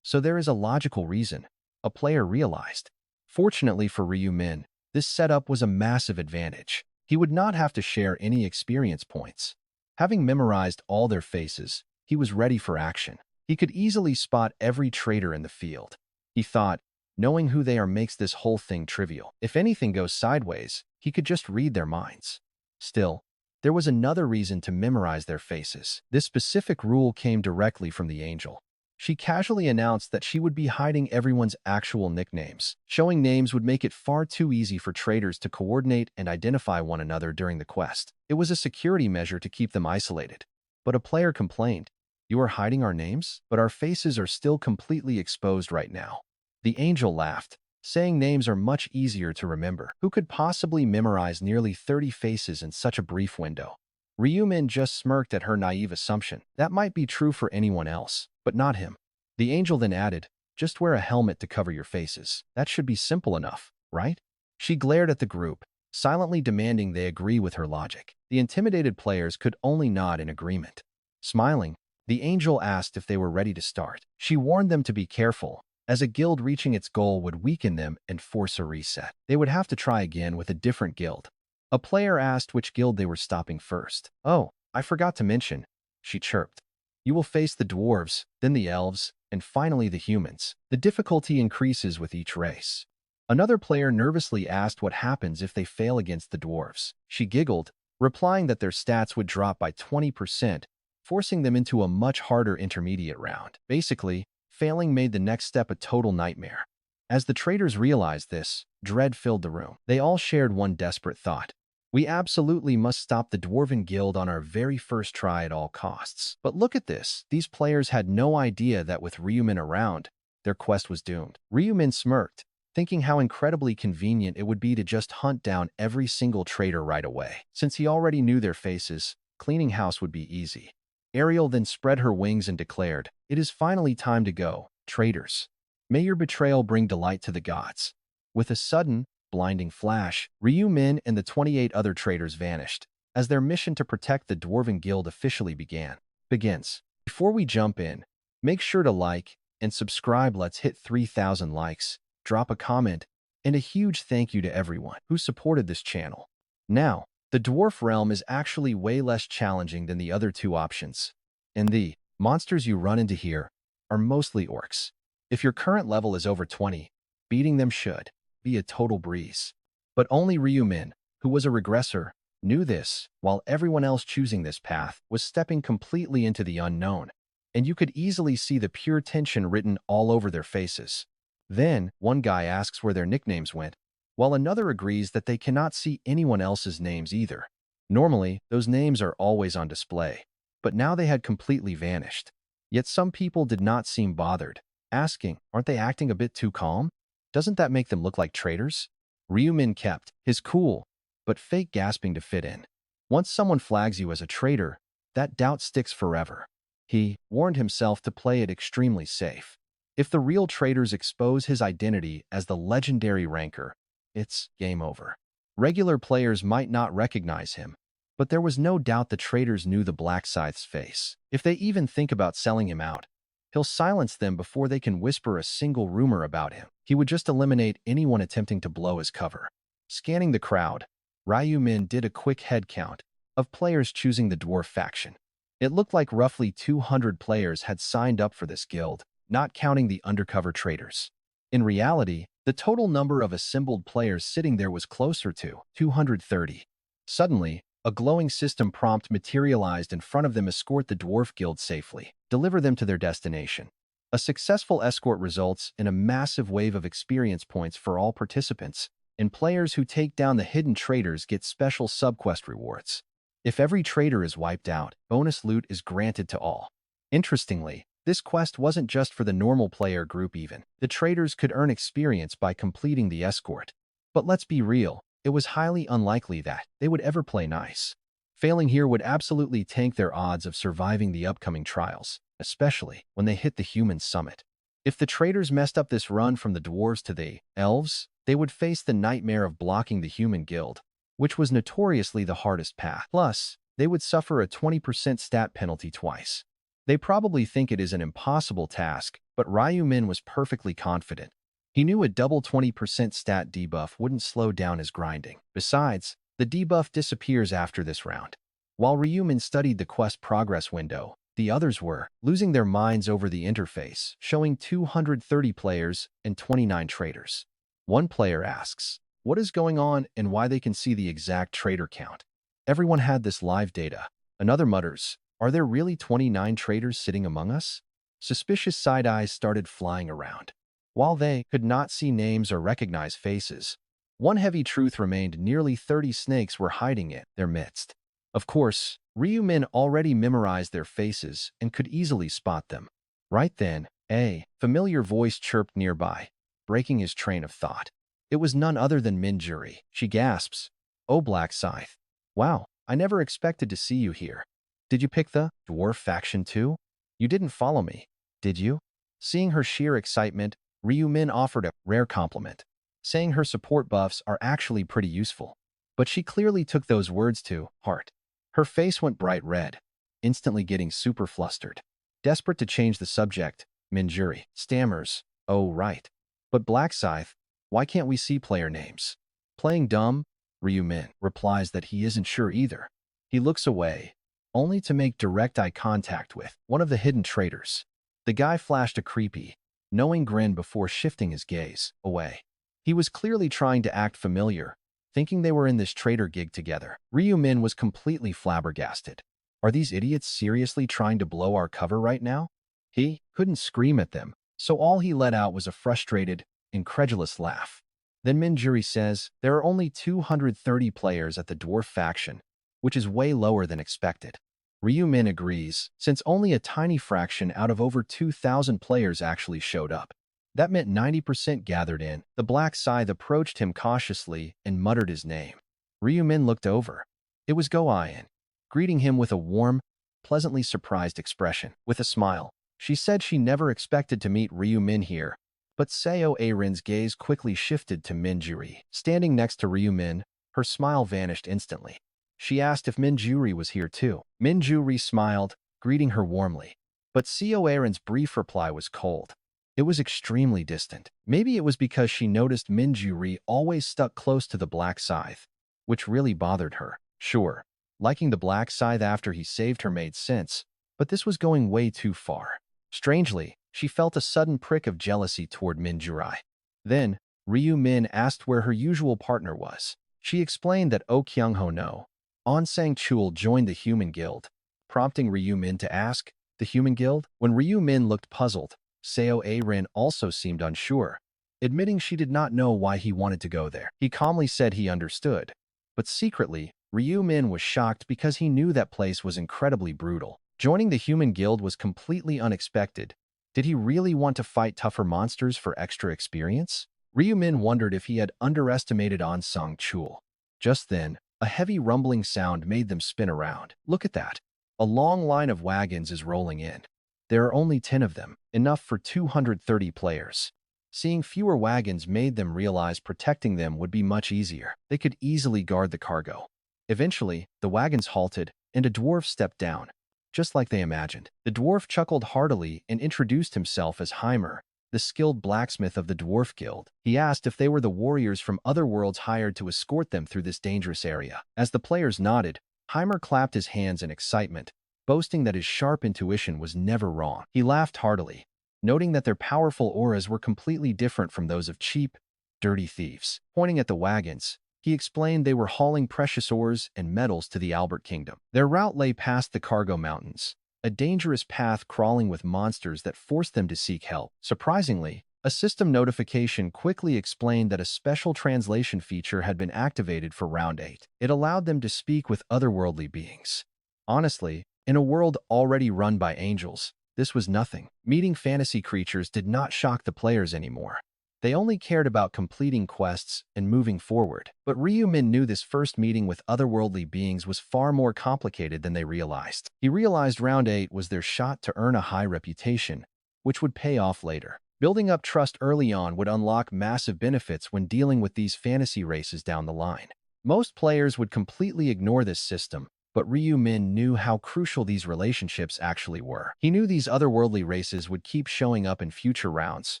So there is a logical reason, a player realized. Fortunately for Ryu Min, this setup was a massive advantage. He would not have to share any experience points. Having memorized all their faces, he was ready for action. He could easily spot every traitor in the field. He thought, knowing who they are makes this whole thing trivial. If anything goes sideways, he could just read their minds. Still, there was another reason to memorize their faces. This specific rule came directly from the angel. She casually announced that she would be hiding everyone's actual nicknames. Showing names would make it far too easy for traitors to coordinate and identify one another during the quest. It was a security measure to keep them isolated. But a player complained, "You are hiding our names? But our faces are still completely exposed right now." The angel laughed, saying names are much easier to remember. Who could possibly memorize nearly 30 faces in such a brief window? Ryumin just smirked at her naive assumption. That might be true for anyone else, but not him. The angel then added, "Just wear a helmet to cover your faces. That should be simple enough, right?" She glared at the group, silently demanding they agree with her logic. The intimidated players could only nod in agreement. Smiling, the angel asked if they were ready to start. She warned them to be careful, as a guild reaching its goal would weaken them and force a reset. They would have to try again with a different guild. A player asked which guild they were stopping first. "Oh, I forgot to mention," she chirped. "You will face the dwarves, then the elves, and finally the humans. The difficulty increases with each race." Another player nervously asked what happens if they fail against the dwarves. She giggled, replying that their stats would drop by 20%, forcing them into a much harder intermediate round. Basically, failing made the next step a total nightmare. As the traitors realized this, dread filled the room. They all shared one desperate thought. We absolutely must stop the Dwarven Guild on our very first try at all costs. But look at this. These players had no idea that with Ryumin around, their quest was doomed. Ryumin smirked, thinking how incredibly convenient it would be to just hunt down every single traitor right away. Since he already knew their faces, cleaning house would be easy. Ariel then spread her wings and declared, "It is finally time to go, traitors. May your betrayal bring delight to the gods." With a sudden, blinding flash, Ryu Min and the 28 other traitors vanished, as their mission to protect the Dwarven Guild officially begins. Before we jump in, make sure to like and subscribe. Let's hit 3,000 likes, drop a comment, and a huge thank you to everyone who supported this channel. Now, the Dwarf Realm is actually way less challenging than the other two options, and the monsters you run into here are mostly orcs. If your current level is over 20, beating them should be a total breeze. But only Ryu Min, who was a regressor, knew this, while everyone else choosing this path was stepping completely into the unknown, and you could easily see the pure tension written all over their faces. Then, one guy asks where their nicknames went, while another agrees that they cannot see anyone else's names either. Normally, those names are always on display, but now they had completely vanished. Yet some people did not seem bothered, asking, "Aren't they acting a bit too calm? Doesn't that make them look like traitors?" Ryumin kept his cool, but fake gasping to fit in. Once someone flags you as a traitor, that doubt sticks forever. He warned himself to play it extremely safe. If the real traitors expose his identity as the legendary Ranker, it's game over. Regular players might not recognize him, but there was no doubt the traitors knew the Black Scythe's face. If they even think about selling him out, he'll silence them before they can whisper a single rumor about him. He would just eliminate anyone attempting to blow his cover. Scanning the crowd, Ryu Min did a quick head count of players choosing the dwarf faction. It looked like roughly 200 players had signed up for this guild, not counting the undercover traitors. In reality, the total number of assembled players sitting there was closer to 230. Suddenly, a glowing system prompt materialized in front of them. Escort the Dwarf Guild safely. Deliver them to their destination. A successful escort results in a massive wave of experience points for all participants, and players who take down the hidden traitors get special subquest rewards. If every traitor is wiped out, bonus loot is granted to all. Interestingly, this quest wasn't just for the normal player group even. The traitors could earn experience by completing the escort. But let's be real, it was highly unlikely that they would ever play nice. Failing here would absolutely tank their odds of surviving the upcoming trials, especially when they hit the human summit. If the traitors messed up this run from the dwarves to the elves, they would face the nightmare of blocking the human guild, which was notoriously the hardest path. Plus, they would suffer a 20% stat penalty twice. They probably think it is an impossible task, but Ryu Min was perfectly confident. He knew a double 20% stat debuff wouldn't slow down his grinding. Besides, the debuff disappears after this round. While Ryu Min studied the quest progress window, the others were losing their minds over the interface, showing 230 players and 29 traitors. One player asks, what is going on and why they can see the exact traitor count. Everyone had this live data. Another mutters, are there really 29 traitors sitting among us? Suspicious side eyes started flying around. While they could not see names or recognize faces, one heavy truth remained: nearly 30 snakes were hiding in their midst. Of course, Ryu Min already memorized their faces and could easily spot them. Right then, a familiar voice chirped nearby, breaking his train of thought. It was none other than Minjuri. She gasps, "Oh, Black Scythe. Wow, I never expected to see you here. Did you pick the dwarf faction too? You didn't follow me, did you?" Seeing her sheer excitement, Ryu Min offered a rare compliment, saying her support buffs are actually pretty useful. But she clearly took those words to heart. Her face went bright red, instantly getting super flustered. Desperate to change the subject, Minjuri stammers, "Oh, right. But Black Scythe, why can't we see player names?" Playing dumb, Ryu Min replies that he isn't sure either. He looks away, only to make direct eye contact with one of the hidden traitors. The guy flashed a creepy, knowing grin before shifting his gaze away. He was clearly trying to act familiar, thinking they were in this traitor gig together. Ryu Min was completely flabbergasted. Are these idiots seriously trying to blow our cover right now? He couldn't scream at them, so all he let out was a frustrated, incredulous laugh. Then Minjuri says, there are only 230 players at the dwarf faction, which is way lower than expected. Ryu Min agrees, since only a tiny fraction out of over 2,000 players actually showed up. That meant 90% gathered in. The Black Scythe approached him cautiously and muttered his name. Ryu Min looked over. It was Go-Ian, greeting him with a warm, pleasantly surprised expression. With a smile, she said she never expected to meet Ryu Min here, but Seo Arin's gaze quickly shifted to Minjuri. Standing next to Ryu Min, her smile vanished instantly. She asked if Minjuri was here too. Minjuri smiled, greeting her warmly. But Seo Arin's brief reply was cold. It was extremely distant. Maybe it was because she noticed Minjuri always stuck close to the Black Scythe, which really bothered her. Sure, liking the Black Scythe after he saved her made sense, but this was going way too far. Strangely, she felt a sudden prick of jealousy toward Minjuri. Then, Ryu Min asked where her usual partner was. She explained that Oh Kyung-ho no On Sang-chul joined the Human Guild, prompting Ryu Min to ask, the Human Guild? When Ryu Min looked puzzled, Seo Arin also seemed unsure, admitting she did not know why he wanted to go there. He calmly said he understood, but secretly, Ryu Min was shocked because he knew that place was incredibly brutal. Joining the Human Guild was completely unexpected. Did he really want to fight tougher monsters for extra experience? Ryu Min wondered if he had underestimated On Sang-chul. Just then, a heavy rumbling sound made them spin around. Look at that. A long line of wagons is rolling in. There are only 10 of them, enough for 230 players. Seeing fewer wagons made them realize protecting them would be much easier. They could easily guard the cargo. Eventually, the wagons halted, and a dwarf stepped down, just like they imagined. The dwarf chuckled heartily and introduced himself as Heimer, the skilled blacksmith of the Dwarf Guild. He asked if they were the warriors from other worlds hired to escort them through this dangerous area. As the players nodded, Heimer clapped his hands in excitement, boasting that his sharp intuition was never wrong. He laughed heartily, noting that their powerful auras were completely different from those of cheap, dirty thieves. Pointing at the wagons, he explained they were hauling precious ores and metals to the Albert Kingdom. Their route lay past the Cargo Mountains, a dangerous path crawling with monsters that forced them to seek help. Surprisingly, A system notification quickly explained that a special translation feature had been activated for Round 8. It allowed them to speak with otherworldly beings. Honestly, in a world already run by angels, this was nothing. Meeting fantasy creatures did not shock the players anymore. They only cared about completing quests and moving forward. But Ryumin knew this first meeting with otherworldly beings was far more complicated than they realized. He realized Round 8 was their shot to earn a high reputation, which would pay off later. Building up trust early on would unlock massive benefits when dealing with these fantasy races down the line. Most players would completely ignore this system, but Ryumin knew how crucial these relationships actually were. He knew these otherworldly races would keep showing up in future rounds,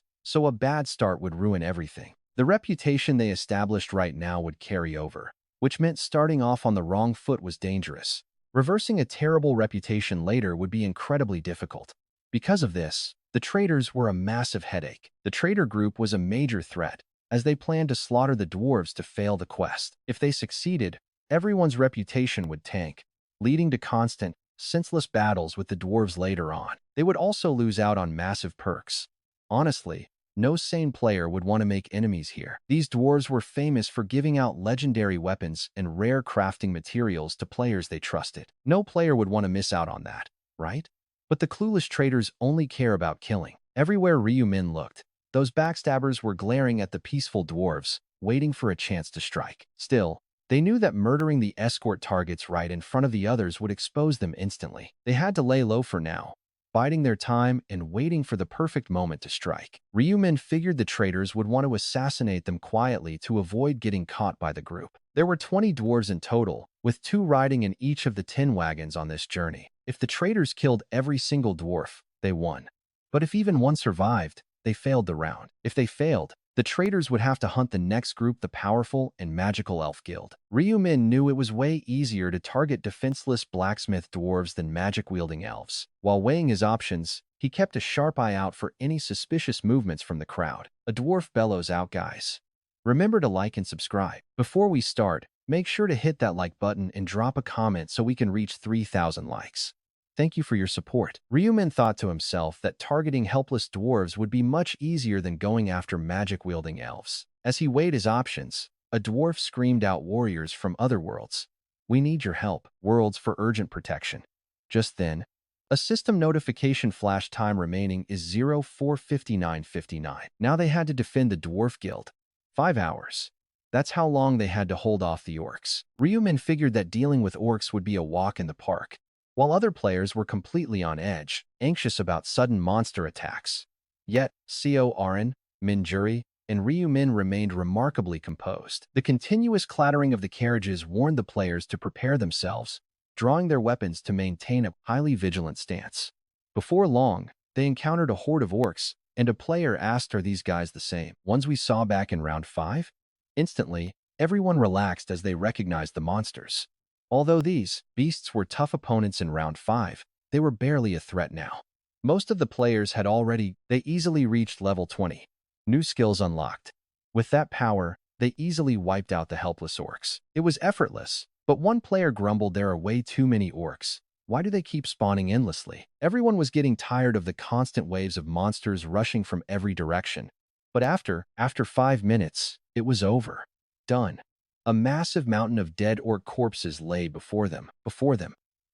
so a bad start would ruin everything. The reputation they established right now would carry over, which meant starting off on the wrong foot was dangerous. Reversing a terrible reputation later would be incredibly difficult. Because of this, the traitors were a massive headache. The traitor group was a major threat, as they planned to slaughter the dwarves to fail the quest. If they succeeded, everyone's reputation would tank, leading to constant, senseless battles with the dwarves later on. They would also lose out on massive perks. Honestly, no sane player would want to make enemies here. These dwarves were famous for giving out legendary weapons and rare crafting materials to players they trusted. No player would want to miss out on that, right? But the clueless traitors only care about killing. Everywhere Ryumin looked, those backstabbers were glaring at the peaceful dwarves, waiting for a chance to strike. Still, they knew that murdering the escort targets right in front of the others would expose them instantly. They had to lay low for now, biding their time and waiting for the perfect moment to strike. Ryumin figured the traitors would want to assassinate them quietly to avoid getting caught by the group. There were 20 dwarves in total, with 2 riding in each of the 10 wagons on this journey. If the traitors killed every single dwarf, they won. But if even one survived, they failed the round. If they failed, the traitors would have to hunt the next group, the powerful and magical elf guild. Ryumin knew it was way easier to target defenseless blacksmith dwarves than magic-wielding elves. While weighing his options, he kept a sharp eye out for any suspicious movements from the crowd. A dwarf bellows out, "Guys, remember to like and subscribe." Before we start, make sure to hit that like button and drop a comment so we can reach 3,000 likes. Thank you for your support. Ryumin thought to himself that targeting helpless dwarves would be much easier than going after magic-wielding elves. As he weighed his options, a dwarf screamed out, "Warriors from other worlds, we need your help. Worlds for urgent protection." Just then, a system notification flashed. Time remaining is 04:59:59. Now they had to defend the dwarf guild. 5 hours. That's how long they had to hold off the orcs. Ryumin figured that dealing with orcs would be a walk in the park, while other players were completely on edge, anxious about sudden monster attacks. Yet, Arin, Minjuri, and Ryumin remained remarkably composed. The continuous clattering of the carriages warned the players to prepare themselves, drawing their weapons to maintain a highly vigilant stance. Before long, they encountered a horde of orcs, and a player asked, "Are these guys the same ones we saw back in round 5? Instantly, everyone relaxed as they recognized the monsters. Although these beasts were tough opponents in round 5, they were barely a threat now. Most of the players they easily reached level 20. New skills unlocked. With that power, they easily wiped out the helpless orcs. It was effortless, but one player grumbled, "There are way too many orcs. Why do they keep spawning endlessly?" Everyone was getting tired of the constant waves of monsters rushing from every direction. But after 5 minutes, it was over. Done. A massive mountain of dead orc corpses lay before them.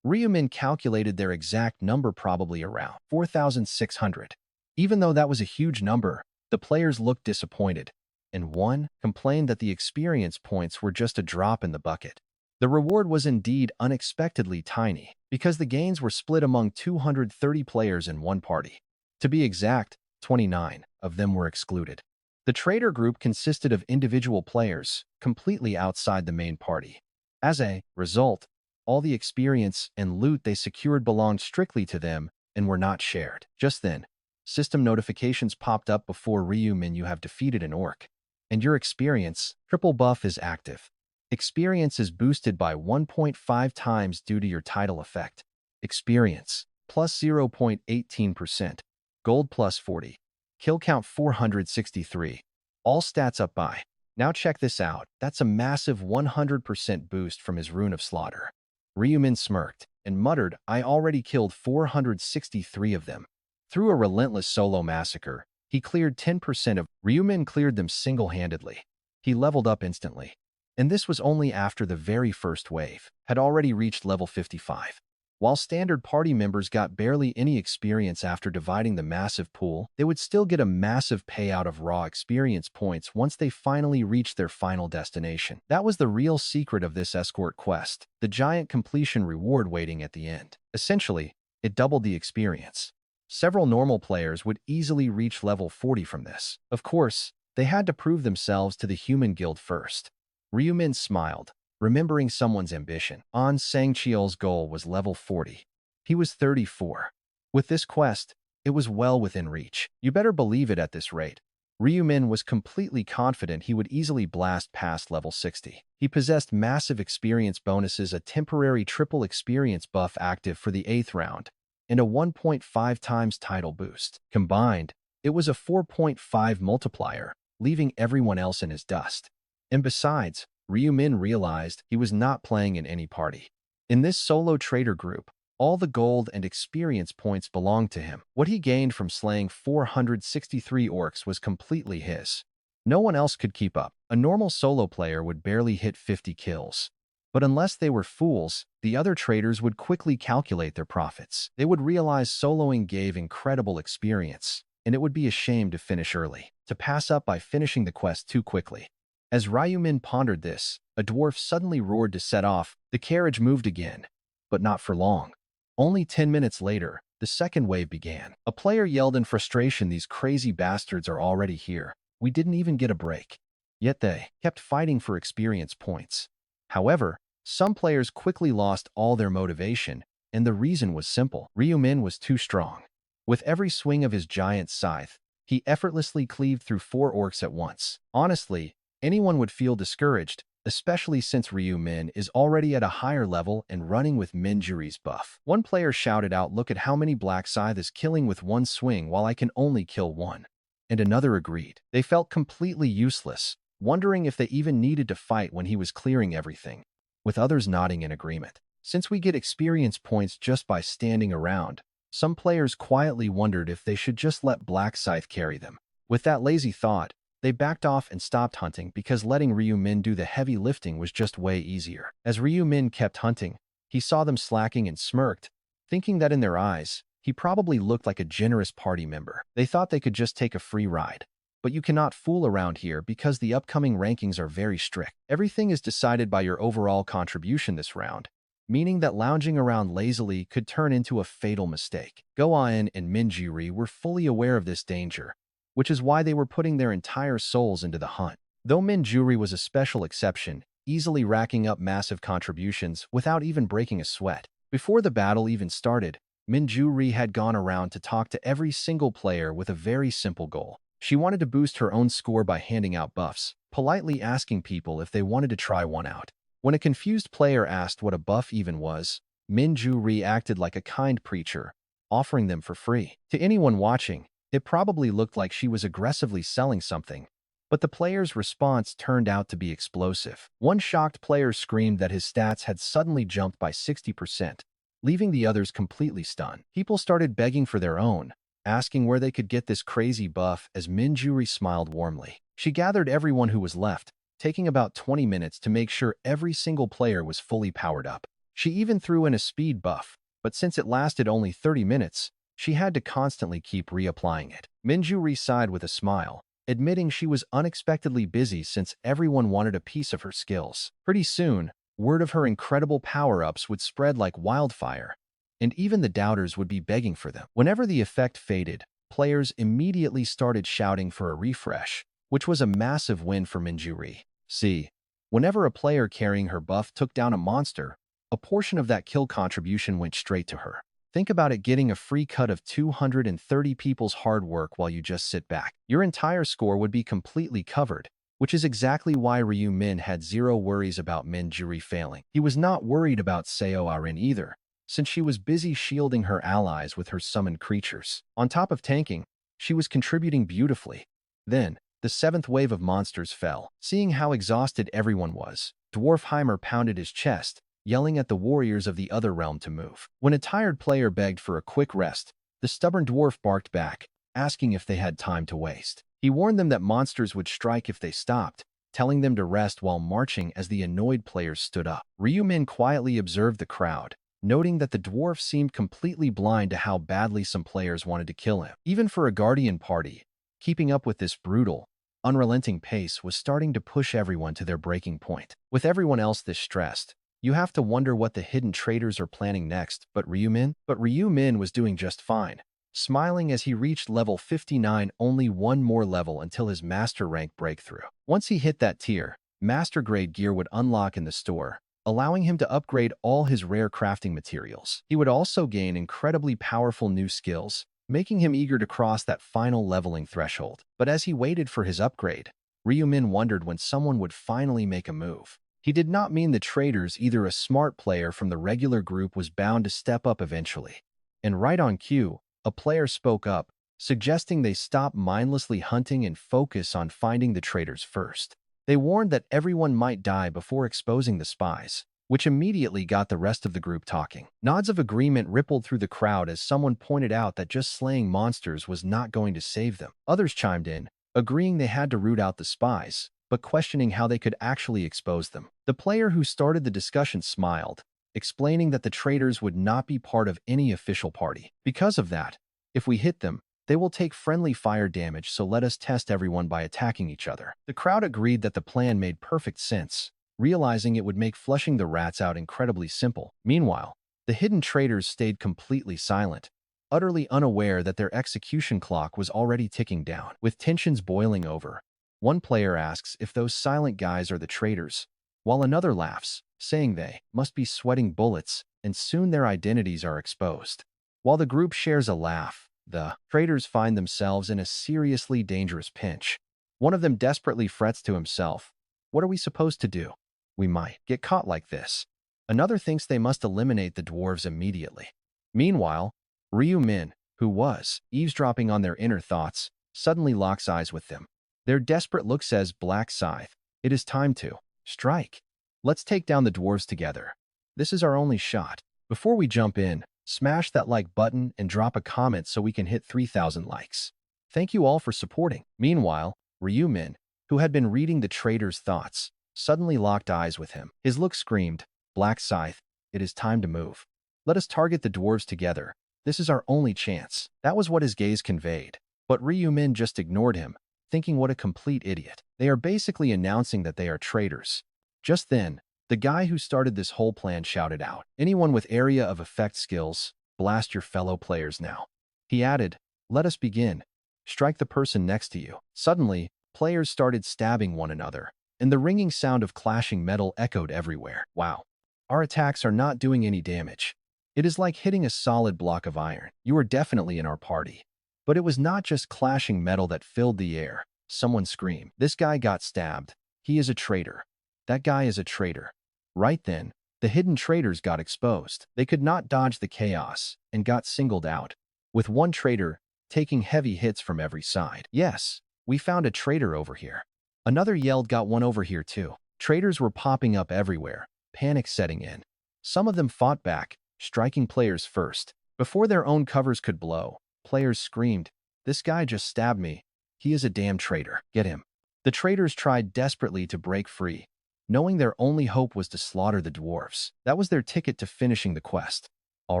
Ryumin calculated their exact number, probably around 4,600. Even though that was a huge number, the players looked disappointed, and one complained that the experience points were just a drop in the bucket. The reward was indeed unexpectedly tiny, because the gains were split among 230 players in one party. To be exact, 29 of them were excluded. The traitor group consisted of individual players, completely outside the main party. As a result, all the experience and loot they secured belonged strictly to them and were not shared. Just then, system notifications popped up before Ryumin. "You have defeated an orc, and your experience triple buff is active. Experience is boosted by 1.5 times due to your title effect. Experience plus 0.18%, gold plus 40. Kill count 463. All stats up by." Now check this out. That's a massive 100% boost from his Rune of Slaughter. Ryumin smirked and muttered, "I already killed 463 of them." Through a relentless solo massacre, He cleared 10% of Ryumin cleared them single-handedly. He leveled up instantly. And this was only after the very first wave had already reached level 55. While standard party members got barely any experience after dividing the massive pool, they would still get a massive payout of raw experience points once they finally reached their final destination. That was the real secret of this escort quest, the giant completion reward waiting at the end. Essentially, it doubled the experience. Several normal players would easily reach level 40 from this. Of course, they had to prove themselves to the human guild first. Ryumin smiled, remembering someone's ambition. An Sangcheol's goal was level 40. He was 34. With this quest, it was well within reach. You better believe it at this rate. Ryumin was completely confident he would easily blast past level 60. He possessed massive experience bonuses, a temporary triple experience buff active for the 8th round, and a 1.5 times title boost. Combined, it was a 4.5 multiplier, leaving everyone else in his dust. And besides, Ryumin realized he was not playing in any party. In this solo trader group, all the gold and experience points belonged to him. What he gained from slaying 463 orcs was completely his. No one else could keep up. A normal solo player would barely hit 50 kills. But unless they were fools, the other traders would quickly calculate their profits. They would realize soloing gave incredible experience, and it would be a shame to finish early, to pass up by finishing the quest too quickly. As Ryumin pondered this, a dwarf suddenly roared to set off. The carriage moved again, but not for long. Only 10 minutes later, the second wave began. A player yelled in frustration, "These crazy bastards are already here. We didn't even get a break." Yet they kept fighting for experience points. However, some players quickly lost all their motivation, and the reason was simple. Ryumin was too strong. With every swing of his giant scythe, he effortlessly cleaved through 4 orcs at once. Honestly, anyone would feel discouraged, especially since Ryumin is already at a higher level and running with Minjuri's buff. One player shouted out, "Look at how many black Scythe is killing with one swing while I can only kill one." And another agreed. They felt completely useless, wondering if they even needed to fight when he was clearing everything, with others nodding in agreement. Since we get experience points just by standing around, some players quietly wondered if they should just let Black Scythe carry them. With that lazy thought, they backed off and stopped hunting because letting Ryumin do the heavy lifting was just way easier. As Ryumin kept hunting, he saw them slacking and smirked, thinking that in their eyes, he probably looked like a generous party member. They thought they could just take a free ride. But you cannot fool around here because the upcoming rankings are very strict. Everything is decided by your overall contribution this round, meaning that lounging around lazily could turn into a fatal mistake. Gohan and Minjuri were fully aware of this danger, which is why they were putting their entire souls into the hunt. Though Minjuri was a special exception, easily racking up massive contributions without even breaking a sweat. Before the battle even started, Minjuri had gone around to talk to every single player with a very simple goal. She wanted to boost her own score by handing out buffs, politely asking people if they wanted to try one out. When a confused player asked what a buff even was, Minjuri acted like a kind preacher, offering them for free. To anyone watching, it probably looked like she was aggressively selling something, but the player's response turned out to be explosive. One shocked player screamed that his stats had suddenly jumped by 60%, leaving the others completely stunned. People started begging for their own, asking where they could get this crazy buff as Minjuri smiled warmly. She gathered everyone who was left, taking about 20 minutes to make sure every single player was fully powered up. She even threw in a speed buff, but since it lasted only 30 minutes, she had to constantly keep reapplying it. Minjuri sighed with a smile, admitting she was unexpectedly busy since everyone wanted a piece of her skills. Pretty soon, word of her incredible power-ups would spread like wildfire, and even the doubters would be begging for them. Whenever the effect faded, players immediately started shouting for a refresh, which was a massive win for Minjuri. See, whenever a player carrying her buff took down a monster, a portion of that kill contribution went straight to her. Think about it, getting a free cut of 230 people's hard work while you just sit back. Your entire score would be completely covered, which is exactly why Ryumin had zero worries about Minjuri failing. He was not worried about Seo Arin either, since she was busy shielding her allies with her summoned creatures. On top of tanking, she was contributing beautifully. Then, the 7th wave of monsters fell. Seeing how exhausted everyone was, Dwarfheimer pounded his chest, yelling at the warriors of the other realm to move. When a tired player begged for a quick rest, the stubborn dwarf barked back, asking if they had time to waste. He warned them that monsters would strike if they stopped, telling them to rest while marching as the annoyed players stood up. Ryumin quietly observed the crowd, noting that the dwarf seemed completely blind to how badly some players wanted to kill him. Even for a guardian party, keeping up with this brutal, unrelenting pace was starting to push everyone to their breaking point. With everyone else this stressed, you have to wonder what the hidden traitors are planning next. But Ryumin was doing just fine, smiling as he reached level 59, only one more level until his master rank breakthrough. Once he hit that tier, master grade gear would unlock in the store, allowing him to upgrade all his rare crafting materials. He would also gain incredibly powerful new skills, making him eager to cross that final leveling threshold. But as he waited for his upgrade, Ryumin wondered when someone would finally make a move. He did not mean the traitors. Either a smart player from the regular group was bound to step up eventually. And right on cue, a player spoke up, suggesting they stop mindlessly hunting and focus on finding the traitors first. They warned that everyone might die before exposing the spies, which immediately got the rest of the group talking. Nods of agreement rippled through the crowd as someone pointed out that just slaying monsters was not going to save them. Others chimed in, agreeing they had to root out the spies, but questioning how they could actually expose them. The player who started the discussion smiled, explaining that the traitors would not be part of any official party. Because of that, if we hit them, they will take friendly fire damage, so let us test everyone by attacking each other. The crowd agreed that the plan made perfect sense, realizing it would make flushing the rats out incredibly simple. Meanwhile, the hidden traitors stayed completely silent, utterly unaware that their execution clock was already ticking down. With tensions boiling over, one player asks if those silent guys are the traitors, while another laughs, saying they must be sweating bullets, and soon their identities are exposed. While the group shares a laugh, the traitors find themselves in a seriously dangerous pinch. One of them desperately frets to himself, "What are we supposed to do? We might get caught like this." Another thinks they must eliminate the dwarves immediately. Meanwhile, Ryumin, who was eavesdropping on their inner thoughts, suddenly locks eyes with them. Their desperate look says, "Black Scythe, it is time to strike. Let's take down the dwarves together. This is our only shot." Before we jump in, smash that like button and drop a comment so we can hit 3,000 likes. Thank you all for supporting. Meanwhile, Ryumin, who had been reading the traitor's thoughts, suddenly locked eyes with him. His look screamed, "Black Scythe, it is time to move. Let us target the dwarves together. This is our only chance." That was what his gaze conveyed. But Ryumin just ignored him, thinking what a complete idiot. They are basically announcing that they are traitors. Just then, the guy who started this whole plan shouted out, "Anyone with area of effect skills, blast your fellow players now." He added, "Let us begin. Strike the person next to you." Suddenly, players started stabbing one another, and the ringing sound of clashing metal echoed everywhere. Wow. Our attacks are not doing any damage. It is like hitting a solid block of iron. You are definitely in our party. But it was not just clashing metal that filled the air. Someone screamed, "This guy got stabbed. He is a traitor. That guy is a traitor." Right then, the hidden traitors got exposed. They could not dodge the chaos and got singled out, with one traitor taking heavy hits from every side. "Yes, we found a traitor over here." Another yelled, "Got one over here too." Traitors were popping up everywhere, panic setting in. Some of them fought back, striking players first. Before their own covers could blow, players screamed, "This guy just stabbed me. He is a damn traitor. Get him." The traitors tried desperately to break free, knowing their only hope was to slaughter the dwarves. That was their ticket to finishing the quest. "All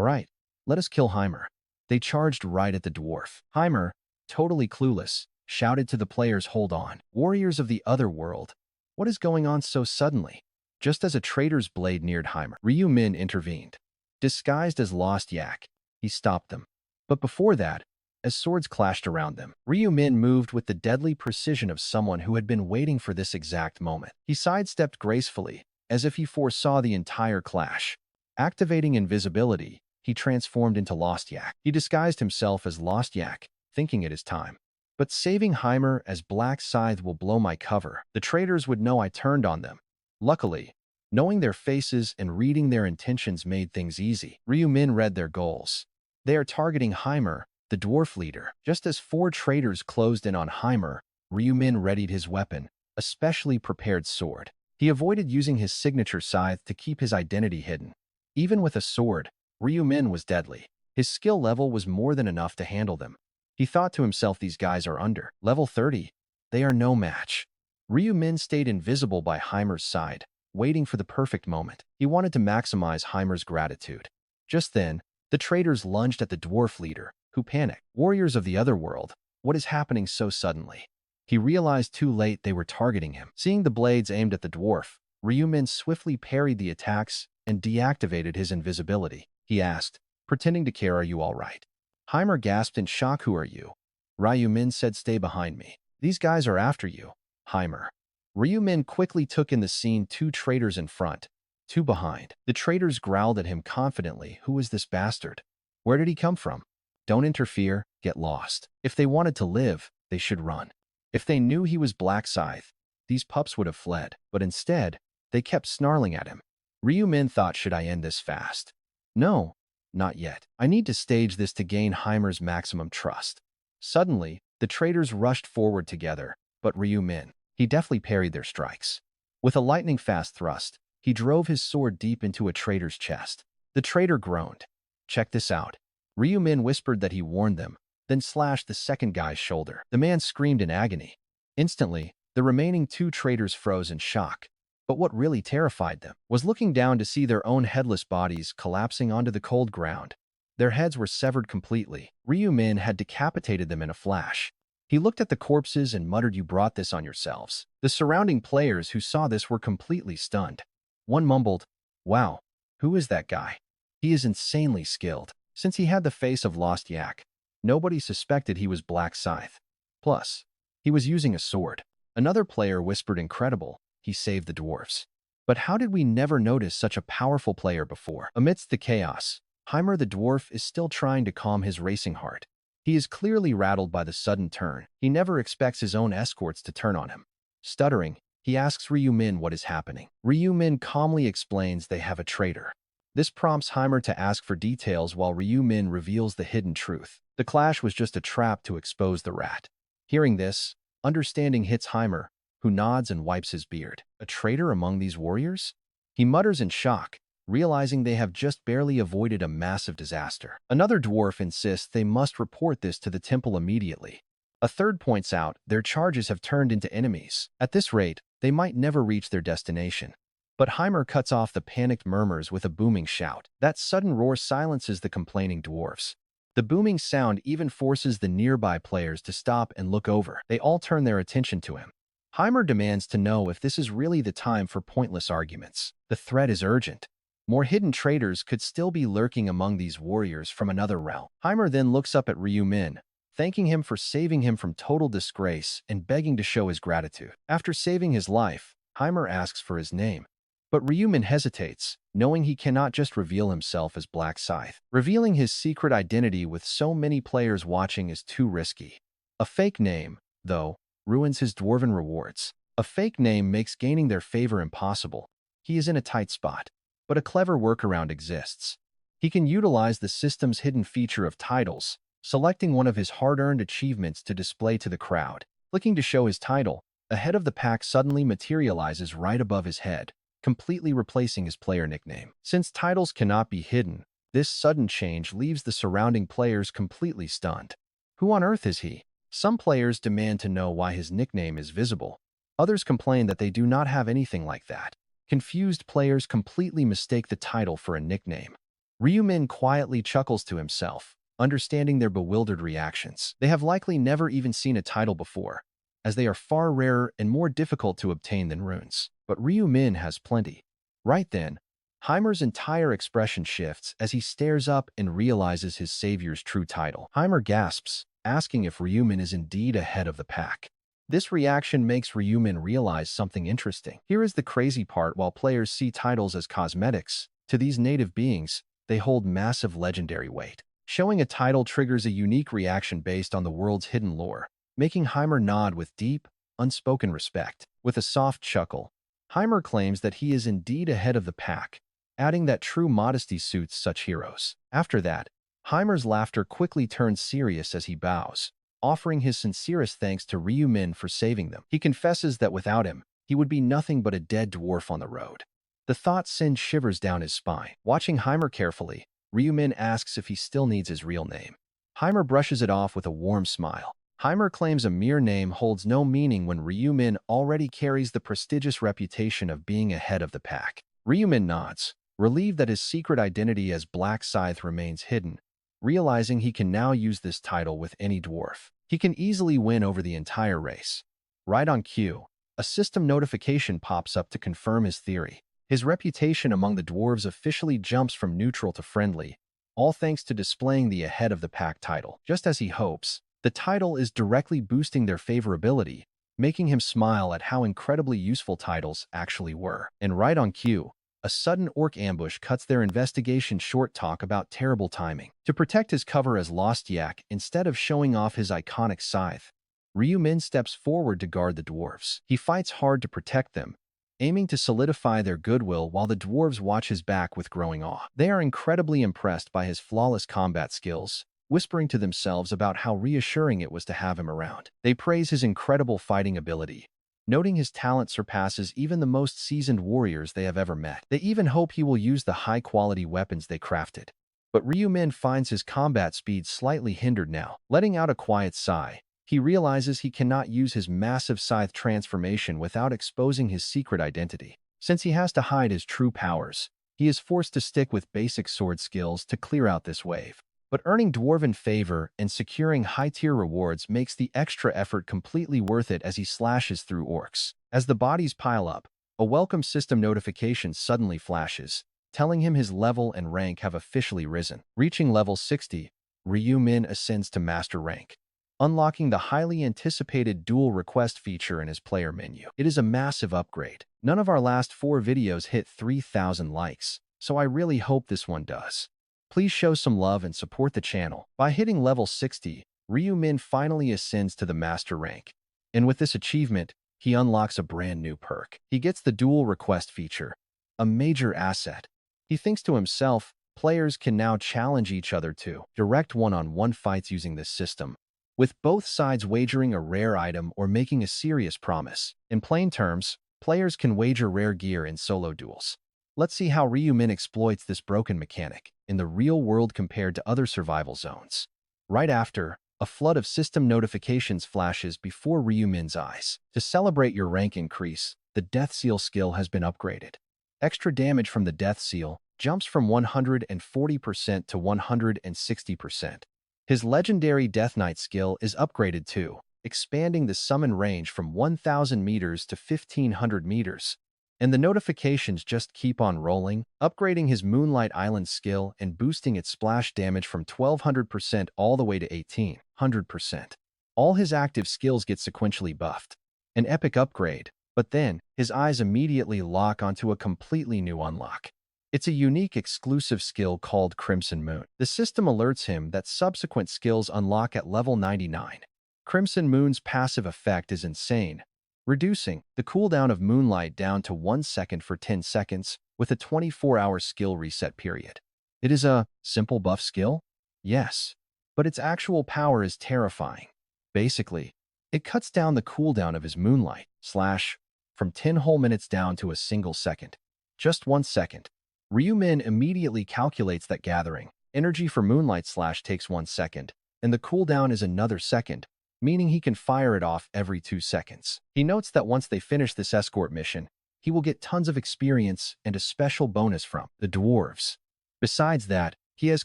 right, let us kill Heimer." They charged right at the dwarf. Heimer, totally clueless, shouted to the players, "Hold on. Warriors of the other world, what is going on so suddenly?" Just as a traitor's blade neared Heimer, Ryumin intervened. Disguised as Lost Yak, he stopped them. But before that, as swords clashed around them, Ryumin moved with the deadly precision of someone who had been waiting for this exact moment. He sidestepped gracefully, as if he foresaw the entire clash. Activating invisibility, he transformed into Lost Yak. He disguised himself as Lost Yak, thinking it is time. But saving Heimer as Black Scythe will blow my cover. The traitors would know I turned on them. Luckily, knowing their faces and reading their intentions made things easy. Ryumin read their goals. They are targeting Heimer, the dwarf leader. Just as 4 traitors closed in on Heimer, Ryumin readied his weapon, a specially prepared sword. He avoided using his signature scythe to keep his identity hidden. Even with a sword, Ryumin was deadly. His skill level was more than enough to handle them. He thought to himself, these guys are under level 30. They are no match. Ryu-min stayed invisible by Heimer's side, waiting for the perfect moment. He wanted to maximize Heimer's gratitude. Just then, the traders lunged at the dwarf leader, who panicked. Warriors of the other world, what is happening so suddenly? He realized too late they were targeting him. Seeing the blades aimed at the dwarf, Ryu-min swiftly parried the attacks and deactivated his invisibility. He asked, pretending to care, are you all right? Heimer gasped in shock, who are you? Ryu-min said, stay behind me. These guys are after you, Heimer. Ryu-min quickly took in the scene, 2 traders in front, 2 behind. The traders growled at him confidently, who is this bastard? Where did he come from? Don't interfere, get lost. If they wanted to live, they should run. If they knew he was Black Scythe, these pups would have fled, but instead, they kept snarling at him. Ryu-min thought, should I end this fast? No, not yet. I need to stage this to gain Heimer's maximum trust. Suddenly, the traders rushed forward together, but Ryu-min, he deftly parried their strikes. With a lightning-fast thrust, he drove his sword deep into a trader's chest. The trader groaned. Check this out. Ryu-min whispered that he warned them, then slashed the second guy's shoulder. The man screamed in agony. Instantly, the remaining 2 traders froze in shock. But what really terrified them was looking down to see their own headless bodies collapsing onto the cold ground. Their heads were severed completely. Ryu-min had decapitated them in a flash. He looked at the corpses and muttered, you brought this on yourselves. The surrounding players who saw this were completely stunned. One mumbled, wow, who is that guy? He is insanely skilled. Since he had the face of Lost Yak, nobody suspected he was Black Scythe. Plus, he was using a sword. Another player whispered, incredible, he saved the dwarfs. But how did we never notice such a powerful player before? Amidst the chaos, Heimer the dwarf is still trying to calm his racing heart. He is clearly rattled by the sudden turn. He never expects his own escorts to turn on him. Stuttering, he asks Ryu-min what is happening. Ryu-min calmly explains they have a traitor. This prompts Heimer to ask for details while Ryu-min reveals the hidden truth. The clash was just a trap to expose the rat. Hearing this, understanding hits Heimer, who nods and wipes his beard. A traitor among these warriors? He mutters in shock, realizing they have just barely avoided a massive disaster. Another dwarf insists they must report this to the temple immediately. A third points out their charges have turned into enemies. At this rate, they might never reach their destination. But Heimer cuts off the panicked murmurs with a booming shout. That sudden roar silences the complaining dwarfs. The booming sound even forces the nearby players to stop and look over. They all turn their attention to him. Heimer demands to know if this is really the time for pointless arguments. The threat is urgent. More hidden traitors could still be lurking among these warriors from another realm. Heimer then looks up at Ryu-min, thanking him for saving him from total disgrace and begging to show his gratitude. After saving his life, Heimer asks for his name. But Ryu-min hesitates, knowing he cannot just reveal himself as Black Scythe. Revealing his secret identity with so many players watching is too risky. A fake name, though, ruins his dwarven rewards. A fake name makes gaining their favor impossible. He is in a tight spot. But a clever workaround exists. He can utilize the system's hidden feature of titles, selecting one of his hard-earned achievements to display to the crowd. Clicking to show his title, a head of the pack suddenly materializes right above his head, completely replacing his player nickname. Since titles cannot be hidden, this sudden change leaves the surrounding players completely stunned. Who on earth is he? Some players demand to know why his nickname is visible. Others complain that they do not have anything like that. Confused players completely mistake the title for a nickname. Ryu-min quietly chuckles to himself, understanding their bewildered reactions. They have likely never even seen a title before, as they are far rarer and more difficult to obtain than runes. But Ryu-min has plenty. Right then, Heimer's entire expression shifts as he stares up and realizes his savior's true title. Heimer gasps, asking if Ryu-min is indeed ahead of the pack. This reaction makes Ryu-min realize something interesting. Here is the crazy part: while players see titles as cosmetics, to these native beings, they hold massive legendary weight. Showing a title triggers a unique reaction based on the world's hidden lore, making Heimer nod with deep, unspoken respect. With a soft chuckle, Heimer claims that he is indeed ahead of the pack, adding that true modesty suits such heroes. After that, Heimer's laughter quickly turns serious as he bows, offering his sincerest thanks to Ryu-min for saving them. He confesses that without him, he would be nothing but a dead dwarf on the road. The thought sends shivers down his spine. Watching Heimer carefully, Ryu-min asks if he still needs his real name. Heimer brushes it off with a warm smile. Heimer claims a mere name holds no meaning when Ryumin already carries the prestigious reputation of being ahead of the pack. Ryumin nods, relieved that his secret identity as Black Scythe remains hidden, realizing he can now use this title with any dwarf. He can easily win over the entire race. Right on cue, a system notification pops up to confirm his theory. His reputation among the dwarves officially jumps from neutral to friendly, all thanks to displaying the ahead of the pack title. Just as he hopes, the title is directly boosting their favorability, making him smile at how incredibly useful titles actually were. And right on cue, a sudden orc ambush cuts their investigation short. Talk about terrible timing. To protect his cover as Lost Yak instead of showing off his iconic scythe, Ryumin steps forward to guard the dwarves. He fights hard to protect them, aiming to solidify their goodwill while the dwarves watch his back with growing awe. They are incredibly impressed by his flawless combat skills, whispering to themselves about how reassuring it was to have him around. They praise his incredible fighting ability, noting his talent surpasses even the most seasoned warriors they have ever met. They even hope he will use the high-quality weapons they crafted. But Ryumin finds his combat speed slightly hindered now. Letting out a quiet sigh, he realizes he cannot use his massive scythe transformation without exposing his secret identity. Since he has to hide his true powers, he is forced to stick with basic sword skills to clear out this wave. But earning dwarven favor and securing high-tier rewards makes the extra effort completely worth it as he slashes through orcs. As the bodies pile up, a welcome system notification suddenly flashes, telling him his level and rank have officially risen. Reaching level 60, Ryumin ascends to master rank, unlocking the highly anticipated dual request feature in his player menu. It is a massive upgrade. None of our last 4 videos hit 3,000 likes, so I really hope this one does. Please show some love and support the channel. By hitting level 60, Ryumin finally ascends to the master rank. And with this achievement, he unlocks a brand new perk. He gets the dual request feature, a major asset. He thinks to himself, players can now challenge each other to direct one-on-one fights using this system, with both sides wagering a rare item or making a serious promise. In plain terms, players can wager rare gear in solo duels. Let's see how Ryumin exploits this broken mechanic in the real world compared to other survival zones. Right after, a flood of system notifications flashes before Ryumin's eyes. To celebrate your rank increase, the Death Seal skill has been upgraded. Extra damage from the Death Seal jumps from 140% to 160%. His legendary Death Knight skill is upgraded too, expanding the summon range from 1,000 meters to 1,500 meters. And the notifications just keep on rolling, upgrading his Moonlight Island skill and boosting its splash damage from 1,200% all the way to 1,800%. All his active skills get sequentially buffed. An epic upgrade, but then his eyes immediately lock onto a completely new unlock. It's a unique exclusive skill called Crimson Moon. The system alerts him that subsequent skills unlock at level 99. Crimson Moon's passive effect is insane, reducing the cooldown of Moonlight down to 1 second for 10 seconds with a 24-hour skill reset period. It is a simple buff skill? Yes, but its actual power is terrifying. Basically, it cuts down the cooldown of his Moonlight slash from 10 whole minutes down to a single second. Just 1 second. Ryumin immediately calculates that gathering energy for Moonlight slash takes 1 second, and the cooldown is another second, meaning he can fire it off every 2 seconds. He notes that once they finish this escort mission, he will get tons of experience and a special bonus from the dwarves. Besides that, he has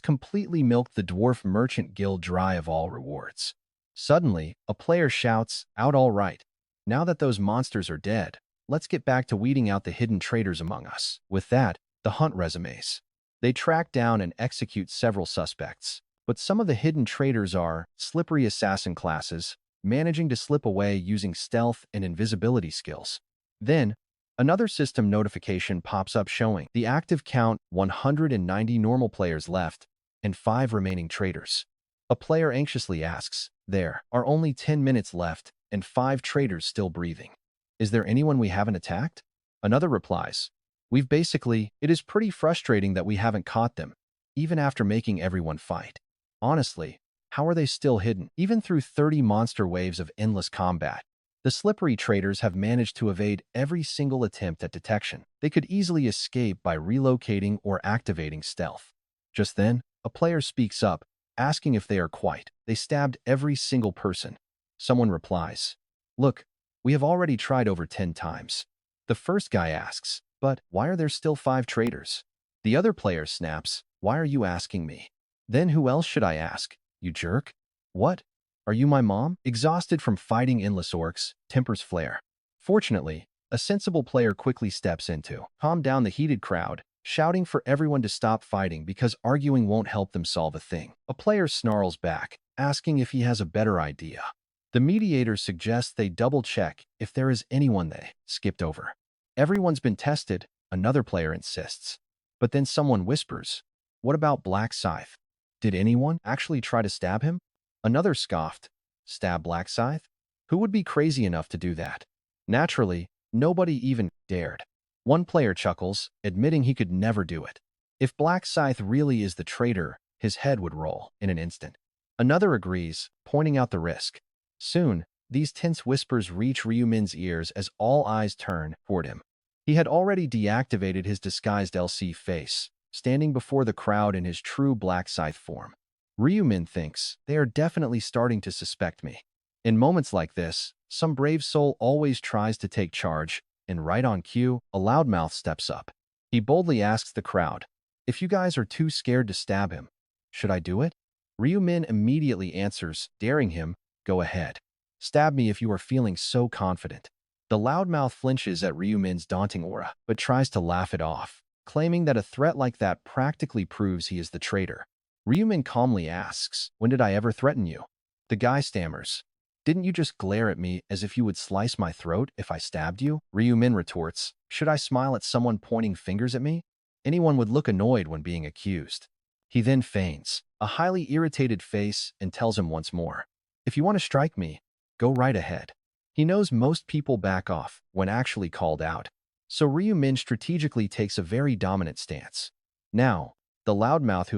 completely milked the Dwarf Merchant Guild dry of all rewards. Suddenly, a player shouts out, "All right, now that those monsters are dead, let's get back to weeding out the hidden traitors among us." With that, the hunt resumes. They track down and execute several suspects. But some of the hidden traitors are slippery assassin classes, managing to slip away using stealth and invisibility skills. Then, another system notification pops up showing the active count: 190 normal players left, and 5 remaining traitors. A player anxiously asks, "There are only 10 minutes left, and 5 traitors still breathing. Is there anyone we haven't attacked?" Another replies, it is pretty frustrating that we haven't caught them, even after making everyone fight. Honestly, how are they still hidden? Even through 30 monster waves of endless combat, the slippery traitors have managed to evade every single attempt at detection. They could easily escape by relocating or activating stealth. Just then, a player speaks up, asking if they are quite. They stabbed every single person. Someone replies, "Look, we have already tried over 10 times." The first guy asks, "But why are there still 5 traitors?" The other player snaps, "Why are you asking me? Then who else should I ask? You jerk? What? Are you my mom?" Exhausted from fighting endless orcs, tempers flare. Fortunately, a sensible player quickly steps in to calm down the heated crowd, shouting for everyone to stop fighting because arguing won't help them solve a thing. A player snarls back, asking if he has a better idea. The mediator suggests they double-check if there is anyone they skipped over. "Everyone's been tested," another player insists. But then someone whispers, "What about Black Scythe? Did anyone actually try to stab him?" Another scoffed, "Stab Black Scythe? Who would be crazy enough to do that?" Naturally, nobody even dared. One player chuckles, admitting he could never do it. If Black Scythe really is the traitor, his head would roll in an instant. Another agrees, pointing out the risk. Soon, these tense whispers reach Ryumin's ears as all eyes turn toward him. He had already deactivated his disguised LC face, standing before the crowd in his true Black Scythe form. Ryumin thinks, "They are definitely starting to suspect me." In moments like this, some brave soul always tries to take charge, and right on cue, a loudmouth steps up. He boldly asks the crowd, "If you guys are too scared to stab him, should I do it?" Ryumin immediately answers, daring him, "Go ahead. Stab me if you are feeling so confident." The loudmouth flinches at Ryumin's daunting aura, but tries to laugh it off, claiming that a threat like that practically proves he is the traitor. Ryumin calmly asks, "When did I ever threaten you?" The guy stammers, "Didn't you just glare at me as if you would slice my throat if I stabbed you?" Ryumin retorts, "Should I smile at someone pointing fingers at me? Anyone would look annoyed when being accused." He then feigns a highly irritated face and tells him once more, "If you want to strike me, go right ahead." He knows most people back off when actually called out, so Ryumin strategically takes a very dominant stance. Now, the loudmouth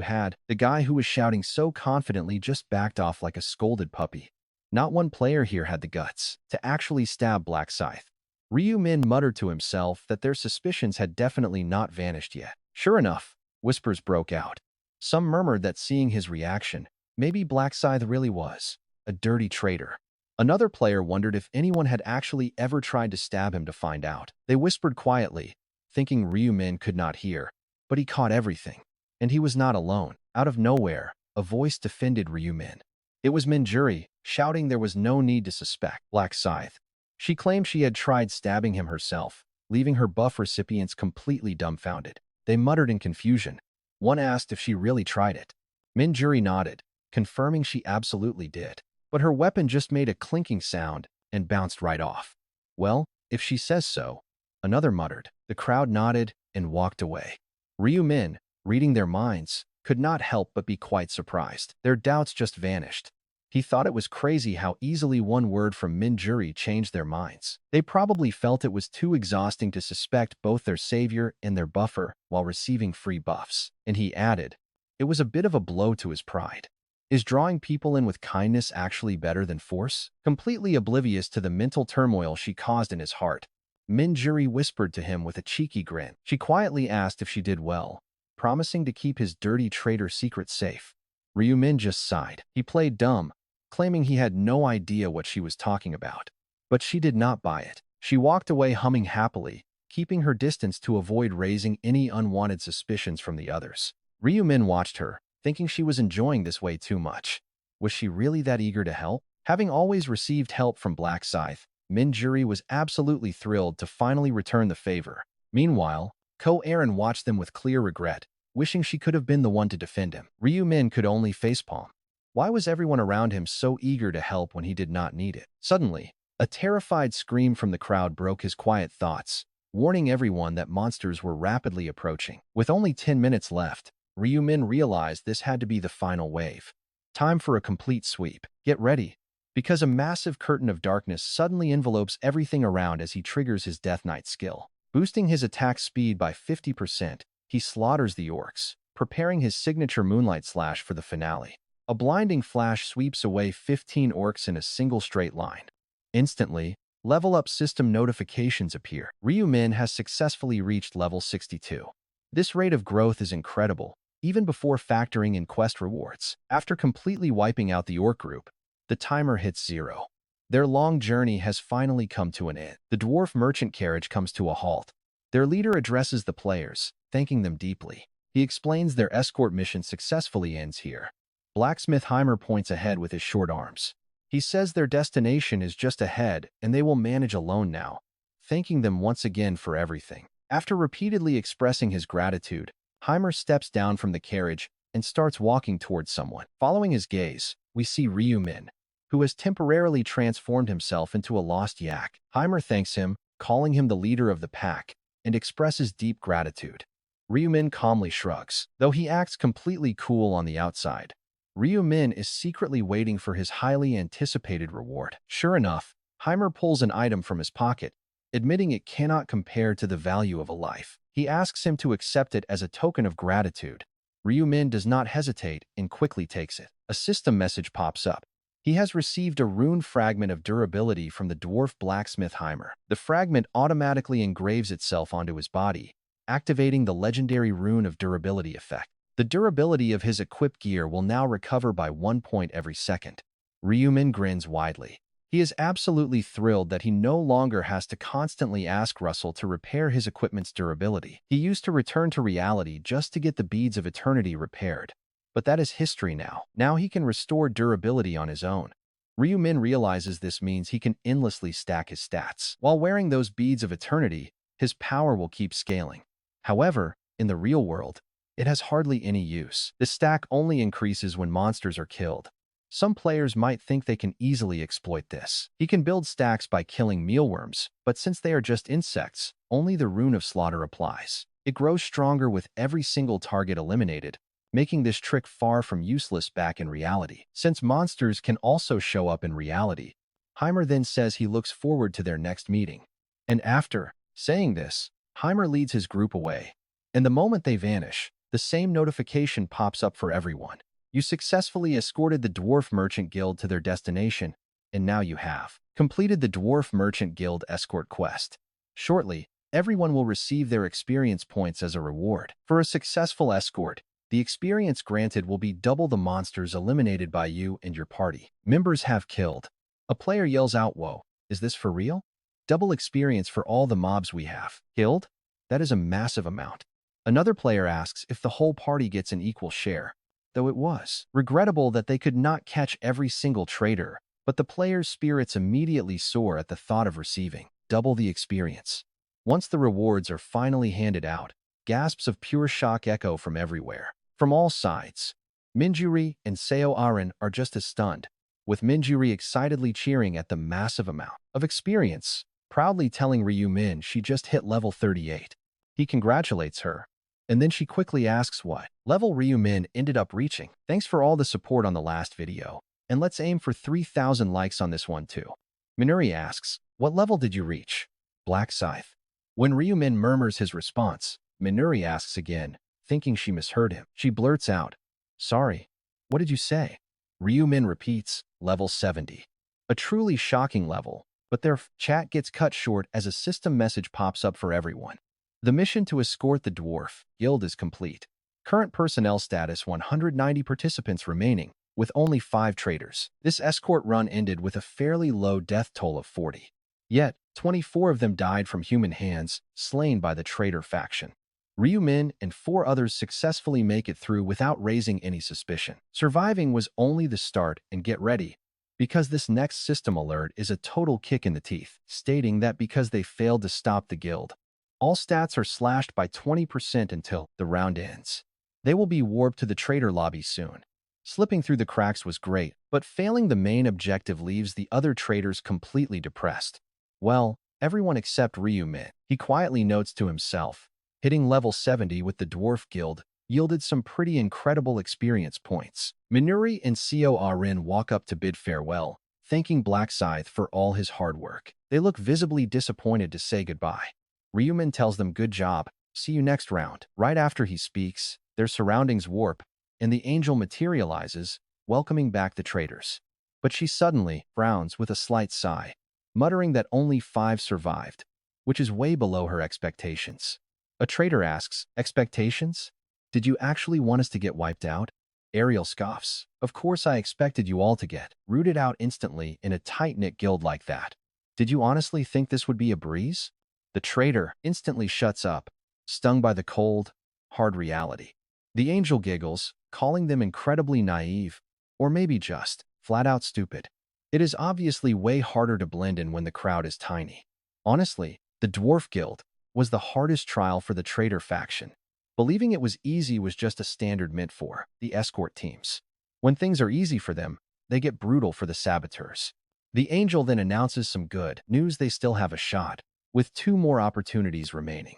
the guy who was shouting so confidently just backed off like a scolded puppy. Not one player here had the guts to actually stab Black Scythe. Ryumin muttered to himself that their suspicions had definitely not vanished yet. Sure enough, whispers broke out. Some murmured that seeing his reaction, maybe Black Scythe really was a dirty traitor. Another player wondered if anyone had actually ever tried to stab him to find out. They whispered quietly, thinking Ryumin could not hear, but he caught everything. And he was not alone. Out of nowhere, a voice defended Ryumin. It was Minjuri, shouting there was no need to suspect Black Scythe. She claimed she had tried stabbing him herself, leaving her buff recipients completely dumbfounded. They muttered in confusion. One asked if she really tried it. Minjuri nodded, confirming she absolutely did. But her weapon just made a clinking sound and bounced right off. "Well, if she says so," another muttered. The crowd nodded and walked away. Ryumin, reading their minds, could not help but be quite surprised. Their doubts just vanished. He thought it was crazy how easily one word from Minjuri changed their minds. They probably felt it was too exhausting to suspect both their savior and their buffer while receiving free buffs. And he added, it was a bit of a blow to his pride. Is drawing people in with kindness actually better than force? Completely oblivious to the mental turmoil she caused in his heart, Minjuri whispered to him with a cheeky grin. She quietly asked if she did well, promising to keep his dirty traitor secret safe. Ryumin just sighed. He played dumb, claiming he had no idea what she was talking about. But she did not buy it. She walked away humming happily, keeping her distance to avoid raising any unwanted suspicions from the others. Ryumin watched her, thinking she was enjoying this way too much. Was she really that eager to help? Having always received help from Black Scythe, Minjuri was absolutely thrilled to finally return the favor. Meanwhile, Ko-Aaron watched them with clear regret, wishing she could have been the one to defend him. Ryumin could only facepalm. Why was everyone around him so eager to help when he did not need it? Suddenly, a terrified scream from the crowd broke his quiet thoughts, warning everyone that monsters were rapidly approaching. With only 10 minutes left, Ryumin realized this had to be the final wave. Time for a complete sweep. Get ready, because a massive curtain of darkness suddenly envelopes everything around as he triggers his Death Knight skill. Boosting his attack speed by 50%, he slaughters the orcs, preparing his signature Moonlight Slash for the finale. A blinding flash sweeps away 15 orcs in a single straight line. Instantly, level up system notifications appear. Ryumin has successfully reached level 62. This rate of growth is incredible, even before factoring in quest rewards. After completely wiping out the orc group, the timer hits 0. Their long journey has finally come to an end. The dwarf merchant carriage comes to a halt. Their leader addresses the players, thanking them deeply. He explains their escort mission successfully ends here. Blacksmith Heimer points ahead with his short arms. He says their destination is just ahead and they will manage alone now, thanking them once again for everything. After repeatedly expressing his gratitude, Heimer steps down from the carriage and starts walking towards someone. Following his gaze, we see Ryu Min, who has temporarily transformed himself into a lost yak. Heimer thanks him, calling him the leader of the pack, and expresses deep gratitude. Ryu Min calmly shrugs. Though he acts completely cool on the outside, Ryu Min is secretly waiting for his highly anticipated reward. Sure enough, Heimer pulls an item from his pocket, admitting it cannot compare to the value of a life. He asks him to accept it as a token of gratitude. Ryu Min does not hesitate and quickly takes it. A system message pops up. He has received a rune fragment of durability from the dwarf blacksmith Heimer. The fragment automatically engraves itself onto his body, activating the legendary rune of durability effect. The durability of his equipped gear will now recover by 1 point every second. Ryu Min grins widely. He is absolutely thrilled that he no longer has to constantly ask Russell to repair his equipment's durability. He used to return to reality just to get the beads of eternity repaired. But that is history now. Now he can restore durability on his own. Ryu Min realizes this means he can endlessly stack his stats. While wearing those beads of eternity, his power will keep scaling. However, in the real world, it has hardly any use. The stack only increases when monsters are killed. Some players might think they can easily exploit this. He can build stacks by killing mealworms, but since they are just insects, only the rune of slaughter applies. It grows stronger with every single target eliminated, making this trick far from useless back in reality. Since monsters can also show up in reality, Heimer then says he looks forward to their next meeting. And after saying this, Heimer leads his group away. And the moment they vanish, the same notification pops up for everyone. You successfully escorted the Dwarf Merchant Guild to their destination, and now you have completed the Dwarf Merchant Guild escort quest. Shortly, everyone will receive their experience points as a reward. For a successful escort, the experience granted will be double the monsters eliminated by you and your party. Members have killed. A player yells out, "Whoa, is this for real? Double experience for all the mobs we have killed? That is a massive amount." Another player asks if the whole party gets an equal share, though it was regrettable that they could not catch every single traitor, but the players' spirits immediately soar at the thought of receiving double the experience. Once the rewards are finally handed out, gasps of pure shock echo from everywhere. From all sides, Minjuri and Seo Arin are just as stunned, with Minjuri excitedly cheering at the massive amount of experience, proudly telling Ryu Min she just hit level 38. He congratulates her, and then she quickly asks what level Ryu Min ended up reaching. Thanks for all the support on the last video, and let's aim for 3,000 likes on this one too. Minuri asks, what level did you reach? Black Scythe. When Ryu Min murmurs his response, Minuri asks again, thinking she misheard him. She blurts out, sorry, what did you say? Ryu Min repeats, level 70. A truly shocking level, but their chat gets cut short as a system message pops up for everyone. The mission to escort the Dwarf Guild is complete. Current personnel status 190 participants remaining, with only 5 traders. This escort run ended with a fairly low death toll of 40. Yet, 24 of them died from human hands, slain by the traitor faction. Ryu Min and 4 others successfully make it through without raising any suspicion. Surviving was only the start, and get ready, because this next system alert is a total kick in the teeth, stating that because they failed to stop the guild, all stats are slashed by 20% until the round ends. They will be warped to the traitor lobby soon. Slipping through the cracks was great, but failing the main objective leaves the other traitors completely depressed. Well, everyone except Ryu Min. He quietly notes to himself, hitting level 70 with the Dwarf Guild yielded some pretty incredible experience points. Minuri and Seo Arin walk up to bid farewell, thanking Black Scythe for all his hard work. They look visibly disappointed to say goodbye. Ryu Min tells them good job, see you next round. Right after he speaks, their surroundings warp, and the angel materializes, welcoming back the traitors. But she suddenly frowns with a slight sigh, muttering that only 5 survived, which is way below her expectations. A traitor asks, expectations? Did you actually want us to get wiped out? Ariel scoffs. Of course I expected you all to get rooted out instantly in a tight-knit guild like that. Did you honestly think this would be a breeze? The traitor instantly shuts up, stung by the cold, hard reality. The angel giggles, calling them incredibly naive, or maybe just flat-out stupid. It is obviously way harder to blend in when the crowd is tiny. Honestly, the Dwarf Guild was the hardest trial for the traitor faction. Believing it was easy was just a standard meant for the escort teams. When things are easy for them, they get brutal for the saboteurs. The angel then announces some good news: they still have a shot, with 2 more opportunities remaining.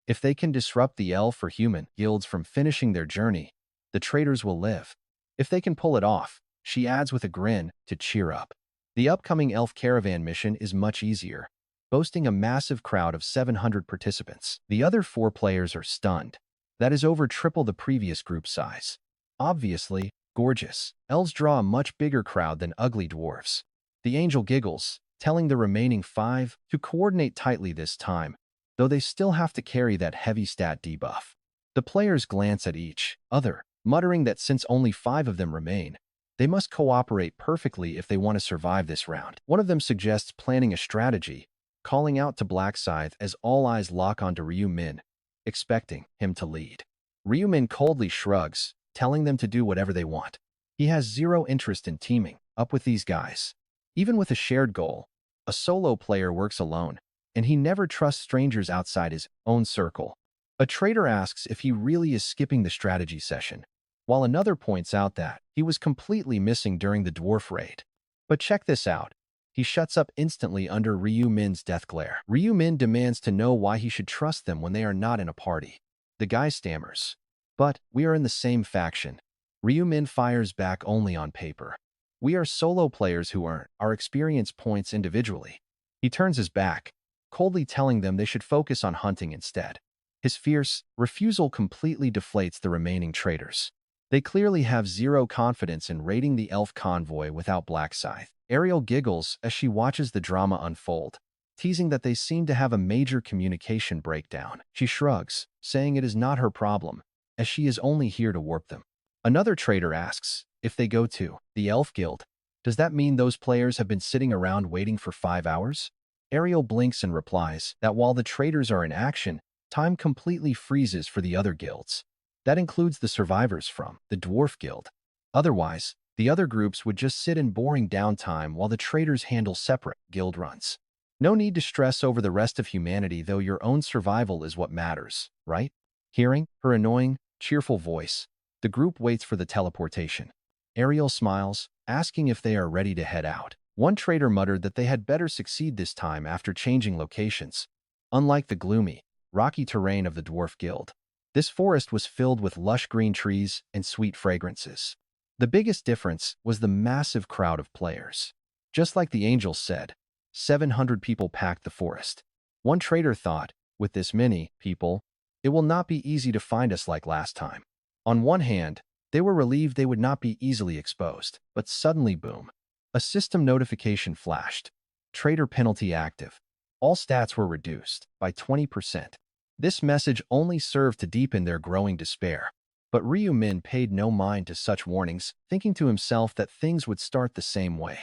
If they can disrupt the elf or human guilds from finishing their journey, the traitors will live. If they can pull it off, she adds with a grin to cheer up. The upcoming elf caravan mission is much easier, boasting a massive crowd of 700 participants. The other 4 players are stunned. That is over triple the previous group size. Obviously, gorgeous elves draw a much bigger crowd than ugly dwarves. The angel giggles, telling the remaining 5 to coordinate tightly this time, though they still have to carry that heavy stat debuff. The players glance at each other, muttering that since only 5 of them remain, they must cooperate perfectly if they want to survive this round. One of them suggests planning a strategy, calling out to Black Scythe as all eyes lock onto Ryu Min, expecting him to lead. Ryu Min coldly shrugs, telling them to do whatever they want. He has zero interest in teaming up with these guys. Even with a shared goal, a solo player works alone, and he never trusts strangers outside his own circle. A traitor asks if he really is skipping the strategy session, while another points out that he was completely missing during the dwarf raid. But check this out. He shuts up instantly under Ryu Min's death glare. Ryu Min demands to know why he should trust them when they are not in a party. The guy stammers. But we are in the same faction. Ryu Min fires back only on paper. We are solo players who earn our experience points individually. He turns his back, coldly telling them they should focus on hunting instead. His fierce refusal completely deflates the remaining traitors. They clearly have zero confidence in raiding the elf convoy without Black Scythe. Ariel giggles as she watches the drama unfold, teasing that they seem to have a major communication breakdown. She shrugs, saying it is not her problem, as she is only here to warp them. Another traitor asks if they go to the Elf Guild. Does that mean those players have been sitting around waiting for 5 hours? Ariel blinks and replies that while the traitors are in action, time completely freezes for the other guilds. That includes the survivors from the Dwarf Guild. Otherwise, the other groups would just sit in boring downtime while the traitors handle separate guild runs. No need to stress over the rest of humanity, though your own survival is what matters, right? Hearing her annoying, cheerful voice, the group waits for the teleportation. Ariel smiles, asking if they are ready to head out. One traitor muttered that they had better succeed this time after changing locations. Unlike the gloomy, rocky terrain of the Dwarf Guild, this forest was filled with lush green trees and sweet fragrances. The biggest difference was the massive crowd of players. Just like the angels said, 700 people packed the forest. One traitor thought, with this many people, it will not be easy to find us like last time. On one hand, they were relieved they would not be easily exposed, but suddenly, boom, a system notification flashed. Traitor penalty active. All stats were reduced by 20%. This message only served to deepen their growing despair. But Ryu Min paid no mind to such warnings, thinking to himself that things would start the same way.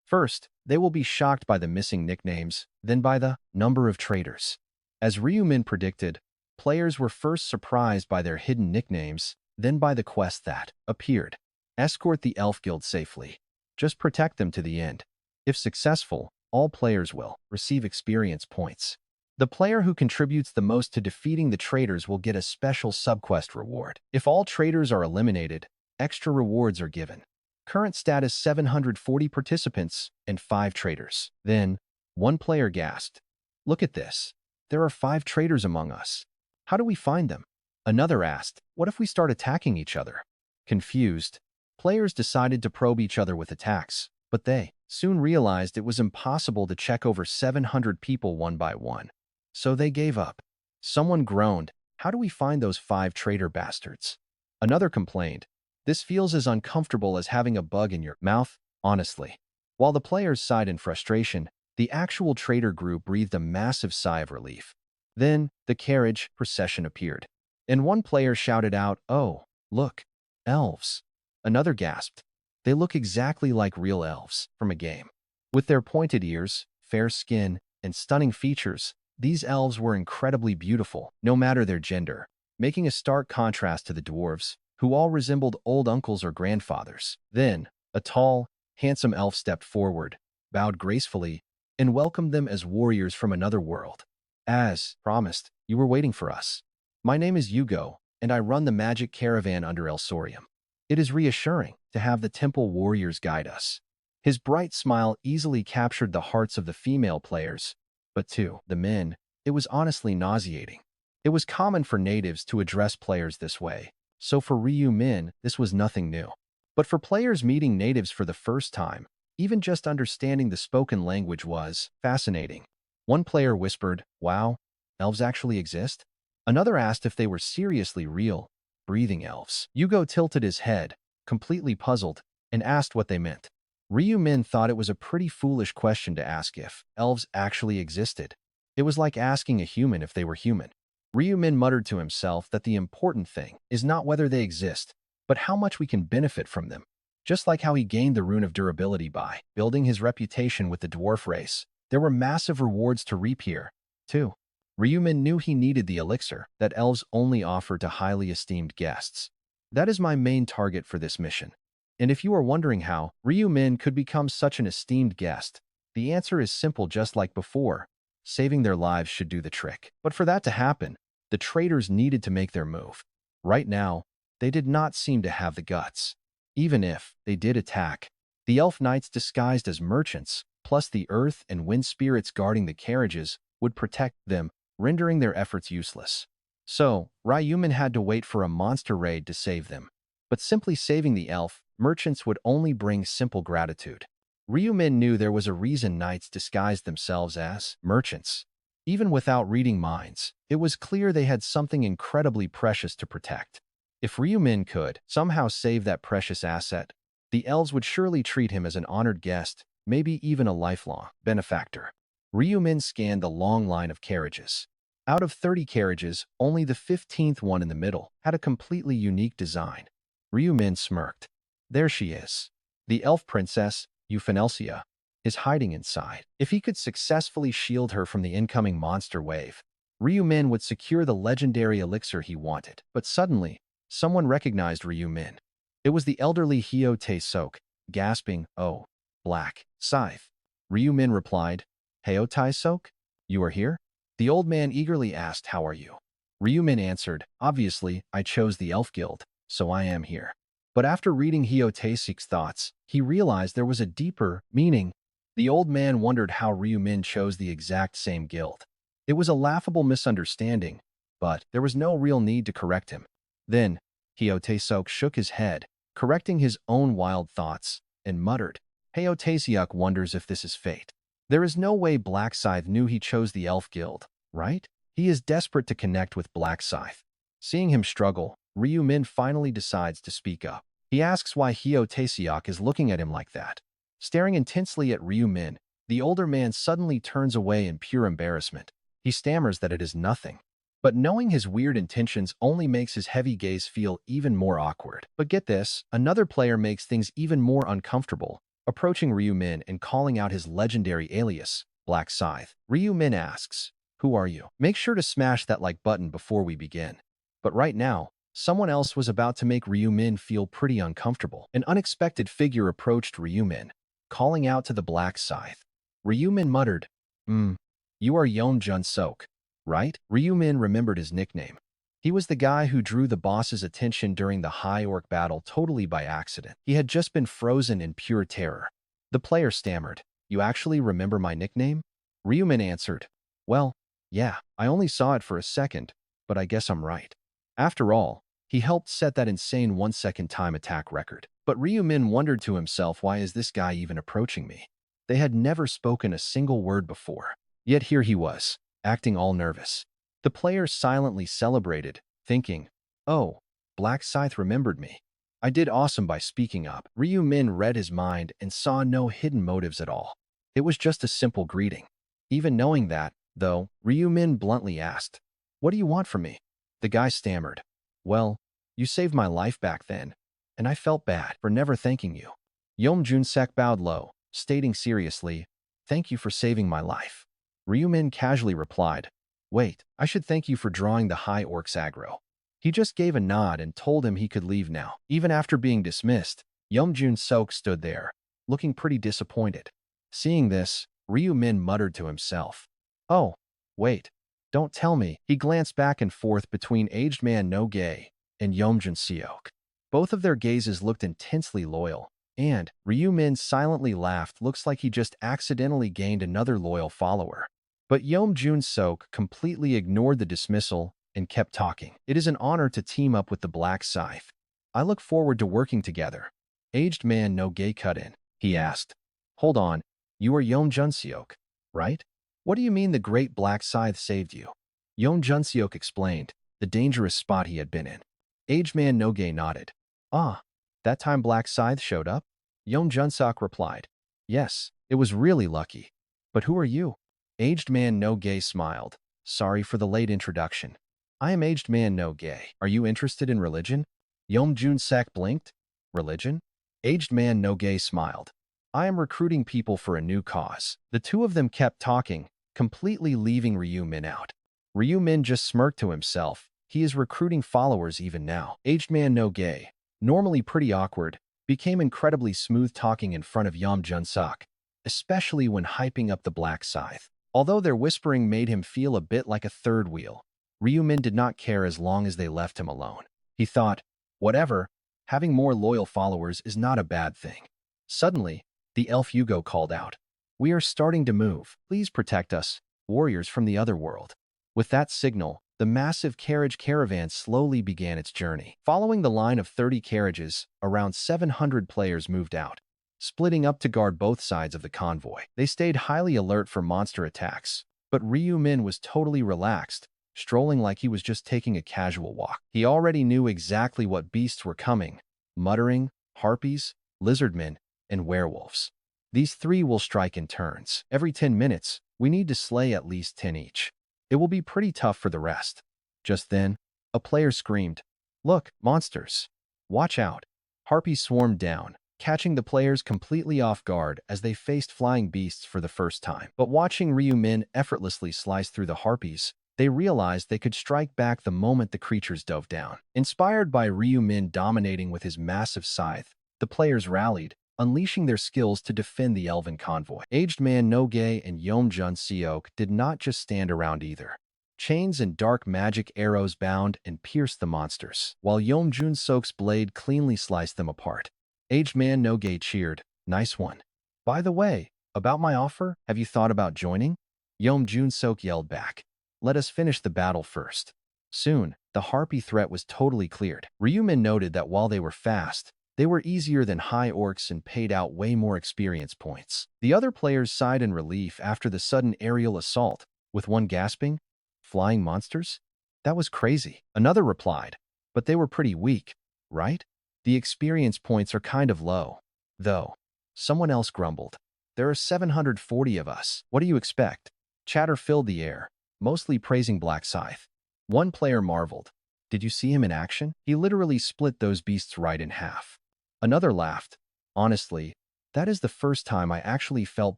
First, they will be shocked by the missing nicknames, then by the number of traitors. As Ryu Min predicted, players were first surprised by their hidden nicknames, then by the quest that appeared. Escort the Elf Guild safely. Just protect them to the end. If successful, all players will receive experience points. The player who contributes the most to defeating the traitors will get a special subquest reward. If all traitors are eliminated, extra rewards are given. Current status 740 participants and 5 traitors. Then, one player gasped, "Look at this. There are 5 traitors among us. How do we find them?" Another asked, "What if we start attacking each other?" Confused, players decided to probe each other with attacks, but they soon realized it was impossible to check over 700 people one by one. So they gave up. Someone groaned, "How do we find those 5 traitor bastards?" Another complained, "This feels as uncomfortable as having a bug in your mouth, honestly." While the players sighed in frustration, the actual traitor group breathed a massive sigh of relief. Then, the carriage procession appeared. And one player shouted out, "Oh, look, elves." Another gasped, "They look exactly like real elves from a game." With their pointed ears, fair skin, and stunning features, these elves were incredibly beautiful, no matter their gender, making a stark contrast to the dwarves, who all resembled old uncles or grandfathers. Then, a tall, handsome elf stepped forward, bowed gracefully, and welcomed them as warriors from another world. "As promised, you were waiting for us. My name is Hugo, and I run the magic caravan under Elsorium. It is reassuring to have the temple warriors guide us." His bright smile easily captured the hearts of the female players, but to the men, it was honestly nauseating. It was common for natives to address players this way, so for Ryu Min, this was nothing new. But for players meeting natives for the first time, even just understanding the spoken language was fascinating. One player whispered, "Wow, elves actually exist?" Another asked if they were seriously real, breathing elves. Yugo tilted his head, completely puzzled, and asked what they meant. Ryu Min thought it was a pretty foolish question to ask if elves actually existed. It was like asking a human if they were human. Ryu Min muttered to himself that the important thing is not whether they exist, but how much we can benefit from them. Just like how he gained the rune of durability by building his reputation with the dwarf race, there were massive rewards to reap here, too. Ryumin knew he needed the elixir that elves only offer to highly esteemed guests. "That is my main target for this mission. And if you are wondering how Ryumin could become such an esteemed guest, the answer is simple just like before. Saving their lives should do the trick. But for that to happen, the traders needed to make their move. Right now, they did not seem to have the guts. Even if they did attack, the elf knights disguised as merchants, plus the earth and wind spirits guarding the carriages, would protect them, rendering their efforts useless. So, Ryumin had to wait for a monster raid to save them. But simply saving the elf, merchants would only bring simple gratitude. Ryumin knew there was a reason knights disguised themselves as merchants. Even without reading minds, it was clear they had something incredibly precious to protect. If Ryumin could somehow save that precious asset, the elves would surely treat him as an honored guest, maybe even a lifelong benefactor. Ryumin scanned the long line of carriages. Out of 30 carriages, only the 15th one in the middle had a completely unique design. Ryumin smirked. There she is. The elf princess, Euphanelsia, is hiding inside. If he could successfully shield her from the incoming monster wave, Ryumin would secure the legendary elixir he wanted. But suddenly, someone recognized Ryumin. It was the elderly Hyo Tae-sok, gasping, "Oh, Black Scythe." Ryumin replied, "Hyo Tae-sok, you are here?" The old man eagerly asked, "How are you?" Ryumin answered, "Obviously, I chose the Elf Guild, so I am here." But after reading Hyo Tae-sok's thoughts, he realized there was a deeper meaning. The old man wondered how Ryumin chose the exact same guild. It was a laughable misunderstanding, but there was no real need to correct him. Then, Hyo Tae-sok shook his head, correcting his own wild thoughts, and muttered, "Hyo Tae-sok wonders if this is fate. There is no way Black Scythe knew he chose the Elf Guild, right? He is desperate to connect with Black Scythe." Seeing him struggle, Ryumin finally decides to speak up. He asks why Hyo Tae-sok is looking at him like that. Staring intensely at Ryumin, the older man suddenly turns away in pure embarrassment. He stammers that it is nothing. But knowing his weird intentions only makes his heavy gaze feel even more awkward. But get this, another player makes things even more uncomfortable, approaching Ryumin and calling out his legendary alias, Black Scythe. Ryumin asks, "Who are you?" Make sure to smash that like button before we begin. But right now, someone else was about to make Ryumin feel pretty uncomfortable. An unexpected figure approached Ryumin, calling out to the Black Scythe. Ryumin muttered, You are Yeon Jun Sok, right?" Ryumin remembered his nickname. He was the guy who drew the boss's attention during the High Orc battle totally by accident. He had just been frozen in pure terror. The player stammered, "You actually remember my nickname?" Ryumin answered, "Well, yeah, I only saw it for a second, but I guess I'm right." After all, he helped set that insane 1-second time attack record. But Ryumin wondered to himself, why is this guy even approaching me? They had never spoken a single word before. Yet here he was, acting all nervous. The player silently celebrated, thinking, "Oh, Black Scythe remembered me. I did awesome by speaking up." Ryumin read his mind and saw no hidden motives at all. It was just a simple greeting. Even knowing that, though, Ryumin bluntly asked, "What do you want from me?" The guy stammered. Well, you saved my life back then, and I felt bad for never thanking you. Yom Jun-sek bowed low, stating seriously, thank you for saving my life. Ryu-min casually replied, wait, I should thank you for drawing the high orcs aggro. He just gave a nod and told him he could leave now. Even after being dismissed, Yom Jun-sok stood there, looking pretty disappointed. Seeing this, Ryu-min muttered to himself, oh, wait, don't tell me. He glanced back and forth between aged man No-ge and Yom Jun-seok. Both of their gazes looked intensely loyal, and Ryu-min silently laughed. Looks like he just accidentally gained another loyal follower. But Yom Jun-sok completely ignored the dismissal and kept talking. It is an honor to team up with the Black Scythe. I look forward to working together. Aged man No-ge cut in. He asked, hold on, you are Yom Jun-seok, right? What do you mean the great Black Scythe saved you? Yom Jun-seok explained, the dangerous spot he had been in. Aged man No-ge nodded. Ah, that time Black Scythe showed up? Yom Jun-seok replied. Yes, it was really lucky. But who are you? Aged man No-ge smiled. Sorry for the late introduction. I am aged man No-ge. Are you interested in religion? Yom Jun-seok blinked. Religion? Aged man No-ge smiled. I am recruiting people for a new cause. The two of them kept talking, completely leaving Ryu-min out. Ryu-min just smirked to himself. He is recruiting followers even now. Aged man No-ge, normally pretty awkward, became incredibly smooth talking in front of Yom Jun-seok, especially when hyping up the Black Scythe. Although their whispering made him feel a bit like a third wheel, Ryu-min did not care as long as they left him alone. He thought, whatever, having more loyal followers is not a bad thing. Suddenly, the elf Yugo called out, we are starting to move. Please protect us, warriors from the other world. With that signal, the massive carriage caravan slowly began its journey. Following the line of 30 carriages, around 700 players moved out, splitting up to guard both sides of the convoy. They stayed highly alert for monster attacks, but Ryu-min was totally relaxed, strolling like he was just taking a casual walk. He already knew exactly what beasts were coming, muttering, harpies, lizardmen, and werewolves. These three will strike in turns. Every 10 minutes, we need to slay at least 10 each. It will be pretty tough for the rest. Just then, a player screamed, look, monsters! Watch out! Harpies swarmed down, catching the players completely off guard as they faced flying beasts for the first time. But watching Ryu-min effortlessly slice through the harpies, they realized they could strike back the moment the creatures dove down. Inspired by Ryu-min dominating with his massive scythe, the players rallied, unleashing their skills to defend the elven convoy. Aged man No-ge and Yom Jun-seok did not just stand around either. Chains and dark magic arrows bound and pierced the monsters, while Yom Jun-seok's blade cleanly sliced them apart. Aged man No-ge cheered, nice one. By the way, about my offer, have you thought about joining? Yom Jun-seok yelled back. Let us finish the battle first. Soon, the harpy threat was totally cleared. Ryu-min noted that while they were fast, they were easier than high orcs and paid out way more experience points. The other players sighed in relief after the sudden aerial assault, with one gasping, flying monsters? That was crazy. Another replied, but they were pretty weak, right? The experience points are kind of low. Though, someone else grumbled. There are 740 of us. What do you expect? Chatter filled the air, mostly praising Black Scythe. One player marveled. Did you see him in action? He literally split those beasts right in half. Another laughed. Honestly, that is the first time I actually felt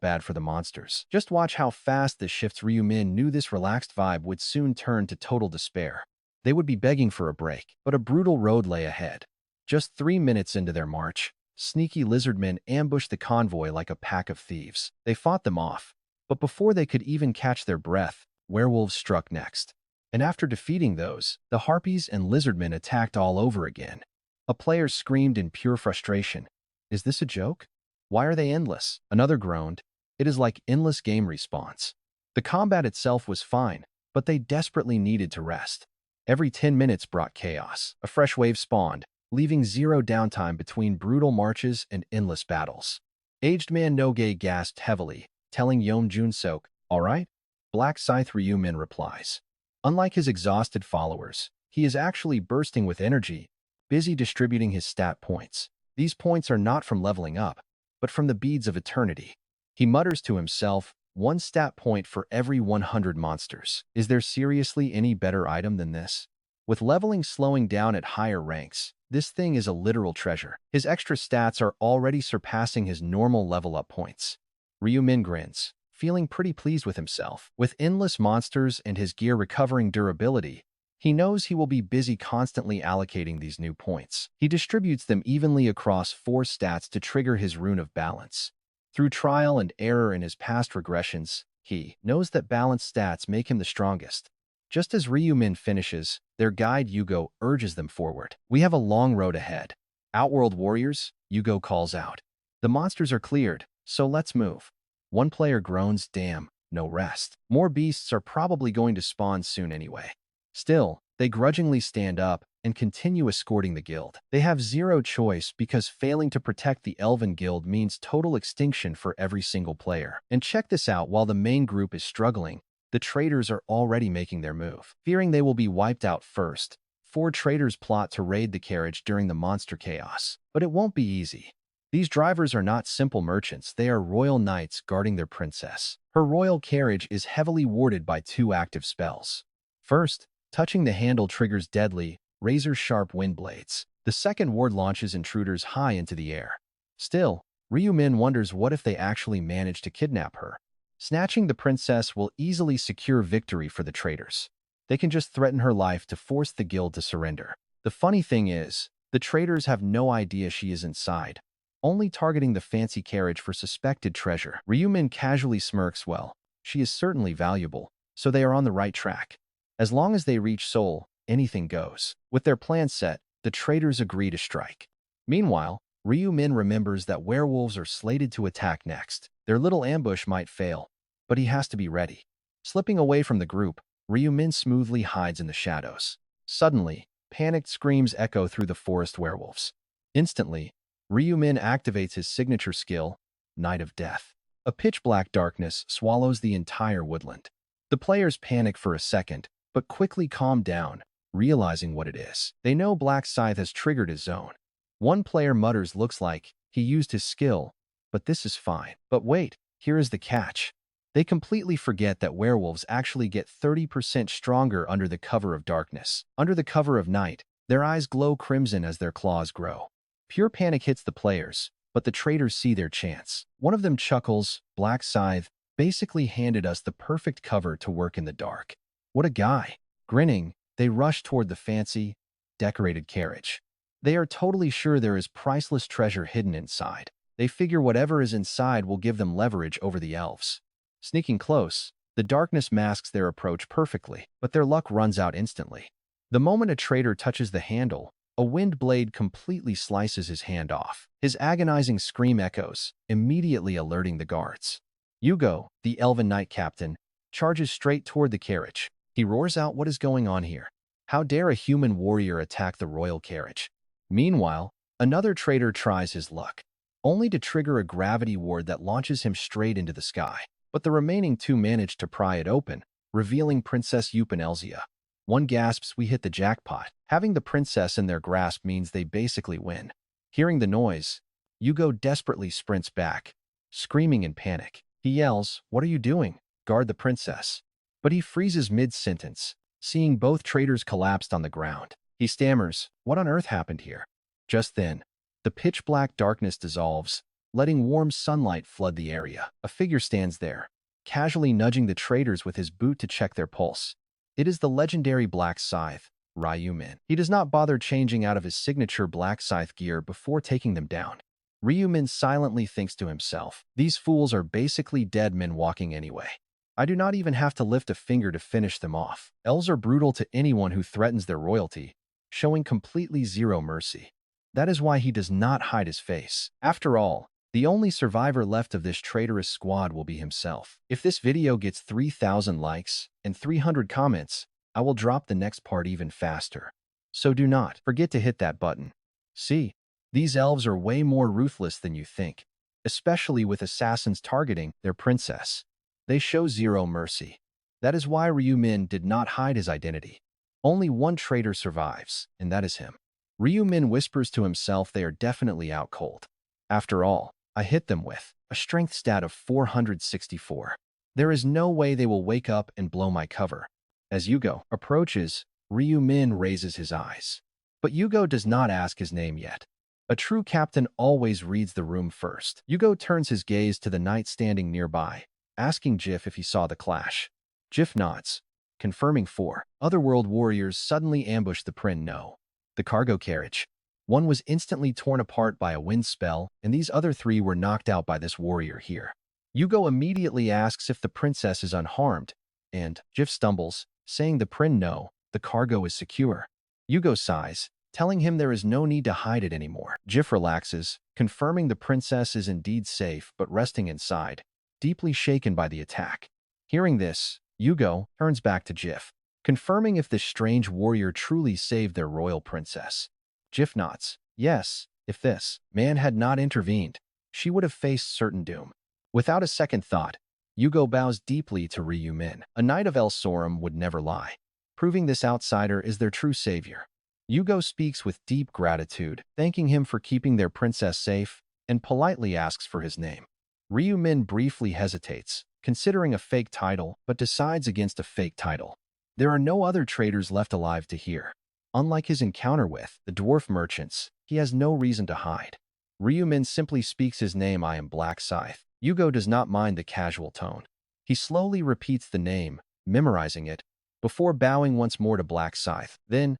bad for the monsters. Just watch how fast this shifts. Ryu-min knew this relaxed vibe would soon turn to total despair. They would be begging for a break, but a brutal road lay ahead. Just 3 minutes into their march, sneaky lizardmen ambushed the convoy like a pack of thieves. They fought them off, but before they could even catch their breath, werewolves struck next. And after defeating those, the harpies and lizardmen attacked all over again. A player screamed in pure frustration. Is this a joke? Why are they endless? Another groaned. It is like endless game respawns. The combat itself was fine, but they desperately needed to rest. Every 10 minutes brought chaos. A fresh wave spawned, leaving zero downtime between brutal marches and endless battles. Aged man No-ge gasped heavily, telling Yom Jun-seok, all right? Black Scythe Ryu-min replies. Unlike his exhausted followers, he is actually bursting with energy, busy distributing his stat points. These points are not from leveling up, but from the beads of eternity. He mutters to himself, 1 stat point for every 100 monsters. Is there seriously any better item than this? With leveling slowing down at higher ranks, this thing is a literal treasure. His extra stats are already surpassing his normal level up points. Ryu-min grins, feeling pretty pleased with himself. With endless monsters and his gear recovering durability, he knows he will be busy constantly allocating these new points. He distributes them evenly across 4 stats to trigger his rune of balance. Through trial and error in his past regressions, he knows that balanced stats make him the strongest. Just as Ryu-min finishes, their guide Yugo urges them forward. We have a long road ahead. Outworld warriors, Yugo calls out. The monsters are cleared, so let's move. One player groans, damn, no rest. More beasts are probably going to spawn soon anyway. Still, they grudgingly stand up and continue escorting the guild. They have zero choice because failing to protect the Elven Guild means total extinction for every single player. And check this out, while the main group is struggling, the traitors are already making their move. Fearing they will be wiped out first, 4 traitors plot to raid the carriage during the monster chaos. But it won't be easy. These drivers are not simple merchants, they are royal knights guarding their princess. Her royal carriage is heavily warded by 2 active spells. First, touching the handle triggers deadly, razor-sharp wind blades. The second ward launches intruders high into the air. Still, Ryu-min wonders what if they actually manage to kidnap her. Snatching the princess will easily secure victory for the traitors. They can just threaten her life to force the guild to surrender. The funny thing is, the traitors have no idea she is inside, only targeting the fancy carriage for suspected treasure. Ryu-min casually smirks. Well, she is certainly valuable, so they are on the right track. As long as they reach Seoul, anything goes. With their plan set, the traitors agree to strike. Meanwhile, Ryu-min remembers that werewolves are slated to attack next. Their little ambush might fail, but he has to be ready. Slipping away from the group, Ryu-min smoothly hides in the shadows. Suddenly, panicked screams echo through the forest werewolves. Instantly, Ryu-min activates his signature skill, Night of Death. A pitch-black darkness swallows the entire woodland. The players panic for a second, but quickly calm down, realizing what it is. They know Black Scythe has triggered his zone. One player mutters, looks like he used his skill, but this is fine. But wait, here is the catch. They completely forget that werewolves actually get 30% stronger under the cover of darkness. Under the cover of night, their eyes glow crimson as their claws grow. Pure panic hits the players, but the traitors see their chance. One of them chuckles, Black Scythe basically handed us the perfect cover to work in the dark. What a guy. Grinning, they rush toward the fancy, decorated carriage. They are totally sure there is priceless treasure hidden inside. They figure whatever is inside will give them leverage over the elves. Sneaking close, the darkness masks their approach perfectly, but their luck runs out instantly. The moment a traitor touches the handle, a wind blade completely slices his hand off. His agonizing scream echoes, immediately alerting the guards. Yugo, the elven knight captain, charges straight toward the carriage. He roars out, what is going on here? How dare a human warrior attack the royal carriage? Meanwhile, another traitor tries his luck, only to trigger a gravity ward that launches him straight into the sky. But the remaining 2 manage to pry it open, revealing Princess Elzia. One gasps, we hit the jackpot. Having the princess in their grasp means they basically win. Hearing the noise, Yugo desperately sprints back, screaming in panic. He yells, what are you doing? Guard the princess. But he freezes mid-sentence, seeing both traitors collapsed on the ground. He stammers, what on earth happened here? Just then, the pitch-black darkness dissolves, letting warm sunlight flood the area. A figure stands there, casually nudging the traitors with his boot to check their pulse. It is the legendary Black Scythe, Ryu-min. He does not bother changing out of his signature Black Scythe gear before taking them down. Ryu-min silently thinks to himself, these fools are basically dead men walking anyway. I do not even have to lift a finger to finish them off. Elves are brutal to anyone who threatens their royalty, showing completely zero mercy. That is why he does not hide his face. After all, the only survivor left of this traitorous squad will be himself. If this video gets 3,000 likes and 300 comments, I will drop the next part even faster. So do not forget to hit that button. See, these elves are way more ruthless than you think, especially with assassins targeting their princess. They show zero mercy. That is why Ryu-min did not hide his identity. Only one traitor survives, and that is him. Ryu-min whispers to himself, they are definitely out cold. After all, I hit them with a strength stat of 464. There is no way they will wake up and blow my cover. As Yugo approaches, Ryu Min raises his eyes. But Yugo does not ask his name yet. A true captain always reads the room first. Yugo turns his gaze to the knight standing nearby, asking Jif if he saw the clash. Jif nods, confirming 4 otherworld warriors suddenly ambush the Prin No. The cargo carriage. One was instantly torn apart by a wind spell, and these other 3 were knocked out by this warrior here. Yugo immediately asks if the princess is unharmed, and Jif stumbles, saying the Prin No, the cargo is secure. Yugo sighs, telling him there is no need to hide it anymore. Jif relaxes, confirming the princess is indeed safe but resting inside, deeply shaken by the attack. Hearing this, Yugo turns back to Jif, confirming if this strange warrior truly saved their royal princess. Jif nods. Yes, if this man had not intervened, she would have faced certain doom. Without a second thought, Yugo bows deeply to Ryu Min. A knight of El Sorum would never lie, proving this outsider is their true savior. Yugo speaks with deep gratitude, thanking him for keeping their princess safe, and politely asks for his name. Ryu Min briefly hesitates, considering a fake title, but decides against a fake title. There are no other traitors left alive to hear. Unlike his encounter with the dwarf merchants, he has no reason to hide. Ryu Min simply speaks his name. I am Black Scythe. Yugo does not mind the casual tone. He slowly repeats the name, memorizing it, before bowing once more to Black Scythe. Then,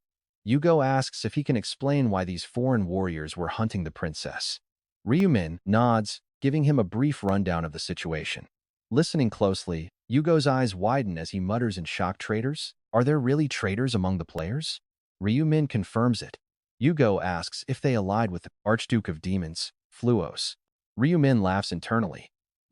Yugo asks if he can explain why these foreign warriors were hunting the princess. Ryu Min nods, giving him a brief rundown of the situation. Listening closely, Yugo's eyes widen as he mutters in shock, traitors? Are there really traitors among the players? Ryu Min confirms it. Yugo asks if they allied with the Archduke of Demons, Fluos. Ryu Min laughs internally.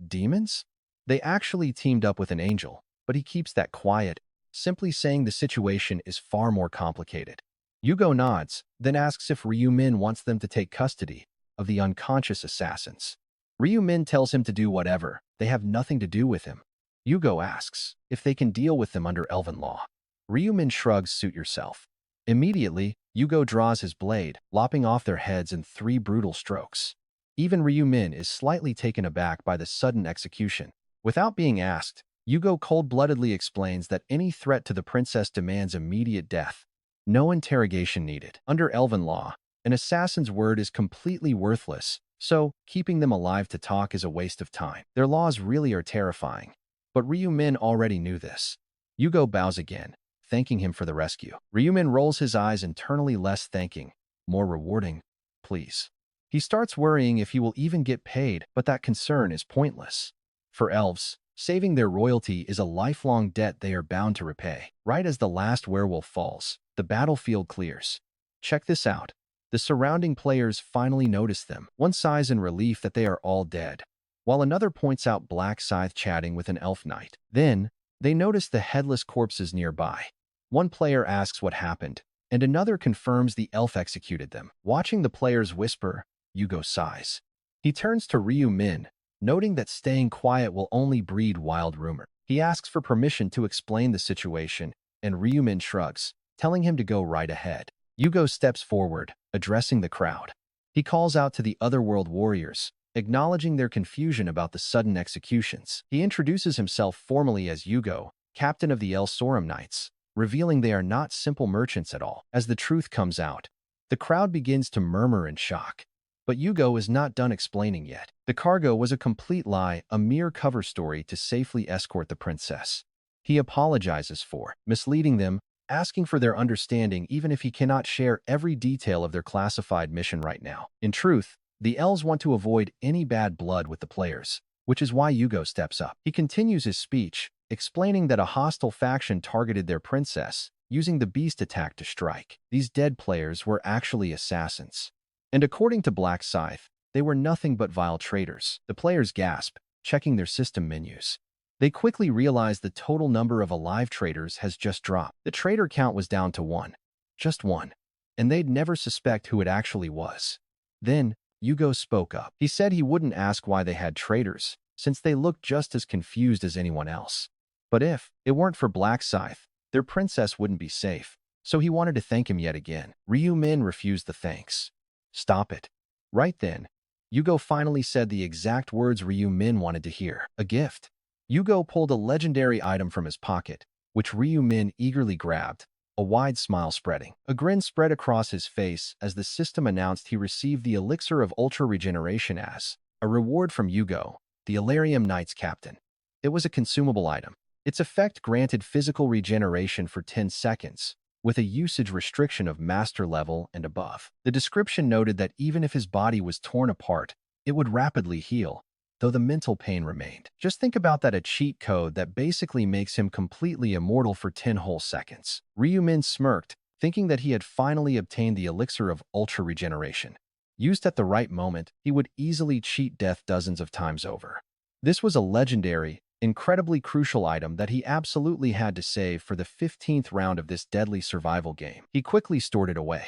Demons? They actually teamed up with an angel, but he keeps that quiet, simply saying the situation is far more complicated. Yugo nods, then asks if Ryu Min wants them to take custody of the unconscious assassins. Ryu Min tells him to do whatever, they have nothing to do with him. Yugo asks if they can deal with them under elven law. Ryu Min shrugs, suit yourself. Immediately, Yugo draws his blade, lopping off their heads in 3 brutal strokes. Even Ryu Min is slightly taken aback by the sudden execution. Without being asked, Yugo cold-bloodedly explains that any threat to the princess demands immediate death. No interrogation needed. Under elven law, an assassin's word is completely worthless, so keeping them alive to talk is a waste of time. Their laws really are terrifying. But Ryu Min already knew this. Yugo bows again, thanking him for the rescue. Ryu Min rolls his eyes internally, less thanking, more rewarding. Please. He starts worrying if he will even get paid, but that concern is pointless. For elves, saving their royalty is a lifelong debt they are bound to repay. Right as the last werewolf falls, the battlefield clears. Check this out. The surrounding players finally notice them. One sighs in relief that they are all dead, while another points out Black Scythe chatting with an elf knight. Then, they notice the headless corpses nearby. One player asks what happened, and another confirms the elf executed them. Watching the players whisper, Yugo sighs. He turns to Ryu Min, noting that staying quiet will only breed wild rumor. He asks for permission to explain the situation, and Ryu Min shrugs, telling him to go right ahead. Yugo steps forward, addressing the crowd. He calls out to the otherworld warriors, acknowledging their confusion about the sudden executions. He introduces himself formally as Yugo, captain of the El Sorum Knights, revealing they are not simple merchants at all. As the truth comes out, the crowd begins to murmur in shock. But Yugo is not done explaining yet. The cargo was a complete lie, a mere cover story to safely escort the princess. He apologizes for misleading them, asking for their understanding even if he cannot share every detail of their classified mission right now. In truth, the elves want to avoid any bad blood with the players, which is why Yugo steps up. He continues his speech, explaining that a hostile faction targeted their princess, using the beast attack to strike. These dead players were actually assassins. And according to Black Scythe, they were nothing but vile traitors. The players gasp, checking their system menus. They quickly realize the total number of alive traitors has just dropped. The traitor count was down to 1. Just 1. And they'd never suspect who it actually was. Then, Yugo spoke up. He said he wouldn't ask why they had traitors, since they looked just as confused as anyone else. But if it weren't for Black Scythe, their princess wouldn't be safe. So he wanted to thank him yet again. Ryu Min refused the thanks. Stop it. Right then, Yugo finally said the exact words Ryu Min wanted to hear. A gift. Yugo pulled a legendary item from his pocket, which Ryu Min eagerly grabbed, a wide smile spreading. A grin spread across his face as the system announced he received the elixir of ultra regeneration as a reward from Yugo, the Illyrium Knight's captain. It was a consumable item. Its effect granted physical regeneration for 10 seconds, with a usage restriction of master level and above. The description noted that even if his body was torn apart, it would rapidly heal, though the mental pain remained. Just think about that, a cheat code that basically makes him completely immortal for 10 whole seconds. Ryumin smirked, thinking that he had finally obtained the elixir of ultra regeneration. Used at the right moment, he would easily cheat death dozens of times over. This was a legendary, incredibly crucial item that he absolutely had to save for the 15th round of this deadly survival game. He quickly stored it away.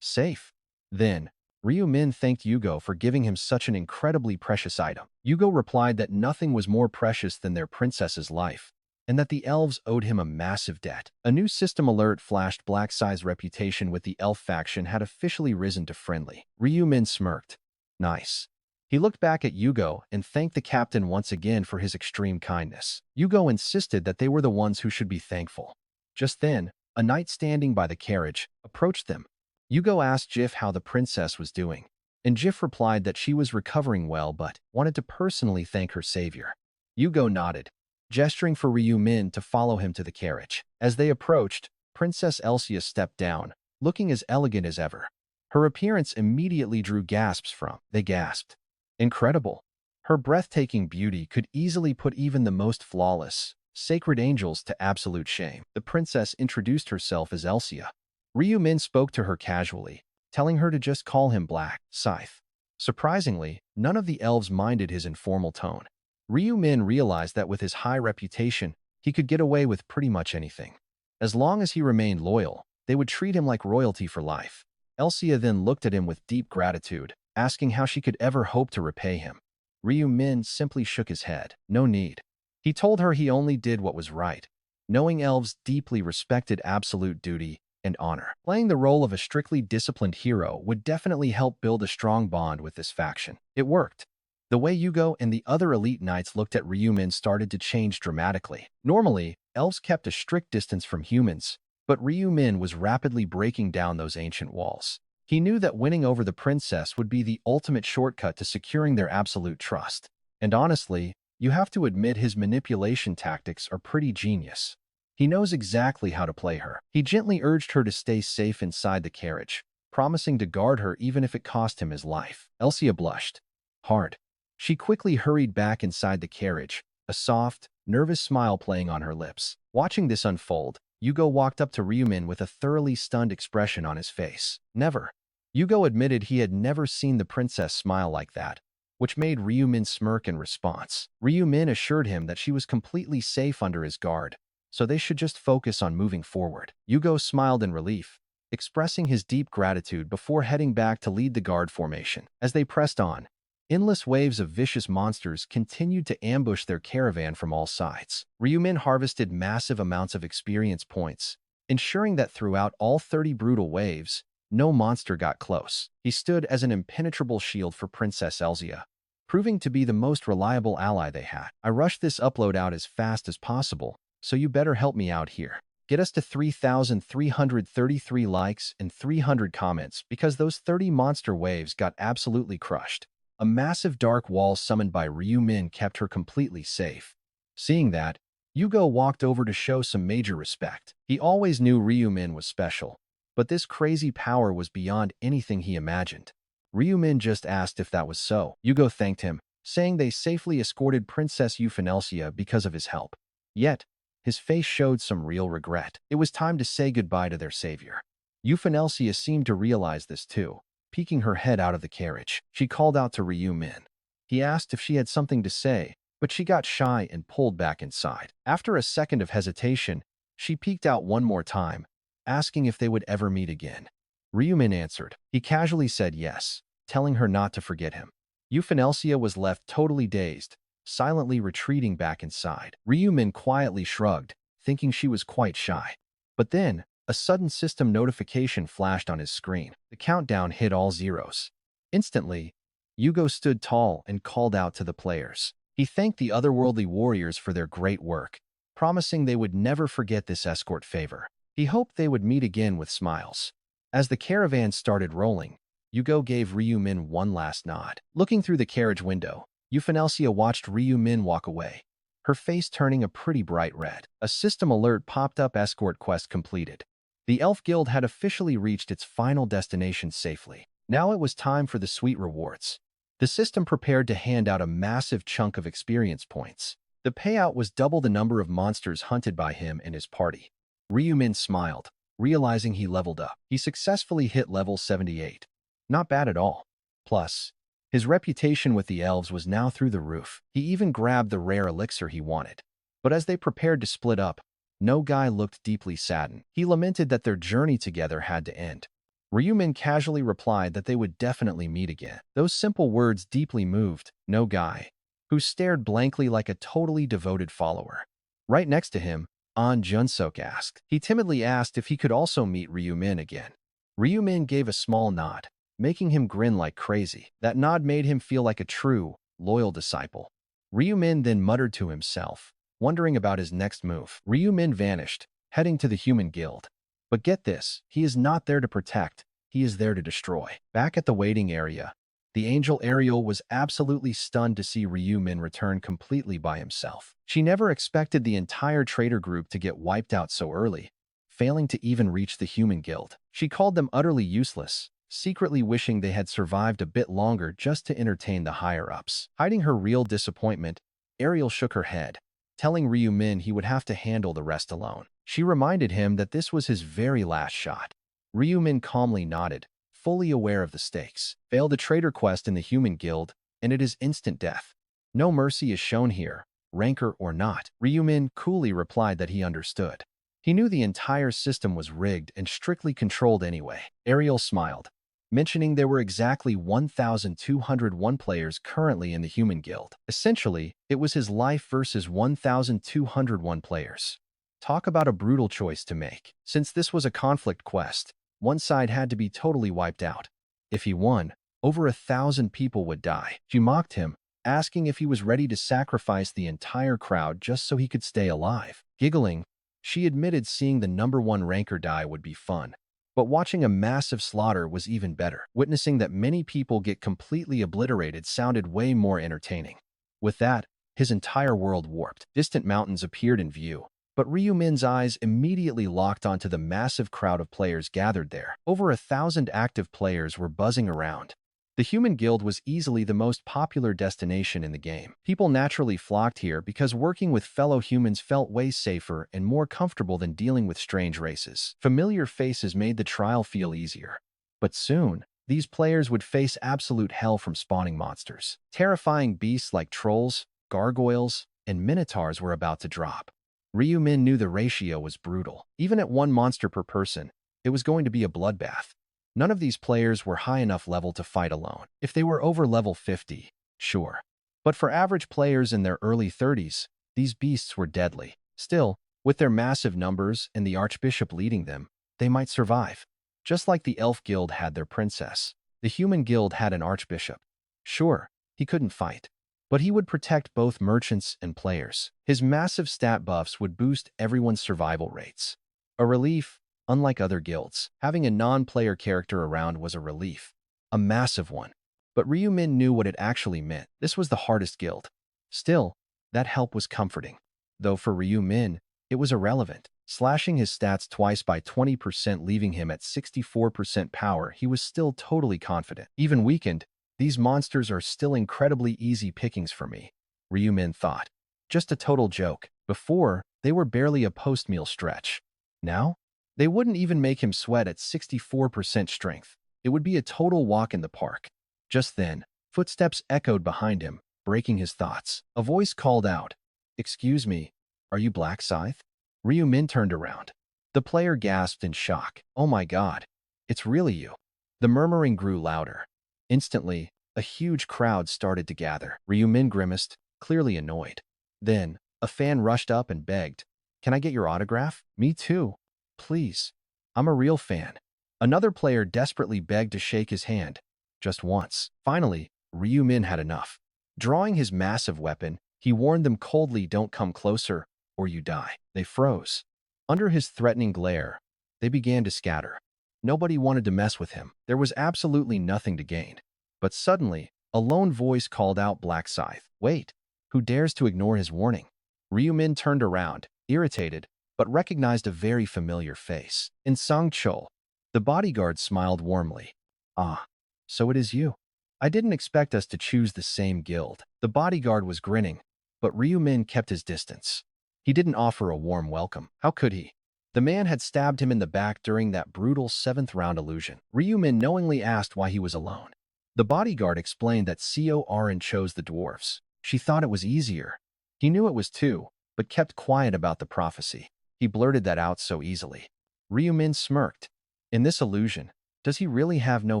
Safe. Then, Ryumin thanked Yugo for giving him such an incredibly precious item. Yugo replied that nothing was more precious than their princess's life, and that the elves owed him a massive debt. A new system alert flashed. Black Scythe's reputation with the elf faction had officially risen to friendly. Ryumin smirked. Nice. He looked back at Yugo and thanked the captain once again for his extreme kindness. Yugo insisted that they were the ones who should be thankful. Just then, a knight standing by the carriage approached them. Yugo asked Jif how the princess was doing, and Jif replied that she was recovering well but wanted to personally thank her savior. Yugo nodded, gesturing for Ryumin to follow him to the carriage. As they approached, Princess Elsia stepped down, looking as elegant as ever. Her appearance immediately drew gasps from. They gasped. Incredible. Her breathtaking beauty could easily put even the most flawless, sacred angels to absolute shame. The princess introduced herself as Elsia. Ryumin spoke to her casually, telling her to just call him Black Scythe. Surprisingly, none of the elves minded his informal tone. Ryumin realized that with his high reputation, he could get away with pretty much anything. As long as he remained loyal, they would treat him like royalty for life. Elsia then looked at him with deep gratitude, asking how she could ever hope to repay him. Ryumin simply shook his head. No need. He told her he only did what was right, knowing elves deeply respected absolute duty and honor. Playing the role of a strictly disciplined hero would definitely help build a strong bond with this faction. It worked. The way Yugo and the other elite knights looked at Ryumin started to change dramatically. Normally, elves kept a strict distance from humans, but Ryumin was rapidly breaking down those ancient walls. He knew that winning over the princess would be the ultimate shortcut to securing their absolute trust. And honestly, you have to admit his manipulation tactics are pretty genius. He knows exactly how to play her. He gently urged her to stay safe inside the carriage, promising to guard her even if it cost him his life. Elsia blushed hard. She quickly hurried back inside the carriage, a soft, nervous smile playing on her lips. Watching this unfold, Yugo walked up to Ryumin with a thoroughly stunned expression on his face. Never. Yugo admitted he had never seen the princess smile like that, which made Ryumin smirk in response. Ryumin assured him that she was completely safe under his guard, so they should just focus on moving forward. Yugo smiled in relief, expressing his deep gratitude before heading back to lead the guard formation. As they pressed on, endless waves of vicious monsters continued to ambush their caravan from all sides. Ryumin harvested massive amounts of experience points, ensuring that throughout all 30 brutal waves, no monster got close. He stood as an impenetrable shield for Princess Elsia, proving to be the most reliable ally they had. I rushed this upload out as fast as possible, so you better help me out here. Get us to 3,333 likes and 300 comments because those 30 monster waves got absolutely crushed. A massive dark wall summoned by Ryumin kept her completely safe. Seeing that, Yugo walked over to show some major respect. He always knew Ryumin was special, but this crazy power was beyond anything he imagined. Ryumin just asked if that was so. Yugo thanked him, saying they safely escorted Princess Elsia because of his help. Yet, his face showed some real regret. It was time to say goodbye to their savior. Elsia seemed to realize this too. Peeking her head out of the carriage, she called out to Ryumin. He asked if she had something to say, but she got shy and pulled back inside. After a second of hesitation, she peeked out one more time, asking if they would ever meet again. Ryumin answered. He casually said yes, telling her not to forget him. Elsia was left totally dazed, silently retreating back inside. Ryumin quietly shrugged, thinking she was quite shy. But then, a sudden system notification flashed on his screen. The countdown hit all zeros. Instantly, Yugo stood tall and called out to the players. He thanked the otherworldly warriors for their great work, promising they would never forget this escort favor. He hoped they would meet again with smiles. As the caravan started rolling, Yugo gave Ryu Min one last nod. Looking through the carriage window, Euphanasia watched Ryu Min walk away, her face turning a pretty bright red. A system alert popped up: escort quest completed. The Elf Guild had officially reached its final destination safely. Now it was time for the sweet rewards. The system prepared to hand out a massive chunk of experience points. The payout was double the number of monsters hunted by him and his party. Ryu Min smiled, realizing he leveled up. He successfully hit level 78. Not bad at all. Plus, his reputation with the elves was now through the roof. He even grabbed the rare elixir he wanted. But as they prepared to split up, No Guy looked deeply saddened. He lamented that their journey together had to end. Ryumin casually replied that they would definitely meet again. Those simple words deeply moved No Guy, who stared blankly like a totally devoted follower. Right next to him, An Junsok asked. He timidly asked if he could also meet Ryumin again. Ryumin gave a small nod, making him grin like crazy. That nod made him feel like a true, loyal disciple. Ryumin then muttered to himself, wondering about his next move. Ryumin vanished, heading to the Human Guild. But get this, he is not there to protect, he is there to destroy. Back at the waiting area, the angel Ariel was absolutely stunned to see Ryumin return completely by himself. She never expected the entire traitor group to get wiped out so early, failing to even reach the Human Guild. She called them utterly useless, secretly wishing they had survived a bit longer just to entertain the higher-ups. Hiding her real disappointment, Ariel shook her head, telling Ryumin he would have to handle the rest alone. She reminded him that this was his very last shot. Ryumin calmly nodded, fully aware of the stakes. Fail the traitor quest in the Human Guild, and it is instant death. No mercy is shown here, rancor or not. Ryumin coolly replied that he understood. He knew the entire system was rigged and strictly controlled anyway. Ariel smiled, mentioning there were exactly 1,201 players currently in the Human Guild. Essentially, it was his life versus 1,201 players. Talk about a brutal choice to make. Since this was a conflict quest, one side had to be totally wiped out. If he won, over 1,000 people would die. She mocked him, asking if he was ready to sacrifice the entire crowd just so he could stay alive. Giggling, she admitted seeing the #1 rancor die would be fun. But watching a massive slaughter was even better. Witnessing that many people get completely obliterated sounded way more entertaining. With that, his entire world warped. Distant mountains appeared in view, but Ryumin's eyes immediately locked onto the massive crowd of players gathered there. Over 1,000 active players were buzzing around. The Human Guild was easily the most popular destination in the game. People naturally flocked here because working with fellow humans felt way safer and more comfortable than dealing with strange races. Familiar faces made the trial feel easier. But soon, these players would face absolute hell from spawning monsters. Terrifying beasts like trolls, gargoyles, and minotaurs were about to drop. Ryumin knew the ratio was brutal. Even at 1 monster per person, it was going to be a bloodbath. None of these players were high enough level to fight alone. If they were over level 50, sure. But for average players in their early 30s, these beasts were deadly. Still, with their massive numbers and the Archbishop leading them, they might survive. Just like the Elf Guild had their princess, the Human Guild had an Archbishop. Sure, he couldn't fight, but he would protect both merchants and players. His massive stat buffs would boost everyone's survival rates. A relief. Unlike other guilds, having a non-player character around was a relief. A massive one. But Ryumin knew what it actually meant. This was the hardest guild. Still, that help was comforting. Though for Ryumin, it was irrelevant. Slashing his stats twice by 20%, leaving him at 64% power, he was still totally confident. Even weakened, these monsters are still incredibly easy pickings for me, Ryumin thought. Just a total joke. Before, they were barely a post-meal stretch. Now? They wouldn't even make him sweat at 64% strength. It would be a total walk in the park. Just then, footsteps echoed behind him, breaking his thoughts. A voice called out, "Excuse me, are you Black Scythe?" Ryumin turned around. The player gasped in shock. "Oh my god, it's really you." The murmuring grew louder. Instantly, a huge crowd started to gather. Ryumin grimaced, clearly annoyed. Then, a fan rushed up and begged, "Can I get your autograph?" "Me too. Please. I'm a real fan." Another player desperately begged to shake his hand. Just once. Finally, Ryumin had enough. Drawing his massive weapon, he warned them coldly, "Don't come closer, or you die." They froze. Under his threatening glare, They began to scatter. Nobody wanted to mess with him. There was absolutely nothing to gain. But suddenly, a lone voice called out Black Scythe. Wait, who dares to ignore his warning? Ryumin turned around, irritated, but recognized a very familiar face. In Sang Chul, the bodyguard smiled warmly. Ah, so it is you. I didn't expect us to choose the same guild. The bodyguard was grinning, but Ryumin kept his distance. He didn't offer a warm welcome. How could he? The man had stabbed him in the back during that brutal seventh round illusion. Ryumin knowingly asked why he was alone. The bodyguard explained that Corin chose the dwarfs. She thought it was easier. He knew it was too, but kept quiet about the prophecy. He blurted that out so easily. Ryumin smirked. In this illusion, does he really have no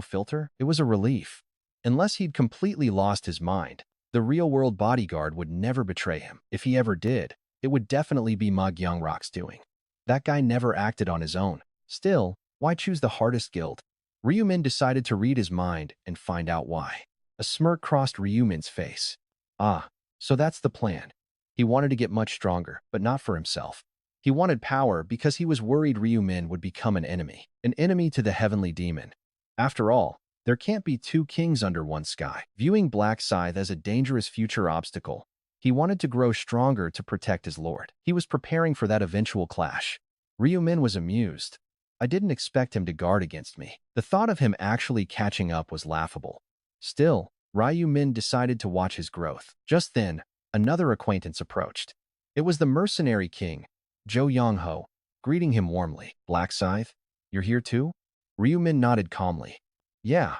filter? It was a relief. Unless he'd completely lost his mind, the real-world bodyguard would never betray him. If he ever did, it would definitely be Ma Gyeongrok's doing. That guy never acted on his own. Still, why choose the hardest guild? Ryumin decided to read his mind and find out why. A smirk crossed Ryumin's face. Ah, so that's the plan. He wanted to get much stronger, but not for himself. He wanted power because he was worried Ryumin would become an enemy to the heavenly demon. After all, there can't be two kings under one sky. Viewing Black Scythe as a dangerous future obstacle, he wanted to grow stronger to protect his lord. He was preparing for that eventual clash. Ryumin was amused. I didn't expect him to guard against me. The thought of him actually catching up was laughable. Still, Ryumin decided to watch his growth. Just then, another acquaintance approached. It was the mercenary king, Jo Young-ho, greeting him warmly. Black Scythe, you're here too? Ryumin nodded calmly. Yeah.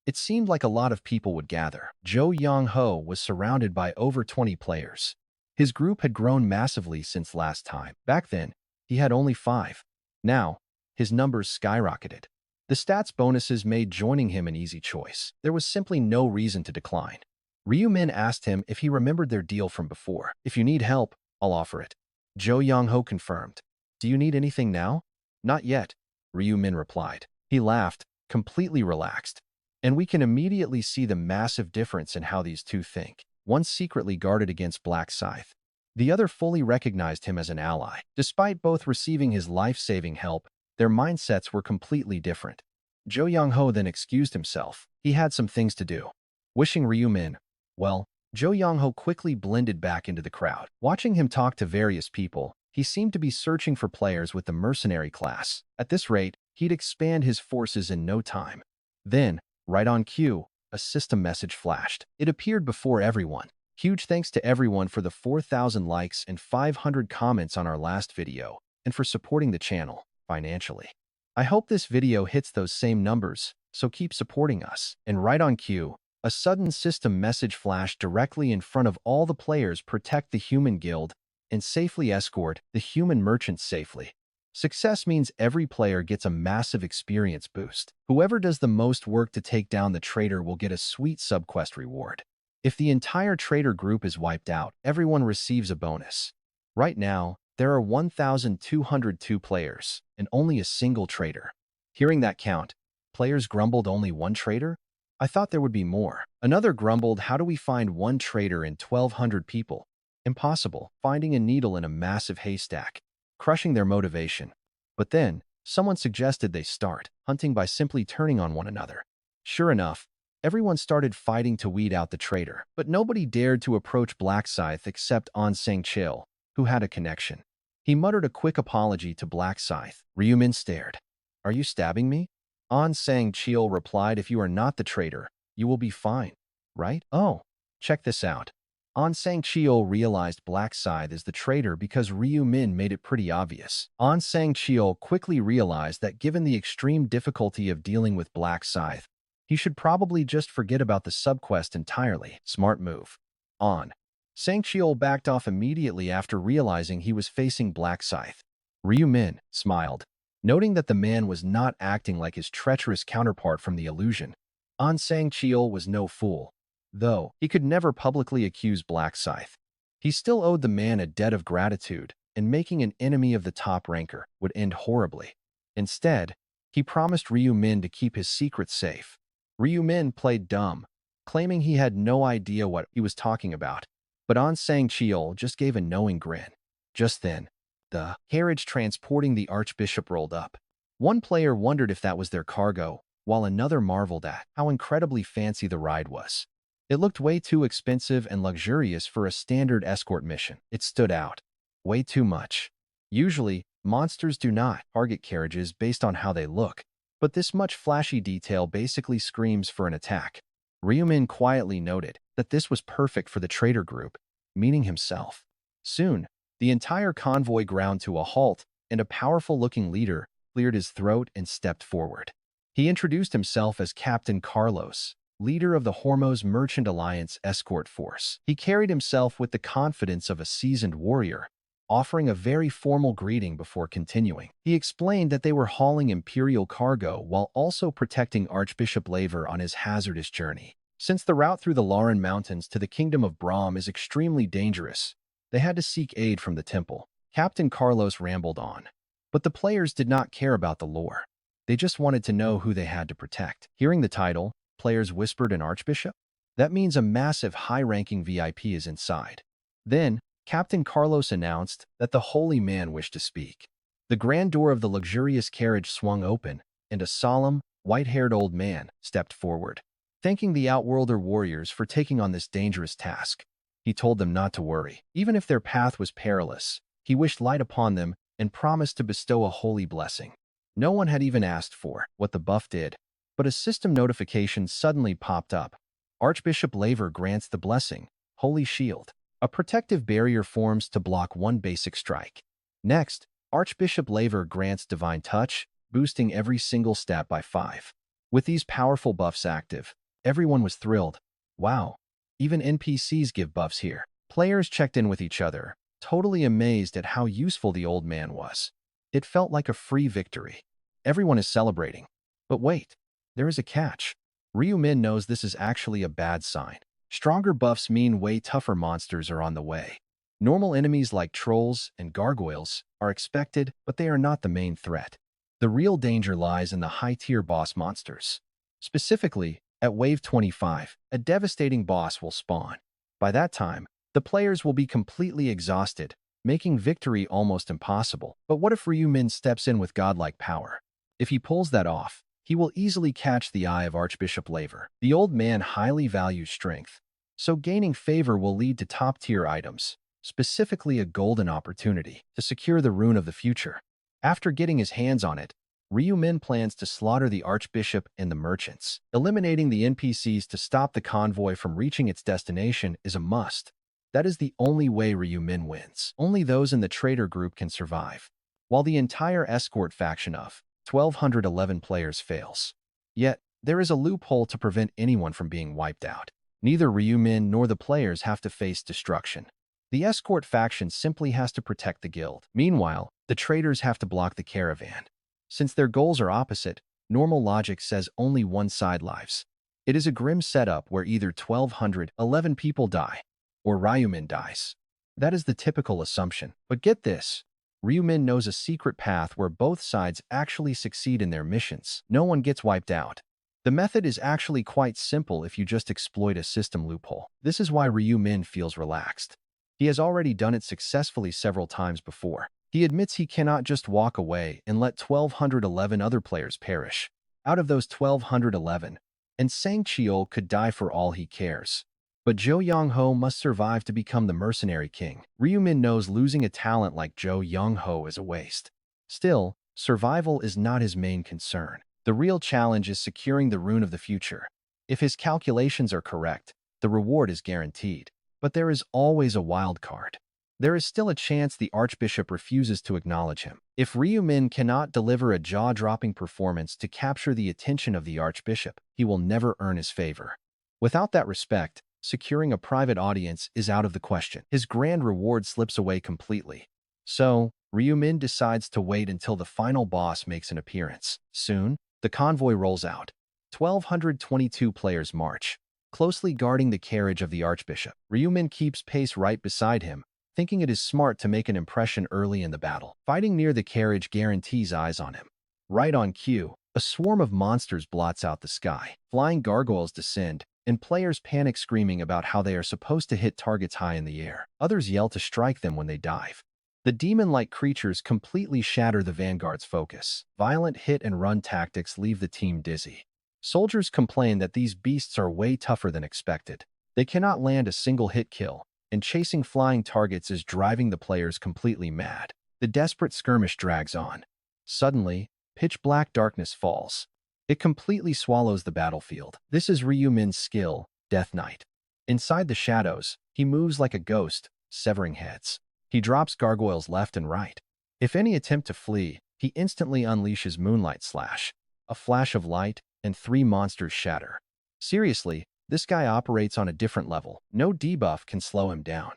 It seemed like a lot of people would gather. Jo Young-ho was surrounded by over 20 players. His group had grown massively since last time. Back then, he had only 5. Now, his numbers skyrocketed. The stats bonuses made joining him an easy choice. There was simply no reason to decline. Ryumin asked him if he remembered their deal from before. If you need help, I'll offer it. Jo Young-ho confirmed. Do you need anything now? Not yet, Ryumin replied. He laughed, completely relaxed. And we can immediately see the massive difference in how these two think. One secretly guarded against Black Scythe. The other fully recognized him as an ally. Despite both receiving his life-saving help, their mindsets were completely different. Jo Young-ho then excused himself. He had some things to do. Wishing Ryumin well, Jo Young-ho quickly blended back into the crowd. Watching him talk to various people, he seemed to be searching for players with the mercenary class. At this rate, he'd expand his forces in no time. Then, right on cue, a system message flashed. It appeared before everyone. Huge thanks to everyone for the 4,000 likes and 500 comments on our last video, and for supporting the channel financially. I hope this video hits those same numbers, so keep supporting us. And right on cue, a sudden system message flashed directly in front of all the players. Protect the human guild and safely escort the human merchants safely. Success means every player gets a massive experience boost. Whoever does the most work to take down the traitor will get a sweet subquest reward. If the entire traitor group is wiped out, everyone receives a bonus. Right now, there are 1,202 players, and only a single traitor. Hearing that count, players grumbled, only one traitor? I thought there would be more. Another grumbled, how do we find one traitor in 1,200 people? Impossible, finding a needle in a massive haystack, crushing their motivation. But then, someone suggested they start hunting by simply turning on one another. Sure enough, everyone started fighting to weed out the traitor, but nobody dared to approach Black Scythe except On Sang-chil, who had a connection. He muttered a quick apology to Black Scythe. Ryumin stared. Are you stabbing me? On Sang-chil replied, if you are not the traitor, you will be fine, right? Oh, check this out. On Sang-chil realized Black Scythe is the traitor because Ryumin made it pretty obvious. On Sang-chil quickly realized that given the extreme difficulty of dealing with Black Scythe, he should probably just forget about the subquest entirely. Smart move. On Sang-chil backed off immediately after realizing he was facing Black Scythe. Ryumin smiled, noting that the man was not acting like his treacherous counterpart from the illusion. On Sang-chil was no fool. Though he could never publicly accuse Black Scythe, he still owed the man a debt of gratitude, and making an enemy of the top ranker would end horribly. Instead, he promised Ryumin to keep his secret safe. Ryumin played dumb, claiming he had no idea what he was talking about, but On Sang-chil just gave a knowing grin. Just then, the carriage transporting the archbishop rolled up. One player wondered if that was their cargo, while another marveled at how incredibly fancy the ride was. It looked way too expensive and luxurious for a standard escort mission. It stood out. Way too much. Usually, monsters do not target carriages based on how they look, but this much flashy detail basically screams for an attack. Ryumin quietly noted that this was perfect for the traitor group, meaning himself. Soon, the entire convoy ground to a halt, and a powerful-looking leader cleared his throat and stepped forward. He introduced himself as Captain Carlos, leader of the Hormuz Merchant Alliance escort force. He carried himself with the confidence of a seasoned warrior, offering a very formal greeting before continuing. He explained that they were hauling imperial cargo while also protecting Archbishop Laver on his hazardous journey. Since the route through the Lauren Mountains to the Kingdom of Brahm is extremely dangerous, they had to seek aid from the temple. Captain Carlos rambled on. But the players did not care about the lore. They just wanted to know who they had to protect. Hearing the title, players whispered an archbishop? That means a massive high-ranking VIP is inside. Then, Captain Carlos announced that the holy man wished to speak. The grand door of the luxurious carriage swung open, and a solemn, white-haired old man stepped forward. Thanking the Outworlder warriors for taking on this dangerous task, he told them not to worry. Even if their path was perilous, he wished light upon them and promised to bestow a holy blessing. No one had even asked for what the buff did, but a system notification suddenly popped up. Archbishop Laver grants the blessing, Holy Shield. A protective barrier forms to block one basic strike. Next, Archbishop Laver grants Divine Touch, boosting every single stat by 5. With these powerful buffs active, everyone was thrilled. Wow, even NPCs give buffs here. Players checked in with each other, totally amazed at how useful the old man was. It felt like a free victory. Everyone is celebrating. But wait, there is a catch. Ryumin knows this is actually a bad sign. Stronger buffs mean way tougher monsters are on the way. Normal enemies like trolls and gargoyles are expected, but they are not the main threat. The real danger lies in the high-tier boss monsters. Specifically, at Wave 25, a devastating boss will spawn. By that time, the players will be completely exhausted, making victory almost impossible. But what if Ryumin steps in with godlike power? If he pulls that off, he will easily catch the eye of Archbishop Laver. The old man highly values strength, so gaining favor will lead to top-tier items, specifically a golden opportunity to secure the rune of the future. After getting his hands on it, Ryumin plans to slaughter the Archbishop and the merchants. Eliminating the NPCs to stop the convoy from reaching its destination is a must. That is the only way Ryumin wins. Only those in the traitor group can survive, while the entire escort faction of 1,211 players fails. Yet, there is a loophole to prevent anyone from being wiped out. Neither Ryumin nor the players have to face destruction. The escort faction simply has to protect the guild. Meanwhile, the traitors have to block the caravan. Since their goals are opposite, normal logic says only one side lives. It is a grim setup where either 1,211 people die, or Ryumin dies. That is the typical assumption. But get this. Ryumin knows a secret path where both sides actually succeed in their missions. No one gets wiped out. The method is actually quite simple if you just exploit a system loophole. This is why Ryumin feels relaxed. He has already done it successfully several times before. He admits he cannot just walk away and let 1,211 other players perish. Out of those 1,211, and Sang Chiol could die for all he cares. But Zhou Yongho must survive to become the mercenary king. Ryumin knows losing a talent like Zhou Yongho is a waste. Still, survival is not his main concern. The real challenge is securing the rune of the future. If his calculations are correct, the reward is guaranteed. But there is always a wild card. There is still a chance the Archbishop refuses to acknowledge him. If Ryumin cannot deliver a jaw-dropping performance to capture the attention of the Archbishop, he will never earn his favor. Without that respect, securing a private audience is out of the question. His grand reward slips away completely. So, Ryumin decides to wait until the final boss makes an appearance. Soon, the convoy rolls out. 1,222 players march, closely guarding the carriage of the Archbishop. Ryumin keeps pace right beside him, thinking it is smart to make an impression early in the battle. Fighting near the carriage guarantees eyes on him. Right on cue, a swarm of monsters blots out the sky. Flying gargoyles descend, and players panic screaming about how they are supposed to hit targets high in the air. Others yell to strike them when they dive. The demon-like creatures completely shatter the vanguard's focus. Violent hit-and-run tactics leave the team dizzy. Soldiers complain that these beasts are way tougher than expected. They cannot land a single hit kill, and chasing flying targets is driving the players completely mad. The desperate skirmish drags on. Suddenly, pitch-black darkness falls. It completely swallows the battlefield. This is Ryu Min's skill, Death Knight. Inside the shadows, he moves like a ghost, severing heads. He drops gargoyles left and right. If any attempt to flee, he instantly unleashes Moonlight Slash. A flash of light, and 3 monsters shatter. Seriously, this guy operates on a different level. No debuff can slow him down.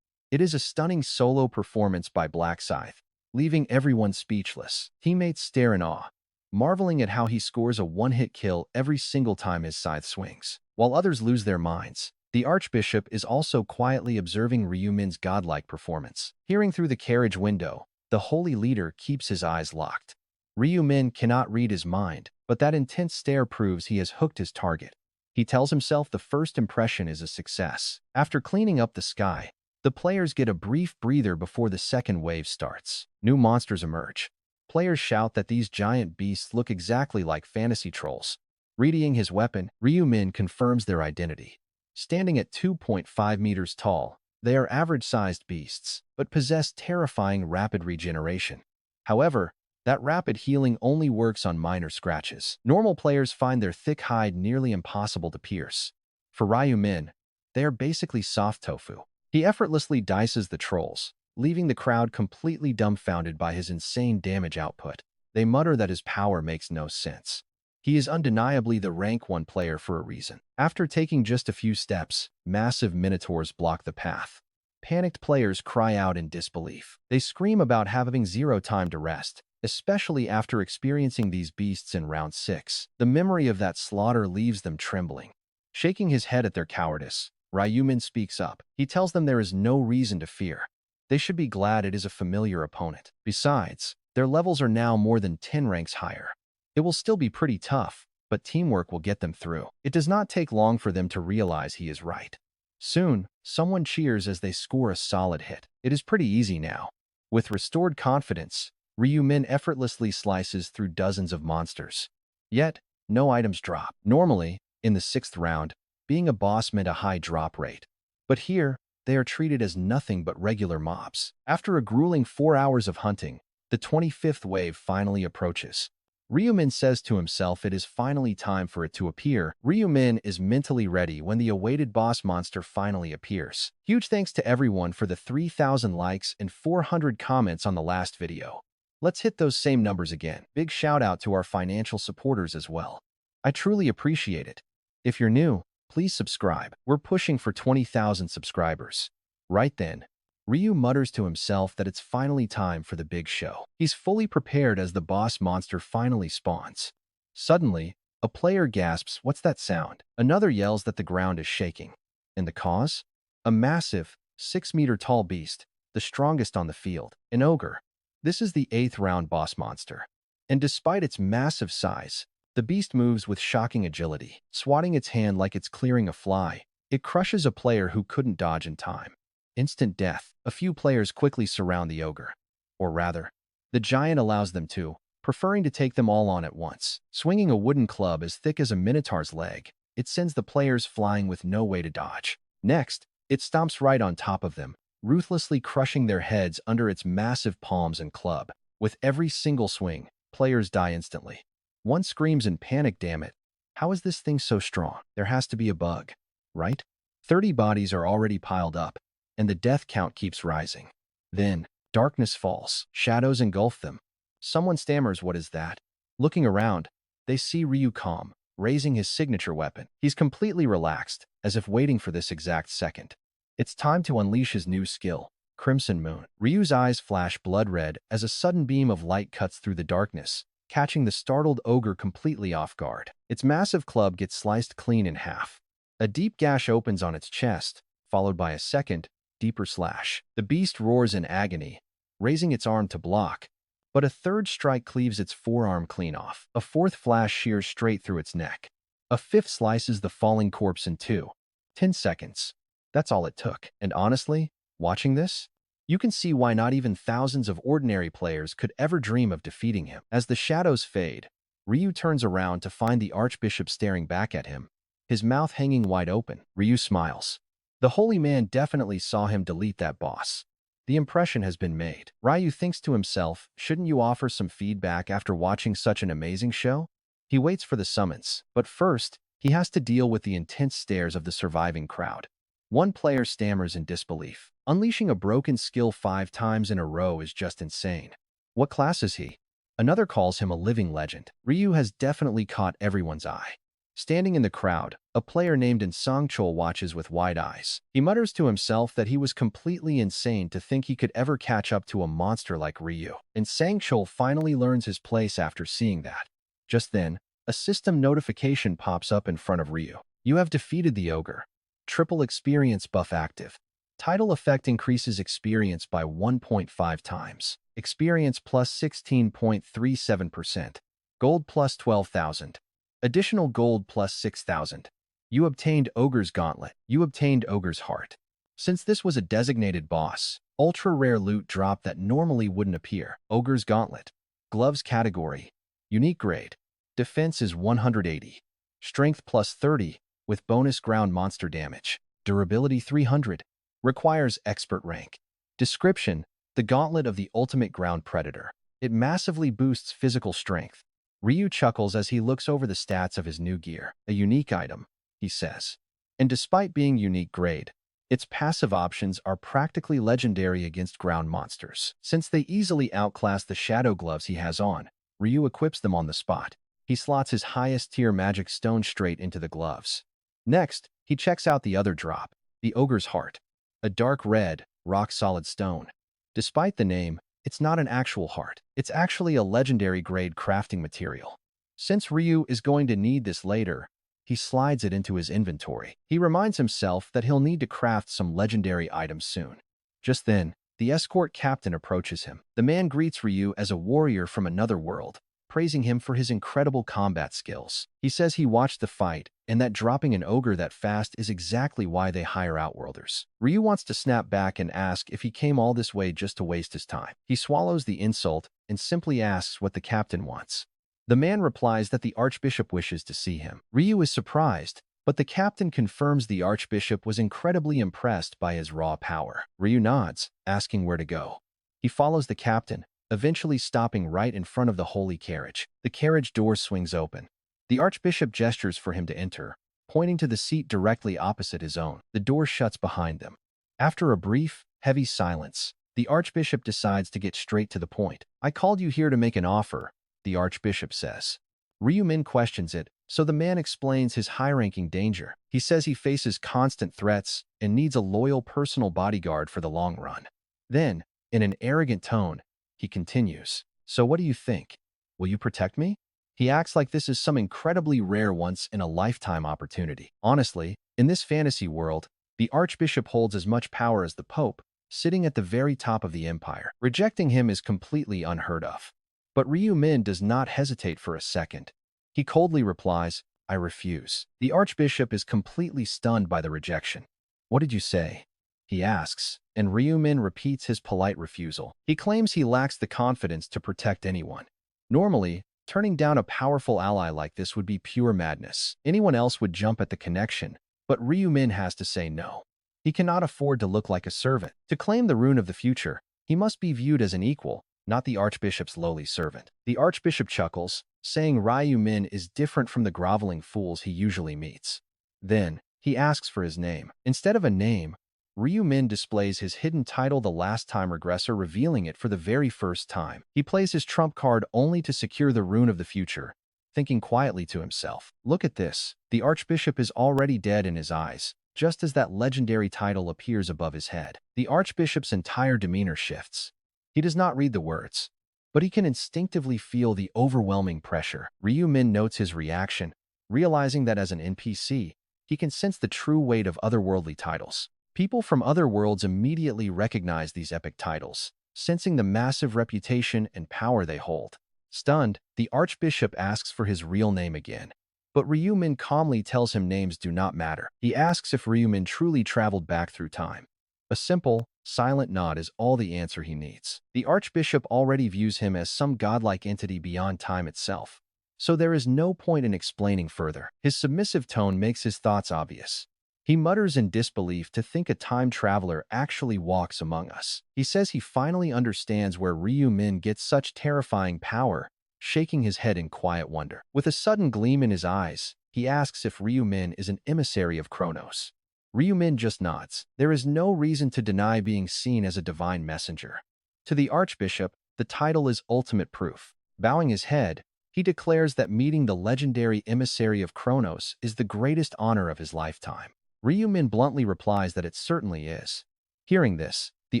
It is a stunning solo performance by Black Scythe, leaving everyone speechless. Teammates stare in awe, marveling at how he scores a one-hit kill every single time his scythe swings. While others lose their minds, the Archbishop is also quietly observing Ryu Min's godlike performance. Peering through the carriage window, the holy leader keeps his eyes locked. Ryu Min cannot read his mind, but that intense stare proves he has hooked his target. He tells himself the first impression is a success. After cleaning up the sky, the players get a brief breather before the second wave starts. New monsters emerge. Players shout that these giant beasts look exactly like fantasy trolls. Readying his weapon, Ryu Min confirms their identity. Standing at 2.5 meters tall, they are average-sized beasts, but possess terrifying rapid regeneration. However, that rapid healing only works on minor scratches. Normal players find their thick hide nearly impossible to pierce. For Ryu Min, they are basically soft tofu. He effortlessly dices the trolls, leaving the crowd completely dumbfounded by his insane damage output. They mutter that his power makes no sense. He is undeniably the rank 1 player for a reason. After taking just a few steps, massive minotaurs block the path. Panicked players cry out in disbelief. They scream about having zero time to rest, especially after experiencing these beasts in round 6. The memory of that slaughter leaves them trembling. Shaking his head at their cowardice, Ryu Min speaks up. He tells them there is no reason to fear. They should be glad it is a familiar opponent. Besides, their levels are now more than 10 ranks higher. It will still be pretty tough, but teamwork will get them through. It does not take long for them to realize he is right. Soon, someone cheers as they score a solid hit. It is pretty easy now. With restored confidence, Ryu Min effortlessly slices through dozens of monsters. Yet, no items drop. Normally, in the 6th round, being a boss meant a high drop rate. But here, they are treated as nothing but regular mobs. After a grueling 4 hours of hunting, the 25th wave finally approaches. Ryu Min says to himself it is finally time for it to appear. Ryu Min is mentally ready when the awaited boss monster finally appears. Huge thanks to everyone for the 3,000 likes and 400 comments on the last video. Let's hit those same numbers again. Big shout out to our financial supporters as well. I truly appreciate it. If you're new, please subscribe. We're pushing for 20,000 subscribers. Right then, Ryu mutters to himself that it's finally time for the big show. He's fully prepared as the boss monster finally spawns. Suddenly, a player gasps, "What's that sound?" Another yells that the ground is shaking. And the cause? A massive, 6-meter-tall beast, the strongest on the field, an ogre. This is the 8th round boss monster. And despite its massive size, the beast moves with shocking agility. Swatting its hand like it's clearing a fly, it crushes a player who couldn't dodge in time. Instant death. A few players quickly surround the ogre. Or rather, the giant allows them to, preferring to take them all on at once. Swinging a wooden club as thick as a minotaur's leg, it sends the players flying with no way to dodge. Next, it stomps right on top of them, ruthlessly crushing their heads under its massive palms and club. With every single swing, players die instantly. One screams in panic, "Damn it. How is this thing so strong? There has to be a bug, right?" 30 bodies are already piled up, and the death count keeps rising. Then, darkness falls. Shadows engulf them. Someone stammers, "What is that?" Looking around, they see Ryu calm, raising his signature weapon. He's completely relaxed, as if waiting for this exact second. It's time to unleash his new skill, Crimson Moon. Ryu's eyes flash blood red as a sudden beam of light cuts through the darkness, catching the startled ogre completely off guard. Its massive club gets sliced clean in half. A deep gash opens on its chest, followed by a second, deeper slash. The beast roars in agony, raising its arm to block, but a third strike cleaves its forearm clean off. A fourth flash shears straight through its neck. A fifth slices the falling corpse in two. 10 seconds. That's all it took. And honestly, watching this, You can see why not even thousands of ordinary players could ever dream of defeating him. As the shadows fade, Ryu turns around to find the Archbishop staring back at him, his mouth hanging wide open. Ryu smiles. The holy man definitely saw him delete that boss. The impression has been made. Ryu thinks to himself, shouldn't you offer some feedback after watching such an amazing show? He waits for the summons, but first, he has to deal with the intense stares of the surviving crowd. One player stammers in disbelief. Unleashing a broken skill 5 times in a row is just insane. What class is he? Another calls him a living legend. Ryu has definitely caught everyone's eye. Standing in the crowd, a player named Insangchul watches with wide eyes. He mutters to himself that he was completely insane to think he could ever catch up to a monster like Ryu. Insangchul finally learns his place after seeing that. Just then, a system notification pops up in front of Ryu. You have defeated the ogre. Triple experience buff active. Title effect increases experience by 1.5 times. Experience plus 16.37%. Gold plus 12,000. Additional gold plus 6,000. You obtained Ogre's Gauntlet. You obtained Ogre's Heart. Since this was a designated boss, ultra-rare loot dropped that normally wouldn't appear. Ogre's Gauntlet. Gloves category. Unique grade. Defense is 180. Strength plus 30, with bonus ground monster damage. Durability 300. Requires expert rank. Description: the Gauntlet of the ultimate ground predator. It massively boosts physical strength. Ryu chuckles as he looks over the stats of his new gear. A unique item, he says. And despite being unique grade, its passive options are practically legendary against ground monsters. Since they easily outclass the shadow gloves he has on, Ryu equips them on the spot. He slots his highest tier magic stone straight into the gloves. Next, he checks out the other drop, the Ogre's Heart, a dark red, rock-solid stone. Despite the name, it's not an actual heart. It's actually a legendary grade crafting material. Since Ryu is going to need this later, he slides it into his inventory. He reminds himself that he'll need to craft some legendary items soon. Just then, the escort captain approaches him. The man greets Ryu as a warrior from another world, praising him for his incredible combat skills. He says he watched the fight, and that dropping an ogre that fast is exactly why they hire Outworlders. Ryu wants to snap back and ask if he came all this way just to waste his time. He swallows the insult and simply asks what the captain wants. The man replies that the Archbishop wishes to see him. Ryu is surprised, but the captain confirms the Archbishop was incredibly impressed by his raw power. Ryu nods, asking where to go. He follows the captain, eventually stopping right in front of the holy carriage. The carriage door swings open. The Archbishop gestures for him to enter, pointing to the seat directly opposite his own. The door shuts behind them. After a brief, heavy silence, the Archbishop decides to get straight to the point. I called you here to make an offer, the Archbishop says. Ryu Min questions it, so the man explains his high-ranking danger. He says he faces constant threats and needs a loyal personal bodyguard for the long run. Then, in an arrogant tone, he continues, so what do you think? Will you protect me? He acts like this is some incredibly rare once-in-a-lifetime opportunity. Honestly, in this fantasy world, the Archbishop holds as much power as the Pope, sitting at the very top of the empire. Rejecting him is completely unheard of. But Ryu Min does not hesitate for a second. He coldly replies, I refuse. The Archbishop is completely stunned by the rejection. What did you say? He asks, and Ryu Min repeats his polite refusal. He claims he lacks the confidence to protect anyone. Normally, turning down a powerful ally like this would be pure madness. Anyone else would jump at the connection, but Ryu Min has to say no. He cannot afford to look like a servant. To claim the rune of the future, he must be viewed as an equal, not the Archbishop's lowly servant. The Archbishop chuckles, saying Ryu Min is different from the groveling fools he usually meets. Then, he asks for his name. Instead of a name, Ryu Min displays his hidden title the last time regressor, revealing it for the very first time. He plays his trump card only to secure the rune of the future, thinking quietly to himself, look at this. The Archbishop is already dead in his eyes, just as that legendary title appears above his head. The Archbishop's entire demeanor shifts. He does not read the words, but he can instinctively feel the overwhelming pressure. Ryu Min notes his reaction, realizing that as an NPC, he can sense the true weight of otherworldly titles. People from other worlds immediately recognize these epic titles, sensing the massive reputation and power they hold. Stunned, the Archbishop asks for his real name again, but Ryu Min calmly tells him names do not matter. He asks if Ryu Min truly traveled back through time. A simple, Silent nod is all the answer he needs. The Archbishop already views him as some godlike entity beyond time itself, so there is no point in explaining further. His submissive tone makes his thoughts obvious. He mutters in disbelief to think a time traveler actually walks among us. He says he finally understands where Ryu Min gets such terrifying power, shaking his head in quiet wonder. With a sudden gleam in his eyes, he asks if Ryu Min is an emissary of Kronos. Ryu Min just nods. There is no reason to deny being seen as a divine messenger. To the Archbishop, the title is ultimate proof. Bowing his head, he declares that meeting the legendary emissary of Kronos is the greatest honor of his lifetime. Ryu Min bluntly replies that it certainly is. Hearing this, the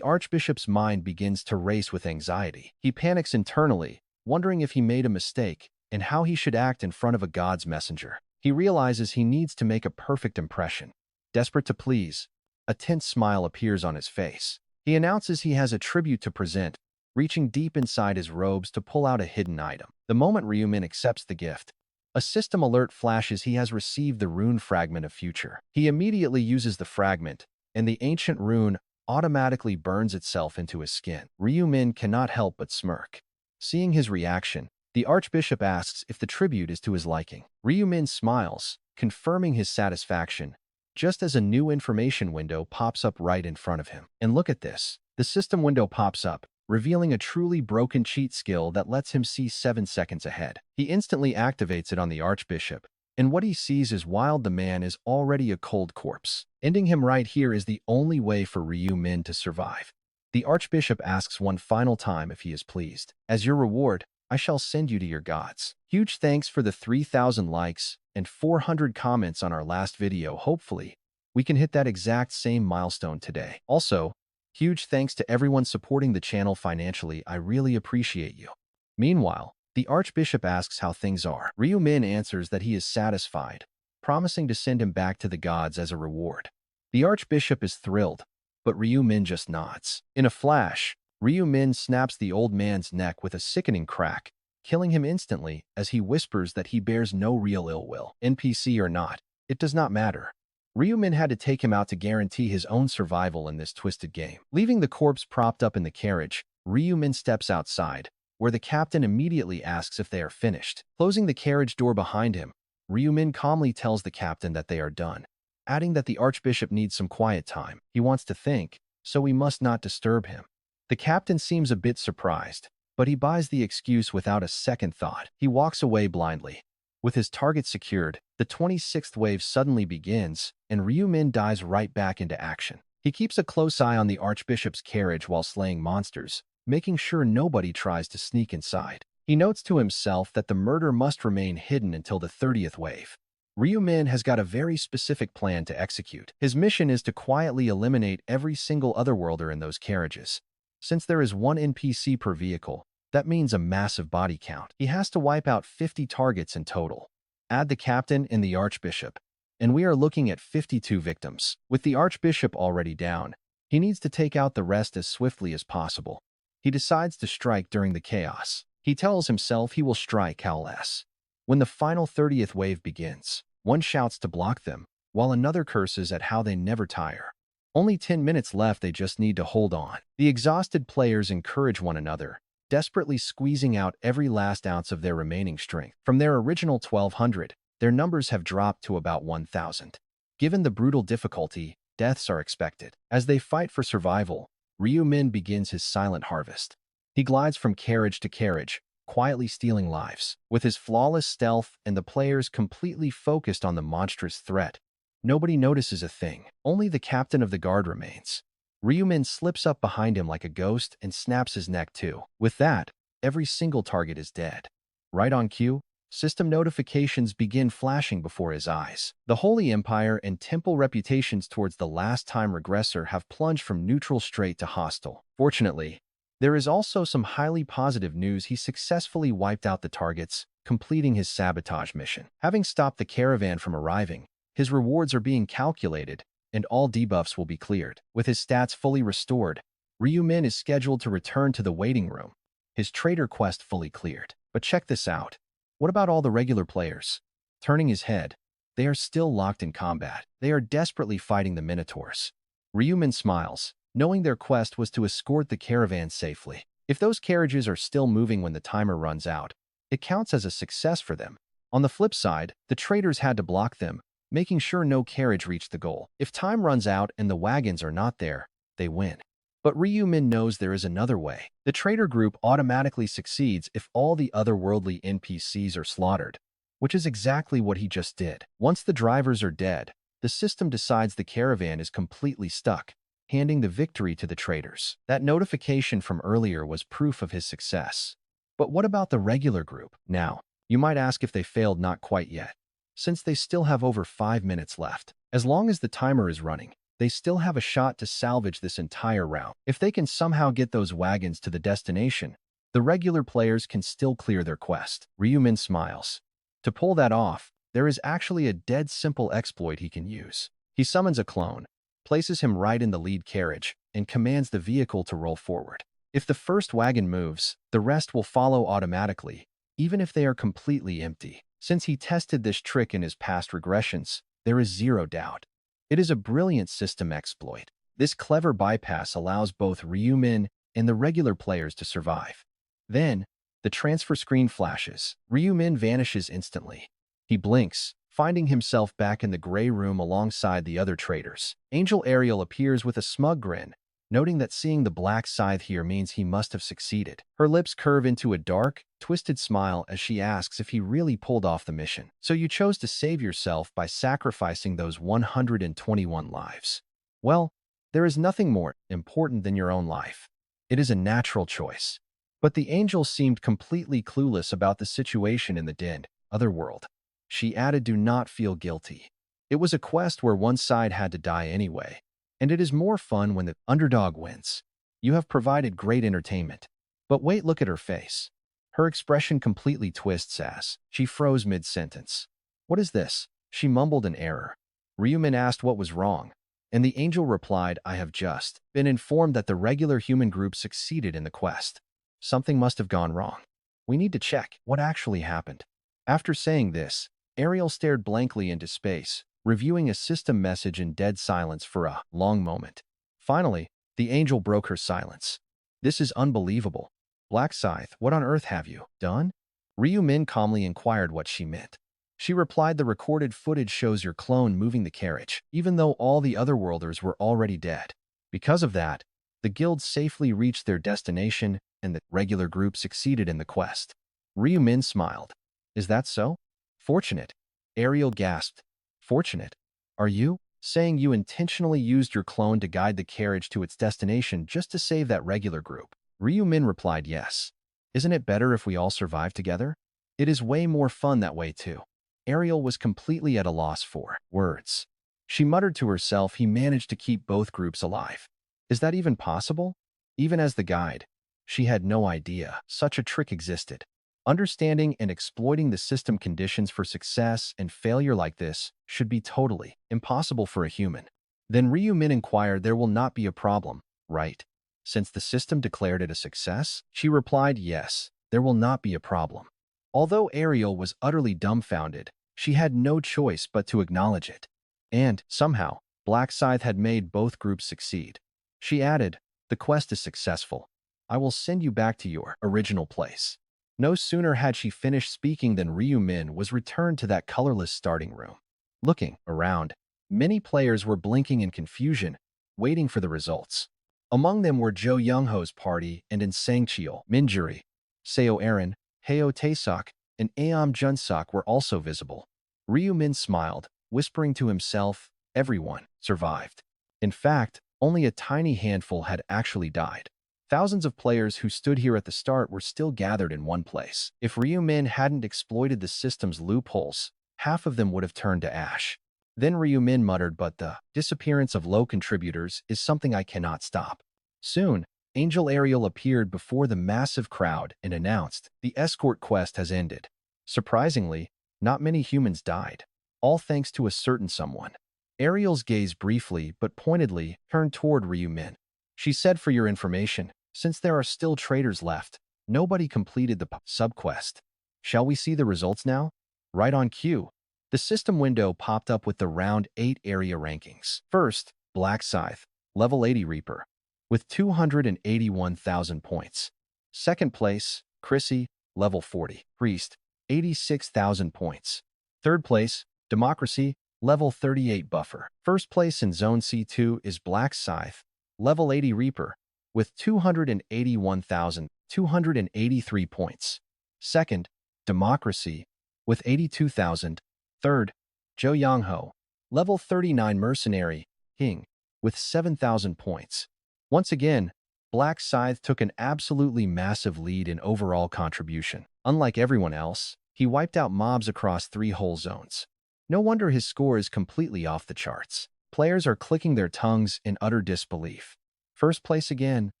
Archbishop's mind begins to race with anxiety. He panics internally, wondering if he made a mistake and how he should act in front of a god's messenger. He realizes he needs to make a perfect impression. Desperate to please, a tense smile appears on his face. He announces he has a tribute to present, reaching deep inside his robes to pull out a hidden item. The moment Ryu Min accepts the gift, a system alert flashes he has received the rune fragment of future. He immediately uses the fragment, and the ancient rune automatically burns itself into his skin. Ryu Min cannot help but smirk. Seeing his reaction, the Archbishop asks if the tribute is to his liking. Ryu Min smiles, confirming his satisfaction, just as a new information window pops up right in front of him. And look at this. The system window pops up, revealing a truly broken cheat skill that lets him see 7 seconds ahead. He instantly activates it on the Archbishop, and what he sees is while the man is already a cold corpse. Ending him right here is the only way for Ryu Min to survive. The Archbishop asks one final time if he is pleased. As your reward, I shall send you to your gods. Huge thanks for the 3,000 likes and 400 comments on our last video. Hopefully, we can hit that exact same milestone today. Also, huge thanks to everyone supporting the channel financially. I really appreciate you. Meanwhile, the Archbishop asks how things are. Ryu Min answers that he is satisfied, promising to send him back to the gods as a reward. The Archbishop is thrilled, but Ryu Min just nods. In a flash, Ryu Min snaps the old man's neck with a sickening crack, killing him instantly as he whispers that he bears no real ill will. NPC or not, it does not matter. Ryu Min had to take him out to guarantee his own survival in this twisted game. Leaving the corpse propped up in the carriage, Ryu Min steps outside, where the captain immediately asks if they are finished. Closing the carriage door behind him, Ryu Min calmly tells the captain that they are done, adding that the Archbishop needs some quiet time. He wants to think, so we must not disturb him. The captain seems a bit surprised, but he buys the excuse without a second thought. He walks away blindly. With his target secured, the 26th wave suddenly begins, and Ryu Min dives right back into action. He keeps a close eye on the Archbishop's carriage while slaying monsters, making sure nobody tries to sneak inside. He notes to himself that the murder must remain hidden until the 30th wave. Ryu Min has got a very specific plan to execute. His mission is to quietly eliminate every single otherworlder in those carriages. Since there is one NPC per vehicle, that means a massive body count. He has to wipe out 50 targets in total. Add the captain and the Archbishop, and we are looking at 52 victims. With the Archbishop already down, he needs to take out the rest as swiftly as possible. He decides to strike during the chaos. He tells himself he will strike how less. When the final 30th wave begins, one shouts to block them, while another curses at how they never tire. Only 10 minutes left, they just need to hold on. The exhausted players encourage one another, desperately squeezing out every last ounce of their remaining strength. From their original 1,200, their numbers have dropped to about 1,000. Given the brutal difficulty, deaths are expected. As they fight for survival, Ryu Min begins his silent harvest. He glides from carriage to carriage, quietly stealing lives. With his flawless stealth and the players completely focused on the monstrous threat, nobody notices a thing. Only the captain of the guard remains. Ryu Min slips up behind him like a ghost and snaps his neck too. With that, every single target is dead. Right on cue, system notifications begin flashing before his eyes. The Holy Empire and temple reputations towards the last-time regressor have plunged from neutral straight to hostile. Fortunately, there is also some highly positive news. He successfully wiped out the targets, completing his sabotage mission. Having stopped the caravan from arriving, his rewards are being calculated, and all debuffs will be cleared. With his stats fully restored, Ryu Min is scheduled to return to the waiting room, his traitor quest fully cleared. But check this out. What about all the regular players? Turning his head, they are still locked in combat. They are desperately fighting the Minotaurs. Ryu Min smiles, knowing their quest was to escort the caravan safely. If those carriages are still moving when the timer runs out, it counts as a success for them. On the flip side, the traders had to block them, making sure no carriage reached the goal. If time runs out and the wagons are not there, they win. But Ryu Min knows there is another way. The trader group automatically succeeds if all the otherworldly NPCs are slaughtered, which is exactly what he just did. Once the drivers are dead, the system decides the caravan is completely stuck, handing the victory to the traders. That notification from earlier was proof of his success. But what about the regular group? Now, you might ask if they failed. Not quite yet, since they still have over 5 minutes left. As long as the timer is running, they still have a shot to salvage this entire route. If they can somehow get those wagons to the destination, the regular players can still clear their quest. Ryu Min smiles. To pull that off, there is actually a dead simple exploit he can use. He summons a clone, places him right in the lead carriage, and commands the vehicle to roll forward. If the first wagon moves, the rest will follow automatically, even if they are completely empty. Since he tested this trick in his past regressions, there is zero doubt. It is a brilliant system exploit. This clever bypass allows both Ryu Min and the regular players to survive. Then, the transfer screen flashes. Ryu Min vanishes instantly. He blinks, finding himself back in the gray room alongside the other traders. Angel Ariel appears with a smug grin, noting that seeing the black scythe here means he must have succeeded. Her lips curve into a dark, twisted smile as she asks if he really pulled off the mission. So you chose to save yourself by sacrificing those 121 lives. Well, there is nothing more important than your own life. It is a natural choice. But the angel seemed completely clueless about the situation in the dead otherworld. She added, "Do not feel guilty. It was a quest where one side had to die anyway. And it is more fun when the underdog wins. You have provided great entertainment." But wait, look at her face. Her expression completely twists as she froze mid-sentence. "What is this?" She mumbled an error. Ryu Min asked what was wrong, and the angel replied, "I have just been informed that the regular human group succeeded in the quest. Something must have gone wrong. We need to check what actually happened." After saying this, Ariel stared blankly into space, reviewing a system message in dead silence for a long moment. Finally, the angel broke her silence. "This is unbelievable. Black Scythe, what on earth have you done?" Ryu Min calmly inquired what she meant. She replied, "The recorded footage shows your clone moving the carriage, even though all the otherworlders were already dead. Because of that, the guild safely reached their destination and the regular group succeeded in the quest." Ryu Min smiled. "Is that so?" "Fortunate." Ariel gasped. "Fortunate? Are you saying you intentionally used your clone to guide the carriage to its destination just to save that regular group?" Ryu Min replied, "Yes. Isn't it better if we all survive together? It is way more fun that way too." Ariel was completely at a loss for words. She muttered to herself, he managed to keep both groups alive. Is that even possible? Even as the guide, she had no idea such a trick existed. Understanding and exploiting the system conditions for success and failure like this should be totally impossible for a human. Then Ryu Min inquired, "There will not be a problem, right? Since the system declared it a success?" She replied, "Yes, there will not be a problem." Although Ariel was utterly dumbfounded, she had no choice but to acknowledge it. And, somehow, Black Scythe had made both groups succeed. She added, "The quest is successful. I will send you back to your original place." No sooner had she finished speaking than Ryu Min was returned to that colorless starting room. Looking around, many players were blinking in confusion, waiting for the results. Among them were Jo Young-ho's party and in Sangcheol, Minjuri, Seo Aaron, Heo Taesok, and Aom Junsok were also visible. Ryu Min smiled, whispering to himself, everyone survived. In fact, only a tiny handful had actually died. Thousands of players who stood here at the start were still gathered in one place. If Ryu Min hadn't exploited the system's loopholes, half of them would have turned to ash. Then Ryu Min muttered, "But the disappearance of low contributors is something I cannot stop." Soon, Angel Ariel appeared before the massive crowd and announced, "The escort quest has ended." Surprisingly, not many humans died, all thanks to a certain someone. Ariel's gaze briefly but pointedly turned toward Ryu Min. She said, "For your information, since there are still traders left, nobody completed the subquest. Shall we see the results now?" Right on cue, the system window popped up with the round 8 area rankings. First, Black Scythe, level 80 Reaper, with 281,000 points. Second place, Chrissy, level 40. Priest, 86,000 points. Third place, Democracy, level 38 Buffer. First place in Zone C2 is Black Scythe, level 80 Reaper, with 281,283 points. Second, Democracy, with 82,000. Third, Jo Young-ho, level 39 Mercenary, King, with 7,000 points. Once again, Black Scythe took an absolutely massive lead in overall contribution. Unlike everyone else, he wiped out mobs across 3 whole zones. No wonder his score is completely off the charts. Players are clicking their tongues in utter disbelief. First place again.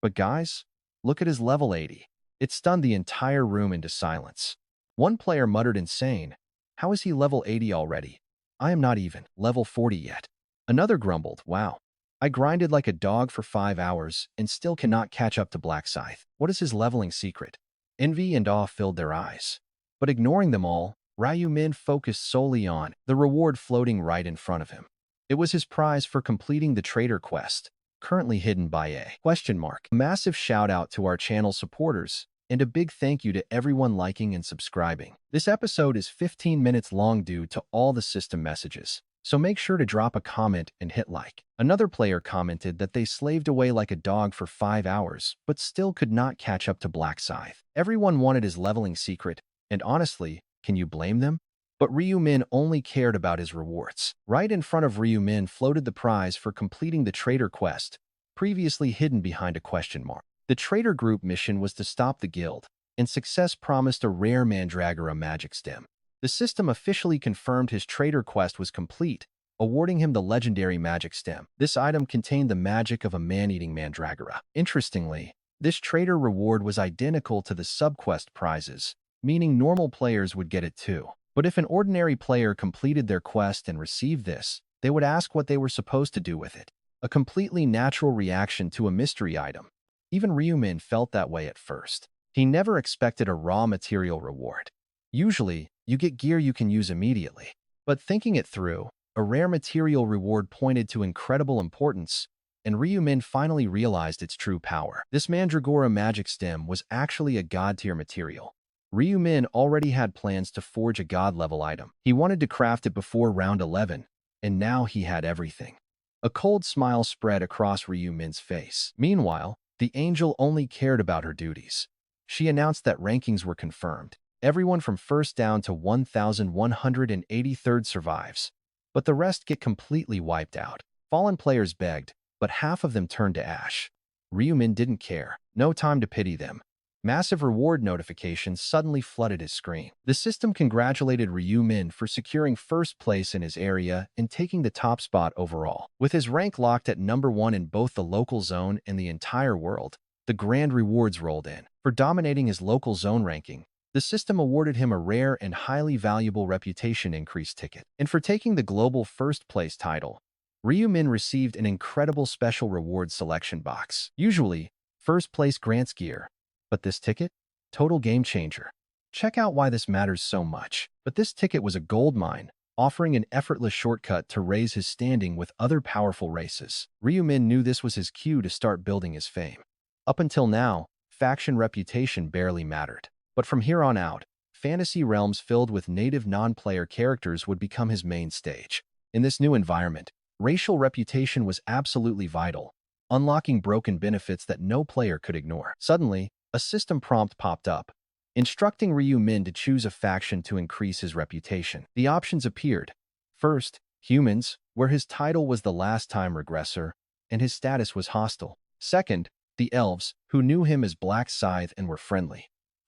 But guys, look at his level 80. It stunned the entire room into silence. One player muttered insane. How is he level 80 already? I am not even level 40 yet. Another grumbled, wow. I grinded like a dog for 5 hours and still cannot catch up to Black Scythe. What is his leveling secret? Envy and awe filled their eyes. But ignoring them all, Ryu Min focused solely on the reward floating right in front of him. It was his prize for completing the trader quest, currently hidden by a question mark. A massive shout out to our channel supporters, and a big thank you to everyone liking and subscribing. This episode is 15 minutes long due to all the system messages, so make sure to drop a comment and hit like. Another player commented that they slaved away like a dog for 5 hours, but still could not catch up to Black Scythe. Everyone wanted his leveling secret, and honestly, can you blame them? But Ryu Min only cared about his rewards. Right in front of Ryu Min floated the prize for completing the trader quest, previously hidden behind a question mark. The trader group mission was to stop the guild, and success promised a rare Mandragora magic stem. The system officially confirmed his trader quest was complete, awarding him the legendary magic stem. This item contained the magic of a man-eating Mandragora. Interestingly, this trader reward was identical to the subquest prizes, meaning normal players would get it too. But if an ordinary player completed their quest and received this, they would ask what they were supposed to do with it. A completely natural reaction to a mystery item. Even Ryumin felt that way at first. He never expected a raw material reward. Usually, you get gear you can use immediately. But thinking it through, a rare material reward pointed to incredible importance, and Ryumin finally realized its true power. This Mandragora magic stem was actually a god-tier material. Ryumin already had plans to forge a god-level item. He wanted to craft it before round 11, and now he had everything. A cold smile spread across Ryumin's face. Meanwhile, the angel only cared about her duties. She announced that rankings were confirmed. Everyone from first down to 1,183rd survives, but the rest get completely wiped out. Fallen players begged, but half of them turned to ash. Ryumin didn't care. No time to pity them. Massive reward notifications suddenly flooded his screen. The system congratulated Ryumin for securing first place in his area and taking the top spot overall. With his rank locked at number 1 in both the local zone and the entire world, the grand rewards rolled in. For dominating his local zone ranking, the system awarded him a rare and highly valuable reputation increase ticket. And for taking the global first place title, Ryumin received an incredible special reward selection box. Usually, first place grants gear, but this ticket? Total game changer. Check out why this matters so much. But this ticket was a gold mine, offering an effortless shortcut to raise his standing with other powerful races. Ryumin knew this was his cue to start building his fame. Up until now, faction reputation barely mattered. But from here on out, fantasy realms filled with native non-player characters would become his main stage. In this new environment, racial reputation was absolutely vital, unlocking broken benefits that no player could ignore. Suddenly, a system prompt popped up, instructing Ryu Min to choose a faction to increase his reputation. The options appeared. First, humans, where his title was the last time regressor, and his status was hostile. Second, the elves, who knew him as Black Scythe and were friendly.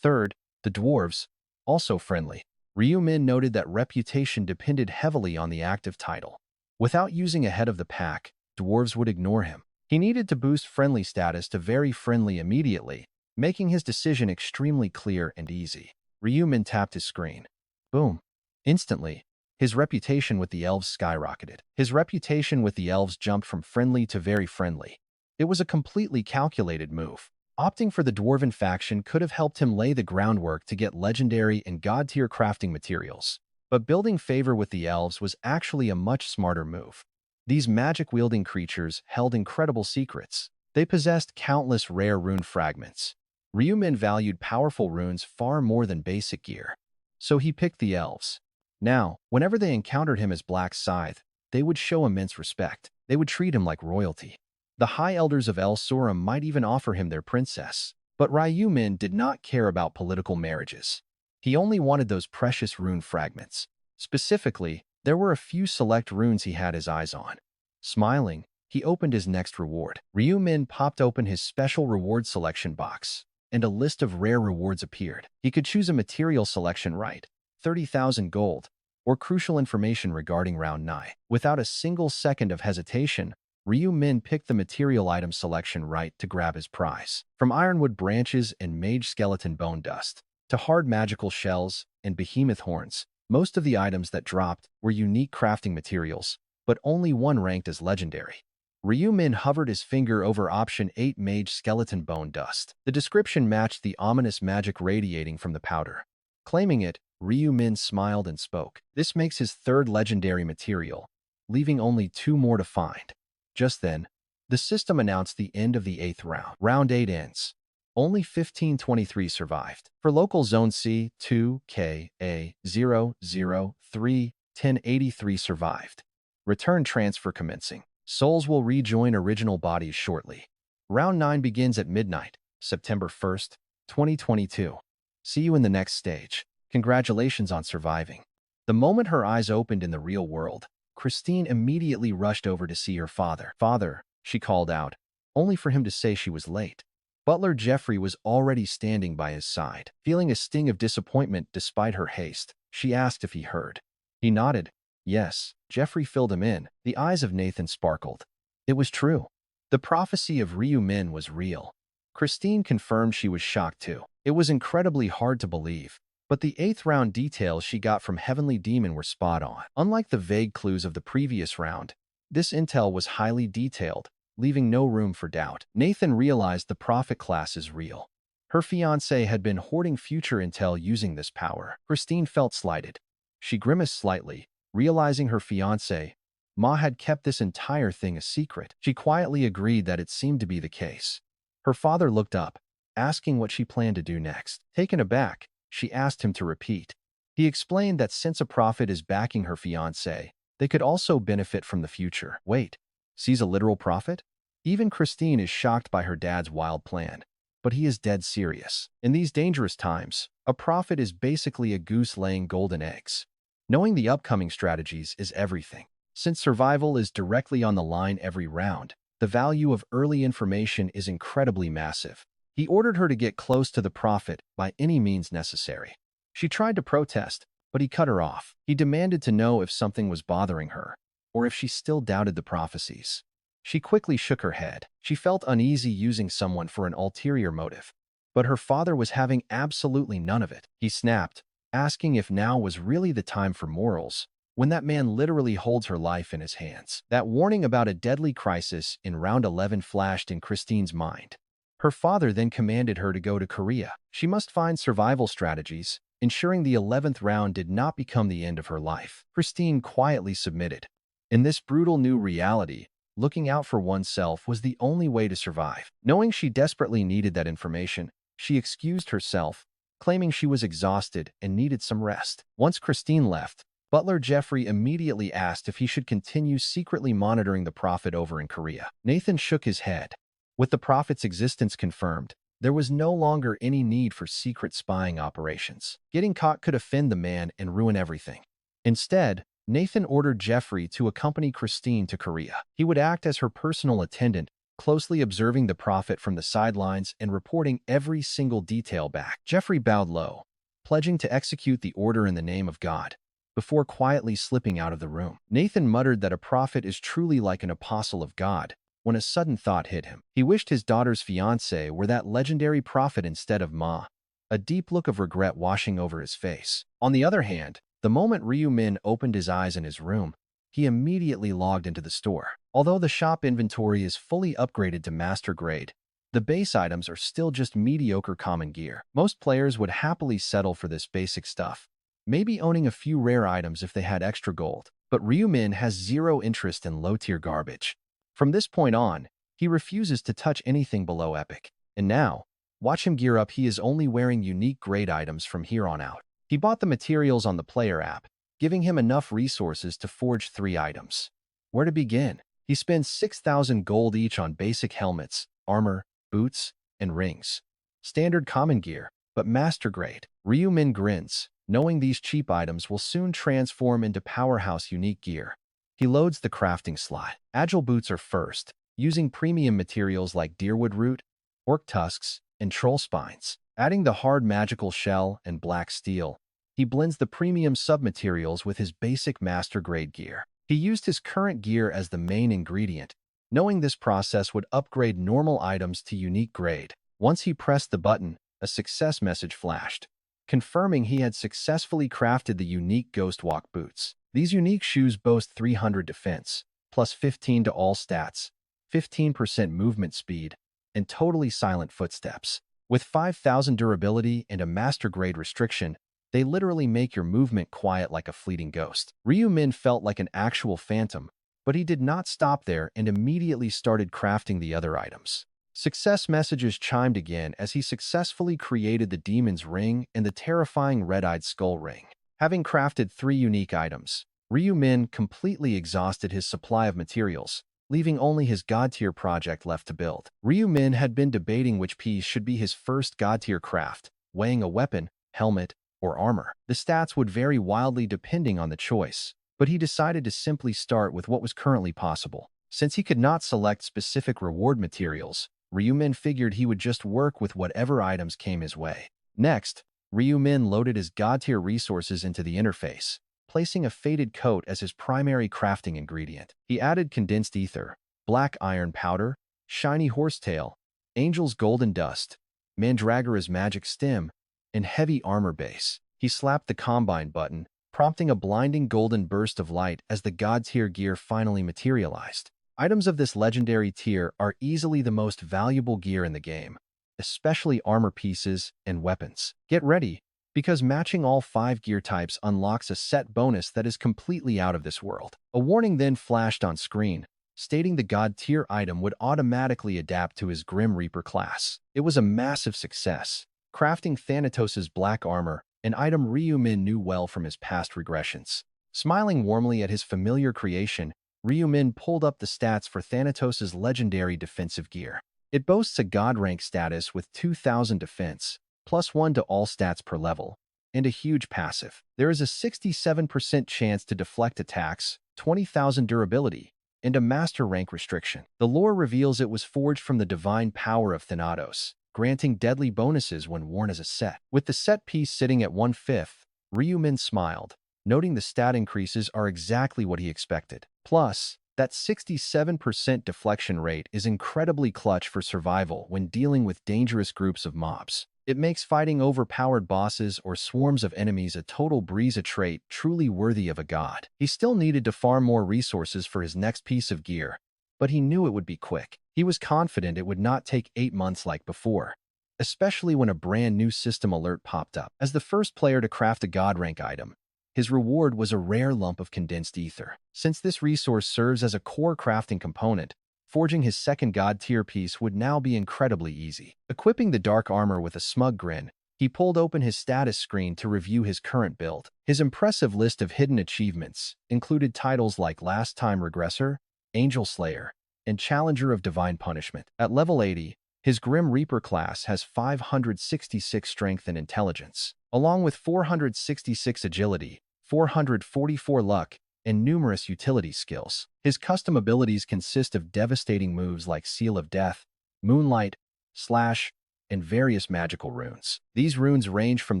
Third, the dwarves, also friendly. Ryu Min noted that reputation depended heavily on the active title. Without using ahead of the pack, dwarves would ignore him. He needed to boost friendly status to very friendly immediately, making his decision extremely clear and easy. Ryumin tapped his screen. Boom. Instantly, his reputation with the elves skyrocketed. His reputation with the elves jumped from friendly to very friendly. It was a completely calculated move. Opting for the dwarven faction could have helped him lay the groundwork to get legendary and god-tier crafting materials. But building favor with the elves was actually a much smarter move. These magic-wielding creatures held incredible secrets. They possessed countless rare rune fragments. Ryumin valued powerful runes far more than basic gear, so he picked the elves. Now, whenever they encountered him as Black Scythe, they would show immense respect. They would treat him like royalty. The High Elders of El Suram might even offer him their princess. But Ryumin did not care about political marriages. He only wanted those precious rune fragments. Specifically, there were a few select runes he had his eyes on. Smiling, he opened his next reward. Ryumin popped open his special reward selection box, and a list of rare rewards appeared. He could choose a material selection right, 30,000 gold, or crucial information regarding Round 9. Without a single second of hesitation, Ryumin picked the material item selection right to grab his prize. From ironwood branches and mage skeleton bone dust, to hard magical shells and behemoth horns, most of the items that dropped were unique crafting materials, but only one ranked as legendary. Ryumin hovered his finger over option 8 mage skeleton bone dust. The description matched the ominous magic radiating from the powder. Claiming it, Ryumin smiled and spoke. This makes his third legendary material, leaving only 2 more to find. Just then, the system announced the end of the 8th round. Round 8 ends. Only 1523 survived. For local zone C, 2KA003 1083 survived. Return transfer commencing. Souls will rejoin original bodies shortly. Round 9 begins at midnight, September 1st, 2022. See you in the next stage. Congratulations on surviving. The moment her eyes opened in the real world, Christine immediately rushed over to see her father. Father, she called out, only for him to say she was late. Butler Jeffrey was already standing by his side. Feeling a sting of disappointment despite her haste, she asked if he heard. He nodded. Yes. Jeffrey filled him in. The eyes of Nathan sparkled. It was true. The prophecy of Ryumin was real. Christine confirmed she was shocked too. It was incredibly hard to believe. But the 8th round details she got from Heavenly Demon were spot on. Unlike the vague clues of the previous round, this intel was highly detailed, leaving no room for doubt. Nathan realized the prophet class is real. Her fiancé had been hoarding future intel using this power. Christine felt slighted. She grimaced slightly, realizing her fiancé, Ma, had kept this entire thing a secret. She quietly agreed that it seemed to be the case. Her father looked up, asking what she planned to do next. Taken aback, she asked him to repeat. He explained that since a prophet is backing her fiancé, they could also benefit from the future. Wait, sees a literal prophet? Even Christine is shocked by her dad's wild plan, but he is dead serious. In these dangerous times, a prophet is basically a goose laying golden eggs. Knowing the upcoming strategies is everything. Since survival is directly on the line every round, the value of early information is incredibly massive. He ordered her to get close to the prophet by any means necessary. She tried to protest, but he cut her off. He demanded to know if something was bothering her, or if she still doubted the prophecies. She quickly shook her head. She felt uneasy using someone for an ulterior motive. But her father was having absolutely none of it. He snapped, asking if now was really the time for morals, when that man literally holds her life in his hands. That warning about a deadly crisis in round 11 flashed in Christine's mind. Her father then commanded her to go to Korea. She must find survival strategies, ensuring the 11th round did not become the end of her life. Christine quietly submitted. In this brutal new reality, looking out for oneself was the only way to survive. Knowing she desperately needed that information, she excused herself, claiming she was exhausted and needed some rest. Once Christine left, Butler Jeffrey immediately asked if he should continue secretly monitoring the prophet over in Korea. Nathan shook his head. With the prophet's existence confirmed, there was no longer any need for secret spying operations. Getting caught could offend the man and ruin everything. Instead, Nathan ordered Jeffrey to accompany Christine to Korea. He would act as her personal attendant, closely observing the prophet from the sidelines and reporting every single detail back. Jeffrey bowed low, pledging to execute the order in the name of God, before quietly slipping out of the room. Nathan muttered that a prophet is truly like an apostle of God, when a sudden thought hit him. He wished his daughter's fiancé were that legendary prophet instead of Ma, a deep look of regret washing over his face. On the other hand, the moment Ryumin opened his eyes in his room, he immediately logged into the store. Although the shop inventory is fully upgraded to master grade, the base items are still just mediocre common gear. Most players would happily settle for this basic stuff, maybe owning a few rare items if they had extra gold. But Ryumin has zero interest in low-tier garbage. From this point on, He refuses to touch anything below epic. And now, watch him gear up. He is only wearing unique grade items from here on out. He bought the materials on the player app, giving him enough resources to forge 3 items. Where to begin? He spends 6,000 gold each on basic helmets, armor, boots, and rings. Standard common gear, but master grade. Ryu-min grins, knowing these cheap items will soon transform into powerhouse unique gear. He loads the crafting slot. Agile boots are first, using premium materials like deerwood root, orc tusks, and troll spines. Adding the hard magical shell and black steel, he blends the premium submaterials with his basic master grade gear. He used his current gear as the main ingredient, knowing this process would upgrade normal items to unique grade. Once he pressed the button, a success message flashed, confirming he had successfully crafted the unique Ghostwalk boots. These unique shoes boast 300 defense, plus 15 to all stats, 15% movement speed, and totally silent footsteps. With 5,000 durability and a master grade restriction, they literally make your movement quiet like a fleeting ghost. Ryu-min felt like an actual phantom, but he did not stop there and immediately started crafting the other items. Success messages chimed again as he successfully created the Demon's Ring and the terrifying Red-Eyed Skull Ring. Having crafted 3 unique items, Ryu-min completely exhausted his supply of materials, leaving only his god-tier project left to build. Ryu-min had been debating which piece should be his first god-tier craft, weighing a weapon, helmet, or armor. The stats would vary wildly depending on the choice, but he decided to simply start with what was currently possible. Since he could not select specific reward materials, Ryu-min figured he would just work with whatever items came his way. Next, Ryu-min loaded his god-tier resources into the interface, placing a faded coat as his primary crafting ingredient. He added condensed ether, black iron powder, shiny horsetail, angel's golden dust, mandragora's magic stem, and heavy armor base. He slapped the combine button, prompting a blinding golden burst of light as the god-tier gear finally materialized. Items of this legendary tier are easily the most valuable gear in the game, especially armor pieces and weapons. Get ready, because matching all 5 gear types unlocks a set bonus that is completely out of this world. A warning then flashed on screen, stating the god-tier item would automatically adapt to his Grim Reaper class. It was a massive success, crafting Thanatos' black armor, an item Ryu-min knew well from his past regressions. Smiling warmly at his familiar creation, Ryu-min pulled up the stats for Thanatos' legendary defensive gear. It boasts a god rank status with 2,000 defense, plus 1 to all stats per level, and a huge passive. There is a 67% chance to deflect attacks, 20,000 durability, and a master rank restriction. The lore reveals it was forged from the divine power of Thanatos, granting deadly bonuses when worn as a set. With the set piece sitting at 1/5, Ryu-min smiled, noting the stat increases are exactly what he expected. Plus, that 67% deflection rate is incredibly clutch for survival when dealing with dangerous groups of mobs. It makes fighting overpowered bosses or swarms of enemies a total breeze, a trait truly worthy of a god. He still needed to farm more resources for his next piece of gear, but he knew it would be quick. He was confident it would not take 8 months like before, especially when a brand new system alert popped up. As the first player to craft a god rank item, his reward was a rare lump of condensed ether. Since this resource serves as a core crafting component, forging his second god tier piece would now be incredibly easy. Equipping the dark armor with a smug grin, he pulled open his status screen to review his current build. His impressive list of hidden achievements included titles like Last Time Regressor, Angel Slayer, and Challenger of Divine Punishment. At level 80, his Grim Reaper class has 566 strength and intelligence, along with 466 agility, 444 luck, and numerous utility skills. His custom abilities consist of devastating moves like Seal of Death, Moonlight, Slash, and various magical runes. These runes range from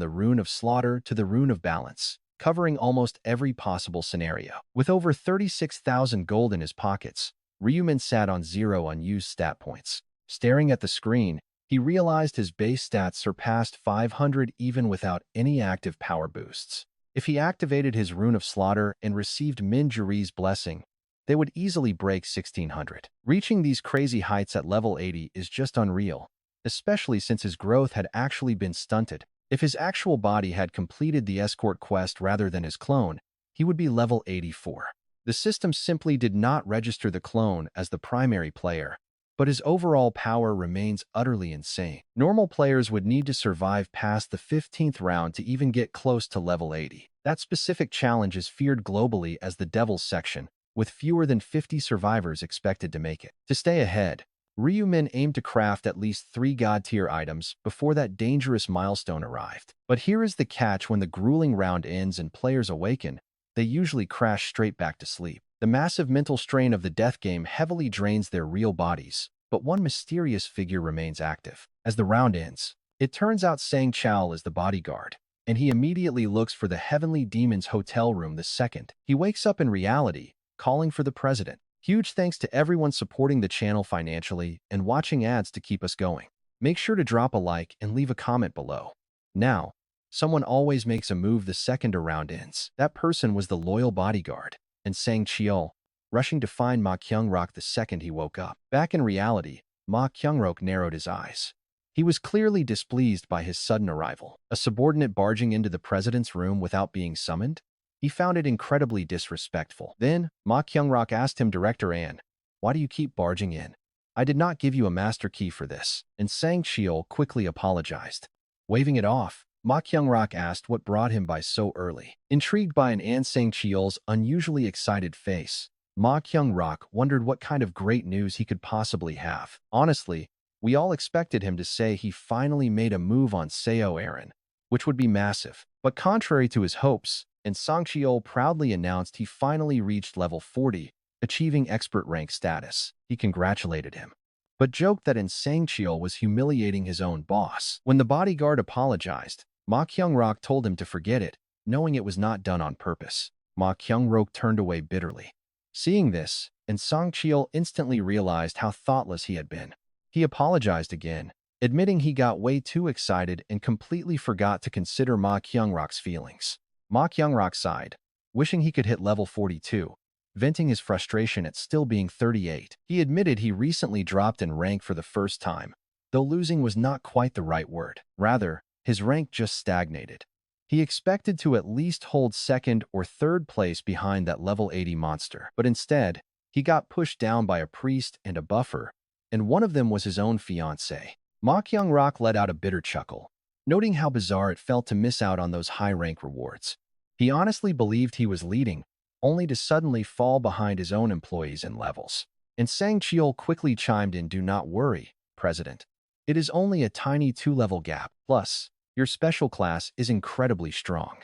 the Rune of Slaughter to the Rune of Balance, covering almost every possible scenario. With over 36,000 gold in his pockets, Ryu-min sat on 0 unused stat points. Staring at the screen, he realized his base stats surpassed 500 even without any active power boosts. If he activated his Rune of Slaughter and received Min Juri's blessing, they would easily break 1600. Reaching these crazy heights at level 80 is just unreal, especially since his growth had actually been stunted. If his actual body had completed the escort quest rather than his clone, he would be level 84. The system simply did not register the clone as the primary player, but his overall power remains utterly insane. Normal players would need to survive past the 15th round to even get close to level 80. That specific challenge is feared globally as the Devil's Section, with fewer than 50 survivors expected to make it. To stay ahead, Ryumin aimed to craft at least 3 god-tier items before that dangerous milestone arrived. But here is the catch: when the grueling round ends and players awaken, they usually crash straight back to sleep. The massive mental strain of the death game heavily drains their real bodies, but one mysterious figure remains active. As the round ends, it turns out Sang Chao is the bodyguard, and he immediately looks for the Heavenly Demon's hotel room the second he wakes up in reality, calling for the president. Huge thanks to everyone supporting the channel financially and watching ads to keep us going. Make sure to drop a like and leave a comment below. Now, someone always makes a move the second a round ends. That person was the loyal bodyguard, and Sang Chao, rushing to find Ma Kyung-rok the second he woke up. Back in reality, Ma Kyung-rok narrowed his eyes. He was clearly displeased by his sudden arrival. A subordinate barging into the president's room without being summoned? He found it incredibly disrespectful. Then, Ma Kyung-rok asked him, "Director An, why do you keep barging in? I did not give you a master key for this." And Sang Chao quickly apologized. Waving it off, Ma Kyung-rok asked what brought him by so early. Intrigued by Sang Chao's unusually excited face, Ma Kyung-rok wondered what kind of great news he could possibly have. Honestly, we all expected him to say he finally made a move on Seo Aaron, which would be massive. But contrary to his hopes, Sang Chao proudly announced he finally reached level 40, achieving expert rank status. He congratulated him, but joked that Sang Chao was humiliating his own boss. When the bodyguard apologized, Ma Kyung-rok told him to forget it, knowing it was not done on purpose. Ma Kyung-rok turned away bitterly. Seeing this, Sang Chao instantly realized how thoughtless he had been. He apologized again, admitting he got way too excited and completely forgot to consider Ma Kyung-rok's feelings. Ma Kyung-rok sighed, wishing he could hit level 42, venting his frustration at still being 38. He admitted he recently dropped in rank for the first time, though losing was not quite the right word. Rather, his rank just stagnated. He expected to at least hold second or third place behind that level 80 monster, but instead, he got pushed down by a priest and a buffer, and one of them was his own fiancée. Ma Kyung-rok let out a bitter chuckle, noting how bizarre it felt to miss out on those high-rank rewards. He honestly believed he was leading, only to suddenly fall behind his own employees in levels. And Sang Chao quickly chimed in, "Do not worry, President. It is only a tiny 2-level gap. Plus, your special class is incredibly strong."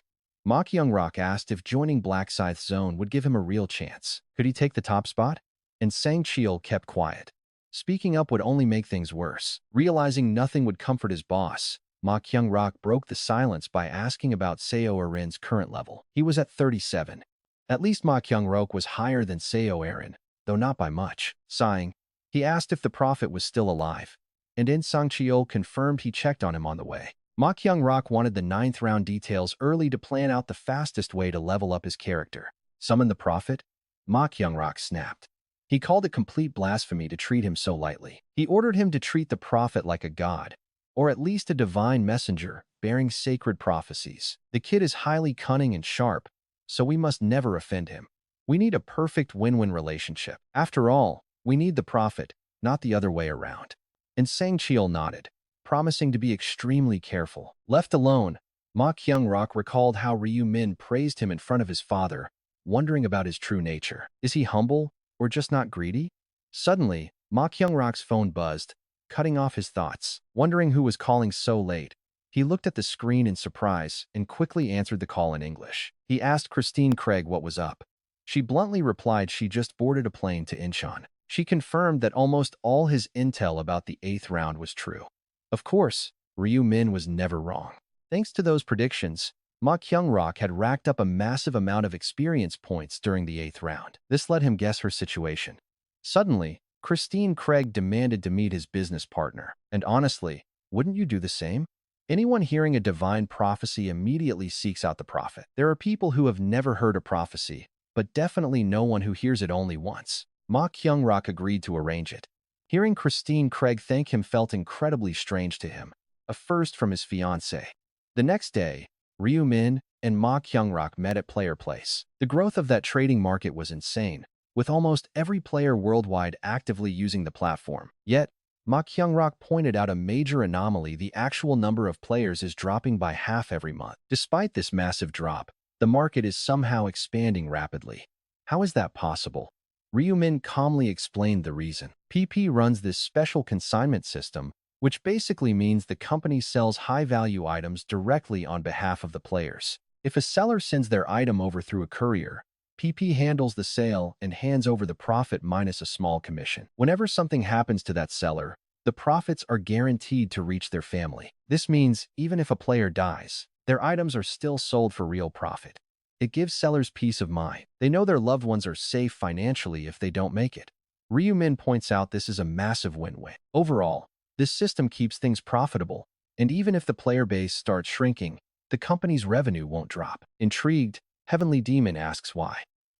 Ma Kyung-rok asked if joining Black Scythe's zone would give him a real chance. Could he take the top spot? And Sang Chao kept quiet. Speaking up would only make things worse. Realizing nothing would comfort his boss, Ma Kyung-rok broke the silence by asking about Seo Aaron's current level. He was at 37. At least Ma Kyung-rok was higher than Seo Aaron, though not by much. Sighing, he asked if the prophet was still alive, and Sang Chao confirmed he checked on him on the way. Ma Kyung-rok wanted the 9th round details early to plan out the fastest way to level up his character. Summon the prophet? Ma Kyung-rok snapped. He called it complete blasphemy to treat him so lightly. He ordered him to treat the prophet like a god, or at least a divine messenger bearing sacred prophecies. The kid is highly cunning and sharp, so we must never offend him. We need a perfect win-win relationship. After all, we need the prophet, not the other way around. And Sang Chao nodded, promising to be extremely careful. Left alone, Ma Kyung-rok recalled how Ryu Min praised him in front of his father, wondering about his true nature. Is he humble, or just not greedy? Suddenly, Ma Kyung-rok's phone buzzed, cutting off his thoughts. Wondering who was calling so late, he looked at the screen in surprise and quickly answered the call in English. He asked Christine Craig what was up. She bluntly replied she just boarded a plane to Incheon. She confirmed that almost all his intel about the 8th round was true. Of course, Ryu Min was never wrong. Thanks to those predictions, Ma Kyung-rok had racked up a massive amount of experience points during the 8th round. This let him guess her situation. Suddenly, Christine Craig demanded to meet his business partner. And honestly, wouldn't you do the same? Anyone hearing a divine prophecy immediately seeks out the prophet. There are people who have never heard a prophecy, but definitely no one who hears it only once. Ma Kyung-rok agreed to arrange it. Hearing Christine Craig thank him felt incredibly strange to him, a first from his fiancée. The next day, Ryu Min and Ma Kyung-rok met at Player Place. The growth of that trading market was insane, with almost every player worldwide actively using the platform. Yet, Ma Kyung-rok pointed out a major anomaly: the actual number of players is dropping by half every month. Despite this massive drop, the market is somehow expanding rapidly. How is that possible? Ryu-min calmly explained the reason. PP runs this special consignment system, which basically means the company sells high-value items directly on behalf of the players. If a seller sends their item over through a courier, PP handles the sale and hands over the profit minus a small commission. Whenever something happens to that seller, the profits are guaranteed to reach their family. This means even if a player dies, their items are still sold for real profit. It gives sellers peace of mind. They know their loved ones are safe financially if they don't make it. Ryu-min points out this is a massive win-win. Overall, this system keeps things profitable, and even if the player base starts shrinking, the company's revenue won't drop. Intrigued, Heavenly Demon asks why.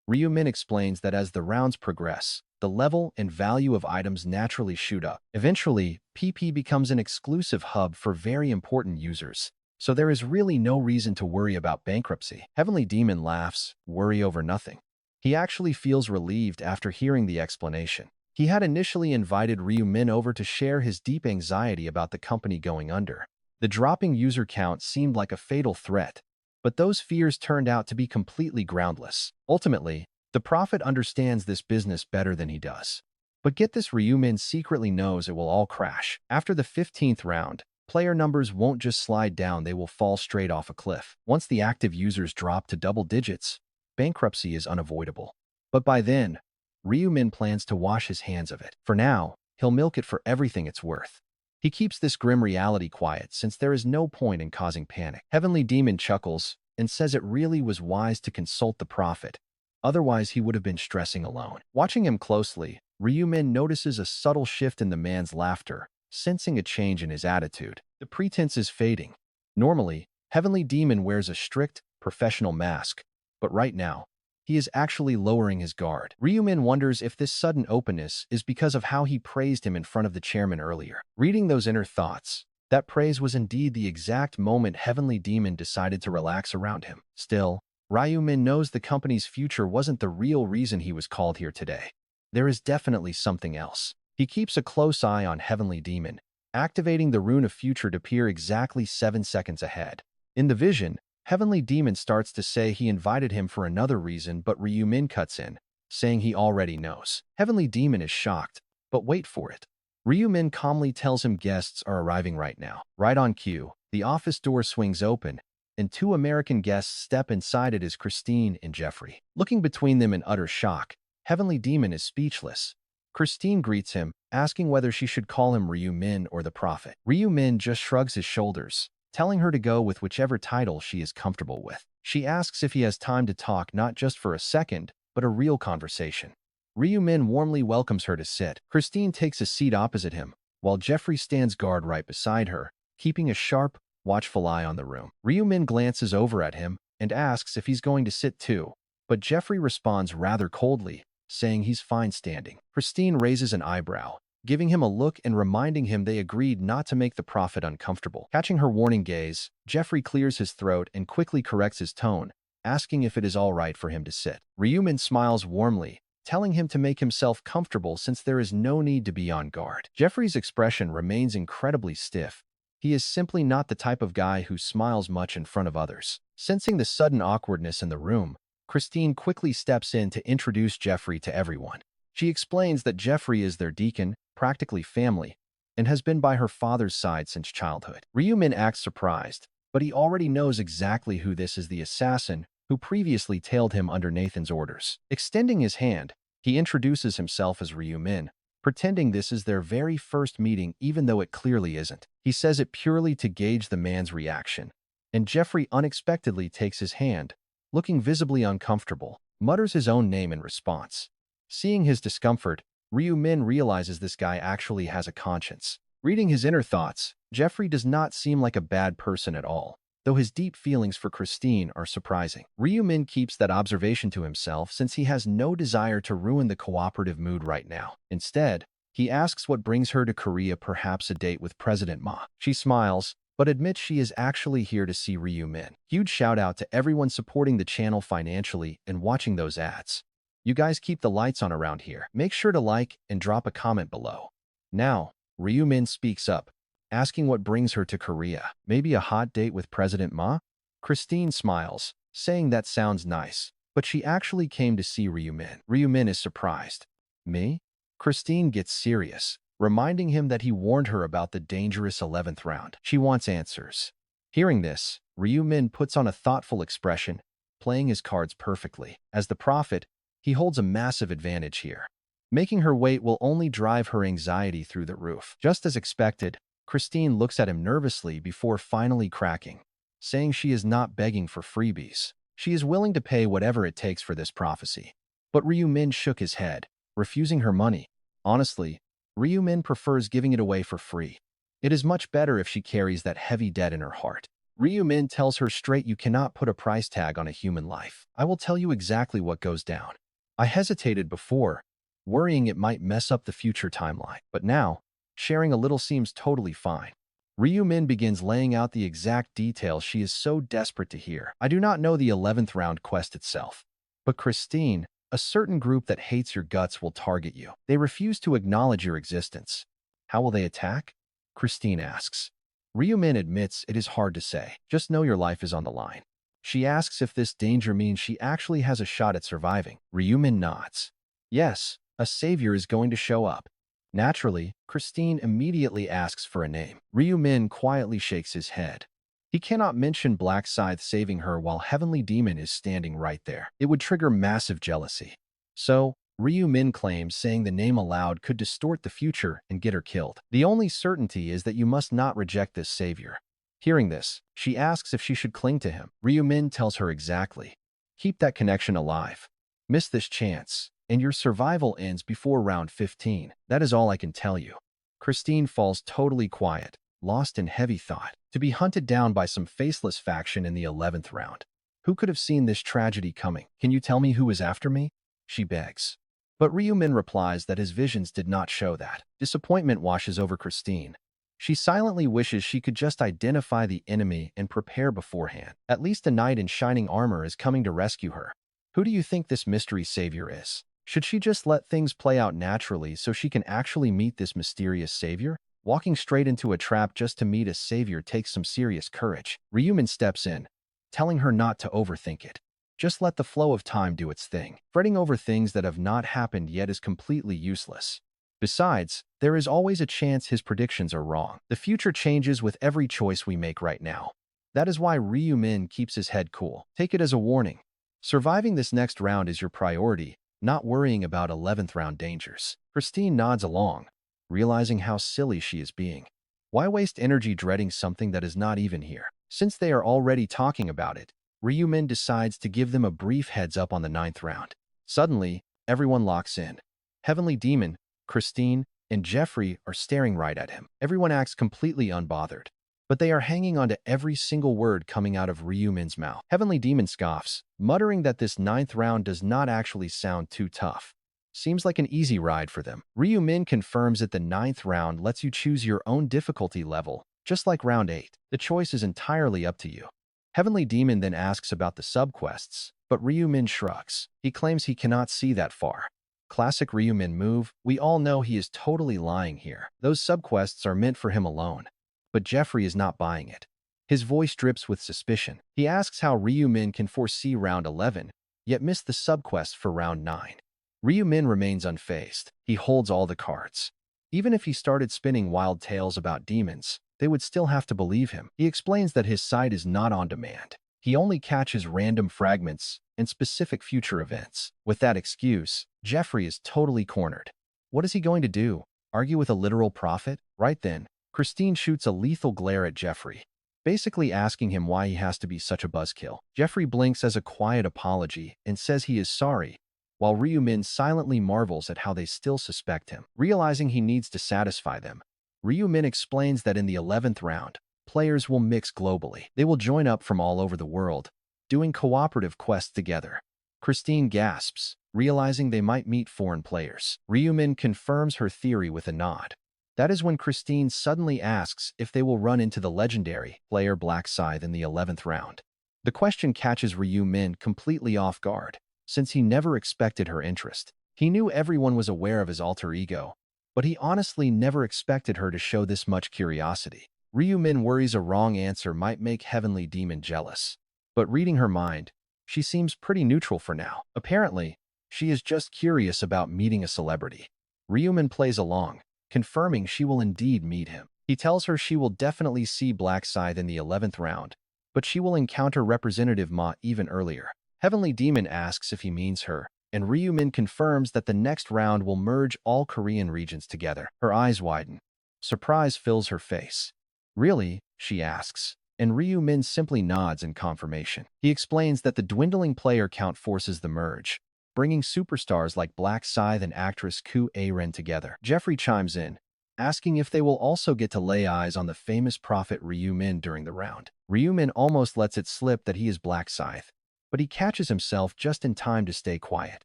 Ryu-min explains that as the rounds progress, the level and value of items naturally shoot up. Eventually, PP becomes an exclusive hub for very important users, so there is really no reason to worry about bankruptcy. Heavenly Demon laughs, worry over nothing. He actually feels relieved after hearing the explanation. He had initially invited Ryu-min over to share his deep anxiety about the company going under. The dropping user count seemed like a fatal threat, but those fears turned out to be completely groundless. Ultimately, the Prophet understands this business better than he does. But get this, Ryu-min secretly knows it will all crash. After the 15th round, player numbers won't just slide down, they will fall straight off a cliff. Once the active users drop to double digits, bankruptcy is unavoidable. But by then, Ryu-min plans to wash his hands of it. For now, he'll milk it for everything it's worth. He keeps this grim reality quiet since there is no point in causing panic. Heavenly Demon chuckles and says it really was wise to consult the Prophet. Otherwise, he would have been stressing alone. Watching him closely, Ryu-min notices a subtle shift in the man's laughter, sensing a change in his attitude. The pretense is fading. Normally, Heavenly Demon wears a strict, professional mask, but right now, he is actually lowering his guard. Ryu-min wonders if this sudden openness is because of how he praised him in front of the chairman earlier. Reading those inner thoughts, that praise was indeed the exact moment Heavenly Demon decided to relax around him. Still, Ryu-min knows the company's future wasn't the real reason he was called here today. There is definitely something else. He keeps a close eye on Heavenly Demon, activating the Rune of Future to peer exactly 7 seconds ahead. In the vision, Heavenly Demon starts to say he invited him for another reason, but Ryu-min cuts in, saying he already knows. Heavenly Demon is shocked, but wait for it. Ryu-min calmly tells him guests are arriving right now. Right on cue, the office door swings open, and 2 American guests step inside. It is Christine and Jeffrey. Looking between them in utter shock, Heavenly Demon is speechless. Christine greets him, asking whether she should call him Ryu-min or the Prophet. Ryu-min just shrugs his shoulders, telling her to go with whichever title she is comfortable with. She asks if he has time to talk, not just for a second, but a real conversation. Ryu-min warmly welcomes her to sit. Christine takes a seat opposite him, while Jeffrey stands guard right beside her, keeping a sharp, watchful eye on the room. Ryu-min glances over at him and asks if he's going to sit too, but Jeffrey responds rather coldly, saying he's fine standing. Christine raises an eyebrow, giving him a look and reminding him they agreed not to make the Prophet uncomfortable. Catching her warning gaze, Jeffrey clears his throat and quickly corrects his tone, asking if it is all right for him to sit. Ryu-min smiles warmly, telling him to make himself comfortable since there is no need to be on guard. Jeffrey's expression remains incredibly stiff. He is simply not the type of guy who smiles much in front of others. Sensing the sudden awkwardness in the room, Christine quickly steps in to introduce Jeffrey to everyone. She explains that Jeffrey is their deacon, practically family, and has been by her father's side since childhood. Ryu-min acts surprised, but he already knows exactly who this is: the assassin who previously tailed him under Nathan's orders. Extending his hand, he introduces himself as Ryu-min, pretending this is their very first meeting even though it clearly isn't. He says it purely to gauge the man's reaction, and Jeffrey unexpectedly takes his hand, looking visibly uncomfortable, mutters his own name in response. Seeing his discomfort, Ryu-min realizes this guy actually has a conscience. Reading his inner thoughts, Jeffrey does not seem like a bad person at all, though his deep feelings for Christine are surprising. Ryu-min keeps that observation to himself since he has no desire to ruin the cooperative mood right now. Instead, he asks what brings her to Korea, perhaps a date with President Ma. She smiles, but admits she is actually here to see Ryu-min. Huge shout out to everyone supporting the channel financially and watching those ads. You guys keep the lights on around here. Make sure to like and drop a comment below. Now, Ryu-min speaks up, asking what brings her to Korea. Maybe a hot date with President Ma? Christine smiles, saying that sounds nice, but she actually came to see Ryu-min. Ryu-min is surprised. Me? Christine gets serious, reminding him that he warned her about the dangerous 11th round. She wants answers. Hearing this, Ryu-min puts on a thoughtful expression, playing his cards perfectly. As the prophet, he holds a massive advantage here. Making her wait will only drive her anxiety through the roof. Just as expected, Christine looks at him nervously before finally cracking, saying she is not begging for freebies. She is willing to pay whatever it takes for this prophecy. But Ryu-min shook his head, refusing her money. Honestly, Ryu-min prefers giving it away for free. It is much better if she carries that heavy debt in her heart. Ryu-min tells her straight, you cannot put a price tag on a human life. I will tell you exactly what goes down. I hesitated before, worrying it might mess up the future timeline. But now, sharing a little seems totally fine. Ryu-min begins laying out the exact details she is so desperate to hear. I do not know the 11th round quest itself. But Christine, a certain group that hates your guts will target you. They refuse to acknowledge your existence. How will they attack? Christine asks. Ryu-min admits it is hard to say. Just know your life is on the line. She asks if this danger means she actually has a shot at surviving. Ryu-min nods. Yes, a savior is going to show up. Naturally, Christine immediately asks for a name. Ryu-min quietly shakes his head. He cannot mention Black Scythe saving her while Heavenly Demon is standing right there. It would trigger massive jealousy. So, Ryu-min claims saying the name aloud could distort the future and get her killed. The only certainty is that you must not reject this savior. Hearing this, she asks if she should cling to him. Ryu-min tells her exactly. Keep that connection alive. Miss this chance, and your survival ends before round 15. That is all I can tell you. Christine falls totally quiet, lost in heavy thought. To be hunted down by some faceless faction in the 11th round. Who could have seen this tragedy coming? Can you tell me who is after me? She begs. But Ryu-min replies that his visions did not show that. Disappointment washes over Christine. She silently wishes she could just identify the enemy and prepare beforehand. At least a knight in shining armor is coming to rescue her. Who do you think this mystery savior is? Should she just let things play out naturally so she can actually meet this mysterious savior? Walking straight into a trap just to meet a savior takes some serious courage. Ryu-min steps in, telling her not to overthink it. Just let the flow of time do its thing. Fretting over things that have not happened yet is completely useless. Besides, there is always a chance his predictions are wrong. The future changes with every choice we make right now. That is why Ryu-min keeps his head cool. Take it as a warning. Surviving this next round is your priority, not worrying about 11th round dangers. Christine nods along, realizing how silly she is being. Why waste energy dreading something that is not even here? Since they are already talking about it, Ryu-min decides to give them a brief heads up on the 9th round. Suddenly, everyone locks in. Heavenly Demon, Christine, and Jeffrey are staring right at him. Everyone acts completely unbothered, but they are hanging on to every single word coming out of Ryu-min's mouth. Heavenly Demon scoffs, muttering that this 9th round does not actually sound too tough. Seems like an easy ride for them. Ryu-min confirms that the 9th round lets you choose your own difficulty level, just like round 8. The choice is entirely up to you. Heavenly Demon then asks about the subquests, but Ryu-min shrugs. He claims he cannot see that far. Classic Ryu-min move, we all know he is totally lying here. Those subquests are meant for him alone. But Jeffrey is not buying it. His voice drips with suspicion. He asks how Ryu-min can foresee round 11, yet miss the subquest for round 9. Ryu-min remains unfazed. He holds all the cards. Even if he started spinning wild tales about demons, they would still have to believe him. He explains that his sight is not on demand. He only catches random fragments and specific future events. With that excuse, Jeffrey is totally cornered. What is he going to do? Argue with a literal prophet? Right then, Christine shoots a lethal glare at Jeffrey, basically asking him why he has to be such a buzzkill. Jeffrey blinks as a quiet apology and says he is sorry, while Ryu-min silently marvels at how they still suspect him. Realizing he needs to satisfy them, Ryu-min explains that in the 11th round, players will mix globally. They will join up from all over the world, doing cooperative quests together. Christine gasps, realizing they might meet foreign players. Ryu-min confirms her theory with a nod. That is when Christine suddenly asks if they will run into the legendary player Black Scythe in the 11th round. The question catches Ryu-min completely off guard. since he never expected her interest. He knew everyone was aware of his alter ego, but he honestly never expected her to show this much curiosity. Ryu-min worries a wrong answer might make Heavenly Demon jealous. But reading her mind, she seems pretty neutral for now. Apparently, she is just curious about meeting a celebrity. Ryu-min plays along, confirming she will indeed meet him. He tells her she will definitely see Black Scythe in the 11th round, but she will encounter Representative Ma even earlier. Heavenly Demon asks if he means her, and Ryu-min confirms that the next round will merge all Korean regions together. Her eyes widen. Surprise fills her face. Really? She asks, and Ryu-min simply nods in confirmation. He explains that the dwindling player count forces the merge, bringing superstars like Black Scythe and actress Koo A-ren together. Jeffrey chimes in, asking if they will also get to lay eyes on the famous prophet Ryu-min during the round. Ryu-min almost lets it slip that he is Black Scythe, but he catches himself just in time to stay quiet.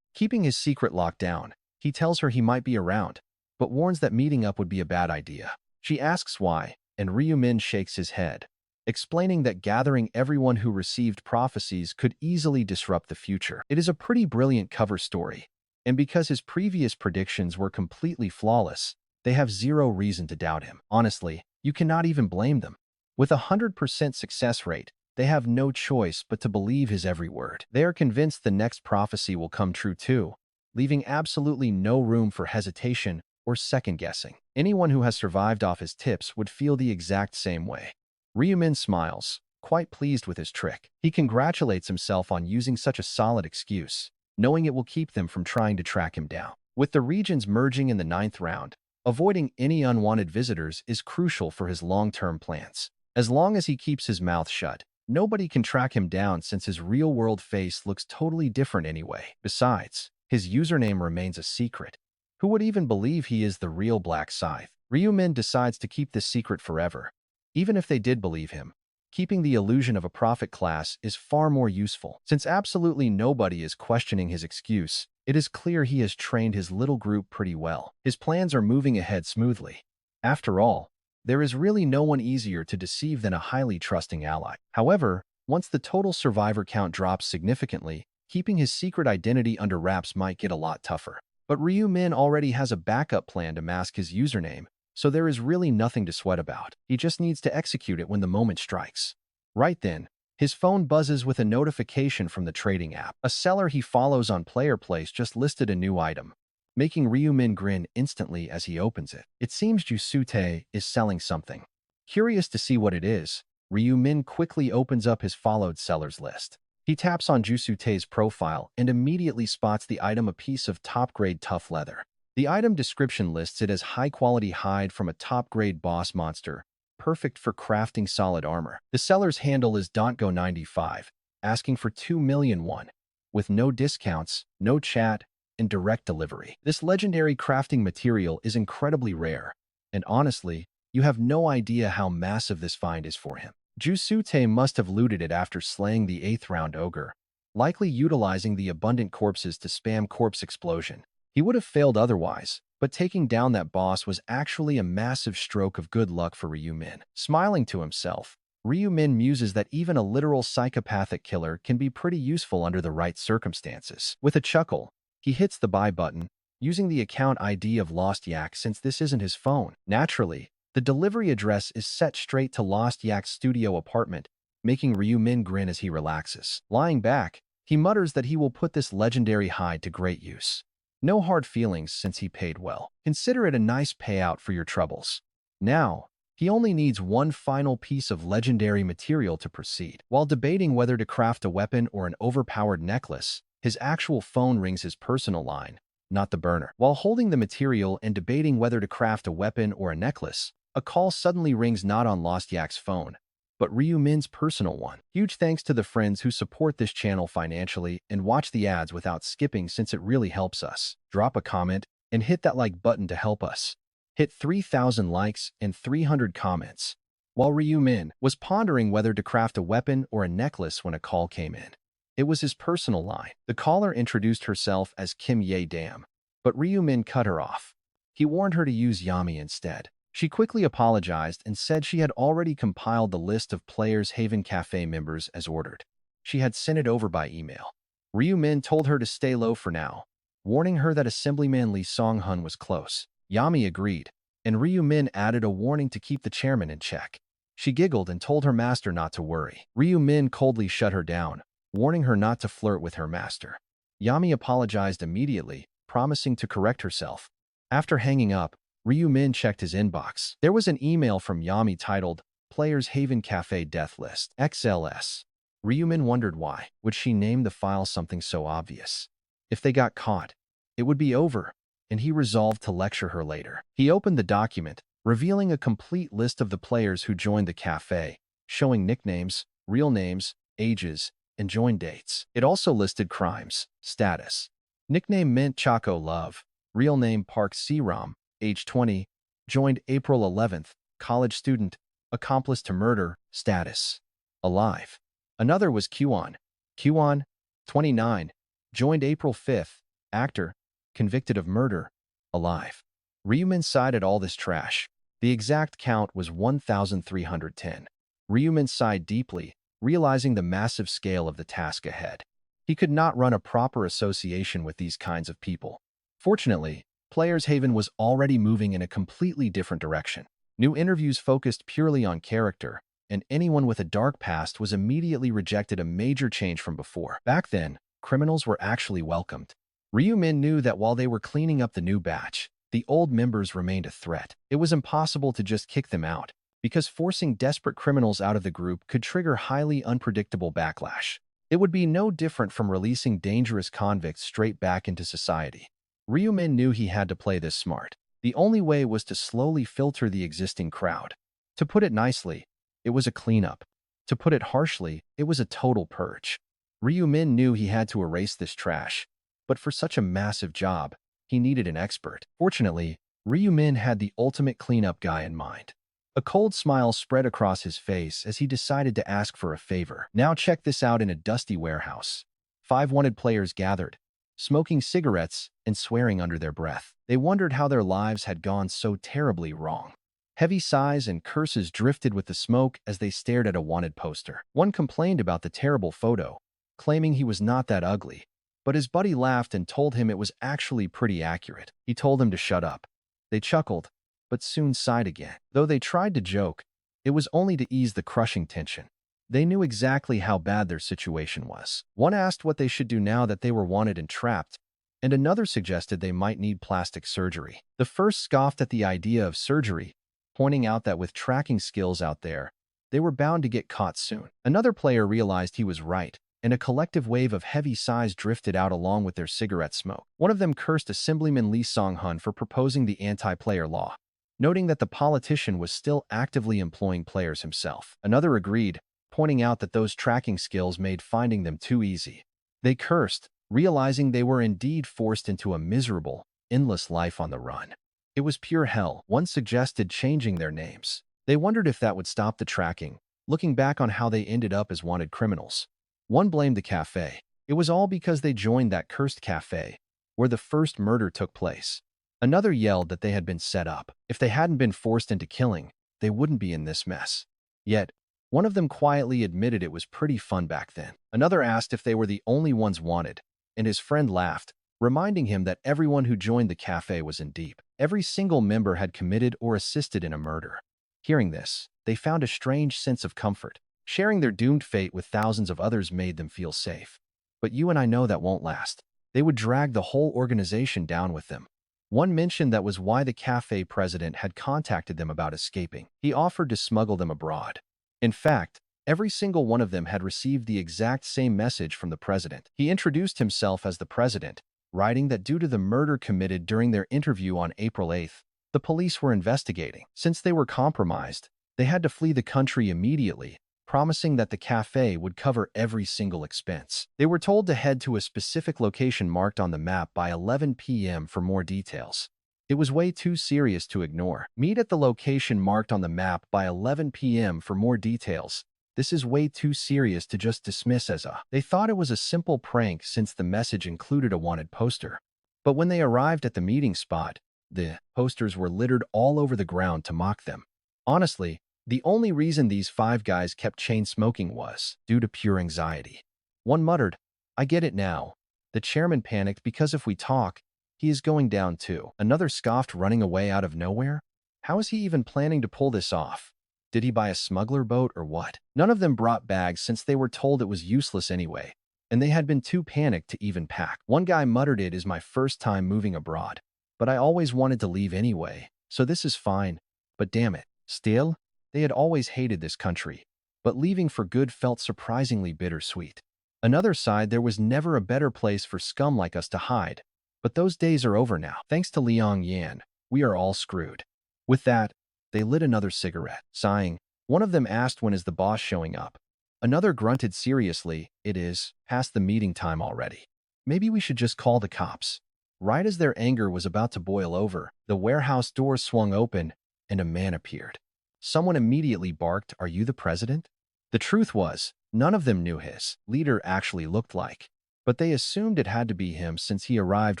Keeping his secret locked down, he tells her he might be around, but warns that meeting up would be a bad idea. She asks why, and Ryu-min shakes his head, explaining that gathering everyone who received prophecies could easily disrupt the future. It is a pretty brilliant cover story, and because his previous predictions were completely flawless, they have zero reason to doubt him. Honestly, you cannot even blame them. With a 100% success rate, they have no choice but to believe his every word. They are convinced the next prophecy will come true too, leaving absolutely no room for hesitation or second-guessing. Anyone who has survived off his tips would feel the exact same way. Ryu-min smiles, quite pleased with his trick. He congratulates himself on using such a solid excuse, knowing it will keep them from trying to track him down. With the regions merging in the 9th round, avoiding any unwanted visitors is crucial for his long-term plans. As long as he keeps his mouth shut, nobody can track him down since his real-world face looks totally different anyway. Besides, his username remains a secret. Who would even believe he is the real Black Scythe? Ryu-min decides to keep this secret forever. Even if they did believe him, keeping the illusion of a prophet class is far more useful. Since absolutely nobody is questioning his excuse, it is clear he has trained his little group pretty well. His plans are moving ahead smoothly. After all, there is really no one easier to deceive than a highly trusting ally. However, once the total survivor count drops significantly, keeping his secret identity under wraps might get a lot tougher. But Ryu-min already has a backup plan to mask his username, so there is really nothing to sweat about. He just needs to execute it when the moment strikes. Right then, his phone buzzes with a notification from the trading app. A seller he follows on Player Place just listed a new item, making Ryu-min grin instantly as he opens it. It seems Scythe is selling something. Curious to see what it is, Ryu-min quickly opens up his followed sellers list. He taps on Scythe's profile and immediately spots the item, a piece of top-grade tough leather. The item description lists it as high-quality hide from a top-grade boss monster, perfect for crafting solid armor. The seller's handle is Dontgo95, asking for 2 million won, with no discounts, no chat, and direct delivery. This legendary crafting material is incredibly rare, and honestly, you have no idea how massive this find is for him. Scythe must have looted it after slaying the 8th round ogre, likely utilizing the abundant corpses to spam corpse explosion. He would have failed otherwise, but taking down that boss was actually a massive stroke of good luck for Ryu-min. Smiling to himself, Ryu-min muses that even a literal psychopathic killer can be pretty useful under the right circumstances. With a chuckle, he hits the buy button, using the account ID of Lost Yak since this isn't his phone. Naturally, the delivery address is set straight to Lost Yak's studio apartment, making Ryu-min grin as he relaxes. Lying back, he mutters that he will put this legendary hide to great use. No hard feelings since he paid well. Consider it a nice payout for your troubles. Now, he only needs one final piece of legendary material to proceed. While debating whether to craft a weapon or an overpowered necklace, his actual phone rings his personal line, not the burner. While holding the material and debating whether to craft a weapon or a necklace, a call suddenly rings not on Lost Yak's phone, but Ryu-min's personal one. Huge thanks to the friends who support this channel financially and watch the ads without skipping since it really helps us. Drop a comment and hit that like button to help us. Hit 3,000 likes and 300 comments. While Ryu-min was pondering whether to craft a weapon or a necklace when a call came in. It was his personal line. The caller introduced herself as Kim Ye-dam, but Ryu-min cut her off. He warned her to use Yami instead. She quickly apologized and said she had already compiled the list of Players Haven Cafe members as ordered. She had sent it over by email. Ryu Min told her to stay low for now, warning her that Assemblyman Lee Song-hun was close. Yami agreed, and Ryu Min added a warning to keep the chairman in check. She giggled and told her master not to worry. Ryu Min coldly shut her down, warning her not to flirt with her master. Yami apologized immediately, promising to correct herself. After hanging up, Ryu Min checked his inbox. There was an email from Yami titled, Players Haven Cafe Death List, XLS. Ryu Min wondered why. Would she name the file something so obvious? If they got caught, it would be over, and he resolved to lecture her later. He opened the document, revealing a complete list of the players who joined the cafe, showing nicknames, real names, ages, and join dates. It also listed crimes, status. Nickname Mint Chaco Love, real name Park Si-ram, age 20, joined April 11th, college student, accomplice to murder, status. Alive. Another was Kwon. Kwon, 29, joined April 5th, actor, convicted of murder, alive. Ryumin sighed at all this trash. The exact count was 1,310. Ryumin sighed deeply, realizing the massive scale of the task ahead. He could not run a proper association with these kinds of people. Fortunately, Players Haven was already moving in a completely different direction. New interviews focused purely on character, and anyone with a dark past was immediately rejected, a major change from before. Back then, criminals were actually welcomed. Ryu Min knew that while they were cleaning up the new batch, the old members remained a threat. It was impossible to just kick them out, because forcing desperate criminals out of the group could trigger highly unpredictable backlash. It would be no different from releasing dangerous convicts straight back into society. Ryu Min knew he had to play this smart. The only way was to slowly filter the existing crowd. To put it nicely, it was a cleanup. To put it harshly, it was a total purge. Ryu Min knew he had to erase this trash, but for such a massive job, he needed an expert. Fortunately, Ryu Min had the ultimate cleanup guy in mind. A cold smile spread across his face as he decided to ask for a favor. Now check this out. In a dusty warehouse, 5 wanted players gathered, smoking cigarettes and swearing under their breath. They wondered how their lives had gone so terribly wrong. Heavy sighs and curses drifted with the smoke as they stared at a wanted poster. One complained about the terrible photo, claiming he was not that ugly, but his buddy laughed and told him it was actually pretty accurate. He told them to shut up. They chuckled, but soon sighed again. Though they tried to joke, it was only to ease the crushing tension. They knew exactly how bad their situation was. One asked what they should do now that they were wanted and trapped, and another suggested they might need plastic surgery. The first scoffed at the idea of surgery, pointing out that with tracking skills out there, they were bound to get caught soon. Another player realized he was right, and a collective wave of heavy sighs drifted out along with their cigarette smoke. One of them cursed Assemblyman Lee Song-hun for proposing the anti-player law, noting that the politician was still actively employing players himself. Another agreed, pointing out that those tracking skills made finding them too easy. They cursed, realizing they were indeed forced into a miserable, endless life on the run. It was pure hell. One suggested changing their names. They wondered if that would stop the tracking, looking back on how they ended up as wanted criminals. One blamed the cafe. It was all because they joined that cursed cafe, where the first murder took place. Another yelled that they had been set up. If they hadn't been forced into killing, they wouldn't be in this mess. Yet, one of them quietly admitted it was pretty fun back then. Another asked if they were the only ones wanted, and his friend laughed, reminding him that everyone who joined the cafe was in deep. Every single member had committed or assisted in a murder. Hearing this, they found a strange sense of comfort. Sharing their doomed fate with thousands of others made them feel safe. But you and I know that won't last. They would drag the whole organization down with them. One mentioned that was why the cafe president had contacted them about escaping. He offered to smuggle them abroad. In fact, every single one of them had received the exact same message from the president. He introduced himself as the president, writing that due to the murder committed during their interview on April 8th, the police were investigating. Since they were compromised, they had to flee the country immediately, promising that the cafe would cover every single expense. They were told to head to a specific location marked on the map by 11 p.m. for more details. It was way too serious to ignore. Meet at the location marked on the map by 11 p.m. for more details. This is way too serious to just dismiss as a... They thought it was a simple prank since the message included a wanted poster. But when they arrived at the meeting spot, the posters were littered all over the ground to mock them. Honestly, the only reason these 5 guys kept chain smoking was due to pure anxiety. One muttered, I get it now. The chairman panicked because if we talk, he is going down too. Another scoffed, running away out of nowhere? How is he even planning to pull this off? Did he buy a smuggler boat or what? None of them brought bags since they were told it was useless anyway, and they had been too panicked to even pack. One guy muttered, "It is my first time moving abroad, but I always wanted to leave anyway, so this is fine. But damn it, still, they had always hated this country, but leaving for good felt surprisingly bittersweet. Another sighed, there was never a better place for scum like us to hide. But those days are over now. Thanks to Liang Yan, we are all screwed." With that, they lit another cigarette. Sighing, one of them asked, "When is the boss showing up?" Another grunted seriously, "It is past the meeting time already. Maybe we should just call the cops." Right as their anger was about to boil over, the warehouse doors swung open and a man appeared. Someone immediately barked, "Are you the president?" The truth was, none of them knew his leader actually looked like, but they assumed it had to be him since he arrived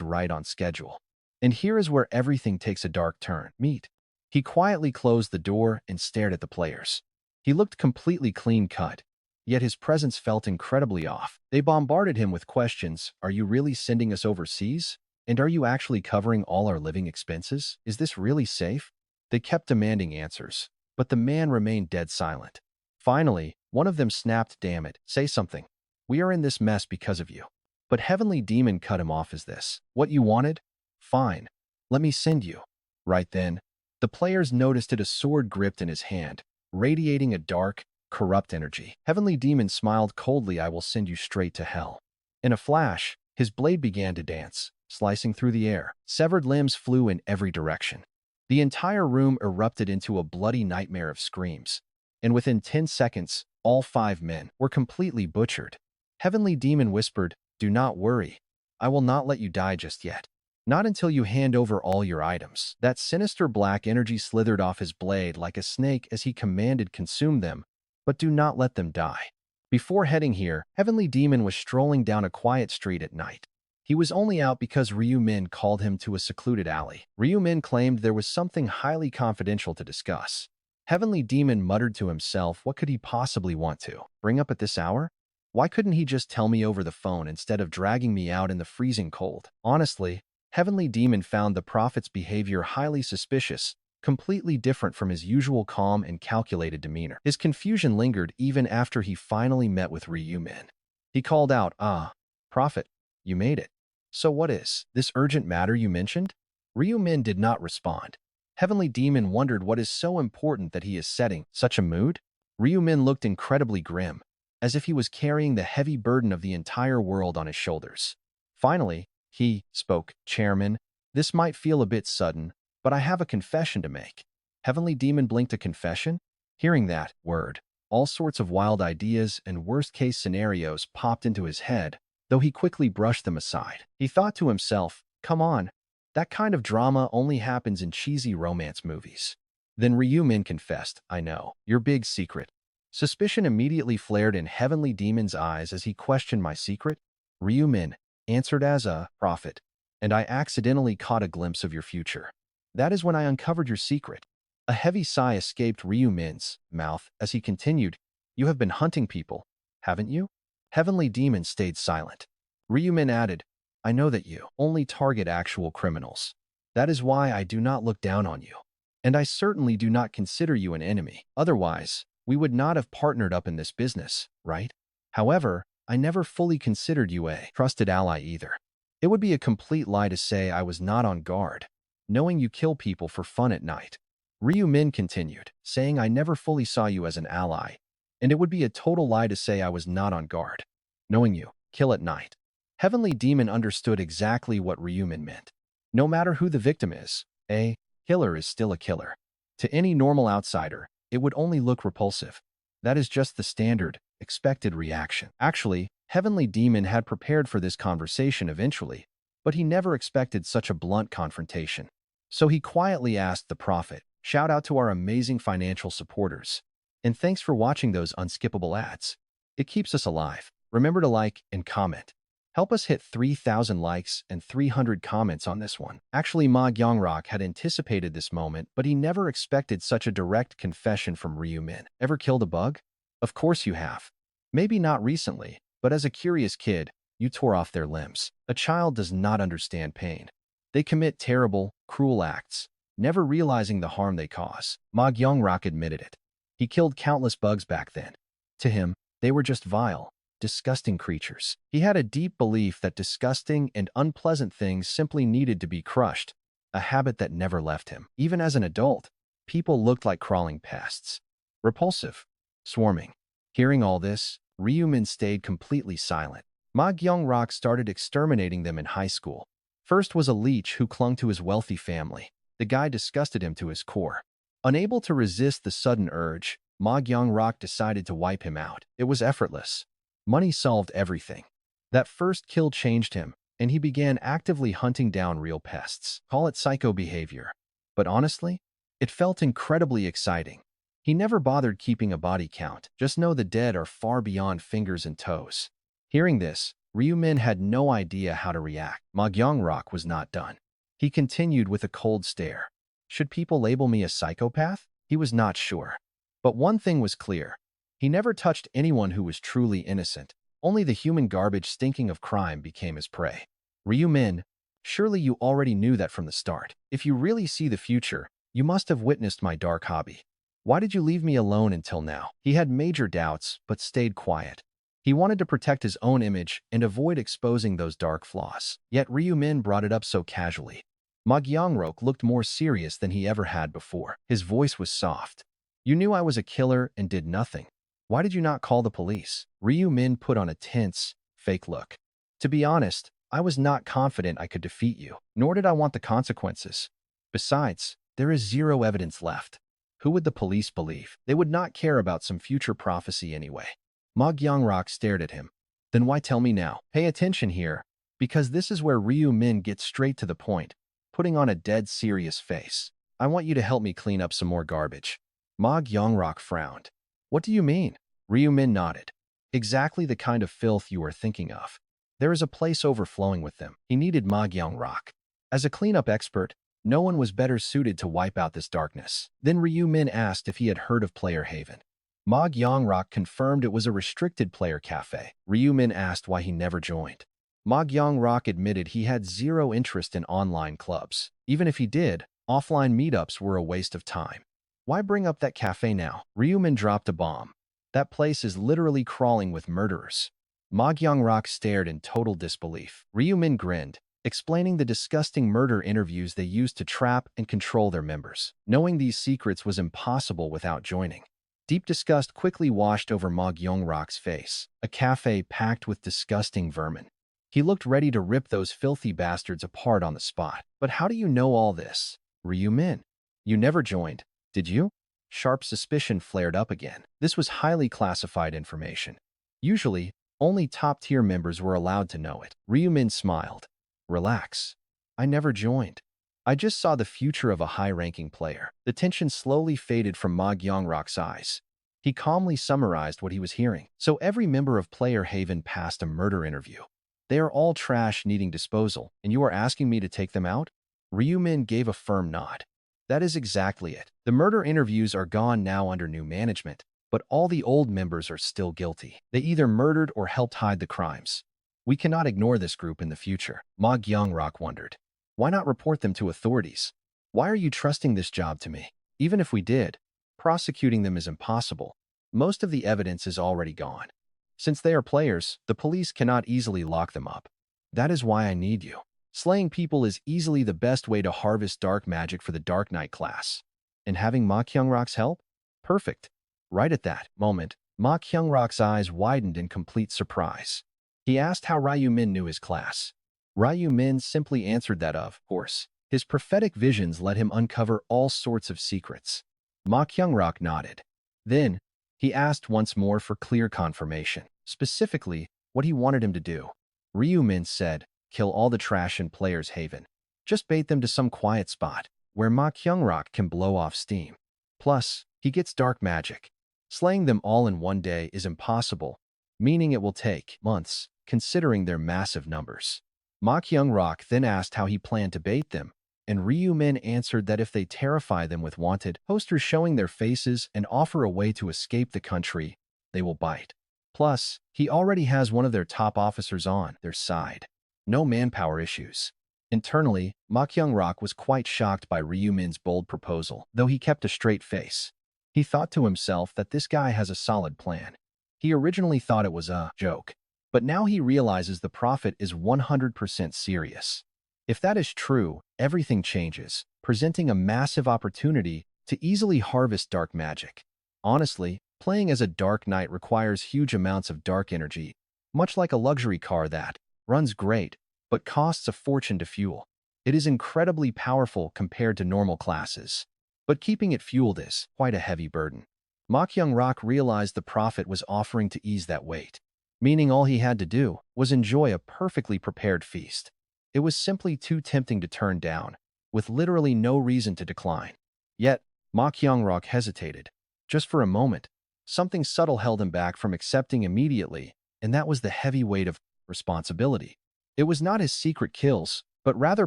right on schedule. And here is where everything takes a dark turn. Meet. He quietly closed the door and stared at the players. He looked completely clean-cut, yet his presence felt incredibly off. They bombarded him with questions. "Are you really sending us overseas? And are you actually covering all our living expenses? Is this really safe?" They kept demanding answers, but the man remained dead silent. Finally, one of them snapped, "Damn it, say something. We are in this mess because of you." But Heavenly Demon cut him off. "Is this what you wanted? Fine. Let me send you." Right then, the players noticed a sword gripped in his hand, radiating a dark, corrupt energy. Heavenly Demon smiled coldly, "I will send you straight to hell." In a flash, his blade began to dance, slicing through the air. Severed limbs flew in every direction. The entire room erupted into a bloody nightmare of screams, and within 10 seconds, all 5 men were completely butchered. Heavenly Demon whispered, "Do not worry. I will not let you die just yet. Not until you hand over all your items." That sinister black energy slithered off his blade like a snake as he commanded, "Consume them, but do not let them die." Before heading here, Heavenly Demon was strolling down a quiet street at night. He was only out because Ryu Min called him to a secluded alley. Ryu Min claimed there was something highly confidential to discuss. Heavenly Demon muttered to himself, what could he possibly want to bring up at this hour? Why couldn't he just tell me over the phone instead of dragging me out in the freezing cold? Honestly, Heavenly Demon found the prophet's behavior highly suspicious, completely different from his usual calm and calculated demeanor. His confusion lingered even after he finally met with Ryu Min. He called out, "Ah, prophet, you made it. So what is this urgent matter you mentioned?" Ryu Min did not respond. Heavenly Demon wondered what is so important that he is setting such a mood. Ryu Min looked incredibly grim, as if he was carrying the heavy burden of the entire world on his shoulders. Finally, he spoke, "Chairman, this might feel a bit sudden, but I have a confession to make." Heavenly Demon blinked. "A confession?" Hearing that word, all sorts of wild ideas and worst-case scenarios popped into his head, though he quickly brushed them aside. He thought to himself, "Come on, that kind of drama only happens in cheesy romance movies." Then Ryu Min confessed, "I know, your big secret." Suspicion immediately flared in Heavenly Demon's eyes as he questioned, "My secret?" Ryu Min answered, "As a prophet, and I accidentally caught a glimpse of your future. That is when I uncovered your secret." A heavy sigh escaped Ryu Min's mouth as he continued, "You have been hunting people, haven't you?" Heavenly Demon stayed silent. Ryu Min added, "I know that you only target actual criminals. That is why I do not look down on you. And I certainly do not consider you an enemy. Otherwise, we would not have partnered up in this business, right? However, I never fully considered you a trusted ally either. It would be a complete lie to say I was not on guard, knowing you kill people for fun at night." Ryu Min continued, saying, "I never fully saw you as an ally, and it would be a total lie to say I was not on guard, knowing you kill at night." Heavenly Demon understood exactly what Ryu Min meant. No matter who the victim is, a killer is still a killer. To any normal outsider, it would only look repulsive. That is just the standard, expected reaction. Actually, Heavenly Demon had prepared for this conversation eventually, but he never expected such a blunt confrontation. So he quietly asked the prophet, "Shout out to our amazing financial supporters. And thanks for watching those unskippable ads. It keeps us alive. Remember to like and comment. Help us hit 3,000 likes and 300 comments on this one." Actually, Ma Gyeongrok had anticipated this moment, but he never expected such a direct confession from Ryu Min. Ever killed a bug? Of course you have. Maybe not recently, but as a curious kid, You tore off their limbs. A child does not understand pain. They commit terrible, cruel acts, never realizing the harm they cause. Ma Gyong-rak admitted it. He killed countless bugs back then. To him, they were just vile, disgusting creatures. He had a deep belief that disgusting and unpleasant things simply needed to be crushed, a habit that never left him. Even as an adult, people looked like crawling pests. Repulsive. Swarming. Hearing all this, Ryu-min stayed completely silent. Ma Gyong-rak started exterminating them in high school. First was a leech who clung to his wealthy family. The guy disgusted him to his core. Unable to resist the sudden urge, Ma Gyong-rak decided to wipe him out. It was effortless. Money solved everything. That first kill changed him, and he began actively hunting down real pests. Call it psycho behavior. But honestly, it felt incredibly exciting. He never bothered keeping a body count. Just know the dead are far beyond fingers and toes. Hearing this, Ryu-min had no idea how to react. Ma Gyong-rak was not done. He continued with a cold stare. Should people label me a psychopath? He was not sure. But one thing was clear. He never touched anyone who was truly innocent. Only the human garbage stinking of crime became his prey. Ryu-min, surely you already knew that from the start. If you really see the future, you must have witnessed my dark hobby. Why did you leave me alone until now? He had major doubts, but stayed quiet. He wanted to protect his own image and avoid exposing those dark flaws. Yet Ryu-min brought it up so casually. Ma Gyong-rak looked more serious than he ever had before. His voice was soft. You knew I was a killer and did nothing. Why did you not call the police? Ryu-min put on a tense, fake look. To be honest, I was not confident I could defeat you, nor did I want the consequences. Besides, there is zero evidence left. Who would the police believe? They would not care about some future prophecy anyway. Ma Gyong-rak stared at him. Then why tell me now? Pay attention here, because this is where Ryu-min gets straight to the point, putting on a dead serious face. I want you to help me clean up some more garbage. Ma Gyong-rak frowned. What do you mean? Ryu-min nodded. Exactly the kind of filth you are thinking of. There is a place overflowing with them. He needed Ma Gyong-rak. As a cleanup expert, no one was better suited to wipe out this darkness. Then Ryu-min asked if he had heard of Player Haven. Ma Gyong-rak confirmed it was a restricted player cafe. Ryu-min asked why he never joined. Ma Gyong-rak admitted he had zero interest in online clubs. Even if he did, offline meetups were a waste of time. Why bring up that cafe now? Ryu-min dropped a bomb. That place is literally crawling with murderers. Ma Gyong-rak stared in total disbelief. Ryu-min grinned, explaining the disgusting murder interviews they used to trap and control their members. Knowing these secrets was impossible without joining. Deep disgust quickly washed over Ma Gyong-rak's face, a cafe packed with disgusting vermin. He looked ready to rip those filthy bastards apart on the spot. But how do you know all this? Ryu-min, you never joined, did you? Sharp suspicion flared up again. This was highly classified information. Usually, only top-tier members were allowed to know it. Ryu-min smiled. Relax. I never joined. I just saw the future of a high-ranking player. The tension slowly faded from Ma Gyong-rak's eyes. He calmly summarized what he was hearing. So every member of Player Haven passed a murder interview. They are all trash needing disposal, and you are asking me to take them out? Ryu-min gave a firm nod. That is exactly it. The murder interviews are gone now under new management, but all the old members are still guilty. They either murdered or helped hide the crimes. We cannot ignore this group in the future. Ma Gyong-rak wondered. Why not report them to authorities? Why are you trusting this job to me? Even if we did, prosecuting them is impossible. Most of the evidence is already gone. Since they are players, the police cannot easily lock them up. That is why I need you. Slaying people is easily the best way to harvest dark magic for the Dark Knight class. And having Ma Gyong-rak's help? Perfect. Right at that moment, Ma Gyong-rak's eyes widened in complete surprise. He asked how Ryu-min knew his class. Ryu-min simply answered that of course. His prophetic visions let him uncover all sorts of secrets. Ma Gyong-rak nodded. Then, he asked once more for clear confirmation, specifically what he wanted him to do. Ryu-min said, kill all the trash in Player's Haven. Just bait them to some quiet spot, where Ma Gyong-rak can blow off steam. Plus, he gets dark magic. Slaying them all in one day is impossible, meaning it will take months, considering their massive numbers. Ma Gyong-rak then asked how he planned to bait them, and Ryu-min answered that if they terrify them with wanted posters showing their faces and offer a way to escape the country, they will bite. Plus, he already has one of their top officers on their side. No manpower issues. Internally, Ma Kyung-rok was quite shocked by Ryu Min's bold proposal, though he kept a straight face. He thought to himself that this guy has a solid plan. He originally thought it was a joke, but now he realizes the prophet is 100% serious. If that is true, everything changes, presenting a massive opportunity to easily harvest dark magic. Honestly, playing as a Dark Knight requires huge amounts of dark energy, much like a luxury car that runs great, but costs a fortune to fuel. It is incredibly powerful compared to normal classes, but keeping it fueled is quite a heavy burden. Ma Kyung-rok realized the prophet was offering to ease that weight, meaning all he had to do was enjoy a perfectly prepared feast. It was simply too tempting to turn down, with literally no reason to decline. Yet, Ma Kyung-rok hesitated. Just for a moment, something subtle held him back from accepting immediately, and that was the heavy weight of responsibility. It was not his secret kills, but rather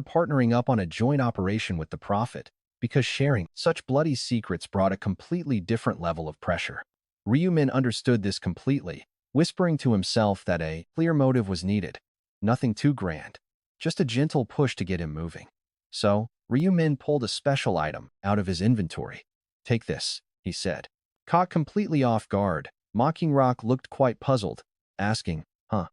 partnering up on a joint operation with the prophet, because sharing such bloody secrets brought a completely different level of pressure. Ryu Min understood this completely, whispering to himself that a clear motive was needed. Nothing too grand, just a gentle push to get him moving. So, Ryu Min pulled a special item out of his inventory. "Take this," he said. Caught completely off guard, Ma Kyung-rok looked quite puzzled, asking,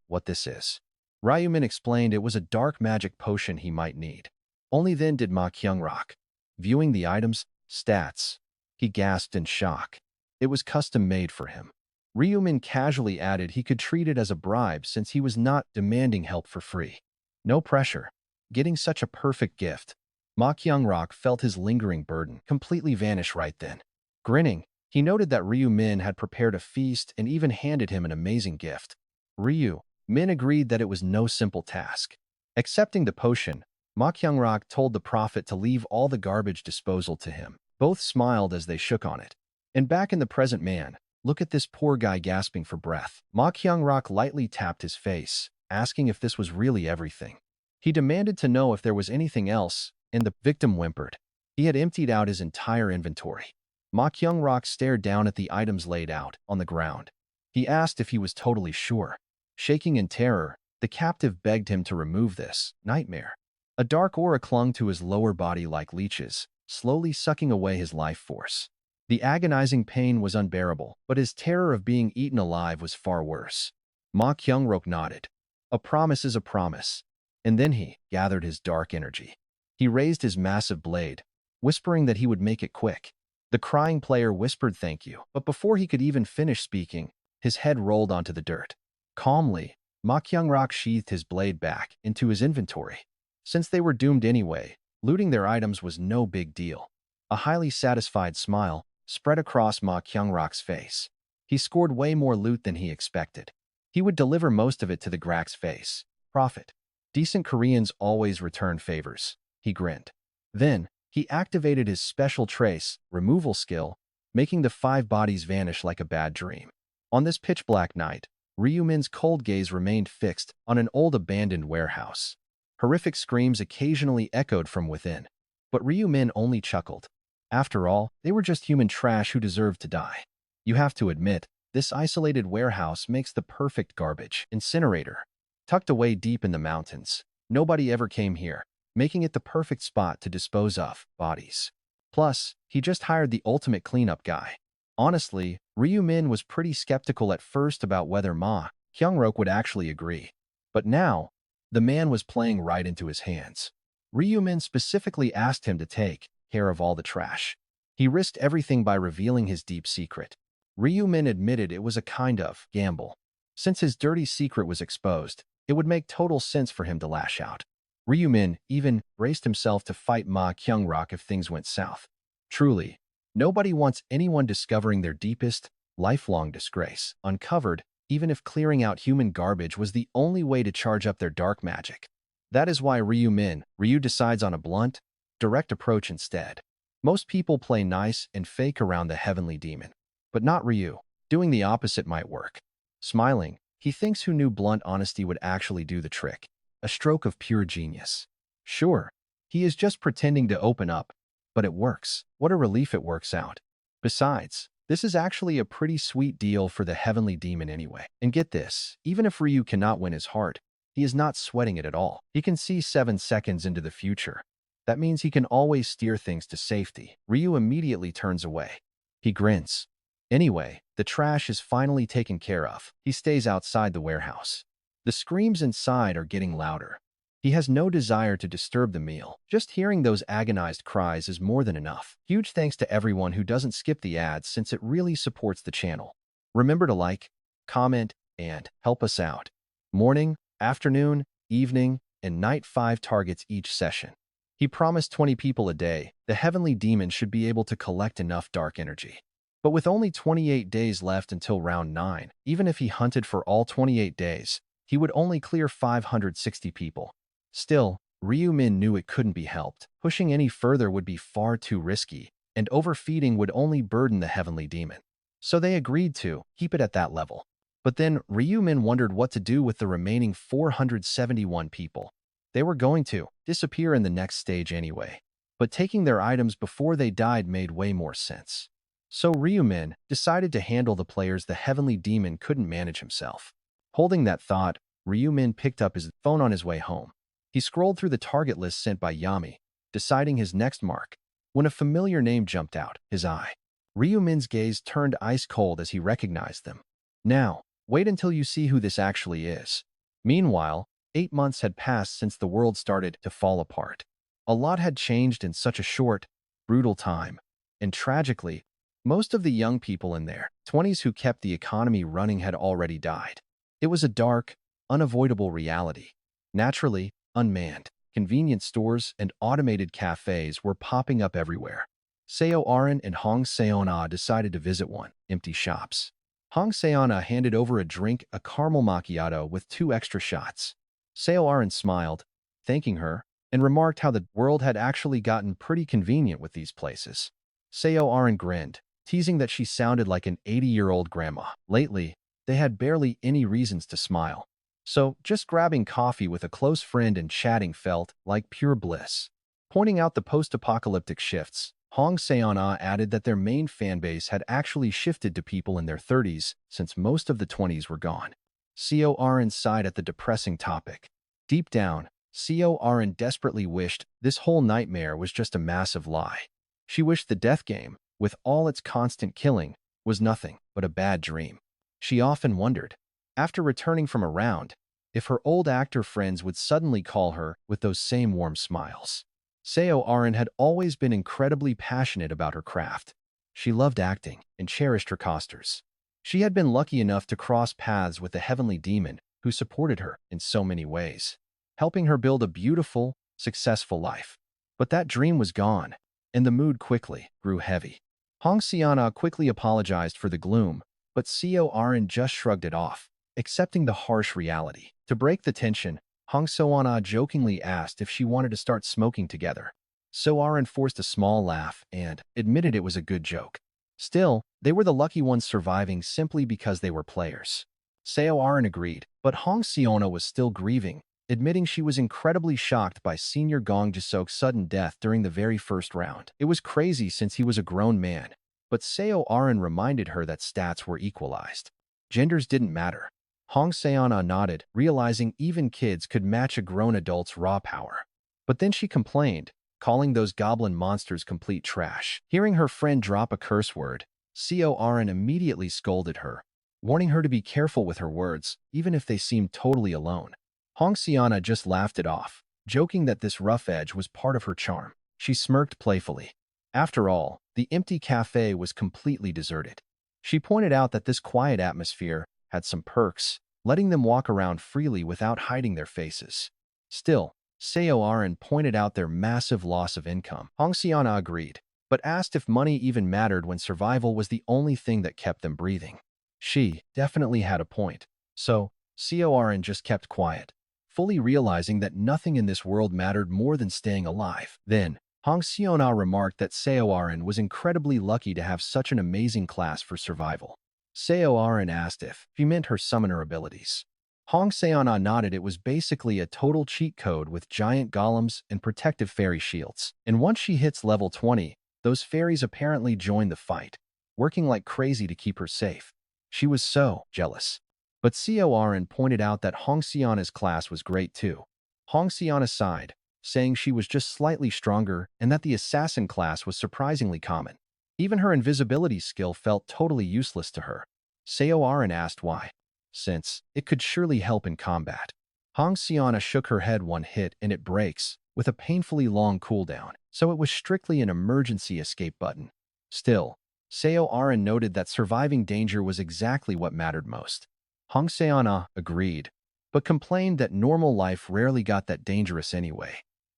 what this is? Ryu Min explained it was a dark magic potion he might need. Only then did Ma Kyung-rok. Viewing the item's stats, he gasped in shock. It was custom-made for him. Ryu Min casually added he could treat it as a bribe since he was not demanding help for free. No pressure. Getting such a perfect gift. Ma Kyung-rok felt his lingering burden completely vanish right then. Grinning, he noted that Ryu Min had prepared a feast and even handed him an amazing gift. Ryu Min agreed that it was no simple task. Accepting the potion, Ma Kyung-rok told the prophet to leave all the garbage disposal to him. Both smiled as they shook on it. And back in the present man, look at this poor guy gasping for breath. Ma Kyung-rok lightly tapped his face, asking if this was really everything. He demanded to know if there was anything else, and the victim whimpered. He had emptied out his entire inventory. Ma Kyung-rok stared down at the items laid out on the ground. He asked if he was totally sure. Shaking in terror, the captive begged him to remove this nightmare. A dark aura clung to his lower body like leeches, slowly sucking away his life force. The agonizing pain was unbearable, but his terror of being eaten alive was far worse. Ma Kyung-rok nodded. A promise is a promise. And then he gathered his dark energy. He raised his massive blade, whispering that he would make it quick. The crying player whispered thank you, but before he could even finish speaking, his head rolled onto the dirt. Calmly, Ma Kyung-rok sheathed his blade back into his inventory. Since they were doomed anyway, looting their items was no big deal. A highly satisfied smile spread across Ma Kyung-rok's face. He scored way more loot than he expected. He would deliver most of it to the Grak's face. Profit. Decent Koreans always return favors. He grinned. Then, he activated his special trace removal skill, making the 5 bodies vanish like a bad dream. On this pitch-black night, Ryu Min's cold gaze remained fixed on an old abandoned warehouse. Horrific screams occasionally echoed from within, but Ryu Min only chuckled. After all, they were just human trash who deserved to die. You have to admit, this isolated warehouse makes the perfect garbage incinerator. Tucked away deep in the mountains, nobody ever came here, making it the perfect spot to dispose of bodies. Plus, he just hired the ultimate cleanup guy. Honestly, Ryu Min was pretty skeptical at first about whether Ma Kyung-rok would actually agree. But now, the man was playing right into his hands. Ryu Min specifically asked him to take care of all the trash. He risked everything by revealing his deep secret. Ryu Min admitted it was a kind of gamble. Since his dirty secret was exposed, it would make total sense for him to lash out. Ryu Min even braced himself to fight Ma Kyung-rok if things went south. Truly, nobody wants anyone discovering their deepest, lifelong disgrace uncovered, even if clearing out human garbage was the only way to charge up their dark magic. That is why Ryu decides on a blunt, direct approach instead. Most people play nice and fake around the heavenly demon. But not Ryu. Doing the opposite might work. Smiling, he thinks who knew blunt honesty would actually do the trick. A stroke of pure genius. Sure, he is just pretending to open up, but it works. What a relief it works out. Besides, This is actually a pretty sweet deal for the heavenly demon anyway. And get this, even if Ryu cannot win his heart, he is not sweating it at all. He can see 7 seconds into the future. That means he can always steer things to safety. Ryu immediately turns away. He grins. Anyway, the trash is finally taken care of. He stays outside the warehouse. The screams inside are getting louder. He has no desire to disturb the meal. Just hearing those agonized cries is more than enough. Huge thanks to everyone who doesn't skip the ads since it really supports the channel. Remember to like, comment, and help us out. Morning, afternoon, evening, and night 5 targets each session. He promised 20 people a day. The heavenly demon should be able to collect enough dark energy. But with only 28 days left until round 9, even if he hunted for all 28 days, he would only clear 560 people. Still, Ryu-min knew it couldn't be helped. Pushing any further would be far too risky, and overfeeding would only burden the heavenly demon. So they agreed to keep it at that level. But then Ryu-min wondered what to do with the remaining 471 people. They were going to disappear in the next stage anyway, but taking their items before they died made way more sense. So Ryu-min decided to handle the players the heavenly demon couldn't manage himself. Holding that thought, Ryu-min picked up his phone on his way home. He scrolled through the target list sent by Yami, deciding his next mark, when a familiar name jumped out his eye. Ryu-min's gaze turned ice cold as he recognized them. Now, wait until you see who this actually is. Meanwhile, 8 months had passed since the world started to fall apart. A lot had changed in such a short, brutal time, and tragically, most of the young people in their 20s who kept the economy running had already died. It was a dark, unavoidable reality. Naturally, unmanned convenience stores and automated cafes were popping up everywhere. Seo Arin and Hong Seona decided to visit one, empty shops. Hong Seona handed over a drink, a caramel macchiato with 2 extra shots. Seo Arin smiled, thanking her, and remarked how the world had actually gotten pretty convenient with these places. Seo Arin grinned, teasing that she sounded like an 80-year-old grandma. Lately, they had barely any reasons to smile. So, just grabbing coffee with a close friend and chatting felt like pure bliss. Pointing out the post-apocalyptic shifts, Hong Seona added that their main fanbase had actually shifted to people in their 30s since most of the 20s were gone. Seo Arin sighed at the depressing topic. Deep down, Seo Arin desperately wished this whole nightmare was just a massive lie. She wished the death game, with all its constant killing, was nothing but a bad dream. She often wondered, after returning from a round, if her old actor friends would suddenly call her with those same warm smiles. Seo Arin had always been incredibly passionate about her craft. She loved acting and cherished her costers. She had been lucky enough to cross paths with the heavenly demon who supported her in so many ways, helping her build a beautiful, successful life. But that dream was gone, and the mood quickly grew heavy. Hong Seona quickly apologized for the gloom, but Seo Arin just shrugged it off, accepting the harsh reality. To break the tension, Hong Seona jokingly asked if she wanted to start smoking together. Seo Arin forced a small laugh and admitted it was a good joke. Still, they were the lucky ones surviving simply because they were players. Seo Arin agreed, but Hong Seona was still grieving, admitting she was incredibly shocked by Senior Gong Jisok's sudden death during the very first round. It was crazy since he was a grown man, but Seo Arin reminded her that stats were equalized. Genders didn't matter. Hong Seona nodded, realizing even kids could match a grown adult's raw power. But then she complained, calling those goblin monsters complete trash. Hearing her friend drop a curse word, Seo Arin immediately scolded her, warning her to be careful with her words, even if they seemed totally alone. Hong Seona just laughed it off, joking that this rough edge was part of her charm. She smirked playfully. After all, the empty cafe was completely deserted. She pointed out that this quiet atmosphere had some perks, letting them walk around freely without hiding their faces. Still, Seo Arin pointed out their massive loss of income. Hong Seona agreed, but asked if money even mattered when survival was the only thing that kept them breathing. She definitely had a point. So, Seo Arin just kept quiet, fully realizing that nothing in this world mattered more than staying alive. Then, Hong Seona remarked that Seo Arin was incredibly lucky to have such an amazing class for survival. Seo Arin asked if she meant her summoner abilities. Hong Seona nodded. It was basically a total cheat code with giant golems and protective fairy shields. And once she hits level 20, those fairies apparently join the fight. working like crazy to keep her safe. She was so jealous. But Corin pointed out that Hong Xiana's class was great too. Hong Xiana sighed, saying she was just slightly stronger and that the assassin class was surprisingly common. Even her invisibility skill felt totally useless to her. Seoarin asked why, since it could surely help in combat. Hong Xiana shook her head one hit and it breaks, with a painfully long cooldown, so it was strictly an emergency escape button. Still, Seoarin noted that surviving danger was exactly what mattered most. Hong Xiana agreed, but complained that normal life rarely got that dangerous anyway.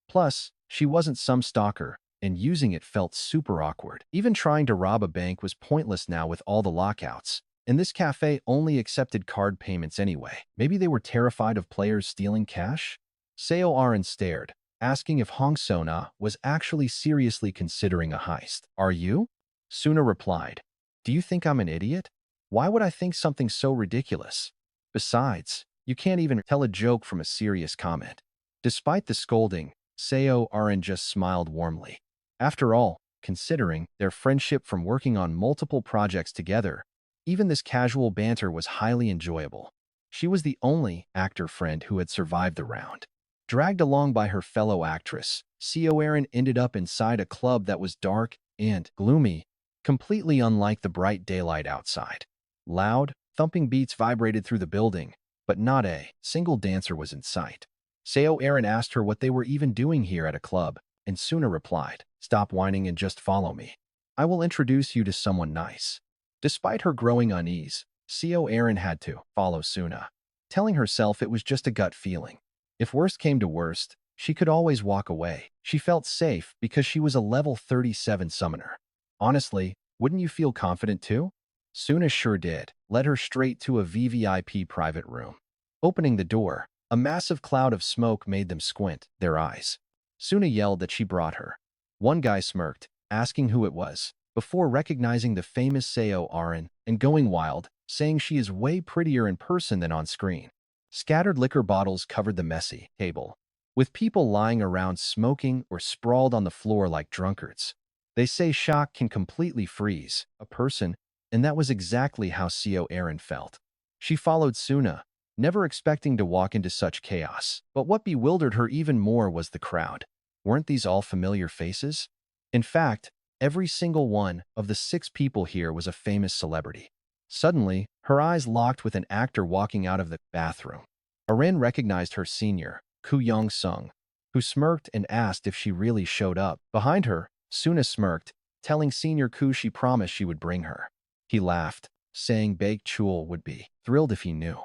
Plus, she wasn't some stalker, and using it felt super awkward. Even trying to rob a bank was pointless now with all the lockouts, and this cafe only accepted card payments anyway. Maybe they were terrified of players stealing cash? Seoarin stared, asking if Hong Sona was actually seriously considering a heist. Are you? Suna replied, do you think I'm an idiot? Why would I think something so ridiculous? Besides, you can't even tell a joke from a serious comment. Despite the scolding, Seoarin just smiled warmly. After all, considering their friendship from working on multiple projects together, even this casual banter was highly enjoyable. She was the only actor friend who had survived the round. Dragged along by her fellow actress, Seoarin ended up inside a club that was dark and gloomy, completely unlike the bright daylight outside. Loud, thumping beats vibrated through the building, but not a single dancer was in sight. Seoarin asked her what they were even doing here at a club, and Suna replied, stop whining and just follow me. I will introduce you to someone nice. Despite her growing unease, Seoarin had to follow Suna, telling herself it was just a gut feeling. If worst came to worst, she could always walk away. She felt safe because she was a level 37 summoner. Honestly, wouldn't you feel confident too? Suna sure did, led her straight to a VVIP private room. Opening the door, a massive cloud of smoke made them squint their eyes. Suna yelled that she brought her. One guy smirked, asking who it was, before recognizing the famous Seoarin and going wild, saying she is way prettier in person than on screen. Scattered liquor bottles covered the messy table, with people lying around smoking or sprawled on the floor like drunkards. They say shock can completely freeze a person, and that was exactly how Seoarin felt. She followed Suna, never expecting to walk into such chaos. But what bewildered her even more was the crowd. Weren't these all familiar faces? In fact, every single one of the 6 people here was a famous celebrity. Suddenly, her eyes locked with an actor walking out of the bathroom. Arin recognized her senior, Koo Young-sung, who smirked and asked if she really showed up. Behind her, Suna smirked, telling Senior Koo she promised she would bring her. He laughed, saying Baek Chul would be thrilled if he knew.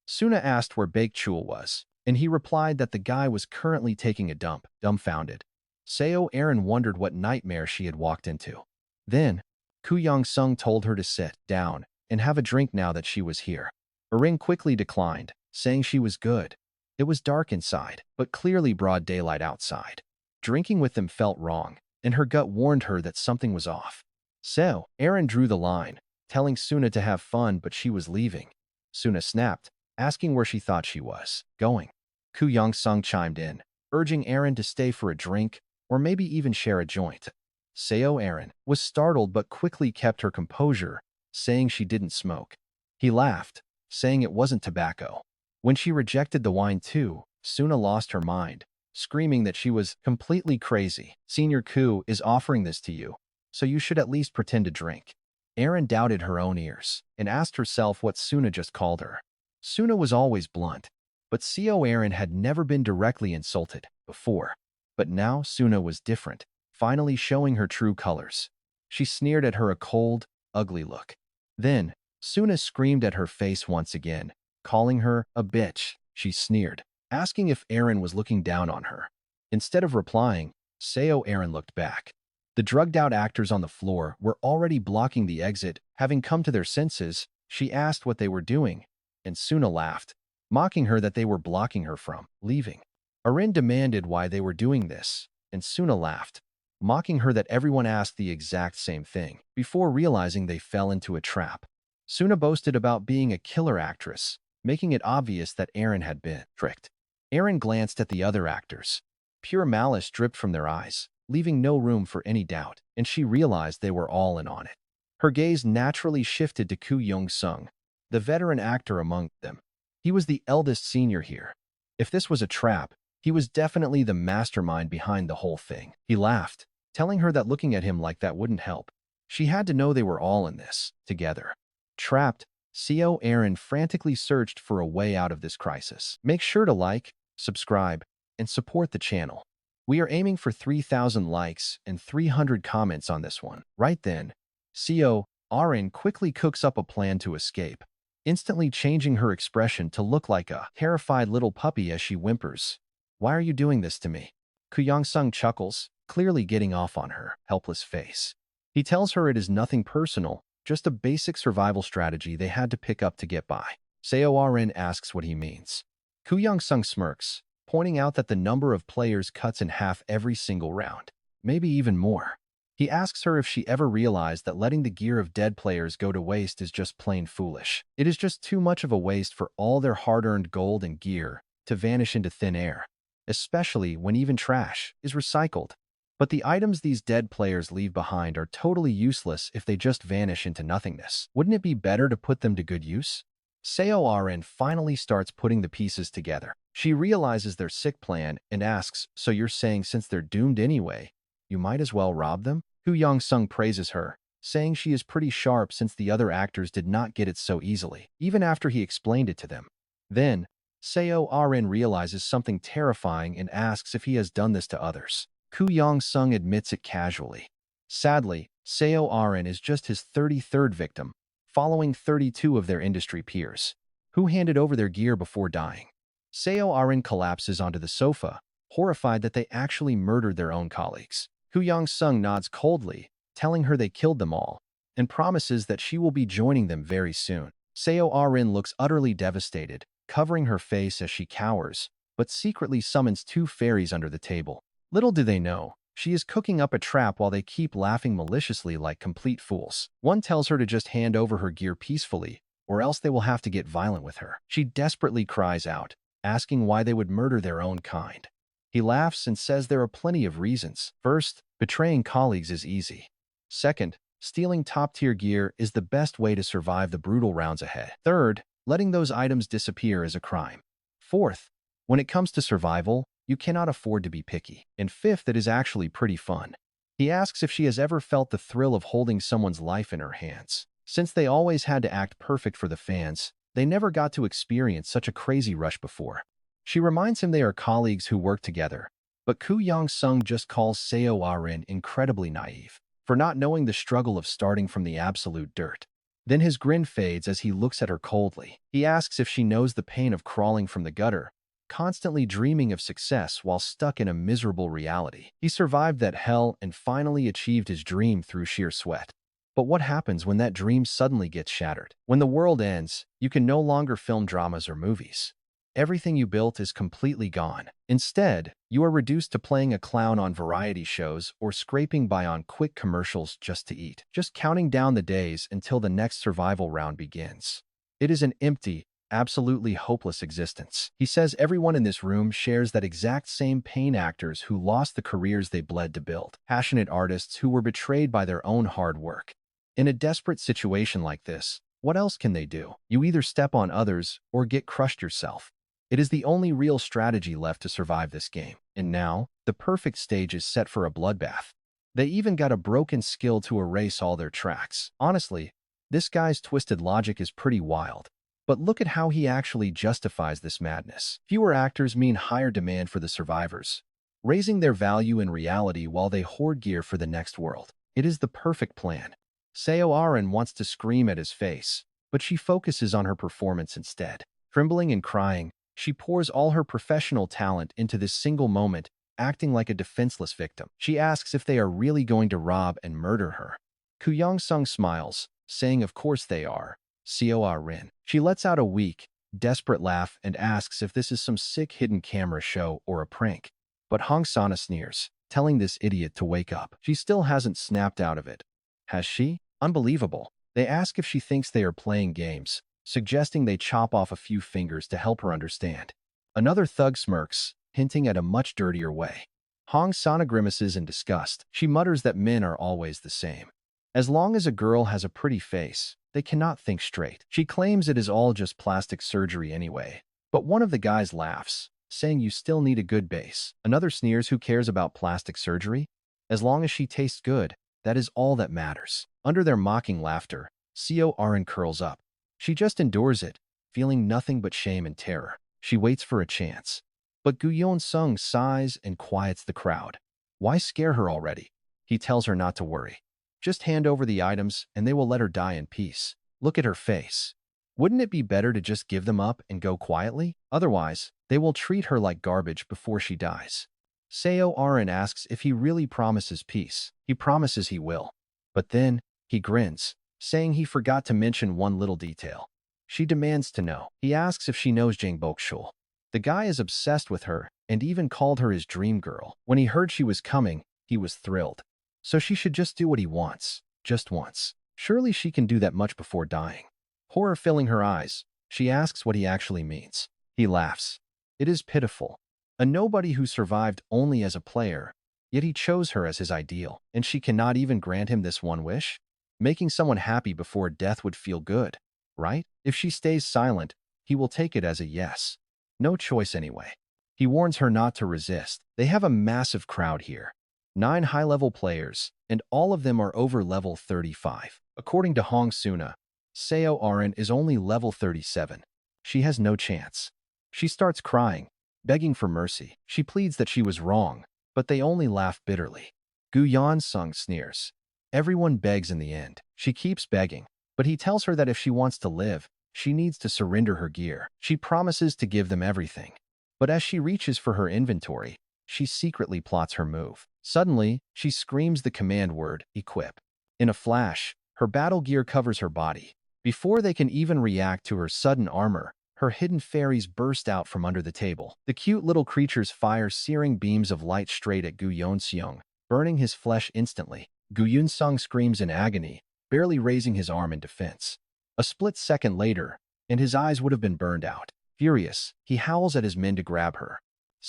Suna asked where Baek Chul was, and he replied that the guy was currently taking a dump, dumbfounded. Seoarin wondered what nightmare she had walked into. Then, Koo Young-sung told her to sit down and have a drink now that she was here. Arin quickly declined, saying she was good. It was dark inside, but clearly broad daylight outside. Drinking with them felt wrong, and her gut warned her that something was off. So, Aaron drew the line, telling Suna to have fun, but she was leaving. Suna snapped, asking where she thought she was going. Koo Young-sung chimed in, urging Aaron to stay for a drink, or maybe even share a joint. Seoarin was startled but quickly kept her composure, saying she didn't smoke. He laughed, saying it wasn't tobacco. When she rejected the wine too, Suna lost her mind, screaming that she was completely crazy. Senior Koo is offering this to you, so you should at least pretend to drink. Erin doubted her own ears and asked herself what Suna just called her. Suna was always blunt, but Seoarin had never been directly insulted before. But now Suna was different, finally showing her true colors. She sneered at her a cold, ugly look. Then, Suna screamed at her face once again, calling her a bitch. She sneered, asking if Aaron was looking down on her. Instead of replying, Seoarin looked back. The drugged-out actors on the floor were already blocking the exit. Having come to their senses, she asked what they were doing, and Suna laughed, mocking her that they were blocking her from leaving. Arin demanded why they were doing this, and Suna laughed, mocking her that everyone asked the exact same thing, before realizing they fell into a trap. Suna boasted about being a killer actress, making it obvious that Aaron had been tricked. Aaron glanced at the other actors. Pure malice dripped from their eyes, leaving no room for any doubt, and she realized they were all in on it. Her gaze naturally shifted to Koo Young-sung, the veteran actor among them. He was the eldest senior here. If this was a trap, he was definitely the mastermind behind the whole thing. He laughed, telling her that looking at him like that wouldn't help. She had to know they were all in this, together. Trapped, CO Aaron frantically searched for a way out of this crisis. Make sure to like, subscribe, and support the channel. We are aiming for 3,000 likes and 300 comments on this one. Right then, CO Aaron quickly cooks up a plan to escape, instantly changing her expression to look like a terrified little puppy as she whimpers. Why are you doing this to me? Koo Young-sung chuckles, clearly getting off on her helpless face. He tells her it is nothing personal, just a basic survival strategy they had to pick up to get by. Seo Aaron asks what he means. Koo Young-sung smirks, pointing out that the number of players cuts in half every single round, maybe even more. He asks her if she ever realized that letting the gear of dead players go to waste is just plain foolish. It is just too much of a waste for all their hard-earned gold and gear to vanish into thin air, especially when even trash is recycled. But the items these dead players leave behind are totally useless if they just vanish into nothingness. Wouldn't it be better to put them to good use? Seo Aaron finally starts putting the pieces together. She realizes their sick plan and asks, so you're saying since they're doomed anyway, you might as well rob them? Koo Young-sung praises her, saying she is pretty sharp since the other actors did not get it so easily, even after he explained it to them. Then, Seo Aaron realizes something terrifying and asks if he has done this to others. Koo Young-sung admits it casually. Sadly, Seo Aaron is just his 33rd victim, following 32 of their industry peers, who handed over their gear before dying. Seo Aaron collapses onto the sofa, horrified that they actually murdered their own colleagues. Koo Young-sung nods coldly, telling her they killed them all, and promises that she will be joining them very soon. Seo Aaron looks utterly devastated, covering her face as she cowers, but secretly summons 2 fairies under the table. Little do they know, she is cooking up a trap while they keep laughing maliciously like complete fools. One tells her to just hand over her gear peacefully, or else they will have to get violent with her. She desperately cries out, asking why they would murder their own kind. He laughs and says there are plenty of reasons. First, betraying colleagues is easy. Second, stealing top-tier gear is the best way to survive the brutal rounds ahead. Third, letting those items disappear is a crime. Fourth, when it comes to survival, you cannot afford to be picky. And fifth, it is actually pretty fun. He asks if she has ever felt the thrill of holding someone's life in her hands. Since they always had to act perfect for the fans, they never got to experience such a crazy rush before. She reminds him they are colleagues who work together, but Koo Young-sung just calls Seo Aaron incredibly naive for not knowing the struggle of starting from the absolute dirt. Then his grin fades as he looks at her coldly. He asks if she knows the pain of crawling from the gutter, constantly dreaming of success while stuck in a miserable reality. He survived that hell and finally achieved his dream through sheer sweat. But what happens when that dream suddenly gets shattered? When the world ends, you can no longer film dramas or movies. Everything you built is completely gone. Instead, you are reduced to playing a clown on variety shows or scraping by on quick commercials just to eat, just counting down the days until the next survival round begins. It is an empty, absolutely hopeless existence. He says everyone in this room shares that exact same pain: actors who lost the careers they bled to build, passionate artists who were betrayed by their own hard work. In a desperate situation like this, what else can they do? You either step on others or get crushed yourself. It is the only real strategy left to survive this game. And now, the perfect stage is set for a bloodbath. They even got a broken skill to erase all their tracks. Honestly, this guy's twisted logic is pretty wild. But look at how he actually justifies this madness. Fewer actors mean higher demand for the survivors, raising their value in reality while they hoard gear for the next world. It is the perfect plan. Seo Aaron wants to scream at his face, but she focuses on her performance instead. Trembling and crying, she pours all her professional talent into this single moment, acting like a defenseless victim. She asks if they are really going to rob and murder her. Koo Young-sung smiles, saying of course they are. Seo Aaron. She lets out a weak, desperate laugh and asks if this is some sick hidden camera show or a prank. But Hong Sana sneers, telling this idiot to wake up. She still hasn't snapped out of it. Has she? Unbelievable. They ask if she thinks they are playing games, suggesting they chop off a few fingers to help her understand. Another thug smirks, hinting at a much dirtier way. Hong Sana grimaces in disgust. She mutters that men are always the same. As long as a girl has a pretty face, they cannot think straight. She claims it is all just plastic surgery anyway. But one of the guys laughs, saying you still need a good base. Another sneers, who cares about plastic surgery? As long as she tastes good, that is all that matters. Under their mocking laughter, Corin curls up. She just endures it, feeling nothing but shame and terror. She waits for a chance. But Guyon Sung sighs and quiets the crowd. Why scare her already? He tells her not to worry. Just hand over the items and they will let her die in peace. Look at her face. Wouldn't it be better to just give them up and go quietly? Otherwise, they will treat her like garbage before she dies. Corin asks if he really promises peace. He promises he will. But then, he grins, saying he forgot to mention one little detail. She demands to know. He asks if she knows Jang Bokshul. The guy is obsessed with her and even called her his dream girl. When he heard she was coming, he was thrilled. So she should just do what he wants, just once. Surely she can do that much before dying. Horror filling her eyes, she asks what he actually means. He laughs. It is pitiful. A nobody who survived only as a player, yet he chose her as his ideal, and she cannot even grant him this one wish? Making someone happy before death would feel good, right? If she stays silent, he will take it as a yes. No choice anyway. He warns her not to resist. They have a massive crowd here. 9 high-level players, and all of them are over level 35. According to Hong Suna, Corin is only level 37. She has no chance. She starts crying, begging for mercy. She pleads that she was wrong, but they only laugh bitterly. Guyon Sung sneers. Everyone begs in the end. She keeps begging, but he tells her that if she wants to live, she needs to surrender her gear. She promises to give them everything. But as she reaches for her inventory, she secretly plots her move. Suddenly, she screams the command word, equip. In a flash, her battle gear covers her body. Before they can even react to her sudden armor, her hidden fairies burst out from under the table. The cute little creatures fire searing beams of light straight at Guyon Seong, burning his flesh instantly. Guyon Sung screams in agony, barely raising his arm in defense. A split second later, and his eyes would have been burned out. Furious, he howls at his men to grab her.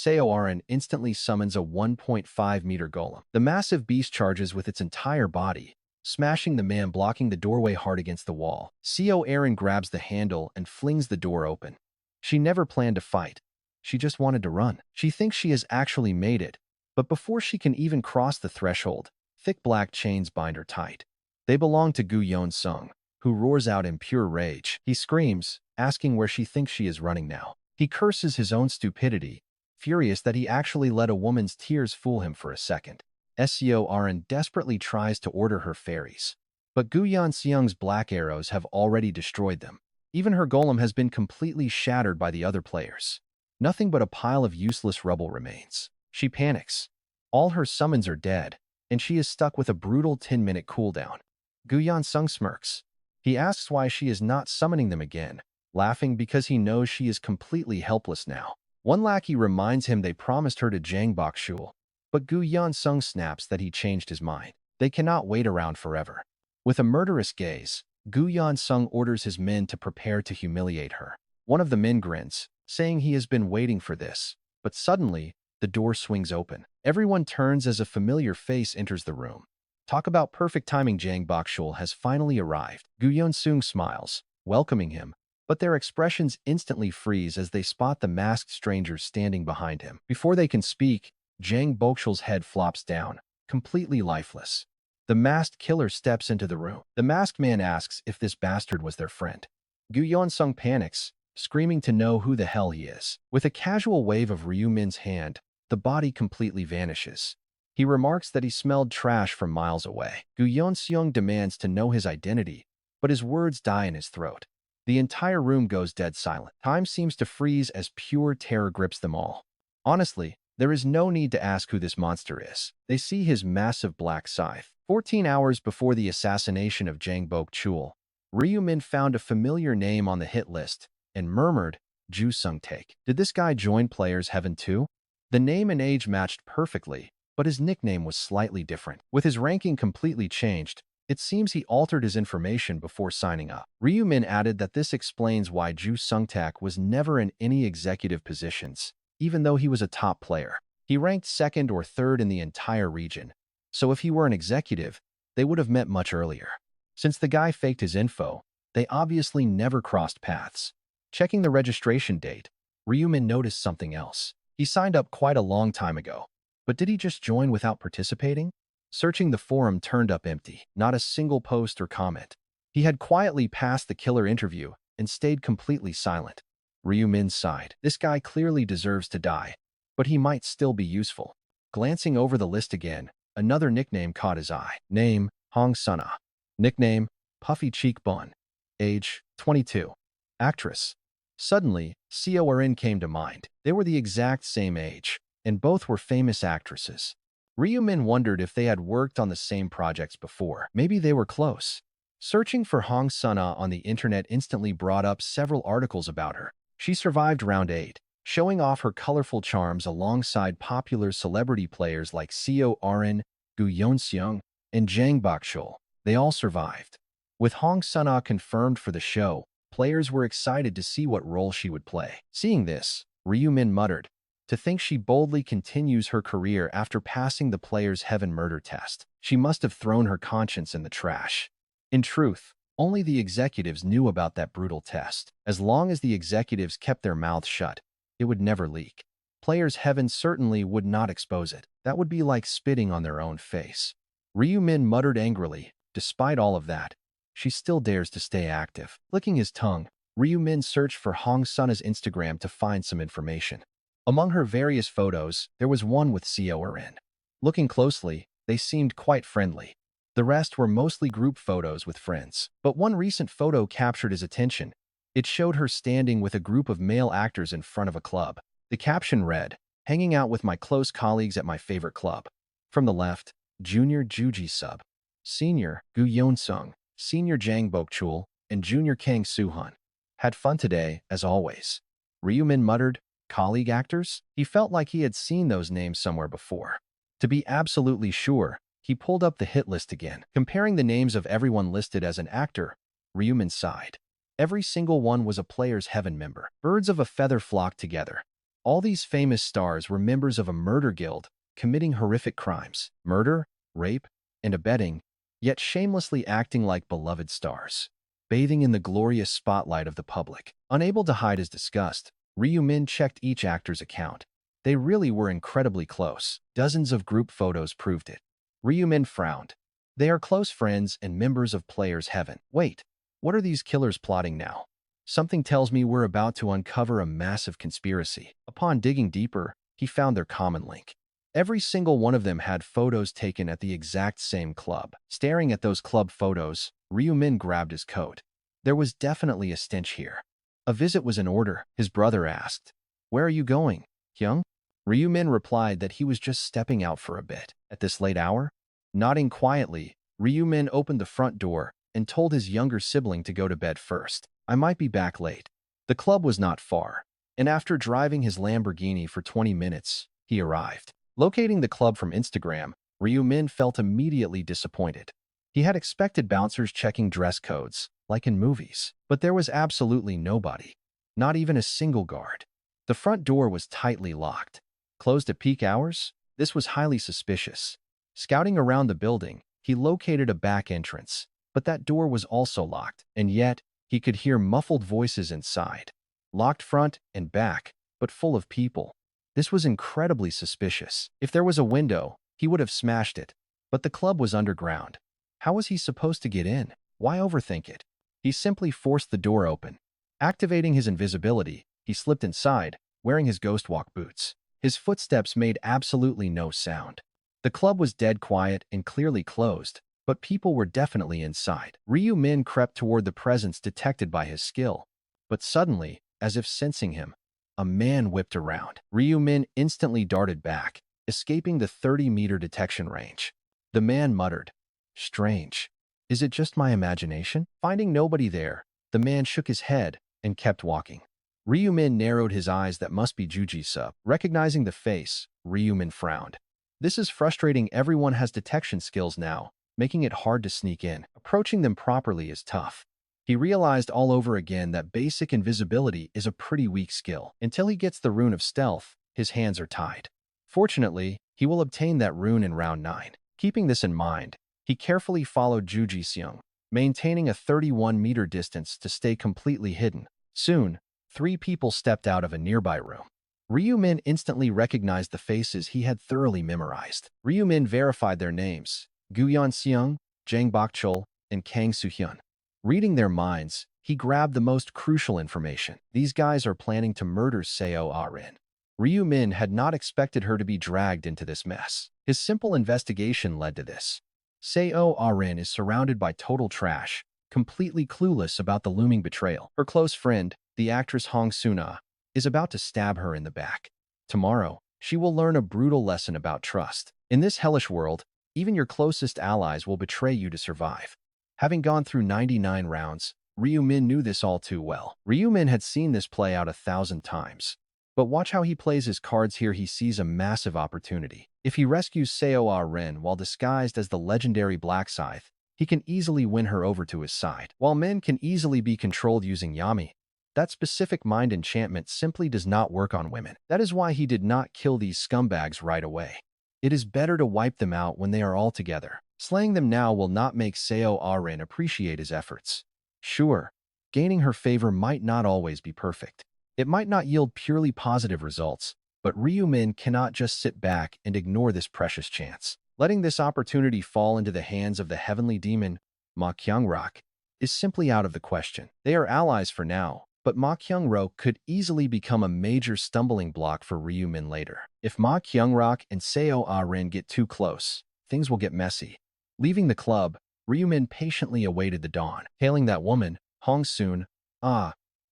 Corin instantly summons a 1.5-meter golem. The massive beast charges with its entire body, smashing the man blocking the doorway hard against the wall. Corin grabs the handle and flings the door open. She never planned to fight. She just wanted to run. She thinks she has actually made it, but before she can even cross the threshold, thick black chains bind her tight. They belong to Guyon Sung, who roars out in pure rage. He screams, asking where she thinks she is running now. He curses his own stupidity, furious that he actually let a woman's tears fool him for a second. Corin desperately tries to order her fairies, but Guyon Seong's black arrows have already destroyed them. Even her golem has been completely shattered by the other players. Nothing but a pile of useless rubble remains. She panics. All her summons are dead, and she is stuck with a brutal 10-minute cooldown. Guyon Sung smirks. He asks why she is not summoning them again, laughing because he knows she is completely helpless now. One lackey reminds him they promised her to Jang Bokshul, but Guyon Sung snaps that he changed his mind. They cannot wait around forever. With a murderous gaze, Guyon Sung orders his men to prepare to humiliate her. One of the men grins, saying he has been waiting for this, but suddenly, the door swings open. Everyone turns as a familiar face enters the room. Talk about perfect timing. Jang Bokshul has finally arrived. Guyon Sung smiles, welcoming him, but their expressions instantly freeze as they spot the masked strangers standing behind him. Before they can speak, Jang Bokshul's head flops down, completely lifeless. The masked killer steps into the room. The masked man asks if this bastard was their friend. Guyon Sung panics, screaming to know who the hell he is. With a casual wave of Ryu Min's hand, the body completely vanishes. He remarks that he smelled trash from miles away. Guyon Seong demands to know his identity, but his words die in his throat. The entire room goes dead silent. Time seems to freeze as pure terror grips them all. Honestly, there is no need to ask who this monster is. They see his massive black scythe. 14 hours before the assassination of Jang Bokshul, Ryu Min found a familiar name on the hit list and murmured, Ju Sung Take. Did this guy join Players Heaven too? The name and age matched perfectly, but his nickname was slightly different. With his ranking completely changed, it seems he altered his information before signing up. Ryu Min added that this explains why Ju Sung-tak was never in any executive positions, even though he was a top player. He ranked second or third in the entire region, so if he were an executive, they would have met much earlier. Since the guy faked his info, they obviously never crossed paths. Checking the registration date, Ryumin noticed something else. He signed up quite a long time ago. But did he just join without participating? Searching the forum turned up empty, not a single post or comment. He had quietly passed the killer interview and stayed completely silent. Ryumin sighed. This guy clearly deserves to die, but he might still be useful. Glancing over the list again, another nickname caught his eye. Name, Hong Suna. Nickname, Puffy Cheek Bun. Age, 22. Actress. Suddenly, Corn came to mind. They were the exact same age, and both were famous actresses. Ryumin wondered if they had worked on the same projects before. Maybe they were close. Searching for Hong Suna on the internet instantly brought up several articles about her. She survived round 8, showing off her colorful charms alongside popular celebrity players like Corn, Gu Yeonseung, and Jang Bakshul. They all survived. With Hong Suna confirmed for the show, players were excited to see what role she would play. Seeing this, Ryumin muttered, to think she boldly continues her career after passing the player's heaven murder test. She must have thrown her conscience in the trash. In truth, only the executives knew about that brutal test. As long as the executives kept their mouths shut, it would never leak. Players' heaven certainly would not expose it. That would be like spitting on their own face. Ryumin muttered angrily. Despite all of that, she still dares to stay active. Licking his tongue, Ryumin searched for Hong Suna's Instagram to find some information. Among her various photos, there was one with Corn. Looking closely, they seemed quite friendly. The rest were mostly group photos with friends. But one recent photo captured his attention. It showed her standing with a group of male actors in front of a club. The caption read, "Hanging out with my close colleagues at my favorite club." From the left, Junior Juji Sub, Senior Gu Yeonsung, Senior Jang Bokchul, and Junior Kang Suhan. Had fun today, as always. Ryumin muttered, colleague actors? He felt like he had seen those names somewhere before. To be absolutely sure, he pulled up the hit list again. Comparing the names of everyone listed as an actor, Ryumin sighed. Every single one was a player's heaven member. Birds of a feather flocked together. All these famous stars were members of a murder guild, committing horrific crimes, murder, rape, and abetting, yet shamelessly acting like beloved stars, bathing in the glorious spotlight of the public. Unable to hide his disgust, Ryumin checked each actor's account. They really were incredibly close. Dozens of group photos proved it. Ryumin frowned. They are close friends and members of Players' Heaven. Wait, what are these killers plotting now? Something tells me we're about to uncover a massive conspiracy. Upon digging deeper, he found their common link. Every single one of them had photos taken at the exact same club. Staring at those club photos, Ryumin grabbed his coat. There was definitely a stench here. A visit was in order, his brother asked. Where are you going, Hyung? Ryumin replied that he was just stepping out for a bit. At this late hour? Nodding quietly, Ryumin opened the front door and told his younger sibling to go to bed first. I might be back late. The club was not far, and after driving his Lamborghini for 20 minutes, he arrived. Locating the club from Instagram, Ryumin felt immediately disappointed. He had expected bouncers checking dress codes, like in movies, but there was absolutely nobody. Not even a single guard. The front door was tightly locked. Closed at peak hours? This was highly suspicious. Scouting around the building, he located a back entrance, but that door was also locked, and yet, he could hear muffled voices inside. Locked front and back, but full of people. This was incredibly suspicious. If there was a window, he would have smashed it, but the club was underground. How was he supposed to get in? Why overthink it? He simply forced the door open. Activating his invisibility, he slipped inside, wearing his ghost walk boots. His footsteps made absolutely no sound. The club was dead quiet and clearly closed, but people were definitely inside. Ryumin crept toward the presence detected by his skill. But suddenly, as if sensing him, a man whipped around. Ryumin instantly darted back, escaping the 30-meter detection range. The man muttered, "Strange. Is it just my imagination?" Finding nobody there, the man shook his head and kept walking. Ryumin narrowed his eyes. That must be Juji-sub. Recognizing the face, Ryumin frowned. This is frustrating. Everyone has detection skills now, making it hard to sneak in. Approaching them properly is tough. He realized all over again that basic invisibility is a pretty weak skill. Until he gets the rune of stealth, his hands are tied. Fortunately, he will obtain that rune in round 9. Keeping this in mind, He carefully followed Ju Ji-seung, maintaining a 31-meter distance to stay completely hidden. Soon, 3 people stepped out of a nearby room. Ryu-min instantly recognized the faces he had thoroughly memorized. Ryu-min verified their names: Gu Yeon-seung, Jang Bok-chul, and Kang Soo-hyun. Reading their minds, he grabbed the most crucial information. These guys are planning to murder Seo Ah-rin. Ryu-min had not expected her to be dragged into this mess. His simple investigation led to this. Seo Ah-rin is surrounded by total trash, completely clueless about the looming betrayal. Her close friend, the actress Hong Suna, is about to stab her in the back. Tomorrow, she will learn a brutal lesson about trust. In this hellish world, even your closest allies will betray you to survive. Having gone through 99 rounds, Ryu-min knew this all too well. Ryu-min had seen this play out 1,000 times. But watch how he plays his cards here. He sees a massive opportunity. If he rescues Seo Ah-rin while disguised as the legendary Black Scythe, he can easily win her over to his side. While men can easily be controlled using Yami, that specific mind enchantment simply does not work on women. That is why he did not kill these scumbags right away. It is better to wipe them out when they are all together. Slaying them now will not make Seo Ah-rin appreciate his efforts. Sure, gaining her favor might not always be perfect. It might not yield purely positive results, but Ryu-min cannot just sit back and ignore this precious chance. Letting this opportunity fall into the hands of the heavenly demon, Ma Kyung-rak, is simply out of the question. They are allies for now, but Ma Kyung-rak could easily become a major stumbling block for Ryu-min later. If Ma Kyung-rak and Seo Ah-rin get too close, things will get messy. Leaving the club, Ryu-min patiently awaited the dawn. Hailing that woman, Hong Soon,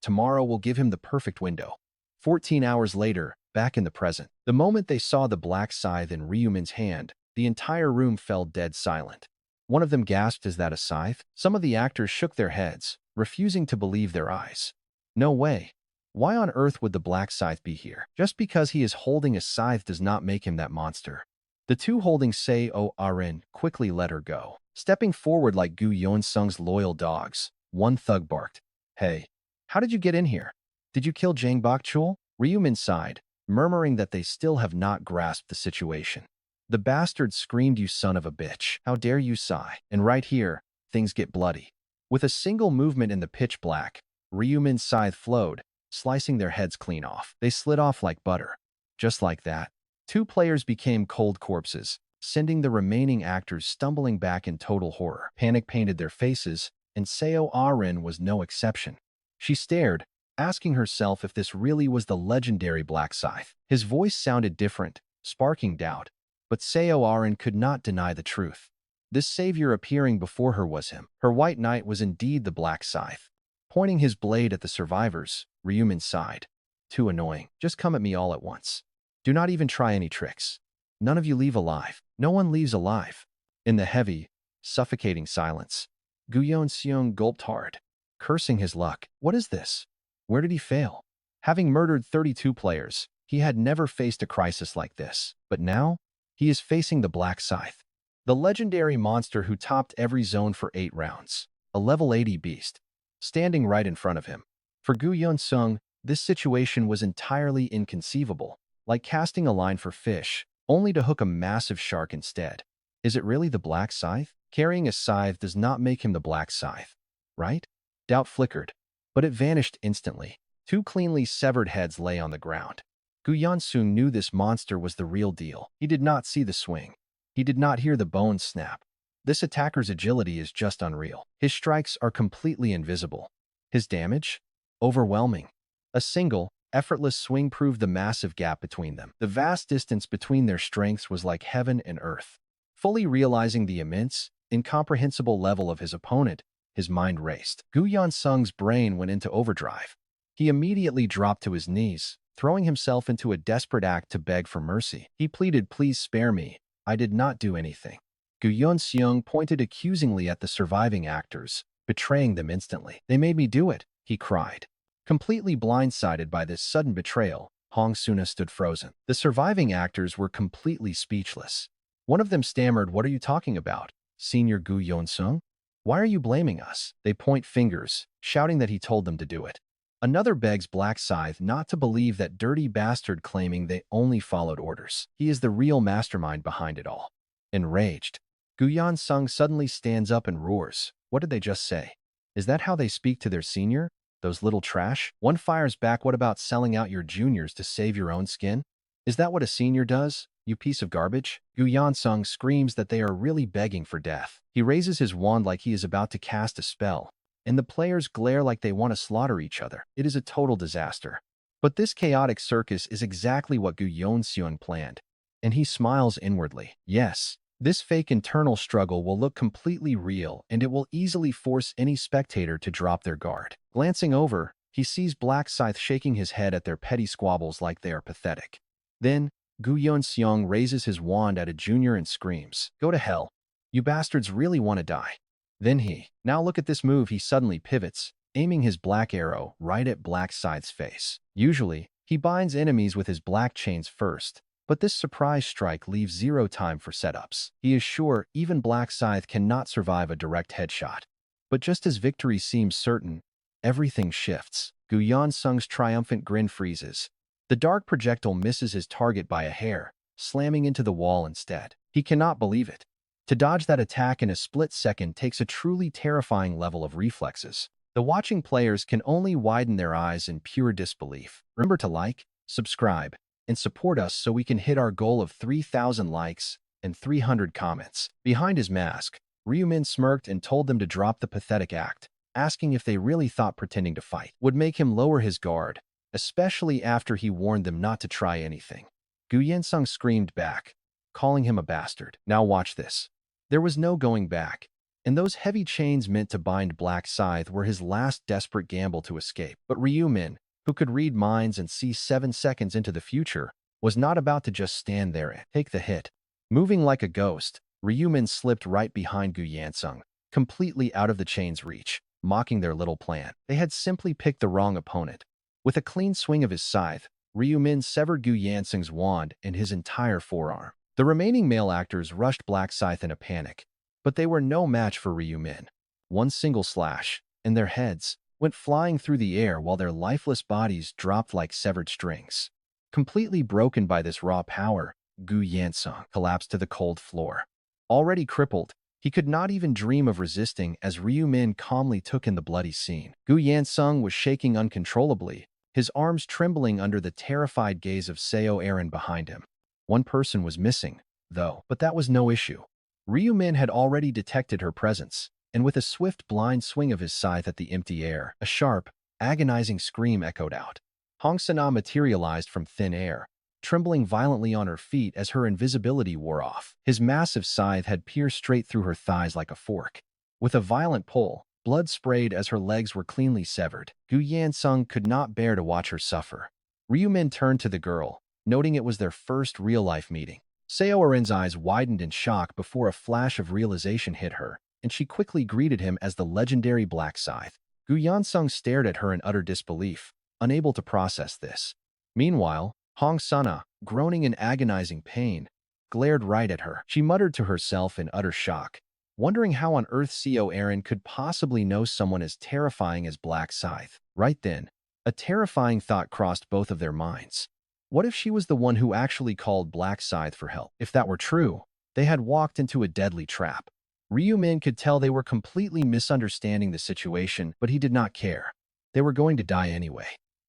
tomorrow will give him the perfect window. 14 hours later, back in the present, the moment they saw the black scythe in Ryu-min's hand, the entire room fell dead silent. One of them gasped, "Is that a scythe?" Some of the actors shook their heads, refusing to believe their eyes. No way. Why on earth would the black scythe be here? Just because he is holding a scythe does not make him that monster. The two holding Seo Ah-rin quickly let her go. Stepping forward like Gu Yeon-sung's loyal dogs, one thug barked, "Hey, how did you get in here? Did you kill Jang Bok-chul?" Ryu-min sighed, murmuring that they still have not grasped the situation. The bastard screamed, "You son of a bitch. How dare you sigh?" And right here, things get bloody. With a single movement in the pitch black, Ryu-min's scythe flowed, slicing their heads clean off. They slid off like butter. Just like that, 2 players became cold corpses, sending the remaining actors stumbling back in total horror. Panic painted their faces, and Seo Ah-rin was no exception. She stared, asking herself if this really was the legendary Black Scythe. His voice sounded different, sparking doubt, but Seo Ah-rin could not deny the truth. This savior appearing before her was him. Her white knight was indeed the Black Scythe. Pointing his blade at the survivors, Ryu-min sighed. "Too annoying. Just come at me all at once. Do not even try any tricks. None of you leave alive. No one leaves alive." In the heavy, suffocating silence, Gu Yeon-seung gulped hard, cursing his luck. What is this? Where did he fail? Having murdered 32 players, he had never faced a crisis like this. But now, he is facing the Black Scythe, the legendary monster who topped every zone for 8 rounds, a level 80 beast, standing right in front of him. For Gu Yeon-seung, this situation was entirely inconceivable, like casting a line for fish, only to hook a massive shark instead. Is it really the Black Scythe? Carrying a scythe does not make him the Black Scythe, right? Doubt flickered, but it vanished instantly. 2 cleanly severed heads lay on the ground. Gu Yeon-seung knew this monster was the real deal. He did not see the swing. He did not hear the bones snap. This attacker's agility is just unreal. His strikes are completely invisible. His damage? Overwhelming. A single, effortless swing proved the massive gap between them. The vast distance between their strengths was like heaven and earth. Fully realizing the immense, incomprehensible level of his opponent, his mind raced. Gu Yeon-seung's brain went into overdrive. He immediately dropped to his knees, throwing himself into a desperate act to beg for mercy. He pleaded, "Please spare me. I did not do anything." Gu Yeon-seung pointed accusingly at the surviving actors, betraying them instantly. "They made me do it," he cried. Completely blindsided by this sudden betrayal, Hong Suna stood frozen. The surviving actors were completely speechless. One of them stammered, "What are you talking about, Senior Gu Yeon-seung? Why are you blaming us?" They point fingers, shouting that he told them to do it. Another begs Black Scythe not to believe that dirty bastard, claiming they only followed orders. He is the real mastermind behind it all. Enraged, Gu Yan-sung suddenly stands up and roars. What did they just say? Is that how they speak to their senior? Those little trash? One fires back, what about selling out your juniors to save your own skin? Is that what a senior does? You piece of garbage? Gu Yan-sung screams that they are really begging for death. He raises his wand like he is about to cast a spell, and the players glare like they want to slaughter each other. It is a total disaster. But this chaotic circus is exactly what Gu Yon-seung planned, and he smiles inwardly. Yes, this fake internal struggle will look completely real, and it will easily force any spectator to drop their guard. Glancing over, he sees Black Scythe shaking his head at their petty squabbles like they are pathetic. Then, Gu Yon-seung raises his wand at a junior and screams, "Go to hell. You bastards really want to die." Then now look at this move, he suddenly pivots, aiming his black arrow right at Black Scythe's face. Usually, he binds enemies with his black chains first, but this surprise strike leaves zero time for setups. He is sure even Black Scythe cannot survive a direct headshot. But just as victory seems certain, everything shifts. Gu Yan-sung's triumphant grin freezes. The dark projectile misses his target by a hair, slamming into the wall instead. He cannot believe it. To dodge that attack in a split second takes a truly terrifying level of reflexes. The watching players can only widen their eyes in pure disbelief. Remember to like, subscribe, and support us so we can hit our goal of 3,000 likes and 300 comments. Behind his mask, Ryu-min smirked and told them to drop the pathetic act, asking if they really thought pretending to fight would make him lower his guard, especially after he warned them not to try anything. Gu Yan-sung screamed back, calling him a bastard. Now watch this. There was no going back, and those heavy chains meant to bind Black Scythe were his last desperate gamble to escape. But Ryu-min, who could read minds and see 7 seconds into the future, was not about to just stand there and take the hit. Moving like a ghost, Ryu-min slipped right behind Gu Yan-sung, completely out of the chain's reach, mocking their little plan. They had simply picked the wrong opponent. With a clean swing of his scythe, Ryu-min severed Gu Yan-sung's wand and his entire forearm. The remaining male actors rushed Black Scythe in a panic, but they were no match for Ryu-min. One single slash, and their heads went flying through the air while their lifeless bodies dropped like severed strings. Completely broken by this raw power, Gu Yan-sung collapsed to the cold floor. Already crippled, he could not even dream of resisting as Ryu-min calmly took in the bloody scene. Gu Yan-sung was shaking uncontrollably, his arms trembling under the terrified gaze of Seo Aaron behind him. One person was missing, though, but that was no issue. Ryu-min had already detected her presence, and with a swift blind swing of his scythe at the empty air, a sharp, agonizing scream echoed out. Hong Sana materialized from thin air, trembling violently on her feet as her invisibility wore off. His massive scythe had pierced straight through her thighs like a fork. With a violent pull, blood sprayed as her legs were cleanly severed. Gu Yan-sung could not bear to watch her suffer. Ryu-min turned to the girl, noting it was their first real-life meeting. Seo Aaron's eyes widened in shock before a flash of realization hit her, and she quickly greeted him as the legendary Black Scythe. Gu Yan-sung stared at her in utter disbelief, unable to process this. Meanwhile, Hong Sana, groaning in agonizing pain, glared right at her. She muttered to herself in utter shock, wondering how on earth Seo Aaron could possibly know someone as terrifying as Black Scythe. Right then, a terrifying thought crossed both of their minds. What if she was the one who actually called Black Scythe for help? If that were true, they had walked into a deadly trap. Ryu-min could tell they were completely misunderstanding the situation, but he did not care. They were going to die anyway.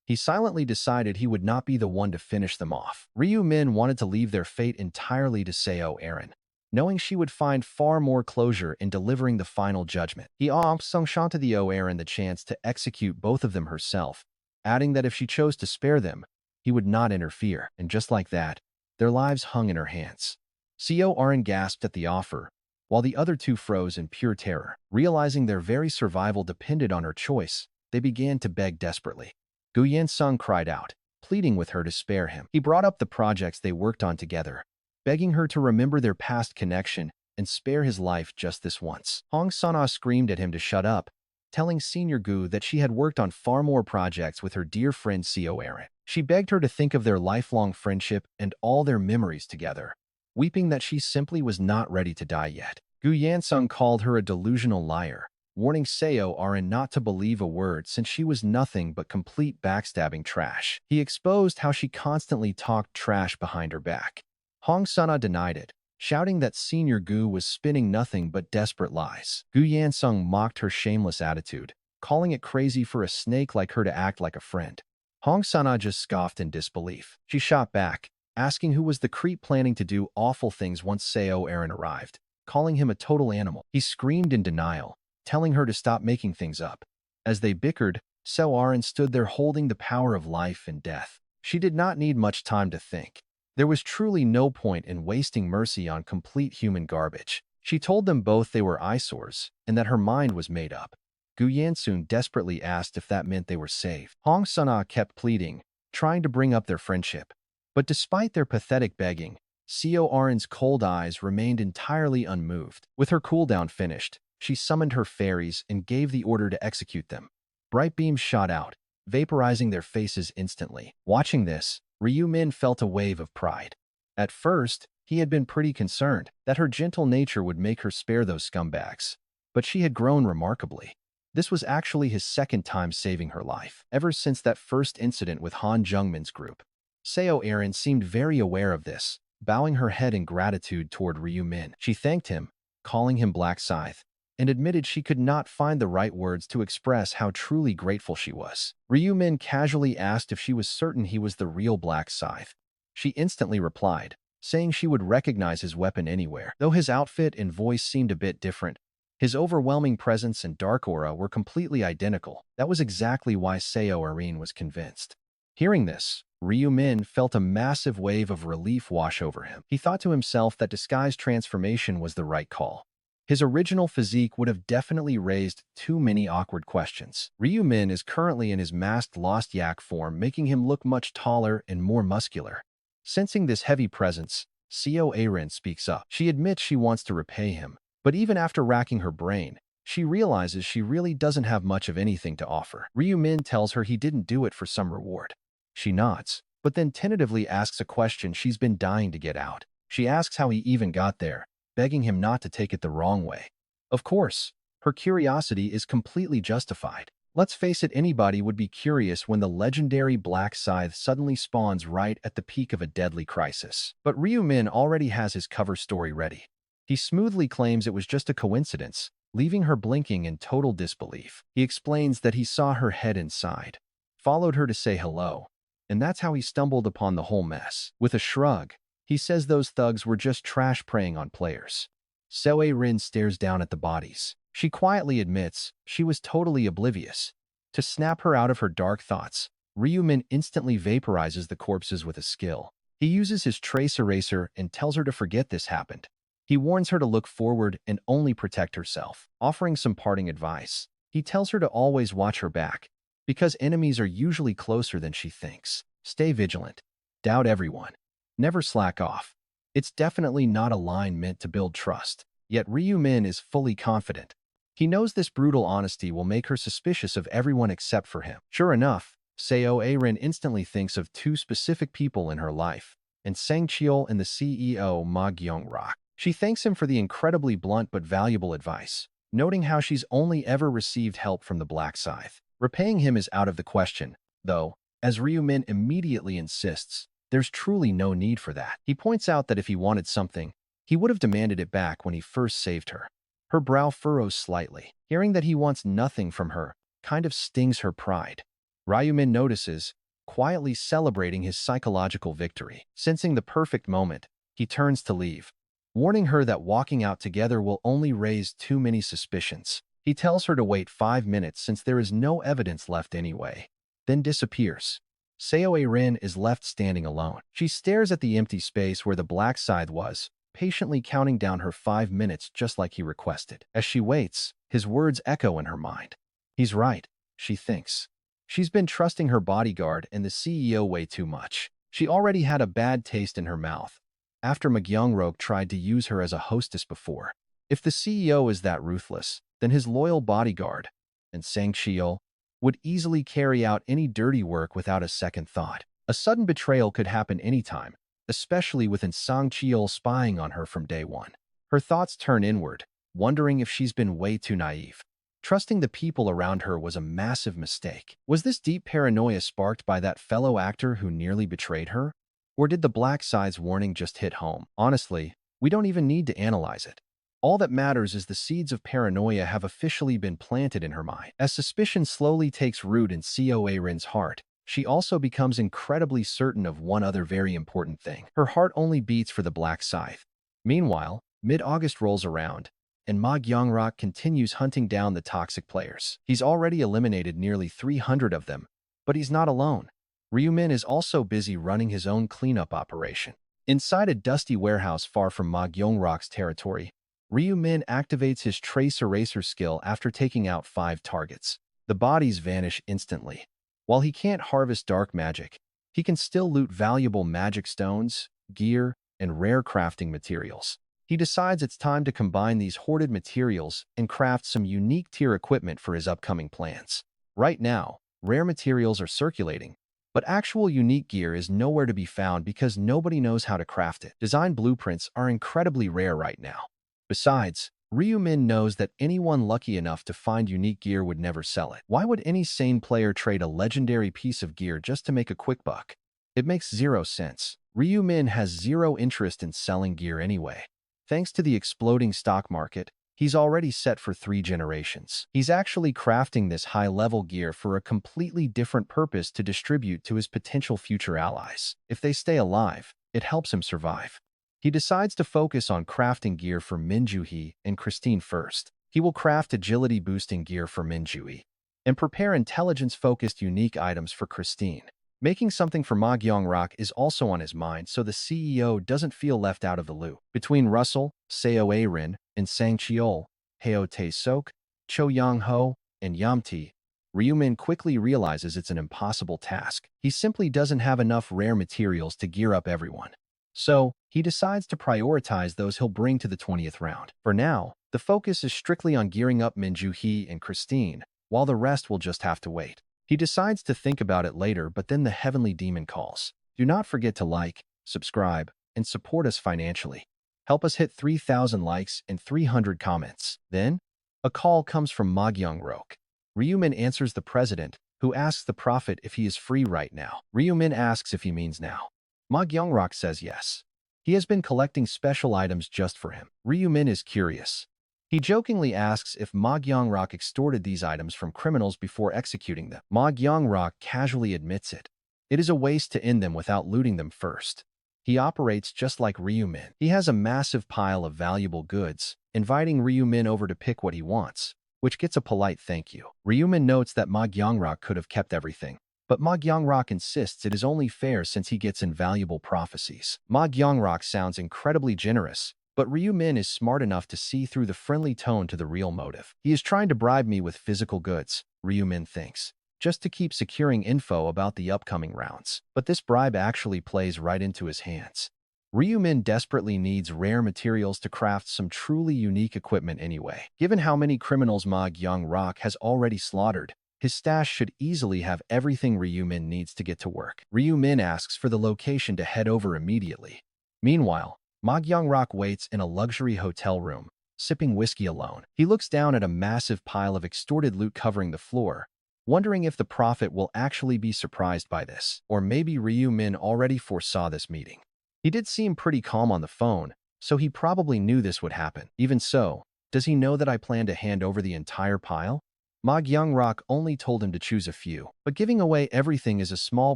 He silently decided he would not be the one to finish them off. Ryu-min wanted to leave their fate entirely to Seo Aaron, knowing she would find far more closure in delivering the final judgment. He offered Seo Aaron the chance to execute both of them herself, adding that if she chose to spare them, he would not interfere, and just like that, their lives hung in her hands. Seo Aaron gasped at the offer, while the other two froze in pure terror. Realizing their very survival depended on her choice, they began to beg desperately. Gu Yan-sung cried out, pleading with her to spare him. He brought up the projects they worked on together, begging her to remember their past connection and spare his life just this once. Hong Sana screamed at him to shut up, telling Senior Gu that she had worked on far more projects with her dear friend Seo Aaron. She begged her to think of their lifelong friendship and all their memories together, weeping that she simply was not ready to die yet. Gu Yan-sung called her a delusional liar, warning Seo Aaron not to believe a word since she was nothing but complete backstabbing trash. He exposed how she constantly talked trash behind her back. Hong Sana denied it, shouting that Senior Gu was spinning nothing but desperate lies. Gu Yansung mocked her shameless attitude, calling it crazy for a snake like her to act like a friend. Hong Sana just scoffed in disbelief. She shot back, asking who was the creep planning to do awful things once Seo Aaron arrived, calling him a total animal. He screamed in denial, telling her to stop making things up. As they bickered, Seo Aaron stood there holding the power of life and death. She did not need much time to think. There was truly no point in wasting mercy on complete human garbage. She told them both they were eyesores and that her mind was made up. Gu Yansun desperately asked if that meant they were saved. Hong Sana kept pleading, trying to bring up their friendship. But despite their pathetic begging, Seo Aaron's cold eyes remained entirely unmoved. With her cooldown finished, she summoned her fairies and gave the order to execute them. Bright beams shot out, vaporizing their faces instantly. Watching this, Ryu Min felt a wave of pride. At first, he had been pretty concerned that her gentle nature would make her spare those scumbags. But she had grown remarkably. This was actually his second time saving her life, ever since that first incident with Han Jungmin's group. Seo Aaron seemed very aware of this, bowing her head in gratitude toward Ryu Min. She thanked him, calling him Black Scythe, and admitted she could not find the right words to express how truly grateful she was. Ryu Min casually asked if she was certain he was the real Black Scythe. She instantly replied, saying she would recognize his weapon anywhere. Though his outfit and voice seemed a bit different, his overwhelming presence and dark aura were completely identical. That was exactly why Seo Aaron was convinced. Hearing this, Ryu Min felt a massive wave of relief wash over him. He thought to himself that disguise transformation was the right call. His original physique would have definitely raised too many awkward questions. Ryu Min is currently in his masked Lost Yak form, making him look much taller and more muscular. Sensing this heavy presence, Seo Aaron speaks up. She admits she wants to repay him, but even after racking her brain, she realizes she really doesn't have much of anything to offer. Ryu Min tells her he didn't do it for some reward. She nods, but then tentatively asks a question she's been dying to get out. She asks how he even got there, begging him not to take it the wrong way. Of course, her curiosity is completely justified. Let's face it, anybody would be curious when the legendary Black Scythe suddenly spawns right at the peak of a deadly crisis. But Ryu Min already has his cover story ready. He smoothly claims it was just a coincidence, leaving her blinking in total disbelief. He explains that he saw her head inside, followed her to say hello, and that's how he stumbled upon the whole mess. With a shrug, he says those thugs were just trash preying on players. Seo Rin stares down at the bodies. She quietly admits she was totally oblivious. To snap her out of her dark thoughts, Ryu Min instantly vaporizes the corpses with a skill. He uses his trace eraser and tells her to forget this happened. He warns her to look forward and only protect herself, offering some parting advice. He tells her to always watch her back, because enemies are usually closer than she thinks. Stay vigilant. Doubt everyone. Never slack off. It's definitely not a line meant to build trust. Yet Ryu Min is fully confident. He knows this brutal honesty will make her suspicious of everyone except for him. Sure enough, Seo Aaron instantly thinks of two specific people in her life, and Sang Cheol and the CEO Ma Gyung-rak. She thanks him for the incredibly blunt but valuable advice, noting how she's only ever received help from the Black Scythe. Repaying him is out of the question, though, as Ryu Min immediately insists, there's truly no need for that. He points out that if he wanted something, he would have demanded it back when he first saved her. Her brow furrows slightly. Hearing that he wants nothing from her kind of stings her pride. Ryu Min notices, quietly celebrating his psychological victory. Sensing the perfect moment, he turns to leave, warning her that walking out together will only raise too many suspicions. He tells her to wait 5 minutes since there is no evidence left anyway, then disappears. Seo Rin is left standing alone. She stares at the empty space where the Black Scythe was, patiently counting down her 5 minutes just like he requested. As she waits, his words echo in her mind. He's right, she thinks. She's been trusting her bodyguard and the CEO way too much. She already had a bad taste in her mouth after Myung-rok tried to use her as a hostess before. If the CEO is that ruthless, then his loyal bodyguard, and Sang Cheol, would easily carry out any dirty work without a second thought. A sudden betrayal could happen anytime, especially with Sang Cheol spying on her from day one. Her thoughts turn inward, wondering if she's been way too naive. Trusting the people around her was a massive mistake. Was this deep paranoia sparked by that fellow actor who nearly betrayed her? Or did the Black Scythe's warning just hit home? Honestly, We don't even need to analyze it. All that matters is the seeds of paranoia have officially been planted in her mind. As suspicion slowly takes root in Coa Rin's heart, she also becomes incredibly certain of one other very important thing. Her heart only beats for the Black Scythe. Meanwhile, mid-August rolls around, and Ma Gyeongrok continues hunting down the toxic players. He's already eliminated nearly 300 of them, but he's not alone. Ryumin is also busy running his own cleanup operation. Inside a dusty warehouse far from Ma Gyeongrok's territory, Ryumin activates his Trace Eraser skill after taking out 5 targets. The bodies vanish instantly. While he can't harvest dark magic, he can still loot valuable magic stones, gear, and rare crafting materials. He decides it's time to combine these hoarded materials and craft some unique tier equipment for his upcoming plans. Right now, rare materials are circulating, but actual unique gear is nowhere to be found because nobody knows how to craft it. Design blueprints are incredibly rare right now. Besides, Ryumin knows that anyone lucky enough to find unique gear would never sell it. Why would any sane player trade a legendary piece of gear just to make a quick buck? It makes zero sense. Ryumin has zero interest in selling gear anyway. Thanks to the exploding stock market, he's already set for 3 generations. He's actually crafting this high-level gear for a completely different purpose to distribute to his potential future allies. If they stay alive, it helps him survive. He decides to focus on crafting gear for Minjuhi and Christine first. He will craft agility-boosting gear for Minjuhi and prepare intelligence-focused unique items for Christine. Making something for Ma Gyeongrok is also on his mind, so the CEO doesn't feel left out of the loop. Between Russell, Seo Arin, and Sang Cheol, Heo Tae-sok, Cho Young-ho, and Yamti, Ryumin quickly realizes it's an impossible task. He simply doesn't have enough rare materials to gear up everyone. So, he decides to prioritize those he'll bring to the 20th round. For now, the focus is strictly on gearing up Minjuhi and Christine, while the rest will just have to wait. He decides to think about it later, but then the Heavenly Demon calls. Do not forget to like, subscribe, and support us financially. Help us hit 3,000 likes and 300 comments. Then, a call comes from Ma Gyeongrok. Ryumin answers the president, who asks the prophet if he is free right now. Ryumin asks if he means now. Ma Gyeongrok says yes. He has been collecting special items just for him. Ryumin is curious. He jokingly asks if Ma Gyeongrok extorted these items from criminals before executing them. Ma Gyeongrok casually admits it. It is a waste to end them without looting them first. He operates just like Ryumin. He has a massive pile of valuable goods, inviting Ryumin over to pick what he wants, which gets a polite thank you. Ryumin notes that Ma Gyeongrok could have kept everything, but Ma Gyeongrok insists it is only fair since he gets invaluable prophecies. Ma Gyeongrok sounds incredibly generous, but Ryumin is smart enough to see through the friendly tone to the real motive. He is trying to bribe me with physical goods, Ryumin thinks, just to keep securing info about the upcoming rounds. But this bribe actually plays right into his hands. Ryumin desperately needs rare materials to craft some truly unique equipment anyway. Given how many criminals Ma Gyeongrok has already slaughtered, his stash should easily have everything Ryumin needs to get to work. Ryumin asks for the location to head over immediately. Meanwhile, Ma Gyeongrok waits in a luxury hotel room, sipping whiskey alone. He looks down at a massive pile of extorted loot covering the floor, wondering if the prophet will actually be surprised by this, or maybe Ryumin already foresaw this meeting. He did seem pretty calm on the phone, so he probably knew this would happen. Even so, does he know that I plan to hand over the entire pile? Ma Gyeongrok only told him to choose a few, but giving away everything is a small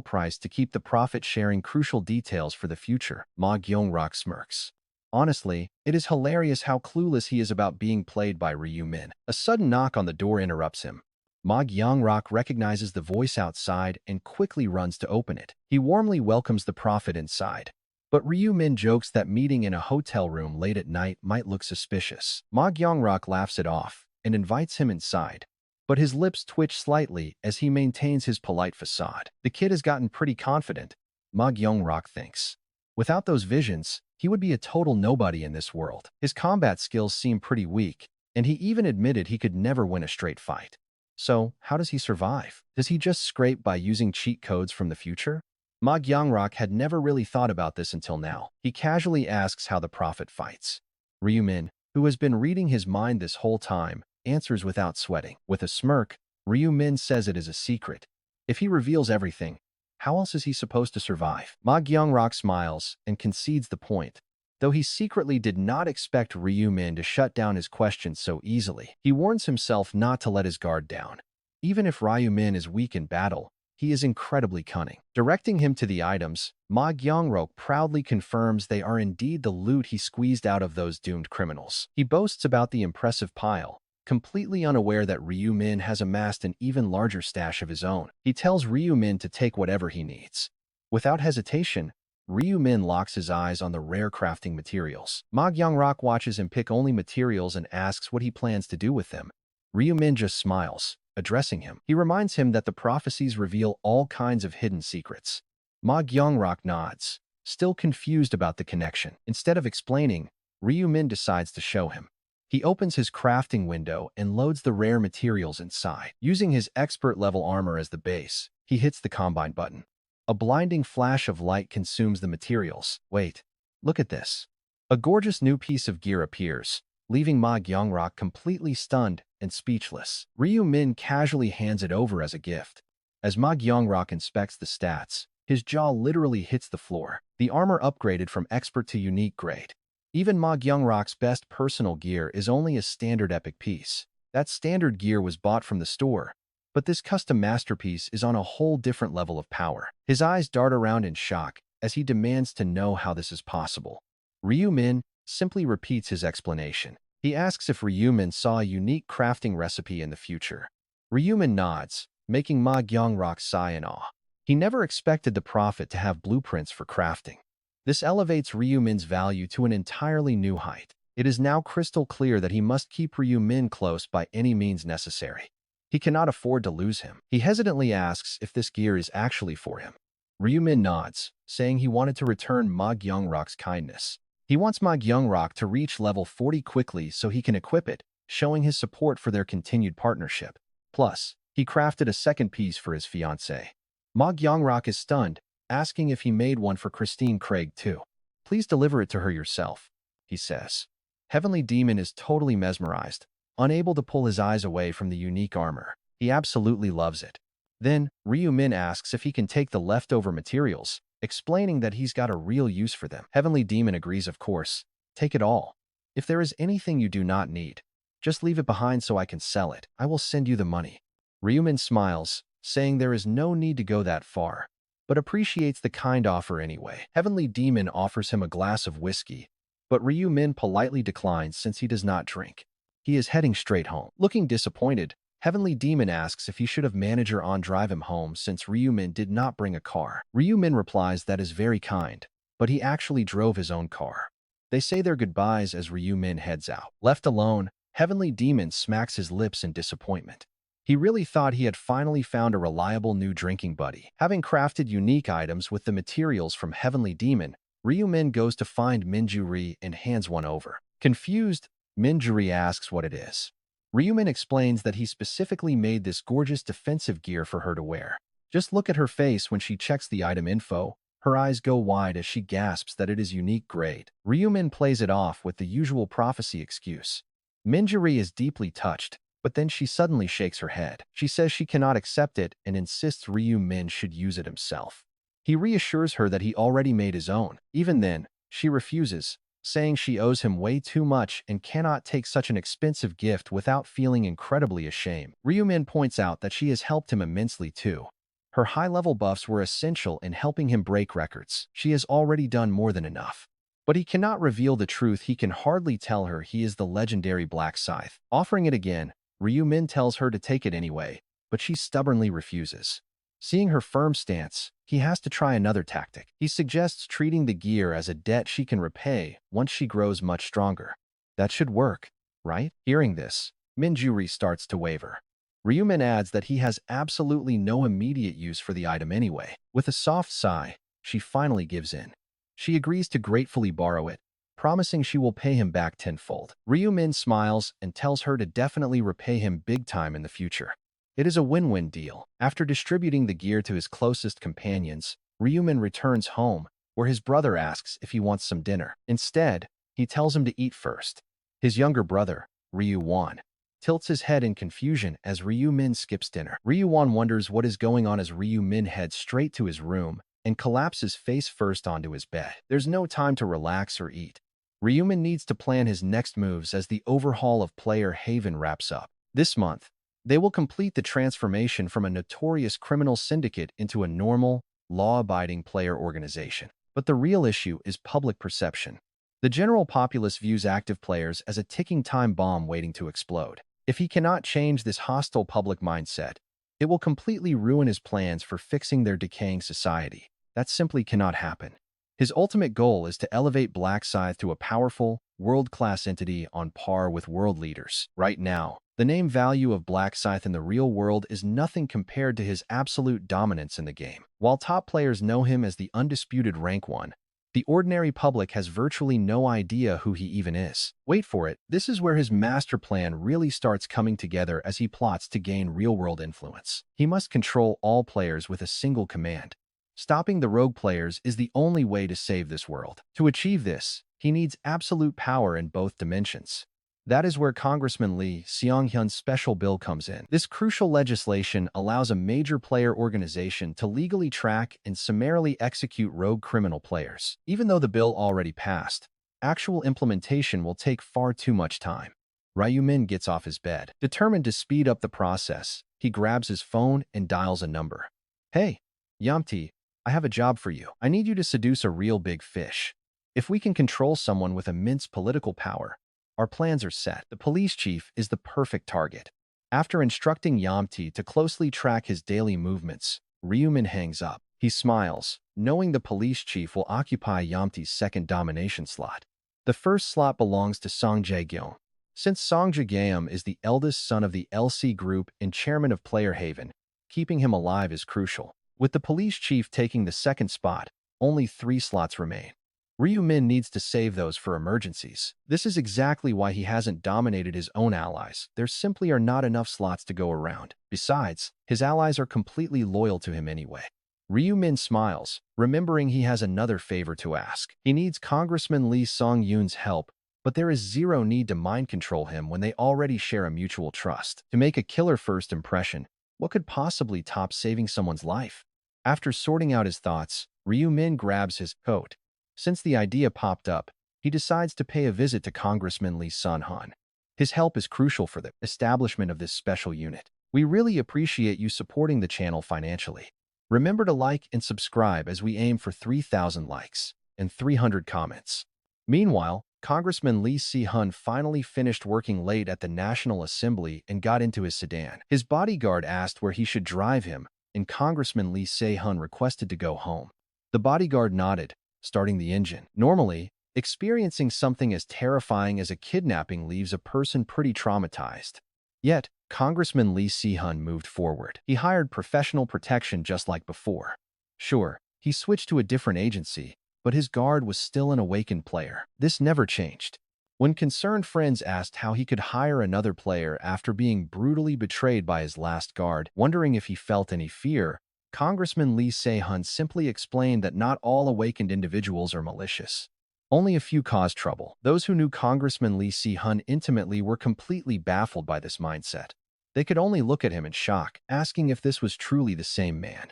price to keep the prophet sharing crucial details for the future. Ma Gyeongrok smirks. Honestly, it is hilarious how clueless he is about being played by Ryumin. A sudden knock on the door interrupts him. Ma Gyeongrok recognizes the voice outside and quickly runs to open it. He warmly welcomes the prophet inside. But Ryumin jokes that meeting in a hotel room late at night might look suspicious. Ma Gyeongrok laughs it off and invites him inside, but his lips twitch slightly as he maintains his polite facade. The kid has gotten pretty confident, Ma Gyeongrok thinks. Without those visions, he would be a total nobody in this world. His combat skills seem pretty weak, and he even admitted he could never win a straight fight. So, how does he survive? Does he just scrape by using cheat codes from the future? Ma Gyeongrok had never really thought about this until now. He casually asks how the prophet fights. Ryumin, who has been reading his mind this whole time, answers without sweating. With a smirk, Ryumin says it is a secret. If he reveals everything, how else is he supposed to survive? Ma Gyeongrok smiles and concedes the point. though he secretly did not expect Ryu-min to shut down his questions so easily. He warns himself not to let his guard down. Even if Ryu-min is weak in battle, he is incredibly cunning. Directing him to the items, Ma Gyeongrok proudly confirms they are indeed the loot he squeezed out of those doomed criminals. He boasts about the impressive pile, completely unaware that Ryu-min has amassed an even larger stash of his own. He tells Ryu-min to take whatever he needs. Without hesitation, Ryu-min locks his eyes on the rare crafting materials. Ma Gyeongrok watches him pick only materials and asks what he plans to do with them. Ryu-min just smiles, addressing him. He reminds him that the prophecies reveal all kinds of hidden secrets. Ma Gyeongrok nods, still confused about the connection. Instead of explaining, Ryu-min decides to show him. He opens his crafting window and loads the rare materials inside. Using his expert-level armor as the base, he hits the combine button. A blinding flash of light consumes the materials. Wait, look at this. A gorgeous new piece of gear appears, leaving Ma Gyeongrok completely stunned and speechless. Ryu-min casually hands it over as a gift. As Ma Gyeongrok inspects the stats, his jaw literally hits the floor. The armor upgraded from expert to unique grade. Even Ma Gyeongrok's best personal gear is only a standard epic piece. That standard gear was bought from the store, but this custom masterpiece is on a whole different level of power. His eyes dart around in shock as he demands to know how this is possible. Ryu-min simply repeats his explanation. He asks if Ryu-min saw a unique crafting recipe in the future. Ryu-min nods, making Ma Gyeongrok sigh in awe. He never expected the prophet to have blueprints for crafting. This elevates Ryu-min's value to an entirely new height. It is now crystal clear that he must keep Ryu-min close by any means necessary. He cannot afford to lose him. He hesitantly asks if this gear is actually for him. Ryu-min nods, saying he wanted to return Ma Gyeongrok's kindness. He wants Ma Gyeongrok to reach level 40 quickly so he can equip it, showing his support for their continued partnership. Plus, he crafted a second piece for his fiancée. Ma Gyeongrok is stunned, asking if he made one for Christine Craig too. Please deliver it to her yourself, he says. Heavenly Demon is totally mesmerized, unable to pull his eyes away from the unique armor. He absolutely loves it. Then, Ryu-min asks if he can take the leftover materials, explaining that he's got a real use for them. Heavenly Demon agrees, of course. Take it all. If there is anything you do not need, just leave it behind so I can sell it. I will send you the money. Ryu-min smiles, saying there is no need to go that far, but appreciates the kind offer anyway. Heavenly Demon offers him a glass of whiskey, but Ryu-min politely declines since he does not drink. He is heading straight home. Looking disappointed, Heavenly Demon asks if he should have manager on drive him home since Ryu-min did not bring a car. Ryu-min replies that is very kind, but he actually drove his own car. They say their goodbyes as Ryu-min heads out. Left alone, Heavenly Demon smacks his lips in disappointment. He really thought he had finally found a reliable new drinking buddy. Having crafted unique items with the materials from Heavenly Demon, Ryu-min goes to find Minjuri and hands one over. Confused, Minjuri asks what it is. Ryu-min explains that he specifically made this gorgeous defensive gear for her to wear. Just look at her face when she checks the item info. Her eyes go wide as she gasps that it is unique grade. Ryu-min plays it off with the usual prophecy excuse. Minjuri is deeply touched, but then she suddenly shakes her head. She says she cannot accept it and insists Ryu-min should use it himself. He reassures her that he already made his own. Even then, she refuses, saying she owes him way too much and cannot take such an expensive gift without feeling incredibly ashamed. Ryu-min points out that she has helped him immensely too. Her high-level buffs were essential in helping him break records. She has already done more than enough. But he cannot reveal the truth. He can hardly tell her he is the legendary Black Scythe. Offering it again, Ryu-min tells her to take it anyway, but she stubbornly refuses. Seeing her firm stance, he has to try another tactic. He suggests treating the gear as a debt she can repay once she grows much stronger. That should work, right? Hearing this, Minjuri starts to waver. Ryu-min adds that he has absolutely no immediate use for the item anyway. With a soft sigh, she finally gives in. She agrees to gratefully borrow it, promising she will pay him back tenfold. Ryu-min smiles and tells her to definitely repay him big time in the future. It is a win-win deal. After distributing the gear to his closest companions, Ryu-min returns home, where his brother asks if he wants some dinner. Instead, he tells him to eat first. His younger brother, Ryu-won, tilts his head in confusion as Ryu-min skips dinner. Ryu-won wonders what is going on as Ryu-min heads straight to his room and collapses face first onto his bed. There's no time to relax or eat. Ryumin needs to plan his next moves as the overhaul of Player Haven wraps up. This month, they will complete the transformation from a notorious criminal syndicate into a normal, law-abiding player organization. But the real issue is public perception. The general populace views active players as a ticking time bomb waiting to explode. If he cannot change this hostile public mindset, it will completely ruin his plans for fixing their decaying society. That simply cannot happen. His ultimate goal is to elevate Black Scythe to a powerful, world-class entity on par with world leaders. Right now, the name value of Black Scythe in the real world is nothing compared to his absolute dominance in the game. While top players know him as the undisputed rank 1, the ordinary public has virtually no idea who he even is. Wait for it, this is where his master plan really starts coming together as he plots to gain real-world influence. He must control all players with a single command. Stopping the rogue players is the only way to save this world. To achieve this, he needs absolute power in both dimensions. That is where Congressman Lee Seong-hyun's special bill comes in. This crucial legislation allows a major player organization to legally track and summarily execute rogue criminal players. Even though the bill already passed, actual implementation will take far too much time. Ryumin gets off his bed. Determined to speed up the process, he grabs his phone and dials a number. "Hey, Yamti, I have a job for you. I need you to seduce a real big fish. If we can control someone with immense political power, our plans are set." The police chief is the perfect target. After instructing Yamti to closely track his daily movements, Ryumin hangs up. He smiles, knowing the police chief will occupy Yamti's second domination slot. The first slot belongs to Song Jae-gyeom. Since Song Jae-gyeom is the eldest son of the LC Group and chairman of Player Haven, keeping him alive is crucial. With the police chief taking the second spot, only 3 slots remain. Ryumin needs to save those for emergencies. This is exactly why he hasn't dominated his own allies. There simply are not enough slots to go around. Besides, his allies are completely loyal to him anyway. Ryumin smiles, remembering he has another favor to ask. He needs Congressman Lee Song-yoon's help, but there is zero need to mind control him when they already share a mutual trust. To make a killer first impression, what could possibly top saving someone's life? After sorting out his thoughts, Ryumin grabs his coat. Since the idea popped up, he decides to pay a visit to Congressman Lee Sun-han. His help is crucial for the establishment of this special unit. We really appreciate you supporting the channel financially. Remember to like and subscribe as we aim for 3,000 likes and 300 comments. Meanwhile, Congressman Lee Si-hun finally finished working late at the National Assembly and got into his sedan. His bodyguard asked where he should drive him, and Congressman Lee Se-hun requested to go home. The bodyguard nodded, starting the engine. Normally, experiencing something as terrifying as a kidnapping leaves a person pretty traumatized. Yet, Congressman Lee Si-hun moved forward. He hired professional protection just like before. Sure, he switched to a different agency, but his guard was still an awakened player. This never changed. When concerned friends asked how he could hire another player after being brutally betrayed by his last guard, wondering if he felt any fear, Congressman Lee Se-hun simply explained that not all awakened individuals are malicious. Only a few cause trouble. Those who knew Congressman Lee Si-hun intimately were completely baffled by this mindset. They could only look at him in shock, asking if this was truly the same man.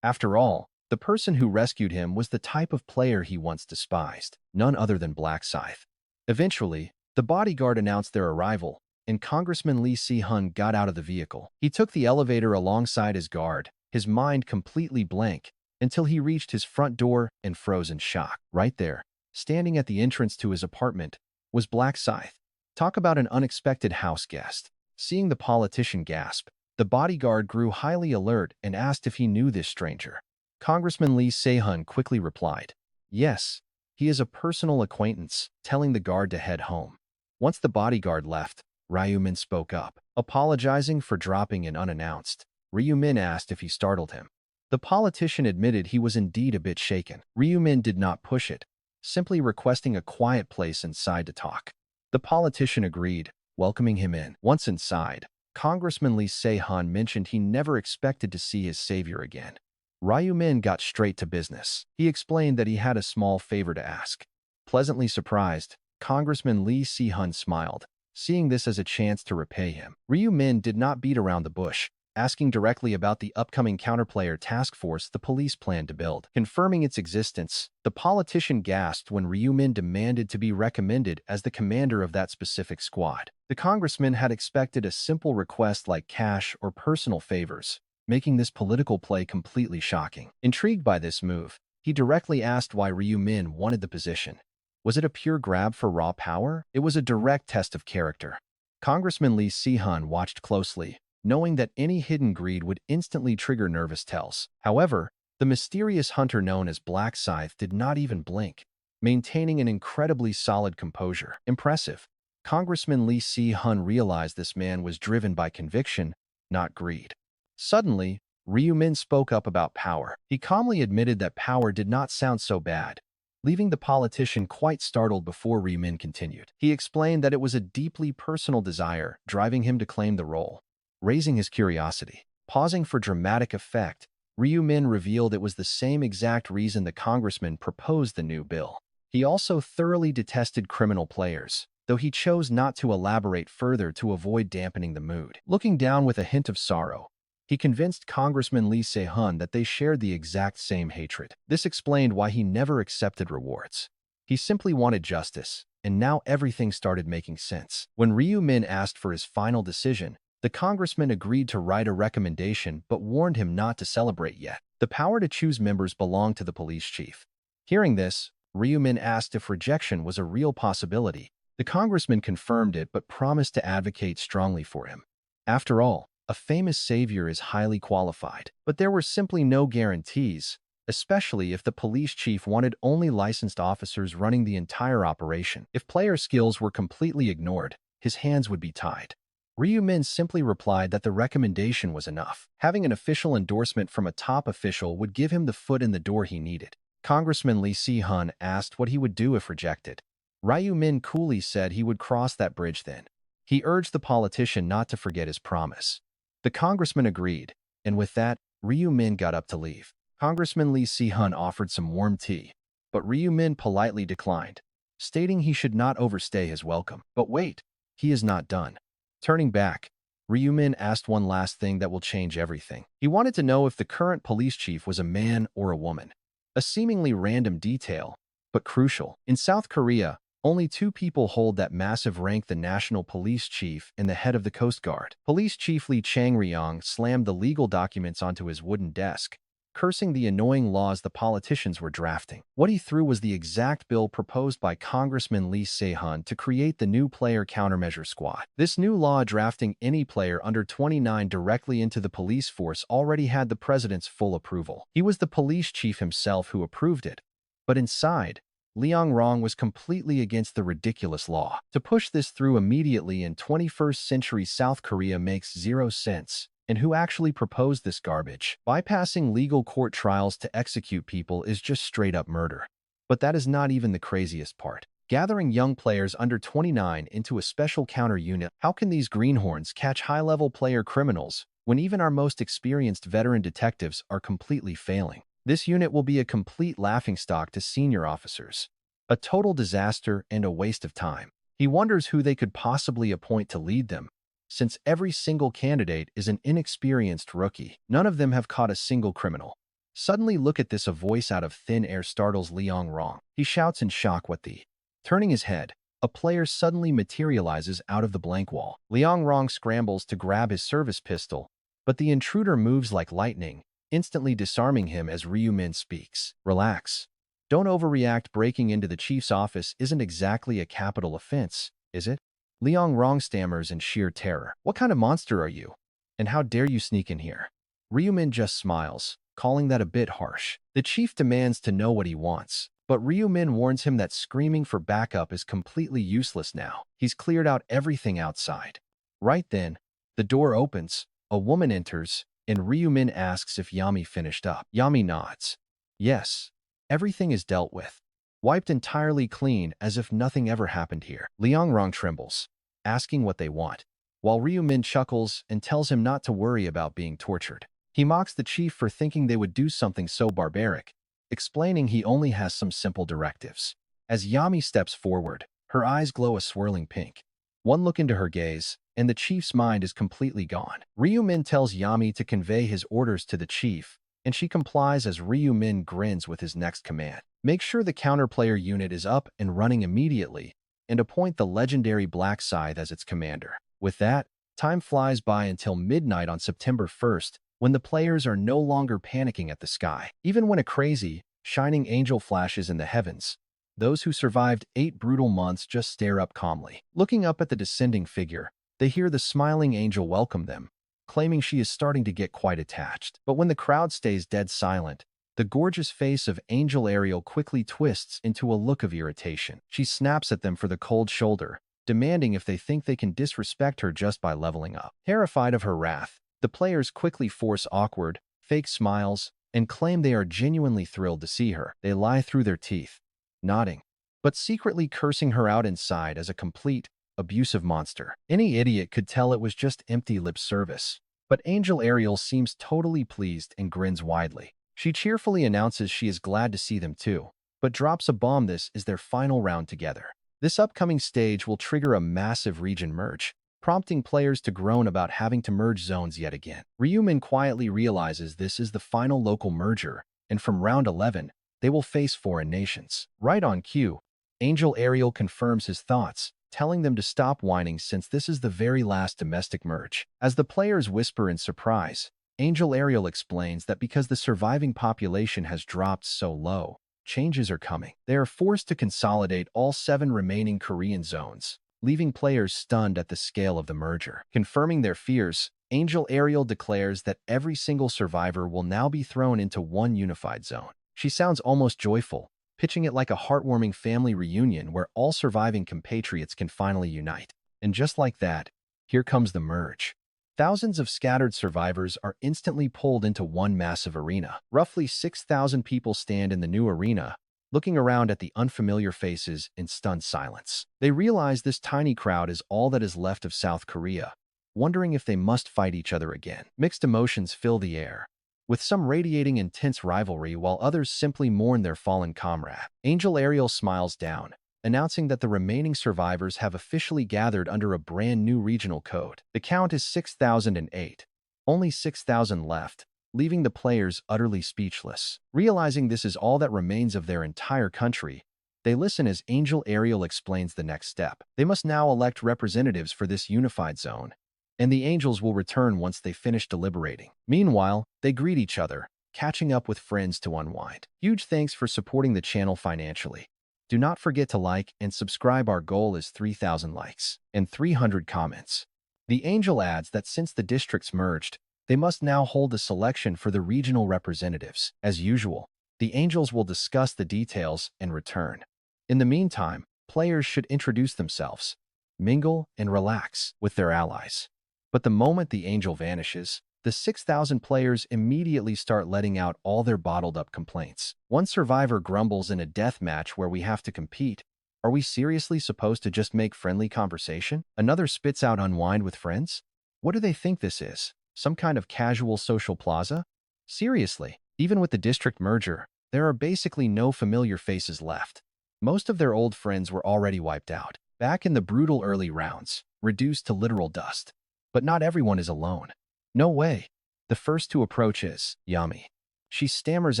After all, the person who rescued him was the type of player he once despised, none other than Black Scythe. Eventually, the bodyguard announced their arrival, and Congressman Lee Si-hun got out of the vehicle. He took the elevator alongside his guard, his mind completely blank, until he reached his front door and froze in shock. Right there, standing at the entrance to his apartment, was Black Scythe. Talk about an unexpected house guest. Seeing the politician gasp, the bodyguard grew highly alert and asked if he knew this stranger. Congressman Lee Se-hun quickly replied, "Yes, he is a personal acquaintance," telling the guard to head home. Once the bodyguard left, Ryumin spoke up, apologizing for dropping in unannounced. Ryumin asked if he startled him. The politician admitted he was indeed a bit shaken. Ryumin did not push it, simply requesting a quiet place inside to talk. The politician agreed, welcoming him in. Once inside, Congressman Lee Se-hun mentioned he never expected to see his savior again. Ryumin got straight to business. He explained that he had a small favor to ask. Pleasantly surprised, Congressman Lee Si-hun smiled, seeing this as a chance to repay him. Ryumin did not beat around the bush. asking directly about the upcoming counterplayer task force the police planned to build. Confirming its existence, the politician gasped when Ryu-min demanded to be recommended as the commander of that specific squad. The congressman had expected a simple request like cash or personal favors, making this political play completely shocking. Intrigued by this move, he directly asked why Ryu-min wanted the position. Was it a pure grab for raw power? It was a direct test of character. Congressman Lee Si-hun watched closely, knowing that any hidden greed would instantly trigger nervous tells. However, the mysterious hunter known as Black Scythe did not even blink, maintaining an incredibly solid composure. Impressive. Congressman Lee Si-hun realized this man was driven by conviction, not greed. Suddenly, Ryu-min spoke up about power. He calmly admitted that power did not sound so bad, leaving the politician quite startled before Ryu-min continued. He explained that it was a deeply personal desire driving him to claim the role, raising his curiosity. Pausing for dramatic effect, Ryu-min revealed it was the same exact reason the congressman proposed the new bill. He also thoroughly detested criminal players, though he chose not to elaborate further to avoid dampening the mood. Looking down with a hint of sorrow, he convinced Congressman Lee Se-hun that they shared the exact same hatred. This explained why he never accepted rewards. He simply wanted justice, and now everything started making sense. When Ryu-min asked for his final decision, the congressman agreed to write a recommendation but warned him not to celebrate yet. The power to choose members belonged to the police chief. Hearing this, Ryu-min asked if rejection was a real possibility. The congressman confirmed it but promised to advocate strongly for him. After all, a famous savior is highly qualified, but there were simply no guarantees, especially if the police chief wanted only licensed officers running the entire operation. If player skills were completely ignored, his hands would be tied. Ryu-min simply replied that the recommendation was enough. Having an official endorsement from a top official would give him the foot in the door he needed. Congressman Lee Si-hun asked what he would do if rejected. Ryu-min coolly said he would cross that bridge then. He urged the politician not to forget his promise. The congressman agreed, and with that, Ryu-min got up to leave. Congressman Lee Si-hun offered some warm tea, but Ryu-min politely declined, stating he should not overstay his welcome. But wait, he is not done. Turning back, Ryu-min asked one last thing that will change everything. He wanted to know if the current police chief was a man or a woman. A seemingly random detail, but crucial. In South Korea, only two people hold that massive rank: the national police chief and the head of the Coast Guard. Police Chief Lee Chang-ryong slammed the legal documents onto his wooden desk, cursing the annoying laws the politicians were drafting. What he threw was the exact bill proposed by Congressman Lee Se-hun to create the new player countermeasure squad. This new law drafting any player under 29 directly into the police force already had the president's full approval. He was the police chief himself who approved it. But inside, Liang Rong was completely against the ridiculous law. To push this through immediately in 21st century South Korea makes zero sense. And who actually proposed this garbage? Bypassing legal court trials to execute people is just straight-up murder. But that is not even the craziest part. Gathering young players under 29 into a special counter unit. How can these greenhorns catch high-level player criminals when even our most experienced veteran detectives are completely failing? This unit will be a complete laughingstock to senior officers. A total disaster and a waste of time. He wonders who they could possibly appoint to lead them, since every single candidate is an inexperienced rookie. None of them have caught a single criminal. Suddenly, look at this, a voice out of thin air startles Liang Rong. He shouts in shock, what the? Turning his head, a player suddenly materializes out of the blank wall. Liang Rong scrambles to grab his service pistol, but the intruder moves like lightning, instantly disarming him as Ryu-min speaks. Relax. Don't overreact. Breaking into the chief's office isn't exactly a capital offense, is it? Liang Rong stammers in sheer terror. What kind of monster are you? And how dare you sneak in here? Ryu-min just smiles, calling that a bit harsh. The chief demands to know what he wants, but Ryu-min warns him that screaming for backup is completely useless now. He's cleared out everything outside. Right then, the door opens, a woman enters, and Ryu-min asks if Yami finished up. Yami nods. Yes, everything is dealt with. Wiped entirely clean, as if nothing ever happened here. Liang Rong trembles, asking what they want, while Ryu-min chuckles and tells him not to worry about being tortured. He mocks the chief for thinking they would do something so barbaric, explaining he only has some simple directives. As Yami steps forward, her eyes glow a swirling pink. One look into her gaze, and the chief's mind is completely gone. Ryu-min tells Yami to convey his orders to the chief, and she complies as Ryu-min grins with his next command. Make sure the counterplayer unit is up and running immediately, and appoint the legendary Black Scythe as its commander. With that, time flies by until midnight on September 1st, when the players are no longer panicking at the sky. Even when a crazy, shining angel flashes in the heavens, those who survived 8 brutal months just stare up calmly. Looking up at the descending figure, they hear the smiling angel welcome them, claiming she is starting to get quite attached. But when the crowd stays dead silent, the gorgeous face of Angel Ariel quickly twists into a look of irritation. She snaps at them for the cold shoulder, demanding if they think they can disrespect her just by leveling up. Terrified of her wrath, the players quickly force awkward, fake smiles, and claim they are genuinely thrilled to see her. They lie through their teeth, nodding, but secretly cursing her out inside as a complete, abusive monster. Any idiot could tell it was just empty lip service, but Angel Ariel seems totally pleased and grins widely. She cheerfully announces she is glad to see them too, but drops a bomb. This is their final round together. This upcoming stage will trigger a massive region merge, prompting players to groan about having to merge zones yet again. Ryu-min quietly realizes this is the final local merger, and from round 11, they will face foreign nations. Right on cue, Angel Ariel confirms his thoughts, telling them to stop whining since this is the very last domestic merge. As the players whisper in surprise, Angel Ariel explains that because the surviving population has dropped so low, changes are coming. They are forced to consolidate all 7 remaining Korean zones, leaving players stunned at the scale of the merger. Confirming their fears, Angel Ariel declares that every single survivor will now be thrown into one unified zone. She sounds almost joyful, pitching it like a heartwarming family reunion where all surviving compatriots can finally unite. And just like that, here comes the merge. Thousands of scattered survivors are instantly pulled into one massive arena. Roughly 6,000 people stand in the new arena, looking around at the unfamiliar faces in stunned silence. They realize this tiny crowd is all that is left of South Korea, wondering if they must fight each other again. Mixed emotions fill the air, with some radiating intense rivalry while others simply mourn their fallen comrade. Angel Ariel smiles down, announcing that the remaining survivors have officially gathered under a brand new regional code. The count is 6,008. Only 6,000 left, leaving the players utterly speechless. Realizing this is all that remains of their entire country, they listen as Angel Ariel explains the next step. They must now elect representatives for this unified zone, and the angels will return once they finish deliberating. Meanwhile, they greet each other, catching up with friends to unwind. Huge thanks for supporting the channel financially. Do not forget to like and subscribe. Our goal is 3,000 likes and 300 comments. The angel adds that since the districts merged, they must now hold a selection for the regional representatives. As usual, the angels will discuss the details and return. In the meantime, players should introduce themselves, mingle, and relax with their allies. But the moment the angel vanishes, the 6,000 players immediately start letting out all their bottled-up complaints. One survivor grumbles in a death match where we have to compete. Are we seriously supposed to just make friendly conversation? Another spits out unwind with friends? What do they think this is? Some kind of casual social plaza? Seriously, even with the district merger, there are basically no familiar faces left. Most of their old friends were already wiped out, back in the brutal early rounds, reduced to literal dust. But not everyone is alone. No way. The first to approach is Yami. She stammers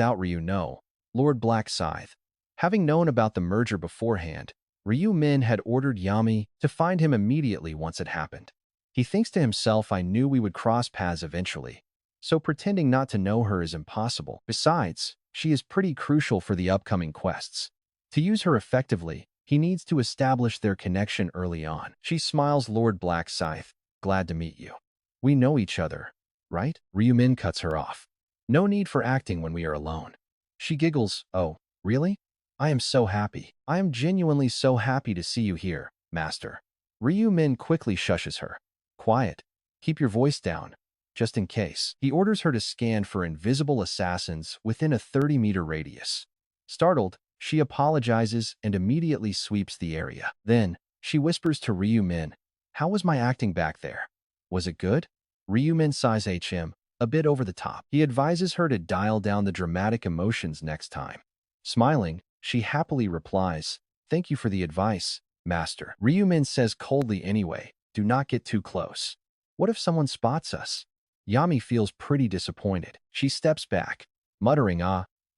out, Ryu no, Lord Black Scythe. Having known about the merger beforehand, Ryu-min had ordered Yami to find him immediately once it happened. He thinks to himself, I knew we would cross paths eventually, so pretending not to know her is impossible. Besides, she is pretty crucial for the upcoming quests. To use her effectively, he needs to establish their connection early on. She smiles, Lord Black Scythe, glad to meet you. We know each other, right? Ryu-min cuts her off. No need for acting when we are alone. She giggles, oh, really? I am so happy. I am genuinely so happy to see you here, master. Ryu-min quickly shushes her. Quiet. Keep your voice down, just in case. He orders her to scan for invisible assassins within a 30-meter radius. Startled, she apologizes and immediately sweeps the area. Then, she whispers to Ryu-min, how was my acting back there? Was it good? Ryu-min sighs a bit over the top. He advises her to dial down the dramatic emotions next time. Smiling, she happily replies, thank you for the advice, master. Ryu-min says coldly anyway, Do not get too close. What if someone spots us? Yami feels pretty disappointed. She steps back, muttering,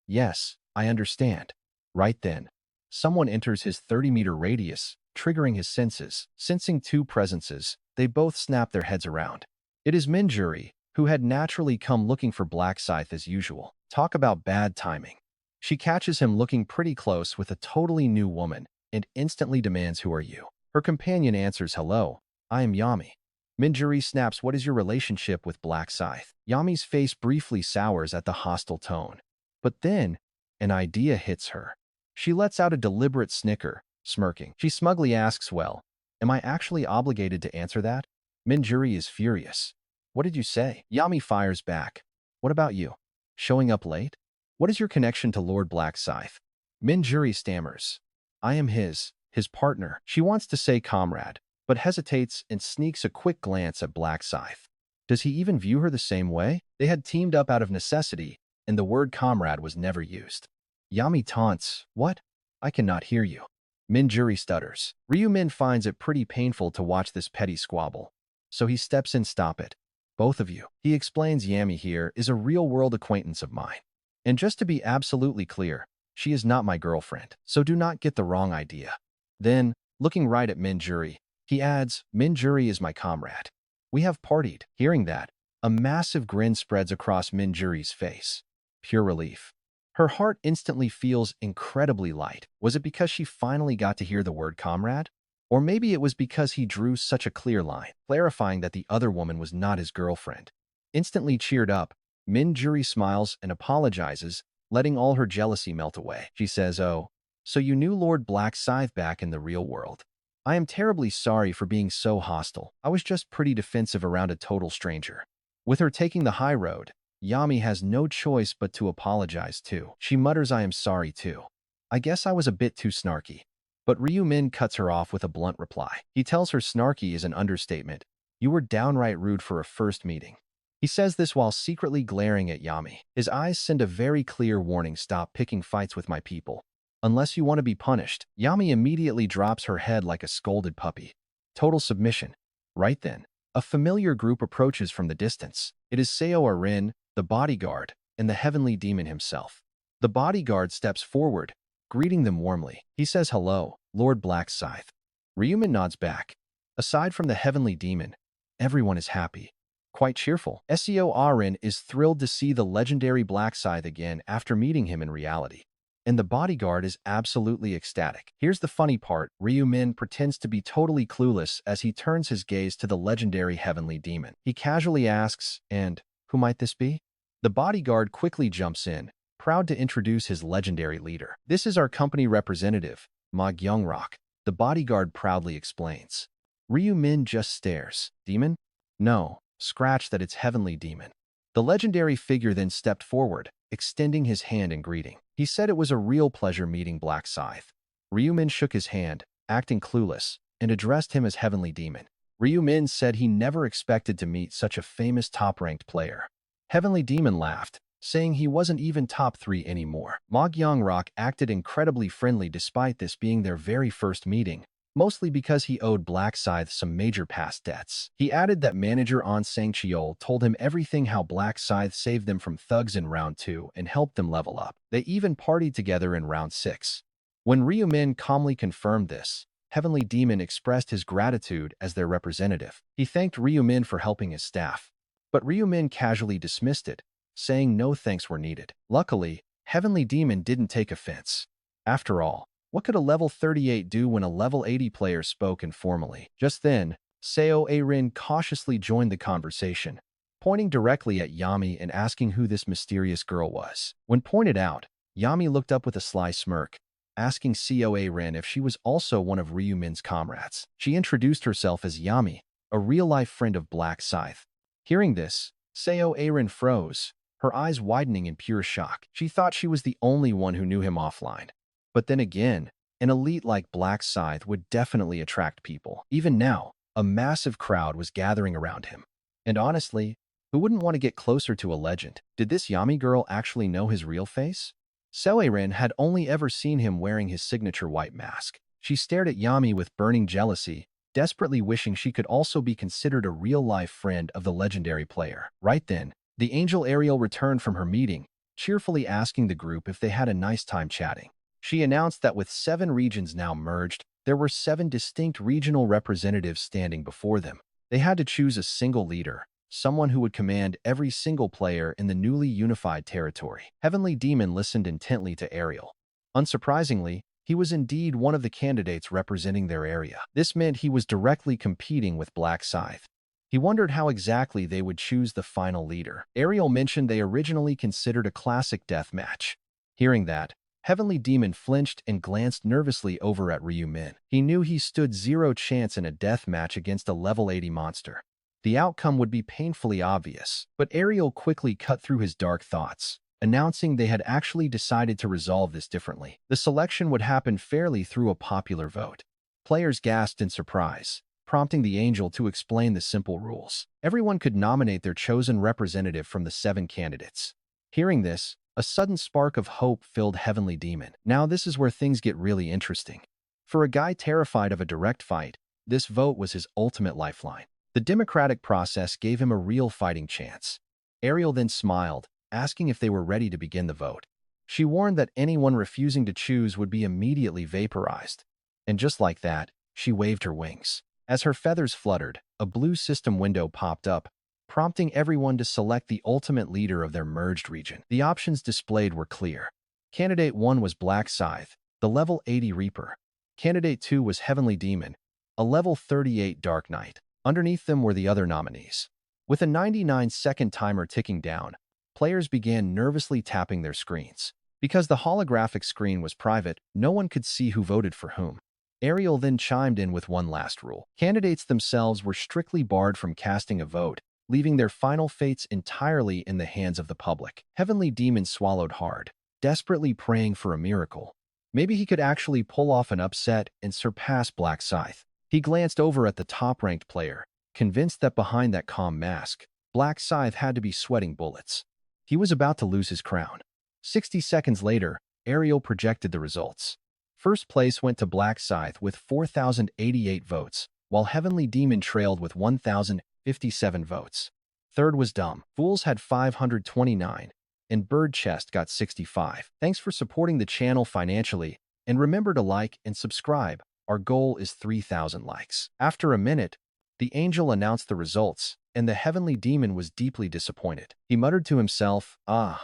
yes, I understand. Right then, someone enters his 30-meter radius, triggering his senses. Sensing two presences, they both snap their heads around. It is Minjuri, who had naturally come looking for Black Scythe as usual. Talk about bad timing. She catches him looking pretty close with a totally new woman and instantly demands, "Who are you?" Her companion answers, "Hello, I am Yami." Minjuri snaps, "What is your relationship with Black Scythe?" Yami's face briefly sours at the hostile tone. But then, an idea hits her. She lets out a deliberate snicker, smirking. She smugly asks, "Well, am I actually obligated to answer that?" Minjuri is furious. "What did you say?" Yami fires back. "What about you? Showing up late? What is your connection to Lord Black Scythe?" Minjuri stammers. "I am his partner." She wants to say comrade, but hesitates and sneaks a quick glance at Black Scythe. Does he even view her the same way? They had teamed up out of necessity, and the word comrade was never used. Yami taunts, "What? I cannot hear you." Minjuri stutters. Ryumin finds it pretty painful to watch this petty squabble, so he steps in. "Stop it. Both of you." He explains, "Yami here is a real-world acquaintance of mine. And just to be absolutely clear, she is not my girlfriend, so do not get the wrong idea." Then, looking right at Minjuri, he adds, "Minjuri is my comrade. We have partied." Hearing that, a massive grin spreads across Minjuri's face. Pure relief. Her heart instantly feels incredibly light. Was it because she finally got to hear the word comrade? Or maybe it was because he drew such a clear line, clarifying that the other woman was not his girlfriend. Instantly cheered up, Minjuri smiles and apologizes, letting all her jealousy melt away. She says, "Oh, so you knew Lord Black Scythe back in the real world. I am terribly sorry for being so hostile. I was just pretty defensive around a total stranger." With her taking the high road, Yami has no choice but to apologize too. She mutters, "I am sorry too. I guess I was a bit too snarky." But Ryumin cuts her off with a blunt reply. He tells her snarky is an understatement. "You were downright rude for a first meeting." He says this while secretly glaring at Yami. His eyes send a very clear warning, "Stop picking fights with my people, unless you want to be punished." Yami immediately drops her head like a scolded puppy. Total submission. Right then, a familiar group approaches from the distance. It is Seo Arin, the bodyguard, and the heavenly demon himself. The bodyguard steps forward, greeting them warmly. He says, "Hello, Lord Black Scythe." Ryumin nods back. Aside from the heavenly demon, everyone is happy. Quite cheerful. Seo Arin is thrilled to see the legendary Black Scythe again after meeting him in reality. And the bodyguard is absolutely ecstatic. Here's the funny part. Ryumin pretends to be totally clueless as he turns his gaze to the legendary heavenly demon. He casually asks, "And who might this be?" The bodyguard quickly jumps in, proud to introduce his legendary leader. "This is our company representative, Ma Gyungrock," the bodyguard proudly explains. Ryumin just stares. "Demon? No, scratch that, it's heavenly demon." The legendary figure then stepped forward, extending his hand in greeting. He said it was a real pleasure meeting Black Scythe. Ryumin shook his hand, acting clueless, and addressed him as heavenly demon. Ryumin said he never expected to meet such a famous top-ranked player. Heavenly demon laughed, saying he wasn't even top 3 anymore. Ma Gyungrock acted incredibly friendly despite this being their very first meeting, mostly because he owed Black Scythe some major past debts. He added that manager An Sang-cheol told him everything, how Black Scythe saved them from thugs in round 2 and helped them level up. They even partied together in round 6. When Ryumin calmly confirmed this, Heavenly Demon expressed his gratitude as their representative. He thanked Ryumin for helping his staff, but Ryumin casually dismissed it, saying no thanks were needed. Luckily, Heavenly Demon didn't take offense. After all, what could a level 38 do when a level 80 player spoke informally? Just then, Seo Arin cautiously joined the conversation, pointing directly at Yami and asking who this mysterious girl was. When pointed out, Yami looked up with a sly smirk, asking Seo Arin if she was also one of Ryumin's comrades. She introduced herself as Yami, a real-life friend of Black Scythe. Hearing this, Seo Arin froze, her eyes widening in pure shock. She thought she was the only one who knew him offline. But then again, an elite like Black Scythe would definitely attract people. Even now, a massive crowd was gathering around him. And honestly, who wouldn't want to get closer to a legend? Did this Yami girl actually know his real face? Seo had only ever seen him wearing his signature white mask. She stared at Yami with burning jealousy, desperately wishing she could also be considered a real-life friend of the legendary player. Right then, the angel Ariel returned from her meeting, cheerfully asking the group if they had a nice time chatting. She announced that with 7 regions now merged, there were 7 distinct regional representatives standing before them. They had to choose a single leader, someone who would command every single player in the newly unified territory. Heavenly Demon listened intently to Ariel. Unsurprisingly, he was indeed one of the candidates representing their area. This meant he was directly competing with Black Scythe. He wondered how exactly they would choose the final leader. Ariel mentioned they originally considered a classic death match. Hearing that, Heavenly Demon flinched and glanced nervously over at Ryu Min. He knew he stood zero chance in a death match against a level 80 monster. The outcome would be painfully obvious, but Ariel quickly cut through his dark thoughts, announcing they had actually decided to resolve this differently. The selection would happen fairly through a popular vote. Players gasped in surprise, prompting the angel to explain the simple rules. Everyone could nominate their chosen representative from the 7 candidates. Hearing this, a sudden spark of hope filled Heavenly Demon. Now this is where things get really interesting. For a guy terrified of a direct fight, this vote was his ultimate lifeline. The democratic process gave him a real fighting chance. Ariel then smiled, asking if they were ready to begin the vote. She warned that anyone refusing to choose would be immediately vaporized. And just like that, she waved her wings. As her feathers fluttered, a blue system window popped up, prompting everyone to select the ultimate leader of their merged region. The options displayed were clear. Candidate 1 was Black Scythe, the level 80 Reaper. Candidate 2 was Heavenly Demon, a level 38 Dark Knight. Underneath them were the other nominees. With a 99-second timer ticking down, players began nervously tapping their screens. Because the holographic screen was private, no one could see who voted for whom. Ariel then chimed in with one last rule. Candidates themselves were strictly barred from casting a vote, leaving their final fates entirely in the hands of the public. Heavenly Demon swallowed hard, desperately praying for a miracle. Maybe he could actually pull off an upset and surpass Black Scythe. He glanced over at the top-ranked player, convinced that behind that calm mask, Black Scythe had to be sweating bullets. He was about to lose his crown. 60 seconds later, Ariel projected the results. First place went to Black Scythe with 4,088 votes, while Heavenly Demon trailed with 1,057 votes. Third was Dumb. Fools had 529, and Bird Chest got 65. Thanks for supporting the channel financially, and remember to like and subscribe. Our goal is 3,000 likes. After a minute, the angel announced the results, and the Heavenly Demon was deeply disappointed. He muttered to himself, I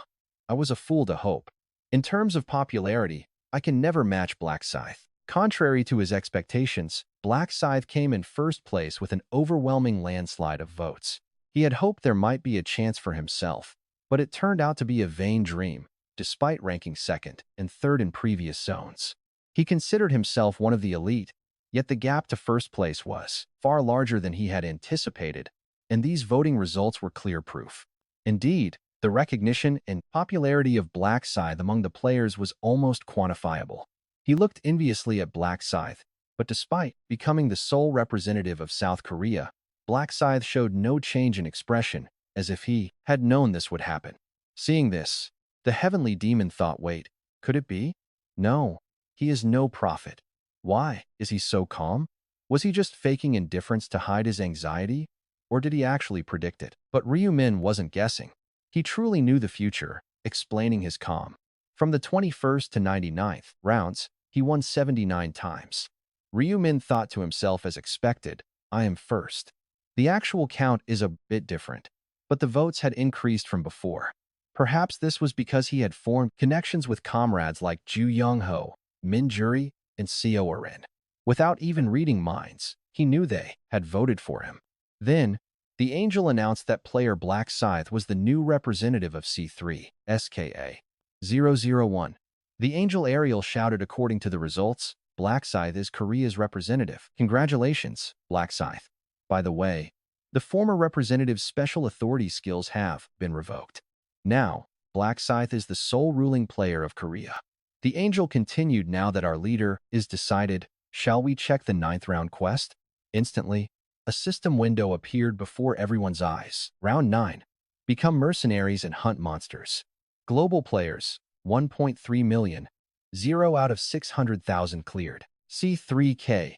was a fool to hope. In terms of popularity, I can never match Black Scythe. Contrary to his expectations, Black Scythe came in first place with an overwhelming landslide of votes. He had hoped there might be a chance for himself, but it turned out to be a vain dream, despite ranking second and third in previous zones. He considered himself one of the elite, yet the gap to first place was far larger than he had anticipated, and these voting results were clear proof. Indeed, the recognition and popularity of Black Scythe among the players was almost quantifiable. He looked enviously at Black Scythe, but despite becoming the sole representative of South Korea, Black Scythe showed no change in expression, as if he had known this would happen. Seeing this, the Heavenly Demon thought, wait, could it be? No, he is no prophet. Why is he so calm? Was he just faking indifference to hide his anxiety? Or did he actually predict it? But Ryu Min wasn't guessing. He truly knew the future, explaining his calm. From the 21st to 99th rounds, he won 79 times. Ryu Min thought to himself as expected, I am first. The actual count is a bit different, but the votes had increased from before. Perhaps this was because he had formed connections with comrades like Ju Young-ho, Min Juri, and Seo Arin. Without even reading minds, he knew they had voted for him. Then, the angel announced that player Black Scythe was the new representative of C3, SKA 001. The angel Ariel shouted according to the results, Black Scythe is Korea's representative. Congratulations, Black Scythe. By the way, the former representative's special authority skills have been revoked. Now, Black Scythe is the sole ruling player of Korea. The angel continued, now that our leader is decided, shall we check the 9th round quest? Instantly, a system window appeared before everyone's eyes. Round 9. Become mercenaries and hunt monsters. Global players, 1.3 million. 0 out of 600,000 cleared. C3K.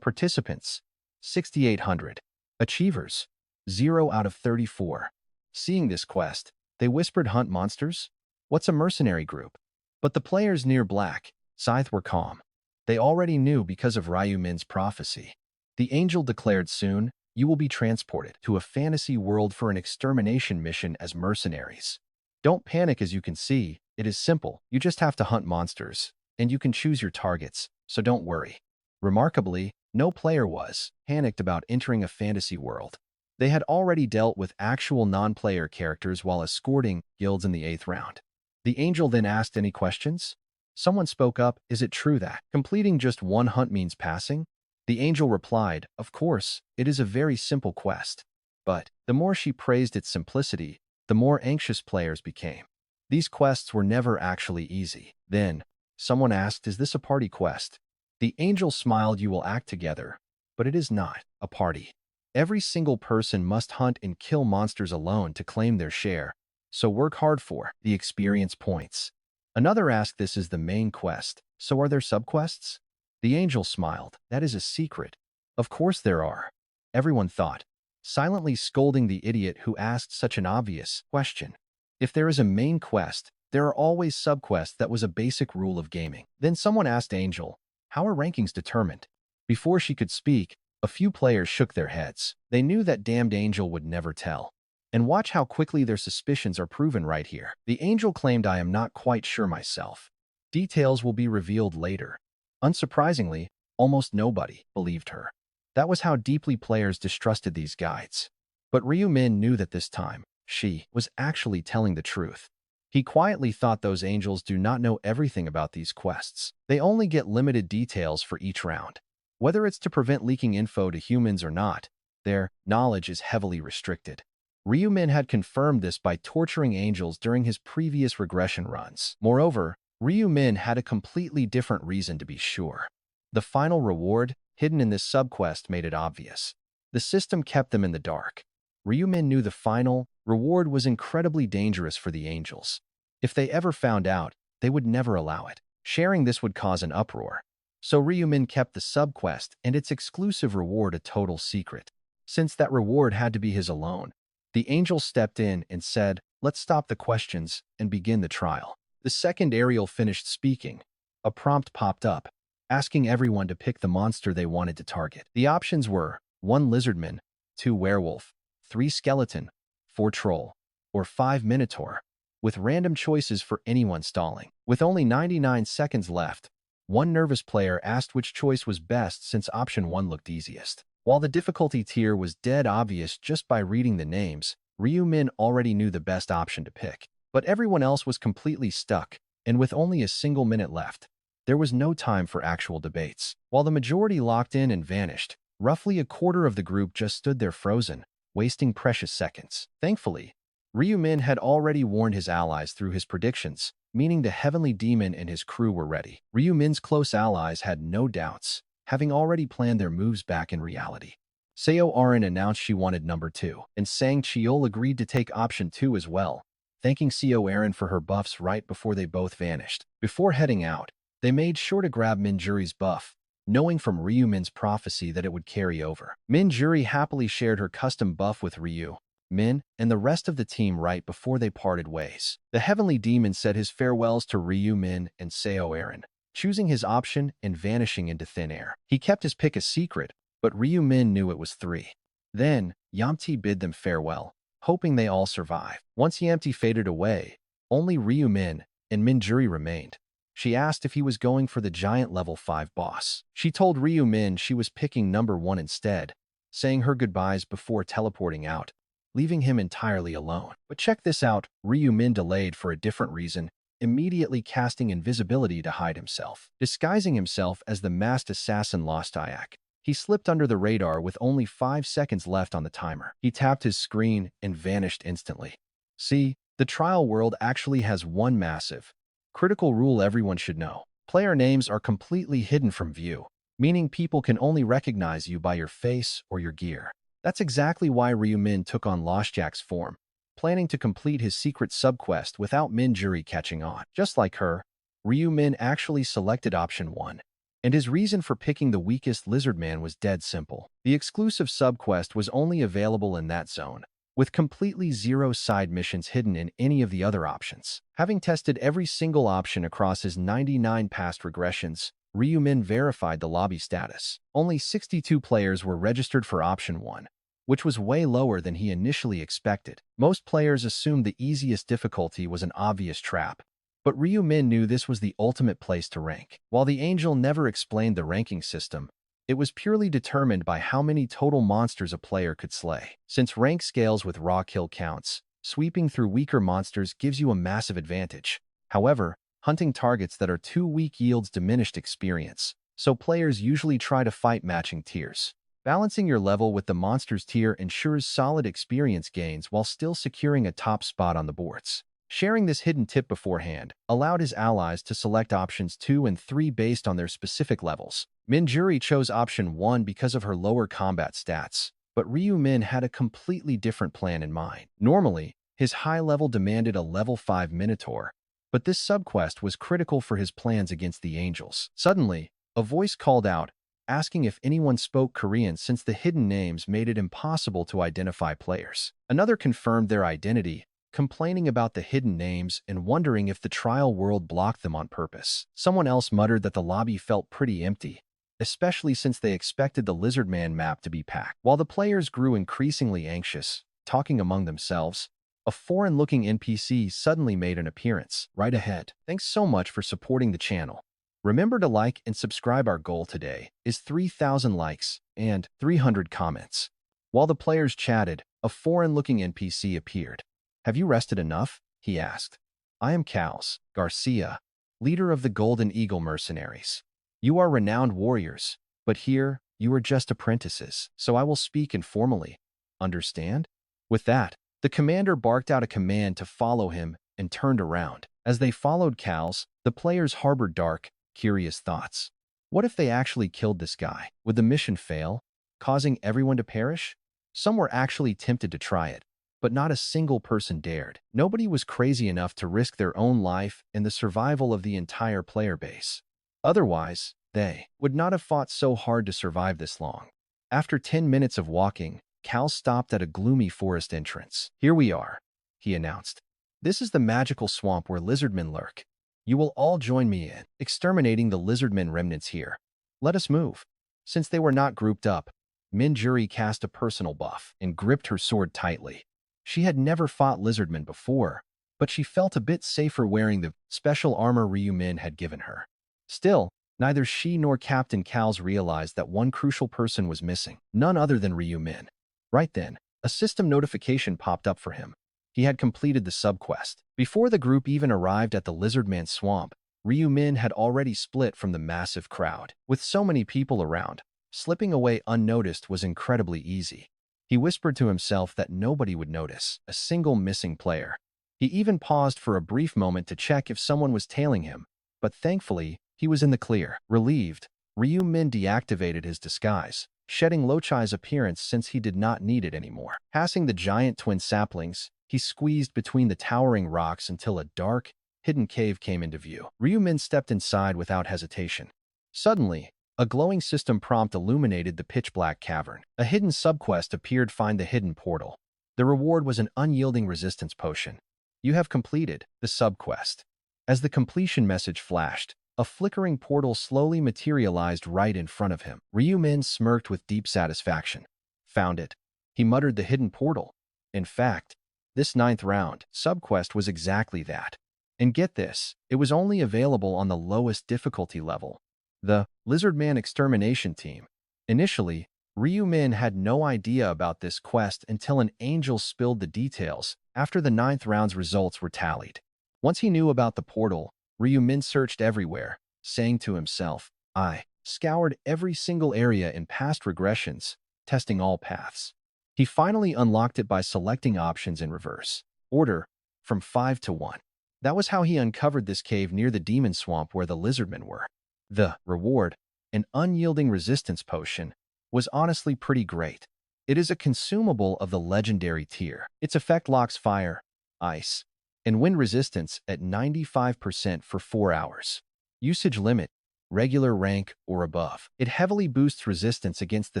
Participants, 6,800. Achievers, 0 out of 34. Seeing this quest, they whispered hunt monsters? What's a mercenary group? But the players near Black, Scythe were calm. They already knew because of Ryu Min's prophecy. The angel declared soon, you will be transported to a fantasy world for an extermination mission as mercenaries. Don't panic. As you can see, it is simple. You just have to hunt monsters, and you can choose your targets, so don't worry. Remarkably, no player was panicked about entering a fantasy world. They had already dealt with actual non-player characters while escorting guilds in the 8th round. The angel then asked any questions? Someone spoke up, is it true that completing just one hunt means passing? The angel replied, of course, it is a very simple quest. But the more she praised its simplicity, the more anxious players became. These quests were never actually easy. Then, someone asked, is this a party quest? The angel smiled, you will act together, but it is not a party. Every single person must hunt and kill monsters alone to claim their share, so work hard for the experience points. Another asked, this is the main quest, so are there subquests? The angel smiled, that is a secret. Of course there are. Everyone thought, silently scolding the idiot who asked such an obvious question. If there is a main quest, there are always subquests. That was a basic rule of gaming. Then someone asked Angel, how are rankings determined? Before she could speak, a few players shook their heads. They knew that damned Angel would never tell. And watch how quickly their suspicions are proven right here. The angel claimed, I am not quite sure myself. Details will be revealed later. Unsurprisingly, almost nobody believed her. That was how deeply players distrusted these guides. But Ryu Min knew that this time, she was actually telling the truth. He quietly thought those angels do not know everything about these quests. They only get limited details for each round. Whether it's to prevent leaking info to humans or not, their knowledge is heavily restricted. Ryu Min had confirmed this by torturing angels during his previous regression runs. Moreover, Ryu Min had a completely different reason to be sure. The final reward, hidden in this subquest, made it obvious. The system kept them in the dark. Ryu Min knew the final reward was incredibly dangerous for the angels. If they ever found out, they would never allow it. Sharing this would cause an uproar. So Ryu Min kept the subquest and its exclusive reward a total secret. Since that reward had to be his alone, the angel stepped in and said, let's stop the questions and begin the trial. The second Ariel finished speaking, a prompt popped up, asking everyone to pick the monster they wanted to target. The options were 1 lizardman, 2 werewolf, 3 skeleton, 4 troll, or 5 minotaur, with random choices for anyone stalling. With only 99 seconds left, one nervous player asked which choice was best since option 1 looked easiest. While the difficulty tier was dead obvious just by reading the names, Ryu Min already knew the best option to pick. But everyone else was completely stuck, and with only a single minute left, there was no time for actual debates. While the majority locked in and vanished, roughly a quarter of the group just stood there frozen, wasting precious seconds. Thankfully, Ryu Min had already warned his allies through his predictions, meaning the Heavenly Demon and his crew were ready. Ryu Min's close allies had no doubts, having already planned their moves back in reality. Seo Arin announced she wanted number 2, and Sang Cheol agreed to take option 2 as well, thanking Seo Arin for her buffs right before they both vanished. Before heading out, they made sure to grab Minjuri's buff, knowing from Ryu Min's prophecy that it would carry over. Minjuri happily shared her custom buff with Ryu Min and the rest of the team right before they parted ways. The Heavenly Demon said his farewells to Ryu Min and Seo Arin, choosing his option and vanishing into thin air. He kept his pick a secret, but Ryu Min knew it was 3. Then, Yamti bid them farewell, hoping they all survive. Once Yamti faded away, only Ryu Min and Minjuri remained. She asked if he was going for the giant level 5 boss. She told Ryu Min she was picking number 1 instead, saying her goodbyes before teleporting out, leaving him entirely alone. But check this out, Ryu Min delayed for a different reason, immediately casting invisibility to hide himself. Disguising himself as the masked assassin Lost Ayak, he slipped under the radar with only 5 seconds left on the timer. He tapped his screen and vanished instantly. See, the trial world actually has one massive, critical rule everyone should know. Player names are completely hidden from view, meaning people can only recognize you by your face or your gear. That's exactly why Ryu Min took on Loshjak's form, planning to complete his secret subquest without Minjuri catching on. Just like her, Ryu Min actually selected option 1, and his reason for picking the weakest lizard man was dead simple. The exclusive subquest was only available in that zone, with completely zero side missions hidden in any of the other options. Having tested every single option across his 99 past regressions, Ryu-min verified the lobby status. Only 62 players were registered for option 1, which was way lower than he initially expected. Most players assumed the easiest difficulty was an obvious trap, but Ryu-min knew this was the ultimate place to rank. While the angel never explained the ranking system, it was purely determined by how many total monsters a player could slay. Since rank scales with raw kill counts, sweeping through weaker monsters gives you a massive advantage. However, hunting targets that are too weak yields diminished experience, so players usually try to fight matching tiers. Balancing your level with the monster's tier ensures solid experience gains while still securing a top spot on the boards. Sharing this hidden tip beforehand allowed his allies to select options 2 and 3 based on their specific levels. Minjuri chose option 1 because of her lower combat stats, but Ryu-min had a completely different plan in mind. Normally, his high level demanded a level 5 Minotaur, but this subquest was critical for his plans against the angels. Suddenly, a voice called out, asking if anyone spoke Korean since the hidden names made it impossible to identify players. Another confirmed their identity, complaining about the hidden names and wondering if the trial world blocked them on purpose. Someone else muttered that the lobby felt pretty empty, especially since they expected the Lizard Man map to be packed. While the players grew increasingly anxious, talking among themselves, a foreign-looking NPC suddenly made an appearance right ahead. Thanks so much for supporting the channel. Remember to like and subscribe. Our goal today is 3,000 likes and 300 comments. While the players chatted, a foreign-looking NPC appeared. "Have you rested enough?" he asked. "I am Cals Garcia, leader of the Golden Eagle Mercenaries. You are renowned warriors, but here you are just apprentices, so I will speak informally. Understand?" With that, the commander barked out a command to follow him and turned around. As they followed Cals, the players harbored dark, curious thoughts. What if they actually killed this guy? Would the mission fail, causing everyone to perish? Some were actually tempted to try it, but not a single person dared. Nobody was crazy enough to risk their own life and the survival of the entire player base. Otherwise, they would not have fought so hard to survive this long. After 10 minutes of walking, Cal stopped at a gloomy forest entrance. "Here we are," he announced. "This is the magical swamp where lizardmen lurk. You will all join me in exterminating the lizardmen remnants here. Let us move." Since they were not grouped up, Minjuri cast a personal buff and gripped her sword tightly. She had never fought lizardmen before, but she felt a bit safer wearing the special armor Ryu-min had given her. Still, neither she nor Captain Cals realized that one crucial person was missing, none other than Ryu-min. Right then, a system notification popped up for him. He had completed the subquest. Before the group even arrived at the Lizardman swamp, Ryu-min had already split from the massive crowd. With so many people around, slipping away unnoticed was incredibly easy. He whispered to himself that nobody would notice a single missing player. He even paused for a brief moment to check if someone was tailing him, but thankfully, he was in the clear. Relieved, Ryu-min deactivated his disguise, shedding Lochai's appearance since he did not need it anymore. Passing the giant twin saplings, he squeezed between the towering rocks until a dark, hidden cave came into view. Ryu-min stepped inside without hesitation. Suddenly, a glowing system prompt illuminated the pitch-black cavern. A hidden subquest appeared. Find the hidden portal. The reward was an unyielding resistance potion. You have completed the subquest. As the completion message flashed, a flickering portal slowly materialized right in front of him. Ryu-min smirked with deep satisfaction. Found it. He muttered the hidden portal. In fact, this 9th round subquest was exactly that. And get this, it was only available on the lowest difficulty level, the Lizardman Extermination Team. Initially, Ryu-min had no idea about this quest until an angel spilled the details after the 9th round's results were tallied. Once he knew about the portal, Ryu-min searched everywhere, saying to himself, "I scoured every single area in past regressions, testing all paths." He finally unlocked it by selecting options in reverse order, from 5 to 1. That was how he uncovered this cave near the demon swamp where the lizardmen were. The reward, an unyielding resistance potion, was honestly pretty great. It is a consumable of the legendary tier. Its effect locks fire, ice, and wind resistance at 95% for 4 hours. Usage limit, regular rank, or above. It heavily boosts resistance against the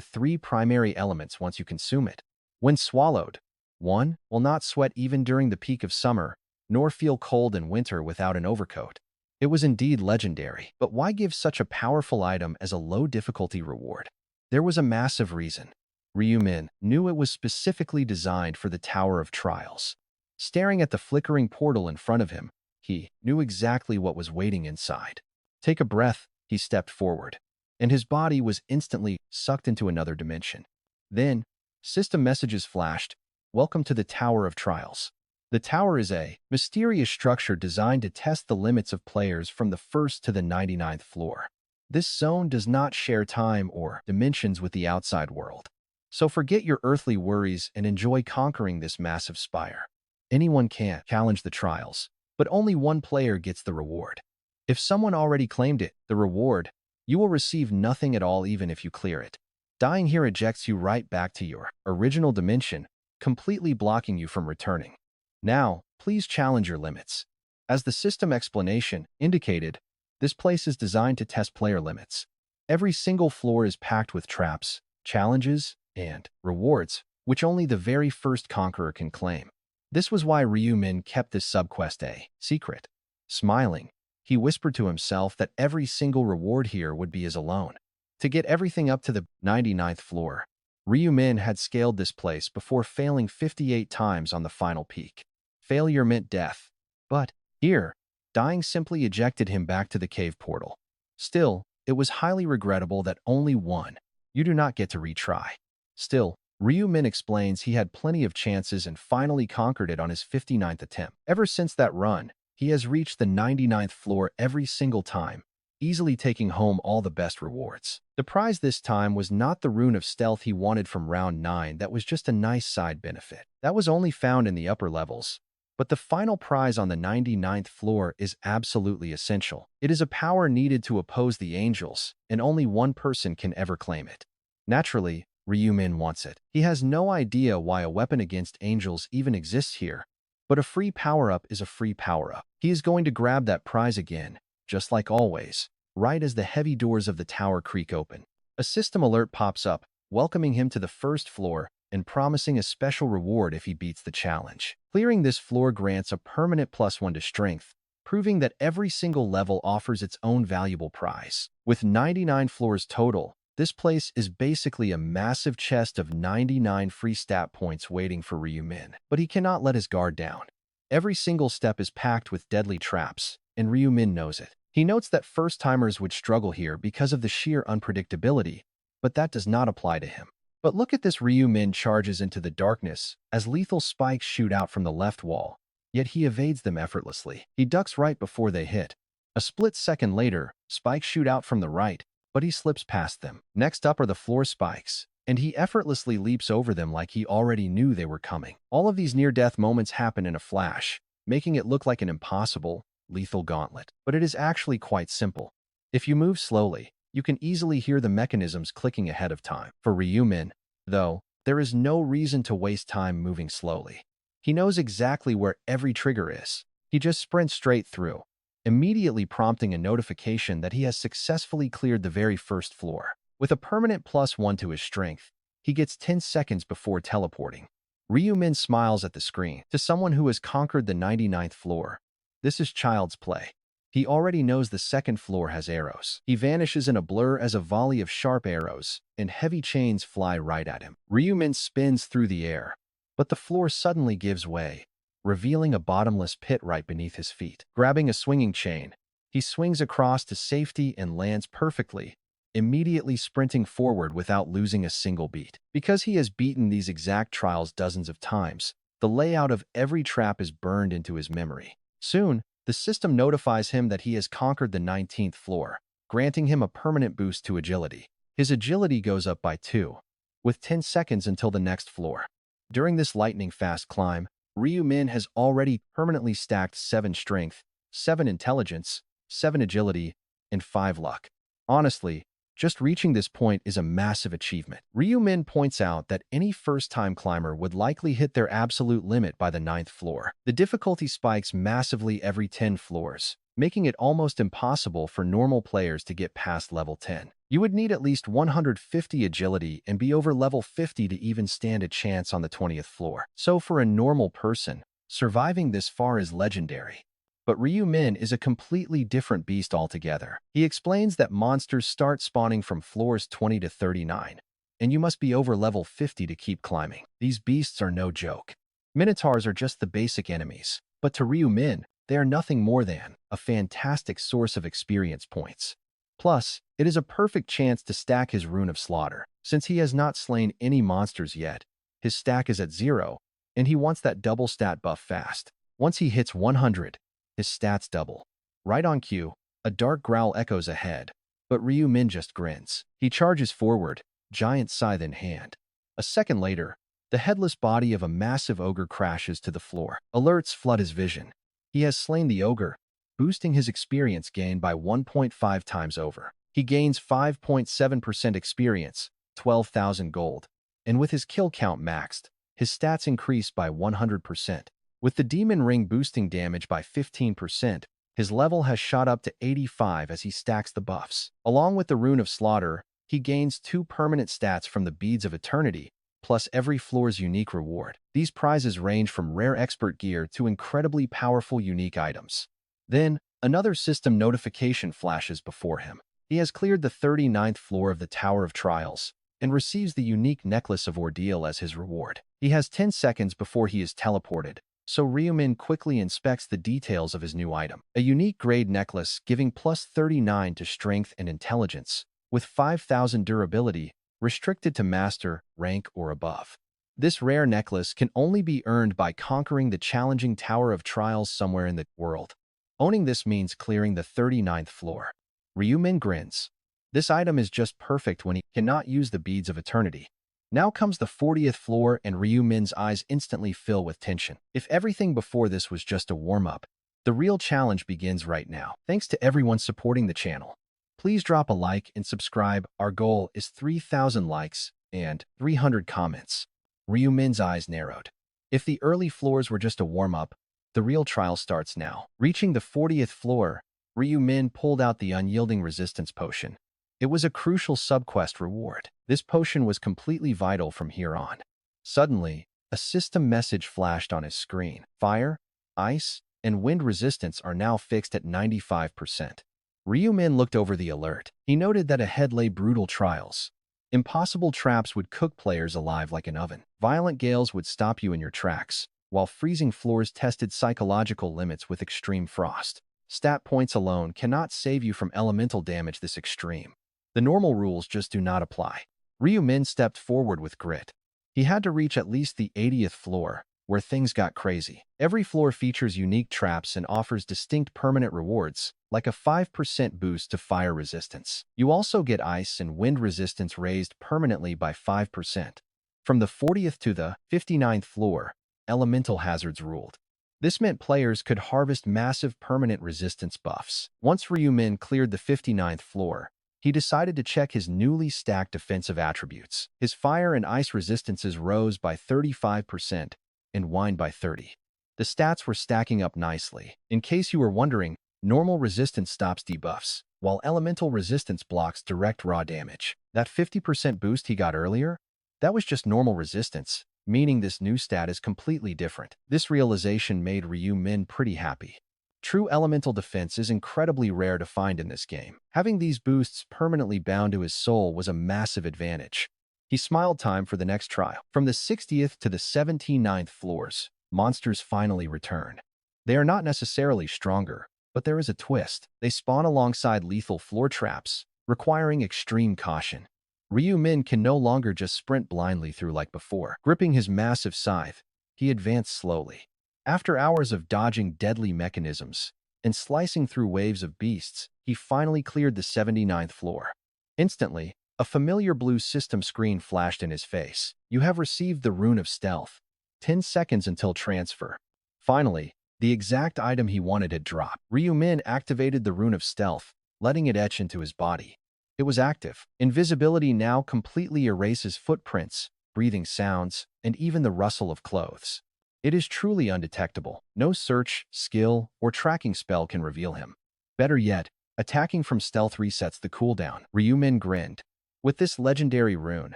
3 primary elements once you consume it. When swallowed, 1. Will not sweat even during the peak of summer, nor feel cold in winter without an overcoat. It was indeed legendary, but why give such a powerful item as a low difficulty reward? There was a massive reason. Ryumin knew it was specifically designed for the Tower of Trials. Staring at the flickering portal in front of him, he knew exactly what was waiting inside. Take a breath, he stepped forward, and his body was instantly sucked into another dimension. Then, system messages flashed. Welcome to the Tower of Trials. The tower is a mysterious structure designed to test the limits of players from the 1st to the 99th floor. This zone does not share time or dimensions with the outside world. So forget your earthly worries and enjoy conquering this massive spire. Anyone can challenge the trials, but only one player gets the reward. If someone already claimed it, the reward, you will receive nothing at all even if you clear it. Dying here ejects you right back to your original dimension, completely blocking you from returning. Now, please challenge your limits. As the system explanation indicated, this place is designed to test player limits. Every single floor is packed with traps, challenges, and rewards, which only the very first conqueror can claim. This was why Ryumin kept this subquest a secret. Smiling, he whispered to himself that every single reward here would be his alone. To get everything up to the 99th floor, Ryumin had scaled this place before failing 58 times on the final peak. Failure meant death. But here, dying simply ejected him back to the cave portal. Still, it was highly regrettable that only one. You do not get to retry. Still, Ryumin explains he had plenty of chances and finally conquered it on his 59th attempt. Ever since that run, he has reached the 99th floor every single time, easily taking home all the best rewards. The prize this time was not the rune of stealth he wanted from round 9, that was just a nice side benefit. That was only found in the upper levels. But the final prize on the 99th floor is absolutely essential. It is a power needed to oppose the angels, and only one person can ever claim it. Naturally, Ryumin wants it. He has no idea why a weapon against angels even exists here, but a free power-up is a free power-up. He is going to grab that prize again, just like always, right as the heavy doors of the tower creak open. A system alert pops up, welcoming him to the first floor and promising a special reward if he beats the challenge. Clearing this floor grants a permanent +1 to strength, proving that every single level offers its own valuable prize. With 99 floors total, this place is basically a massive chest of 99 free stat points waiting for Ryumin. But he cannot let his guard down. Every single step is packed with deadly traps, and Ryumin knows it. He notes that first-timers would struggle here because of the sheer unpredictability, but that does not apply to him. But look at this. Ryumin charges into the darkness as lethal spikes shoot out from the left wall, yet he evades them effortlessly. He ducks right before they hit. A split second later, spikes shoot out from the right, but he slips past them. Next up are the floor spikes, and he effortlessly leaps over them like he already knew they were coming. All of these near-death moments happen in a flash, making it look like an impossible, lethal gauntlet. But it is actually quite simple. If you move slowly, you can easily hear the mechanisms clicking ahead of time. For Ryumin, though, there is no reason to waste time moving slowly. He knows exactly where every trigger is. He just sprints straight through, immediately prompting a notification that he has successfully cleared the very first floor. With a permanent +1 to his strength, he gets 10 seconds before teleporting. Ryumin smiles at the screen. To someone who has conquered the 99th floor, this is child's play. He already knows the second floor has arrows. He vanishes in a blur as a volley of sharp arrows and heavy chains fly right at him. Ryumin spins through the air, but the floor suddenly gives way, revealing a bottomless pit right beneath his feet. Grabbing a swinging chain, he swings across to safety and lands perfectly, immediately sprinting forward without losing a single beat. Because he has beaten these exact trials dozens of times, the layout of every trap is burned into his memory. Soon, the system notifies him that he has conquered the 19th floor, granting him a permanent boost to agility. His agility goes up by 2, with 10 seconds until the next floor. During this lightning-fast climb, Ryumin has already permanently stacked 7 strength, 7 intelligence, 7 agility, and 5 luck. Honestly, just reaching this point is a massive achievement. Ryumin points out that any first-time climber would likely hit their absolute limit by the 9th floor. The difficulty spikes massively every 10 floors, making it almost impossible for normal players to get past level 10. You would need at least 150 agility and be over level 50 to even stand a chance on the 20th floor. So for a normal person, surviving this far is legendary. But Ryu Min is a completely different beast altogether. He explains that monsters start spawning from floors 20 to 39, and you must be over level 50 to keep climbing. These beasts are no joke. Minotaurs are just the basic enemies, but to Ryu Min, they are nothing more than a fantastic source of experience points. Plus, it is a perfect chance to stack his Rune of Slaughter. Since he has not slain any monsters yet, his stack is at 0, and he wants that double stat buff fast. Once he hits 100, his stats double. Right on cue, a dark growl echoes ahead, but Ryu Min just grins. He charges forward, giant scythe in hand. A second later, the headless body of a massive ogre crashes to the floor. Alerts flood his vision. He has slain the ogre, boosting his experience gain by 1.5 times over. He gains 5.7% experience, 12,000 gold, and with his kill count maxed, his stats increase by 100%. With the demon ring boosting damage by 15%, his level has shot up to 85 as he stacks the buffs. Along with the Rune of Slaughter, he gains 2 permanent stats from the Beads of Eternity, plus every floor's unique reward. These prizes range from rare expert gear to incredibly powerful unique items. Then, another system notification flashes before him. He has cleared the 39th floor of the Tower of Trials and receives the unique Necklace of Ordeal as his reward. He has 10 seconds before he is teleported, so Ryu Min quickly inspects the details of his new item. A unique grade necklace giving plus 39 to strength and intelligence, with 5,000 durability, restricted to master, rank, or above. This rare necklace can only be earned by conquering the challenging Tower of Trials somewhere in the world. Owning this means clearing the 39th floor. Ryu Min grins. This item is just perfect when he cannot use the Beads of Eternity. Now comes the 40th floor and Ryu Min's eyes instantly fill with tension. If everything before this was just a warm-up, the real challenge begins right now. Thanks to everyone supporting the channel. Please drop a like and subscribe. Our goal is 3,000 likes and 300 comments. Ryu Min's eyes narrowed. If the early floors were just a warm-up, the real trial starts now. Reaching the 40th floor, Ryu Min pulled out the Unyielding Resistance Potion. It was a crucial subquest reward. This potion was completely vital from here on. Suddenly, a system message flashed on his screen. Fire, ice, and wind resistance are now fixed at 95%. Ryu Min looked over the alert. He noted that ahead lay brutal trials. Impossible traps would cook players alive like an oven. Violent gales would stop you in your tracks, while freezing floors tested psychological limits with extreme frost. Stat points alone cannot save you from elemental damage this extreme. The normal rules just do not apply. Ryu Min stepped forward with grit. He had to reach at least the 80th floor, where things got crazy. Every floor features unique traps and offers distinct permanent rewards, like a 5% boost to fire resistance. You also get ice and wind resistance raised permanently by 5%. From the 40th to the 59th floor, elemental hazards ruled. This meant players could harvest massive permanent resistance buffs. Once Ryu Min cleared the 59th floor, he decided to check his newly stacked defensive attributes. His fire and ice resistances rose by 35% and wind by 30%. The stats were stacking up nicely. In case you were wondering, normal resistance stops debuffs, while elemental resistance blocks direct raw damage. That 50% boost he got earlier? That was just normal resistance, meaning this new stat is completely different. This realization made Ryu Min pretty happy. True elemental defense is incredibly rare to find in this game. Having these boosts permanently bound to his soul was a massive advantage. He smiled. Time for the next trial. From the 60th to the 79th floors, monsters finally return. They are not necessarily stronger, but there is a twist. They spawn alongside lethal floor traps, requiring extreme caution. Ryu Min can no longer just sprint blindly through like before. Gripping his massive scythe, he advanced slowly. After hours of dodging deadly mechanisms and slicing through waves of beasts, he finally cleared the 79th floor. Instantly, a familiar blue system screen flashed in his face. You have received the Rune of Stealth. 10 seconds until transfer. Finally, the exact item he wanted had dropped. Ryu Min activated the Rune of Stealth, letting it etch into his body. It was active. Invisibility now completely erases footprints, breathing sounds, and even the rustle of clothes. It is truly undetectable. No search, skill, or tracking spell can reveal him. Better yet, attacking from stealth resets the cooldown. Ryumin grinned. With this legendary rune,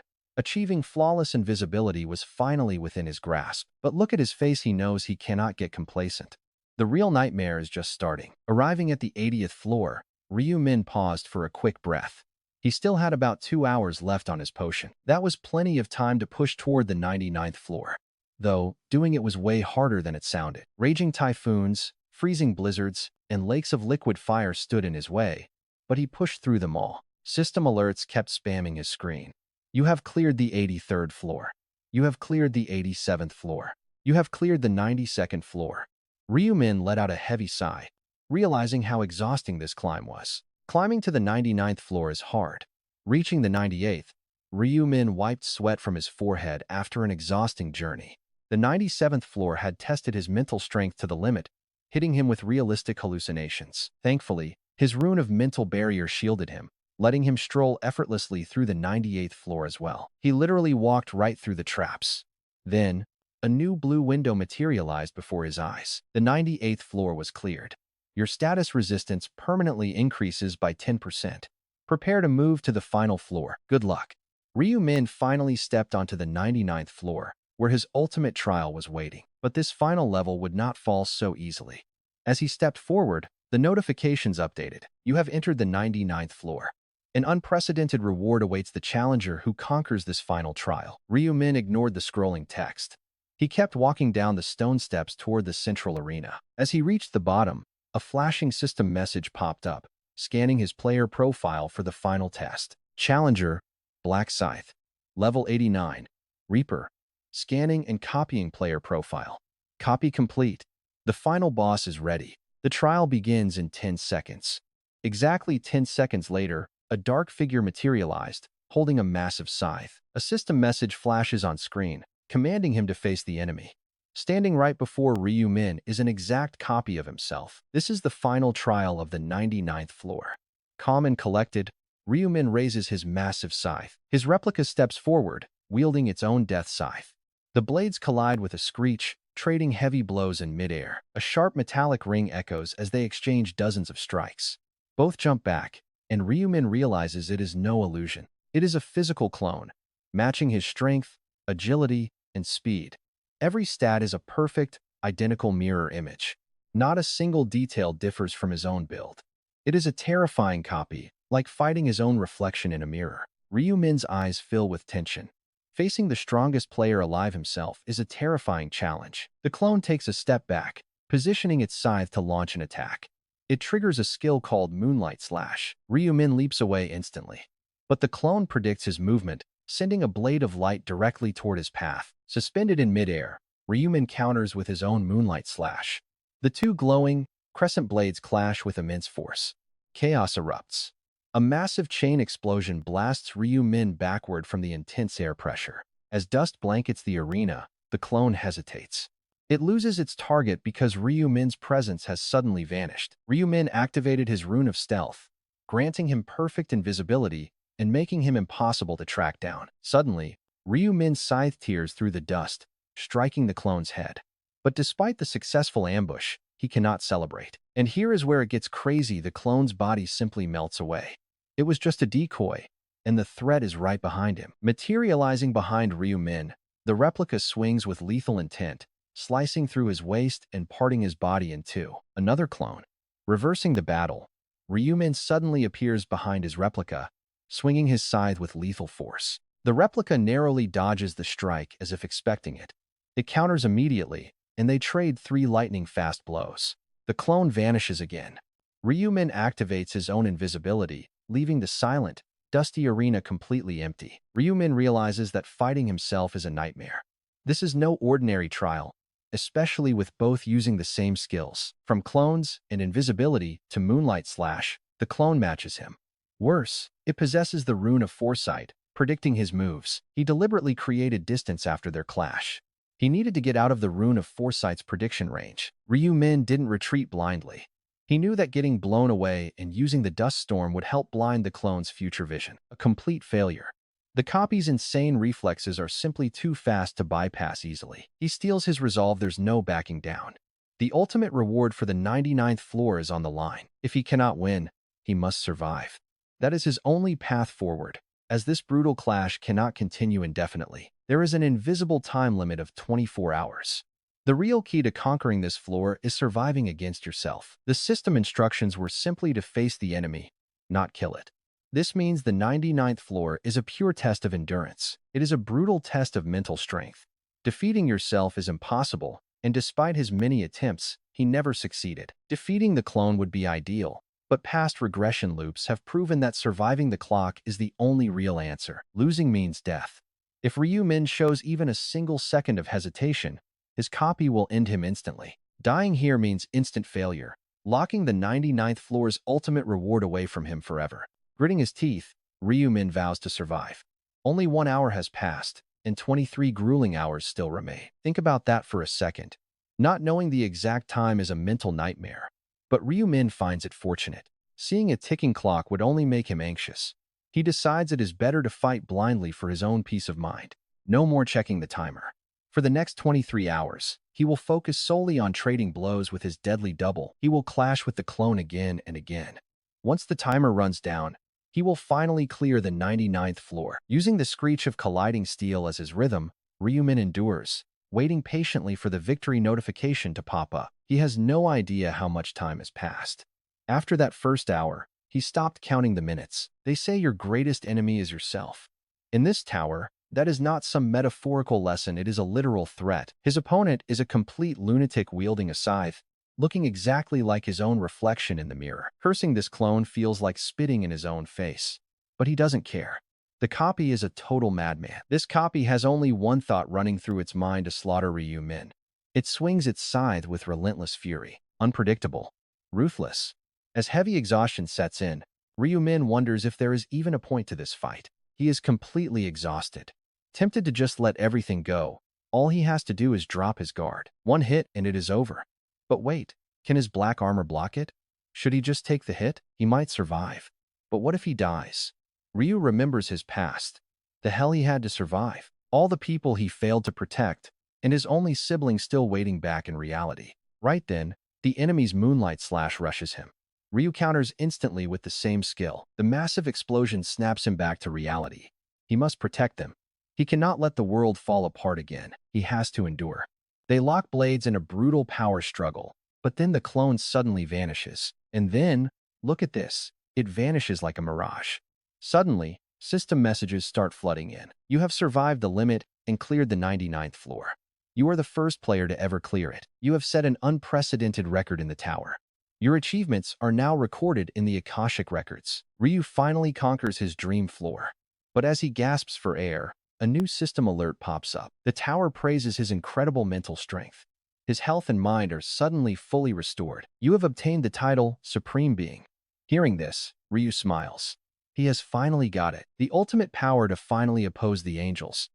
achieving flawless invisibility was finally within his grasp. But look at his face, he knows he cannot get complacent. The real nightmare is just starting. Arriving at the 80th floor, Ryumin paused for a quick breath. He still had about 2 hours left on his potion. That was plenty of time to push toward the 99th floor. Though, doing it was way harder than it sounded. Raging typhoons, freezing blizzards, and lakes of liquid fire stood in his way, but he pushed through them all. System alerts kept spamming his screen. You have cleared the 83rd floor. You have cleared the 87th floor. You have cleared the 92nd floor. Ryumin let out a heavy sigh, realizing how exhausting this climb was. Climbing to the 99th floor is hard. Reaching the 98th, Ryumin wiped sweat from his forehead after an exhausting journey. The 97th floor had tested his mental strength to the limit, hitting him with realistic hallucinations. Thankfully, his rune of mental barrier shielded him, letting him stroll effortlessly through the 98th floor as well. He literally walked right through the traps. Then, a new blue window materialized before his eyes. The 98th floor was cleared. Your status resistance permanently increases by 10%. Prepare to move to the final floor. Good luck. Ryumin finally stepped onto the 99th floor, where his ultimate trial was waiting. But this final level would not fall so easily. As he stepped forward, the notifications updated. You have entered the 99th floor. An unprecedented reward awaits the challenger who conquers this final trial. Ryumin ignored the scrolling text. He kept walking down the stone steps toward the central arena. As he reached the bottom, a flashing system message popped up, scanning his player profile for the final test. Challenger, Black Scythe. Level 89. Reaper. Scanning and copying player profile. Copy complete. The final boss is ready. The trial begins in 10 seconds. Exactly 10 seconds later, a dark figure materialized, holding a massive scythe. A system message flashes on screen, commanding him to face the enemy. Standing right before Ryumin is an exact copy of himself. This is the final trial of the 99th floor. Calm and collected, Ryumin raises his massive scythe. His replica steps forward, wielding its own death scythe. The blades collide with a screech, trading heavy blows in midair. A sharp metallic ring echoes as they exchange dozens of strikes. Both jump back, and Ryumin realizes it is no illusion. It is a physical clone, matching his strength, agility, and speed. Every stat is a perfect, identical mirror image. Not a single detail differs from his own build. It is a terrifying copy, like fighting his own reflection in a mirror. Ryumin's eyes fill with tension. Facing the strongest player alive himself is a terrifying challenge. The clone takes a step back, positioning its scythe to launch an attack. It triggers a skill called Moonlight Slash. Ryumin leaps away instantly. But the clone predicts his movement, sending a blade of light directly toward his path. Suspended in midair, Ryumin counters with his own Moonlight Slash. The two glowing, crescent blades clash with immense force. Chaos erupts. A massive chain explosion blasts Ryumin backward from the intense air pressure. As dust blankets the arena, the clone hesitates. It loses its target because Ryumin's presence has suddenly vanished. Ryumin activated his rune of stealth, granting him perfect invisibility and making him impossible to track down. Suddenly, Ryumin's scythe tears through the dust, striking the clone's head. But despite the successful ambush, he cannot celebrate. And here is where it gets crazy. The clone's body simply melts away. It was just a decoy, and the threat is right behind him. Materializing behind Ryumin, the replica swings with lethal intent, slicing through his waist and parting his body in two. Another clone. Reversing the battle, Ryumin suddenly appears behind his replica, swinging his scythe with lethal force. The replica narrowly dodges the strike as if expecting it. It counters immediately, and they trade 3 lightning-fast blows. The clone vanishes again. Ryumin activates his own invisibility, leaving the silent, dusty arena completely empty. Ryumin realizes that fighting himself is a nightmare. This is no ordinary trial, especially with both using the same skills. From clones and invisibility to Moonlight Slash, the clone matches him. Worse, it possesses the rune of foresight, predicting his moves. He deliberately created distance after their clash. He needed to get out of the rune of foresight's prediction range. Ryumin didn't retreat blindly. He knew that getting blown away and using the dust storm would help blind the clone's future vision. A complete failure. The copy's insane reflexes are simply too fast to bypass easily. He steals his resolve. There's no backing down. The ultimate reward for the 99th floor is on the line. If he cannot win, he must survive. That is his only path forward, as this brutal clash cannot continue indefinitely. There is an invisible time limit of 24 hours. The real key to conquering this floor is surviving against yourself. The system instructions were simply to face the enemy, not kill it. This means the 99th floor is a pure test of endurance. It is a brutal test of mental strength. Defeating yourself is impossible, and despite his many attempts, he never succeeded. Defeating the clone would be ideal, but past regression loops have proven that surviving the clock is the only real answer. Losing means death. If Ryu Min shows even a single second of hesitation, his copy will end him instantly. Dying here means instant failure, locking the 99th floor's ultimate reward away from him forever. Gritting his teeth, Ryu Min vows to survive. Only 1 hour has passed, and 23 grueling hours still remain. Think about that for a second. Not knowing the exact time is a mental nightmare, but Ryu Min finds it fortunate. Seeing a ticking clock would only make him anxious. He decides it is better to fight blindly for his own peace of mind. No more checking the timer. For the next 23 hours, he will focus solely on trading blows with his deadly double. He will clash with the clone again and again. Once the timer runs down, he will finally clear the 99th floor. Using the screech of colliding steel as his rhythm, Ryu Min endures, waiting patiently for the victory notification to pop up. He has no idea how much time has passed. After that first hour, he stopped counting the minutes. They say your greatest enemy is yourself. In this tower, that is not some metaphorical lesson, it is a literal threat. His opponent is a complete lunatic wielding a scythe, looking exactly like his own reflection in the mirror. Cursing this clone feels like spitting in his own face. But he doesn't care. The copy is a total madman. This copy has only one thought running through its mind: to slaughter Ryu Min. It swings its scythe with relentless fury, unpredictable, ruthless. As heavy exhaustion sets in, Ryu Min wonders if there is even a point to this fight. He is completely exhausted. Tempted to just let everything go, all he has to do is drop his guard. One hit and it is over. But wait, can his black armor block it? Should he just take the hit? He might survive. But what if he dies? Ryu remembers his past, the hell he had to survive, all the people he failed to protect, and his only sibling still waiting back in reality. Right then, the enemy's moonlight slash rushes him. Ryu counters instantly with the same skill. The massive explosion snaps him back to reality. He must protect them. He cannot let the world fall apart again. He has to endure. They lock blades in a brutal power struggle, but then the clone suddenly vanishes. And then, look at this, it vanishes like a mirage. Suddenly, system messages start flooding in. You have survived the limit and cleared the 99th floor. You are the first player to ever clear it. You have set an unprecedented record in the tower. Your achievements are now recorded in the Akashic records. Ryu finally conquers his dream floor. But as he gasps for air, a new system alert pops up. The tower praises his incredible mental strength. His health and mind are suddenly fully restored. You have obtained the title Supreme Being. Hearing this, Ryu smiles. He has finally got it. The ultimate power to finally oppose the angels.